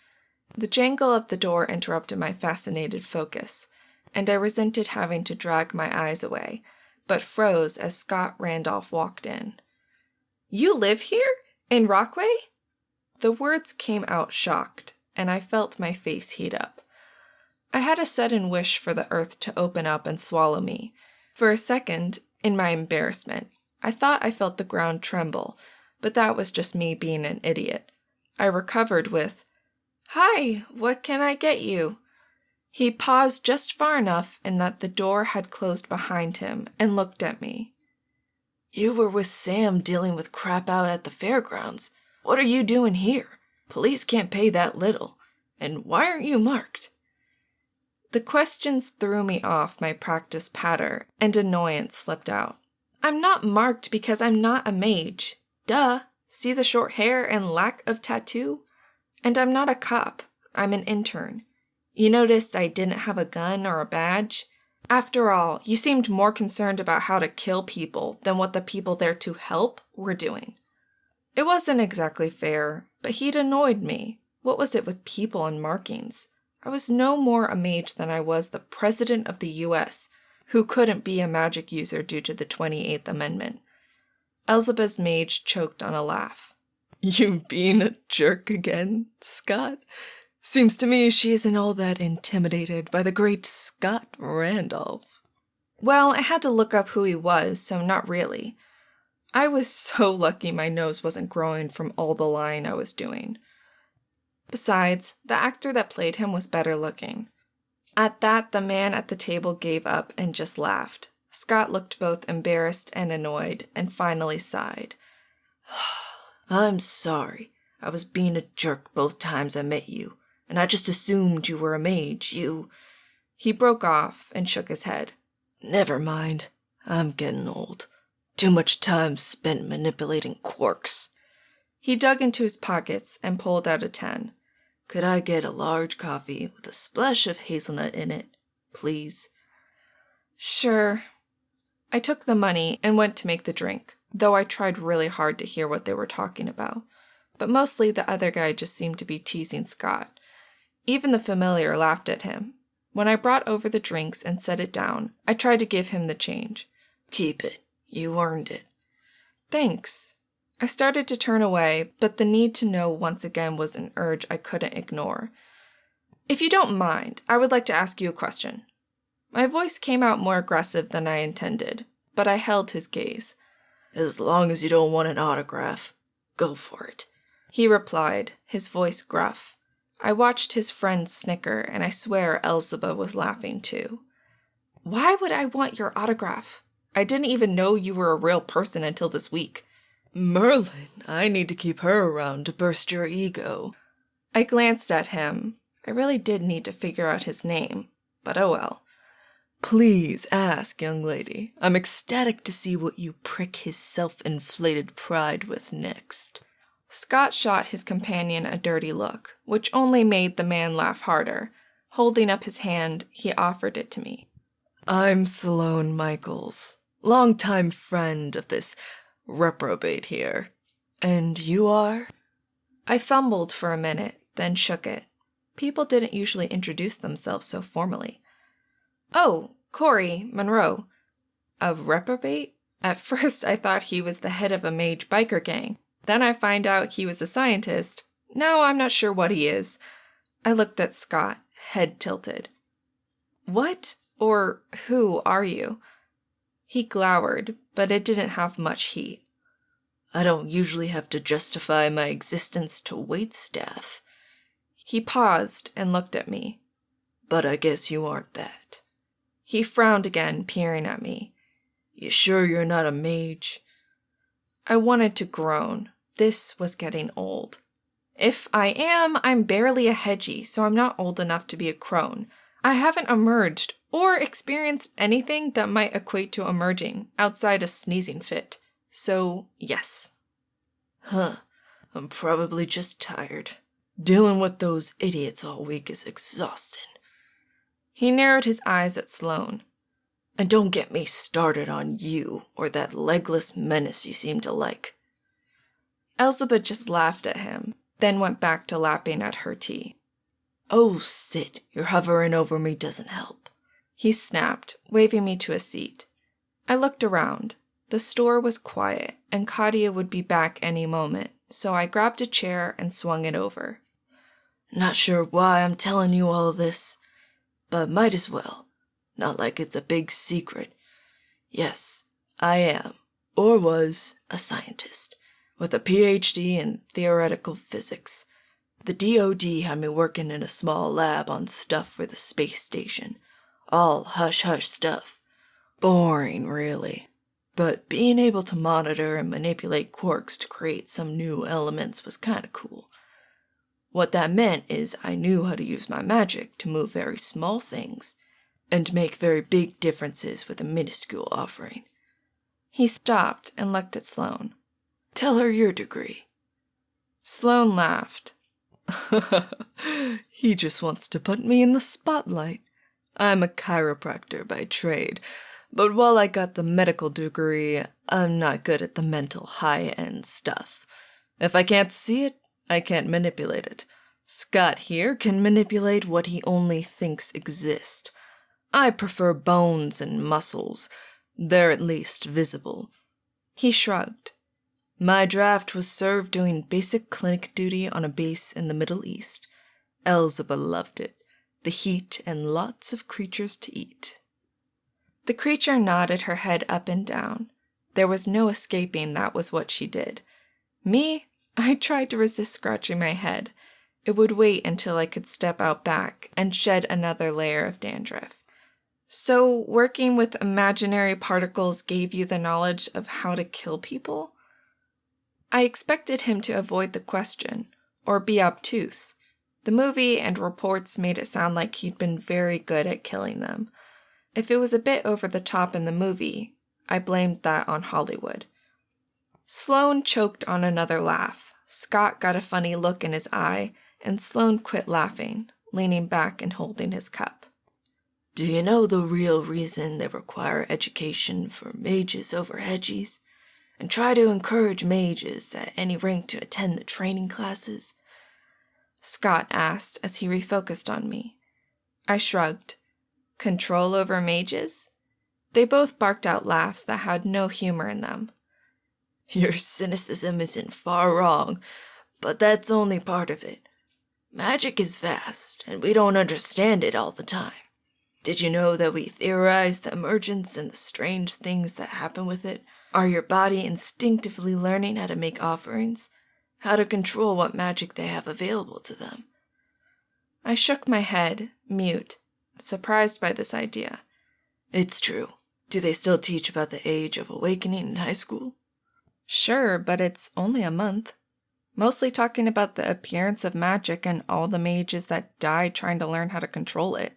The jangle of the door interrupted my fascinated focus, and I resented having to drag my eyes away, but froze as Scott Randolph walked in. "You live here? In Rockaway?" The words came out shocked, and I felt my face heat up. I had a sudden wish for the earth to open up and swallow me. For a second, in my embarrassment, I thought I felt the ground tremble, but that was just me being an idiot. I recovered with, "Hi, what can I get you?" He paused just far enough in that the door had closed behind him and looked at me. "You were with Sam dealing with crap out at the fairgrounds. What are you doing here? Police can't pay that little. And why aren't you marked?" The questions threw me off my practice patter, and annoyance slipped out. "I'm not marked because I'm not a mage. Duh. See the short hair and lack of tattoo? And I'm not a cop. I'm an intern. You noticed I didn't have a gun or a badge? After all, you seemed more concerned about how to kill people than what the people there to help were doing." It wasn't exactly fair, but he'd annoyed me. What was it with people and markings? I was no more a mage than I was the President of the U.S., who couldn't be a magic user due to the 28th Amendment. Elzba's mage choked on a laugh. "You being a jerk again, Scott? Seems to me she isn't all that intimidated by the great Scott Randolph." Well, I had to look up who he was, so not really. I was so lucky my nose wasn't growing from all the lying I was doing. Besides, the actor that played him was better looking. At that, the man at the table gave up and just laughed. Scott looked both embarrassed and annoyed, and finally sighed. "I'm sorry. I was being a jerk both times I met you, and I just assumed you were a mage. He broke off and shook his head. "Never mind. I'm getting old. Too much time spent manipulating quarks." He dug into his pockets and pulled out a 10. "Could I get a large coffee with a splash of hazelnut in it, please?" "Sure." I took the money and went to make the drink, though I tried really hard to hear what they were talking about. But mostly the other guy just seemed to be teasing Scott. Even the familiar laughed at him. When I brought over the drinks and set it down, I tried to give him the change. "Keep it. You earned it." "Thanks." I started to turn away, but the need to know once again was an urge I couldn't ignore. "If you don't mind, I would like to ask you a question." My voice came out more aggressive than I intended, but I held his gaze. "As long as you don't want an autograph, go for it," he replied, his voice gruff. I watched his friend snicker, and I swear Elzba was laughing too. "Why would I want your autograph? I didn't even know you were a real person until this week." "Merlin, I need to keep her around to burst your ego." I glanced at him. I really did need to figure out his name, but oh well. "Please ask, young lady. I'm ecstatic to see what you prick his self-inflated pride with next." Scott shot his companion a dirty look, which only made the man laugh harder. Holding up his hand, he offered it to me. "I'm Sloane Michaels, longtime friend of this reprobate here. And you are?" I fumbled for a minute, then shook it. People didn't usually introduce themselves so formally. "Oh, Cori Monroe." A reprobate? At first I thought he was the head of a mage biker gang. Then I find out he was a scientist. Now I'm not sure what he is. I looked at Scott, head tilted. What or who are you? He glowered, but it didn't have much heat. I don't usually have to justify my existence to waitstaff. He paused and looked at me. But I guess you aren't that. He frowned again, peering at me. You sure you're not a mage? I wanted to groan. This was getting old. If I am, I'm barely a hedgie, so I'm not old enough to be a crone. I haven't emerged or experienced anything that might equate to emerging outside a sneezing fit. So, yes. Huh. I'm probably just tired. Dealing with those idiots all week is exhausting. He narrowed his eyes at Sloane. And don't get me started on you or that legless menace you seem to like. Elzebeth just laughed at him, then went back to lapping at her tea. Oh, sit. Your hovering over me doesn't help. He snapped, waving me to a seat. I looked around. The store was quiet, and Katia would be back any moment, so I grabbed a chair and swung it over. Not sure why I'm telling you all this, but might as well. Not like it's a big secret. Yes, I am, or was, a scientist, with a PhD in theoretical physics. The DoD had me working in a small lab on stuff for the space station. All hush-hush stuff. Boring, really. But being able to monitor and manipulate quarks to create some new elements was kinda cool. What that meant is I knew how to use my magic to move very small things and make very big differences with a minuscule offering. He stopped and looked at Sloane. Tell her your degree. Sloane laughed. He just wants to put me in the spotlight. I'm a chiropractor by trade, but while I got the medical degree, I'm not good at the mental high-end stuff. If I can't see it, I can't manipulate it. Scott here can manipulate what he only thinks exist. I prefer bones and muscles. They're at least visible. He shrugged. My draft was served doing basic clinic duty on a base in the Middle East. Elzebeth loved it. The heat and lots of creatures to eat. The creature nodded her head up and down. There was no escaping that was what she did. Me, I tried to resist scratching my head. It would wait until I could step out back and shed another layer of dandruff. So, working with imaginary particles gave you the knowledge of how to kill people? I expected him to avoid the question, or be obtuse. The movie and reports made it sound like he'd been very good at killing them. If it was a bit over the top in the movie, I blamed that on Hollywood. Sloane choked on another laugh. Scott got a funny look in his eye, and Sloane quit laughing, leaning back and holding his cup. Do you know the real reason they require education for mages over hedgies? And try to encourage mages at any rank to attend the training classes? Scott asked as he refocused on me. I shrugged. Control over mages? They both barked out laughs that had no humor in them. Your cynicism isn't far wrong, but that's only part of it. Magic is vast, and we don't understand it all the time. Did you know that we theorize the emergence and the strange things that happen with it? Are your body instinctively learning how to make offerings? How to control what magic they have available to them? I shook my head, mute, surprised by this idea. It's true. Do they still teach about the Age of Awakening in high school? Sure, but it's only a month. Mostly talking about the appearance of magic and all the mages that died trying to learn how to control it.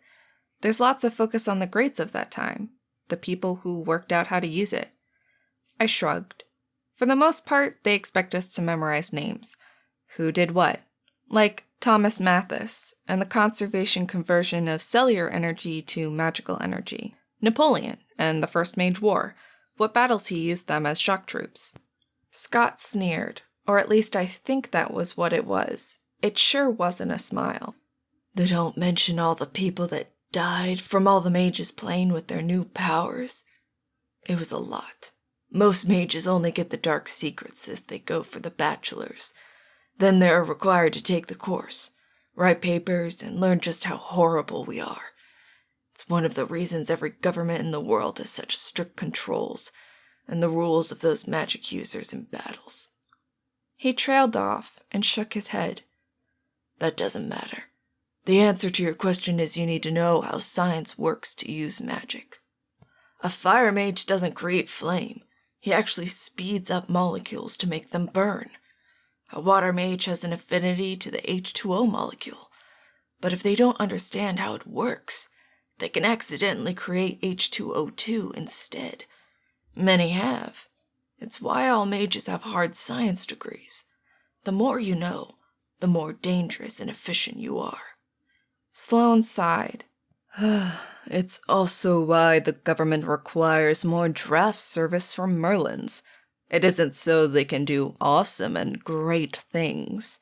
There's lots of focus on the greats of that time, the people who worked out how to use it. I shrugged. For the most part, they expect us to memorize names. Who did what? Like Thomas Mathis and the conservation conversion of cellular energy to magical energy. Napoleon and the First Mage War. What battles he used them as shock troops. Scott sneered, or at least I think that was what it was. It sure wasn't a smile. They don't mention all the people that died from all the mages playing with their new powers. It was a lot. Most mages only get the dark secrets if they go for the bachelors. Then they're required to take the course. write papers, and learn just how horrible we are. It's one of the reasons every government in the world has such strict controls and the rules of those magic users in battles. He trailed off and shook his head. That doesn't matter. The answer to your question is you need to know how science works to use magic. A fire mage doesn't create flame. He actually speeds up molecules to make them burn. A water mage has an affinity to the H2O molecule. But if they don't understand how it works, they can accidentally create H2O2 instead. Many have. It's why all mages have hard science degrees. The more you know, the more dangerous and efficient you are. Sloane sighed. It's also why the government requires more draft service from Merlins. It isn't so they can do awesome and great things.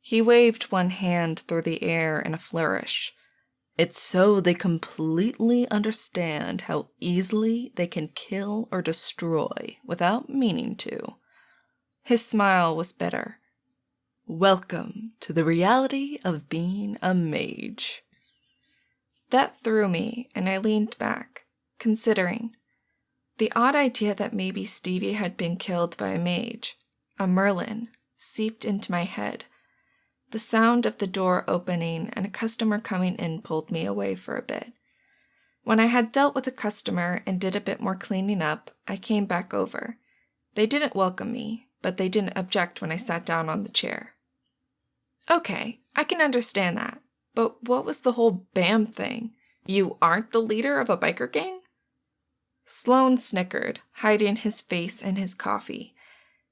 He waved one hand through the air in a flourish. It's so they completely understand how easily they can kill or destroy without meaning to. His smile was bitter. Welcome to the reality of being a mage. That threw me, and I leaned back, considering. The odd idea that maybe Stevie had been killed by a mage, a Merlin, seeped into my head. The sound of the door opening and a customer coming in pulled me away for a bit. When I had dealt with a customer and did a bit more cleaning up, I came back over. They didn't welcome me, but they didn't object when I sat down on the chair. Okay, I can understand that, but what was the whole BAM thing? You aren't the leader of a biker gang? Sloane snickered, hiding his face in his coffee.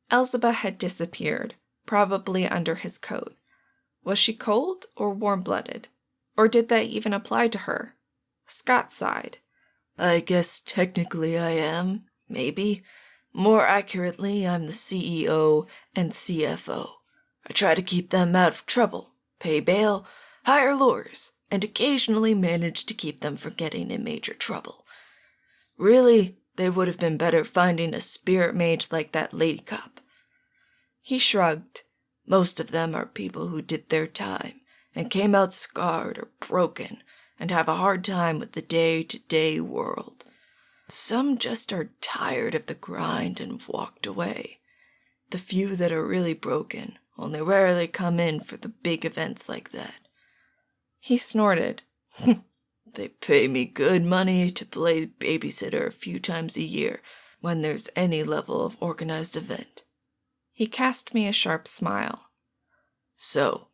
Elzeba had disappeared, probably under his coat. Was she cold or warm-blooded? Or did that even apply to her? Scott sighed. I guess technically I am, maybe. More accurately, I'm the CEO and CFO. I try to keep them out of trouble, pay bail, hire lawyers, and occasionally manage to keep them from getting in major trouble. Really, they would have been better finding a spirit mage like that lady cop. He shrugged. Most of them are people who did their time and came out scarred or broken and have a hard time with the day-to-day world. Some just are tired of the grind and walked away. The few that are really broken only rarely come in for the big events like that. He snorted. They pay me good money to play babysitter a few times a year when there's any level of organized event. He cast me a sharp smile. So,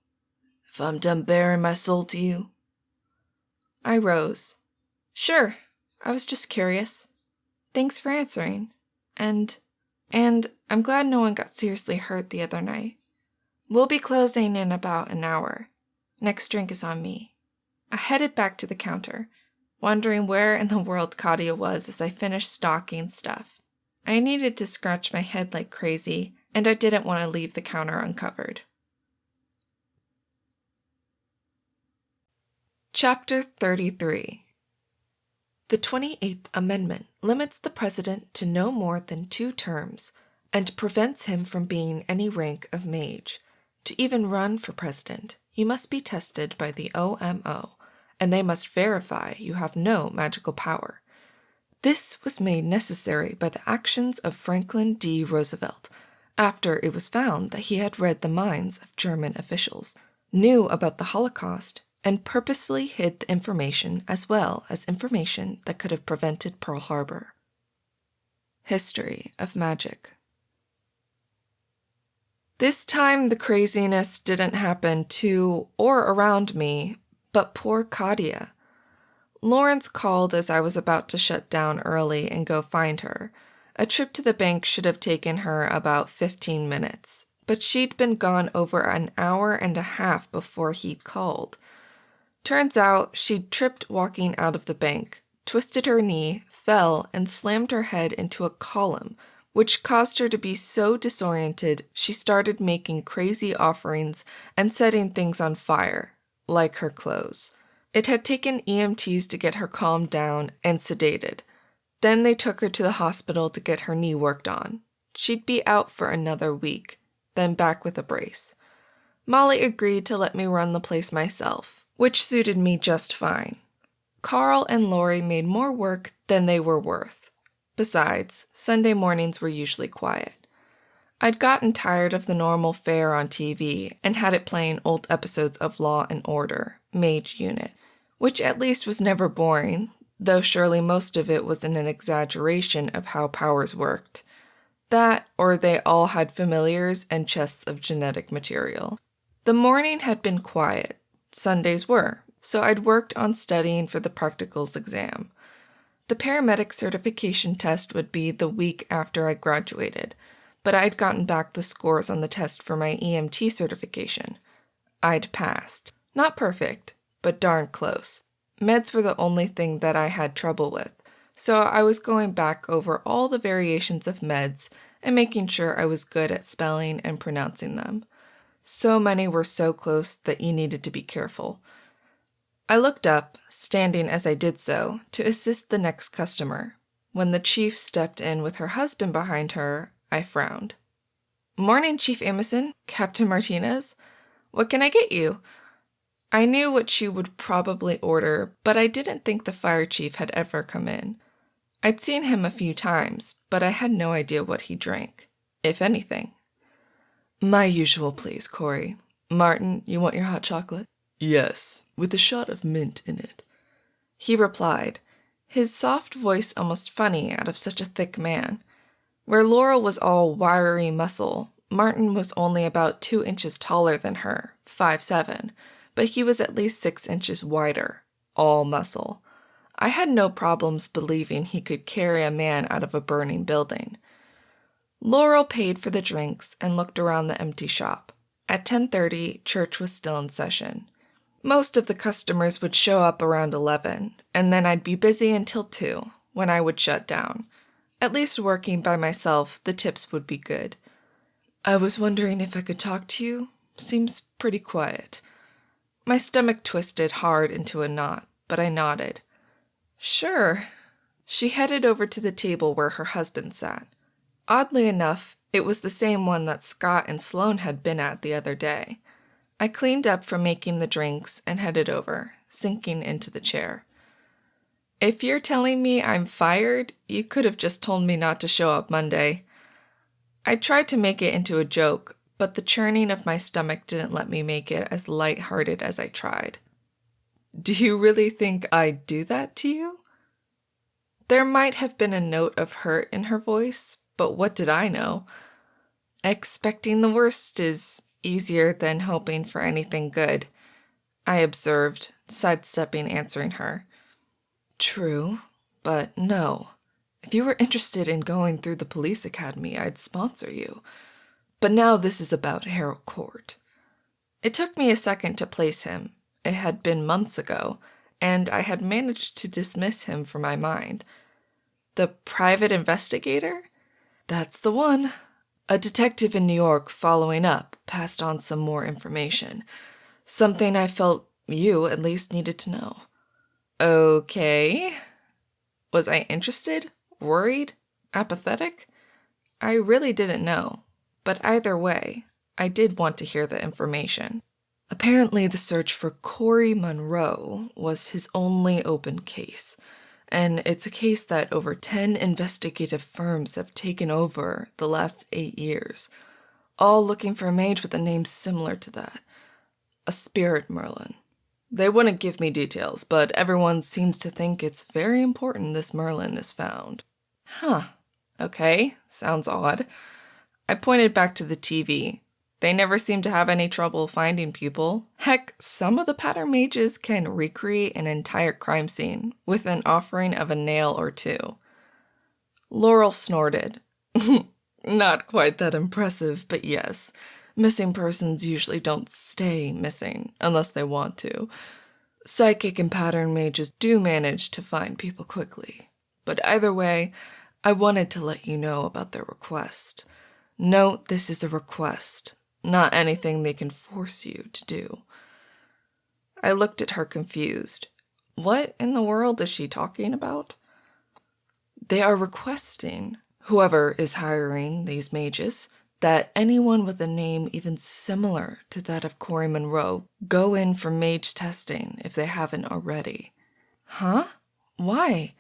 if I'm done bearing my soul to you? I rose. Sure, I was just curious. Thanks for answering. And I'm glad no one got seriously hurt the other night. We'll be closing in about an hour. Next drink is on me. I headed back to the counter, wondering where in the world Katia was as I finished stocking stuff. I needed to scratch my head like crazy, and I didn't want to leave the counter uncovered. Chapter 33. The 28th Amendment limits the president to no more than 2 terms and prevents him from being any rank of mage. To even run for president, you must be tested by the OMO, and they must verify you have no magical power. This was made necessary by the actions of Franklin D. Roosevelt, after it was found that he had read the minds of German officials, knew about the Holocaust, and purposefully hid the information as well as information that could have prevented Pearl Harbor. History of Magic. This time the craziness didn't happen to or around me, but poor Katia. Lawrence called as I was about to shut down early and go find her. A trip to the bank should have taken her about 15 minutes, but she'd been gone over an hour and a half before he'd called. Turns out she'd tripped walking out of the bank, twisted her knee, fell, and slammed her head into a column, which caused her to be so disoriented she started making crazy offerings and setting things on fire, like her clothes. It had taken EMTs to get her calmed down and sedated. Then they took her to the hospital to get her knee worked on. She'd be out for another week, then back with a brace. Molly agreed to let me run the place myself, which suited me just fine. Carl and Lori made more work than they were worth. Besides, Sunday mornings were usually quiet. I'd gotten tired of the normal fare on TV and had it playing old episodes of Law and Order, Mage Unit, which at least was never boring, though surely most of it was an exaggeration of how powers worked. That, or they all had familiars and chests of genetic material. The morning had been quiet. Sundays were, so I'd worked on studying for the practicals exam. The paramedic certification test would be the week after I graduated, but I'd gotten back the scores on the test for my EMT certification. I'd passed. Not perfect, but darn close. Meds were the only thing that I had trouble with, so I was going back over all the variations of meds and making sure I was good at spelling and pronouncing them. So many were so close that you needed to be careful. I looked up, standing as I did so, to assist the next customer. When the chief stepped in with her husband behind her, I frowned. "Morning, Chief Amison, Captain Martinez. What can I get you?" I knew what she would probably order, but I didn't think the fire chief had ever come in. I'd seen him a few times, but I had no idea what he drank, if anything. My usual, please, Cori. Martin, you want your hot chocolate? Yes, with a shot of mint in it. He replied, his soft voice almost funny out of such a thick man. Where Laurel was all wiry muscle, Martin was only about 2 inches taller than her, 5'7", but he was at least 6 inches wider, all muscle. I had no problems believing he could carry a man out of a burning building. Laurel paid for the drinks and looked around the empty shop. At 10:30, church was still in session. Most of the customers would show up around 11, and then I'd be busy until 2, when I would shut down. At least working by myself, the tips would be good. I was wondering if I could talk to you. Seems pretty quiet. My stomach twisted hard into a knot, but I nodded. Sure. She headed over to the table where her husband sat. Oddly enough, it was the same one that Scott and Sloane had been at the other day. I cleaned up from making the drinks and headed over, sinking into the chair. If you're telling me I'm fired, you could have just told me not to show up Monday. I tried to make it into a joke, but the churning of my stomach didn't let me make it as light-hearted as I tried. Do you really think I'd do that to you? There might have been a note of hurt in her voice, but what did I know? Expecting the worst is easier than hoping for anything good, I observed, sidestepping answering her. True, but no. If you were interested in going through the police academy, I'd sponsor you. But now this is about Harold Court. It took me a second to place him. It had been months ago, and I had managed to dismiss him from my mind. The private investigator? That's the one. A detective in New York following up passed on some more information. Something I felt you at least needed to know. Okay. Was I interested? Worried? Apathetic? I really didn't know. But either way, I did want to hear the information. Apparently the search for Corey Monroe was his only open case, and it's a case that over 10 investigative firms have taken over the last 8 years, all looking for a mage with a name similar to that. A spirit Merlin. They wouldn't give me details, but everyone seems to think it's very important this Merlin is found. Huh. Okay, sounds odd. I pointed back to the TV. They never seem to have any trouble finding people. Heck, some of the pattern mages can recreate an entire crime scene with an offering of a nail or two. Laurel snorted. Not quite that impressive, but yes. Missing persons usually don't stay missing unless they want to. Psychic and pattern mages do manage to find people quickly. But either way, I wanted to let you know about their request. Note this is a request, not anything they can force you to do. I looked at her confused. What in the world is she talking about? They are requesting, whoever is hiring these mages, that anyone with a name even similar to that of Cori Monroe go in for mage testing if they haven't already. Huh? Why?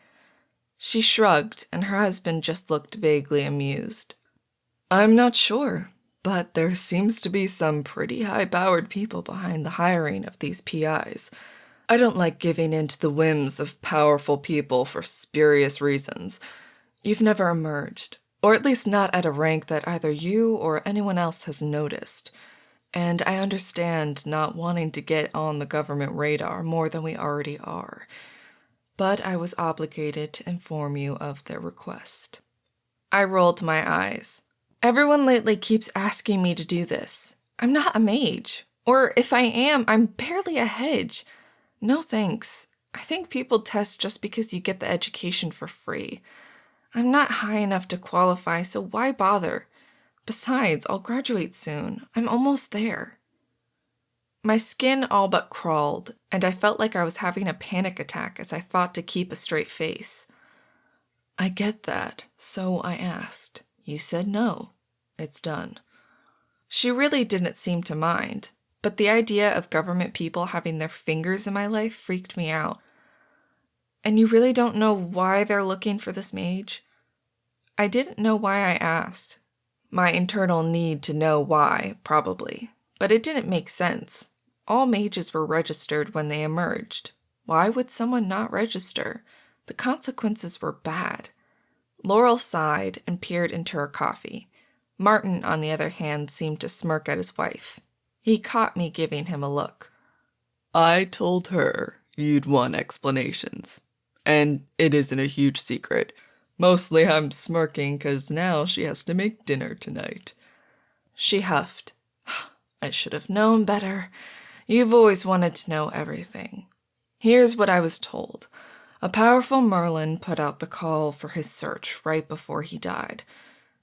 She shrugged, and her husband just looked vaguely amused. I'm not sure, but there seems to be some pretty high-powered people behind the hiring of these PIs. I don't like giving in to the whims of powerful people for spurious reasons. You've never emerged, or at least not at a rank that either you or anyone else has noticed. And I understand not wanting to get on the government radar more than we already are. But I was obligated to inform you of their request. I rolled my eyes. Everyone lately keeps asking me to do this. I'm not a mage. Or if I am, I'm barely a hedge. No thanks. I think people test just because you get the education for free. I'm not high enough to qualify, so why bother? Besides, I'll graduate soon. I'm almost there. My skin all but crawled, and I felt like I was having a panic attack as I fought to keep a straight face. I get that, so I asked. You said no. It's done. She really didn't seem to mind, but the idea of government people having their fingers in my life freaked me out. And you really don't know why they're looking for this mage? I didn't know why I asked. My internal need to know why, probably. But it didn't make sense. All mages were registered when they emerged. Why would someone not register? The consequences were bad. Laurel sighed and peered into her coffee. Martin, on the other hand, seemed to smirk at his wife. He caught me giving him a look. I told her you'd want explanations. And it isn't a huge secret. Mostly I'm smirking because now she has to make dinner tonight. She huffed. I should have known better. You've always wanted to know everything. Here's what I was told. A powerful Merlin put out the call for his search right before he died.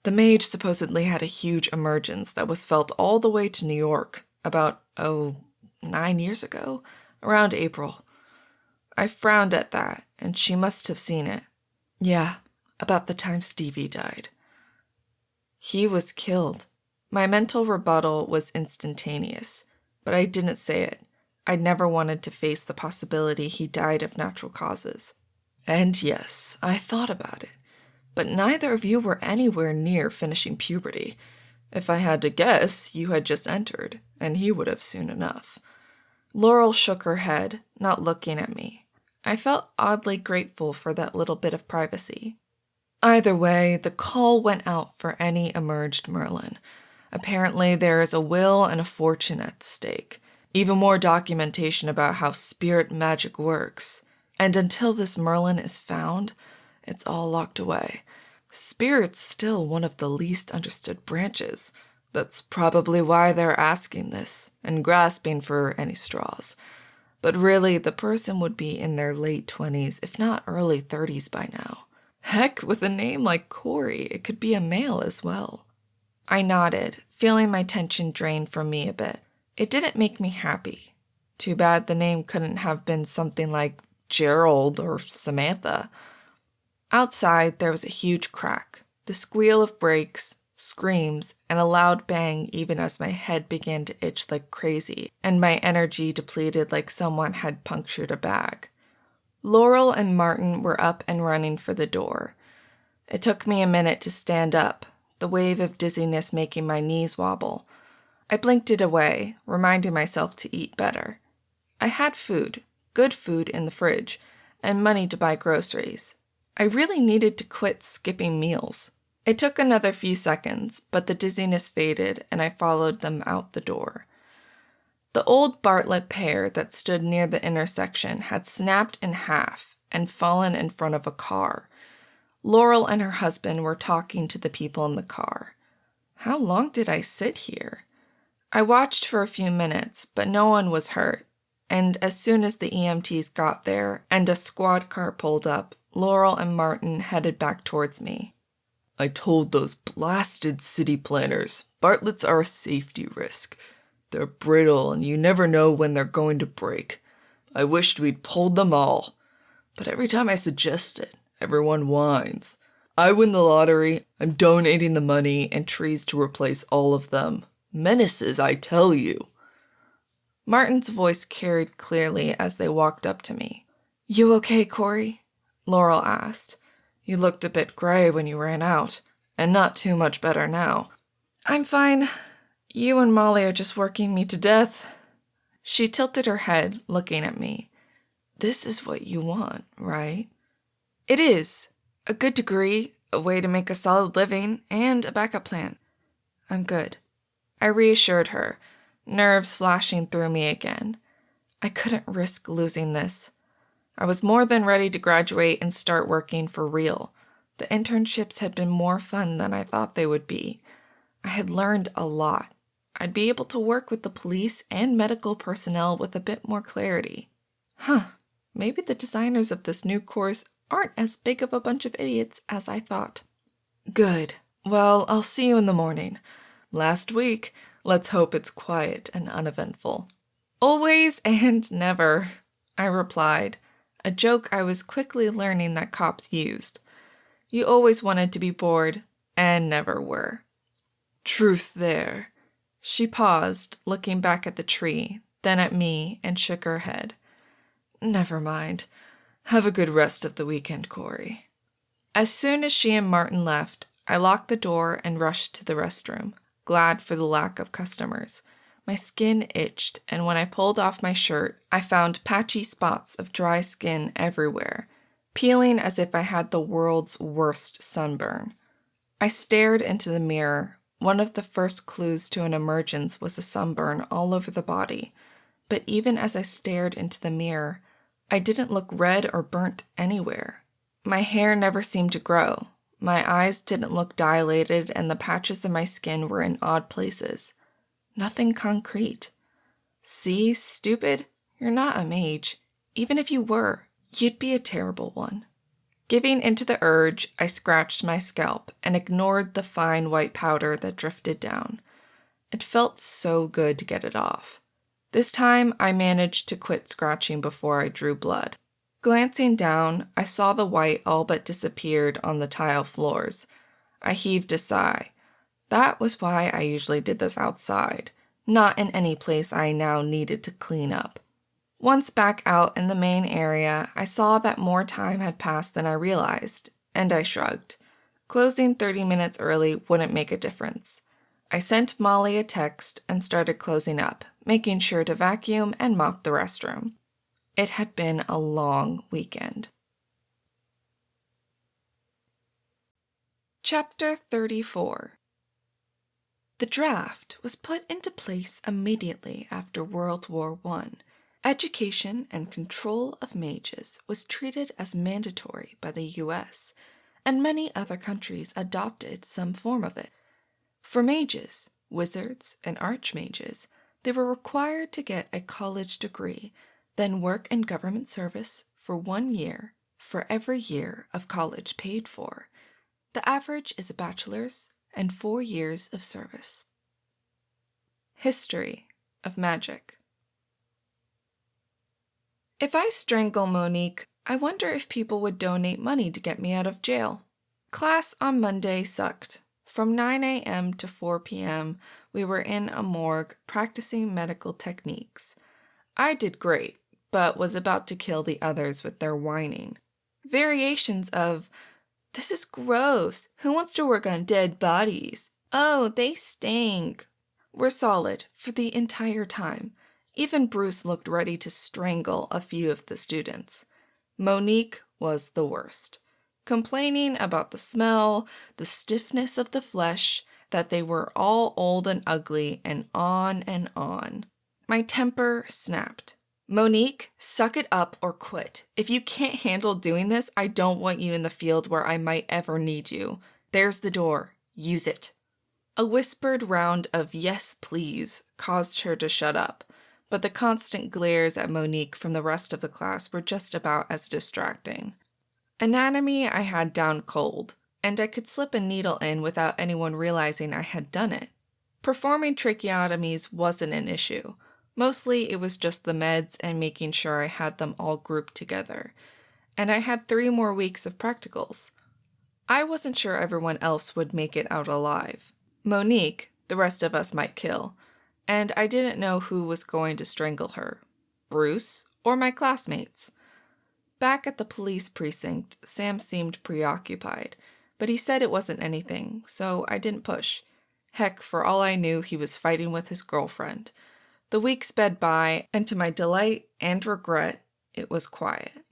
The mage supposedly had a huge emergence that was felt all the way to New York about, 9 years ago, around April. I frowned at that, and she must have seen it. Yeah, about the time Stevie died. He was killed. My mental rebuttal was instantaneous, but I didn't say it. I'd never wanted to face the possibility he died of natural causes. And yes, I thought about it, but neither of you were anywhere near finishing puberty. If I had to guess, you had just entered, and he would have soon enough. Laurel shook her head, not looking at me. I felt oddly grateful for that little bit of privacy. Either way, the call went out for any emerged Merlin. Apparently, there is a will and a fortune at stake. Even more documentation about how spirit magic works. And until this Merlin is found, it's all locked away. Spirit's still one of the least understood branches. That's probably why they're asking this, and grasping for any straws. But really, the person would be in their late 20s, if not early 30s by now. Heck, with a name like Cori, it could be a male as well. I nodded, feeling my tension drain from me a bit. It didn't make me happy. Too bad the name couldn't have been something like Gerald or Samantha. Outside, there was a huge crack, the squeal of brakes, screams, and a loud bang even as my head began to itch like crazy, and my energy depleted like someone had punctured a bag. Laurel and Martin were up and running for the door. It took me a minute to stand up, the wave of dizziness making my knees wobble. I blinked it away, reminding myself to eat better. I had food, good food in the fridge, and money to buy groceries. I really needed to quit skipping meals. It took another few seconds, but the dizziness faded and I followed them out the door. The old Bartlett pear that stood near the intersection had snapped in half and fallen in front of a car. Laurel and her husband were talking to the people in the car. How long did I sit here? I watched for a few minutes, but no one was hurt, and as soon as the EMTs got there and a squad car pulled up, Laurel and Martin headed back towards me. I told those blasted city planners, Bartletts are a safety risk. They're brittle and you never know when they're going to break. I wished we'd pulled them all. But every time I suggest it, everyone whines. I win the lottery, I'm donating the money and trees to replace all of them. Menaces, I tell you. Martin's voice carried clearly as they walked up to me. You okay, Cori? Laurel asked. You looked a bit gray when you ran out, and not too much better now. I'm fine. You and Molly are just working me to death. She tilted her head, looking at me. This is what you want, right? It is. A good degree, a way to make a solid living, and a backup plan. I'm good. I reassured her, nerves flashing through me again. I couldn't risk losing this. I was more than ready to graduate and start working for real. The internships had been more fun than I thought they would be. I had learned a lot. I'd be able to work with the police and medical personnel with a bit more clarity. Maybe the designers of this new course aren't as big of a bunch of idiots as I thought. Good. Well, I'll see you in the morning. Last week, let's hope it's quiet and uneventful. Always and never, I replied, a joke I was quickly learning that cops used. You always wanted to be bored, and never were. Truth there. She paused, looking back at the tree, then at me, and shook her head. Never mind. Have a good rest of the weekend, Cori. As soon as she and Martin left, I locked the door and rushed to the restroom, glad for the lack of customers. My skin itched, and when I pulled off my shirt, I found patchy spots of dry skin everywhere, peeling as if I had the world's worst sunburn. I stared into the mirror. One of the first clues to an emergence was a sunburn all over the body, but even as I stared into the mirror, I didn't look red or burnt anywhere. My hair never seemed to grow. My eyes didn't look dilated, and the patches of my skin were in odd places. Nothing concrete. See, stupid? You're not a mage. Even if you were, you'd be a terrible one. Giving into the urge, I scratched my scalp and ignored the fine white powder that drifted down. It felt so good to get it off. This time, I managed to quit scratching before I drew blood. Glancing down, I saw the white all but disappeared on the tile floors. I heaved a sigh. That was why I usually did this outside, not in any place I now needed to clean up. Once back out in the main area, I saw that more time had passed than I realized, and I shrugged. Closing 30 minutes early wouldn't make a difference. I sent Molly a text and started closing up, making sure to vacuum and mop the restroom. It had been a long weekend. Chapter 34. The draft was put into place immediately after World War I. Education and control of mages was treated as mandatory by the U.S., and many other countries adopted some form of it. For mages, wizards, and archmages, they were required to get a college degree, then work in government service for 1 year for every year of college paid for. The average is a bachelor's and 4 years of service. History of magic. If I strangle Monique, I wonder if people would donate money to get me out of jail. Class on Monday sucked. From 9 a.m. to 4 p.m., we were in a morgue practicing medical techniques. I did great, but was about to kill the others with their whining. Variations of, "This is gross. Who wants to work on dead bodies? Oh, they stink," were solid for the entire time. Even Bruce looked ready to strangle a few of the students. Monique was the worst, complaining about the smell, the stiffness of the flesh, that they were all old and ugly, and on and on. My temper snapped. "Monique, suck it up or quit. If you can't handle doing this, I don't want you in the field where I might ever need you. There's the door. Use it." A whispered round of "yes, please" caused her to shut up, but the constant glares at Monique from the rest of the class were just about as distracting. Anatomy I had down cold, and I could slip a needle in without anyone realizing I had done it. Performing tracheotomies wasn't an issue. Mostly it was just the meds and making sure I had them all grouped together. And I had 3 more weeks of practicals. I wasn't sure everyone else would make it out alive. Monique, the rest of us might kill, and I didn't know who was going to strangle her, Bruce or my classmates. Back at the police precinct, Sam seemed preoccupied, but he said it wasn't anything, so I didn't push. Heck, for all I knew, he was fighting with his girlfriend. The week sped by, and to my delight and regret, it was quiet.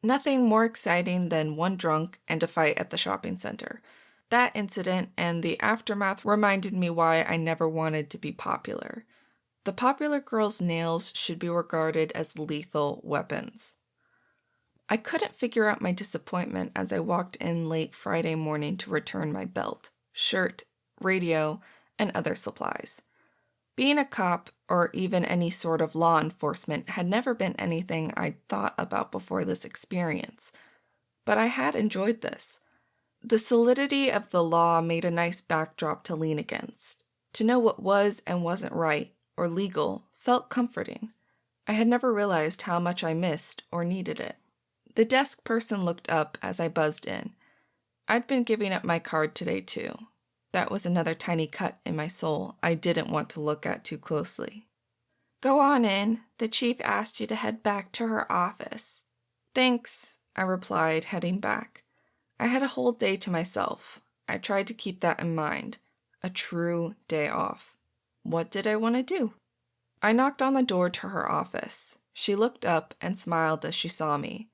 Nothing more exciting than one drunk and a fight at the shopping center. That incident and the aftermath reminded me why I never wanted to be popular. The popular girl's nails should be regarded as lethal weapons. I couldn't figure out my disappointment as I walked in late Friday morning to return my belt, shirt, radio, and other supplies. Being a cop, or even any sort of law enforcement, had never been anything I'd thought about before this experience. But I had enjoyed this. The solidity of the law made a nice backdrop to lean against. To know what was and wasn't right, or legal, felt comforting. I had never realized how much I missed or needed it. The desk person looked up as I buzzed in. I'd been giving up my card today, too. That was another tiny cut in my soul I didn't want to look at too closely. "Go on in. The chief asked you to head back to her office." "Thanks," I replied, heading back. I had a whole day to myself. I tried to keep that in mind. A true day off. What did I want to do? I knocked on the door to her office. She looked up and smiled as she saw me.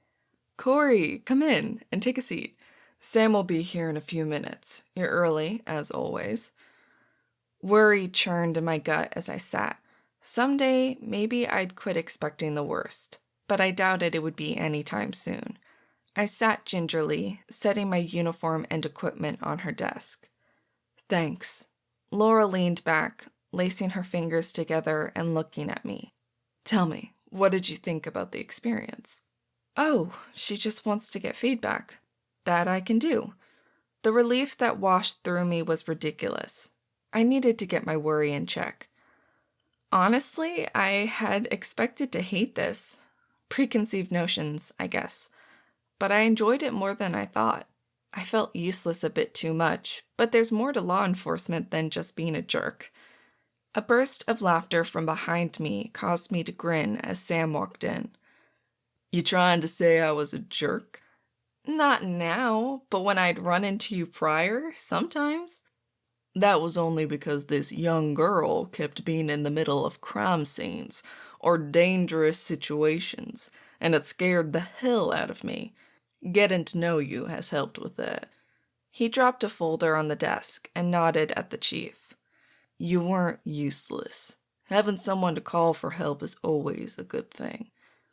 "Cori, come in and take a seat. Sam will be here in a few minutes. You're early, as always." Worry churned in my gut as I sat. Someday, maybe I'd quit expecting the worst, but I doubted it would be any time soon. I sat gingerly, setting my uniform and equipment on her desk. "Thanks." Laura leaned back, lacing her fingers together and looking at me. "Tell me, what did you think about the experience?" "Oh, she just wants to get feedback. That I can do." The relief that washed through me was ridiculous. I needed to get my worry in check. Honestly, I had expected to hate this. Preconceived notions, I guess. But I enjoyed it more than I thought. I felt useless a bit too much, but there's more to law enforcement than just being a jerk. A burst of laughter from behind me caused me to grin as Sam walked in. "You trying to say I was a jerk?" "Not now, but when I'd run into you prior, sometimes." "That was only because this young girl kept being in the middle of crime scenes or dangerous situations, and it scared the hell out of me. Getting to know you has helped with that." He dropped a folder on the desk and nodded at the chief. "You weren't useless. Having someone to call for help is always a good thing.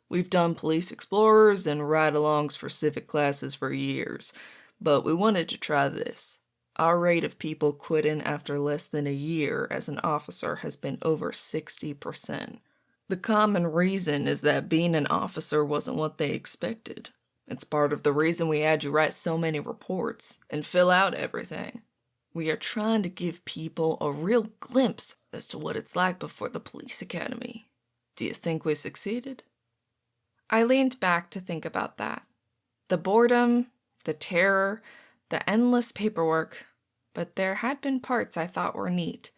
We've done police explorers and ride-alongs for civic classes for years, but we wanted to try this. Our rate of people quitting after less than a year as an officer has been over 60%. The common reason is that being an officer wasn't what they expected. It's part of the reason we had you write so many reports and fill out everything. We are trying to give people a real glimpse as to what it's like before the police academy. Do you think we succeeded?" I leaned back to think about that. The boredom, the terror, the endless paperwork, but there had been parts I thought were neat.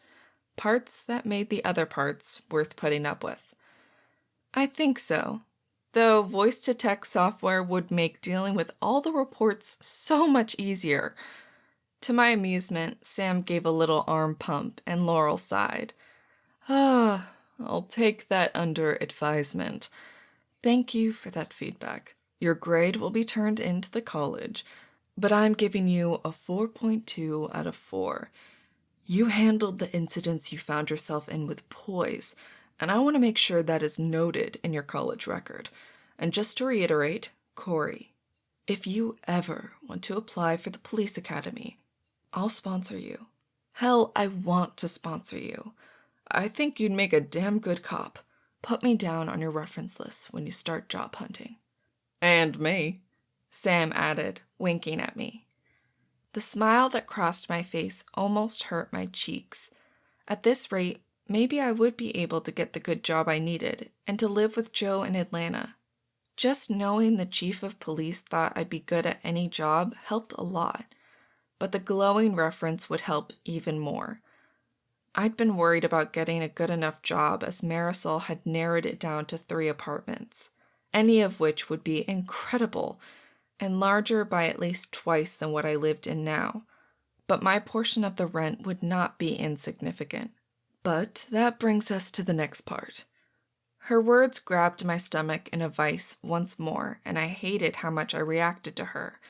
Parts that made the other parts worth putting up with. I think so. Though voice-to-text software would make dealing with all the reports so much easier. To my amusement, Sam gave a little arm pump and Laurel sighed. "Ah, I'll take that under advisement. Thank you for that feedback. Your grade will be turned into the college, but I'm giving you a 4.2 out of 4. You handled the incidents you found yourself in with poise, and I want to make sure that is noted in your college record. And just to reiterate, Cori, if you ever want to apply for the police academy, I'll sponsor you. Hell, I want to sponsor you. I think you'd make a damn good cop. Put me down on your reference list when you start job hunting." "And me," Sam added, winking at me. The smile that crossed my face almost hurt my cheeks. At this rate, maybe I would be able to get the good job I needed and to live with Jo in Atlanta. Just knowing the chief of police thought I'd be good at any job helped a lot. but the glowing reference would help even more. I'd been worried about getting a good enough job as Marisol had narrowed it down to 3 apartments, any of which would be incredible and larger by at least twice than what I lived in now. But my portion of the rent would not be insignificant. But that brings us to the next part. Her words grabbed my stomach in a vice once more, and I hated how much I reacted to her.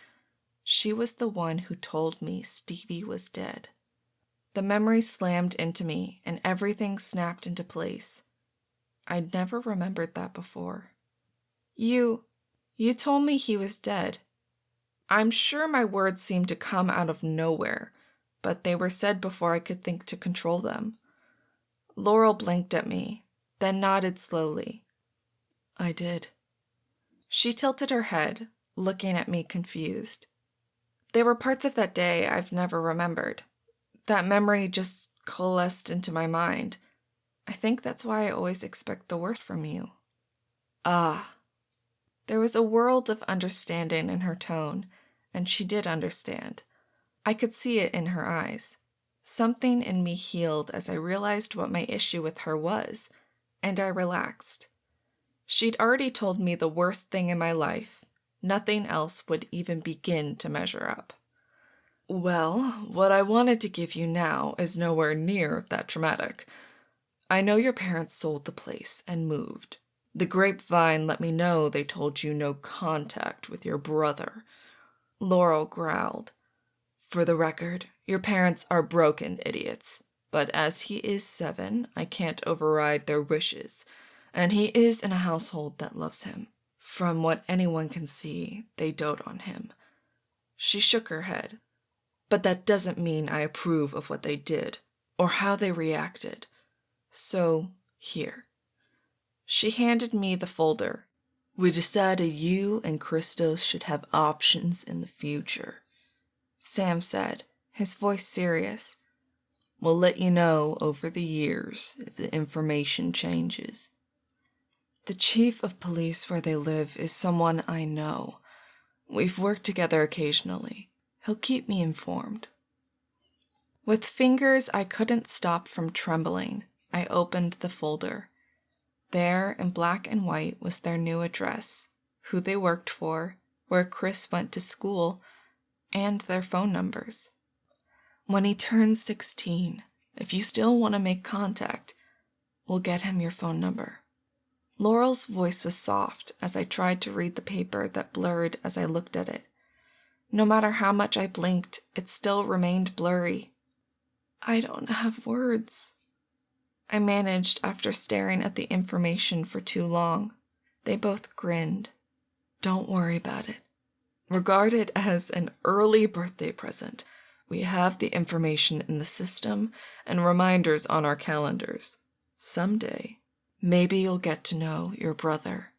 She was the one who told me Stevie was dead. The memory slammed into me, and everything snapped into place. I'd never remembered that before. You told me he was dead. I'm sure my words seemed to come out of nowhere, but they were said before I could think to control them. Laurel blinked at me, then nodded slowly. I did. She tilted her head, looking at me confused. There were parts of that day I've never remembered. That memory just coalesced into my mind. I think that's why I always expect the worst from you. Ah. There was a world of understanding in her tone, and she did understand. I could see it in her eyes. Something in me healed as I realized what my issue with her was, and I relaxed. She'd already told me the worst thing in my life. Nothing else would even begin to measure up. Well, what I wanted to give you now is nowhere near that traumatic. I know your parents sold the place and moved. The grapevine let me know they told you no contact with your brother. Laurel growled. For the record, your parents are broken idiots, but as he is 7, I can't override their wishes, and he is in a household that loves him. From what anyone can see, they dote on him. She shook her head. But that doesn't mean I approve of what they did, or how they reacted. So, here. She handed me the folder. We decided you and Christos should have options in the future, Sam said, his voice serious. We'll let you know over the years if the information changes. The chief of police where they live is someone I know. We've worked together occasionally. He'll keep me informed. With fingers I couldn't stop from trembling, I opened the folder. There, in black and white, was their new address, who they worked for, where Chris went to school, and their phone numbers. When he turns 16, if you still want to make contact, we'll get him your phone number. Laurel's voice was soft as I tried to read the paper that blurred as I looked at it. No matter how much I blinked, it still remained blurry. I don't have words. I managed after staring at the information for too long. They both grinned. Don't worry about it. Regard it as an early birthday present. We have the information in the system and reminders on our calendars. Someday, maybe you'll get to know your brother.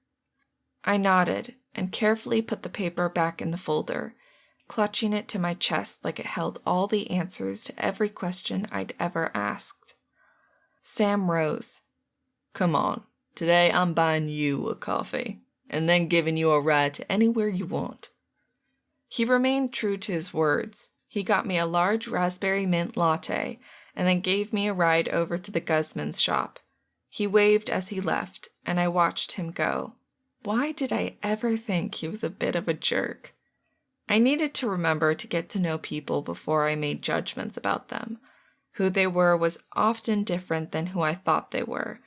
I nodded and carefully put the paper back in the folder, clutching it to my chest like it held all the answers to every question I'd ever asked. Sam rose. Come on, today I'm buying you a coffee, and then giving you a ride to anywhere you want. He remained true to his words. He got me a large raspberry mint latte, and then gave me a ride over to the Guzman's shop. He waved as he left, and I watched him go. Why did I ever think he was a bit of a jerk? I needed to remember to get to know people before I made judgments about them. Who they were was often different than who I thought they were.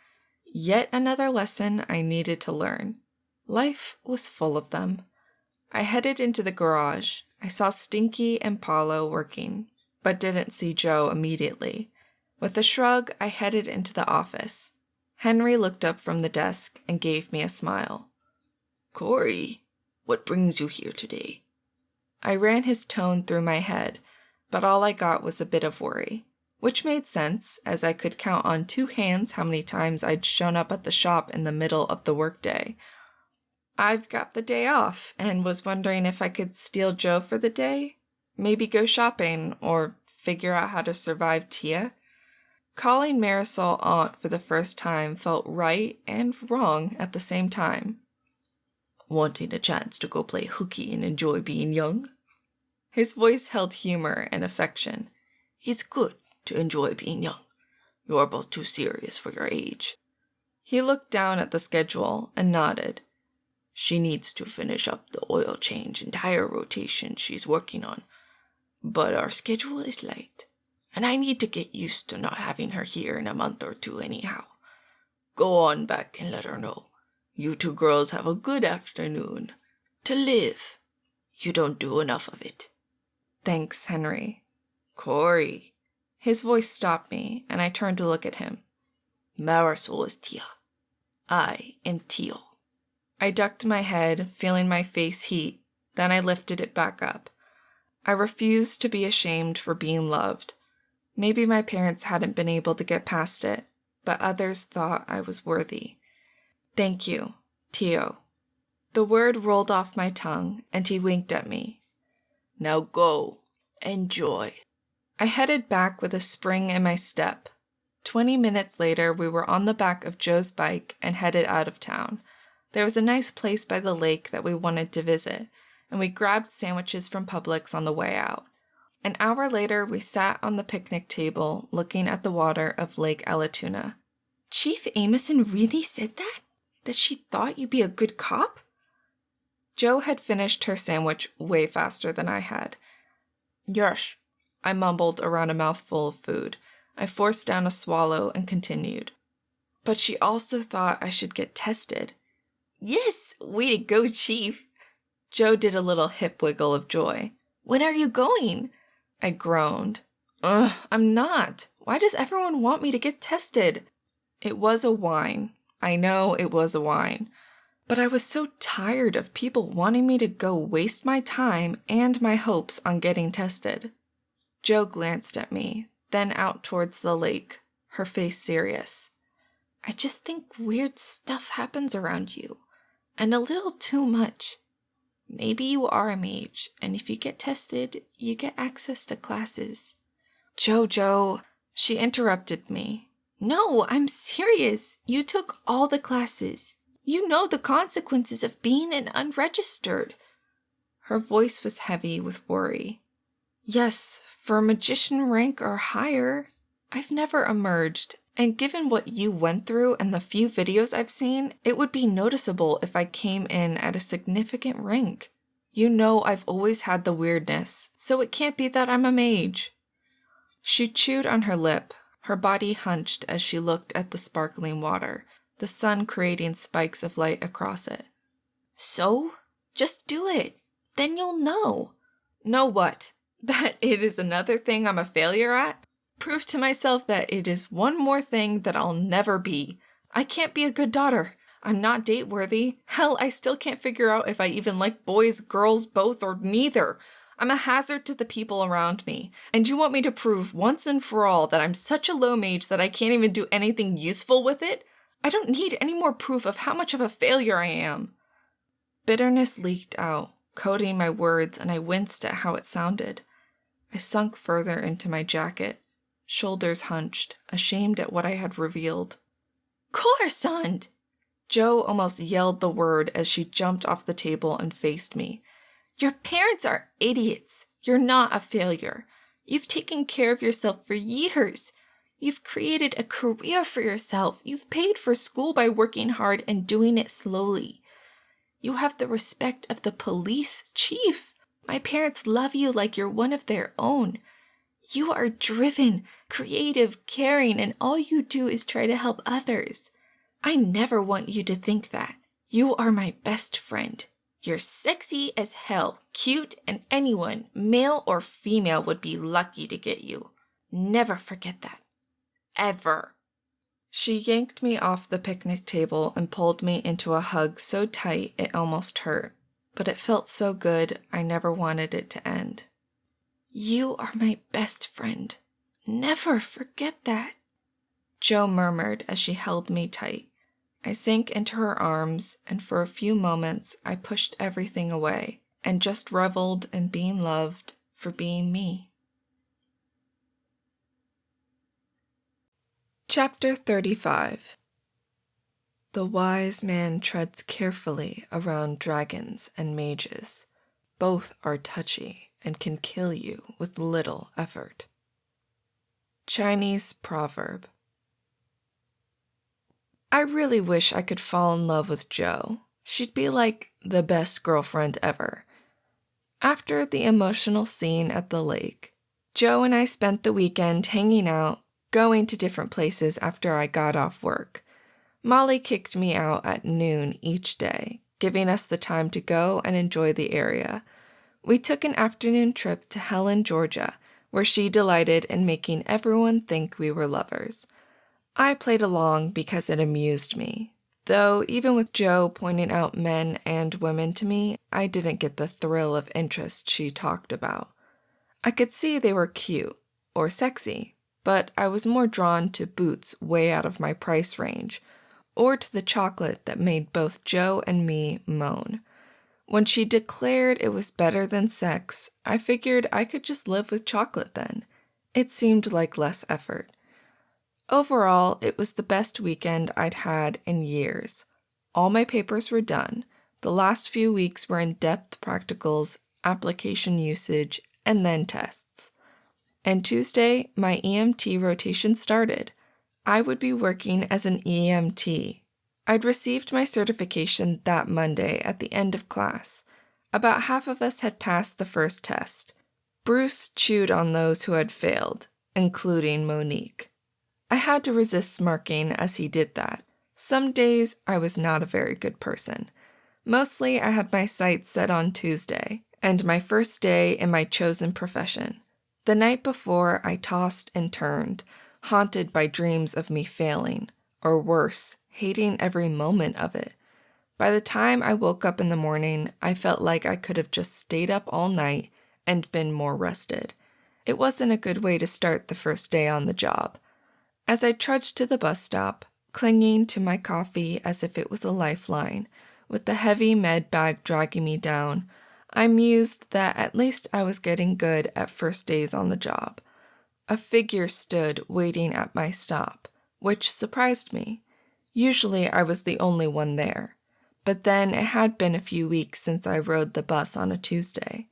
Yet another lesson I needed to learn. Life was full of them. I headed into the garage. I saw Stinky and Paulo working, but didn't see Joe immediately. With a shrug, I headed into the office. Henry looked up from the desk and gave me a smile. Cori, what brings you here today? I ran his tone through my head, but all I got was a bit of worry, which made sense, as I could count on 2 hands how many times I'd shown up at the shop in the middle of the workday. I've got the day off, and was wondering if I could steal Joe for the day, maybe go shopping, or figure out how to survive Tia. Calling Marisol aunt for the first time felt right and wrong at the same time. Wanting a chance to go play hooky and enjoy being young? His voice held humor and affection. It's good to enjoy being young. You're both too serious for your age. He looked down at the schedule and nodded. She needs to finish up the oil change and tire rotation she's working on. But our schedule is light, and I need to get used to not having her here in a month or two anyhow. Go on back and let her know. You two girls have a good afternoon. To live. You don't do enough of it. Thanks, Henry. Cori. His voice stopped me, and I turned to look at him. Marisol is Tia. I am Tio. I ducked my head, feeling my face heat. Then I lifted it back up. I refused to be ashamed for being loved. Maybe my parents hadn't been able to get past it, but others thought I was worthy. Thank you, Tio. The word rolled off my tongue, and he winked at me. Now go. Enjoy. I headed back with a spring in my step. 20 minutes later, we were on the back of Joe's bike and headed out of town. There was a nice place by the lake that we wanted to visit, and we grabbed sandwiches from Publix on the way out. An hour later, we sat on the picnic table looking at the water of Lake Allatoona. Chief Amison really said that? That she thought you'd be a good cop? Joe had finished her sandwich way faster than I had. Yes, I mumbled around a mouthful of food. I forced down a swallow and continued. But she also thought I should get tested. Yes, way to go, Chief. Joe did a little hip wiggle of joy. When are you going? I groaned. I'm not. Why does everyone want me to get tested? It was a whine. I know it was a whine. But I was so tired of people wanting me to go waste my time and my hopes on getting tested. Joe glanced at me, then out towards the lake, her face serious. I just think weird stuff happens around you, and a little too much. Maybe you are a mage, and if you get tested, you get access to classes. Joe, she interrupted me. No, I'm serious. You took all the classes. You know the consequences of being an unregistered. Her voice was heavy with worry. Yes, for a magician rank or higher. I've never emerged, and given what you went through and the few videos I've seen, it would be noticeable if I came in at a significant rank. You know I've always had the weirdness, so it can't be that I'm a mage. She chewed on her lip, her body hunched as she looked at the sparkling water, the sun creating spikes of light across it. So? Just do it. Then you'll know. Know what? That it is another thing I'm a failure at? Prove to myself that it is one more thing that I'll never be. I can't be a good daughter. I'm not date-worthy. Hell, I still can't figure out if I even like boys, girls, both, or neither. I'm a hazard to the people around me. And you want me to prove once and for all that I'm such a low mage that I can't even do anything useful with it? I don't need any more proof of how much of a failure I am. Bitterness leaked out, coating my words, and I winced at how it sounded. I sunk further into my jacket, shoulders hunched, ashamed at what I had revealed. Coruscant! Joe almost yelled the word as she jumped off the table and faced me. Your parents are idiots. You're not a failure. You've taken care of yourself for years. You've created a career for yourself. You've paid for school by working hard and doing it slowly. You have the respect of the police chief. My parents love you like you're one of their own. You are driven, creative, caring, and all you do is try to help others. I never want you to think that. You are my best friend. You're sexy as hell, cute, and anyone, male or female, would be lucky to get you. Never forget that. Ever. She yanked me off the picnic table and pulled me into a hug so tight it almost hurt, but it felt so good I never wanted it to end. You are my best friend. Never forget that. Joe murmured as she held me tight. I sank into her arms, and for a few moments I pushed everything away and just reveled in being loved for being me. Chapter 35. The wise man treads carefully around dragons and mages. Both are touchy and can kill you with little effort. Chinese proverb. I really wish I could fall in love with Jo. She'd be like the best girlfriend ever. After the emotional scene at the lake, Jo and I spent the weekend hanging out, going to different places after I got off work. Molly kicked me out at noon each day, giving us the time to go and enjoy the area. We took an afternoon trip to Helen, Georgia, where she delighted in making everyone think we were lovers. I played along because it amused me, though even with Jo pointing out men and women to me, I didn't get the thrill of interest she talked about. I could see they were cute or sexy, but I was more drawn to boots way out of my price range, or to the chocolate that made both Jo and me moan. When she declared it was better than sex, I figured I could just live with chocolate then. It seemed like less effort. Overall, it was the best weekend I'd had in years. All my papers were done. The last few weeks were in-depth practicals, application usage, and then tests. And Tuesday, my EMT rotation started. I would be working as an EMT. I'd received my certification that Monday at the end of class. About half of us had passed the first test. Bruce chewed on those who had failed, including Monique. I had to resist smirking as he did that. Some days I was not a very good person. Mostly I had my sights set on Tuesday, and my first day in my chosen profession. The night before I tossed and turned, haunted by dreams of me failing, or worse, hating every moment of it. By the time I woke up in the morning, I felt like I could have just stayed up all night and been more rested. It wasn't a good way to start the first day on the job. As I trudged to the bus stop, clinging to my coffee as if it was a lifeline, with the heavy med bag dragging me down, I mused that at least I was getting good at first days on the job. A figure stood waiting at my stop, which surprised me. Usually I was the only one there, but then it had been a few weeks since I rode the bus on a Tuesday.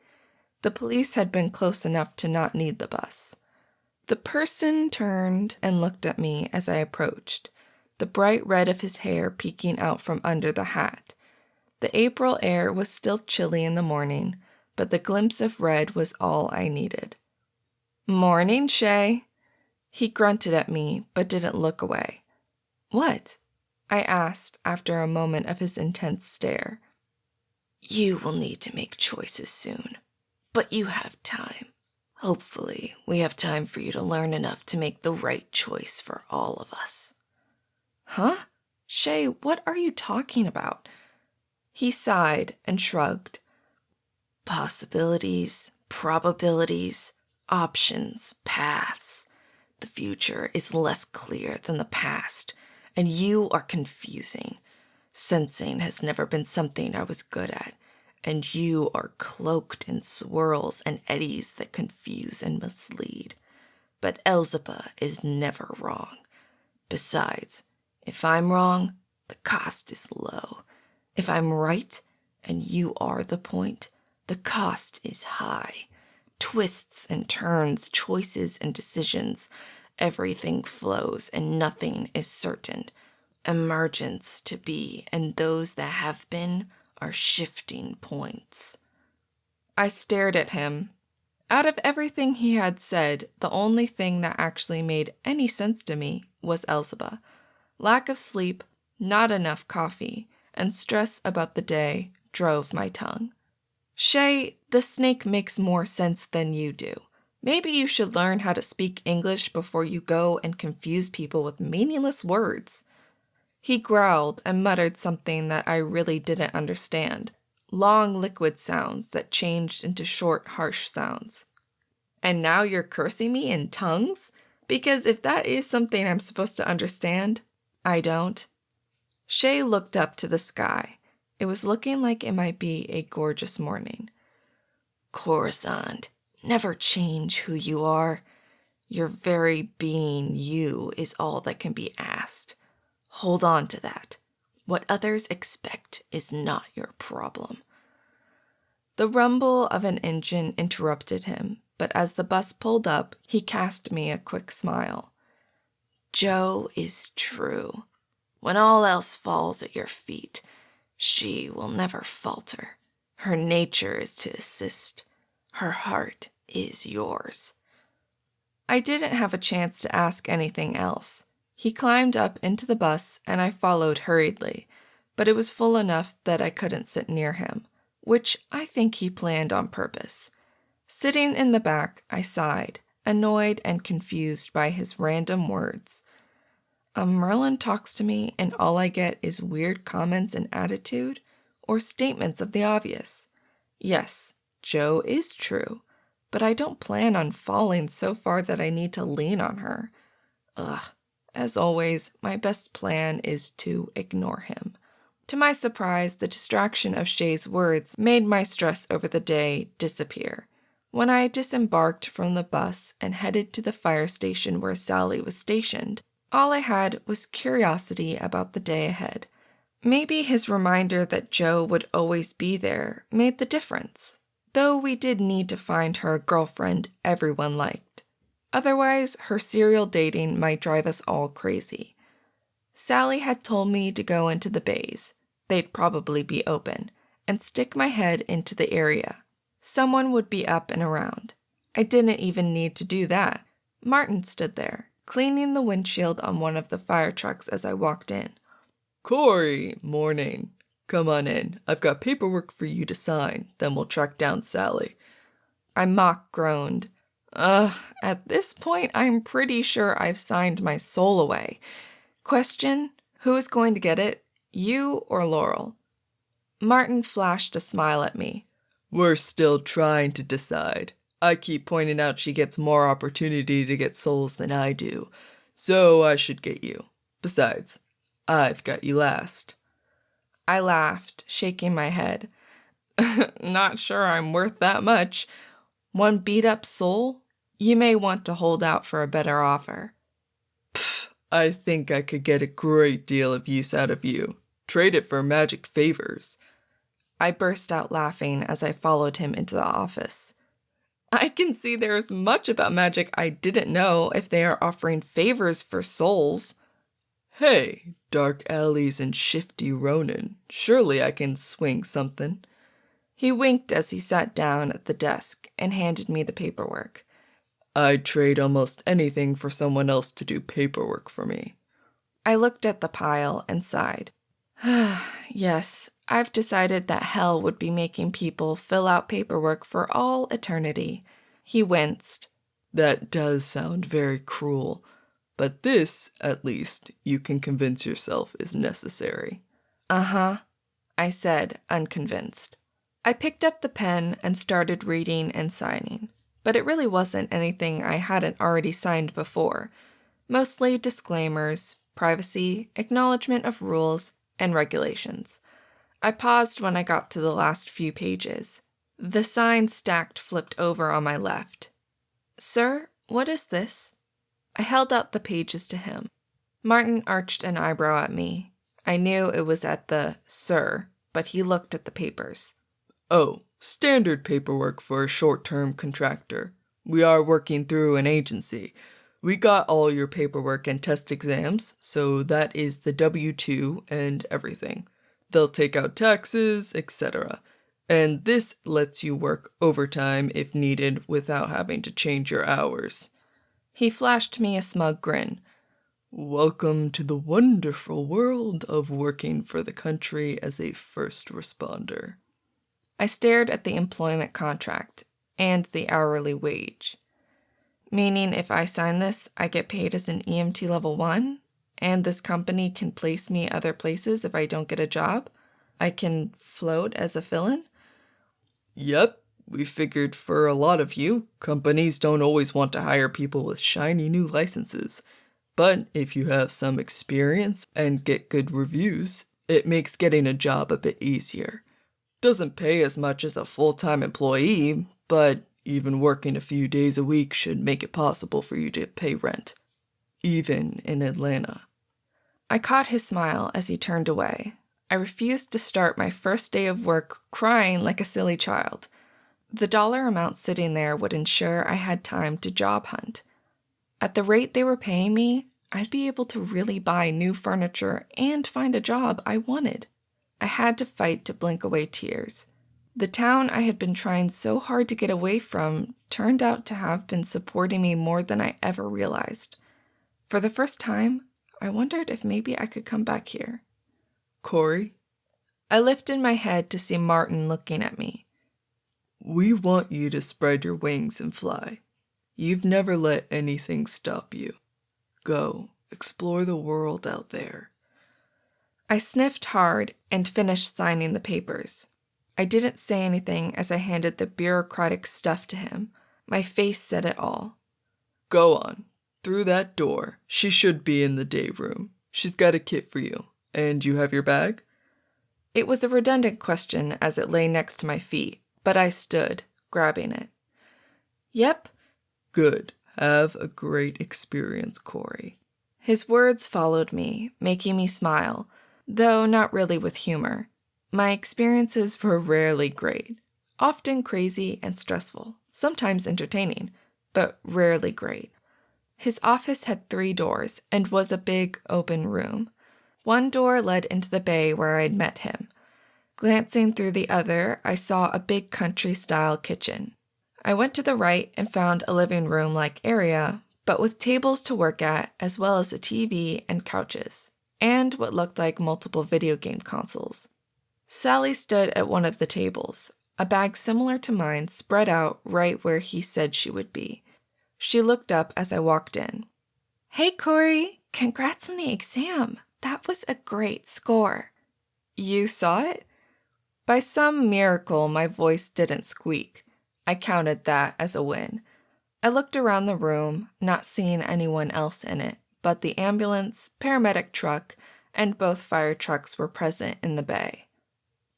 The police had been close enough to not need the bus. The person turned and looked at me as I approached, the bright red of his hair peeking out from under the hat. The April air was still chilly in the morning, but the glimpse of red was all I needed. "Morning, Shay." He grunted at me, but didn't look away. "What?" I asked after a moment of his intense stare. "You will need to make choices soon, but you have time. Hopefully, we have time for you to learn enough to make the right choice for all of us." "Huh? Shay, what are you talking about?" He sighed and shrugged. Possibilities, probabilities, options, paths. The future is less clear than the past, and you are confusing. Sensing has never been something I was good at, and you are cloaked in swirls and eddies that confuse and mislead. But Elzaba is never wrong. Besides, if I'm wrong, the cost is low. If I'm right, and you are the point, the cost is high. Twists and turns, choices and decisions. Everything flows and nothing is certain. Emergence to be, and those that have been are shifting points. I stared at him. Out of everything he had said, the only thing that actually made any sense to me was Elzaba. Lack of sleep, not enough coffee, and stress about the day drove my tongue. "Shay, the snake makes more sense than you do. Maybe you should learn how to speak English before you go and confuse people with meaningless words." He growled and muttered something that I really didn't understand. Long liquid sounds that changed into short, harsh sounds. "And now you're cursing me in tongues? Because if that is something I'm supposed to understand, I don't." Shay looked up to the sky. It was looking like it might be a gorgeous morning. "Coruscant, never change who you are. Your very being you is all that can be asked. Hold on to that. What others expect is not your problem." The rumble of an engine interrupted him, but as the bus pulled up, he cast me a quick smile. Jo is true. When all else falls at your feet, she will never falter. Her nature is to assist. Her heart is yours. I didn't have a chance to ask anything else. He climbed up into the bus and I followed hurriedly, but it was full enough that I couldn't sit near him, which I think he planned on purpose. Sitting in the back, I sighed, annoyed and confused by his random words. Merlin talks to me and all I get is weird comments and attitude, or statements of the obvious. Yes, Jo is true, but I don't plan on falling so far that I need to lean on her. As always, my best plan is to ignore him. To my surprise, the distraction of Shay's words made my stress over the day disappear. When I disembarked from the bus and headed to the fire station where Sally was stationed, all I had was curiosity about the day ahead. Maybe his reminder that Jo would always be there made the difference, though we did need to find her a girlfriend everyone liked. Otherwise, her serial dating might drive us all crazy. Sally had told me to go into the bays. They'd probably be open, and stick my head into the area. Someone would be up and around. I didn't even need to do that. Martin stood there, cleaning the windshield on one of the fire trucks as I walked in. Cori, morning. Come on in. I've got paperwork for you to sign, then we'll track down Sally. I mock groaned. At this point, I'm pretty sure I've signed my soul away. Question, who is going to get it? You or Laurel? Martin flashed a smile at me. We're still trying to decide. I keep pointing out she gets more opportunity to get souls than I do, so I should get you. Besides, I've got you last. I laughed, shaking my head. Not sure I'm worth that much. One beat-up soul? You may want to hold out for a better offer. I think I could get a great deal of use out of you. Trade it for magic favors. I burst out laughing as I followed him into the office. I can see there's much about magic I didn't know if they are offering favors for souls. Hey, dark alleys and shifty Ronin. Surely I can swing something. He winked as he sat down at the desk and handed me the paperwork. I'd trade almost anything for someone else to do paperwork for me. I looked at the pile and sighed. Yes, I've decided that hell would be making people fill out paperwork for all eternity. He winced. That does sound very cruel, but this, at least, you can convince yourself is necessary. Uh-huh, I said, unconvinced. I picked up the pen and started reading and signing, but it really wasn't anything I hadn't already signed before. Mostly disclaimers, privacy, acknowledgement of rules, and regulations. I paused when I got to the last few pages. The sign stacked flipped over on my left. Sir, what is this? I held out the pages to him. Martin arched an eyebrow at me. I knew it was at the sir, but he looked at the papers. Oh, standard paperwork for a short-term contractor. We are working through an agency. We got all your paperwork and test exams, so that is the W-2 and everything. They'll take out taxes, etc. And this lets you work overtime if needed without having to change your hours. He flashed me a smug grin. Welcome to the wonderful world of working for the country as a first responder. I stared at the employment contract and the hourly wage. Meaning if I sign this, I get paid as an EMT level 1? And this company can place me other places if I don't get a job? I can float as a fill-in? Yep, we figured for a lot of you, companies don't always want to hire people with shiny new licenses. But if you have some experience and get good reviews, it makes getting a job a bit easier. Doesn't pay as much as a full-time employee, but even working a few days a week should make it possible for you to pay rent. Even in Atlanta. I caught his smile as he turned away. I I refused to start my first day of work crying like a silly child. The dollar amount sitting there would ensure I had time to job hunt. At the rate they were paying me, I'd be able to really buy new furniture and find a job I wanted. I had to fight to blink away tears. The town I had been trying so hard to get away from turned out to have been supporting me more than I ever realized. For the first time, I wondered if maybe I could come back here. Cori, I lifted my head to see Martin looking at me. we want you to spread your wings and fly. You've never let anything stop you. Go, explore the world out there. I sniffed hard and finished signing the papers. I didn't say anything as I handed the bureaucratic stuff to him. My face said it all. Go on. Through that door. She should be in the day room. She's got a kit for you. And you have your bag? It was a redundant question as it lay next to my feet, but I stood, grabbing it. Yep. Good. Have a great experience, Cori. His words followed me, making me smile, though not really with humor. My experiences were rarely great, often crazy and stressful, sometimes entertaining, but rarely great. His office had 3 doors and was a big, open room. One door led into the bay where I'd met him. Glancing through the other, I saw a big country-style kitchen. I went to the right and found a living room-like area, but with tables to work at, as well as a TV and couches, and what looked like multiple video game consoles. Sally stood at one of the tables, a bag similar to mine spread out right where he said she would be. She looked up as I walked in. Hey, Cori, congrats on the exam. That was a great score. You saw it? By some miracle, my voice didn't squeak. I counted that as a win. I looked around the room, not seeing anyone else in it, but the ambulance, paramedic truck, and both fire trucks were present in the bay.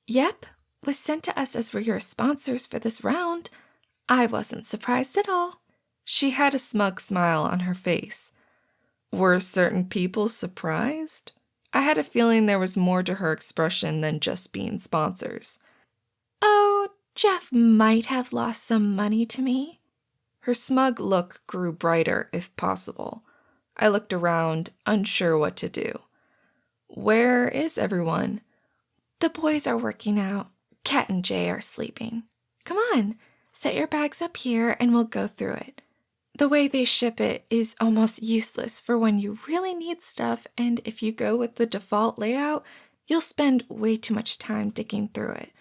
Yep, was sent to us as we're your sponsors for this round. I wasn't surprised at all. She had a smug smile on her face. Were certain people surprised? I had a feeling there was more to her expression than just being sponsors. Oh, Jeff might have lost some money to me. Her smug look grew brighter, if possible. I looked around, unsure what to do. Where is everyone? The boys are working out. Kat and Jay are sleeping. Come on, set your bags up here and we'll go through it. The way they ship it is almost useless for when you really need stuff, and if you go with the default layout, you'll spend way too much time digging through it.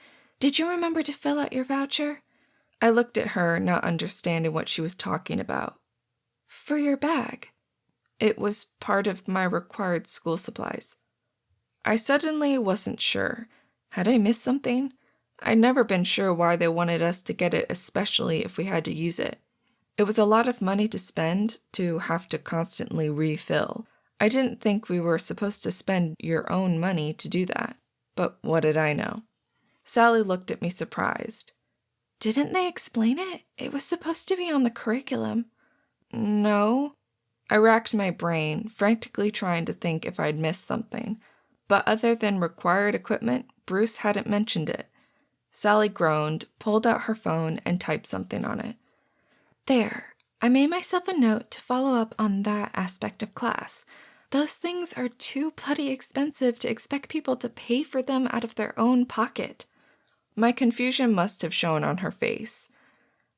Did you remember to fill out your voucher? I looked at her, not understanding what she was talking about. For your bag. It was part of my required school supplies. I suddenly wasn't sure. Had I missed something? I'd never been sure why they wanted us to get it, especially if we had to use it. It was a lot of money to spend, to have to constantly refill. I didn't think we were supposed to spend your own money to do that. But what did I know? Sally looked at me surprised. Didn't they explain it? It was supposed to be on the curriculum. No. I racked my brain, frantically trying to think if I'd missed something. But other than required equipment, Bruce hadn't mentioned it. Sally groaned, pulled out her phone, and typed something on it. There, I made myself a note to follow up on that aspect of class. Those things are too bloody expensive to expect people to pay for them out of their own pocket. My confusion must have shown on her face.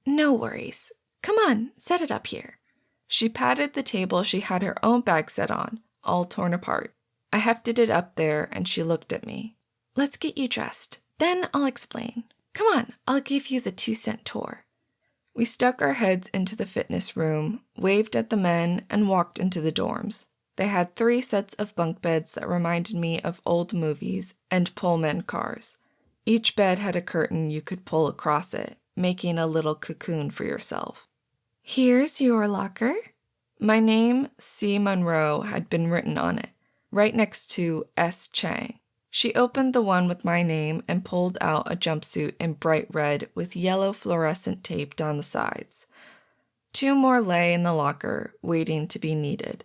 No worries. Come on, set it up here. She patted the table she had her own bag set on, all torn apart. I hefted it up there and she looked at me. Let's get you dressed. Then I'll explain. Come on, I'll give you the 2-cent tour. We stuck our heads into the fitness room, waved at the men, and walked into the dorms. They had 3 sets of bunk beds that reminded me of old movies and Pullman cars. Each bed had a curtain you could pull across it, making a little cocoon for yourself. Here's your locker. My name, C. Monroe, had been written on it, right next to S. Chang. She opened the one with my name and pulled out a jumpsuit in bright red with yellow fluorescent tape down the sides. 2 more lay in the locker, waiting to be needed.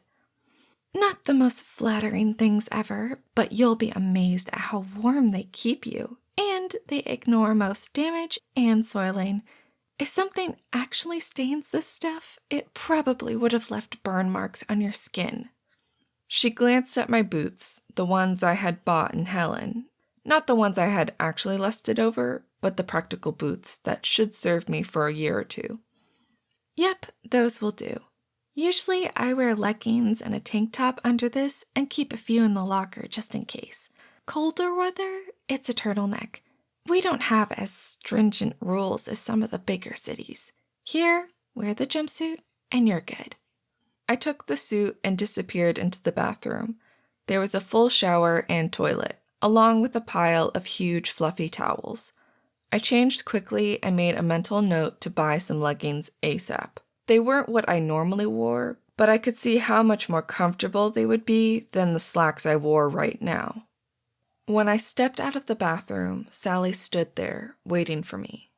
Not the most flattering things ever, but you'll be amazed at how warm they keep you. And they ignore most damage and soiling. If something actually stains this stuff, it probably would have left burn marks on your skin. She glanced at my boots, the ones I had bought in Helen. Not the ones I had actually lusted over, but the practical boots that should serve me for a year or two. Yep, those will do. Usually I wear leggings and a tank top under this and keep a few in the locker just in case. Colder weather, it's a turtleneck. We don't have as stringent rules as some of the bigger cities. Here, wear the jumpsuit and you're good. I took the suit and disappeared into the bathroom. There was a full shower and toilet, along with a pile of huge fluffy towels. I changed quickly and made a mental note to buy some leggings ASAP. They weren't what I normally wore, but I could see how much more comfortable they would be than the slacks I wore right now. When I stepped out of the bathroom, Sally stood there, waiting for me.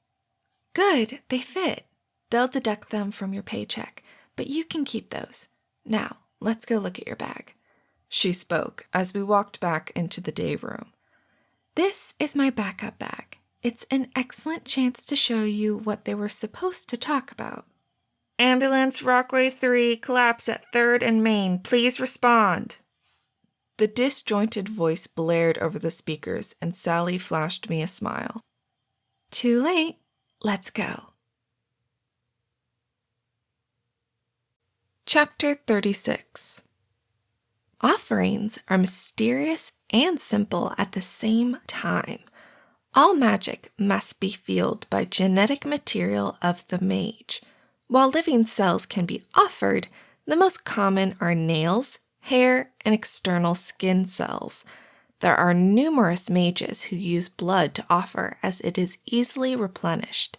Good, they fit. They'll deduct them from your paycheck, but you can keep those. Now, let's go look at your bag. She spoke as we walked back into the day room. This is my backup bag. It's an excellent chance to show you what they were supposed to talk about. Ambulance Rockaway 3, collapse at 3rd and Main. Please respond. The disjointed voice blared over the speakers, and Sally flashed me a smile. Too late. Let's go. Chapter 36. Offerings are mysterious and simple at the same time. All magic must be fueled by genetic material of the mage. While living cells can be offered, the most common are nails, hair, and external skin cells. There are numerous mages who use blood to offer as it is easily replenished.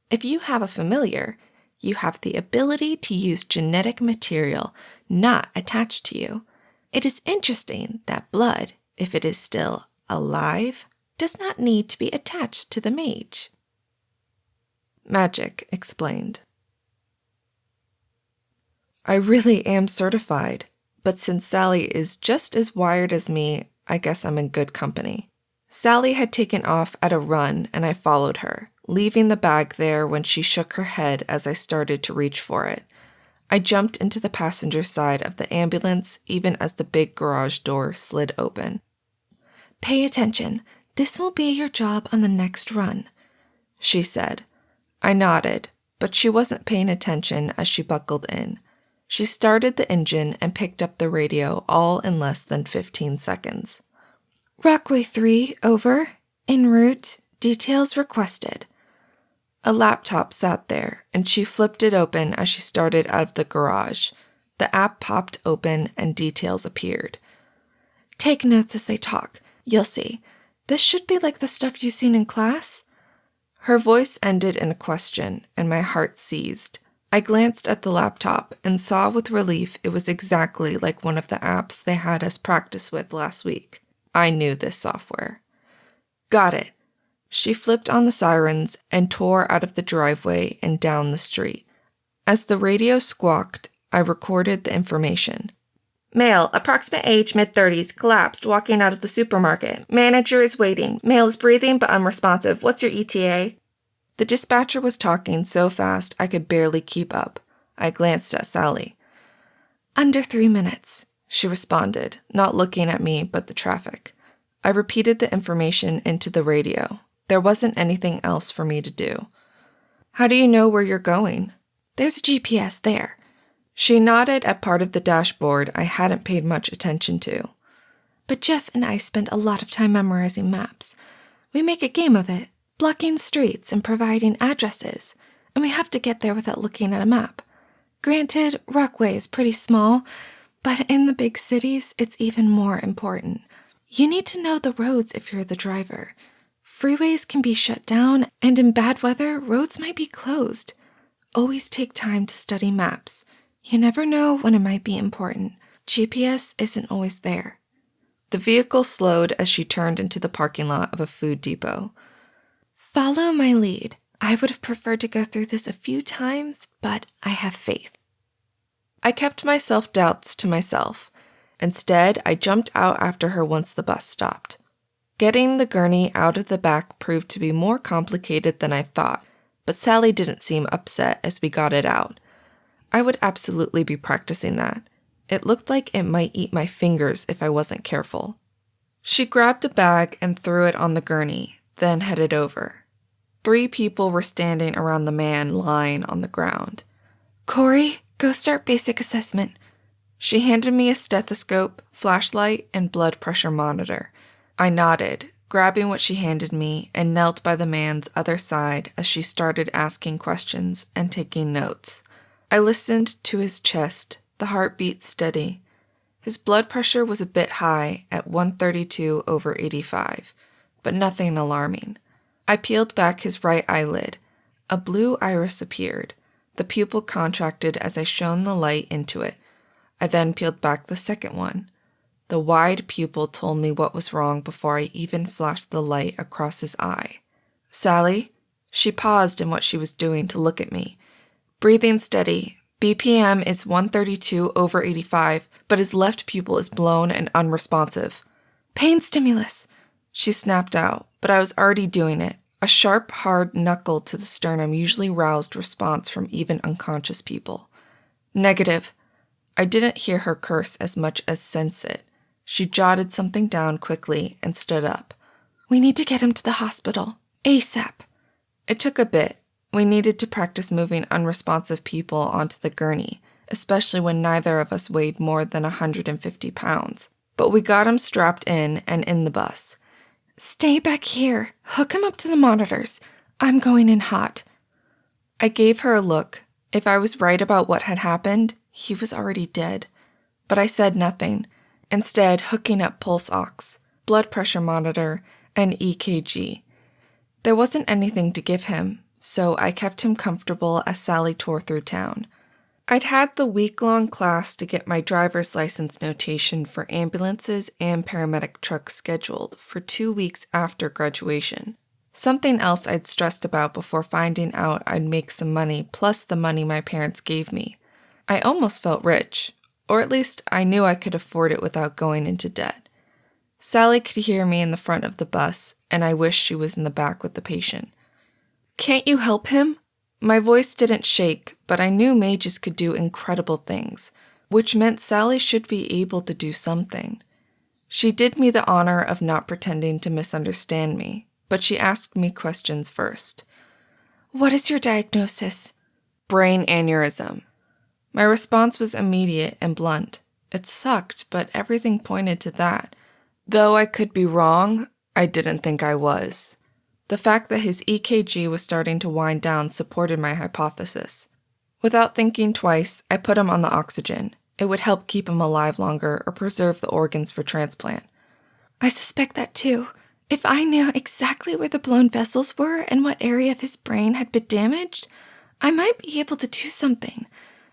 If you have a familiar, you have the ability to use genetic material not attached to you. It is interesting that blood, if it is still alive, does not need to be attached to the mage. Magic explained. I really am certified, but since Sally is just as wired as me, I guess I'm in good company. Sally had taken off at a run and I followed her, leaving the bag there when she shook her head as I started to reach for it. I jumped into the passenger side of the ambulance even as the big garage door slid open. Pay attention. This will be your job on the next run, she said. I nodded, but she wasn't paying attention as she buckled in. She started the engine and picked up the radio all in less than 15 seconds. Rockaway 3, over. En route. Details requested. A laptop sat there, and she flipped it open as she started out of the garage. The app popped open and details appeared. Take notes as they talk. You'll see. This should be like the stuff you've seen in class. Her voice ended in a question, and my heart seized. I glanced at the laptop and saw with relief it was exactly like one of the apps they had us practice with last week. I knew this software. Got it. She flipped on the sirens and tore out of the driveway and down the street. As the radio squawked, I recorded the information. Male, approximate age mid-30s, collapsed, walking out of the supermarket. Manager is waiting. Male is breathing but unresponsive. What's your ETA? The dispatcher was talking so fast I could barely keep up. I glanced at Sally. Under 3 minutes, she responded, not looking at me but the traffic. I repeated the information into the radio. There wasn't anything else for me to do. How do you know where you're going? There's a GPS there. She nodded at part of the dashboard I hadn't paid much attention to. But Jeff and I spend a lot of time memorizing maps. We make a game of it, blocking streets and providing addresses, and we have to get there without looking at a map. Granted, Rockaway is pretty small, but in the big cities, it's even more important. You need to know the roads if you're the driver. Freeways can be shut down, and in bad weather, roads might be closed. Always take time to study maps. You never know when it might be important. GPS isn't always there. The vehicle slowed as she turned into the parking lot of a food depot. Follow my lead. I would have preferred to go through this a few times, but I have faith. I kept my self-doubts to myself. Instead, I jumped out after her once the bus stopped. Getting the gurney out of the back proved to be more complicated than I thought, but Sally didn't seem upset as we got it out. I would absolutely be practicing that. It looked like it might eat my fingers if I wasn't careful. She grabbed a bag and threw it on the gurney, then headed over. 3 people were standing around the man lying on the ground. Cori, go start basic assessment. She handed me a stethoscope, flashlight, and blood pressure monitor. I nodded, grabbing what she handed me, and knelt by the man's other side as she started asking questions and taking notes. I listened to his chest, the heartbeat steady. His blood pressure was a bit high at 132/85, but nothing alarming. I peeled back his right eyelid. A blue iris appeared. The pupil contracted as I shone the light into it. I then peeled back the second one. The wide pupil told me what was wrong before I even flashed the light across his eye. Sally? She paused in what she was doing to look at me. Breathing steady. BPM is 132/85, but his left pupil is blown and unresponsive. Pain stimulus. She snapped out, but I was already doing it. A sharp, hard knuckle to the sternum usually roused response from even unconscious people. Negative. I didn't hear her curse as much as sense it. She jotted something down quickly and stood up. We need to get him to the hospital. ASAP. It took a bit. We needed to practice moving unresponsive people onto the gurney, especially when neither of us weighed more than 150 pounds. But we got him strapped in and in the bus. Stay back here. Hook him up to the monitors. I'm going in hot. I gave her a look. If I was right about what had happened, he was already dead. But I said nothing, instead hooking up pulse ox, blood pressure monitor, and EKG. There wasn't anything to give him, so I kept him comfortable as Sally tore through town. I'd had the week-long class to get my driver's license notation for ambulances and paramedic trucks scheduled for 2 weeks after graduation. Something else I'd stressed about before finding out I'd make some money plus the money my parents gave me. I almost felt rich, or at least I knew I could afford it without going into debt. Sally could hear me in the front of the bus, and I wished she was in the back with the patient. Can't you help him? My voice didn't shake, but I knew mages could do incredible things, which meant Sally should be able to do something. She did me the honor of not pretending to misunderstand me, but she asked me questions first. What is your diagnosis? Brain aneurysm. My response was immediate and blunt. It sucked, but everything pointed to that. Though I could be wrong, I didn't think I was. The fact that his EKG was starting to wind down supported my hypothesis. Without thinking twice, I put him on the oxygen. It would help keep him alive longer or preserve the organs for transplant. I suspect that too. If I knew exactly where the blown vessels were and what area of his brain had been damaged, I might be able to do something.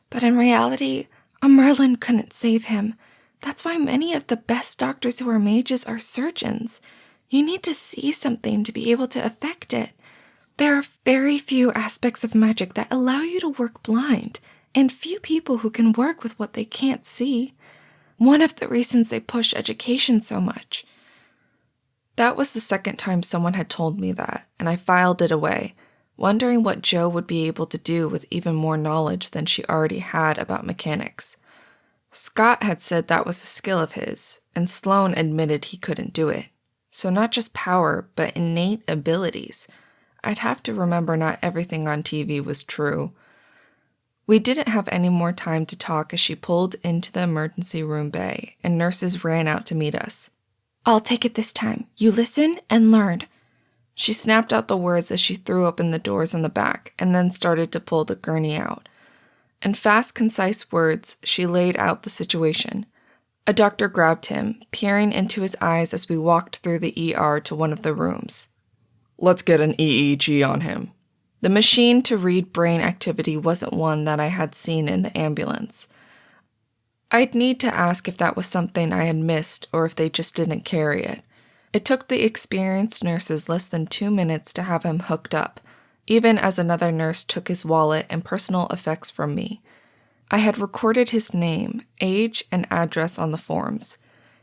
But in reality, a Merlin couldn't save him. That's why many of the best doctors who are mages are surgeons. You need to see something to be able to affect it. There are very few aspects of magic that allow you to work blind, and few people who can work with what they can't see. One of the reasons they push education so much. That was the second time someone had told me that, and I filed it away, wondering what Jo would be able to do with even more knowledge than she already had about mechanics. Scott had said that was a skill of his, and Sloane admitted he couldn't do it. So not just power, but innate abilities. I'd have to remember not everything on TV was true. We didn't have any more time to talk as she pulled into the emergency room bay, and nurses ran out to meet us. I'll take it this time. You listen and learn. She snapped out the words as she threw open the doors on the back, and then started to pull the gurney out. In fast, concise words, she laid out the situation. A doctor grabbed him, peering into his eyes as we walked through the ER to one of the rooms. Let's get an EEG on him. The machine to read brain activity wasn't one that I had seen in the ambulance. I'd need to ask if that was something I had missed or if they just didn't carry it. It took the experienced nurses less than 2 minutes to have him hooked up, even as another nurse took his wallet and personal effects from me. I had recorded his name, age, and address on the forms.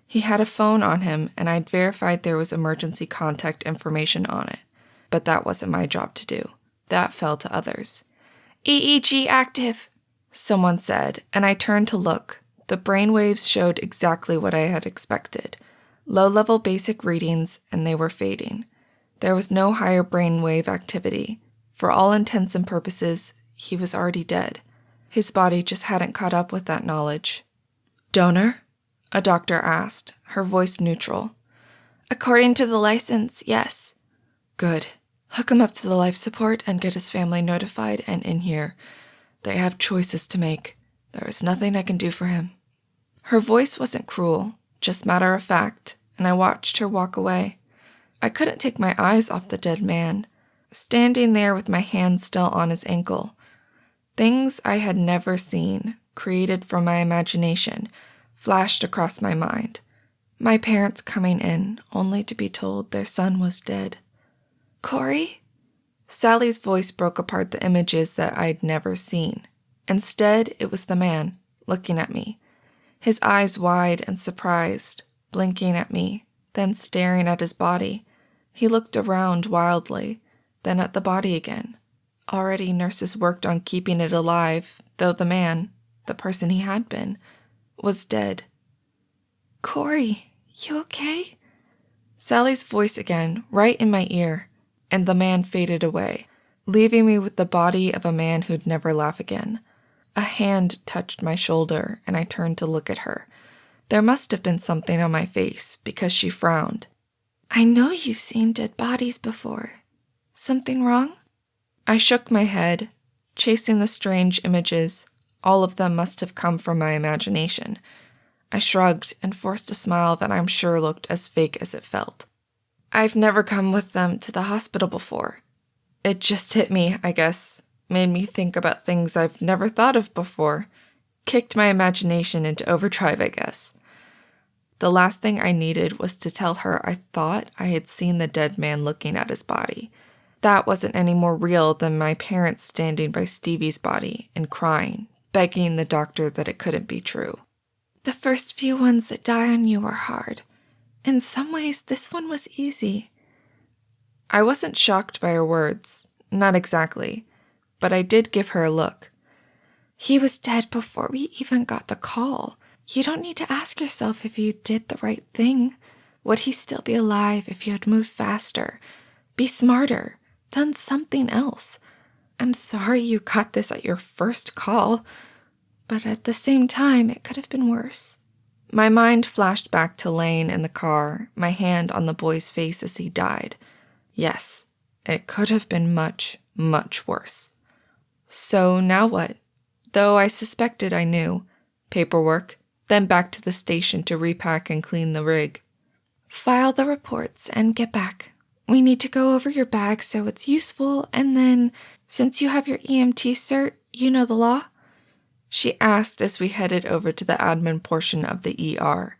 He had a phone on him, and I'd verified there was emergency contact information on it. But that wasn't my job to do. That fell to others. EEG active, someone said, and I turned to look. The brainwaves showed exactly what I had expected. Low-level basic readings, and they were fading. There was no higher brainwave activity. For all intents and purposes, he was already dead. His body just hadn't caught up with that knowledge. Donor? A doctor asked, her voice neutral. According to the license, yes. Good. Hook him up to the life support and get his family notified and in here. They have choices to make. There is nothing I can do for him. Her voice wasn't cruel, just matter of fact, and I watched her walk away. I couldn't take my eyes off the dead man, standing there with my hand still on his ankle. Things I had never seen, created from my imagination, flashed across my mind. My parents coming in, only to be told their son was dead. Cori? Sally's voice broke apart the images that I'd never seen. Instead, it was the man, looking at me. His eyes wide and surprised, blinking at me, then staring at his body. He looked around wildly, then at the body again. Already nurses worked on keeping it alive, though the man, the person he had been, was dead. Cori, you okay? Sally's voice again, right in my ear, and the man faded away, leaving me with the body of a man who'd never laugh again. A hand touched my shoulder, and I turned to look at her. There must have been something on my face, because she frowned. I know you've seen dead bodies before. Something wrong? I shook my head, chasing the strange images. All of them must have come from my imagination. I shrugged and forced a smile that I'm sure looked as fake as it felt. I've never come with them to the hospital before. It just hit me, I guess. Made me think about things I've never thought of before. Kicked my imagination into overdrive, I guess. The last thing I needed was to tell her I thought I had seen the dead man looking at his body. That wasn't any more real than my parents standing by Stevie's body and crying, begging the doctor that it couldn't be true. The first few ones that die on you are hard. In some ways, this one was easy. I wasn't shocked by her words, not exactly, but I did give her a look. He was dead before we even got the call. You don't need to ask yourself if you did the right thing. Would he still be alive if you had moved faster, be smarter, done something else? I'm sorry you got this at your first call, but at the same time, it could have been worse. My mind flashed back to laying in the car, my hand on the boy's face as he died. Yes, it could have been much, much worse. So now what? Though I suspected I knew. Paperwork, then back to the station to repack and clean the rig. File the reports and get back. We need to go over your bag so it's useful, and then, since you have your EMT cert, you know the law? She asked as we headed over to the admin portion of the ER.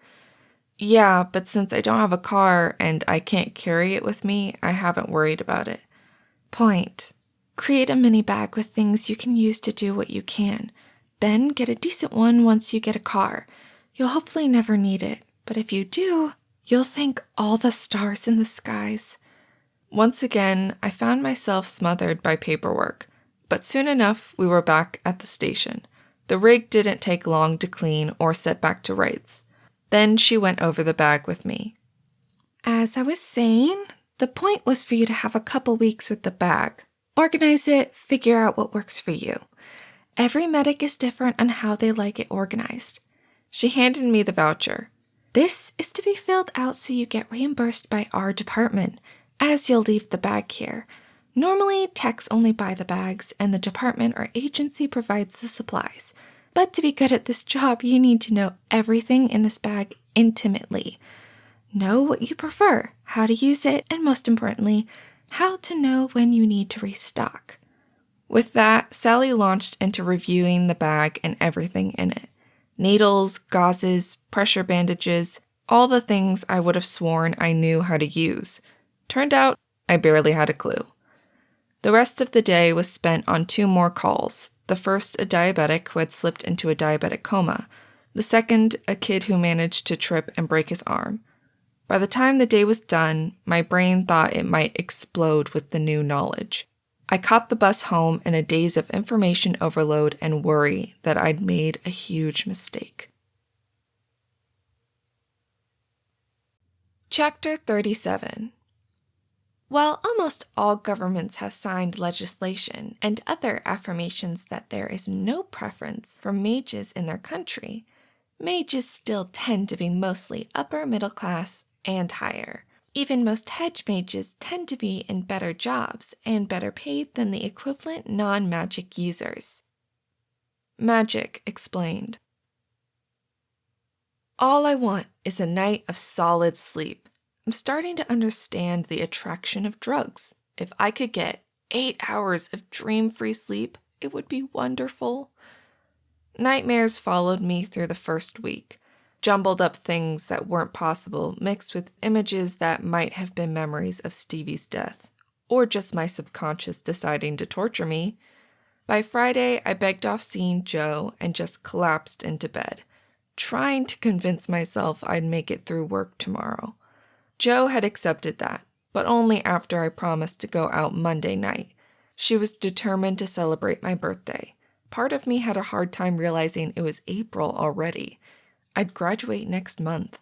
Yeah, but since I don't have a car and I can't carry it with me, I haven't worried about it. Point. Create a mini bag with things you can use to do what you can. Then get a decent one once you get a car. You'll hopefully never need it, but if you do, you'll thank all the stars in the skies. Once again, I found myself smothered by paperwork, but soon enough we were back at the station. The rig didn't take long to clean or set back to rights. Then she went over the bag with me. As I was saying, the point was for you to have a couple weeks with the bag. Organize it, figure out what works for you. Every medic is different on how they like it organized. She handed me the voucher. This is to be filled out so you get reimbursed by our department, as you'll leave the bag here. Normally, techs only buy the bags, and the department or agency provides the supplies. But to be good at this job, you need to know everything in this bag intimately. Know what you prefer, how to use it, and most importantly, how to know when you need to restock. With that, Sally launched into reviewing the bag and everything in it. Needles, gauzes, pressure bandages, all the things I would have sworn I knew how to use. Turned out, I barely had a clue. The rest of the day was spent on 2 more calls, The first, a diabetic who had slipped into a diabetic coma. The second, a kid who managed to trip and break his arm. By the time the day was done, my brain thought it might explode with the new knowledge. I caught the bus home in a daze of information overload and worry that I'd made a huge mistake. Chapter 37. While almost all governments have signed legislation and other affirmations that there is no preference for mages in their country, mages still tend to be mostly upper middle class and higher. Even most hedge mages tend to be in better jobs and better paid than the equivalent non-magic users. Magic explained. All I want is a night of solid sleep. I'm starting to understand the attraction of drugs. If I could get 8 hours of dream-free sleep, it would be wonderful. Nightmares followed me through the first week. Jumbled up things that weren't possible, mixed with images that might have been memories of Stevie's death, or just my subconscious deciding to torture me. By Friday, I begged off seeing Jo and just collapsed into bed, trying to convince myself I'd make it through work tomorrow. Jo had accepted that, but only after I promised to go out Monday night. She was determined to celebrate my birthday. Part of me had a hard time realizing it was April already. I'd graduate next month.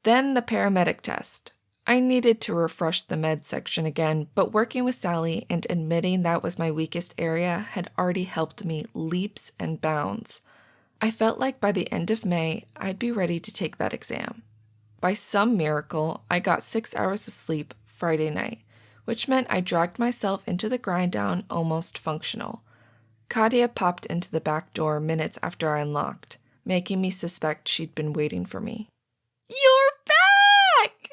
Then the paramedic test. I needed to refresh the med section again, but working with Sally and admitting that was my weakest area had already helped me leaps and bounds. I felt like by the end of May, I'd be ready to take that exam. By some miracle, I got 6 hours of sleep Friday night, which meant I dragged myself into the grind down almost functional. Katia popped into the back door minutes after I unlocked, making me suspect she'd been waiting for me. You're back!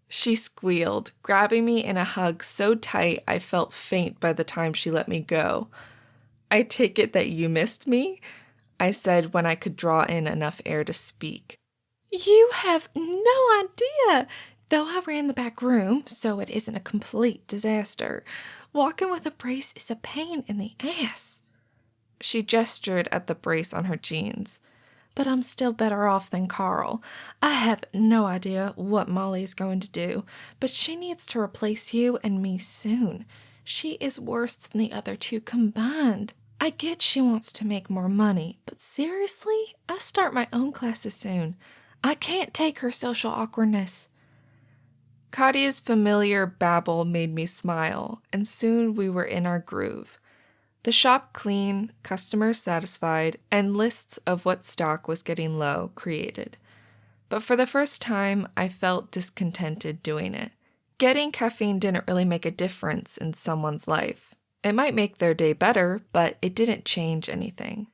She squealed, grabbing me in a hug so tight I felt faint by the time she let me go. I take it that you missed me? I said when I could draw in enough air to speak. You have no idea. Though I ran the back room, so it isn't a complete disaster. Walking with a brace is a pain in the ass. She gestured at the brace on her jeans. But I'm still better off than Carl. I have no idea what Molly is going to do, but she needs to replace you and me soon. She is worse than the other two combined. I get she wants to make more money, but seriously, I start my own classes soon. I can't take her social awkwardness. Katia's familiar babble made me smile, and soon we were in our groove. The shop clean, customers satisfied, and lists of what stock was getting low created. But for the first time, I felt discontented doing it. Getting caffeine didn't really make a difference in someone's life. It might make their day better, but it didn't change anything.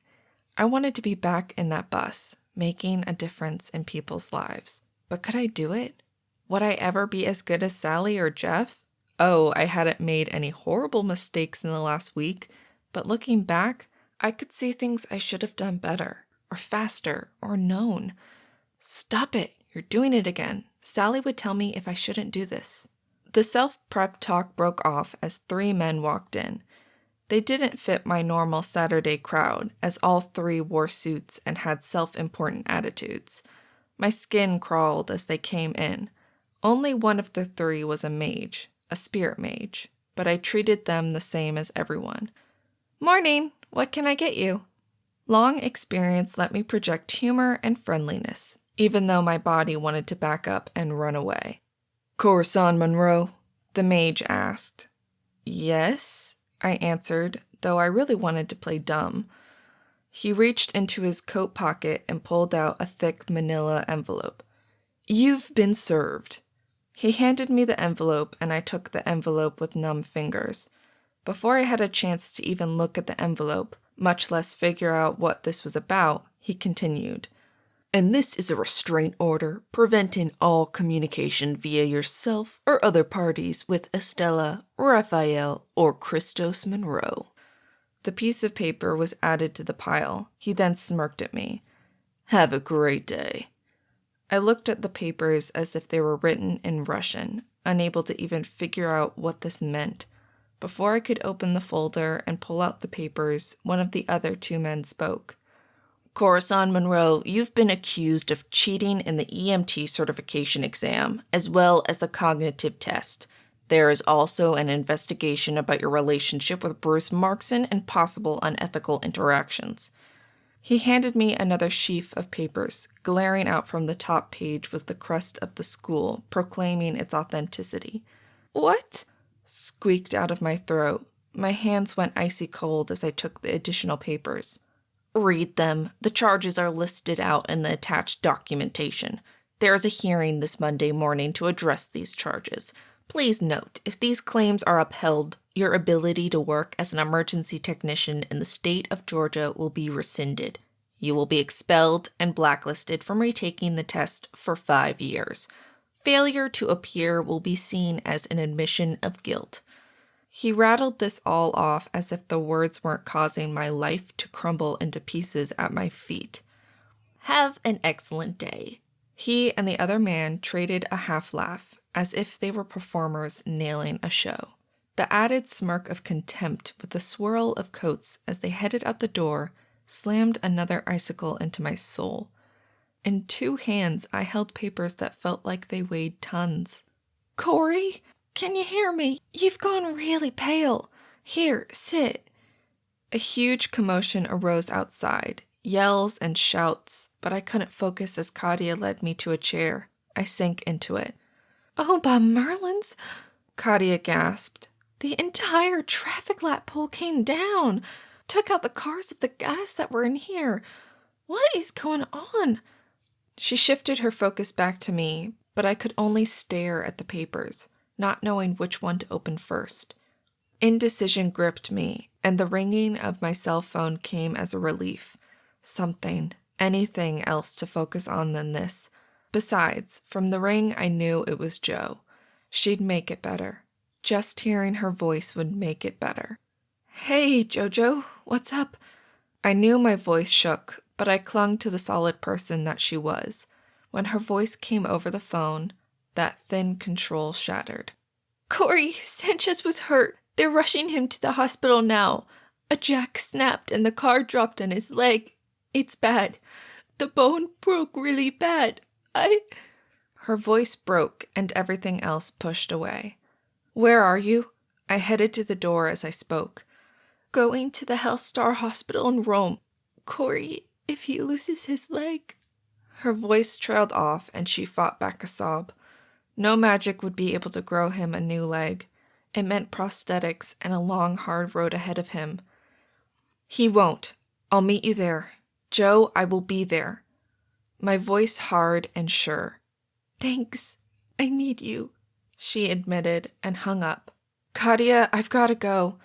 I wanted to be back in that bus, making a difference in people's lives. But could I do it? Would I ever be as good as Sally or Jeff? Oh, I hadn't made any horrible mistakes in the last week, but looking back, I could see things I should have done better, or faster, or known. Stop it, you're doing it again. Sally would tell me if I shouldn't do this. The self-prep talk broke off as 3 men walked in. They didn't fit my normal Saturday crowd, as all 3 wore suits and had self-important attitudes. My skin crawled as they came in. Only one of the 3 was a mage, a spirit mage, but I treated them the same as everyone. Morning, what can I get you? Long experience let me project humor and friendliness, even though my body wanted to back up and run away. Coruscant Monroe? The mage asked. Yes, I answered, though I really wanted to play dumb. He reached into his coat pocket and pulled out a thick manila envelope. You've been served. He handed me the envelope, and I took the envelope with numb fingers. Before I had a chance to even look at the envelope, much less figure out what this was about, he continued. And this is a restraint order preventing all communication via yourself or other parties with Estella, Raphael, or Christos Monroe. The piece of paper was added to the pile. He then smirked at me. Have a great day. I looked at the papers as if they were written in Russian, unable to even figure out what this meant. Before I could open the folder and pull out the papers, one of the other two men spoke. Corazon Monroe, you've been accused of cheating in the EMT certification exam, as well as the cognitive test. There is also an investigation about your relationship with Bruce Markson and possible unethical interactions. He handed me another sheaf of papers. Glaring out from the top page was the crest of the school, proclaiming its authenticity. "What?" squeaked out of my throat. My hands went icy cold as I took the additional papers. Read them. The charges are listed out in the attached documentation. There is a hearing this Monday morning to address these charges. Please note, if these claims are upheld, your ability to work as an emergency technician in the state of Georgia will be rescinded. You will be expelled and blacklisted from retaking the test for 5 years. Failure to appear will be seen as an admission of guilt. He rattled this all off as if the words weren't causing my life to crumble into pieces at my feet. Have an excellent day. He and the other man traded a half-laugh, as if they were performers nailing a show. The added smirk of contempt with the swirl of coats as they headed out the door slammed another icicle into my soul. In 2 hands, I held papers that felt like they weighed tons. "Cori, can you hear me? You've gone really pale. Here, sit." A huge commotion arose outside, yells and shouts, but I couldn't focus as Katia led me to a chair. I sank into it. "Oh, by Merlin's," Katia gasped. "The entire traffic light pole came down. Took out the cars of the guys that were in here. What is going on?" She shifted her focus back to me, but I could only stare at the papers, not knowing which one to open first. Indecision gripped me, and the ringing of my cell phone came as a relief. Something, anything else to focus on than this. Besides, from the ring I knew it was Jo. She'd make it better. Just hearing her voice would make it better. "Hey, Jojo, what's up?" I knew my voice shook, but I clung to the solid person that she was. When her voice came over the phone, that thin control shattered. "Cori, Sanchez was hurt. They're rushing him to the hospital now. A jack snapped and the car dropped on his leg. It's bad. The bone broke really bad. Her voice broke and everything else pushed away. "Where are you?" I headed to the door as I spoke. "Going to the Health Star Hospital in Rome. Cori, if he loses his leg." Her voice trailed off and she fought back a sob. No magic would be able to grow him a new leg. It meant prosthetics and a long, hard road ahead of him. "He won't. I'll meet you there. Jo, I will be there." My voice hard and sure. "Thanks. I need you," she admitted and hung up. "Katia, I've got to go."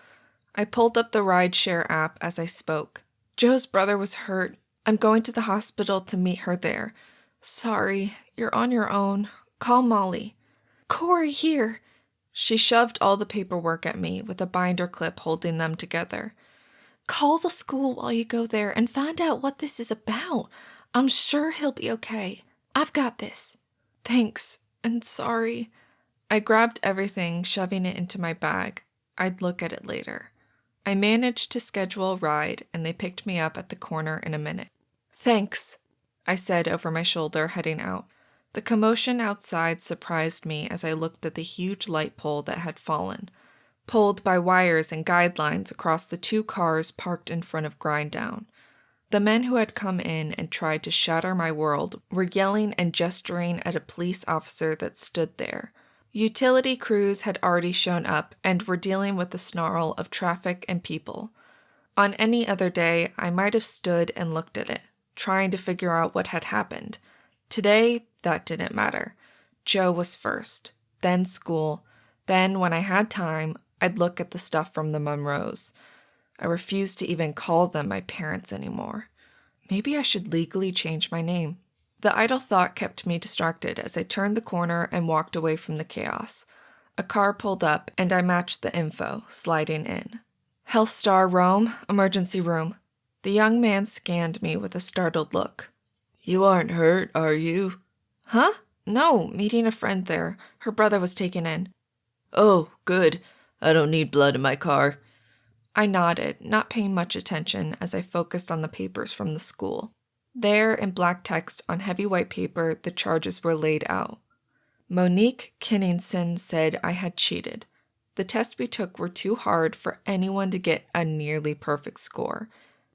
I pulled up the rideshare app as I spoke. Jo's brother was hurt. I'm going to the hospital to meet her there. Sorry, you're on your own. Call Molly. "Cori, here." She shoved all the paperwork at me with a binder clip holding them together. "Call the school while you go there and find out what this is about. I'm sure he'll be okay. I've got this." "Thanks, and sorry." I grabbed everything, shoving it into my bag. I'd look at it later. I managed to schedule a ride, and they picked me up at the corner in a minute. "Thanks," I said over my shoulder, heading out. The commotion outside surprised me as I looked at the huge light pole that had fallen, pulled by wires and guidelines across the 2 cars parked in front of Grinddown. The men who had come in and tried to shatter my world were yelling and gesturing at a police officer that stood there. Utility crews had already shown up and were dealing with the snarl of traffic and people. On any other day, I might have stood and looked at it, trying to figure out what had happened. Today, that didn't matter. Jo was first, then school, then, when I had time, I'd look at the stuff from the Monroes. I refused to even call them my parents anymore. Maybe I should legally change my name. The idle thought kept me distracted as I turned the corner and walked away from the chaos. A car pulled up, and I matched the info, sliding in. "Health Star, Rome, emergency room." The young man scanned me with a startled look. "You aren't hurt, are you?" "Huh? No, meeting a friend there. Her brother was taken in." "Oh, good. I don't need blood in my car. I nodded, not paying much attention as I focused on the papers from the school. There, in black text on heavy white paper, the charges were laid out. Monique Kinningson said I had cheated. The tests we took were too hard for anyone to get a nearly perfect score.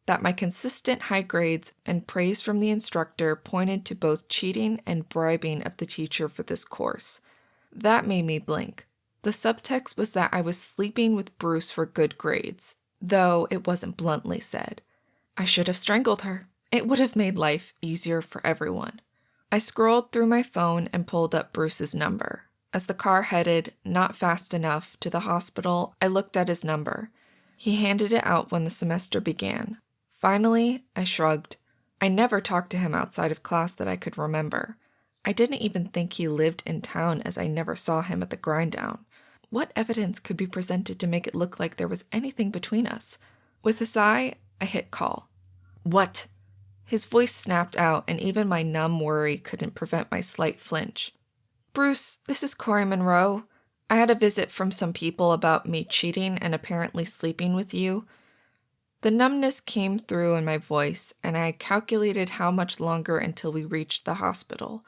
That my consistent high grades and praise from the instructor pointed to both cheating and bribing of the teacher for this course. That made me blink. The subtext was that I was sleeping with Bruce for good grades, though it wasn't bluntly said. I should have strangled her. It would have made life easier for everyone. I scrolled through my phone and pulled up Bruce's number. As the car headed, not fast enough, to the hospital, I looked at his number. He handed it out when the semester began. Finally, I shrugged. I never talked to him outside of class that I could remember. I didn't even think he lived in town as I never saw him at the grind down. What evidence could be presented to make it look like there was anything between us? With a sigh, I hit call. What? His voice snapped out, and even my numb worry couldn't prevent my slight flinch. Bruce, this is Cori Monroe. I had a visit from some people about me cheating and apparently sleeping with you. The numbness came through in my voice, and I calculated how much longer until we reached the hospital.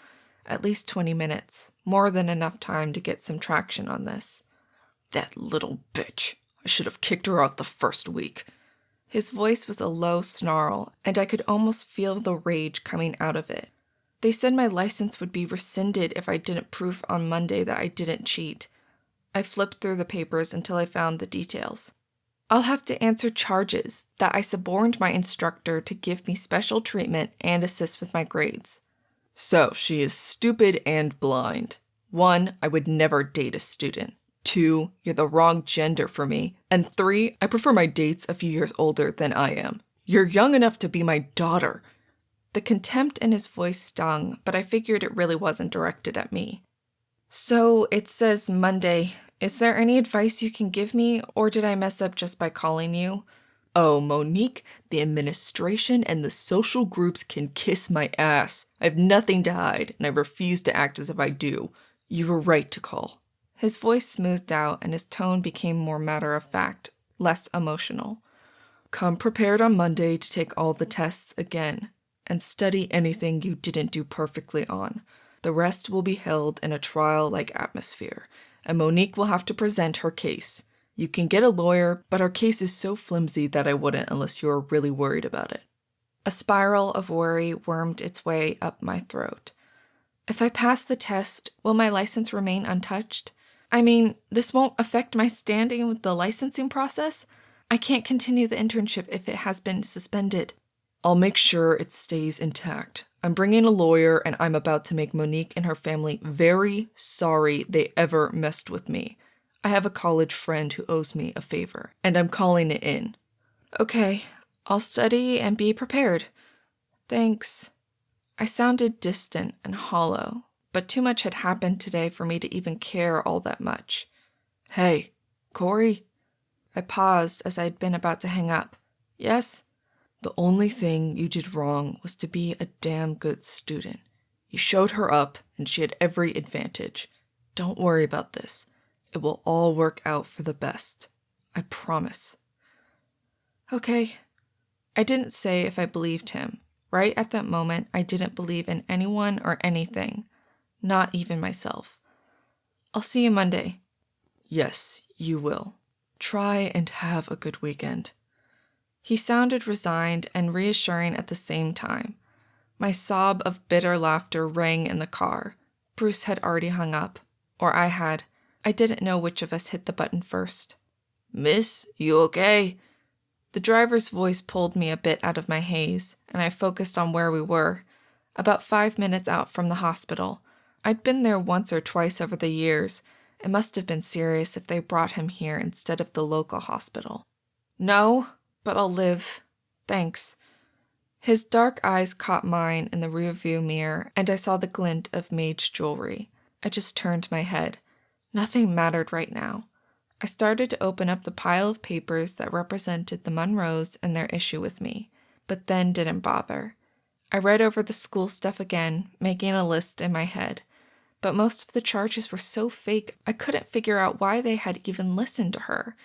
At least 20 minutes, more than enough time to get some traction on this. That little bitch. I should have kicked her out the first week. His voice was a low snarl, and I could almost feel the rage coming out of it. They said my license would be rescinded if I didn't prove on Monday that I didn't cheat. I flipped through the papers until I found the details. I'll have to answer charges that I suborned my instructor to give me special treatment and assist with my grades. So, she is stupid and blind. 1, I would never date a student. 2, you're the wrong gender for me. And 3, I prefer my dates a few years older than I am. You're young enough to be my daughter. The contempt in his voice stung, but I figured it really wasn't directed at me. So, it says Monday. Is there any advice you can give me, or did I mess up just by calling you? Oh, Monique, the administration and the social groups can kiss my ass. I have nothing to hide, and I refuse to act as if I do. You were right to call. His voice smoothed out, and his tone became more matter-of-fact, less emotional. Come prepared on Monday to take all the tests again, and study anything you didn't do perfectly on. The rest will be held in a trial-like atmosphere, and Monique will have to present her case. You can get a lawyer, but our case is so flimsy that I wouldn't unless you're really worried about it. A spiral of worry wormed its way up my throat. If I pass the test, will my license remain untouched? I mean, this won't affect my standing with the licensing process? I can't continue the internship if it has been suspended. I'll make sure it stays intact. I'm bringing a lawyer, and I'm about to make Monique and her family very sorry they ever messed with me. I have a college friend who owes me a favor, and I'm calling it in. Okay, I'll study and be prepared. Thanks. I sounded distant and hollow, but too much had happened today for me to even care all that much. Hey, Cori? I paused as I'd been about to hang up. Yes? The only thing you did wrong was to be a damn good student. You showed her up, and she had every advantage. Don't worry about this. It will all work out for the best. I promise. Okay. I didn't say if I believed him. Right at that moment, I didn't believe in anyone or anything. Not even myself. I'll see you Monday. Yes, you will. Try and have a good weekend. He sounded resigned and reassuring at the same time. My sob of bitter laughter rang in the car. Bruce had already hung up. Or I had. I didn't know which of us hit the button first. Miss, you okay? The driver's voice pulled me a bit out of my haze, and I focused on where we were. About 5 minutes out from the hospital. I'd been there once or twice over the years. It must have been serious if they brought him here instead of the local hospital. No, but I'll live. Thanks. His dark eyes caught mine in the rearview mirror, and I saw the glint of mage jewelry. I just turned my head. Nothing mattered right now. I started to open up the pile of papers that represented the Monroes and their issue with me, but then didn't bother. I read over the school stuff again, making a list in my head. but most of the charges were so fake I couldn't figure out why they had even listened to her.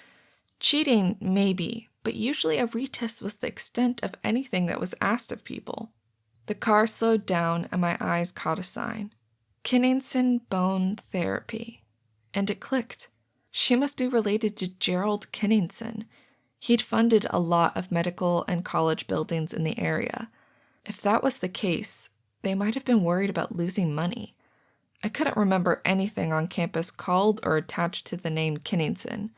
Cheating, maybe, but usually a retest was the extent of anything that was asked of people. The car slowed down and my eyes caught a sign. Kinningson Bone Therapy. And it clicked. She must be related to Gerald Kinningson. He'd funded a lot of medical and college buildings in the area. If that was the case, they might have been worried about losing money. I couldn't remember anything on campus called or attached to the name Kinningson.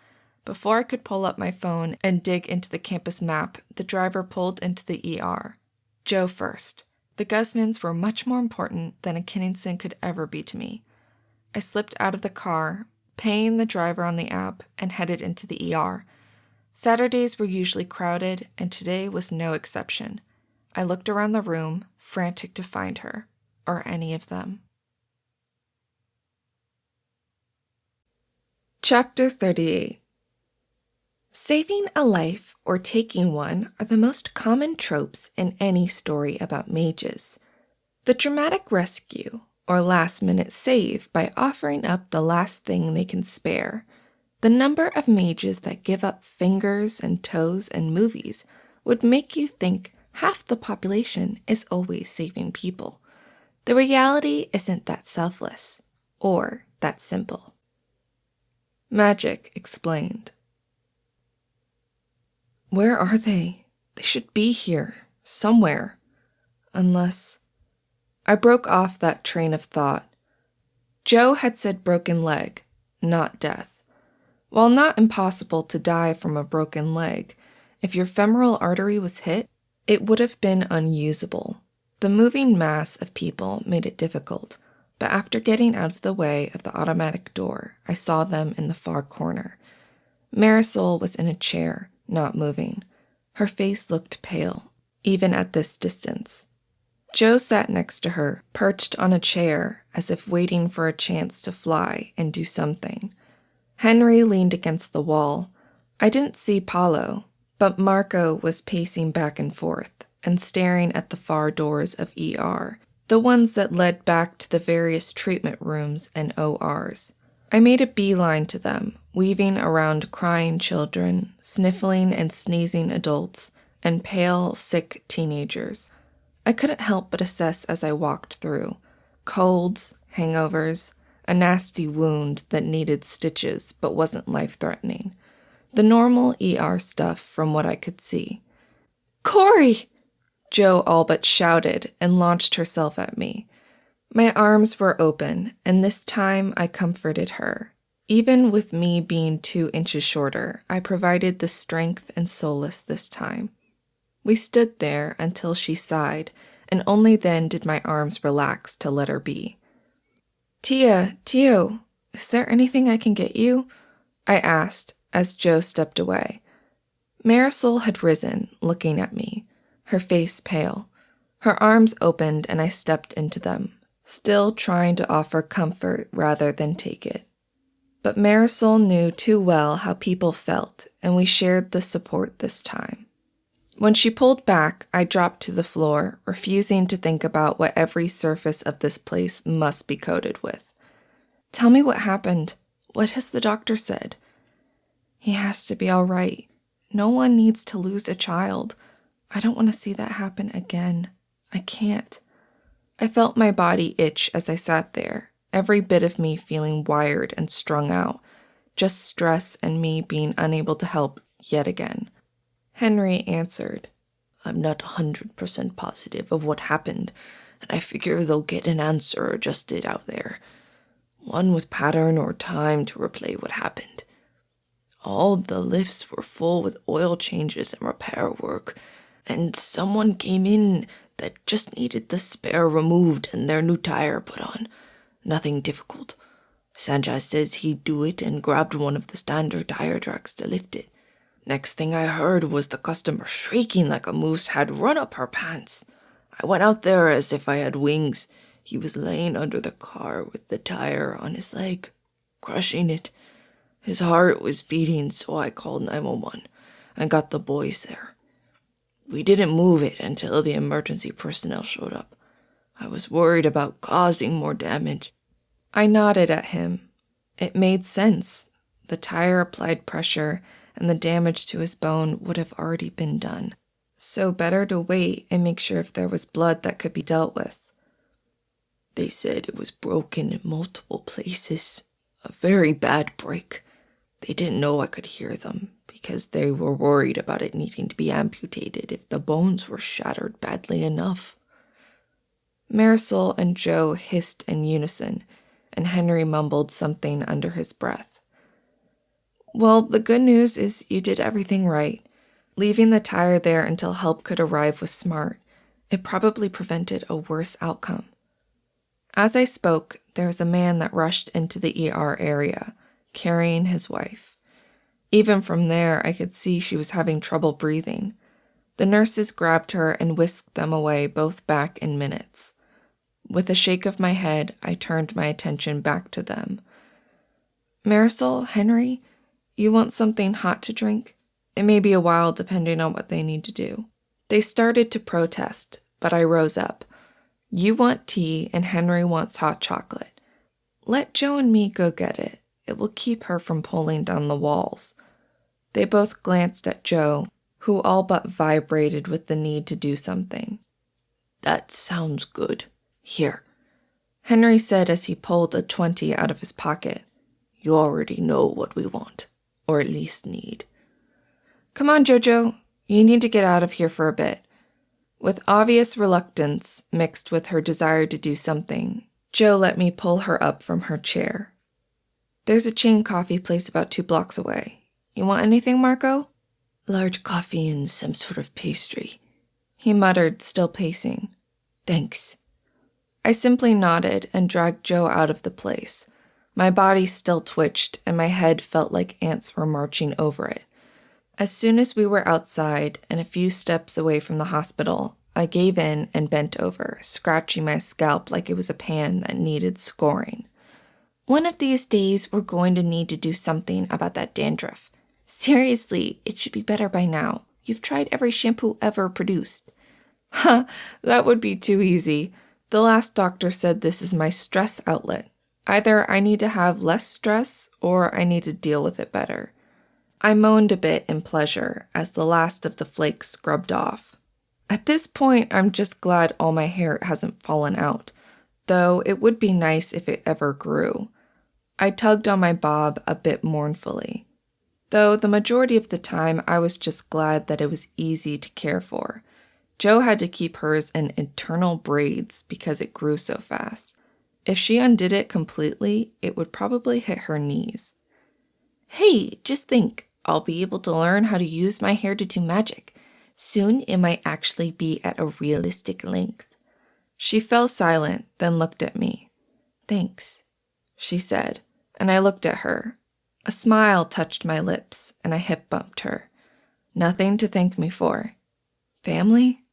Before I could pull up my phone and dig into the campus map, the driver pulled into the ER. Jo first. The Guzmans were much more important than a Kinningson could ever be to me. I slipped out of the car, paying the driver on the app, and headed into the ER. Saturdays were usually crowded, and today was no exception. I looked around the room, frantic to find her, or any of them. Chapter 38. Saving a life or taking one are the most common tropes in any story about mages. The dramatic rescue or last-minute save by offering up the last thing they can spare. The number of mages that give up fingers and toes in movies would make you think half the population is always saving people. The reality isn't that selfless or that simple. Magic explained. Where are they? They should be here, somewhere. Unless... I broke off that train of thought. Jo had said broken leg, not death. While not impossible to die from a broken leg, if your femoral artery was hit, it would have been unusable. The moving mass of people made it difficult, but after getting out of the way of the automatic door, I saw them in the far corner. Marisol was in a chair, not moving. Her face looked pale, even at this distance. Jo sat next to her, perched on a chair, as if waiting for a chance to fly and do something. Henry leaned against the wall. I didn't see Paulo, but Marco was pacing back and forth and staring at the far doors of ER, the ones that led back to the various treatment rooms and ORs. I made a beeline to them, weaving around crying children, sniffling and sneezing adults, and pale, sick teenagers. I couldn't help but assess as I walked through. Colds, hangovers, a nasty wound that needed stitches but wasn't life-threatening. The normal ER stuff from what I could see. "Cori!" Jo all but shouted and launched herself at me. My arms were open, and this time I comforted her. Even with me being 2 inches shorter, I provided the strength and solace this time. We stood there until she sighed, and only then did my arms relax to let her be. Tio, is there anything I can get you?" I asked as Jo stepped away. Marisol had risen, looking at me, her face pale. Her arms opened and I stepped into them, still trying to offer comfort rather than take it. But Marisol knew too well how people felt, and we shared the support this time. When she pulled back, I dropped to the floor, refusing to think about what every surface of this place must be coated with. "Tell me what happened. What has the doctor said?" "He has to be all right. No one needs to lose a child. I don't want to see that happen again. I can't." I felt my body itch as I sat there, every bit of me feeling wired and strung out, just stress and me being unable to help yet again. Henry answered, "I'm not 100% positive of what happened, and I figure they'll get an answer adjusted out there. One with pattern or time to replay what happened. All the lifts were full with oil changes and repair work, and someone came in that just needed the spare removed and their new tire put on. Nothing difficult. Sanchez says he'd do it and grabbed one of the standard tire tracks to lift it. Next thing I heard was the customer shrieking like a moose had run up her pants. I went out there as if I had wings. He was laying under the car with the tire on his leg, crushing it. His heart was beating, so I called 911 and got the boys there. We didn't move it until the emergency personnel showed up. I was worried about causing more damage. I nodded at him. It made sense. The tire applied pressure, and the damage to his bone would have already been done. So better to wait and make sure if there was blood that could be dealt with. They said it was broken in multiple places. A very bad break. They didn't know I could hear them because they were worried about it needing to be amputated if the bones were shattered badly enough. Marisol and Jo hissed in unison, and Henry mumbled something under his breath. Well, the good news is you did everything right. Leaving the tire there until help could arrive was smart. It probably prevented a worse outcome. As I spoke, there was a man that rushed into the ER area, carrying his wife. Even from there, I could see she was having trouble breathing. The nurses grabbed her and whisked them away, both back in minutes. With a shake of my head, I turned my attention back to them. Marisol, Henry, you want something hot to drink? It may be a while depending on what they need to do. They started to protest, but I rose up. You want tea and Henry wants hot chocolate. Let Jo and me go get it. It will keep her from pulling down the walls. They both glanced at Jo, who all but vibrated with the need to do something. That sounds good. Here, Henry said as he pulled a 20 out of his pocket. You already know what we want, or at least need. Come on, Jojo. You need to get out of here for a bit. With obvious reluctance mixed with her desire to do something, Jo let me pull her up from her chair. There's a chain coffee place about 2 blocks away. You want anything, Marco? Large coffee and some sort of pastry, he muttered, still pacing. Thanks. I simply nodded and dragged Jo out of the place. My body still twitched and my head felt like ants were marching over it. As soon as we were outside and a few steps away from the hospital, I gave in and bent over, scratching my scalp like it was a pan that needed scoring. One of these days, we're going to need to do something about that dandruff. Seriously, it should be better by now. You've tried every shampoo ever produced. Huh, that would be too easy. The last doctor said this is my stress outlet. Either I need to have less stress or I need to deal with it better. I moaned a bit in pleasure as the last of the flakes scrubbed off. At this point, I'm just glad all my hair hasn't fallen out, though it would be nice if it ever grew. I tugged on my bob a bit mournfully, though the majority of the time I was just glad that it was easy to care for. Jo had to keep hers in eternal braids because it grew so fast. If she undid it completely, it would probably hit her knees. Hey, just think, I'll be able to learn how to use my hair to do magic. Soon it might actually be at a realistic length. She fell silent, then looked at me. Thanks, she said, and I looked at her. A smile touched my lips, and I hip bumped her. Nothing to thank me for. Family?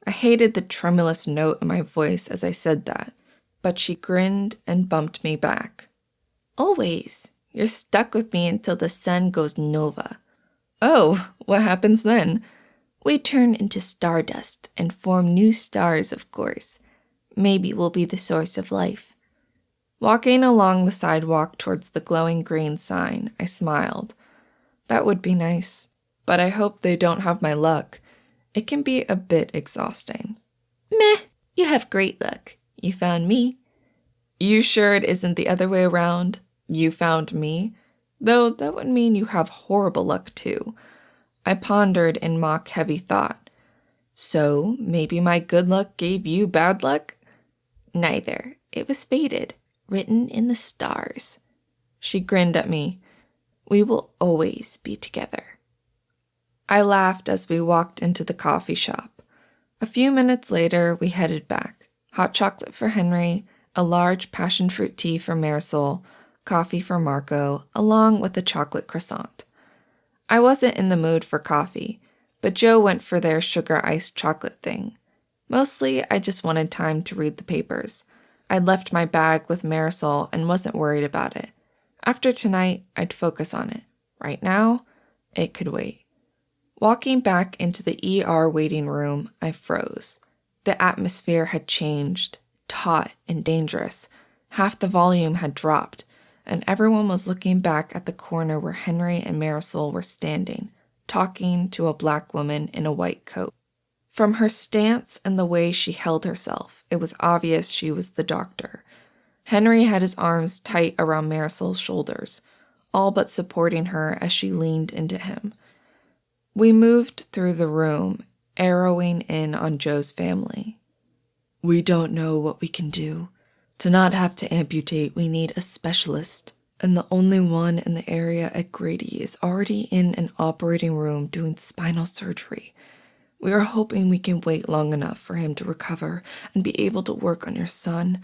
I hated the tremulous note in my voice as I said that, but she grinned and bumped me back. Always. You're stuck with me until the sun goes nova. Oh, what happens then? We turn into stardust and form new stars, of course. Maybe we'll be the source of life. Walking along the sidewalk towards the glowing green sign, I smiled. That would be nice, but I hope they don't have my luck. It can be a bit exhausting. Meh, you have great luck. You found me. You sure it isn't the other way around? You found me? Though that would mean you have horrible luck too. I pondered in mock heavy thought. So maybe my good luck gave you bad luck? Neither. It was fated, written in the stars. She grinned at me. We will always be together. I laughed as we walked into the coffee shop. A few minutes later, we headed back. Hot chocolate for Henry, a large passion fruit tea for Marisol, coffee for Marco, along with a chocolate croissant. I wasn't in the mood for coffee, but Jo went for their sugar iced chocolate thing. Mostly, I just wanted time to read the papers. I'd left my bag with Marisol and wasn't worried about it. After tonight, I'd focus on it. Right now, it could wait. Walking back into the ER waiting room, I froze. The atmosphere had changed, taut and dangerous. Half the volume had dropped, and everyone was looking back at the corner where Henry and Marisol were standing, talking to a black woman in a white coat. From her stance and the way she held herself, it was obvious she was the doctor. Henry had his arms tight around Marisol's shoulders, all but supporting her as she leaned into him. We moved through the room, arrowing in on Joe's family. We don't know what we can do. To not have to amputate, we need a specialist. And the only one in the area at Grady is already in an operating room doing spinal surgery. We are hoping we can wait long enough for him to recover and be able to work on your son.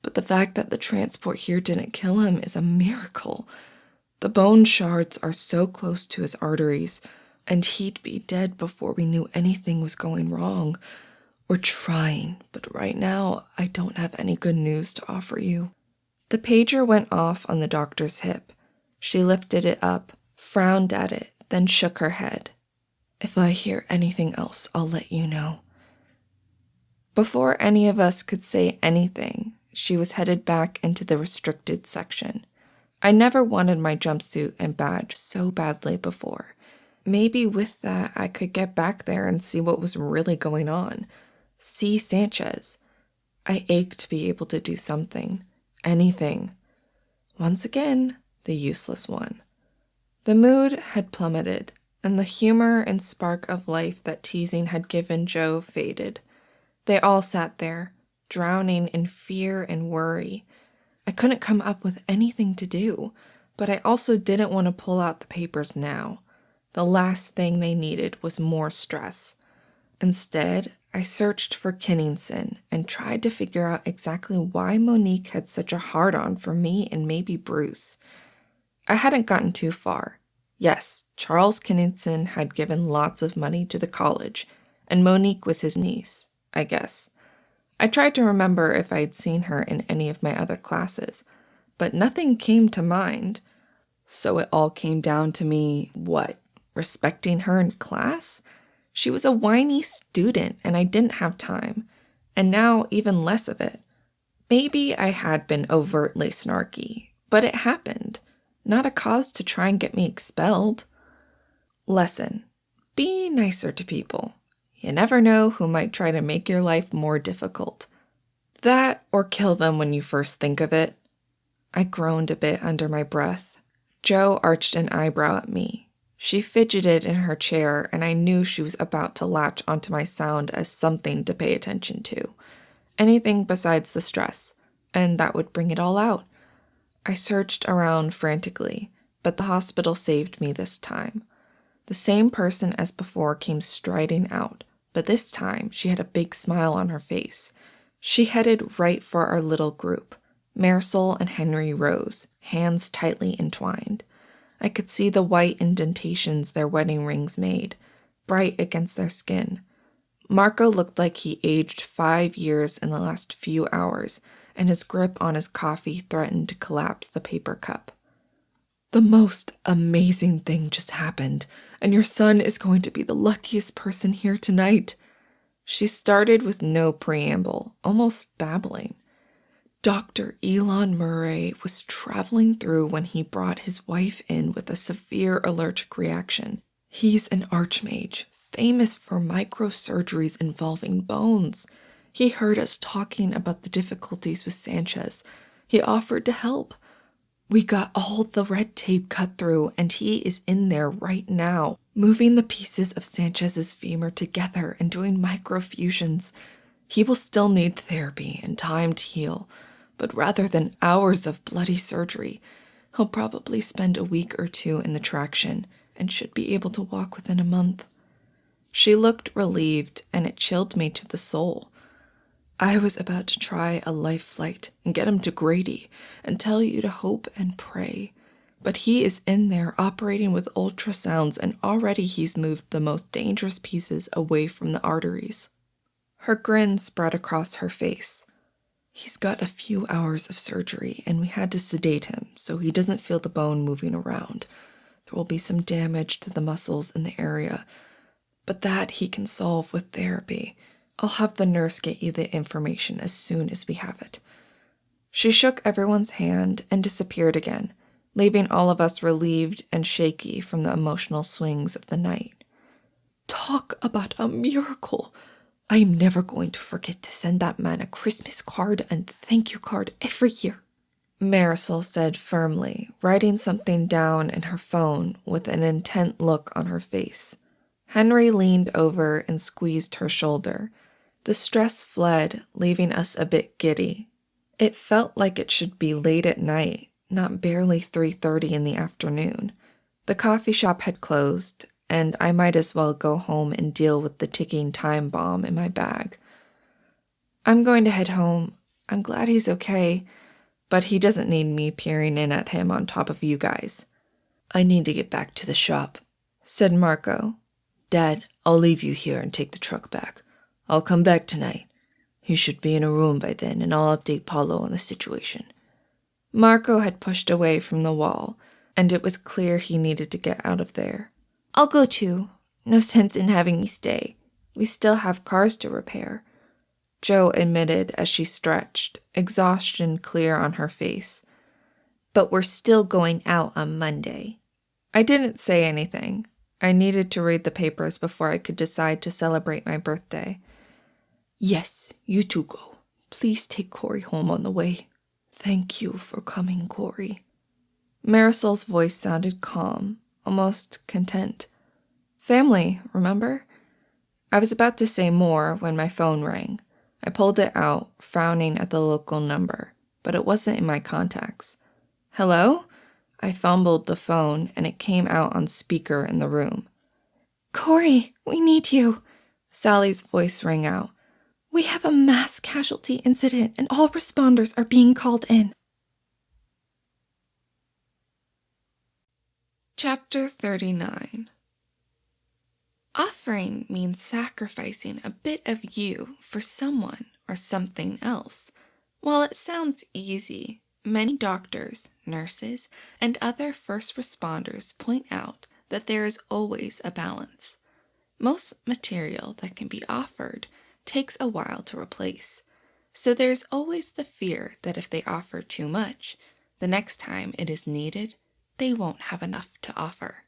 But the fact that the transport here didn't kill him is a miracle. The bone shards are so close to his arteries, and he'd be dead before we knew anything was going wrong. We're trying, but right now I don't have any good news to offer you. The pager went off on the doctor's hip. She lifted it up, frowned at it, then shook her head. If I hear anything else, I'll let you know. Before any of us could say anything, she was headed back into the restricted section. I never wanted my jumpsuit and badge so badly before. Maybe with that I could get back there and see what was really going on. See Sanchez. I ached to be able to do something. Anything. Once again, the useless one. The mood had plummeted, and the humor and spark of life that teasing had given Joe faded. They all sat there, drowning in fear and worry. I couldn't come up with anything to do, but I also didn't want to pull out the papers now. The last thing they needed was more stress. Instead, I searched for Kinningson and tried to figure out exactly why Monique had such a hard-on for me and maybe Bruce. I hadn't gotten too far. Yes, Charles Kinningson had given lots of money to the college, and Monique was his niece, I guess. I tried to remember if I'd seen her in any of my other classes, but nothing came to mind. So it all came down to me, respecting her in class? She was a whiny student, and I didn't have time, and now even less of it. Maybe I had been overtly snarky, but it happened. Not a cause to try and get me expelled. Lesson: be nicer to people. You never know who might try to make your life more difficult. That or kill them when you first think of it. I groaned a bit under my breath. Jo arched an eyebrow at me. She fidgeted in her chair, and I knew she was about to latch onto my sound as something to pay attention to. Anything besides the stress, and that would bring it all out. I searched around frantically, but the hospital saved me this time. The same person as before came striding out, but this time she had a big smile on her face. She headed right for our little group. Marisol and Henry rose, hands tightly entwined. I could see the white indentations their wedding rings made, bright against their skin. Marco looked like he aged 5 years in the last few hours, and his grip on his coffee threatened to collapse the paper cup. The most amazing thing just happened, and your son is going to be the luckiest person here tonight. She started with no preamble, almost babbling. Dr. Elon Murray was traveling through when he brought his wife in with a severe allergic reaction. He's an archmage, famous for microsurgeries involving bones. He heard us talking about the difficulties with Sanchez. He offered to help. We got all the red tape cut through, and he is in there right now, moving the pieces of Sanchez's femur together and doing microfusions. He will still need therapy and time to heal, but rather than hours of bloody surgery, he'll probably spend a week or 2 in the traction and should be able to walk within a month. She looked relieved, and it chilled me to the soul. I was about to try a life flight and get him to Grady and tell you to hope and pray. But he is in there operating with ultrasounds, and already he's moved the most dangerous pieces away from the arteries. Her grin spread across her face. He's got a few hours of surgery, and we had to sedate him so he doesn't feel the bone moving around. There will be some damage to the muscles in the area, but that he can solve with therapy. I'll have the nurse get you the information as soon as we have it. She shook everyone's hand and disappeared again, leaving all of us relieved and shaky from the emotional swings of the night. Talk about a miracle. I'm never going to forget to send that man a Christmas card and thank you card every year, Marisol said firmly, writing something down in her phone with an intent look on her face. Henry leaned over and squeezed her shoulder. The stress fled, leaving us a bit giddy. It felt like it should be late at night, not barely 3:30 in the afternoon. The coffee shop had closed, and I might as well go home and deal with the ticking time bomb in my bag. I'm going to head home. I'm glad he's okay, but he doesn't need me peering in at him on top of you guys. I need to get back to the shop, said Marco. Dad, I'll leave you here and take the truck back. I'll come back tonight. He should be in a room by then, and I'll update Paulo on the situation. Marco had pushed away from the wall, and it was clear he needed to get out of there. I'll go too. No sense in having me stay. We still have cars to repair, Jo admitted as she stretched, exhaustion clear on her face. But we're still going out on Monday. I didn't say anything. I needed to read the papers before I could decide to celebrate my birthday. Yes, you two go. Please take Cori home on the way. Thank you for coming, Cori. Marisol's voice sounded calm, almost content. Family, remember? I was about to say more when my phone rang. I pulled it out, frowning at the local number, but it wasn't in my contacts. Hello? I fumbled the phone, and it came out on speaker in the room. Cori, we need you. Sally's voice rang out. We have a mass casualty incident, and all responders are being called in. Chapter 39. Offering means sacrificing a bit of you for someone or something else. While it sounds easy, many doctors, nurses, and other first responders point out that there is always a balance. Most material that can be offered takes a while to replace, so there's always the fear that if they offer too much, the next time it is needed, they won't have enough to offer.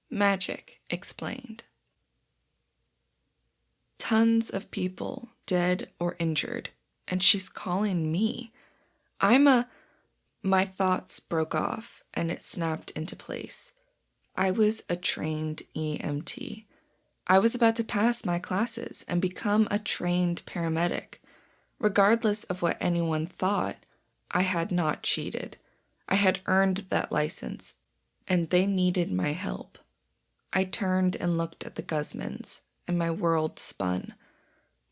Magic explained. Tons of people dead or injured, and she's calling me. My thoughts broke off, and it snapped into place. I was a trained EMT. I was about to pass my classes and become a trained paramedic. Regardless of what anyone thought, I had not cheated. I had earned that license, and they needed my help. I turned and looked at the Guzmans, and my world spun.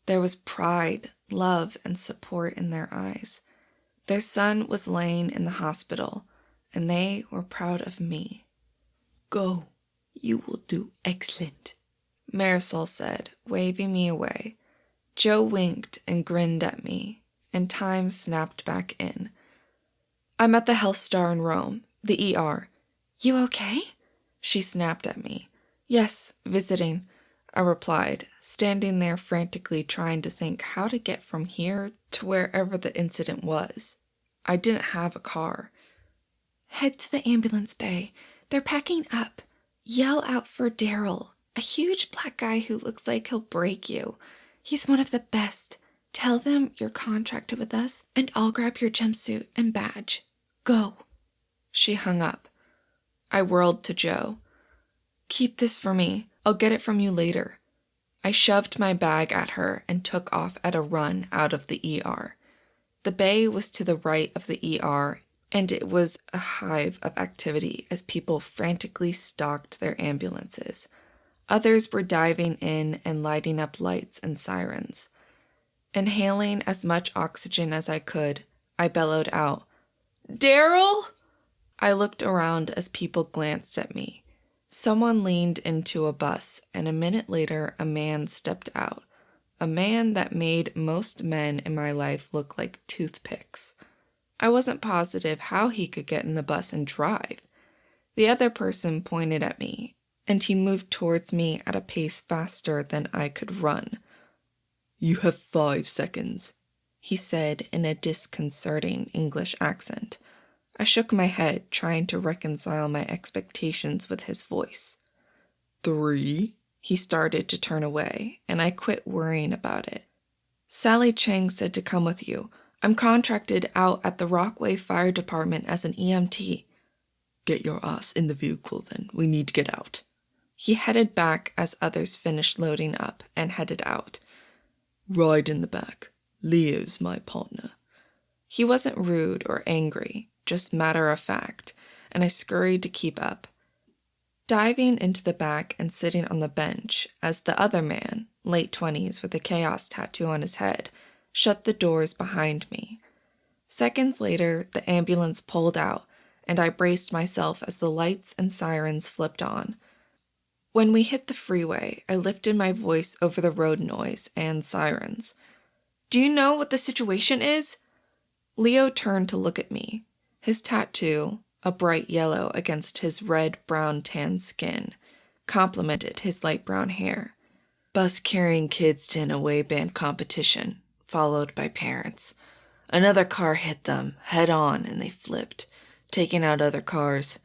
There was pride, love, and support in their eyes. Their son was laying in the hospital, and they were proud of me. Go. You will do excellent, Marisol said, waving me away. Jo winked and grinned at me, and time snapped back in. I'm at the Health Star in Rome, the ER. You okay? She snapped at me. Yes, visiting, I replied, standing there frantically trying to think how to get from here to wherever the incident was. I didn't have a car. Head to the ambulance bay. They're packing up. Yell out for Daryl, a huge black guy who looks like he'll break you. He's one of the best. Tell them you're contracted with us, and I'll grab your jumpsuit and badge. Go. She hung up. I whirled to Jo. Keep this for me. I'll get it from you later. I shoved my bag at her and took off at a run out of the ER. The bay was to the right of the ER, and it was a hive of activity as people frantically stalked their ambulances. Others were diving in and lighting up lights and sirens. Inhaling as much oxygen as I could, I bellowed out, "Daryl!" I looked around as people glanced at me. Someone leaned into a bus, and a minute later a man stepped out. A man that made most men in my life look like toothpicks. I wasn't positive how he could get in the bus and drive. The other person pointed at me, and he moved towards me at a pace faster than I could run. You have 5 seconds, he said in a disconcerting English accent. I shook my head, trying to reconcile my expectations with his voice. 3? He started to turn away, and I quit worrying about it. Sally Chang said to come with you. I'm contracted out at the Rockway Fire Department as an EMT. Get your ass in the vehicle then. We need to get out. He headed back as others finished loading up and headed out. Ride in the back. Leo's my partner. He wasn't rude or angry, just matter of fact, and I scurried to keep up. Diving into the back and sitting on the bench as the other man, late 20s with a chaos tattoo on his head, shut the doors behind me. Seconds later, the ambulance pulled out, and I braced myself as the lights and sirens flipped on. When we hit the freeway, I lifted my voice over the road noise and sirens. Do you know what the situation is? Leo turned to look at me. His tattoo, a bright yellow against his red-brown-tan skin, complemented his light brown hair. Bus carrying kids to an away band competition, followed by parents. Another car hit them, head-on, and they flipped, taking out other cars.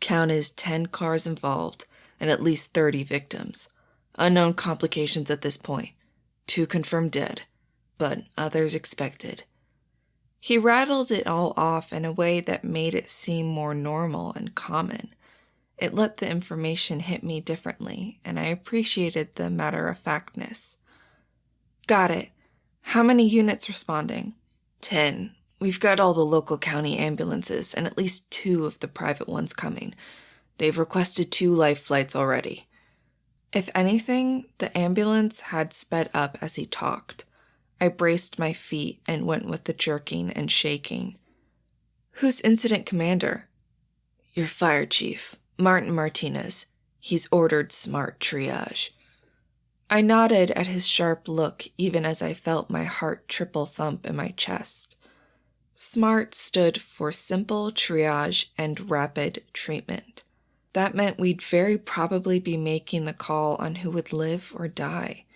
Count is 10 cars involved, and at least 30 victims. Unknown complications at this point. 2 confirmed dead, but others expected. He rattled it all off in a way that made it seem more normal and common. It let the information hit me differently, and I appreciated the matter-of-factness. Got it. How many units responding? 10. We've got all the local county ambulances and at least 2 of the private ones coming. They've requested 2 life flights already. If anything, the ambulance had sped up as he talked. I braced my feet and went with the jerking and shaking. Who's incident commander? Your fire chief, Martin Martinez. He's ordered smart triage. I nodded at his sharp look even as I felt my heart triple thump in my chest. SMART stood for Simple Triage and Rapid Treatment. That meant we'd very probably be making the call on who would live or die.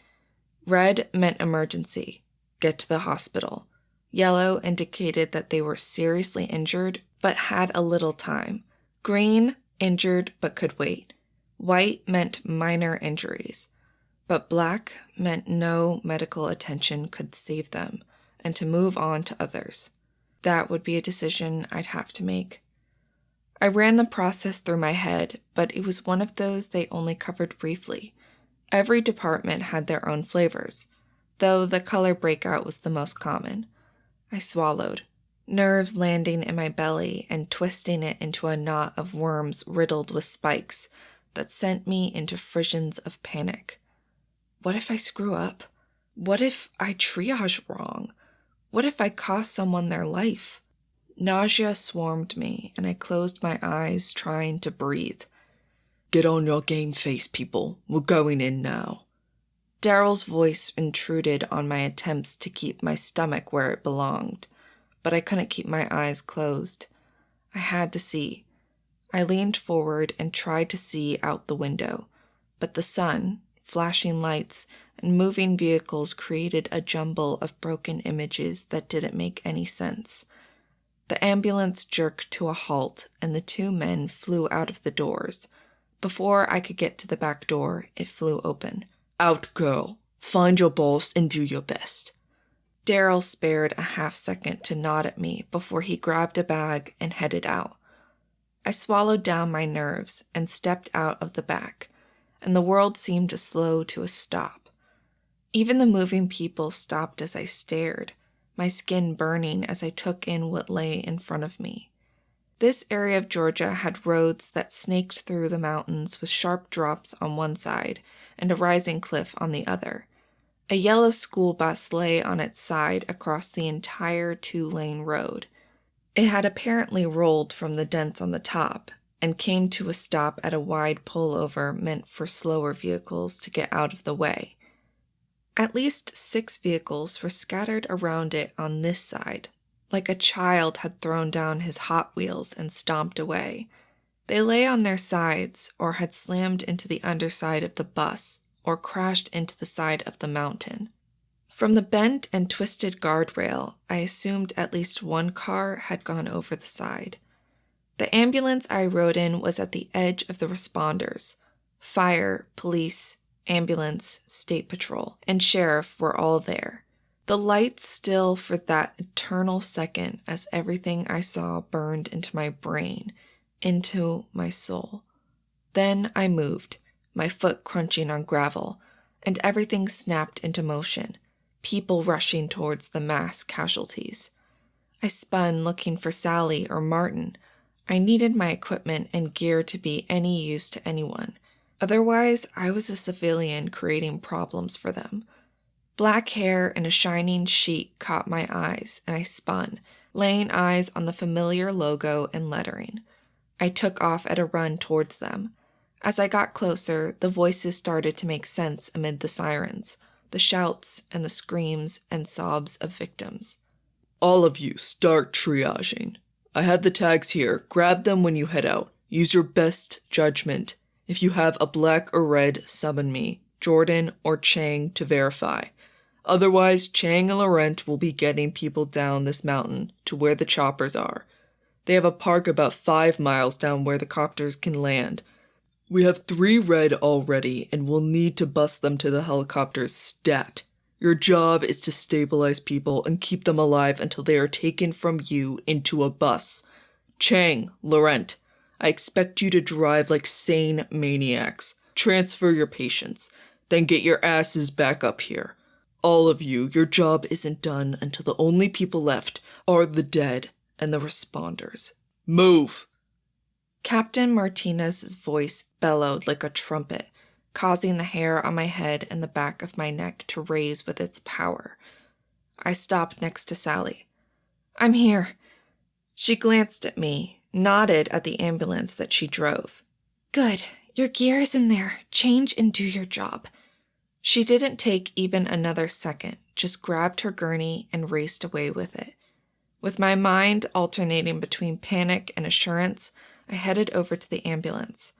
Red meant emergency. Get to the hospital. Yellow indicated that they were seriously injured but had a little time. Green, injured but could wait. White meant minor injuries. But black meant no medical attention could save them, and to move on to others. That would be a decision I'd have to make. I ran the process through my head, but it was one of those they only covered briefly. Every department had their own flavors, though the color breakout was the most common. I swallowed, nerves landing in my belly and twisting it into a knot of worms riddled with spikes that sent me into frissions of panic. What if I screw up? What if I triage wrong? What if I cost someone their life? Nausea swarmed me, and I closed my eyes, trying to breathe. Get on your game face, people. We're going in now. Daryl's voice intruded on my attempts to keep my stomach where it belonged, but I couldn't keep my eyes closed. I had to see. I leaned forward and tried to see out the window, but the sun, flashing lights, and moving vehicles created a jumble of broken images that didn't make any sense. The ambulance jerked to a halt, and the 2 men flew out of the doors. Before I could get to the back door, it flew open. Out, girl. Find your boss and do your best. Daryl spared a half-second to nod at me before he grabbed a bag and headed out. I swallowed down my nerves and stepped out of the back, and the world seemed to slow to a stop. Even the moving people stopped as I stared, my skin burning as I took in what lay in front of me. This area of Georgia had roads that snaked through the mountains with sharp drops on one side and a rising cliff on the other. A yellow school bus lay on its side across the entire 2-lane road. It had apparently rolled from the dents on the top and came to a stop at a wide pullover meant for slower vehicles to get out of the way. At least 6 vehicles were scattered around it on this side, like a child had thrown down his Hot Wheels and stomped away. They lay on their sides or had slammed into the underside of the bus or crashed into the side of the mountain. From the bent and twisted guardrail, I assumed at least one car had gone over the side. The ambulance I rode in was at the edge of the responders. Fire, police, ambulance, state patrol, and sheriff were all there. The lights still for that eternal second as everything I saw burned into my brain, into my soul. Then I moved, my foot crunching on gravel, and everything snapped into motion, people rushing towards the mass casualties. I spun looking for Sally or Martin. I needed my equipment and gear to be any use to anyone. Otherwise, I was a civilian creating problems for them. Black hair and a shining sheet caught my eyes, and I spun, laying eyes on the familiar logo and lettering. I took off at a run towards them. As I got closer, the voices started to make sense amid the sirens, the shouts and the screams and sobs of victims. All of you, start triaging. I have the tags here. Grab them when you head out. Use your best judgment. If you have a black or red, summon me, Jordan or Chang, to verify. Otherwise, Chang and Laurent will be getting people down this mountain to where the choppers are. They have a park about 5 miles down where the copters can land. We have 3 red already, and we'll need to bus them to the helicopters stat. Your job is to stabilize people and keep them alive until they are taken from you into a bus. Chang, Laurent, I expect you to drive like sane maniacs. Transfer your patients, then get your asses back up here. All of you, your job isn't done until the only people left are the dead and the responders. Move! Captain Martinez's voice bellowed like a trumpet, causing the hair on my head and the back of my neck to raise with its power. I stopped next to Sally. "I'm here." She glanced at me, nodded at the ambulance that she drove. "Good. Your gear is in there. Change and do your job." She didn't take even another second, just grabbed her gurney and raced away with it. With my mind alternating between panic and assurance, I headed over to the ambulance.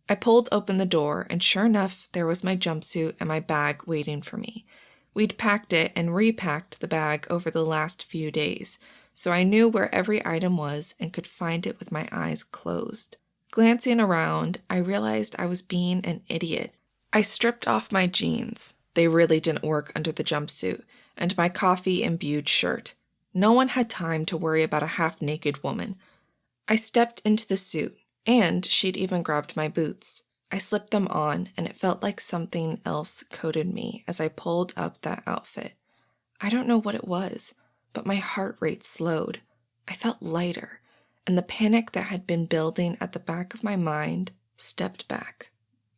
I pulled open the door, and sure enough, there was my jumpsuit and my bag waiting for me. We'd packed it and repacked the bag over the last few days, so I knew where every item was and could find it with my eyes closed. Glancing around, I realized I was being an idiot. I stripped off my jeans. They really didn't work under the jumpsuit, and my coffee-imbued shirt. No one had time to worry about a half-naked woman. I stepped into the suit, and she'd even grabbed my boots. I slipped them on, and it felt like something else coated me as I pulled up that outfit. I don't know what it was, but my heart rate slowed. I felt lighter, and the panic that had been building at the back of my mind stepped back.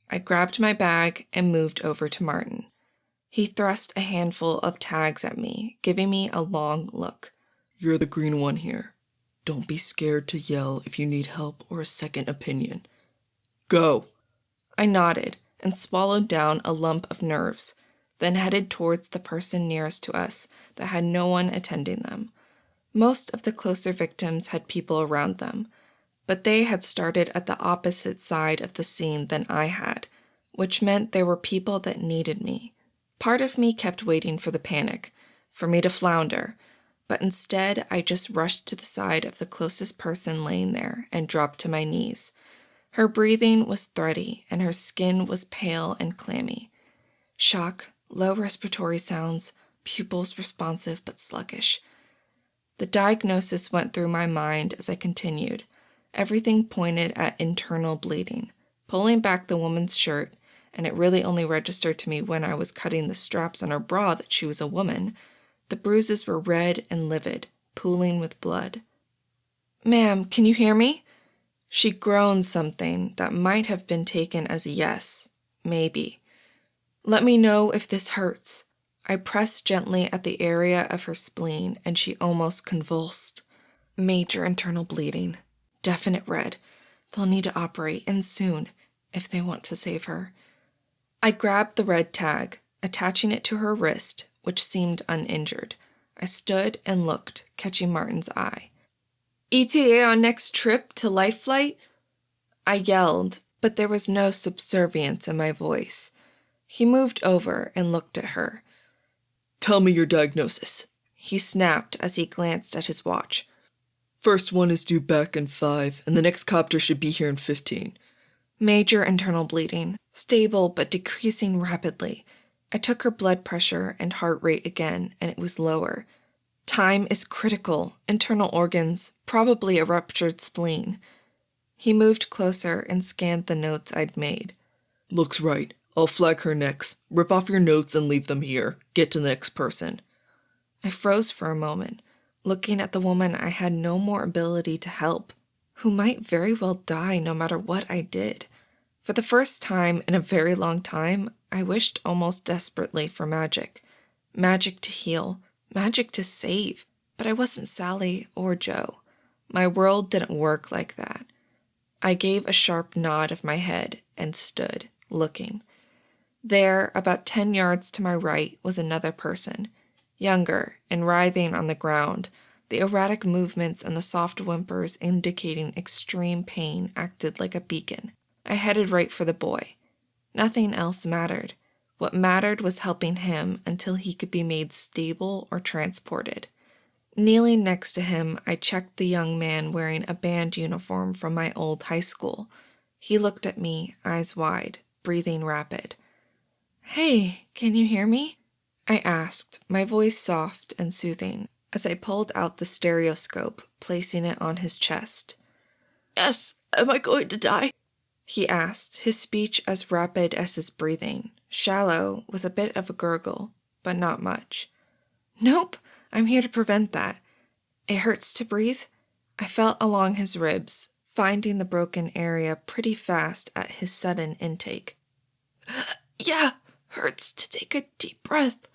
I grabbed my bag and moved over to Martin. He thrust a handful of tags at me, giving me a long look. You're the green one here. Don't be scared to yell if you need help or a second opinion. Go! I nodded and swallowed down a lump of nerves, then headed towards the person nearest to us that had no one attending them. Most of the closer victims had people around them, but they had started at the opposite side of the scene than I had, which meant there were people that needed me. Part of me kept waiting for the panic, for me to flounder, but instead I just rushed to the side of the closest person laying there and dropped to my knees. Her breathing was thready, and her skin was pale and clammy. Shock, low respiratory sounds, pupils responsive but sluggish. The diagnosis went through my mind as I continued. Everything pointed at internal bleeding. Pulling back the woman's shirt, and it really only registered to me when I was cutting the straps on her bra that she was a woman, the bruises were red and livid, pooling with blood. "Ma'am, can you hear me?" She groaned something that might have been taken as a yes, maybe. "Let me know if this hurts." I pressed gently at the area of her spleen, and she almost convulsed. Major internal bleeding. Definite red. They'll need to operate, and soon, if they want to save her. I grabbed the red tag, attaching it to her wrist, which seemed uninjured. I stood and looked, catching Martin's eye. "ETA on next trip to Life Flight?" I yelled, but there was no subservience in my voice. He moved over and looked at her. Tell me your diagnosis, he snapped as he glanced at his watch. First one is due back in 5, and the next copter should be here in 15. Major internal bleeding, stable but decreasing rapidly. I took her blood pressure and heart rate again, and it was lower. Time is critical. Internal organs, probably a ruptured spleen. He moved closer and scanned the notes I'd made. Looks right. I'll flag her next. Rip off your notes and leave them here. Get to the next person. I froze for a moment, looking at the woman I had no more ability to help, who might very well die no matter what I did. For the first time in a very long time, I wished almost desperately for magic. Magic to heal, magic to save. But I wasn't Sally or Jo. My world didn't work like that. I gave a sharp nod of my head and stood, looking. There, about 10 yards to my right, was another person, younger and writhing on the ground. The erratic movements and the soft whimpers indicating extreme pain acted like a beacon. I headed right for the boy. Nothing else mattered. What mattered was helping him until he could be made stable or transported. Kneeling next to him, I checked the young man wearing a band uniform from my old high school. He looked at me, eyes wide, breathing rapid. "Hey, can you hear me?" I asked, my voice soft and soothing, as I pulled out the stereoscope, placing it on his chest. Yes, am I going to die? He asked, his speech as rapid as his breathing, shallow with a bit of a gurgle, but not much. Nope, I'm here to prevent that. It hurts to breathe. I felt along his ribs, finding the broken area pretty fast at his sudden intake. Yeah, hurts to take a deep breath.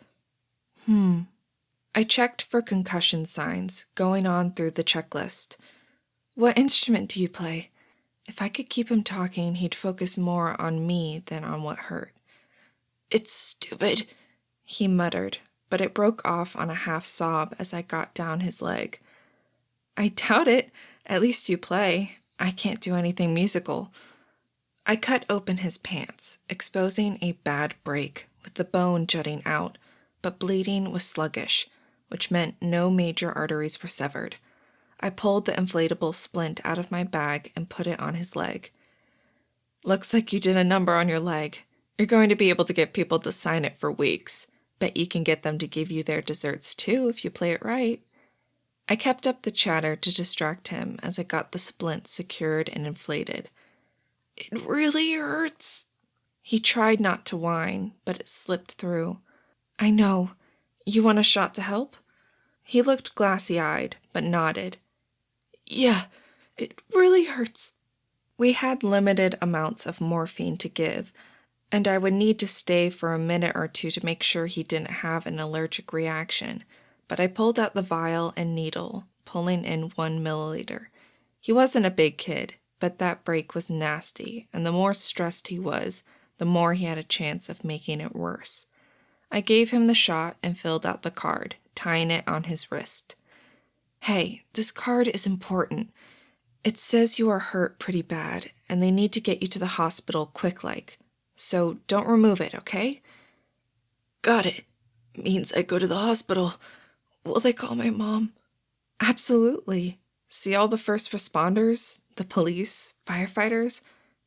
I checked for concussion signs, going on through the checklist. What instrument do you play? If I could keep him talking, he'd focus more on me than on what hurt. It's stupid, he muttered, but it broke off on a half sob as I got down his leg. I doubt it. At least you play. I can't do anything musical. I cut open his pants, exposing a bad break, with the bone jutting out, but bleeding was sluggish, which meant no major arteries were severed. I pulled the inflatable splint out of my bag and put it on his leg. Looks like you did a number on your leg. You're going to be able to get people to sign it for weeks. Bet you can get them to give you their desserts too if you play it right. I kept up the chatter to distract him as I got the splint secured and inflated. It really hurts. He tried not to whine, but it slipped through. I know. You want a shot to help? He looked glassy-eyed, but nodded. Yeah, it really hurts. We had limited amounts of morphine to give, and I would need to stay for a minute or two to make sure he didn't have an allergic reaction, but I pulled out the vial and needle, pulling in 1 milliliter. He wasn't a big kid, but that break was nasty, and the more stressed he was, the more he had a chance of making it worse. I gave him the shot and filled out the card, tying it on his wrist. Hey, this card is important. It says you are hurt pretty bad, and they need to get you to the hospital quick-like. So don't remove it, okay? Got it. Means I go to the hospital. Will they call my mom? Absolutely. See all the first responders, the police, firefighters?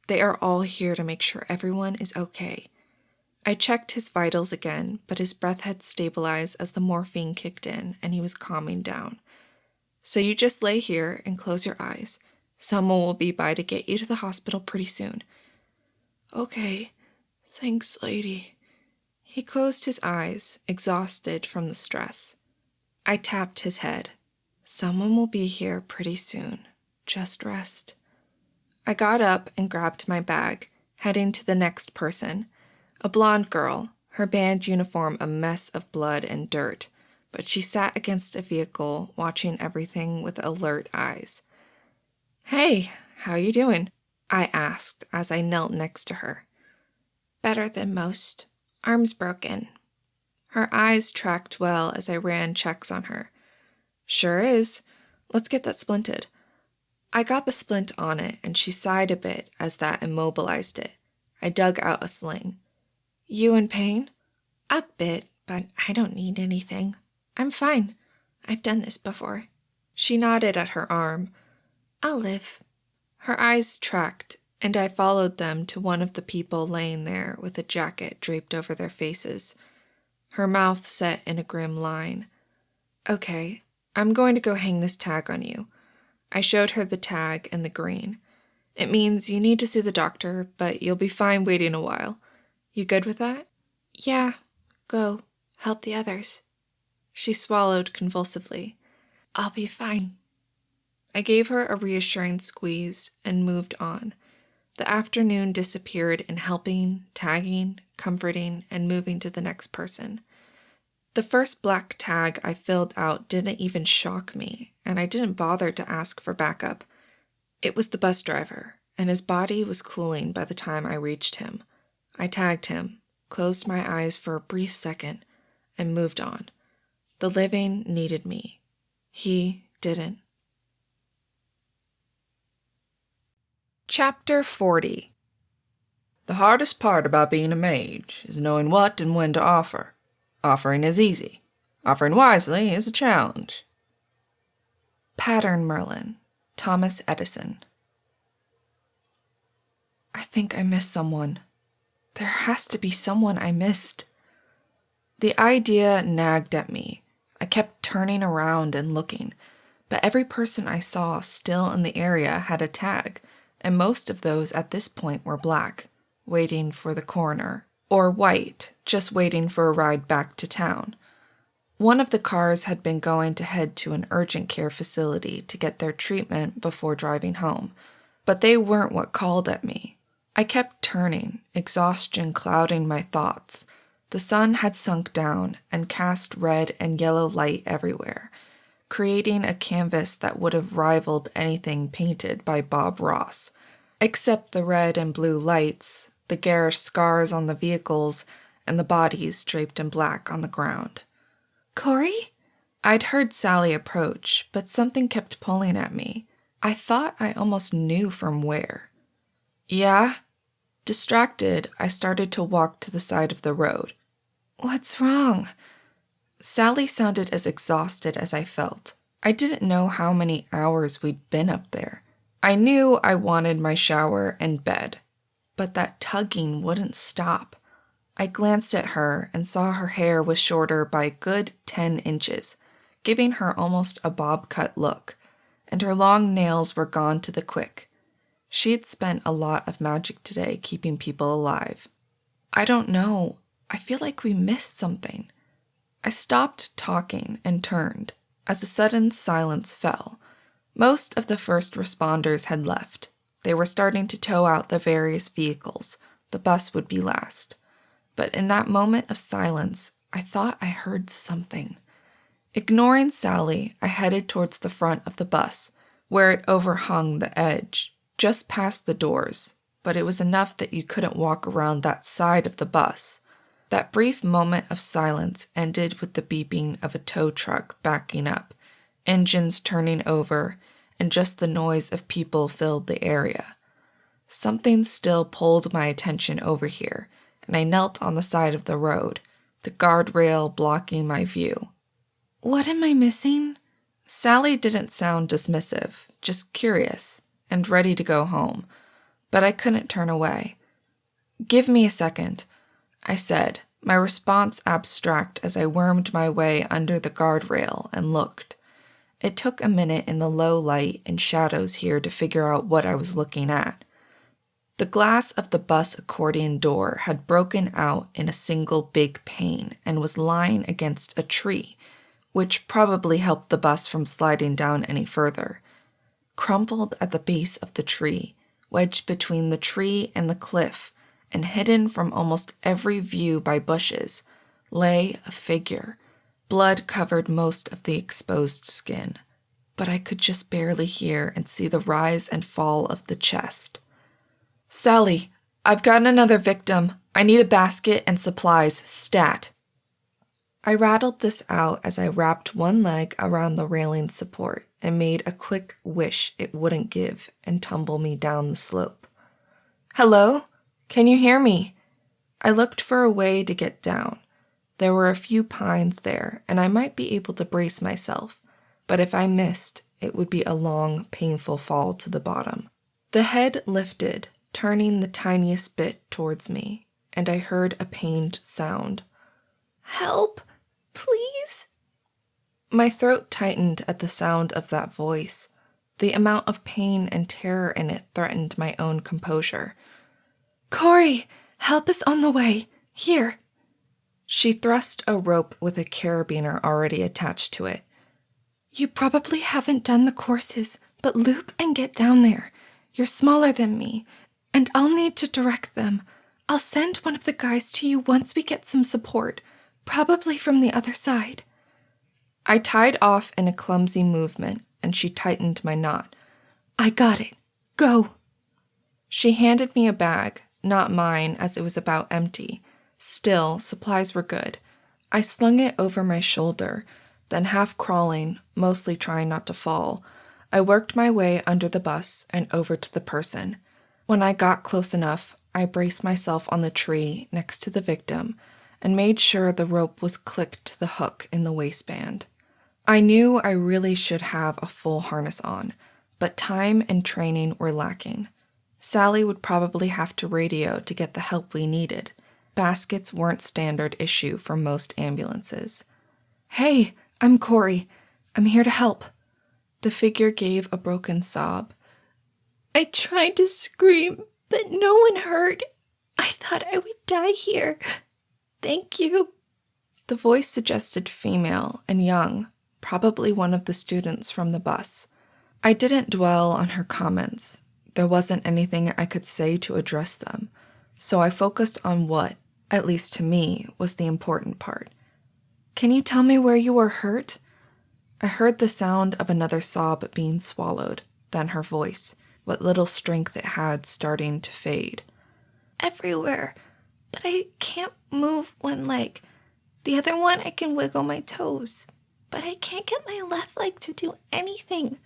They are all here to make sure everyone is okay. I checked his vitals again, but his breath had stabilized as the morphine kicked in and he was calming down. So you just lay here and close your eyes. Someone will be by to get you to the hospital pretty soon. Okay. Thanks, lady. He closed his eyes, exhausted from the stress. I tapped his head. Someone will be here pretty soon. Just rest. I got up and grabbed my bag, heading to the next person. A blonde girl, her band uniform a mess of blood and dirt, but she sat against a vehicle, watching everything with alert eyes. Hey, how you doing? I asked as I knelt next to her. Better than most. Arm's broken. Her eyes tracked well as I ran checks on her. Sure is. Let's get that splinted. I got the splint on it, and she sighed a bit as that immobilized it. I dug out a sling. You in pain? A bit, but I don't need anything. I'm fine. I've done this before. She nodded at her arm. I'll live. Her eyes tracked, and I followed them to one of the people laying there with a jacket draped over their faces. Her mouth set in a grim line. Okay, I'm going to go hang this tag on you. I showed her the tag and the green. It means you need to see the doctor, but you'll be fine waiting a while. You good with that? Yeah, go. Help the others. She swallowed convulsively. I'll be fine. I gave her a reassuring squeeze and moved on. The afternoon disappeared in helping, tagging, comforting, and moving to the next person. The first black tag I filled out didn't even shock me, and I didn't bother to ask for backup. It was the bus driver, and his body was cooling by the time I reached him. I tagged him, closed my eyes for a brief second, and moved on. The living needed me. He didn't. Chapter 40. The hardest part about being a mage is knowing what and when to offer. Offering is easy. Offering wisely is a challenge. Pattern Merlin, Thomas Edison. I think I missed someone. There has to be someone I missed. The idea nagged at me. I kept turning around and looking, but every person I saw still in the area had a tag, and most of those at this point were black, waiting for the coroner, or white, just waiting for a ride back to town. One of the cars had been going to head to an urgent care facility to get their treatment before driving home, but they weren't what called at me. I kept turning, exhaustion clouding my thoughts. The sun had sunk down and cast red and yellow light everywhere, creating a canvas that would have rivaled anything painted by Bob Ross, except the red and blue lights, the garish scars on the vehicles, and the bodies draped in black on the ground. Cori? I'd heard Sally approach, but something kept pulling at me. I thought I almost knew from where. Yeah? Distracted, I started to walk to the side of the road. What's wrong? Sally sounded as exhausted as I felt. I didn't know how many hours we'd been up there. I knew I wanted my shower and bed, but that tugging wouldn't stop. I glanced at her and saw her hair was shorter by a good 10 inches, giving her almost a bob-cut look, and her long nails were gone to the quick. She'd spent a lot of magic today keeping people alive. I don't know. I feel like we missed something. I stopped talking and turned as a sudden silence fell. Most of the first responders had left. They were starting to tow out the various vehicles. The bus would be last. But in that moment of silence, I thought I heard something. Ignoring Sally, I headed towards the front of the bus, where it overhung the edge, just past the doors, but it was enough that you couldn't walk around that side of the bus. That brief moment of silence ended with the beeping of a tow truck backing up, engines turning over, and just the noise of people filled the area. Something still pulled my attention over here, and I knelt on the side of the road, the guardrail blocking my view. What am I missing? Sally didn't sound dismissive, just curious, and ready to go home, but I couldn't turn away. Give me a second, I said, my response abstract as I wormed my way under the guardrail and looked. It took a minute in the low light and shadows here to figure out what I was looking at. The glass of the bus accordion door had broken out in a single big pane and was lying against a tree, which probably helped the bus from sliding down any further. Crumpled at the base of the tree, wedged between the tree and the cliff, and hidden from almost every view by bushes, lay a figure. Blood covered most of the exposed skin, but I could just barely hear and see the rise and fall of the chest. Sally, I've got another victim. I need a basket and supplies, stat. I rattled this out as I wrapped one leg around the railing support and made a quick wish it wouldn't give and tumble me down the slope. Hello? Can you hear me? I looked for a way to get down. There were a few pines there, and I might be able to brace myself, but if I missed, it would be a long, painful fall to the bottom. The head lifted, turning the tiniest bit towards me, and I heard a pained sound. Help, please? My throat tightened at the sound of that voice. The amount of pain and terror in it threatened my own composure. Cori, help is on the way. Here. She thrust a rope with a carabiner already attached to it. You probably haven't done the courses, but loop and get down there. You're smaller than me, and I'll need to direct them. I'll send one of the guys to you once we get some support, probably from the other side. I tied off in a clumsy movement, and she tightened my knot. I got it. Go. She handed me a bag, not mine as it was about empty. Still, supplies were good. I slung it over my shoulder, then half crawling, mostly trying not to fall, I worked my way under the bus and over to the person. When I got close enough, I braced myself on the tree next to the victim and made sure the rope was clicked to the hook in the waistband. I knew I really should have a full harness on, but time and training were lacking. Sally would probably have to radio to get the help we needed. Baskets weren't standard issue for most ambulances. Hey, I'm Cori. I'm here to help. The figure gave a broken sob. I tried to scream, but no one heard. I thought I would die here. Thank you. The voice suggested female and young, probably one of the students from the bus. I didn't dwell on her comments. There wasn't anything I could say to address them, so I focused on what, at least to me, was the important part. Can you tell me where you were hurt? I heard the sound of another sob being swallowed, then her voice, what little strength it had, starting to fade. Everywhere, but I can't move one leg. The other one I can wiggle my toes, but I can't get my left leg to do anything.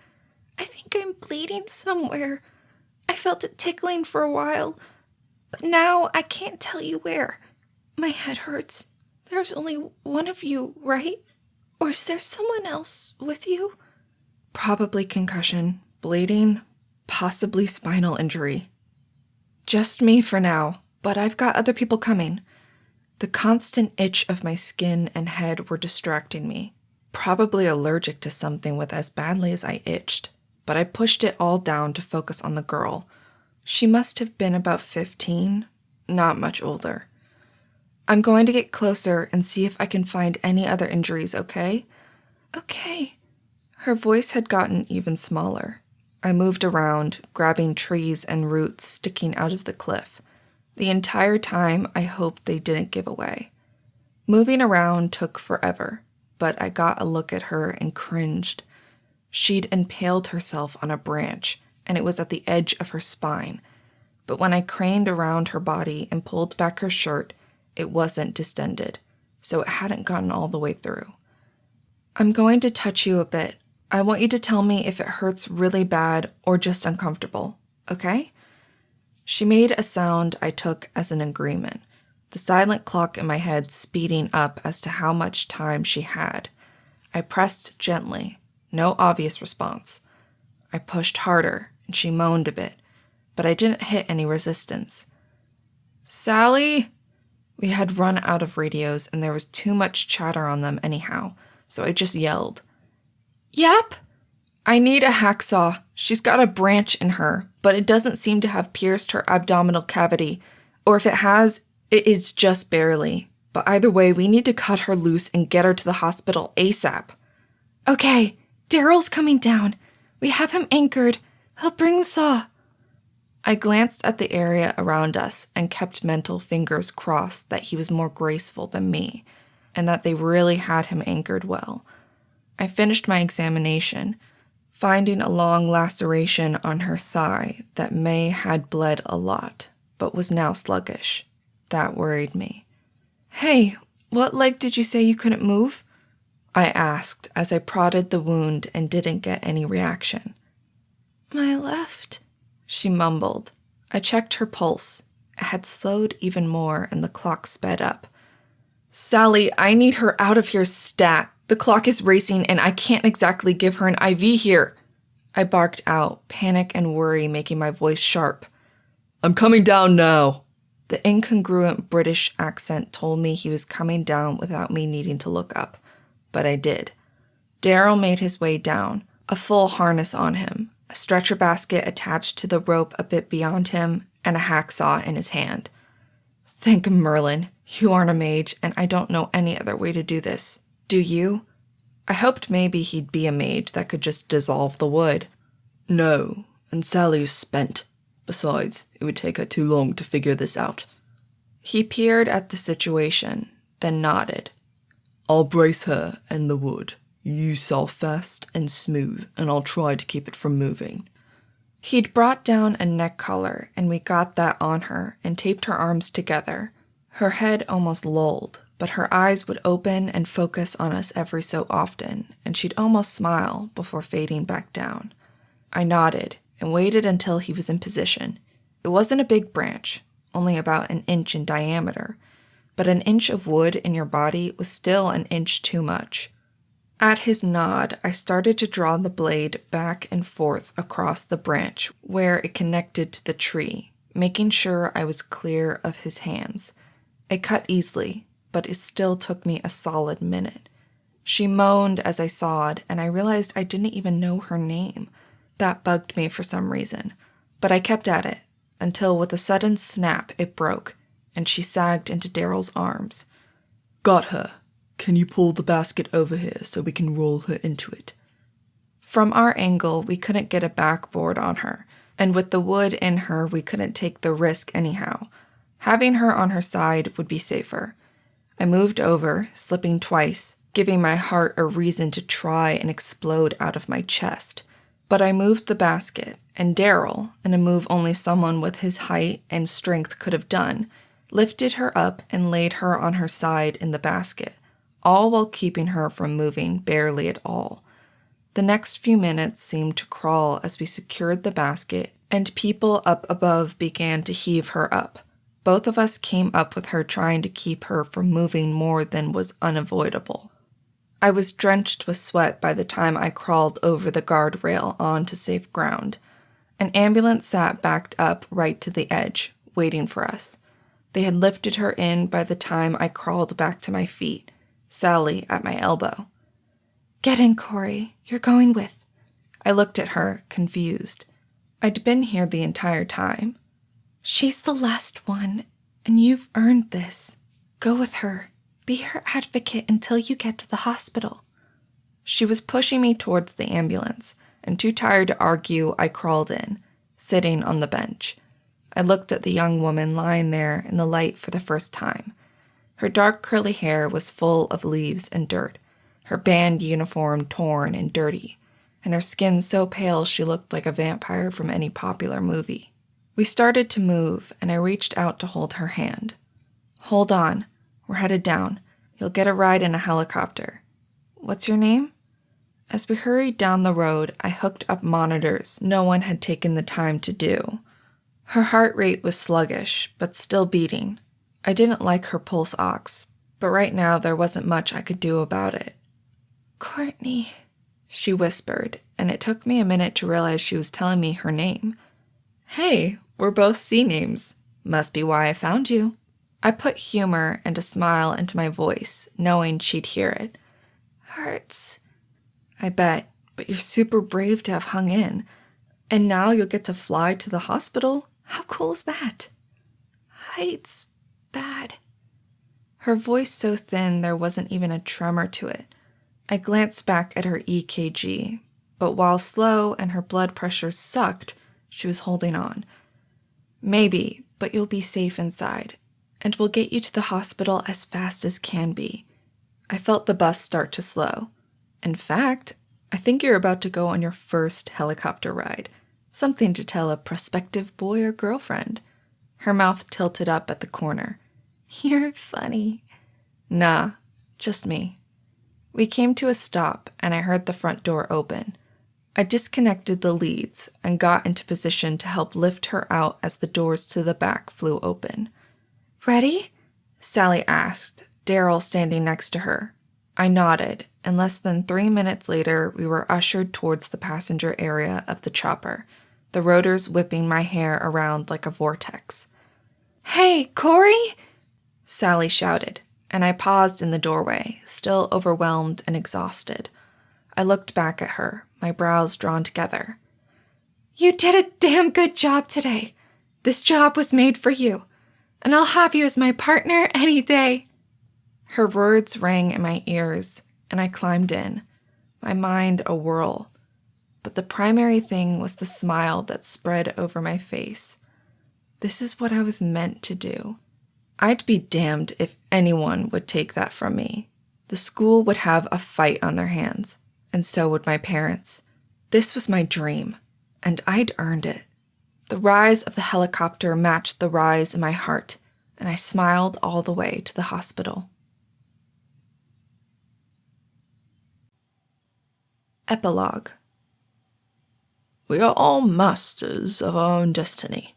I think I'm bleeding somewhere. I felt it tickling for a while, but now I can't tell you where. My head hurts. There's only one of you, right? Or is there someone else with you? Probably concussion, bleeding, possibly spinal injury. Just me for now, but I've got other people coming. The constant itch of my skin and head were distracting me. Probably allergic to something with as badly as I itched, but I pushed it all down to focus on the girl. She must have been about 15, not much older. I'm going to get closer and see if I can find any other injuries, okay? Okay. Her voice had gotten even smaller. I moved around, grabbing trees and roots sticking out of the cliff. The entire time, I hoped they didn't give away. Moving around took forever, but I got a look at her and cringed. She'd impaled herself on a branch, and it was at the edge of her spine. But when I craned around her body and pulled back her shirt, it wasn't distended, so it hadn't gotten all the way through. I'm going to touch you a bit. I want you to tell me if it hurts really bad or just uncomfortable, okay? She made a sound I took as an agreement, the silent clock in my head speeding up as to how much time she had. I pressed gently, no obvious response. I pushed harder, and she moaned a bit, but I didn't hit any resistance. Sally? We had run out of radios, and there was too much chatter on them anyhow, so I just yelled. Yep. I need a hacksaw. She's got a branch in her, but it doesn't seem to have pierced her abdominal cavity, or if it has, it is just barely. But either way, we need to cut her loose and get her to the hospital ASAP. Okay, Daryl's coming down. We have him anchored. He'll bring the saw. I glanced at the area around us and kept mental fingers crossed that he was more graceful than me, and that they really had him anchored well. I finished my examination, finding a long laceration on her thigh that May had bled a lot, but was now sluggish. That worried me. Hey, what leg did you say you couldn't move? I asked as I prodded the wound and didn't get any reaction. My left, she mumbled. I checked her pulse. It had slowed even more and the clock sped up. Sally, I need her out of here stat. The clock is racing and I can't exactly give her an IV here. I barked out, panic and worry making my voice sharp. I'm coming down now. The incongruent British accent told me he was coming down without me needing to look up, but I did. Daryl made his way down, a full harness on him, a stretcher basket attached to the rope a bit beyond him, and a hacksaw in his hand. Thank Merlin, you aren't a mage, and I don't know any other way to do this. Do you? I hoped maybe he'd be a mage that could just dissolve the wood. No, and Sally's spent. Besides, it would take her too long to figure this out. He peered at the situation, then nodded. I'll brace her and the wood. You saw fast and smooth, and I'll try to keep it from moving. He'd brought down a neck collar, and we got that on her and taped her arms together. Her head almost lolled, but her eyes would open and focus on us every so often, and she'd almost smile before fading back down. I nodded and waited until he was in position. It wasn't a big branch, only about an inch in diameter, but an inch of wood in your body was still an inch too much. At his nod, I started to draw the blade back and forth across the branch where it connected to the tree, making sure I was clear of his hands. It cut easily, but it still took me a solid minute. She moaned as I sawed, and I realized I didn't even know her name. That bugged me for some reason, but I kept at it, until with a sudden snap it broke, and she sagged into Daryl's arms. Got her. Can you pull the basket over here so we can roll her into it? From our angle, we couldn't get a backboard on her, and with the wood in her, we couldn't take the risk anyhow. Having her on her side would be safer. I moved over, slipping twice, giving my heart a reason to try and explode out of my chest. But I moved the basket, and Daryl, in a move only someone with his height and strength could have done, lifted her up and laid her on her side in the basket, all while keeping her from moving barely at all. The next few minutes seemed to crawl as we secured the basket, and people up above began to heave her up. Both of us came up with her trying to keep her from moving more than was unavoidable. I was drenched with sweat by the time I crawled over the guardrail onto safe ground. An ambulance sat backed up right to the edge, waiting for us. They had lifted her in by the time I crawled back to my feet, Sally at my elbow. Get in, Cori. You're going with. I looked at her, confused. I'd been here the entire time. She's the last one, and you've earned this. Go with her. Be her advocate until you get to the hospital. She was pushing me towards the ambulance, and too tired to argue, I crawled in, sitting on the bench. I looked at the young woman lying there in the light for the first time. Her dark curly hair was full of leaves and dirt, her band uniform torn and dirty, and her skin so pale she looked like a vampire from any popular movie. We started to move, and I reached out to hold her hand. Hold on. We're headed down. You'll get a ride in a helicopter. What's your name? As we hurried down the road, I hooked up monitors no one had taken the time to do. Her heart rate was sluggish, but still beating. I didn't like her pulse ox, but right now there wasn't much I could do about it. Courtney, she whispered, and it took me a minute to realize she was telling me her name. Hey, we're both C names. Must be why I found you. I put humor and a smile into my voice, knowing she'd hear it. Hurts. I bet, but you're super brave to have hung in. And now you'll get to fly to the hospital? How cool is that? Heights. Bad. Her voice so thin there wasn't even a tremor to it. I glanced back at her EKG, but while slow and her blood pressure sucked, she was holding on. Maybe, but you'll be safe inside, and we'll get you to the hospital as fast as can be. I felt the bus start to slow. In fact, I think you're about to go on your first helicopter ride. Something to tell a prospective boy or girlfriend. Her mouth tilted up at the corner. You're funny. Nah, just me. We came to a stop, and I heard the front door open. I disconnected the leads and got into position to help lift her out as the doors to the back flew open. Ready? Sally asked, Daryl standing next to her. I nodded, and less than 3 minutes later, we were ushered towards the passenger area of the chopper, the rotors whipping my hair around like a vortex. "Hey, Cori!" Sally shouted, and I paused in the doorway, still overwhelmed and exhausted. I looked back at her, my brows drawn together. "You did a damn good job today. This job was made for you, and I'll have you as my partner any day." Her words rang in my ears, and I climbed in, my mind a whirl. But the primary thing was the smile that spread over my face. This is what I was meant to do. I'd be damned if anyone would take that from me. The school would have a fight on their hands, and so would my parents. This was my dream, and I'd earned it. The rise of the helicopter matched the rise in my heart, and I smiled all the way to the hospital. Epilogue. We are all masters of our own destiny.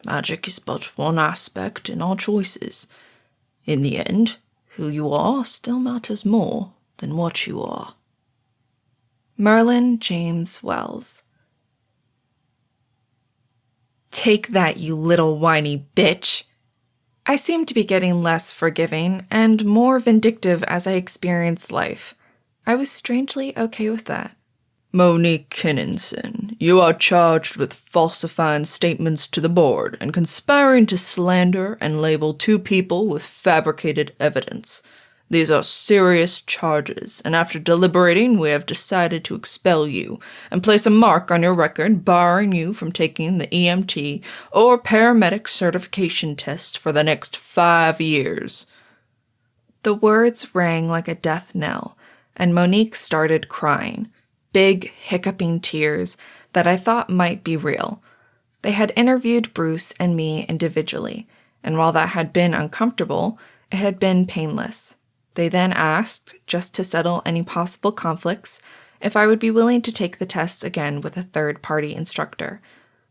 Magic is but one aspect in our choices. In the end, who you are still matters more than what you are. Merlin James Wells. Take that, you little whiny bitch! I seemed to be getting less forgiving and more vindictive as I experienced life. I was strangely okay with that. Monique Kinninson, you are charged with falsifying statements to the board and conspiring to slander and label two people with fabricated evidence. These are serious charges, and after deliberating, we have decided to expel you and place a mark on your record barring you from taking the EMT or paramedic certification test for the next 5 years. The words rang like a death knell, and Monique started crying, big, hiccuping tears that I thought might be real. They had interviewed Bruce and me individually, and while that had been uncomfortable, it had been painless. They then asked, just to settle any possible conflicts, if I would be willing to take the tests again with a third-party instructor.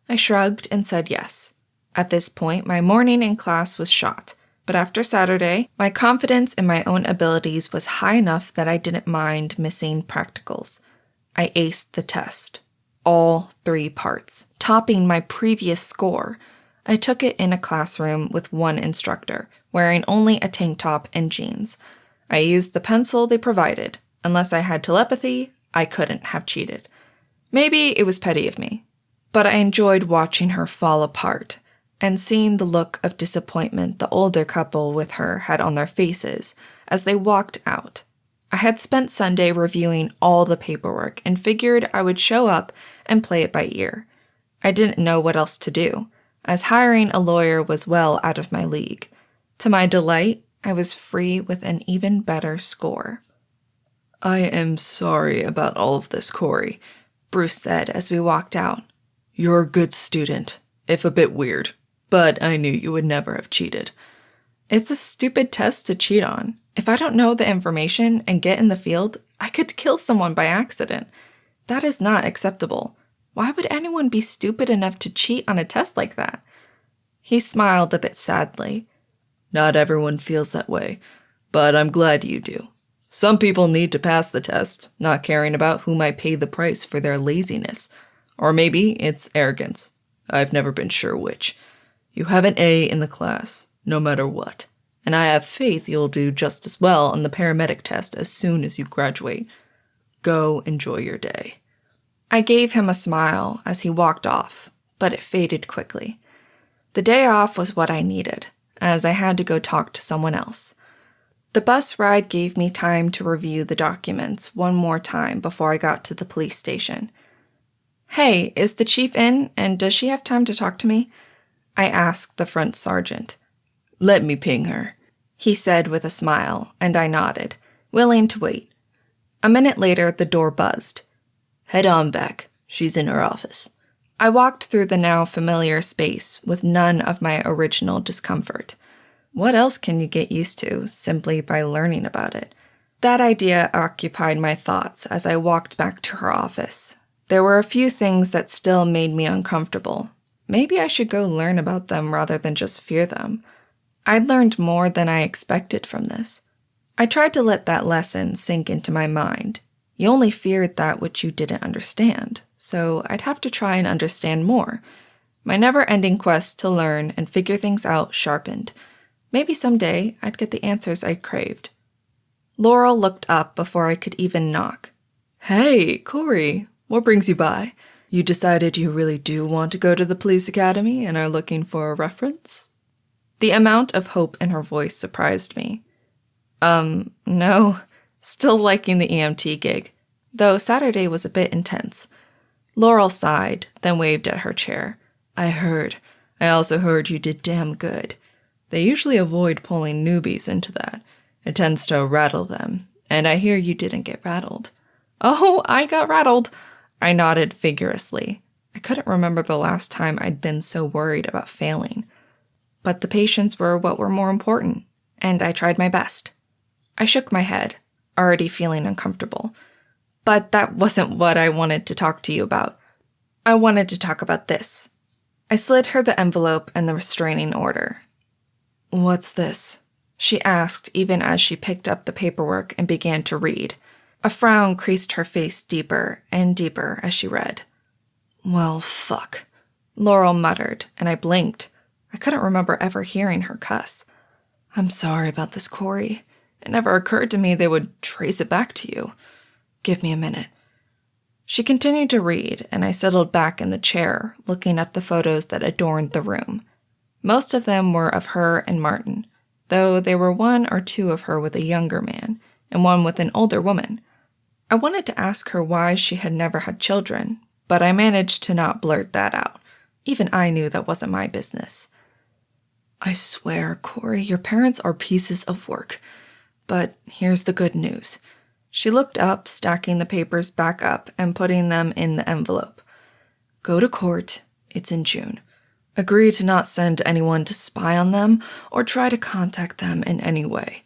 I shrugged and said yes. At this point, my morning in class was shot, but after Saturday, my confidence in my own abilities was high enough that I didn't mind missing practicals. I aced the test. All 3 parts, topping my previous score. I took it in a classroom with one instructor, wearing only a tank top and jeans. I used the pencil they provided. Unless I had telepathy, I couldn't have cheated. Maybe it was petty of me, but I enjoyed watching her fall apart and seeing the look of disappointment the older couple with her had on their faces as they walked out. I had spent Sunday reviewing all the paperwork and figured I would show up and play it by ear. I didn't know what else to do, as hiring a lawyer was well out of my league. To my delight, I was free with an even better score. I am sorry about all of this, Cori, Bruce said as we walked out. You're a good student, if a bit weird, but I knew you would never have cheated. It's a stupid test to cheat on. If I don't know the information and get in the field, I could kill someone by accident. That is not acceptable. Why would anyone be stupid enough to cheat on a test like that? He smiled a bit sadly. Not everyone feels that way, but I'm glad you do. Some people need to pass the test, not caring about who might pay the price for their laziness. Or maybe it's arrogance. I've never been sure which. You have an A in the class, no matter what. And I have faith you'll do just as well on the paramedic test as soon as you graduate. Go enjoy your day. I gave him a smile as he walked off, but it faded quickly. The day off was what I needed, as I had to go talk to someone else. The bus ride gave me time to review the documents one more time before I got to the police station. "Hey, is the chief in, and does she have time to talk to me?" I asked the front sergeant. "Let me ping her," he said with a smile, and I nodded, willing to wait. A minute later, the door buzzed. "Head on back. She's in her office." I walked through the now familiar space with none of my original discomfort. What else can you get used to simply by learning about it? That idea occupied my thoughts as I walked back to her office. There were a few things that still made me uncomfortable. Maybe I should go learn about them rather than just fear them. I'd learned more than I expected from this. I tried to let that lesson sink into my mind. You only feared that which you didn't understand, so I'd have to try and understand more. My never-ending quest to learn and figure things out sharpened. Maybe someday I'd get the answers I craved. Laurel looked up before I could even knock. Hey, Cori, what brings you by? You decided you really do want to go to the police academy and are looking for a reference? The amount of hope in her voice surprised me. No. Still liking the EMT gig, though Saturday was a bit intense. Laurel sighed, then waved at her chair. I heard. I also heard you did damn good. They usually avoid pulling newbies into that. It tends to rattle them, and I hear you didn't get rattled. Oh, I got rattled. I nodded vigorously. I couldn't remember the last time I'd been so worried about failing. But the patients were what were more important, and I tried my best. I shook my head, already feeling uncomfortable. But that wasn't what I wanted to talk to you about. I wanted to talk about this. I slid her the envelope and the restraining order. What's this? She asked, even as she picked up the paperwork and began to read. A frown creased her face deeper and deeper as she read. Well, fuck, Laurel muttered, and I blinked. I couldn't remember ever hearing her cuss. I'm sorry about this, Cori. It never occurred to me they would trace it back to you. Give me a minute. She continued to read, and I settled back in the chair, looking at the photos that adorned the room. Most of them were of her and Martin, though there were one or two of her with a younger man, and one with an older woman. I wanted to ask her why she had never had children, but I managed to not blurt that out. Even I knew that wasn't my business. I swear, Cori, your parents are pieces of work. But here's the good news. She looked up, stacking the papers back up and putting them in the envelope. Go to court. It's in June. Agree to not send anyone to spy on them or try to contact them in any way.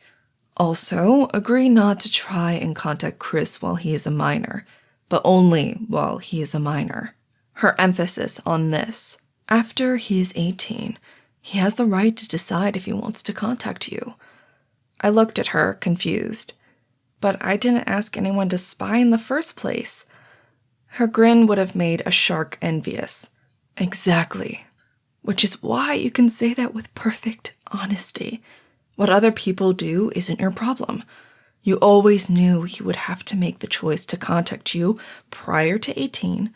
Also, agree not to try and contact Chris while he is a minor, but only while he is a minor. Her emphasis on this. After he is 18, he has the right to decide if he wants to contact you. I looked at her, confused. But I didn't ask anyone to spy in the first place. Her grin would have made a shark envious. Exactly. Which is why you can say that with perfect honesty. What other people do isn't your problem. You always knew he would have to make the choice to contact you prior to 18,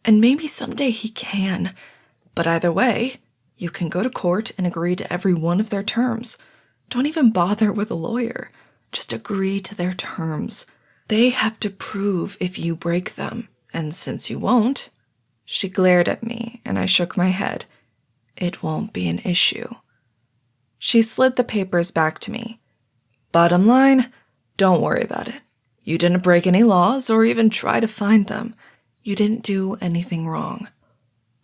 and maybe someday he can. But either way, you can go to court and agree to every one of their terms. Don't even bother with a lawyer. Just agree to their terms. They have to prove if you break them, and since you won't, she glared at me, and I shook my head. It won't be an issue. She slid the papers back to me. Bottom line, don't worry about it. You didn't break any laws or even try to find them. You didn't do anything wrong.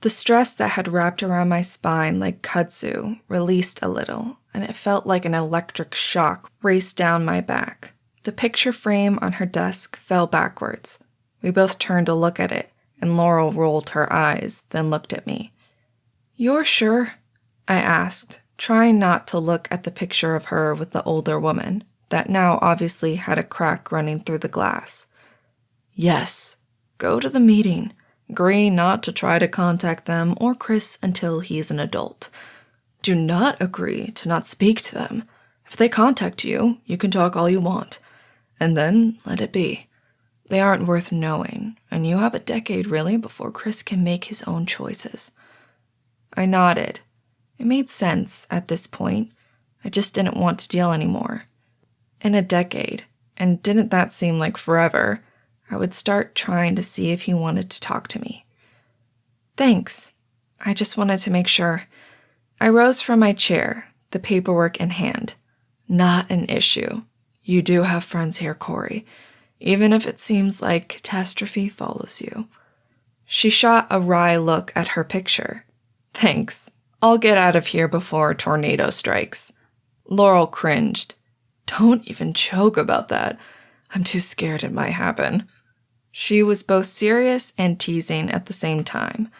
The stress that had wrapped around my spine like kudzu released a little, and it felt like an electric shock raced down my back. The picture frame on her desk fell backwards. We both turned to look at it, and Laurel rolled her eyes, then looked at me. "You're sure?" I asked, trying not to look at the picture of her with the older woman, that now obviously had a crack running through the glass. "Yes. Go to the meeting. Agree not to try to contact them or Chris until he's an adult. Do not agree to not speak to them. If they contact you, you can talk all you want. And then let it be. They aren't worth knowing, and you have a decade really before Chris can make his own choices." I nodded. It made sense at this point. I just didn't want to deal anymore. In a decade, and didn't that seem like forever, I would start trying to see if he wanted to talk to me. Thanks. I just wanted to make sure. I rose from my chair, the paperwork in hand. Not an issue. You do have friends here, Cori, even if it seems like catastrophe follows you. She shot a wry look at her picture. Thanks. I'll get out of here before a tornado strikes. Laurel cringed. Don't even joke about that. I'm too scared it might happen. She was both serious and teasing at the same time.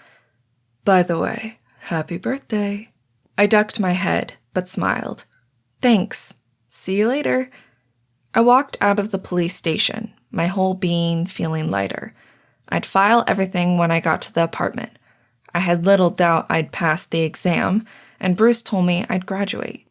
By the way, happy birthday. I ducked my head, but smiled. Thanks. See you later. I walked out of the police station, my whole being feeling lighter. I'd file everything when I got to the apartment. I had little doubt I'd pass the exam, and Bruce told me I'd graduate.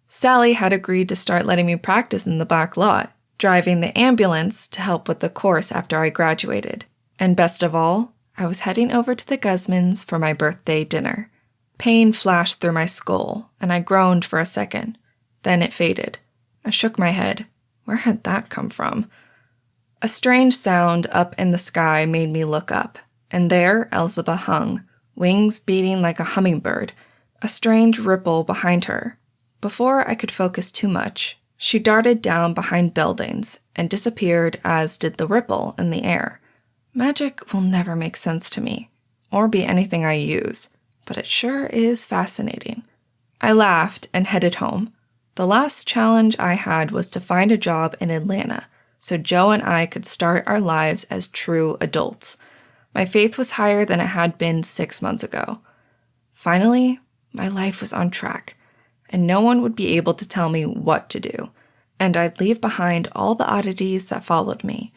Sally had agreed to start letting me practice in the back lot, driving the ambulance to help with the course after I graduated. And best of all, I was heading over to the Guzmans for my birthday dinner. Pain flashed through my skull, and I groaned for a second. Then it faded. I shook my head. Where had that come from? A strange sound up in the sky made me look up, and there Elzeba hung, wings beating like a hummingbird, a strange ripple behind her. Before I could focus too much, she darted down behind buildings and disappeared, as did the ripple in the air. Magic will never make sense to me, or be anything I use, but it sure is fascinating. I laughed and headed home. The last challenge I had was to find a job in Atlanta, so Jo and I could start our lives as true adults. My faith was higher than it had been 6 months ago. Finally, my life was on track, and no one would be able to tell me what to do, and I'd leave behind all the oddities that followed me.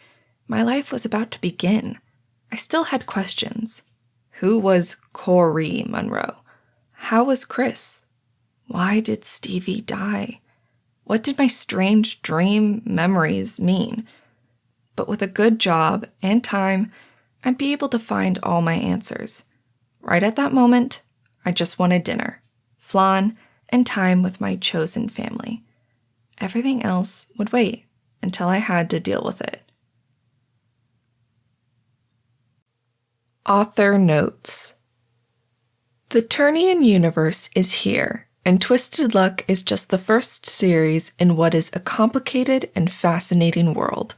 My life was about to begin. I still had questions. Who was Cori Monroe? How was Chris? Why did Stevie die? What did my strange dream memories mean? But with a good job and time, I'd be able to find all my answers. Right at that moment, I just wanted dinner, flan, and time with my chosen family. Everything else would wait until I had to deal with it. Author notes: The Turnian universe is here, and Twisted Luck is just the first series in what is a complicated and fascinating world.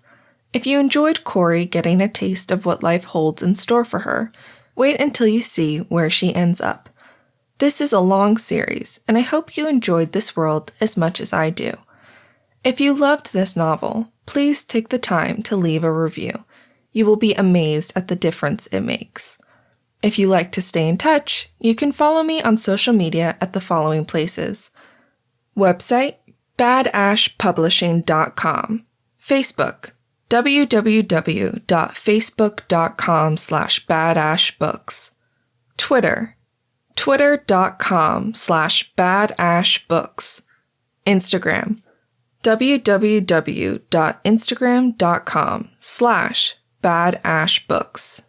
If you enjoyed Cori getting a taste of what life holds in store for her, wait until you see where she ends up. This is a long series, and I hope you enjoyed this world as much as I do. If you loved this novel, please take the time to leave a review. You will be amazed at the difference it makes. If you like to stay in touch, you can follow me on social media at the following places. Website, badashpublishing.com. Facebook, www.facebook.com/badashbooks. Twitter, twitter.com/badashbooks. Instagram, www.instagram.com/badashbooks.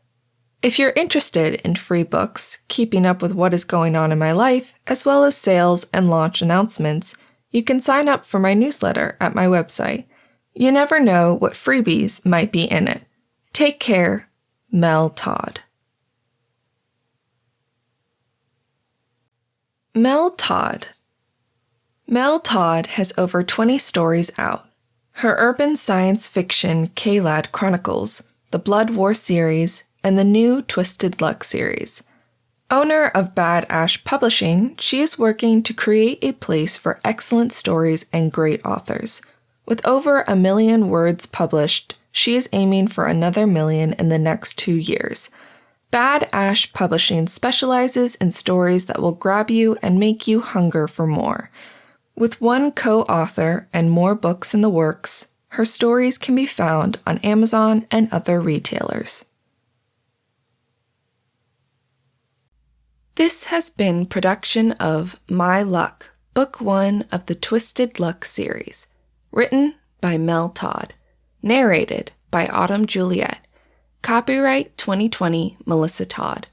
If you're interested in free books, keeping up with what is going on in my life, as well as sales and launch announcements, you can sign up for my newsletter at my website. You never know what freebies might be in it. Take care, Mel Todd. Mel Todd. Mel Todd has over 20 stories out. Her urban science fiction K-Lad Chronicles, the Blood War series, and the new Twisted Luck series. Owner of Bad Ash Publishing, she is working to create a place for excellent stories and great authors. With over 1 million words published, she is aiming for another 1 million in the next 2 years. Bad Ash Publishing specializes in stories that will grab you and make you hunger for more. With one co-author and more books in the works, her stories can be found on Amazon and other retailers. This has been production of My Luck, Book 1 of the Twisted Luck series. Written by Mel Todd. Narrated by Autumn Juliet. Copyright 2020 Melissa Todd.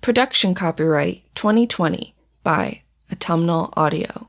Production copyright 2020 by Autumnal Audio.